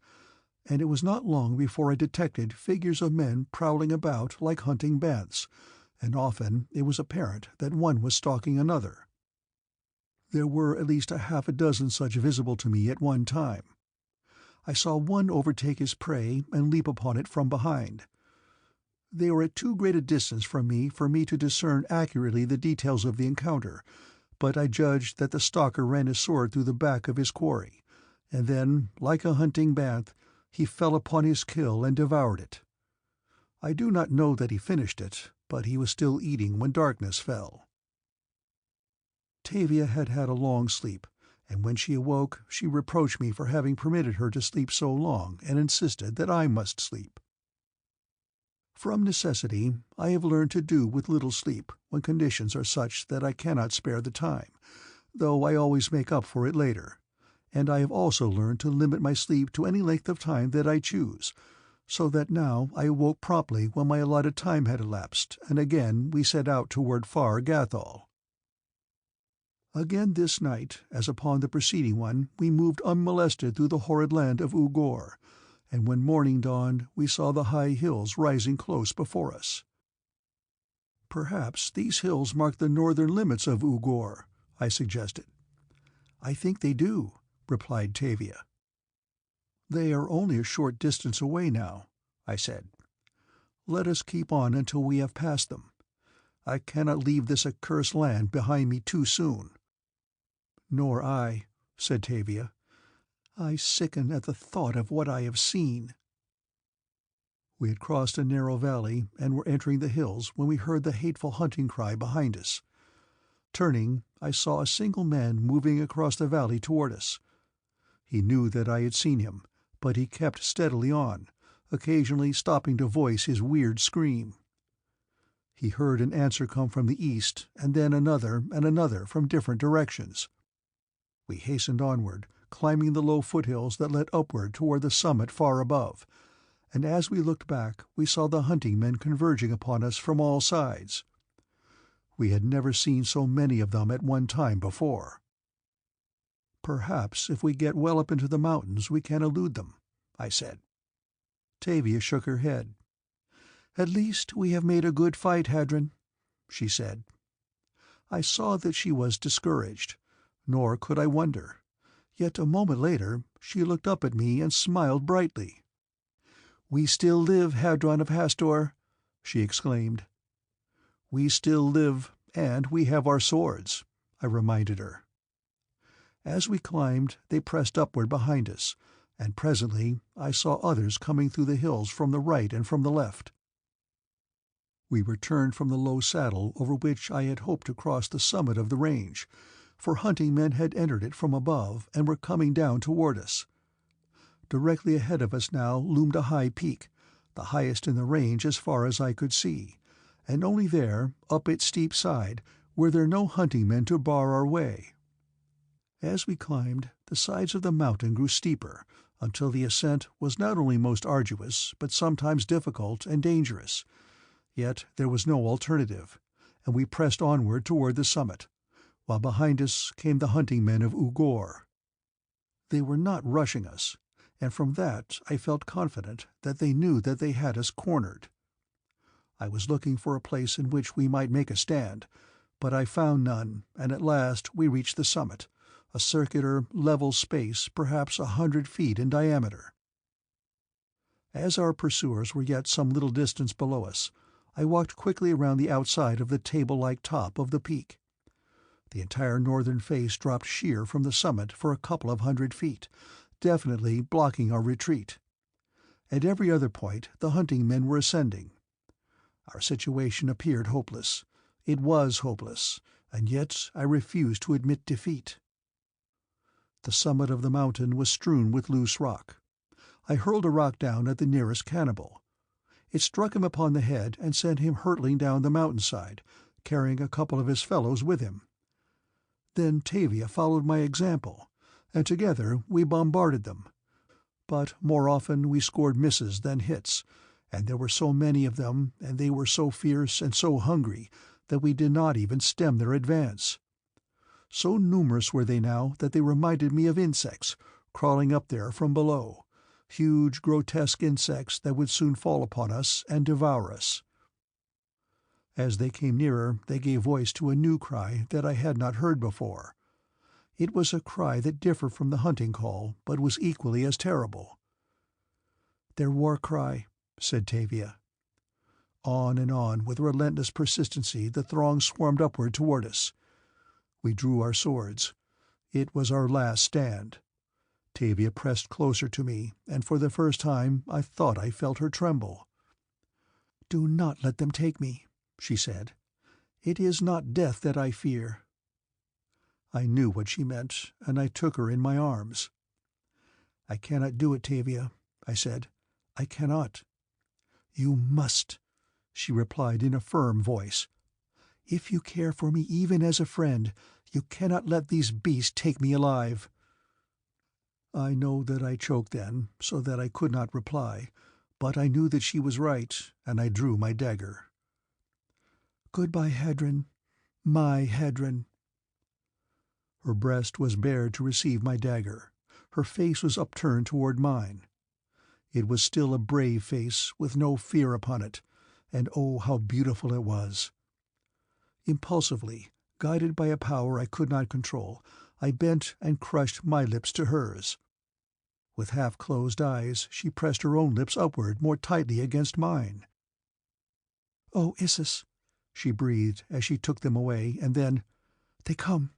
and it was not long before I detected figures of men prowling about like hunting bants, and often it was apparent that one was stalking another. There were at least half a dozen such visible to me at one time. I saw one overtake his prey and leap upon it from behind. They were at too great a distance from me for me to discern accurately the details of the encounter, but I judged that the stalker ran his sword through the back of his quarry, and then, like a hunting bant, he fell upon his kill and devoured it. I do not know that he finished it, but he was still eating when darkness fell. Tavia had had a long sleep, and when she awoke she reproached me for having permitted her to sleep so long and insisted that I must sleep. From necessity, I have learned to do with little sleep when conditions are such that I cannot spare the time, though I always make up for it later, and I have also learned to limit my sleep to any length of time that I choose, so that now I awoke promptly when my allotted time had elapsed, and again we set out toward far Gathol. Again this night, as upon the preceding one, we moved unmolested through the horrid land of U-GOR, and when morning dawned we saw the high hills rising close before us. "Perhaps these hills mark the northern limits of U-GOR," I suggested. "I think they do," replied TAVIA. "They are only a short distance away now," I said. "Let us keep on until we have passed them. I cannot leave this accursed land behind me too soon." "Nor I," said TAVIA. "I sicken at the thought of what I have seen." We had crossed a narrow valley and were entering the hills when we heard the hateful hunting cry behind us. Turning, I saw a single man moving across the valley toward us. He knew that I had seen him, but he kept steadily on, occasionally stopping to voice his weird scream. He heard an answer come from the east, and then another and another from different directions. We hastened onward, climbing the low foothills that led upward toward the summit far above, and as we looked back we saw the hunting men converging upon us from all sides. We had never seen so many of them at one time before. "Perhaps if we get well up into the mountains we can elude them," I said. Tavia shook her head. "At least we have made a good fight, Hadron," she said. I saw that she was discouraged, nor could I wonder. Yet a moment later she looked up at me and smiled brightly. "We still live, Hadron of Hastor," she exclaimed. "We still live, and we have our swords," I reminded her. As we climbed they pressed upward behind us, and presently I saw others coming through the hills from the right and from the left. We returned from the low saddle over which I had hoped to cross the summit of the range, for hunting men had entered it from above and were coming down toward us. Directly ahead of us now loomed a high peak, the highest in the range as far as I could see, and only there, up its steep side, were there no hunting men to bar our way. As we climbed, the sides of the mountain grew steeper, until the ascent was not only most arduous, but sometimes difficult and dangerous. Yet there was no alternative, and we pressed onward toward the summit, while behind us came the hunting men of U-GOR. They were not rushing us, and from that I felt confident that they knew that they had us cornered. I was looking for a place in which we might make a stand, but I found none, and at last we reached the summit, a circular, level space perhaps 100 feet in diameter. As our pursuers were yet some little distance below us, I walked quickly around the outside of the table-like top of the peak. The entire northern face dropped sheer from the summit for a couple of 100 feet, definitely blocking our retreat. At every other point the hunting men were ascending. Our situation appeared hopeless. It was hopeless, and yet I refused to admit defeat. The summit of the mountain was strewn with loose rock. I hurled a rock down at the nearest cannibal. It struck him upon the head and sent him hurtling down the mountainside, carrying a couple of his fellows with him. Then Tavia followed my example, and together we bombarded them. But more often we scored misses than hits, and there were so many of them, and they were so fierce and so hungry, that we did not even stem their advance. So numerous were they now that they reminded me of insects, crawling up there from below, huge grotesque insects that would soon fall upon us and devour us. As they came nearer they gave voice to a new cry that I had not heard before. It was a cry that differed from the hunting call, but was equally as terrible. "Their war cry," said Tavia. On and on with relentless persistency the throng swarmed upward toward us. We drew our swords. It was our last stand. Tavia pressed closer to me, and for the first time I thought I felt her tremble. "Do not let them take me," she said. "It is not death that I fear." I knew what she meant, and I took her in my arms. "I cannot do it, Tavia," I said. "I cannot." "You must," she replied in a firm voice. "If you care for me even as a friend, you cannot let these beasts take me alive." I know that I choked then, so that I could not reply, but I knew that she was right, and I drew my dagger. "Goodbye, Hadron. My Hadron." Her breast was bared to receive my dagger. Her face was upturned toward mine. It was still a brave face, with no fear upon it, and oh, how beautiful it was! Impulsively, guided by a power I could not control, I bent and crushed my lips to hers. With half-closed eyes, she pressed her own lips upward more tightly against mine. "Oh, Isis," she breathed as she took them away, and then, "They come.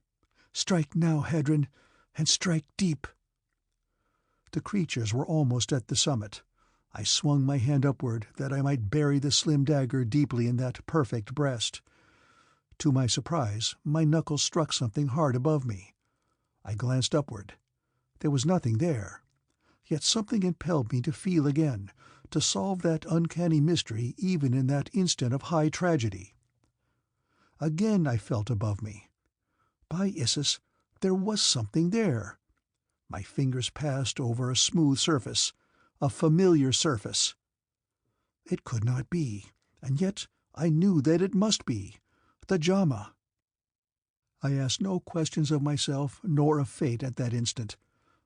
Strike now, Hadron, and strike deep." The creatures were almost at the summit. I swung my hand upward that I might bury the slim dagger deeply in that perfect breast. To my surprise, my knuckles struck something hard above me. I glanced upward. There was nothing there. Yet something impelled me to feel again, to solve that uncanny mystery even in that instant of high tragedy. Again I felt above me. By Isis, there was something there. My fingers passed over a smooth surface, a familiar surface. It could not be, and yet I knew that it must be. The JHAMA. I asked no questions of myself nor of fate at that instant.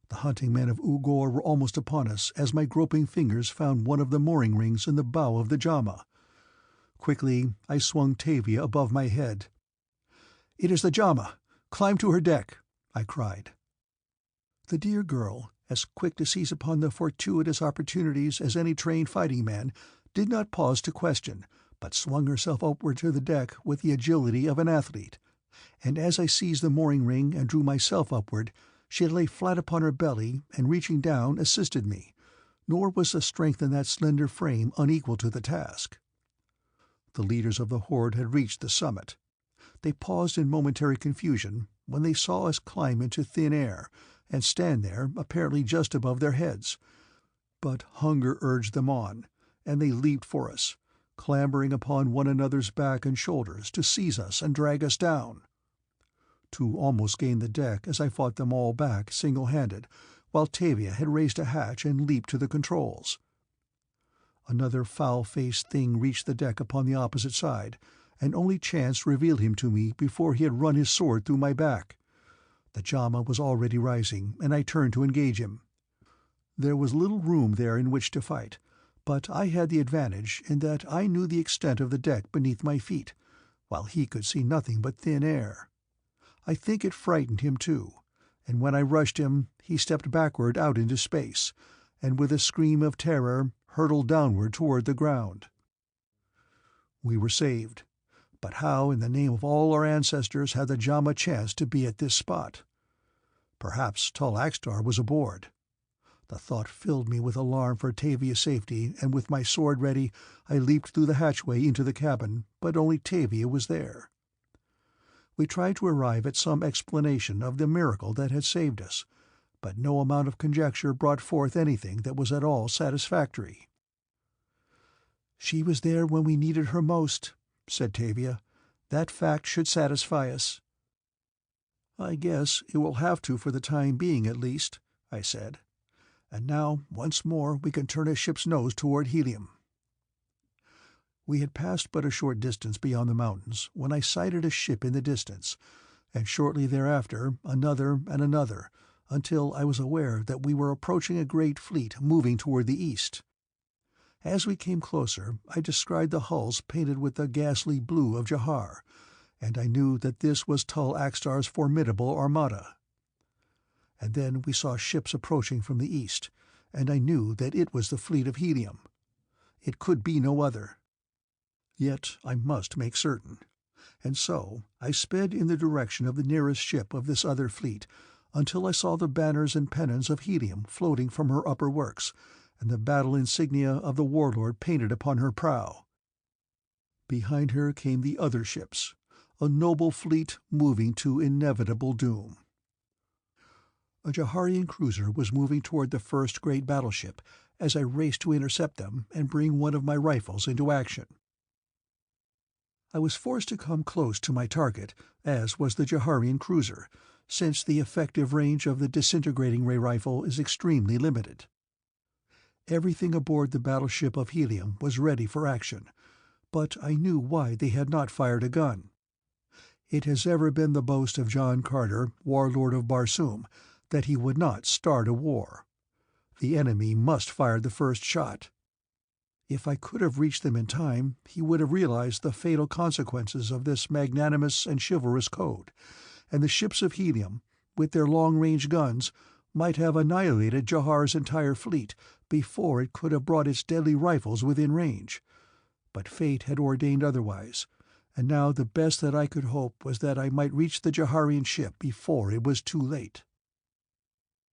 The hunting men of U-GOR were almost upon us as my groping fingers found one of the mooring rings in the bow of the JHAMA. Quickly I swung Tavia above my head. "It is the JHAMA! Climb to her deck!" I cried. The dear girl, as quick to seize upon the fortuitous opportunities as any trained fighting man, did not pause to question, but swung herself upward to the deck with the agility of an athlete, and as I seized the mooring ring and drew myself upward, she lay flat upon her belly and reaching down assisted me, nor was the strength in that slender frame unequal to the task. The leaders of the horde had reached the summit. They paused in momentary confusion when they saw us climb into thin air and stand there apparently just above their heads, but hunger urged them on, and they leaped for us, clambering upon one another's back and shoulders to seize us and drag us down. Two almost gained the deck as I fought them all back single-handed, while Tavia had raised a hatch and leaped to the controls. Another foul-faced thing reached the deck upon the opposite side, and only chance revealed him to me before he had run his sword through my back. The JHAMA was already rising, and I turned to engage him. There was little room there in which to fight, but I had the advantage in that I knew the extent of the deck beneath my feet, while he could see nothing but thin air. I think it frightened him too, and when I rushed him he stepped backward out into space, and with a scream of terror hurtled downward toward the ground. We were saved. But how in the name of all our ancestors had the JHAMA chanced to be at this spot? Perhaps tall AXTAR was aboard. The thought filled me with alarm for Tavia's safety, and with my sword ready, I leaped through the hatchway into the cabin, but only Tavia was there. We tried to arrive at some explanation of the miracle that had saved us, but no amount of conjecture brought forth anything that was at all satisfactory. "She was there when we needed her most," said Tavia. "That fact should satisfy us." "I guess it will have to for the time being, at least," I said. "And now, once more, we can turn a ship's nose toward Helium." We had passed but a short distance beyond the mountains when I sighted a ship in the distance, and shortly thereafter another and another, until I was aware that we were approaching a great fleet moving toward the east. As we came closer, I descried the hulls painted with the ghastly blue of Jahar, and I knew that this was tall AXTAR'S formidable armada. And then we saw ships approaching from the east, and I knew that it was the fleet of Helium. It could be no other. Yet I must make certain, and so I sped in the direction of the nearest ship of this other fleet, until I saw the banners and pennons of Helium floating from her upper works, and the battle insignia of the warlord painted upon her prow. Behind her came the other ships, a noble fleet moving to inevitable doom. A Jaharian cruiser was moving toward the first great battleship as I raced to intercept them and bring one of my rifles into action. I was forced to come close to my target, as was the Jaharian cruiser, since the effective range of the disintegrating ray rifle is extremely limited. Everything aboard the battleship of Helium was ready for action, but I knew why they had not fired a gun. It has ever been the boast of John Carter, warlord of Barsoom, that he would not start a war. The enemy must fire the first shot. If I could have reached them in time, he would have realized the fatal consequences of this magnanimous and chivalrous code, and the ships of Helium, with their long-range guns, might have annihilated Jahar's entire fleet before it could have brought its deadly rifles within range. But fate had ordained otherwise, and now the best that I could hope was that I might reach the Jaharian ship before it was too late.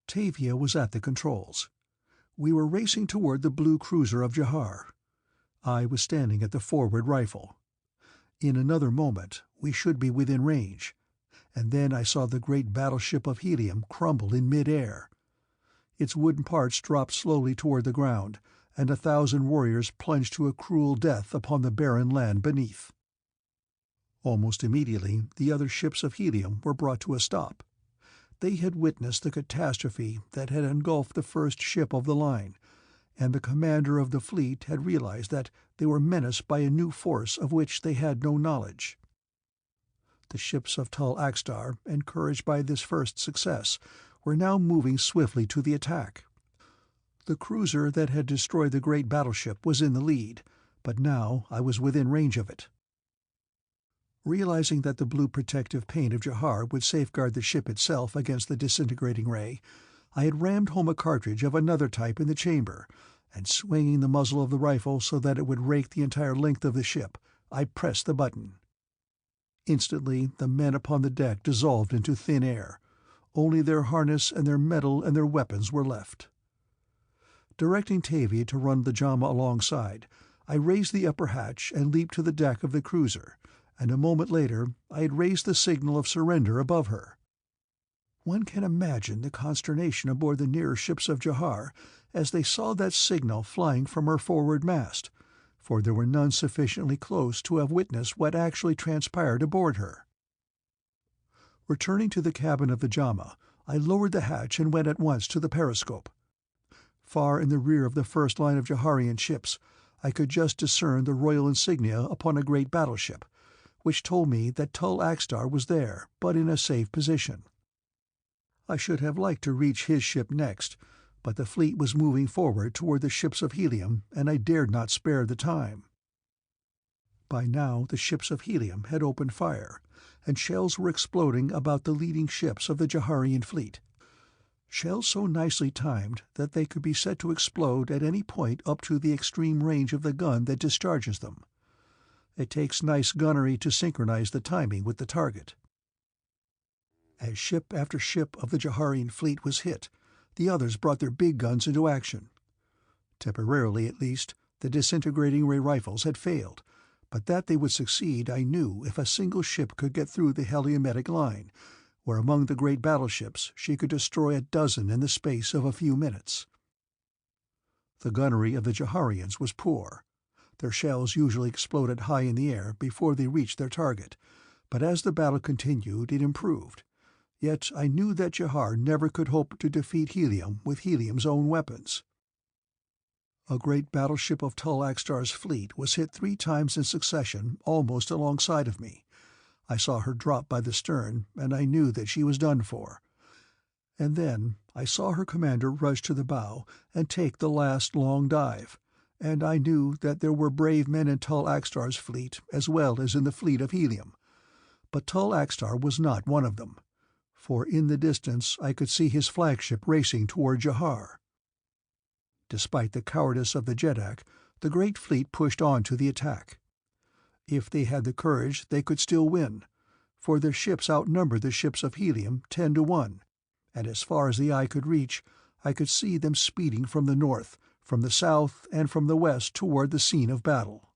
TAVIA was at the controls. We were racing toward the blue cruiser of Jahar. I was standing at the forward rifle. In another moment we should be within range, and then I saw the great battleship of Helium crumble in mid-air. Its wooden parts dropped slowly toward the ground, and 1,000 warriors plunged to a cruel death upon the barren land beneath. Almost immediately the other ships of Helium were brought to a stop. They had witnessed the catastrophe that had engulfed the first ship of the line, and the commander of the fleet had realized that they were menaced by a new force of which they had no knowledge. The ships of AXTAR, encouraged by this first success, were now moving swiftly to the attack. The cruiser that had destroyed the great battleship was in the lead, but now I was within range of it. Realizing that the blue protective paint of Jahar would safeguard the ship itself against the disintegrating ray, I had rammed home a cartridge of another type in the chamber, and swinging the muzzle of the rifle so that it would rake the entire length of the ship, I pressed the button. Instantly the men upon the deck dissolved into thin air. Only their harness and their metal and their weapons were left. Directing TAVIA to run the JHAMA alongside, I raised the upper hatch and leaped to the deck of the cruiser, and a moment later I had raised the signal of surrender above her. One can imagine the consternation aboard the nearer ships of Jahar as they saw that signal flying from her forward mast, for there were none sufficiently close to have witnessed what actually transpired aboard her. Returning to the cabin of the JHAMA, I lowered the hatch and went at once to the periscope. Far in the rear of the first line of Jaharian ships, I could just discern the royal insignia upon a great battleship, which told me that AXTAR was there, but in a safe position. I should have liked to reach his ship next, but the fleet was moving forward toward the ships of Helium, and I dared not spare the time. By now the ships of Helium had opened fire, and shells were exploding about the leading ships of the Jaharian fleet. Shells so nicely timed that they could be set to explode at any point up to the extreme range of the gun that discharges them. It takes nice gunnery to synchronize the timing with the target. As ship after ship of the Jaharian fleet was hit, the others brought their big guns into action. Temporarily, at least, the disintegrating ray rifles had failed, but that they would succeed I knew if a single ship could get through the heliometic line, where among the great battleships she could destroy a dozen in the space of a few minutes. The gunnery of the Jaharians was poor. Their shells usually exploded high in the air before they reached their target, but as the battle continued it improved. Yet I knew that Jahar never could hope to defeat Helium with Helium's own weapons. A great battleship of AXTAR'S fleet was hit 3 times in succession almost alongside of me. I saw her drop by the stern, and I knew that she was done for. And then I saw her commander rush to the bow and take the last long dive, and I knew that there were brave men in AXTAR'S fleet as well as in the fleet of Helium. But AXTAR was not one of them, for in the distance I could see his flagship racing toward Jahar. Despite the cowardice of the Jeddak, the great fleet pushed on to the attack. If they had the courage, they could still win, for their ships outnumbered the ships of Helium 10-1, and as far as the eye could reach, I could see them speeding from the north, from the south, and from the west toward the scene of battle.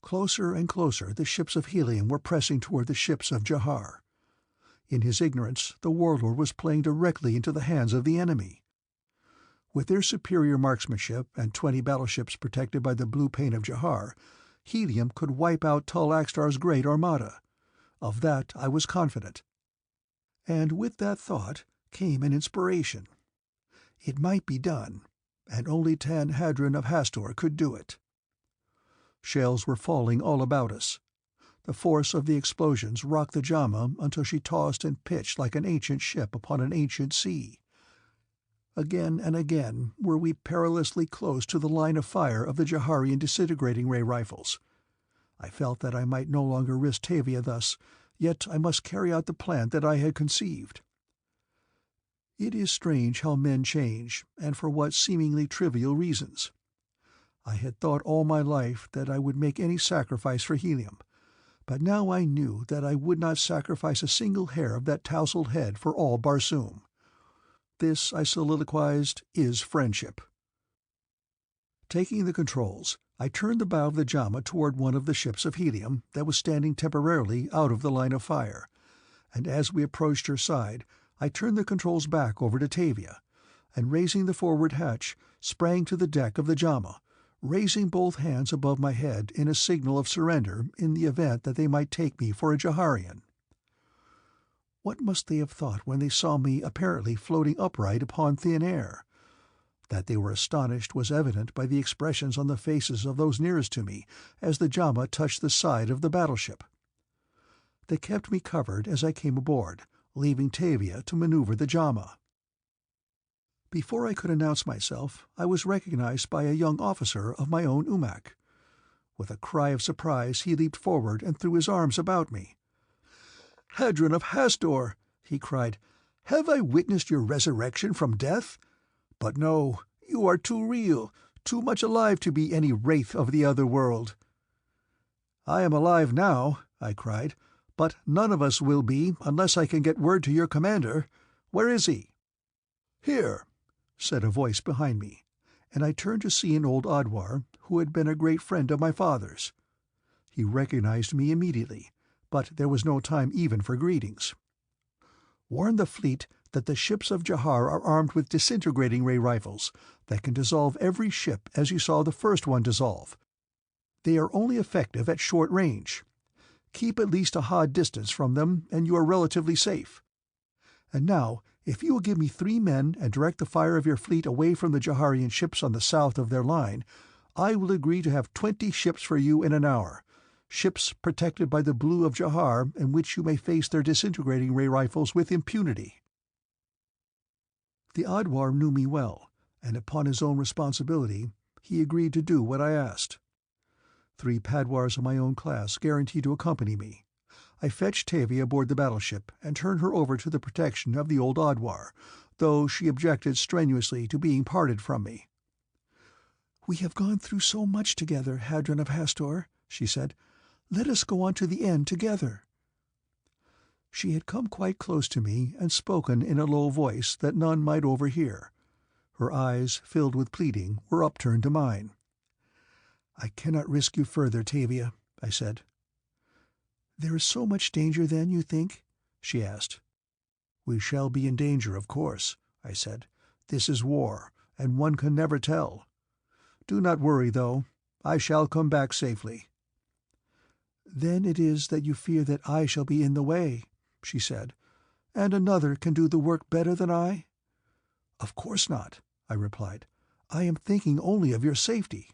Closer and closer the ships of Helium were pressing toward the ships of Jahar. In his ignorance, the warlord was playing directly into the hands of the enemy. With their superior marksmanship and 20 battleships protected by the blue paint of Jahar, Helium could wipe out AXTAR'S great armada. Of that I was confident. And with that thought came an inspiration. It might be done, and only Hadron of Hastor could do it. Shells were falling all about us. The force of the explosions rocked the JHAMA until she tossed and pitched like an ancient ship upon an ancient sea. Again and again were we perilously close to the line of fire of the Jaharian disintegrating ray rifles. I felt that I might no longer risk TAVIA thus, yet I must carry out the plan that I had conceived. It is strange how men change, and for what seemingly trivial reasons. I had thought all my life that I would make any sacrifice for Helium, but now I knew that I would not sacrifice a single hair of that tousled head for all Barsoom. This, I soliloquized, is friendship. Taking the controls, I turned the bow of the JHAMA toward one of the ships of Helium that was standing temporarily out of the line of fire, and as we approached her side, I turned the controls back over to TAVIA, and raising the forward hatch, sprang to the deck of the JHAMA, raising both hands above my head in a signal of surrender in the event that they might take me for a Jaharian. What must they have thought when they saw me apparently floating upright upon thin air? That they were astonished was evident by the expressions on the faces of those nearest to me as the JHAMA touched the side of the battleship. They kept me covered as I came aboard, leaving TAVIA to maneuver the JHAMA. Before I could announce myself, I was recognized by a young officer of my own UMAC. With a cry of surprise he leaped forward and threw his arms about me. "Hadron of Hastor!" he cried. "Have I witnessed your resurrection from death? But no, you are too real, too much alive to be any wraith of the other world." "I am alive now," I cried, "but none of us will be unless I can get word to your commander. Where is he?" "Here," said a voice behind me, and I turned to see an old Adwar who had been a great friend of my father's. He recognized me immediately, but there was no time even for greetings. "Warn the fleet that the ships of Jahar are armed with disintegrating ray rifles that can dissolve every ship as you saw the first one dissolve. They are only effective at short range. Keep at least a hod distance from them and you are relatively safe. And now, if you will give me 3 men and direct the fire of your fleet away from the Jaharian ships on the south of their line, I will agree to have 20 ships for you in an hour, ships protected by the blue of Jahar in which you may face their disintegrating ray rifles with impunity." The Adwar knew me well, and upon his own responsibility, he agreed to do what I asked. 3 Padwars of my own class guaranteed to accompany me. I fetched TAVIA aboard the battleship and turned her over to the protection of the old Adwar, though she objected strenuously to being parted from me. "We have gone through so much together, Hadron of Hastor," she said. "Let us go on to the end together." She had come quite close to me and spoken in a low voice that none might overhear. Her eyes, filled with pleading, were upturned to mine. "I cannot risk you further, TAVIA," I said. "There is so much danger then, you think?" she asked. "We shall be in danger, of course," I said. "This is war, and one can never tell. Do not worry, though. I shall come back safely." "Then it is that you fear that I shall be in the way," she said, "and another can do the work better than I?" "Of course not," I replied. "I am thinking only of your safety."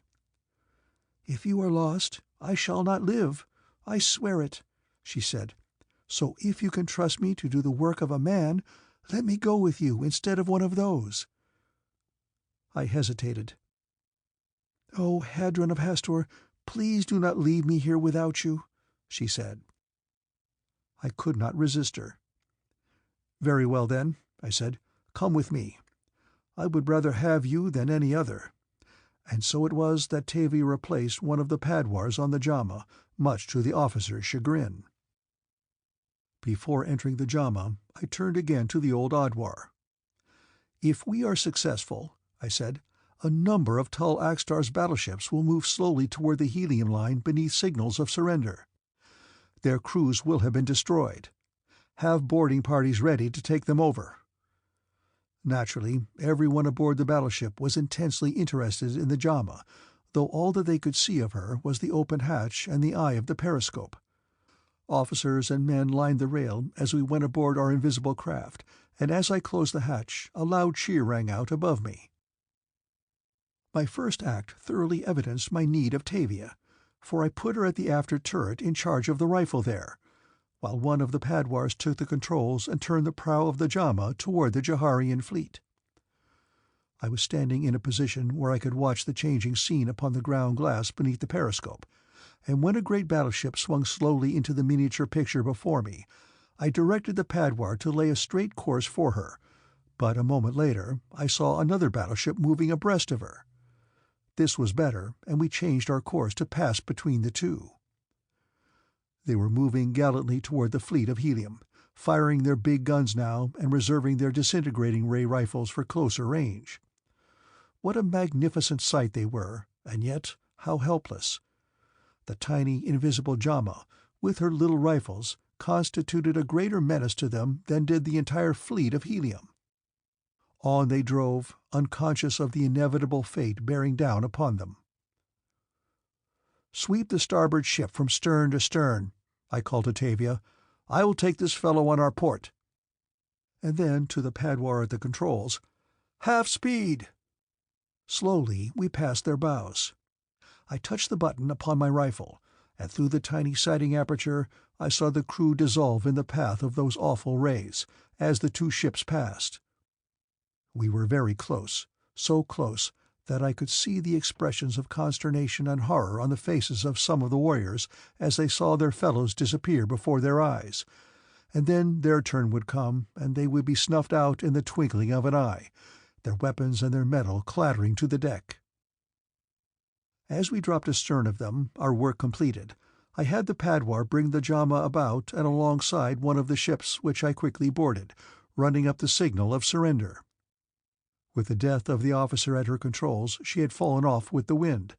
"If you are lost, I shall not live. I swear it," she said. "So if you can trust me to do the work of a man, let me go with you instead of one of those." I hesitated. "Oh, Hadron of Hastor, please do not leave me here without you," she said. I could not resist her. "Very well, then," I said. "Come with me. I would rather have you than any other." And so it was that TAVIA replaced one of the Padwars on the JHAMA, much to the officer's chagrin. Before entering the JHAMA, I turned again to the old Adwar. "If we are successful," I said, a number of Tull AXTAR'S battleships will move slowly toward the Helium line beneath signals of surrender. Their crews will have been destroyed. Have boarding parties ready to take them over." Naturally, everyone aboard the battleship was intensely interested in the JAMA, though all that they could see of her was the open hatch and the eye of the periscope. Officers and men lined the rail as we went aboard our invisible craft, and as I closed the hatch, a loud cheer rang out above me. My first act thoroughly evidenced my need of TAVIA, for I put her at the after turret in charge of the rifle there, while one of the Padwars took the controls and turned the prow of the JAMA toward the Jaharian fleet. I was standing in a position where I could watch the changing scene upon the ground glass beneath the periscope, and when a great battleship swung slowly into the miniature picture before me, I directed the Padwar to lay a straight course for her, but a moment later I saw another battleship moving abreast of her. This was better, and we changed our course to pass between the two. They were moving gallantly toward the fleet of Helium, firing their big guns now and reserving their disintegrating ray rifles for closer range. What a magnificent sight they were, and yet how helpless. The tiny, invisible JAMA, with her little rifles, constituted a greater menace to them than did the entire fleet of Helium. On they drove, unconscious of the inevitable fate bearing down upon them. "Sweep the starboard ship from stern to stern," I called to TAVIA. "I will take this fellow on our port." And then to the Padwar at the controls, "Half speed!" Slowly we passed their bows. I touched the button upon my rifle, and through the tiny sighting aperture I saw the crew dissolve in the path of those awful rays, as the two ships passed. We were very close, so close that I could see the expressions of consternation and horror on the faces of some of the warriors as they saw their fellows disappear before their eyes, and then their turn would come, and they would be snuffed out in the twinkling of an eye, their weapons and their metal clattering to the deck. As we dropped astern of them, our work completed, I had the Padwar bring the JAMA about and alongside one of the ships, which I quickly boarded, running up the signal of surrender. With the death of the officer at her controls, she had fallen off with the wind,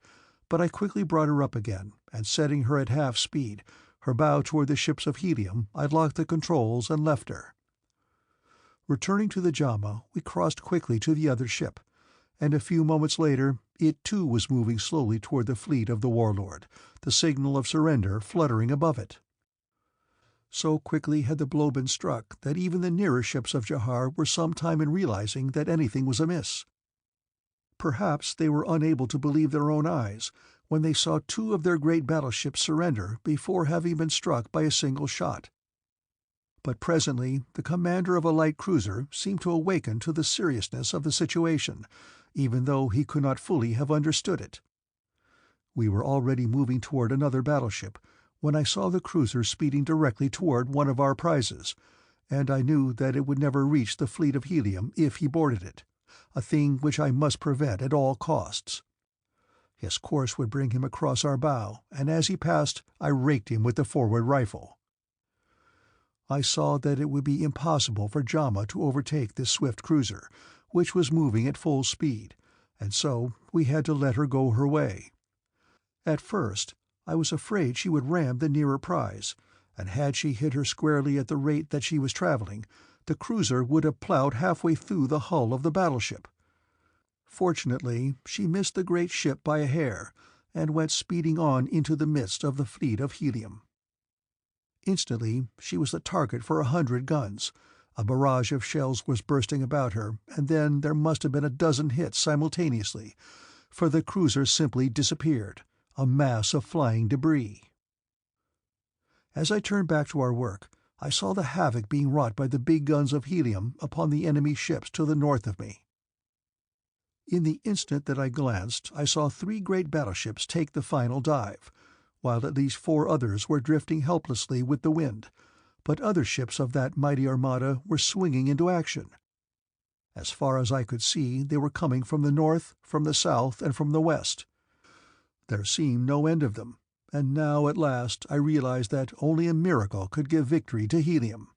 but I quickly brought her up again, and setting her at half speed, her bow toward the ships of Helium, I locked the controls and left her. Returning to the JAMA, we crossed quickly to the other ship, and a few moments later it too was moving slowly toward the fleet of the warlord, the signal of surrender fluttering above it. So quickly had the blow been struck that even the nearer ships of Jahar were some time in realizing that anything was amiss. Perhaps they were unable to believe their own eyes when they saw two of their great battleships surrender before having been struck by a single shot. But presently the commander of a light cruiser seemed to awaken to the seriousness of the situation, even though he could not fully have understood it. We were already moving toward another battleship when I saw the cruiser speeding directly toward one of our prizes, and I knew that it would never reach the fleet of Helium if he boarded it, a thing which I must prevent at all costs. His course would bring him across our bow, and as he passed I raked him with the forward rifle. I saw that it would be impossible for JAMA to overtake this swift cruiser, which was moving at full speed, and so we had to let her go her way. At first I was afraid she would ram the nearer prize, and had she hit her squarely at the rate that she was traveling, the cruiser would have plowed halfway through the hull of the battleship. Fortunately, she missed the great ship by a hair, and went speeding on into the midst of the fleet of Helium. Instantly she was the target for 100 guns. A barrage of shells was bursting about her, and then there must have been a dozen hits simultaneously, for the cruiser simply disappeared, a mass of flying debris. As I turned back to our work, I saw the havoc being wrought by the big guns of Helium upon the enemy ships to the north of me. In the instant that I glanced, I saw 3 great battleships take the final dive, while at least 4 others were drifting helplessly with the wind, but other ships of that mighty armada were swinging into action. As far as I could see, they were coming from the north, from the south, and from the west. There seemed no end of them, and now at last I realized that only a miracle could give victory to Helium.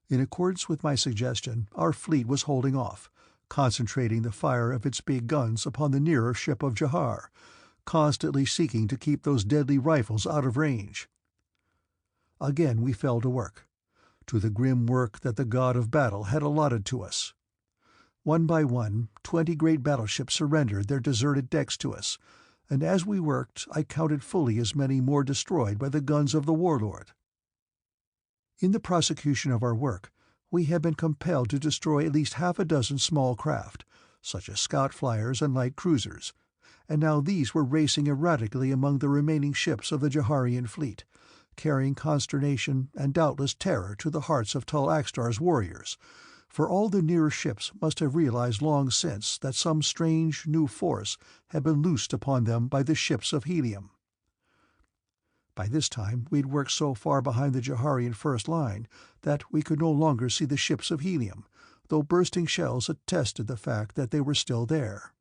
In accordance with my suggestion, our fleet was holding off, concentrating the fire of its big guns upon the nearer ship of Jahar, constantly seeking to keep those deadly rifles out of range. Again we fell to work, to the grim work that the god of battle had allotted to us. One by one, 20 great battleships surrendered their deserted decks to us, and as we worked I counted fully as many more destroyed by the guns of the warlord. In the prosecution of our work, we had been compelled to destroy at least half a dozen small craft, such as scout flyers and light cruisers, and now these were racing erratically among the remaining ships of the Jaharian fleet, carrying consternation and doubtless terror to the hearts of Tall AXTAR'S warriors, for all the nearer ships must have realized long since that some strange new force had been loosed upon them by the ships of Helium. By this time we had worked so far behind the Jaharian first line that we could no longer see the ships of Helium, though bursting shells attested the fact that they were still there.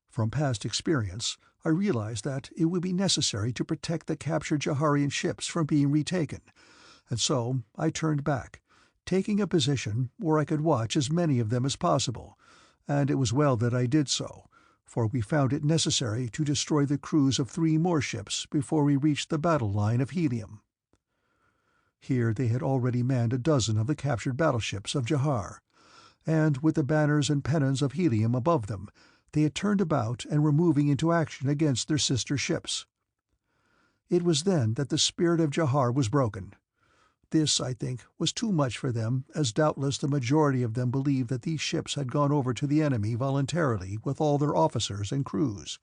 From past experience, I realized that it would be necessary to protect the captured Jaharian ships from being retaken, and so I turned back, taking a position where I could watch as many of them as possible, and it was well that I did so, for we found it necessary to destroy the crews of 3 more ships before we reached the battle line of Helium. Here they had already manned a dozen of the captured battleships of Jahar, and with the banners and pennons of Helium above them, they had turned about and were moving into action against their sister ships. It was then that the spirit of Jahar was broken. This, I think, was too much for them, as doubtless the majority of them believed that these ships had gone over to the enemy voluntarily with all their officers and crews,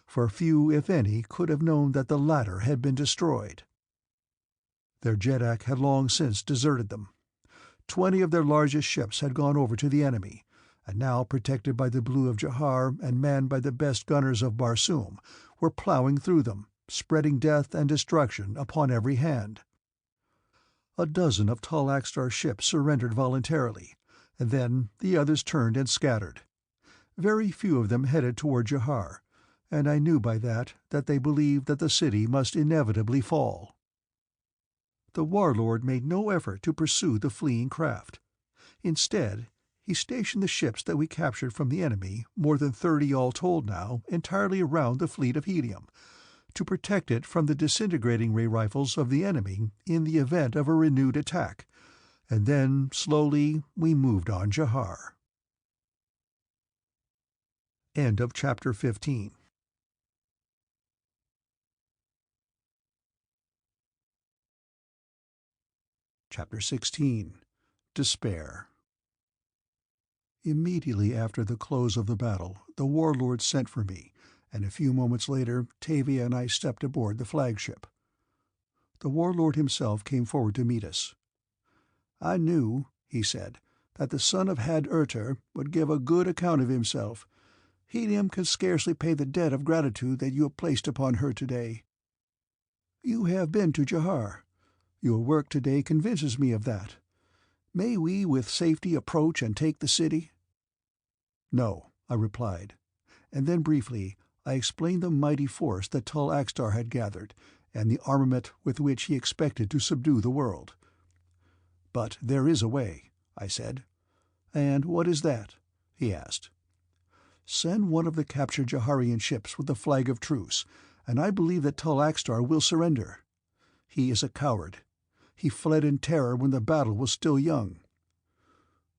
for few, if any, could have known that the latter had been destroyed. Their JHAMA had long since deserted them. 20 of their largest ships had gone over to the enemy, and now, protected by the blue of Jahar and manned by the best gunners of Barsoom, were plowing through them, spreading death and destruction upon every hand. A dozen of Tall AXTAR'S ships surrendered voluntarily, and then the others turned and scattered. Very few of them headed toward Jahar, and I knew by that they believed that the city must inevitably fall. The warlord made no effort to pursue the fleeing craft. Instead, he stationed the ships that we captured from the enemy, more than 30 all told now, entirely around the fleet of Helium, to protect it from the disintegrating ray rifles of the enemy in the event of a renewed attack, and then, slowly, we moved on Jahar. End of Chapter 15. Chapter 16. Despair. Immediately after the close of the battle, the warlord sent for me, and a few moments later TAVIA and I stepped aboard the flagship. The warlord himself came forward to meet us. "I knew," he said, "that the son of Had-Urter would give a good account of himself. Helium can scarcely pay the debt of gratitude that you have placed upon her today. You have been to Jahar. Your work today convinces me of that. May we with safety approach and take the city?" "No," I replied, and then briefly I explained the mighty force that Tall AXTAR had gathered, and the armament with which he expected to subdue the world. "But there is a way," I said. "And what is that?" he asked. "Send one of the captured Jaharian ships with a flag of truce, and I believe that Tall AXTAR will surrender. He is a coward. He fled in terror when the battle was still young."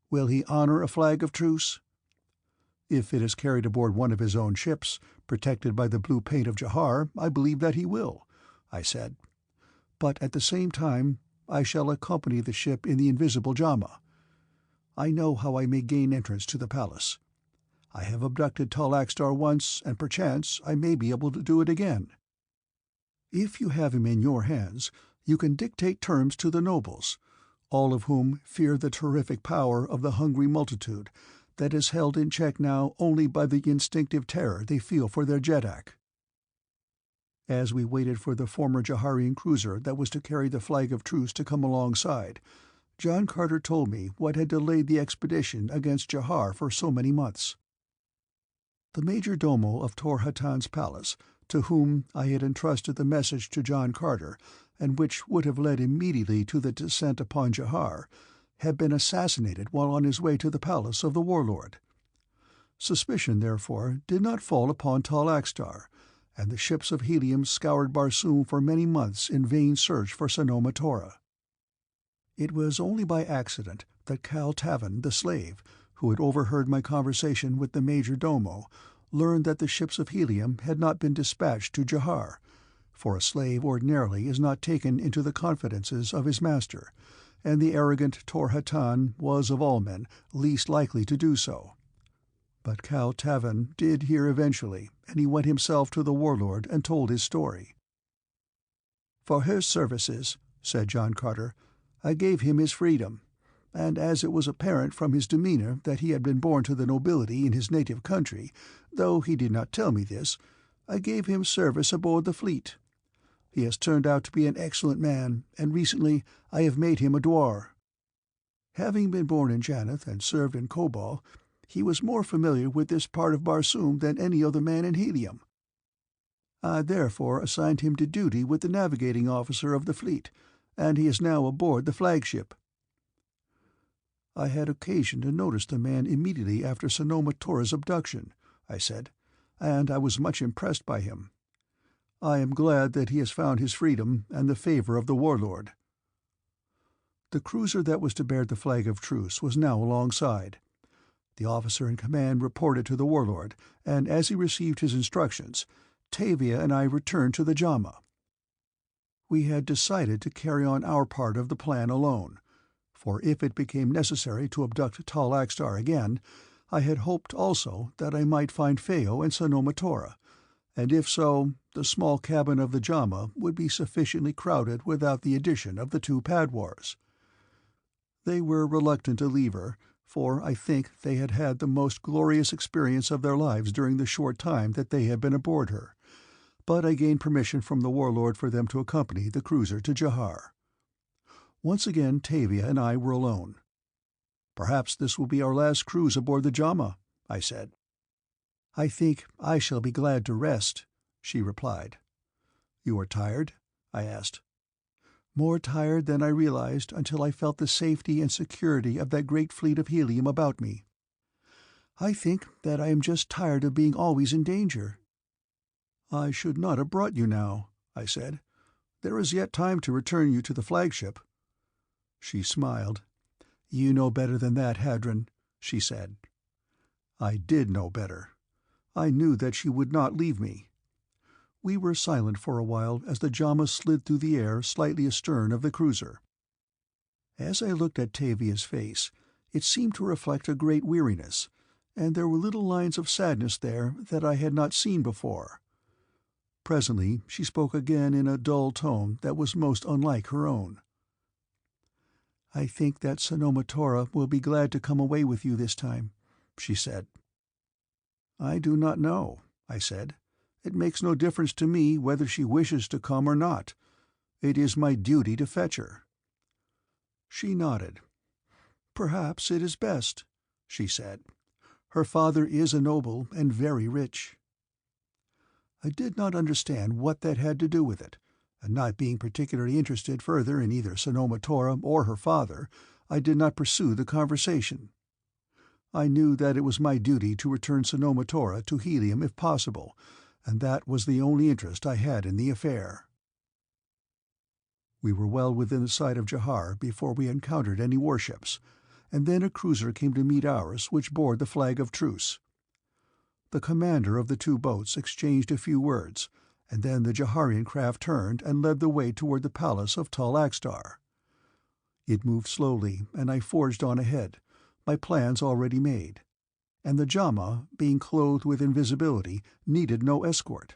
"Will he honor a flag of truce?" "If it is carried aboard one of his own ships, protected by the blue paint of Jahar, I believe that he will," I said. "But at the same time I shall accompany the ship in the invisible JHAMA. I know how I may gain entrance to the palace. I have abducted Tall AXTAR once, and perchance I may be able to do it again. If you have him in your hands, you can dictate terms to the nobles, all of whom fear the terrific power of the hungry multitude that is held in check now only by the instinctive terror they feel for their JHAMA." As we waited for the former Jaharian cruiser that was to carry the flag of truce to come alongside, John Carter told me what had delayed the expedition against Jahar for so many months. The major domo of Tor Hatan's palace, to whom I had entrusted the message to John Carter, and which would have led immediately to the descent upon Jahar, had been assassinated while on his way to the palace of the warlord. Suspicion, therefore, did not fall upon Tal Axtar, and the ships of Helium scoured Barsoom for many months in vain search for Sanoma Tora. It was only by accident that Cal Tavan, the slave, who had overheard my conversation with the major domo, learned that the ships of Helium had not been dispatched to Jahar, for a slave ordinarily is not taken into the confidences of his master, and the arrogant Tor-Hatan was of all men least likely to do so. But Cal Tavan did hear eventually, and he went himself to the warlord and told his story. "For his services," said John Carter, "I gave him his freedom, and as it was apparent from his demeanor that he had been born to the nobility in his native country, though he did not tell me this, I gave him service aboard the fleet. He has turned out to be an excellent man, and recently I have made him a dwar. Having been born in Janeth and served in Kobol, he was more familiar with this part of Barsoom than any other man in Helium. I therefore assigned him to duty with the navigating officer of the fleet, and he is now aboard the flagship." "I had occasion to notice the man immediately after Sanoma Tora's abduction," I said, "and I was much impressed by him. I am glad that he has found his freedom and the favor of the warlord." The cruiser that was to bear the flag of truce was now alongside. The officer in command reported to the warlord, and as he received his instructions, Tavia and I returned to the JHAMA. We had decided to carry on our part of the plan alone, for if it became necessary to abduct Tal Axtar again, I had hoped also that I might find Phao and Sanoma Tora, and if so, the small cabin of the JHAMA would be sufficiently crowded without the addition of the two Padwars. They were reluctant to leave her, for I think they had had the most glorious experience of their lives during the short time that they had been aboard her, but I gained permission from the warlord for them to accompany the cruiser to Jahar. Once again Tavia and I were alone. "Perhaps this will be our last cruise aboard the JHAMA," I said. "I think I shall be glad to rest," she replied. "You are tired?" I asked. "More tired than I realized until I felt the safety and security of that great fleet of Helium about me. I think that I am just tired of being always in danger." "I should not have brought you now," I said. "There is yet time to return you to the flagship." She smiled. "You know better than that, Hadron," she said. I did know better. I knew that she would not leave me. We were silent for a while as the JHAMA slid through the air slightly astern of the cruiser. As I looked at Tavia's face, it seemed to reflect a great weariness, and there were little lines of sadness there that I had not seen before. Presently she spoke again in a dull tone that was most unlike her own. "I think that Sanoma Tora will be glad to come away with you this time," she said. "I do not know," I said. "It makes no difference to me whether she wishes to come or not. It is my duty to fetch her." She nodded. "Perhaps it is best," she said. "Her father is a noble and very rich." I did not understand what that had to do with it, and not being particularly interested further in either Sanoma Tora or her father, I did not pursue the conversation. I knew that it was my duty to return Sanoma Tora to Helium if possible, and that was the only interest I had in the affair. We were well within sight of Jahar before we encountered any warships, and then a cruiser came to meet ours which bore the flag of truce. The commander of the two boats exchanged a few words, and then the Jaharian craft turned and led the way toward the palace of Tal Axtar. It moved slowly, and I forged on ahead, my plans already made, and the JHAMA, being clothed with invisibility, needed no escort.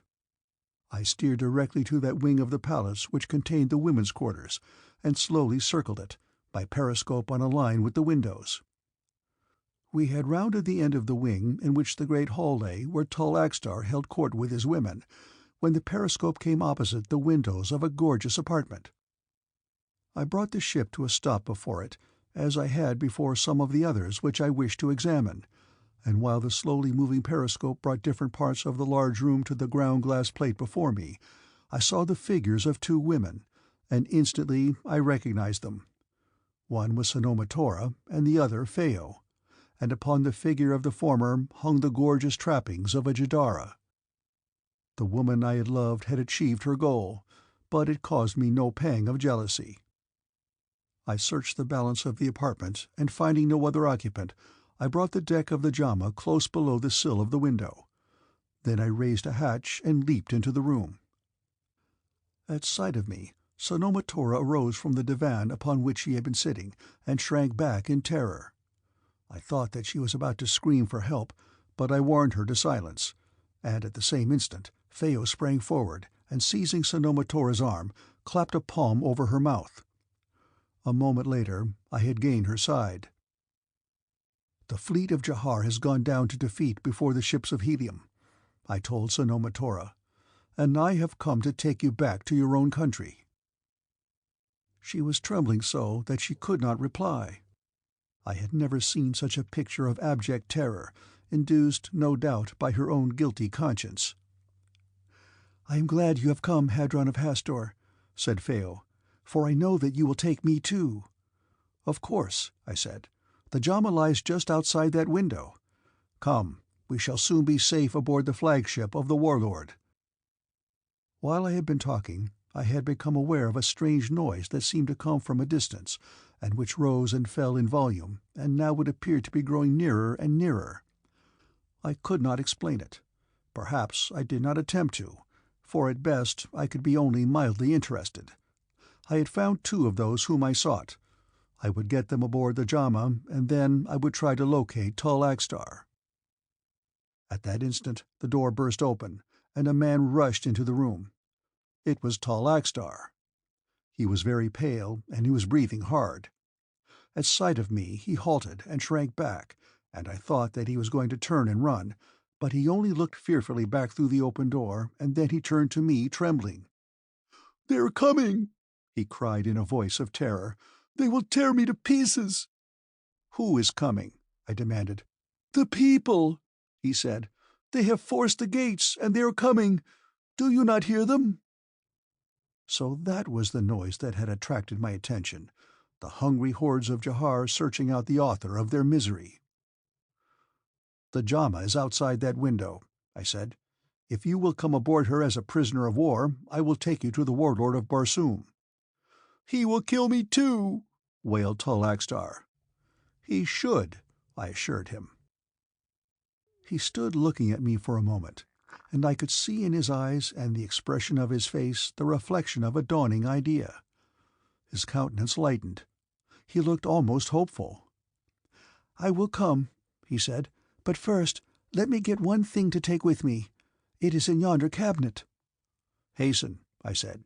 I steered directly to that wing of the palace which contained the women's quarters, and slowly circled it, my periscope on a line with the windows. We had rounded the end of the wing in which the great hall lay where Tal Axtar held court with his women, when the periscope came opposite the windows of a gorgeous apartment. I brought the ship to a stop before it, as I had before some of the others which I wished to examine, and while the slowly moving periscope brought different parts of the large room to the ground-glass plate before me, I saw the figures of two women, and instantly I recognized them. One was Sanoma Tora, and the other Phao, and upon the figure of the former hung the gorgeous trappings of a Jahara. The woman I had loved had achieved her goal, but it caused me no pang of jealousy. I searched the balance of the apartment, and finding no other occupant, I brought the deck of the JHAMA close below the sill of the window. Then I raised a hatch and leaped into the room. At sight of me, Sanoma Tora arose from the divan upon which she had been sitting, and shrank back in terror. I thought that she was about to scream for help, but I warned her to silence, and at the same instant Phao sprang forward, and seizing Sanoma Tora's arm, clapped a palm over her mouth. A moment later I had gained her side. "The fleet of Jahar has gone down to defeat before the ships of Helium," I told Sanoma Tora, "and I have come to take you back to your own country." She was trembling so that she could not reply. I had never seen such a picture of abject terror, induced, no doubt, by her own guilty conscience. "I am glad you have come, Hadron of Hastor," said Phao, "for I know that you will take me too." "Of course," I said. "The JHAMA lies just outside that window. Come, we shall soon be safe aboard the flagship of the Warlord." While I had been talking, I had become aware of a strange noise that seemed to come from a distance, and which rose and fell in volume, and now would appear to be growing nearer and nearer. I could not explain it. Perhaps I did not attempt to, for at best I could be only mildly interested. I had found two of those whom I sought. I would get them aboard the JHAMA, and then I would try to locate Tall AXTAR. At that instant the door burst open, and a man rushed into the room. It was Tall AXTAR. He was very pale, and he was breathing hard. At sight of me he halted and shrank back, and I thought that he was going to turn and run, but he only looked fearfully back through the open door, and then he turned to me, trembling. "They're coming!" he cried in a voice of terror. "They will tear me to pieces!" "Who is coming?" I demanded. "The people!" he said. "They have forced the gates, and they are coming. Do you not hear them?" So that was the noise that had attracted my attention, the hungry hordes of Jahar searching out the author of their misery. "The JHAMA is outside that window," I said. "If you will come aboard her as a prisoner of war, I will take you to the Warlord of Barsoom." "He will kill me too," wailed Tall AXTAR. "He should," I assured him. He stood looking at me for a moment, and I could see in his eyes and the expression of his face the reflection of a dawning idea. His countenance lightened. He looked almost hopeful. "I will come," he said, "but first let me get one thing to take with me. It is in yonder cabinet." "Hasten," I said.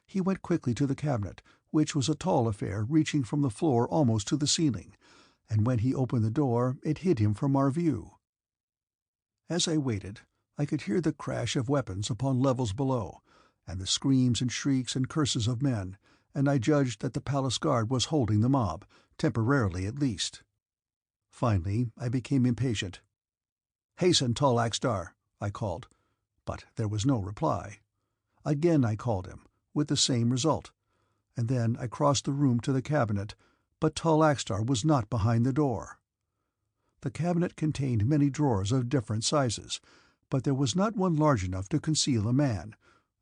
He went quickly to the cabinet, which was a tall affair reaching from the floor almost to the ceiling, and when he opened the door it hid him from our view. As I waited, I could hear the crash of weapons upon levels below, and the screams and shrieks and curses of men, and I judged that the palace guard was holding the mob, temporarily at least. Finally I became impatient. "Hasten, Tall AXTAR," I called, but there was no reply. Again I called him, with the same result, and then I crossed the room to the cabinet, but Tall AXTAR was not behind the door. The cabinet contained many drawers of different sizes, but there was not one large enough to conceal a man,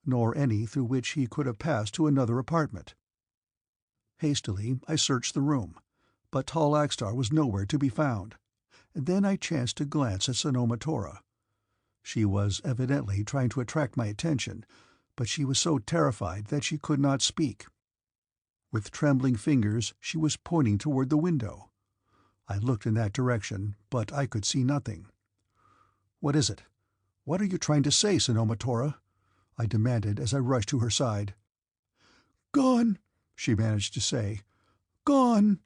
nor any through which he could have passed to another apartment. Hastily I searched the room, but Tall AXTAR was nowhere to be found, and then I chanced to glance at Sanoma Tora. She was evidently trying to attract my attention, but she was so terrified that she could not speak. With trembling fingers she was pointing toward the window. I looked in that direction, but I could see nothing. "What is it? What are you trying to say, Sanoma Tora?" I demanded as I rushed to her side. "Gone," she managed to say. "Gone."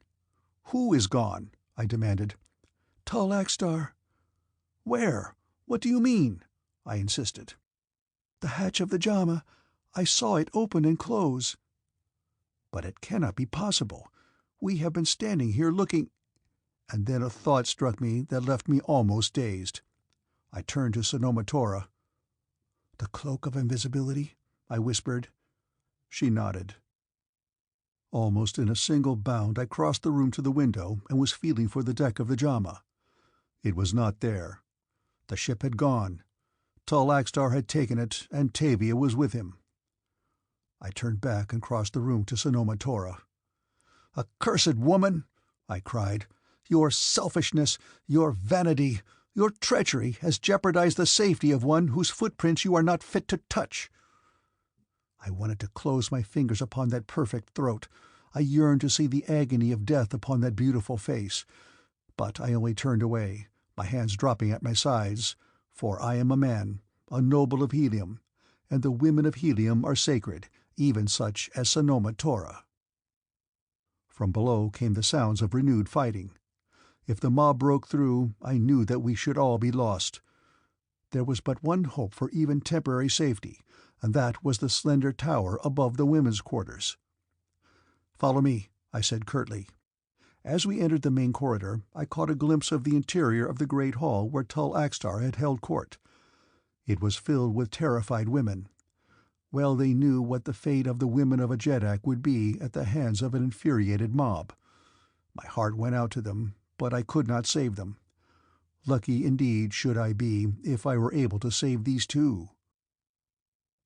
"Who is gone?" I demanded. "Tall AXTAR." "Where? What do you mean?" I insisted. "The hatch of the JHAMA. I saw it open and close." "But it cannot be possible. We have been standing here looking—" And then a thought struck me that left me almost dazed. I turned to Sanoma Tora. "The cloak of invisibility?" I whispered. She nodded. Almost in a single bound I crossed the room to the window and was feeling for the deck of the JAMA. It was not there. The ship had gone. Tall Axtar had taken it, and Tavia was with him. I turned back and crossed the room to Sanoma Tora. "Accursed woman!" I cried. "Your selfishness, your vanity, your treachery has jeopardized the safety of one whose footprints you are not fit to touch." I wanted to close my fingers upon that perfect throat. I yearned to see the agony of death upon that beautiful face. But I only turned away, my hands dropping at my sides, for I am a man, a noble of Helium, and the women of Helium are sacred, even such as Sanoma Tora. From below came the sounds of renewed fighting. If the mob broke through, I knew that we should all be lost. There was but one hope for even temporary safety, and that was the slender tower above the women's quarters. "Follow me," I said curtly. As we entered the main corridor, I caught a glimpse of the interior of the great hall where Tall Axtar had held court. It was filled with terrified women. Well they knew what the fate of the women of Ajedak would be at the hands of an infuriated mob. My heart went out to them, but I could not save them. Lucky indeed should I be if I were able to save these two.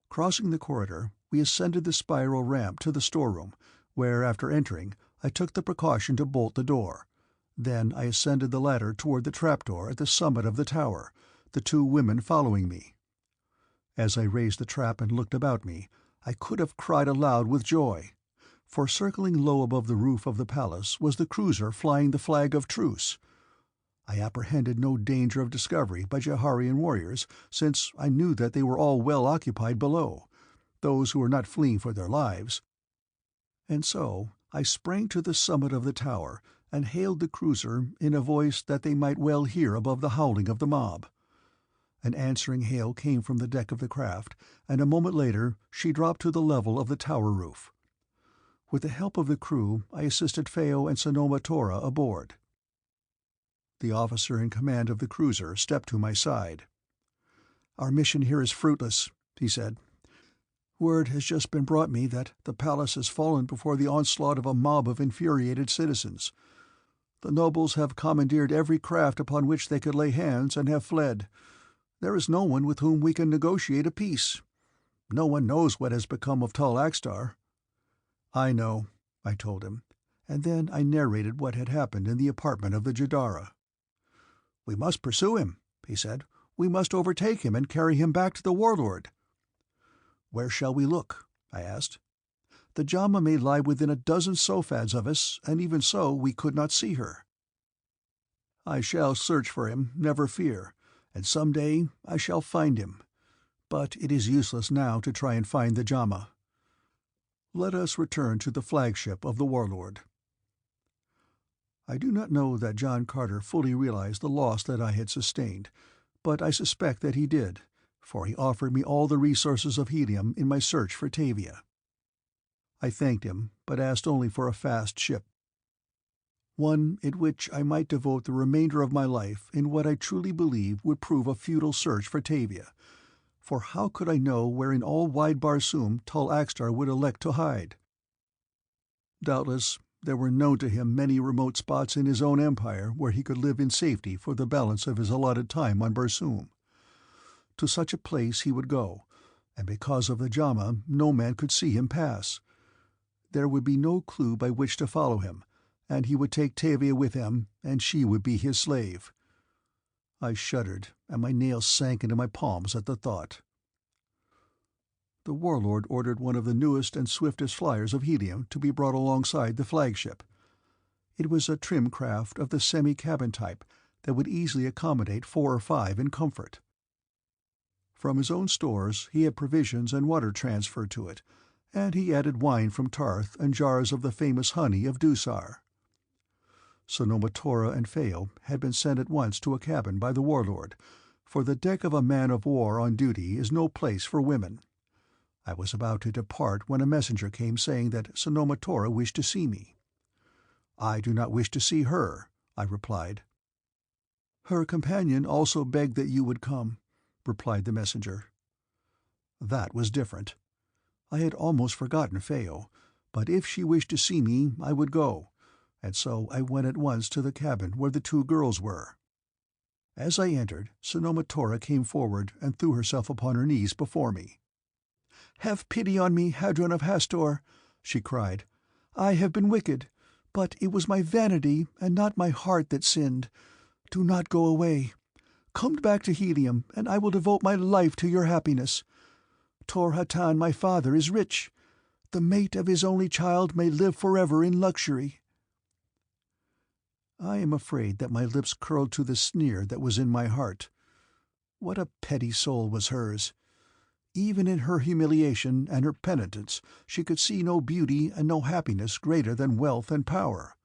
Crossing the corridor, we ascended the spiral ramp to the storeroom, where, after entering, I took the precaution to bolt the door. Then I ascended the ladder toward the trapdoor at the summit of the tower, the two women following me. As I raised the trap and looked about me, I could have cried aloud with joy, for circling low above the roof of the palace was the cruiser flying the flag of truce. I apprehended no danger of discovery by Jaharian warriors, since I knew that they were all well occupied below, those who were not fleeing for their lives. And so I sprang to the summit of the tower and hailed the cruiser in a voice that they might well hear above the howling of the mob. An answering hail came from the deck of the craft, and a moment later she dropped to the level of the tower roof. With the help of the crew, I assisted Phao and Sanoma Tora aboard. The officer in command of the cruiser stepped to my side. "Our mission here is fruitless," he said. "Word has just been brought me that the palace has fallen before the onslaught of a mob of infuriated citizens. The nobles have commandeered every craft upon which they could lay hands and have fled. There is no one with whom we can negotiate a peace. No one knows what has become of Tall Axtar." "I know," I told him, and then I narrated what had happened in the apartment of the Jadara. "We must pursue him," he said. "We must overtake him and carry him back to the warlord." "Where shall we look?" I asked. "The JAMA may lie within a dozen sofads of us, and even so we could not see her." "I shall search for him, never fear, and some day I shall find him. But it is useless now to try and find the JAMA. Let us return to the flagship of the warlord." I do not know that John Carter fully realized the loss that I had sustained, but I suspect that he did, for he offered me all the resources of Helium in my search for TAVIA. I thanked him, but asked only for a fast ship, one in which I might devote the remainder of my life in what I truly believe would prove a futile search for TAVIA, for how could I know where in all wide Barsoom Tall Axtar would elect to hide? Doubtless there were known to him many remote spots in his own empire where he could live in safety for the balance of his allotted time on Barsoom. To such a place he would go, and because of the JAMA no man could see him pass. There would be no clue by which to follow him, and he would take Tavia with him, and she would be his slave. I shuddered, and my nails sank into my palms at the thought. The warlord ordered one of the newest and swiftest fliers of Helium to be brought alongside the flagship. It was a trim craft of the semi-cabin type that would easily accommodate 4 or 5 in comfort. From his own stores he had provisions and water transferred to it, and he added wine from Tarth and jars of the famous honey of Dusar. Sanoma Tora and Phao had been sent at once to a cabin by the warlord, for the deck of a man-of-war on duty is no place for women. I was about to depart when a messenger came saying that Sanoma Tora wished to see me. "I do not wish to see her," I replied. "Her companion also begged that you would come," replied the messenger. That was different. I had almost forgotten Phao, but if she wished to see me I would go, and so I went at once to the cabin where the two girls were. As I entered, Sanoma Tora came forward and threw herself upon her knees before me. "Have pity on me, Hadron of Hastor," she cried. "I have been wicked, but it was my vanity and not my heart that sinned. Do not go away. Come back to Helium, and I will devote my life to your happiness. Tor-Hatan, my father, is rich. The mate of his only child may live forever in luxury." I am afraid that my lips curled to the sneer that was in my heart. What a petty soul was hers! Even in her humiliation and her penitence she could see no beauty and no happiness greater than wealth and power.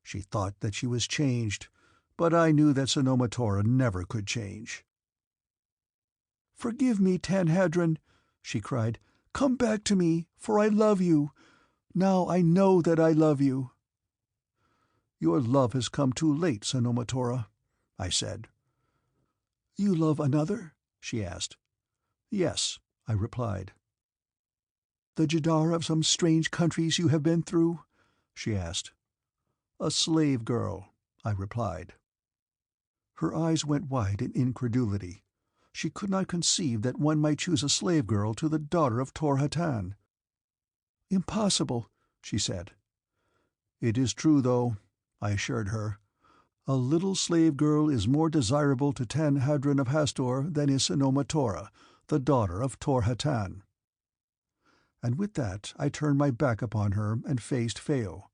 She thought that she was changed, but I knew that Sanoma Tora never could change. "Forgive me, Tanhadron," she cried. "Come back to me, for I love you. Now I know that I love you." "Your love has come too late, Sanoma Tora," I said. "You love another?" she asked. "Yes," I replied. "The Jahar of some strange countries you have been through?" she asked. "A slave girl," I replied. Her eyes went wide in incredulity. She could not conceive that one might choose a slave girl to the daughter of Tor-Hatan. "Impossible," she said. "It is true, though," I assured her. "A little slave girl is more desirable to Tanhadron of Hastor than is Sanoma Tora, the daughter of Tor-Hatan." And with that I turned my back upon her and faced Phao.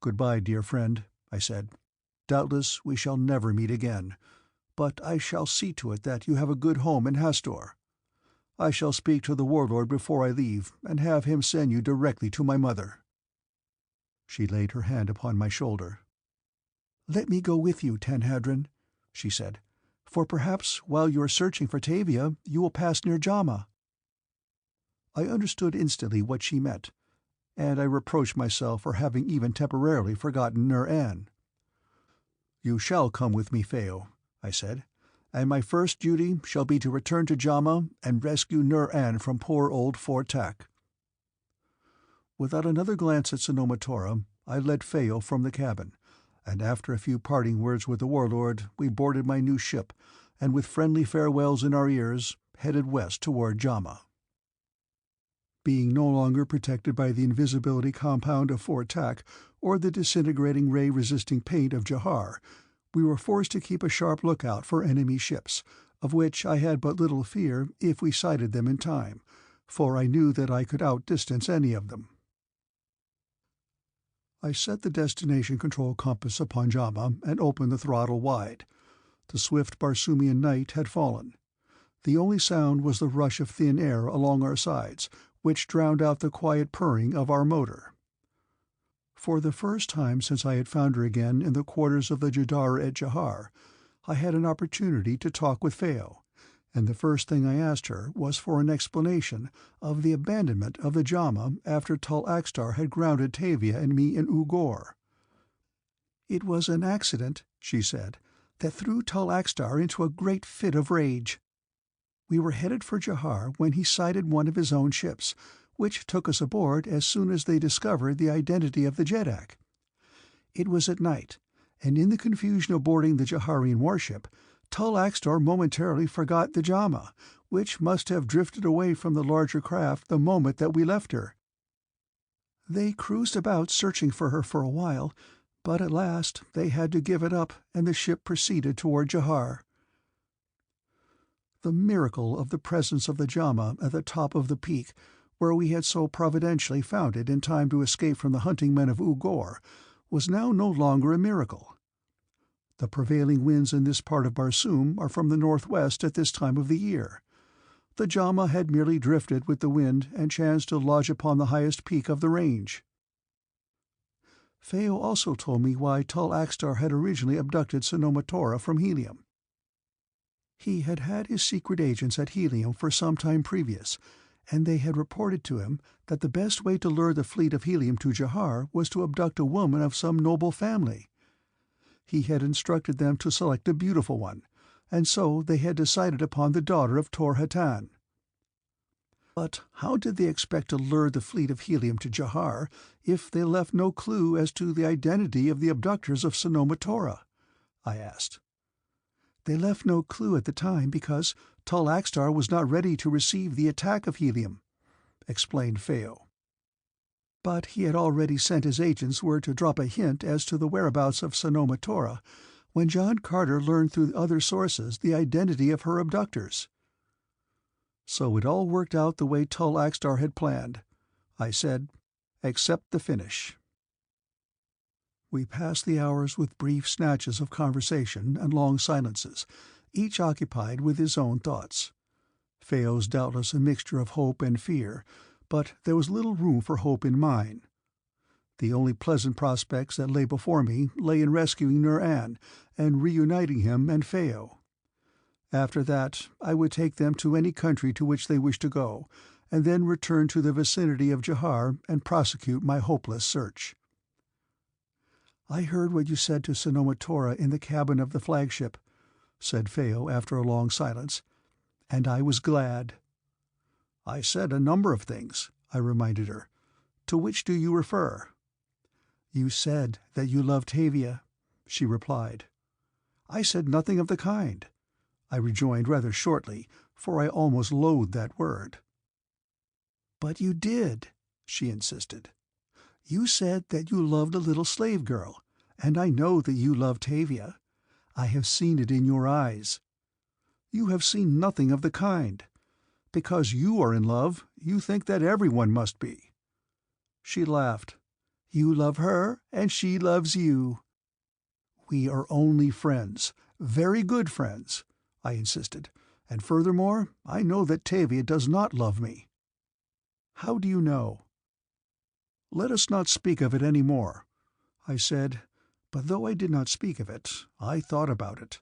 "Goodbye, dear friend," I said. "Doubtless we shall never meet again, but I shall see to it that you have a good home in Hastor. I shall speak to the warlord before I leave, and have him send you directly to my mother." She laid her hand upon my shoulder. "Let me go with you, Tanhadron," she said, "for perhaps while you are searching for TAVIA you will pass near JHAMA." I understood instantly what she meant, and I reproached myself for having even temporarily forgotten Nur-An. "You shall come with me, Phao," I said, "and my first duty shall be to return to JHAMA and rescue Nur-An from poor old Fort Tak." Without another glance at Sanoma Tora, I led Phao from the cabin, and after a few parting words with the warlord, we boarded my new ship, and with friendly farewells in our ears, headed west toward JHAMA. Being no longer protected by the invisibility compound of Fort Tak or the disintegrating ray-resisting paint of Jahar, we were forced to keep a sharp lookout for enemy ships, of which I had but little fear if we sighted them in time, for I knew that I could outdistance any of them. I set the destination control compass upon JHAMA and opened the throttle wide. The swift Barsoomian night had fallen. The only sound was the rush of thin air along our sides, which drowned out the quiet purring of our motor. For the first time since I had found her again in the quarters of the Jahar at Jahar, I had an opportunity to talk with Phao, and the first thing I asked her was for an explanation of the abandonment of the JHAMA after Tol-Axtar had grounded TAVIA and me in U-GOR. "It was an accident," she said, "that threw Tol-Axtar into a great fit of rage. We were headed for Jahar when he sighted one of his own ships, which took us aboard as soon as they discovered the identity of the Jeddak. It was at night, and in the confusion of boarding the Jaharian warship, Tol-Axtar momentarily forgot the JHAMA, which must have drifted away from the larger craft the moment that we left her. They cruised about searching for her for a while, but at last they had to give it up and the ship proceeded toward Jahar." The miracle of the presence of the JHAMA at the top of the peak, where we had so providentially found it in time to escape from the hunting men of U-GOR, was now no longer a miracle. The prevailing winds in this part of Barsoom are from the northwest at this time of the year. The JHAMA had merely drifted with the wind and chanced to lodge upon the highest peak of the range. Phao also told me why Tol-Axtar had originally abducted Sanoma Tora from Helium. He had had his secret agents at Helium for some time previous, and they had reported to him that the best way to lure the fleet of Helium to Jahar was to abduct a woman of some noble family. He had instructed them to select a beautiful one, and so they had decided upon the daughter of Tor-Hatan. But how did they expect to lure the fleet of Helium to Jahar if they left no clue as to the identity of the abductors of Sanoma Tora? I asked. They left no clue at the time because AXTAR was not ready to receive the attack of Helium, explained Phao. But he had already sent his agents word to drop a hint as to the whereabouts of Sanoma Tora when John Carter learned through other sources the identity of her abductors. So it all worked out the way AXTAR had planned, I said, except the finish. We passed the hours with brief snatches of conversation and long silences, each occupied with his own thoughts. Phao's doubtless a mixture of hope and fear, but there was little room for hope in mine. The only pleasant prospects that lay before me lay in rescuing Nur-An and reuniting him and Phao. After that, I would take them to any country to which they wished to go, and then return to the vicinity of Jahar and prosecute my hopeless search. "I heard what you said to Sanoma Tora in the cabin of the flagship," said Phao after a long silence, "and I was glad." "I said a number of things," I reminded her. "To which do you refer?" "You said that you loved TAVIA," she replied. "I said nothing of the kind," I rejoined rather shortly, for I almost loathed that word. "But you did," she insisted. "You said that you loved a little slave girl, and I know that you love TAVIA. I have seen it in your eyes. You have seen nothing of the kind. Because you are in love, you think that everyone must be." She laughed. "You love her, and she loves you." "We are only friends, very good friends," I insisted, "and furthermore, I know that TAVIA does not love me." "How do you know?" "Let us not speak of it any more," I said, but though I did not speak of it, I thought about it.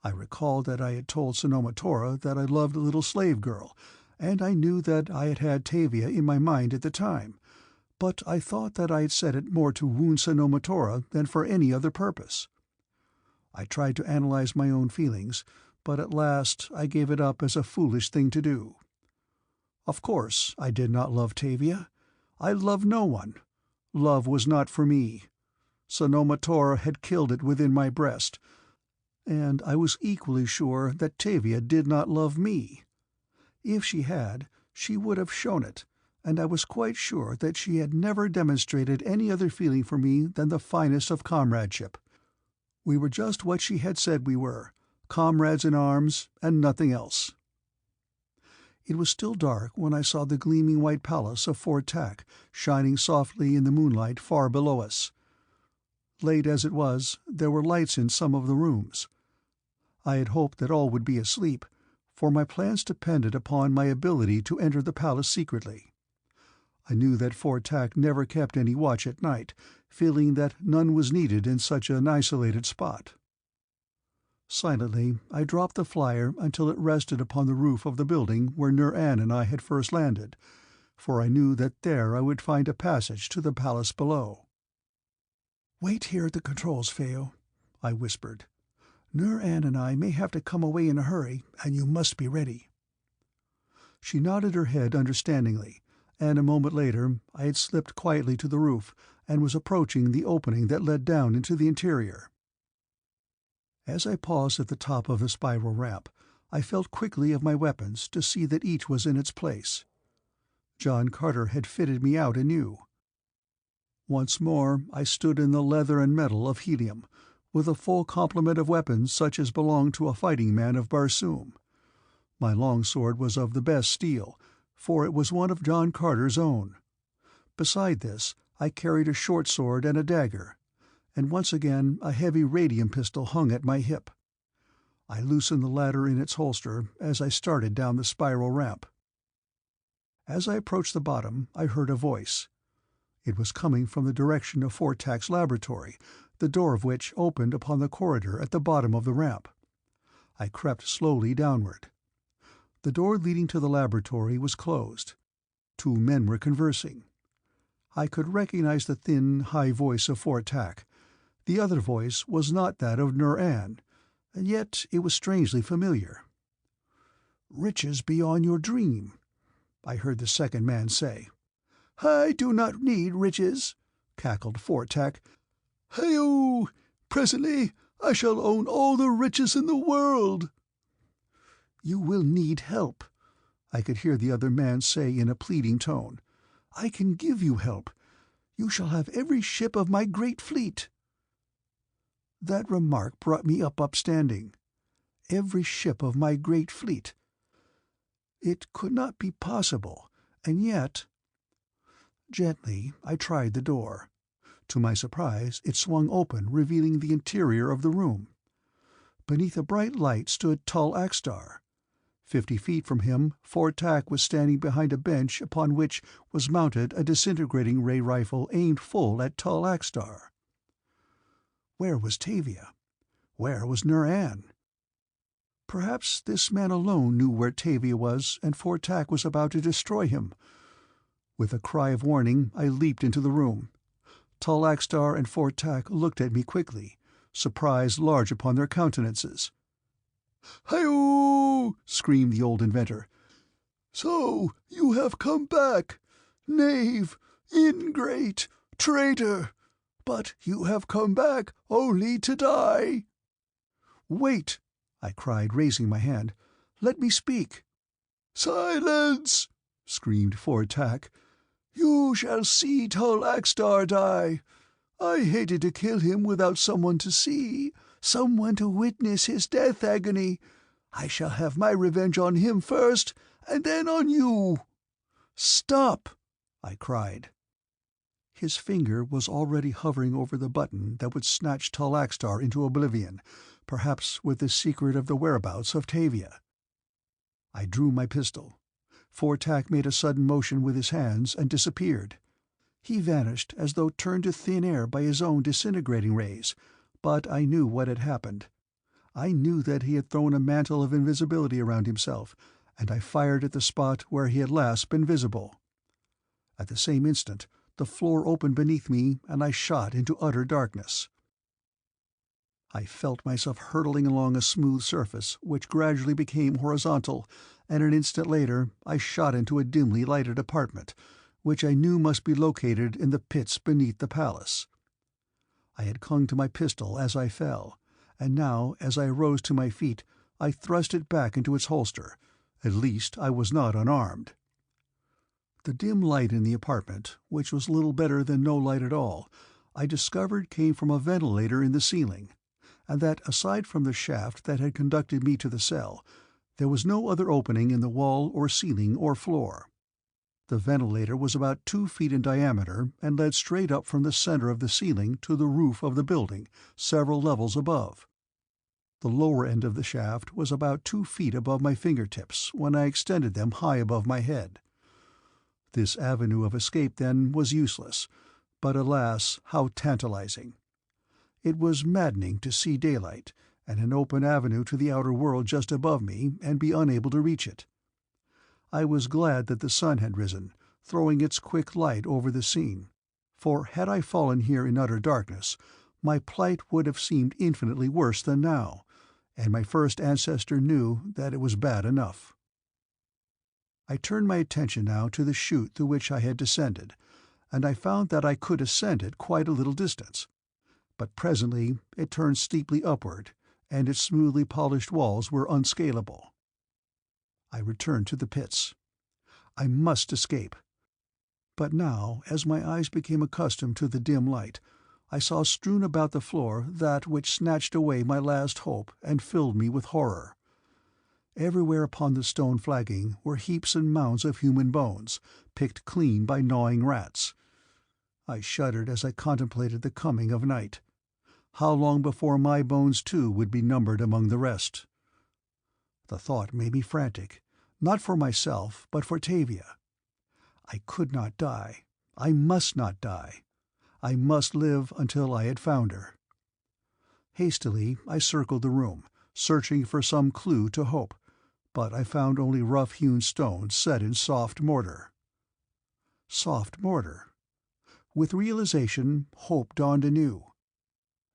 I recalled that I had told Sanoma Tora that I loved a little slave girl, and I knew that I had had TAVIA in my mind at the time, but I thought that I had said it more to wound Sanoma Tora than for any other purpose. I tried to analyze my own feelings, but at last I gave it up as a foolish thing to do. Of course I did not love TAVIA. I loved no one. Love was not for me. Sanoma Tora had killed it within my breast, and I was equally sure that TAVIA did not love me. If she had, she would have shown it, and I was quite sure that she had never demonstrated any other feeling for me than the finest of comradeship. We were just what she had said we were, comrades in arms, and nothing else. It was still dark when I saw the gleaming white palace of Fort Tack shining softly in the moonlight far below us. Late as it was, there were lights in some of the rooms. I had hoped that all would be asleep, for my plans depended upon my ability to enter the palace secretly. I knew that Fort Tack never kept any watch at night, feeling that none was needed in such an isolated spot. Silently, I dropped the flier until it rested upon the roof of the building where Nur-An and I had first landed, for I knew that there I would find a passage to the palace below. "Wait here at the controls, Phao," I whispered. "Nur-An and I may have to come away in a hurry, and you must be ready." She nodded her head understandingly, and a moment later I had slipped quietly to the roof and was approaching the opening that led down into the interior. As I paused at the top of the spiral ramp, I felt quickly of my weapons to see that each was in its place. John Carter had fitted me out anew. Once more I stood in the leather and metal of Helium, with a full complement of weapons such as belonged to a fighting man of Barsoom. My longsword was of the best steel, for it was one of John Carter's own. Beside this I carried a short sword and a dagger, and once again a heavy radium pistol hung at my hip. I loosened the latter in its holster as I started down the spiral ramp. As I approached the bottom, I heard a voice. It was coming from the direction of Fort Tack's laboratory, the door of which opened upon the corridor at the bottom of the ramp. I crept slowly downward. The door leading to the laboratory was closed. Two men were conversing. I could recognize the thin, high voice of Fort Tack. The other voice was not that of Nur-An, and yet it was strangely familiar. "Riches beyond your dream. I heard the second man say. "I do not need riches," cackled Fortack. "Hey-oh! Presently I shall own all the riches in the world." "You will need help," I could hear the other man say in a pleading tone. "I can give you help. You shall have every ship of my great fleet." That remark brought me up standing. Every ship of my great fleet. It could not be possible, and yet— Gently I tried the door. To my surprise it swung open, revealing the interior of the room. Beneath a bright light stood Tall Axtar. 50 feet from him, Fortack was standing behind a bench upon which was mounted a disintegrating ray rifle aimed full at Tall Axtar. Where was Tavia? Where was Nur-An? Perhaps this man alone knew where Tavia was, and Fortack was about to destroy him. With a cry of warning, I leaped into the room. Tall Axtar and Fortack looked at me quickly, surprise large upon their countenances. "Hi-oh!" screamed the old inventor. "So you have come back! Knave! Ingrate! Traitor! But you have come back only to die!" "Wait!" I cried, raising my hand. "Let me speak." "Silence!" screamed Fortack. "You shall see Tall Axtar die. I hated to kill him without someone to see, someone to witness his death agony. I shall have my revenge on him first, and then on you." "Stop!" I cried. His finger was already hovering over the button that would snatch Tall Axtar into oblivion, perhaps with the secret of the whereabouts of Tavia. I drew my pistol. Fortack made a sudden motion with his hands and disappeared. He vanished as though turned to thin air by his own disintegrating rays, but I knew what had happened. I knew that he had thrown a mantle of invisibility around himself, and I fired at the spot where he had last been visible. At the same instant, the floor opened beneath me, and I shot into utter darkness. I felt myself hurtling along a smooth surface, which gradually became horizontal, and an instant later I shot into a dimly lighted apartment, which I knew must be located in the pits beneath the palace. I had clung to my pistol as I fell, and now, as I rose to my feet, I thrust it back into its holster. At least I was not unarmed. The dim light in the apartment, which was little better than no light at all, I discovered came from a ventilator in the ceiling, and that, aside from the shaft that had conducted me to the cell, there was no other opening in the wall or ceiling or floor. The ventilator was about 2 feet in diameter and led straight up from the center of the ceiling to the roof of the building, several levels above. The lower end of the shaft was about 2 feet above my fingertips when I extended them high above my head. This avenue of escape, then, was useless, but alas, how tantalizing! It was maddening to see daylight, and an open avenue to the outer world just above me, and be unable to reach it. I was glad that the sun had risen, throwing its quick light over the scene, for had I fallen here in utter darkness, my plight would have seemed infinitely worse than now, and my first ancestor knew that it was bad enough. I turned my attention now to the chute through which I had descended, and I found that I could ascend it quite a little distance. But presently it turned steeply upward, and its smoothly polished walls were unscalable. I returned to the pits. I must escape. But now, as my eyes became accustomed to the dim light, I saw strewn about the floor that which snatched away my last hope and filled me with horror. Everywhere upon the stone flagging were heaps and mounds of human bones, picked clean by gnawing rats. I shuddered as I contemplated the coming of night. How long before my bones too would be numbered among the rest? The thought made me frantic, not for myself, but for Tavia. I could not die. I must not die. I must live until I had found her. Hastily I circled the room, searching for some clue to hope, but I found only rough-hewn stones set in soft mortar. Soft mortar. With realization, hope dawned anew.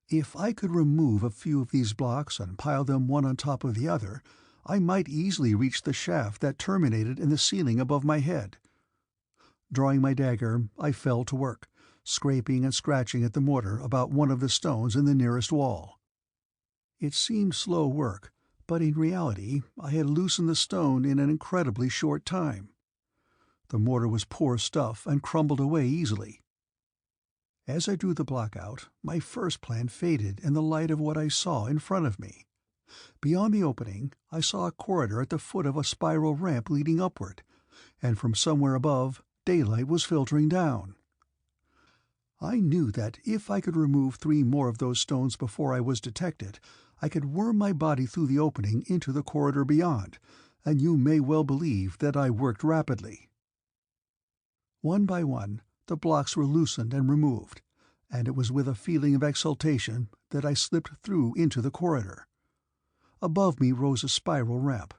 If I could remove a few of these blocks and pile them one on top of the other, I might easily reach the shaft that terminated in the ceiling above my head. Drawing my dagger, I fell to work, scraping and scratching at the mortar about one of the stones in the nearest wall. It seemed slow work, but in reality I had loosened the stone in an incredibly short time. The mortar was poor stuff and crumbled away easily. As I drew the block out, my first plan faded in the light of what I saw in front of me. Beyond the opening, I saw a corridor at the foot of a spiral ramp leading upward, and from somewhere above, daylight was filtering down. I knew that if I could remove 3 more of those stones before I was detected, I could worm my body through the opening into the corridor beyond, and you may well believe that I worked rapidly. One by one, the blocks were loosened and removed, and it was with a feeling of exultation that I slipped through into the corridor. Above me rose a spiral ramp.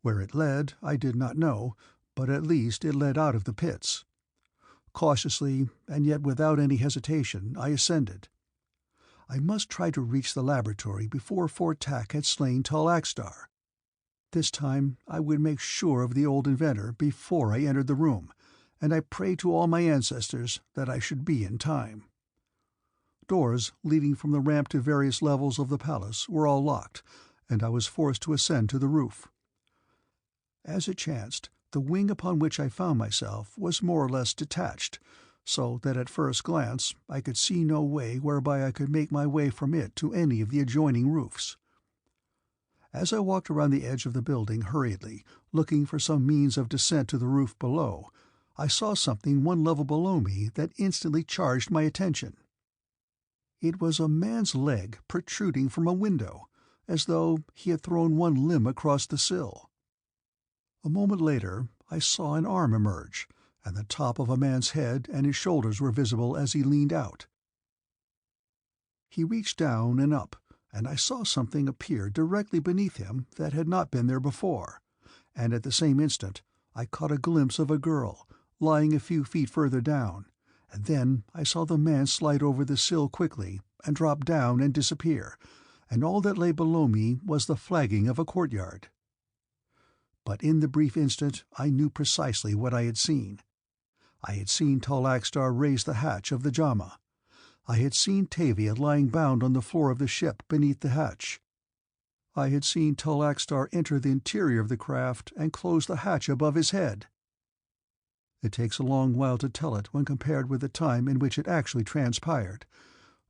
Where it led, I did not know, but at least it led out of the pits. Cautiously, and yet without any hesitation, I ascended. I must try to reach the laboratory before Fort Tack had slain tall AXTAR. This time I would make sure of the old inventor before I entered the room, and I prayed to all my ancestors that I should be in time. Doors leading from the ramp to various levels of the palace were all locked, and I was forced to ascend to the roof. As it chanced, the wing upon which I found myself was more or less detached, so that at first glance I could see no way whereby I could make my way from it to any of the adjoining roofs. As I walked around the edge of the building hurriedly, looking for some means of descent to the roof below, I saw something one level below me that instantly charged my attention. It was a man's leg protruding from a window, as though he had thrown one limb across the sill. A moment later I saw an arm emerge, and the top of a man's head and his shoulders were visible as he leaned out. He reached down and up, and I saw something appear directly beneath him that had not been there before, and at the same instant I caught a glimpse of a girl, lying a few feet further down, and then I saw the man slide over the sill quickly and drop down and disappear, and all that lay below me was the flagging of a courtyard. But in the brief instant I knew precisely what I had seen. I had seen tall AXTAR raise the hatch of the JHAMA. I had seen TAVIA lying bound on the floor of the ship beneath the hatch. I had seen tall AXTAR enter the interior of the craft and close the hatch above his head. It takes a long while to tell it when compared with the time in which it actually transpired,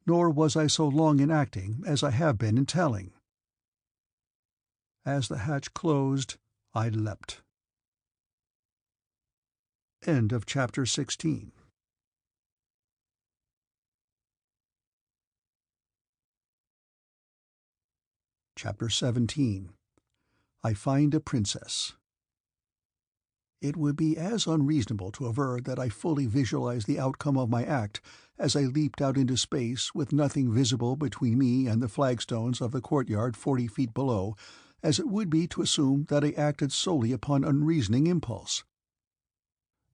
nor was I so long in acting as I have been in telling. As the hatch closed, I leapt. End of Chapter 16. Chapter 17. I Find a Princess. It would be as unreasonable to aver that I fully visualized the outcome of my act as I leaped out into space with nothing visible between me and the flagstones of the courtyard 40 feet below, as it would be to assume that I acted solely upon unreasoning impulse.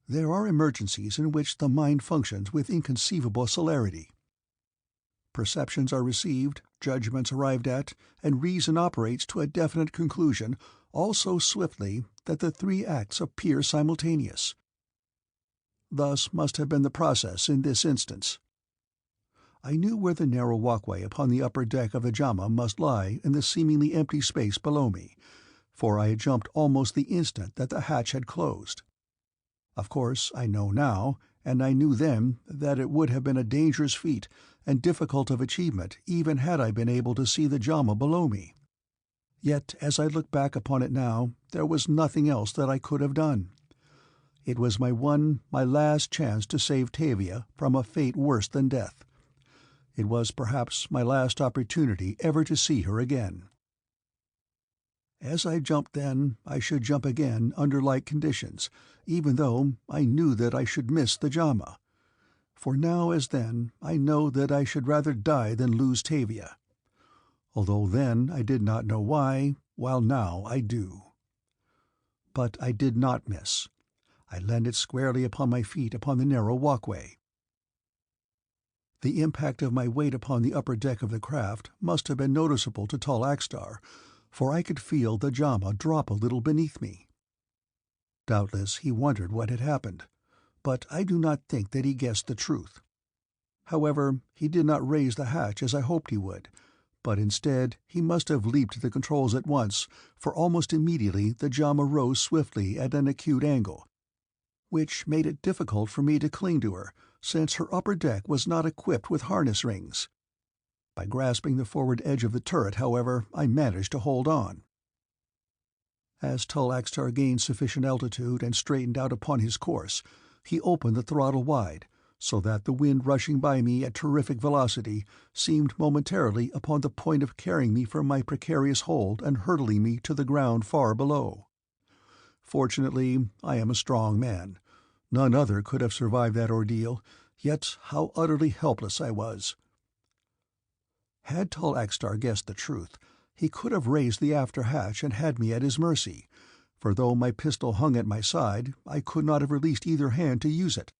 There are emergencies in which the mind functions with inconceivable celerity. Perceptions are received, judgments arrived at, and reason operates to a definite conclusion, all so swiftly that the 3 acts appear simultaneous. Thus must have been the process in this instance. I knew where the narrow walkway upon the upper deck of the JHAMA must lie in the seemingly empty space below me, for I had jumped almost the instant that the hatch had closed. Of course, I know now, and I knew then, that it would have been a dangerous feat and difficult of achievement even had I been able to see the JHAMA below me. Yet, as I look back upon it now, there was nothing else that I could have done. It was my last chance to save TAVIA from a fate worse than death. It was perhaps my last opportunity ever to see her again. As I jumped then, I should jump again under like conditions, even though I knew that I should miss the JHAMA. For now as then, I know that I should rather die than lose TAVIA. Although then I did not know why, while now I do. But I did not miss. I landed squarely upon my feet upon the narrow walkway. The impact of my weight upon the upper deck of the craft must have been noticeable to tall AXTAR, for I could feel the JAMA drop a little beneath me. Doubtless he wondered what had happened, but I do not think that he guessed the truth. However, he did not raise the hatch as I hoped he would, but instead he must have leaped the controls at once, for almost immediately the JAMA rose swiftly at an acute angle, which made it difficult for me to cling to her, since her upper deck was not equipped with harness rings. By grasping the forward edge of the turret, however, I managed to hold on. As AXTAR gained sufficient altitude and straightened out upon his course, he opened the throttle wide, so that the wind rushing by me at terrific velocity seemed momentarily upon the point of carrying me from my precarious hold and hurtling me to the ground far below. Fortunately, I am a strong man. None other could have survived that ordeal, yet how utterly helpless I was. Had AXTAR guessed the truth, he could have raised the after hatch and had me at his mercy, for though my pistol hung at my side, I could not have released either hand to use it.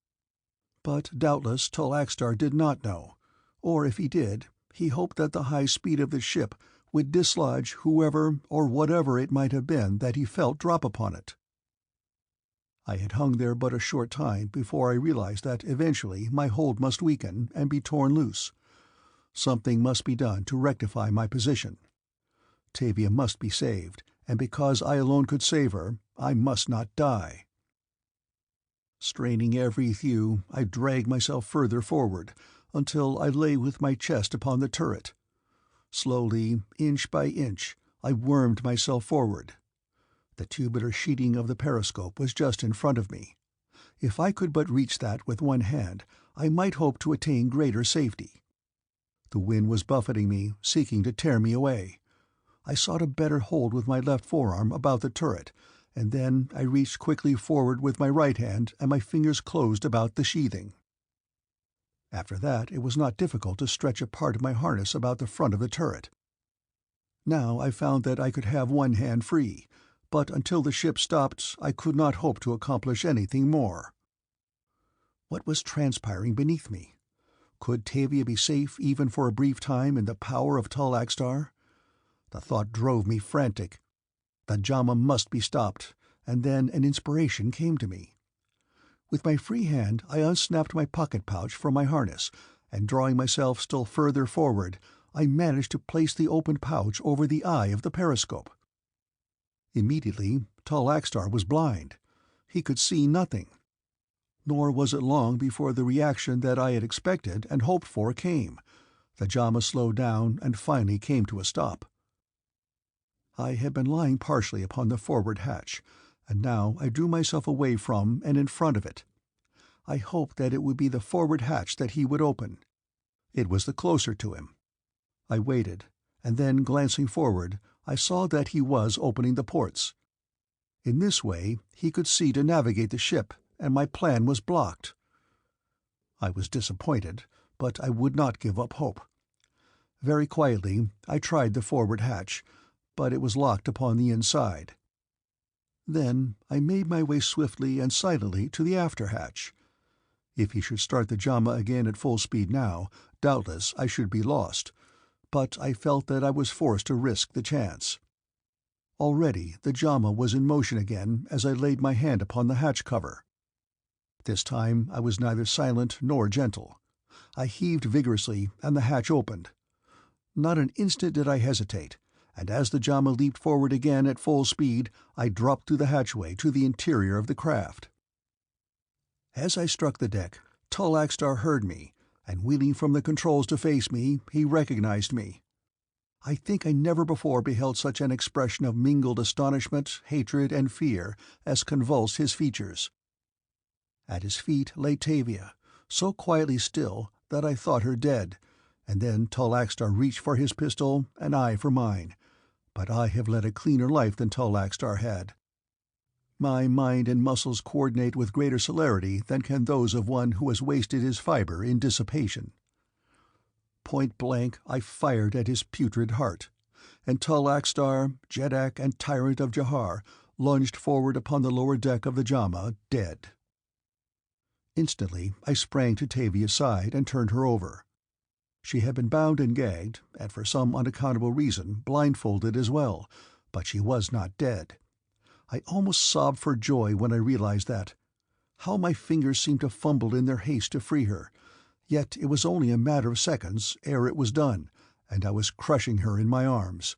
But doubtless AXTAR did not know, or if he did, he hoped that the high speed of the ship would dislodge whoever or whatever it might have been that he felt drop upon it. I had hung there but a short time before I realized that eventually my hold must weaken and be torn loose. Something must be done to rectify my position. TAVIA must be saved, and because I alone could save her, I must not die. Straining every thew, I dragged myself further forward, until I lay with my chest upon the turret. Slowly, inch by inch, I wormed myself forward. The tubular sheeting of the periscope was just in front of me. If I could but reach that with one hand, I might hope to attain greater safety. The wind was buffeting me, seeking to tear me away. I sought a better hold with my left forearm about the turret, and then I reached quickly forward with my right hand, and my fingers closed about the sheathing. After that it was not difficult to stretch a part of my harness about the front of the turret. Now I found that I could have one hand free, but until the ship stopped I could not hope to accomplish anything more. What was transpiring beneath me? Could TAVIA be safe even for a brief time in the power of AXTAR? The thought drove me frantic. The JAMA must be stopped, and then an inspiration came to me. With my free hand I unsnapped my pocket pouch from my harness, and drawing myself still further forward, I managed to place the opened pouch over the eye of the periscope. Immediately AXTAR was blind. He could see nothing. Nor was it long before the reaction that I had expected and hoped for came. The JAMA slowed down and finally came to a stop. I had been lying partially upon the forward hatch, and now I drew myself away from and in front of it. I hoped that it would be the forward hatch that he would open. It was the closer to him. I waited, and then glancing forward, I saw that he was opening the ports. In this way he could see to navigate the ship, and my plan was blocked. I was disappointed, but I would not give up hope. Very quietly I tried the forward hatch, but it was locked upon the inside. Then I made my way swiftly and silently to the after hatch. If he should start the JAMA again at full speed now, doubtless I should be lost, but I felt that I was forced to risk the chance. Already the JAMA was in motion again as I laid my hand upon the hatch cover. This time I was neither silent nor gentle. I heaved vigorously, and the hatch opened. Not an instant did I hesitate, and as the JAMA leaped forward again at full speed, I dropped through the hatchway to the interior of the craft. As I struck the deck, AXTAR heard me, and wheeling from the controls to face me, he recognized me. I think I never before beheld such an expression of mingled astonishment, hatred, and fear as convulsed his features. At his feet lay TAVIA, so quietly still that I thought her dead, and then AXTAR reached for his pistol and I for mine, but I have led a cleaner life than AXTAR had. My mind and muscles coordinate with greater celerity than can those of one who has wasted his fiber in dissipation. Point blank I fired at his putrid heart, and AXTAR, Jeddak, and tyrant of Jahar lunged forward upon the lower deck of the JAMA, dead. Instantly I sprang to TAVIA's side and turned her over. She had been bound and gagged, and for some unaccountable reason blindfolded as well, but she was not dead. I almost sobbed for joy when I realized that. How my fingers seemed to fumble in their haste to free her, yet it was only a matter of seconds ere it was done, and I was crushing her in my arms.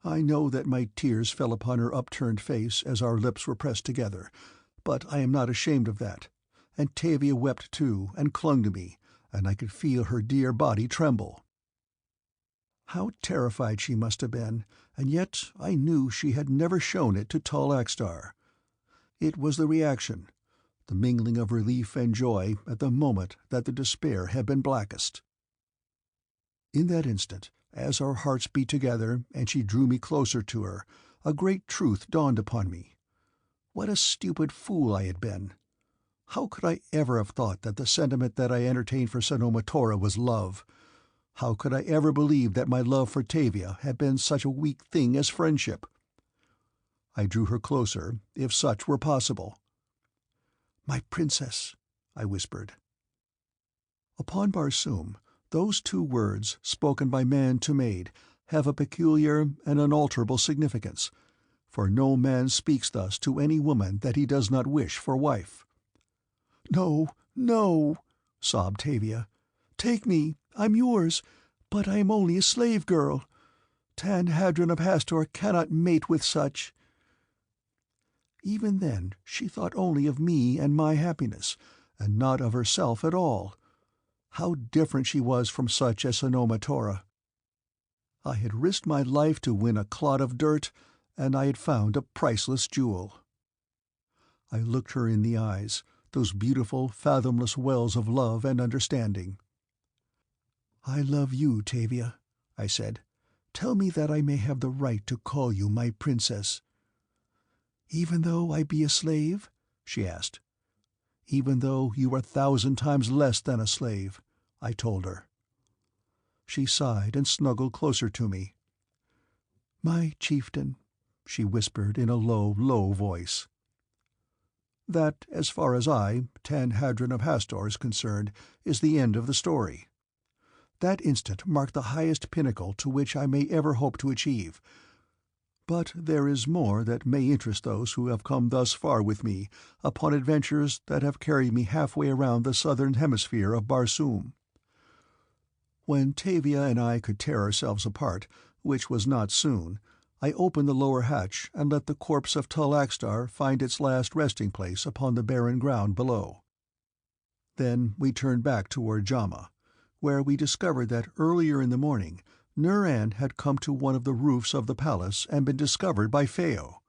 I know that my tears fell upon her upturned face as our lips were pressed together, but I am not ashamed of that, and Tavia wept too and clung to me, and I could feel her dear body tremble. How terrified she must have been, and yet I knew she had never shown it to tall AXTAR. It was the reaction, the mingling of relief and joy at the moment that the despair had been blackest. In that instant, as our hearts beat together and she drew me closer to her, a great truth dawned upon me. What a stupid fool I had been! How could I ever have thought that the sentiment that I entertained for Sanoma Tora was love? How could I ever believe that my love for Tavia had been such a weak thing as friendship? I drew her closer, if such were possible. "My princess," I whispered. Upon Barsoom, those two words, spoken by man to maid, have a peculiar and unalterable significance, for no man speaks thus to any woman that he does not wish for wife. "No, no," sobbed Tavia. "Take me, I'm yours, but I am only a slave girl. Hadron of Hastor cannot mate with such." Even then she thought only of me and my happiness, and not of herself at all. How different she was from such as Sanoma Tora! I had risked my life to win a clod of dirt, and I had found a priceless jewel. I looked her in the eyes, those beautiful, fathomless wells of love and understanding. "I love you, Tavia," I said. "Tell me that I may have the right to call you my princess." "Even though I be a slave?" she asked. "Even though you are 1,000 times less than a slave," I told her. She sighed and snuggled closer to me. "My chieftain," she whispered in a low, low voice. That, as far as Hadron of Hastor, is concerned, is the end of the story. That instant marked the highest pinnacle to which I may ever hope to achieve. But there is more that may interest those who have come thus far with me upon adventures that have carried me halfway around the southern hemisphere of Barsoom. When Tavia and I could tear ourselves apart, which was not soon, I opened the lower hatch and let the corpse of Tall AXTAR find its last resting place upon the barren ground below. Then we turned back toward JHAMA, where we discovered that earlier in the morning Nur-An had come to one of the roofs of the palace and been discovered by Phao.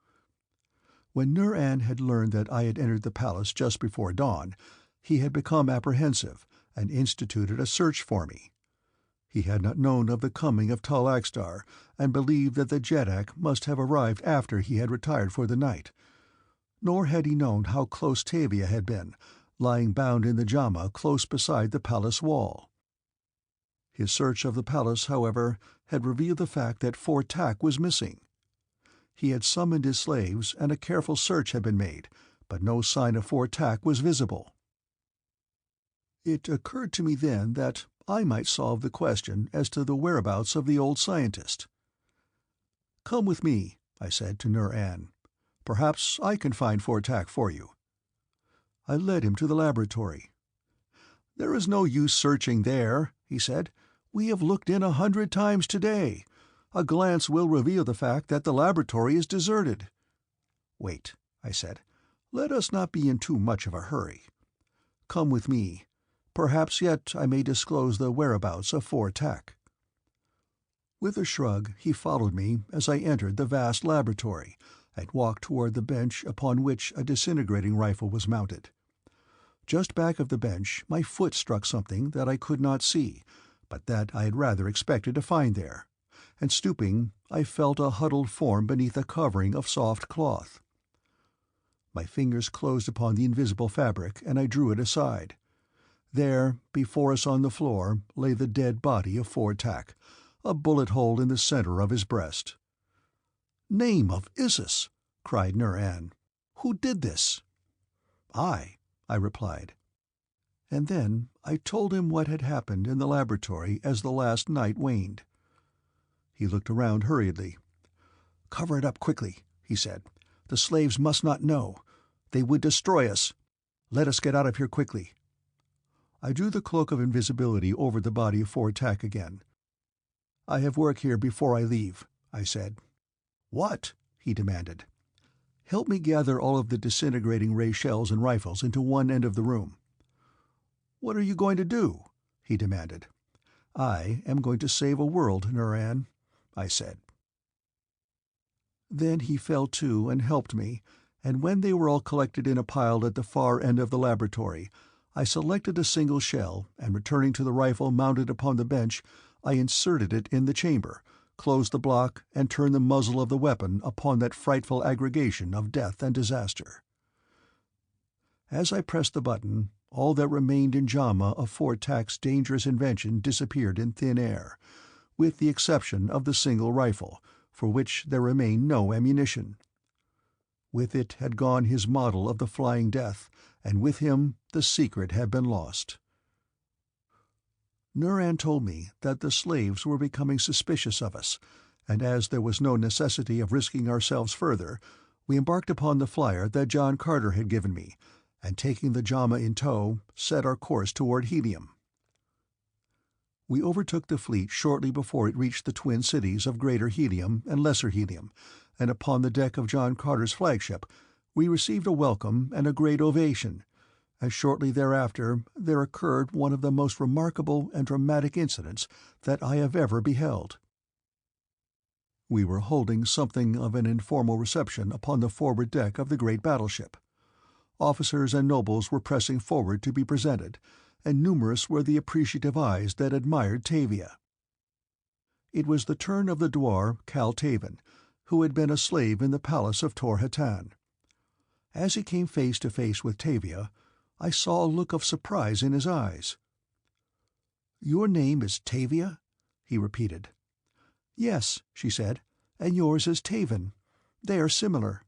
When Nur-An had learned that I had entered the palace just before dawn, he had become apprehensive and instituted a search for me. He had not known of the coming of Tall AXTAR, and believed that the Jeddak must have arrived after he had retired for the night. Nor had he known how close Tavia had been, lying bound in the JHAMA close beside the palace wall. His search of the palace, however, had revealed the fact that FOR was missing. He had summoned his slaves, and a careful search had been made, but no sign of FOR was visible. It occurred to me then that I might solve the question as to the whereabouts of the old scientist. "Come with me," I said to Nur-An. "Perhaps I can find FOR for you." I led him to the laboratory. "There is no use searching there," he said. "We have looked in 100 times today. A glance will reveal the fact that the laboratory is deserted." "Wait," I said. "Let us not be in too much of a hurry. Come with me. Perhaps yet I may disclose the whereabouts of FOR." With a shrug he followed me as I entered the vast laboratory, and walked toward the bench upon which a disintegrating rifle was mounted. Just back of the bench my foot struck something that I could not see, but that I had rather expected to find there, and stooping I felt a huddled form beneath a covering of soft cloth. My fingers closed upon the invisible fabric, and I drew it aside. There, before us on the floor, lay the dead body of FOR, a bullet hole in the center of his breast. "Name of Isis!" cried Nur-An. "Who did this?" "I," I replied. And then I told him what had happened in the laboratory as the last night waned. He looked around hurriedly. "Cover it up quickly," he said. "The slaves must not know. They would destroy us. Let us get out of here quickly." I drew the cloak of invisibility over the body for attack again. "I have work here before I leave," I said. "What?" he demanded. "Help me gather all of the disintegrating ray shells and rifles into one end of the room." "What are you going to do?" he demanded. "I am going to save a world, Nuran," I said. Then he fell to and helped me, and when they were all collected in a pile at the far end of the laboratory, I selected a single shell, and returning to the rifle mounted upon the bench, I inserted it in the chamber, closed the block, and turned the muzzle of the weapon upon that frightful aggregation of death and disaster. As I pressed the button, all that remained in JHAMA of Fortak's dangerous invention disappeared in thin air, with the exception of the single rifle, for which there remained no ammunition. With it had gone his model of the Flying Death, and with him the secret had been lost. Nuran told me that the slaves were becoming suspicious of us, and as there was no necessity of risking ourselves further, we embarked upon the flyer that John Carter had given me, and taking the JHAMA in tow, set our course toward Helium. We overtook the fleet shortly before it reached the twin cities of Greater Helium and Lesser Helium, and upon the deck of John Carter's flagship we received a welcome and a great ovation, and shortly thereafter there occurred one of the most remarkable and dramatic incidents that I have ever beheld. We were holding something of an informal reception upon the forward deck of the great battleship. Officers and nobles were pressing forward to be presented, and numerous were the appreciative eyes that admired TAVIA. It was the turn of the dwar Kal Taven, who had been a slave in the palace of Tor Hatan. As he came face to face with TAVIA, I saw a look of surprise in his eyes. "Your name is TAVIA?" he repeated. "Yes," she said, "and yours is Taven. They are similar."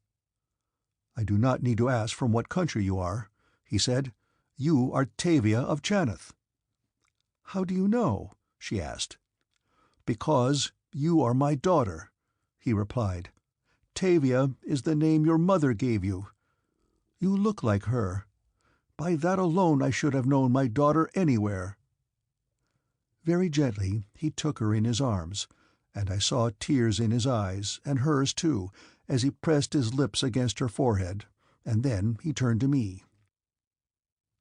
"I do not need to ask from what country you are," he said. "You are TAVIA of Chaneth." "How do you know?" she asked. "Because you are my daughter," he replied. "TAVIA is the name your mother gave you. You look like her. By that alone I should have known my daughter anywhere." Very gently he took her in his arms, and I saw tears in his eyes, and hers too, as he pressed his lips against her forehead, and then he turned to me.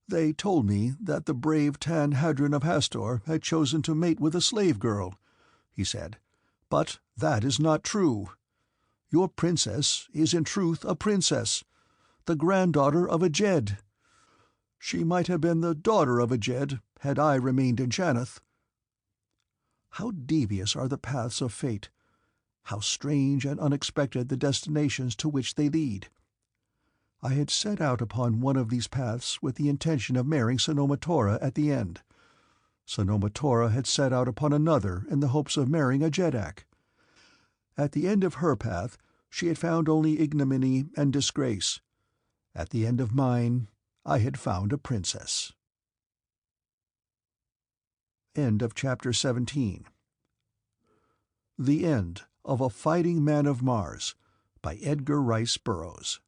"They told me that the brave Tan Hadron of Hastor had chosen to mate with a slave girl," he said. "But that is not true. Your princess is in truth a princess, the granddaughter of a Jed. She might have been the daughter of a Jed had I remained in Chaneth." How devious are the paths of fate! How strange and unexpected the destinations to which they lead! I had set out upon one of these paths with the intention of marrying Sanoma Tora at the end. Sanoma Tora had set out upon another in the hopes of marrying a Jedak. At the end of her path she had found only ignominy and disgrace. At the end of mine I had found a princess. End of Chapter 17. The End of A Fighting Man of Mars by Edgar Rice Burroughs.